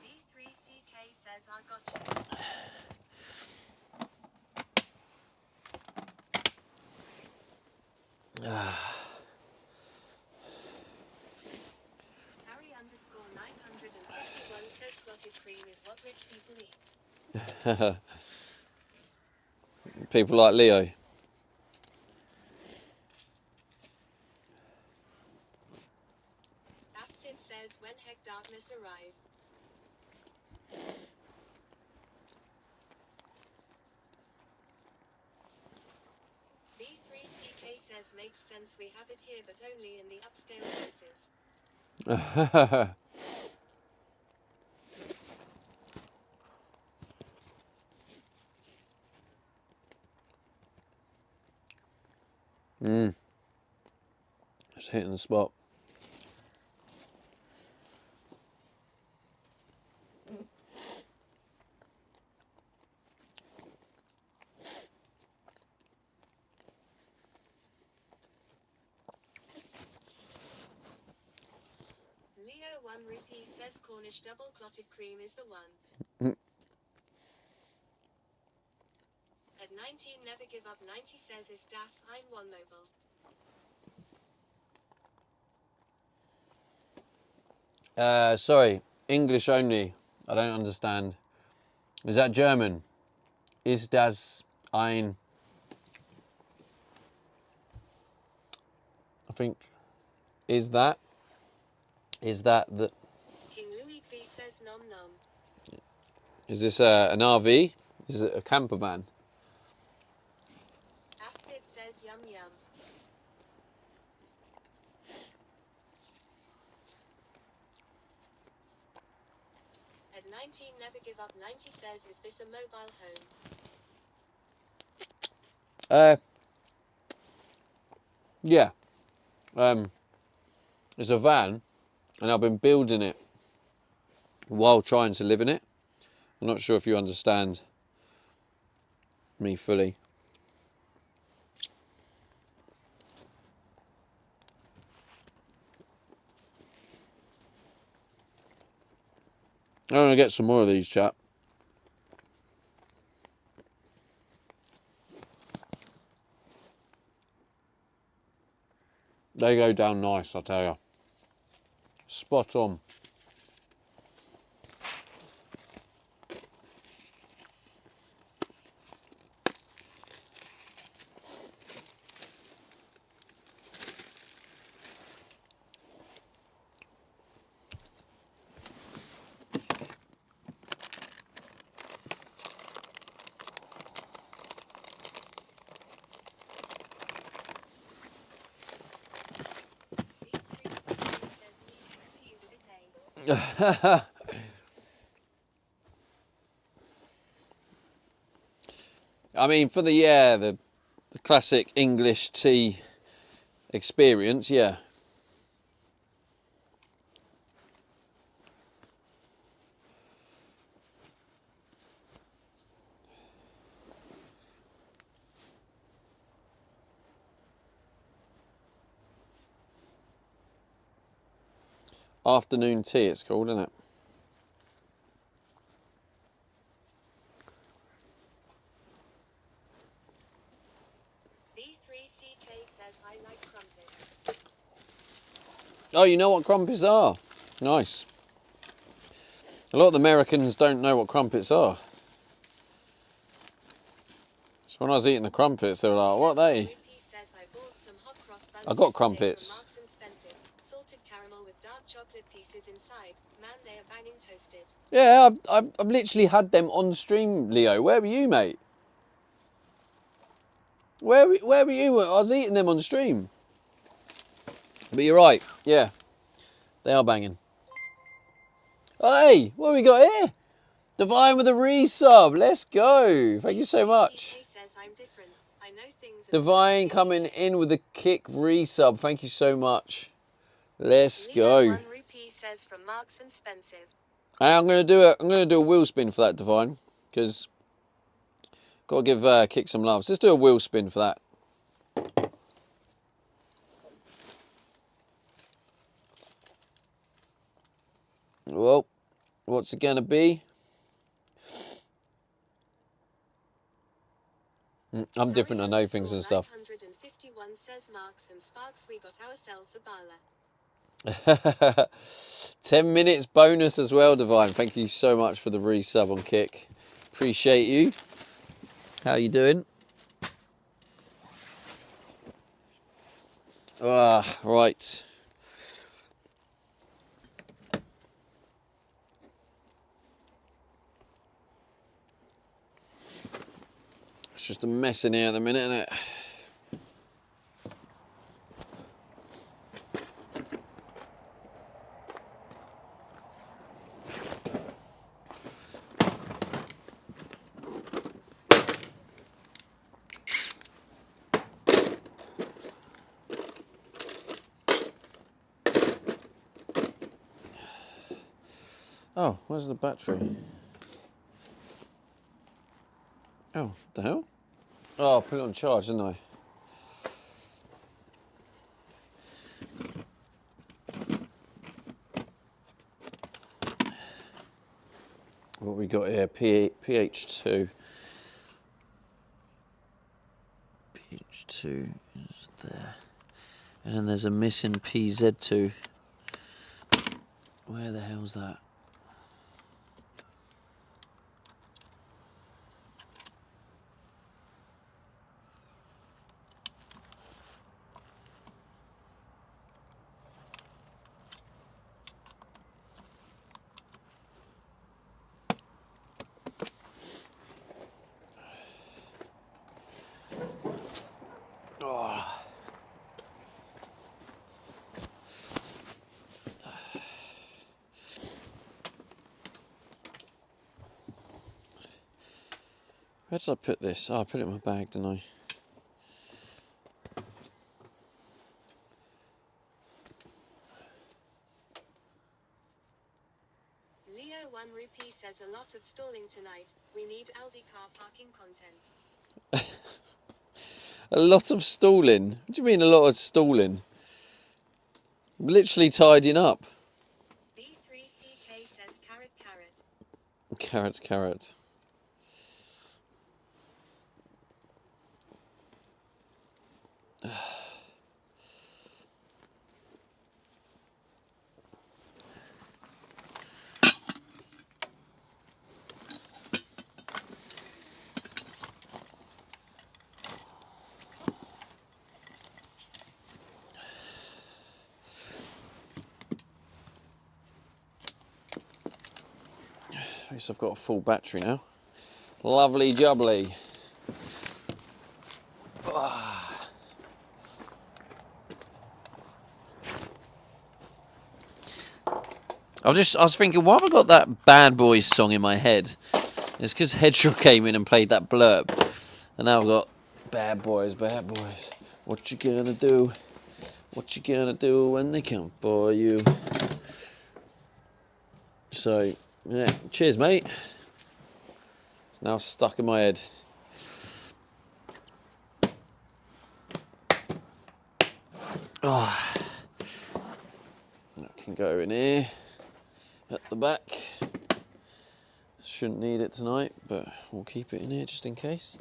B3CK says I got you. Harry underscore 951 says clotted cream is what rich people eat. People like Leo. Absit says when heck darkness arrive. B3CK says makes sense, we have it here but only in the upscale places. Just hitting the spot. Leo 1 Rupee says Cornish double clotted cream is the one. At 19 never give up 90 says is das ein one mobile. Sorry, English only. I don't understand. Is that German? Ist das ein... I think... Is that the... King Louis P says nom nom. Is this an RV? Is it a camper van? Absit says yum yum. At 19 never give up 90 says is this a mobile home? Yeah. It's a van, and I've been building it while trying to live in it. I'm not sure if you understand me fully. I'm going to get some more of these, chap. They go down nice, I tell you. Spot on. I mean, for the classic English tea experience, yeah. Afternoon tea, it's called, isn't it? B3CK says I like crumpets. Oh, you know what crumpets are? Nice. A lot of the Americans don't know what crumpets are. So when I was eating the crumpets, they were like, what are they? Rupi says I bought some hot cross buns I got yesterday crumpets. from Marks and Spencer. Salted caramel with dark chocolate pieces inside. Man, they are banging toasted. Yeah, I've literally had them on stream, Leo. Where were you, mate? Where were you? I was eating them on stream. But you're right, yeah. They are banging. Hey, what have we got here? Divine with a resub. Let's go. Thank you so much. CK says I'm different. I know things. Divine coming in with a kick resub. Thank you so much. Let's Leo go. 1 Rupee says from Marks and Spencer. And I'm gonna do a wheel spin for that, Divine, because gotta give Kick some love. So let's do a wheel spin for that. Well, what's it gonna be? I'm different, I know things and stuff. 951 says Marks and Sparks, we got ourselves a bala. 10 minutes bonus as well, Divine. Thank you so much for the resub on Kick. Appreciate you. How you doing? Right. It's just a mess in here at the minute, isn't it? Oh, where's the battery? Oh, what the hell? Oh, I put it on charge, didn't I? What we got here? PH2. PH2 is there. And then there's a missing PZ2. Where the hell's that? Oh. Where did I put this? Oh, I put it in my bag, didn't I? Leo 1 Rupee says a lot of stalling tonight. We need Aldi car parking content. A lot of stalling? What do you mean a lot of stalling? I'm literally tidying up. B3CK says carrot carrot. Carrot, carrot. At least I've got a full battery now. Lovely jubbly. I was thinking, why have I got that Bad Boys song in my head? It's because Headshot came in and played that blurb. And now I've got Bad Boys, Bad Boys. What you gonna do? What you gonna do when they come for you? So, yeah, cheers, mate. It's now stuck in my head. Oh. That can go in here. At the back. Shouldn't need it tonight, but we'll keep it in here just in case.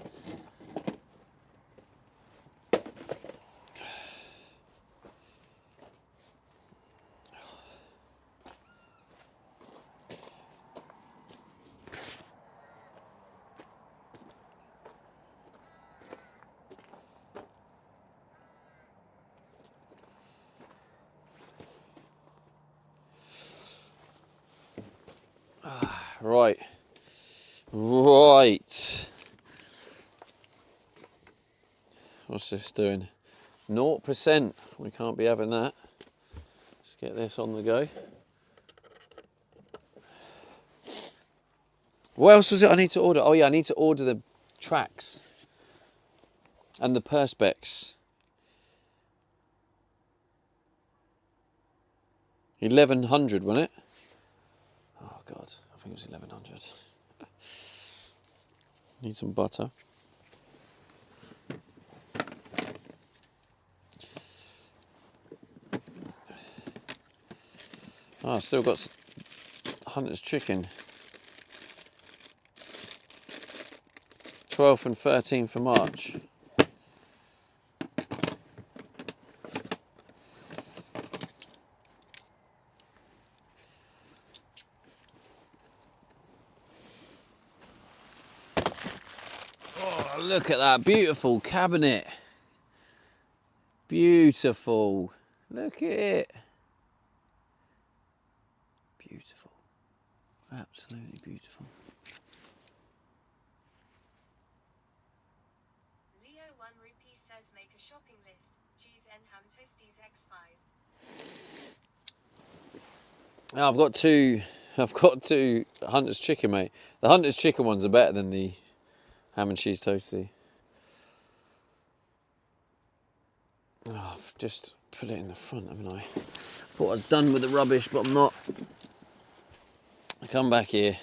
Right. Right. What's this doing? 0%. We can't be having that. Let's get this on the go. What else was it I need to order? Oh yeah, I need to order the tracks and the perspex. 1100, wasn't it? Oh God, I think it was 1100. Need some butter. Oh, I've still got Hunter's chicken. 12th and 13th of March. Oh, look at that beautiful cabinet. Beautiful. Look at it. Beautiful. Absolutely beautiful. Leo 1 rupee says make a shopping list. Cheese and ham toasties X5. I've got two Hunter's chicken, mate. The Hunter's chicken ones are better than the ham and cheese toasty. Oh, I've just put it in the front, haven't I? Thought I was done with the rubbish, but I'm not. I come back here.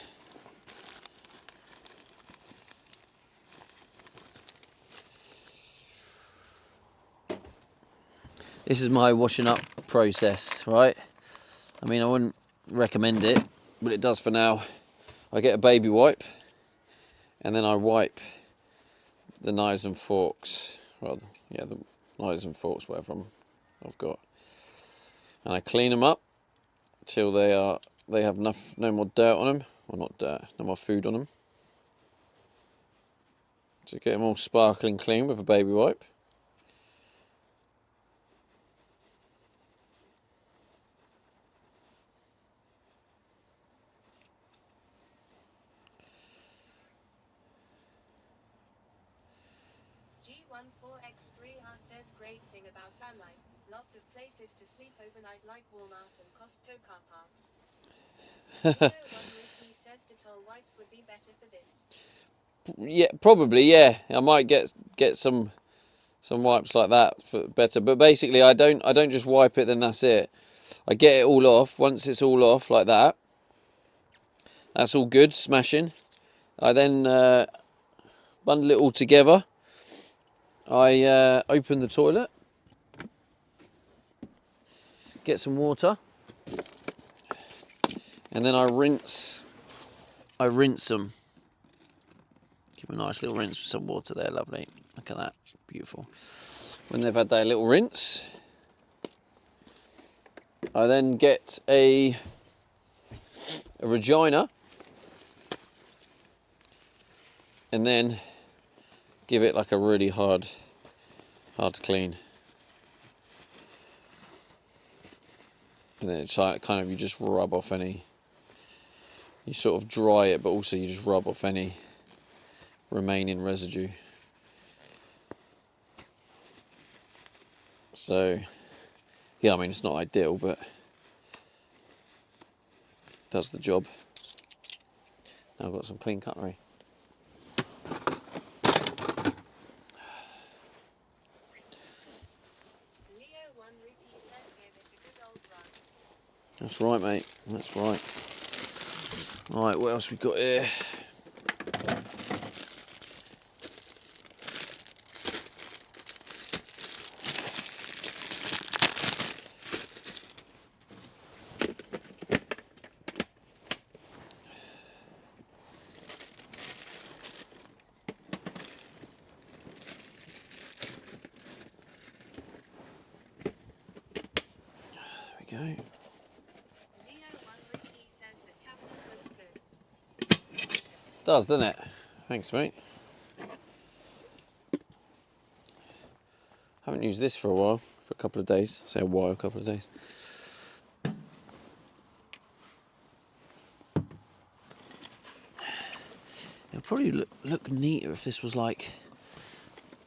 This is my washing up process, right? I mean, I wouldn't recommend it, but it does for now. I get a baby wipe, and then I wipe the knives and forks. Well, yeah, the knives and forks, whatever I've got, and I clean them up till they have no more dirt on them, or not dirt, no more food on them. So get them all sparkling clean with a baby wipe. G14X3R says great thing about van life. Lots of places to sleep overnight like Walmart and Costco car parks. Leo 1 rupee says to toll wipes would be better for this. Yeah, probably, yeah. I might get some wipes like that for better, but basically I don't just wipe it, then that's it. I get it all off. Once it's all off like that, that's all good, smashing. I then bundle it all together. I open the toilet, get some water, and then I rinse them. Give them a nice little rinse with some water there, lovely. Look at that, beautiful. When they've had their little rinse, I then get a Regina, and then give it like a really hard to clean. And then it's like kind of, you just rub off any, you sort of dry it, but also you just rub off any remaining residue. So yeah, I mean, it's not ideal, but it does the job. Now I've got some clean cutlery. Leo 1 rupee says give it a good old run. That's right, mate. That's right. Right, what else we got here? There we go. Leo 1 rupee says the cabinet looks good. Does, doesn't it? Thanks, mate. Haven't used this for a while, for a couple of days. Say a while, a couple of days. It'll probably look neater if this was like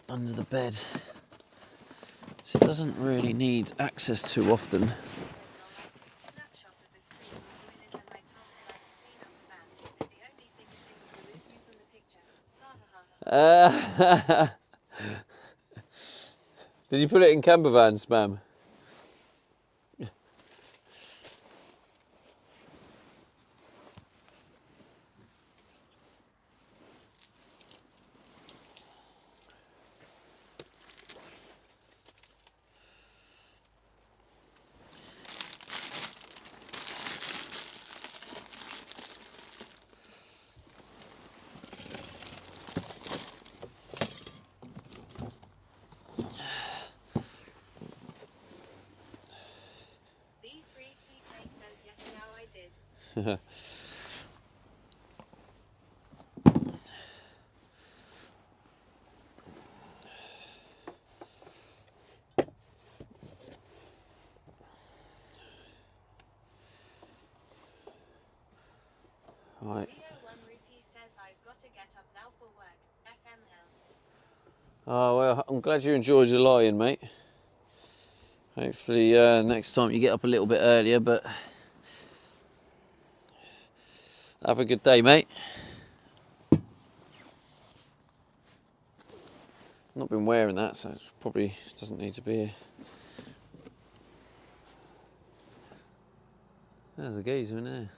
under the bed. So it doesn't really need access too often. Snapshot of the screen when and I told Eli to clean up the van. The only thing is they removed you from the picture. Ha ha ha. Did you put it in camper van spam? Right. Leo 1 Rupee says I've got to get up now for work. FML. Oh, well, I'm glad you enjoyed your lie-in, mate. Hopefully next time you get up a little bit earlier, but have a good day, mate. Not been wearing that, so it probably doesn't need to be here. There's a geezer in there.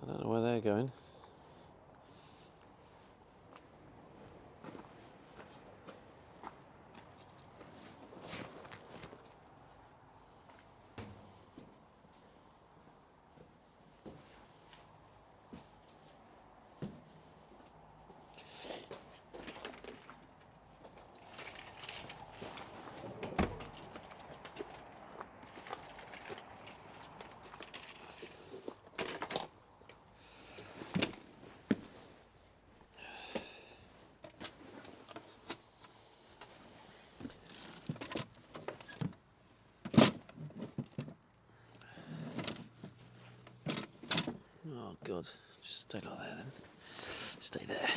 I don't know where they're going. Oh God, just stay like that then. Stay there.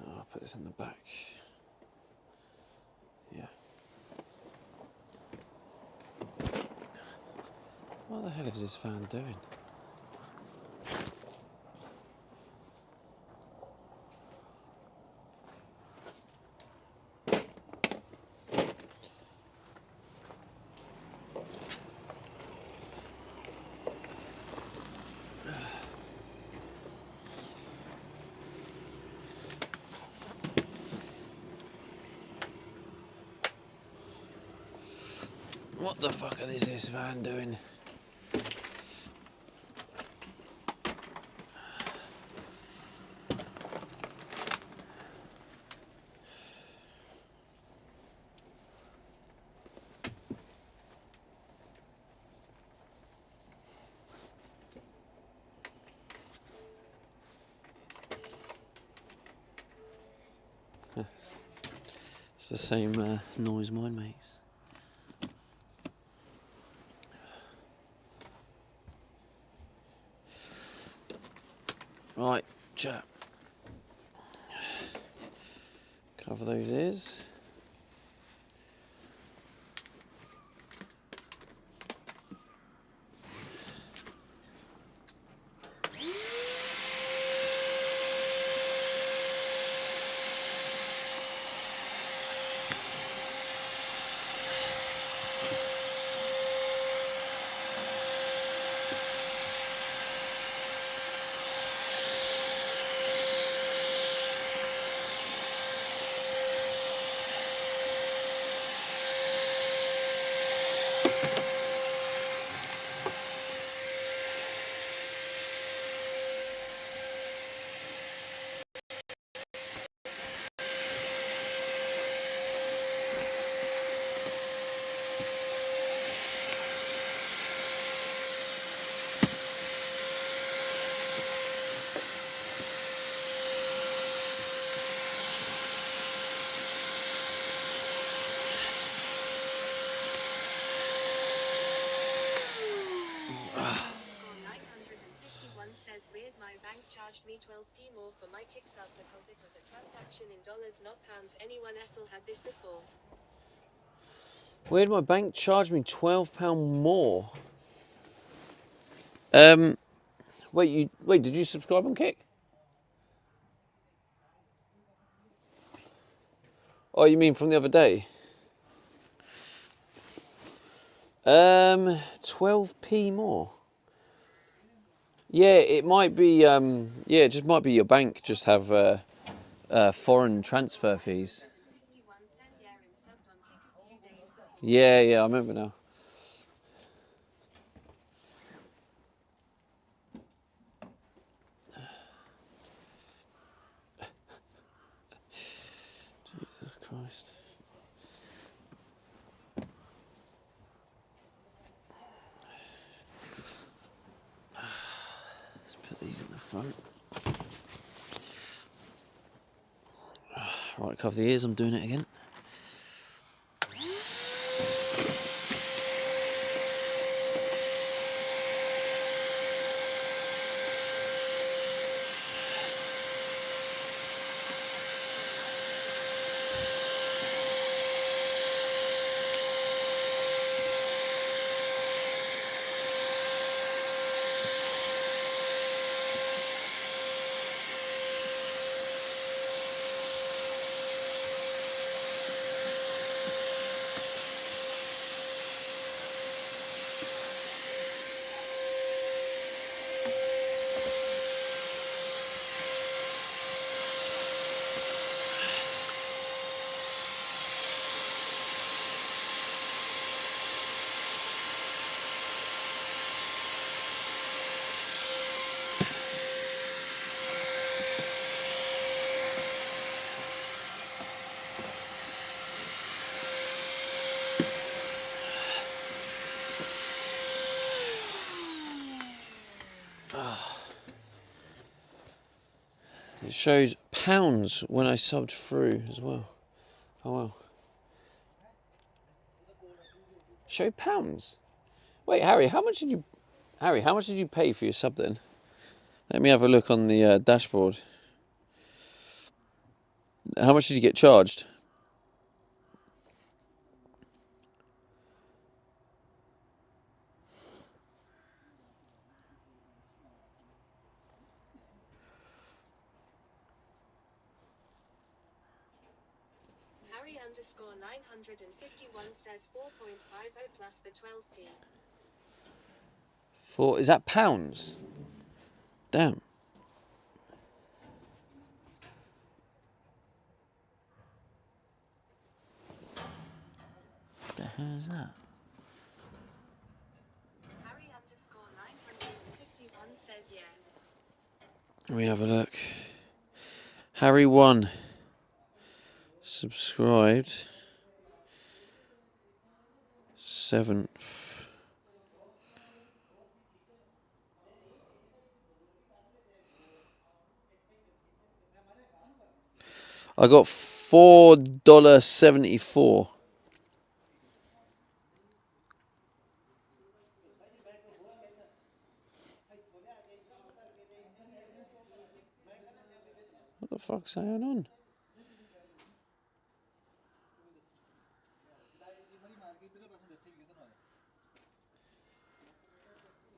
Oh, I'll put this in the back. Yeah. What the hell is this van doing? What the fuck is this van doing? It's the same noise mine makes. Right, chap. Cover those ears. Score 951 says weird, my bank charged me 12p more for my kicks up because it was a transaction in dollars not pounds. Anyone else had this before? Where did my bank charge me £12 more? Wait, did you subscribe on Kick? Oh, you mean from the other day? 12p more. Yeah, it might be. Yeah, it just might be your bank just have foreign transfer fees. 51 says yeah and subbed on Kick a few days back. Yeah, yeah, I remember now. Jesus Christ. Let's put these in the front. Right, cover the ears, I'm doing it again. It shows pounds when I subbed through as well. Oh well. Show pounds. Wait, Harry, how much did you pay for your sub then? Let me have a look on the dashboard. How much did you get charged? Harry underscore 951 says 4.50 plus the 12p. Is that pounds? Damn. What the hell is that? Harry underscore 951 says yeah. Let me have a look. Harry1 subscribed 7th. I got $4.74. What the fuck's going on?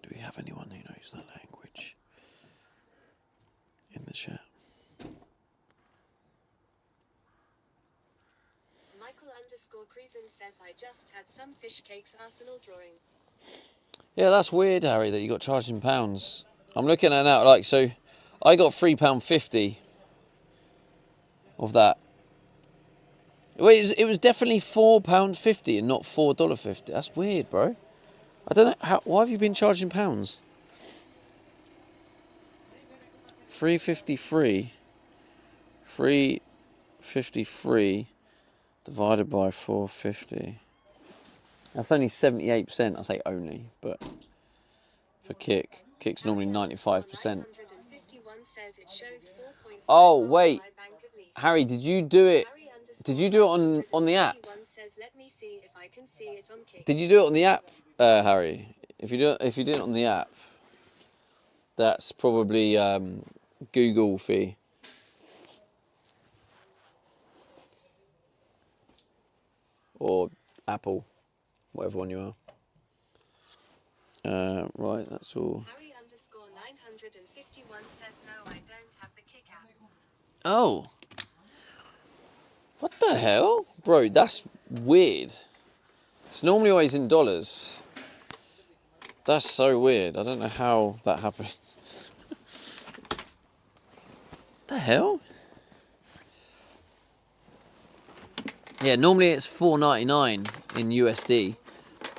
Do we have anyone who knows that language in the chat? Michael underscore Creason says I just had some fish cakes Arsenal drawing. Yeah, that's weird, Harry, that you got charged in pounds. I'm looking at it now, like, so I got £3.50 of that. Wait, it was definitely £4.50 and not $4.50. That's weird, bro. I don't know, why have you been charged in pounds? 353 divided by 450. That's only 78%, I say only, but for Kick's normally 95%. 951 says it shows 4.5 Oh, on wait. my bank at least. Harry, did you do it? Harry Did you do it on the app? 951 says let me see if I can see it on Kick. Did you do it on the app, Harry? If you did it on the app, that's probably Google fee. Or Apple, whatever one you are. Right, that's all. Harry underscore 951 says no, I don't have the Kick app. Oh. What The hell? Bro, that's weird. It's normally always in dollars. That's so weird. I don't know how that happened. The hell? Yeah, normally it's $4.99 in USD,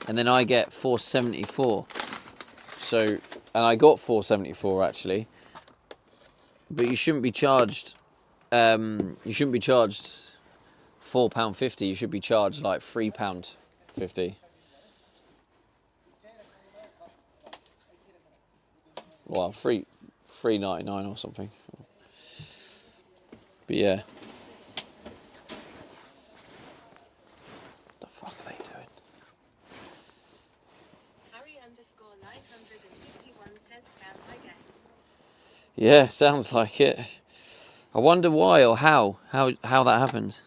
and then I get $4.74. So, and I got $4.74 actually, but you shouldn't be charged. You shouldn't be charged £4.50. You should be charged like £3.50. Well, $3.99 or something. But yeah. What the fuck are they doing? Harry_951 says scam, I guess. Yeah, sounds like it. I wonder why or how that happened.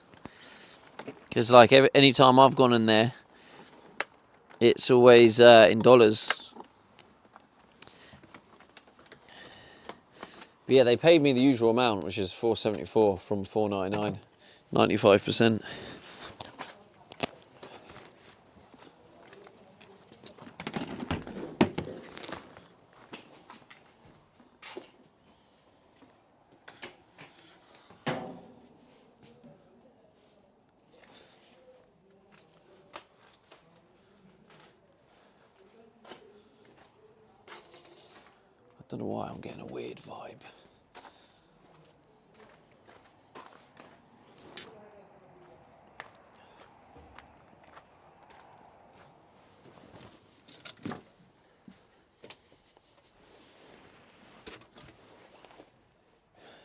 Because like any time I've gone in there, it's always in dollars. But yeah, they paid me the usual amount, which is $4.74 from $4.99, 95%. I don't know why I'm getting a weird vibe.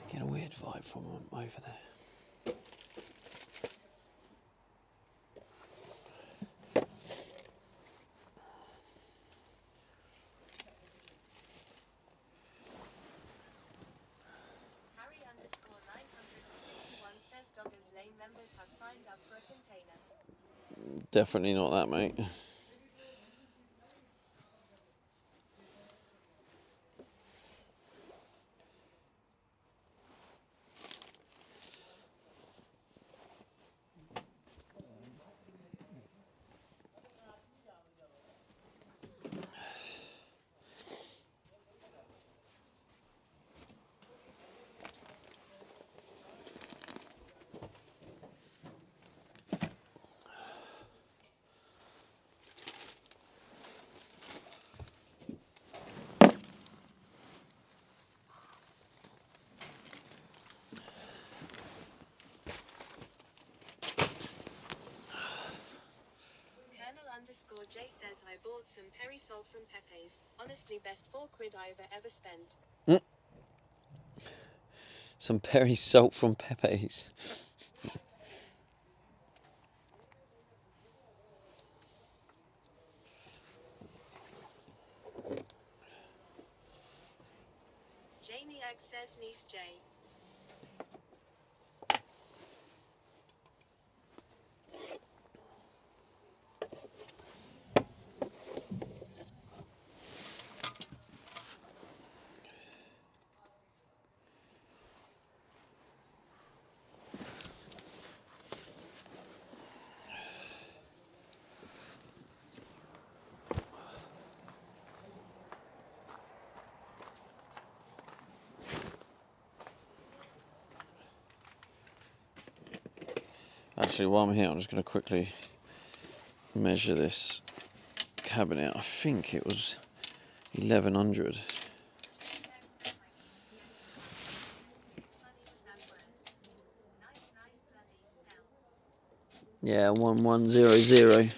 Getting a weird vibe from over there. Harry_951 says Doggers Lane members have signed up for a container. Definitely not that, mate. Colonel_J says I bought some Perry salt from Pepe's. Honestly, best £4 I've ever spent. Some Perry salt from Pepe's. Jamie Egg says niece J. Actually, while I'm here, I'm just going to quickly measure this cabinet. I think it was 1100. Yeah, 1100.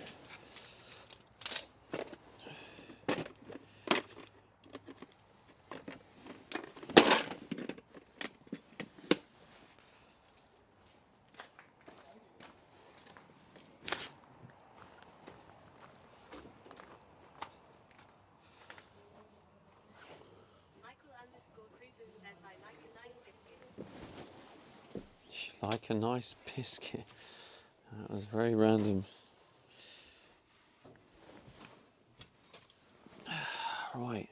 Michael_Cruiser says I like a nice biscuit. Like a nice biscuit. That was very random. Right,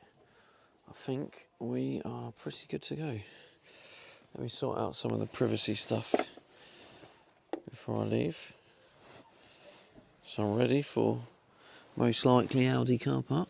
I think we are pretty good to go. Let me sort out some of the privacy stuff before I leave. So I'm ready for most likely Audi car park.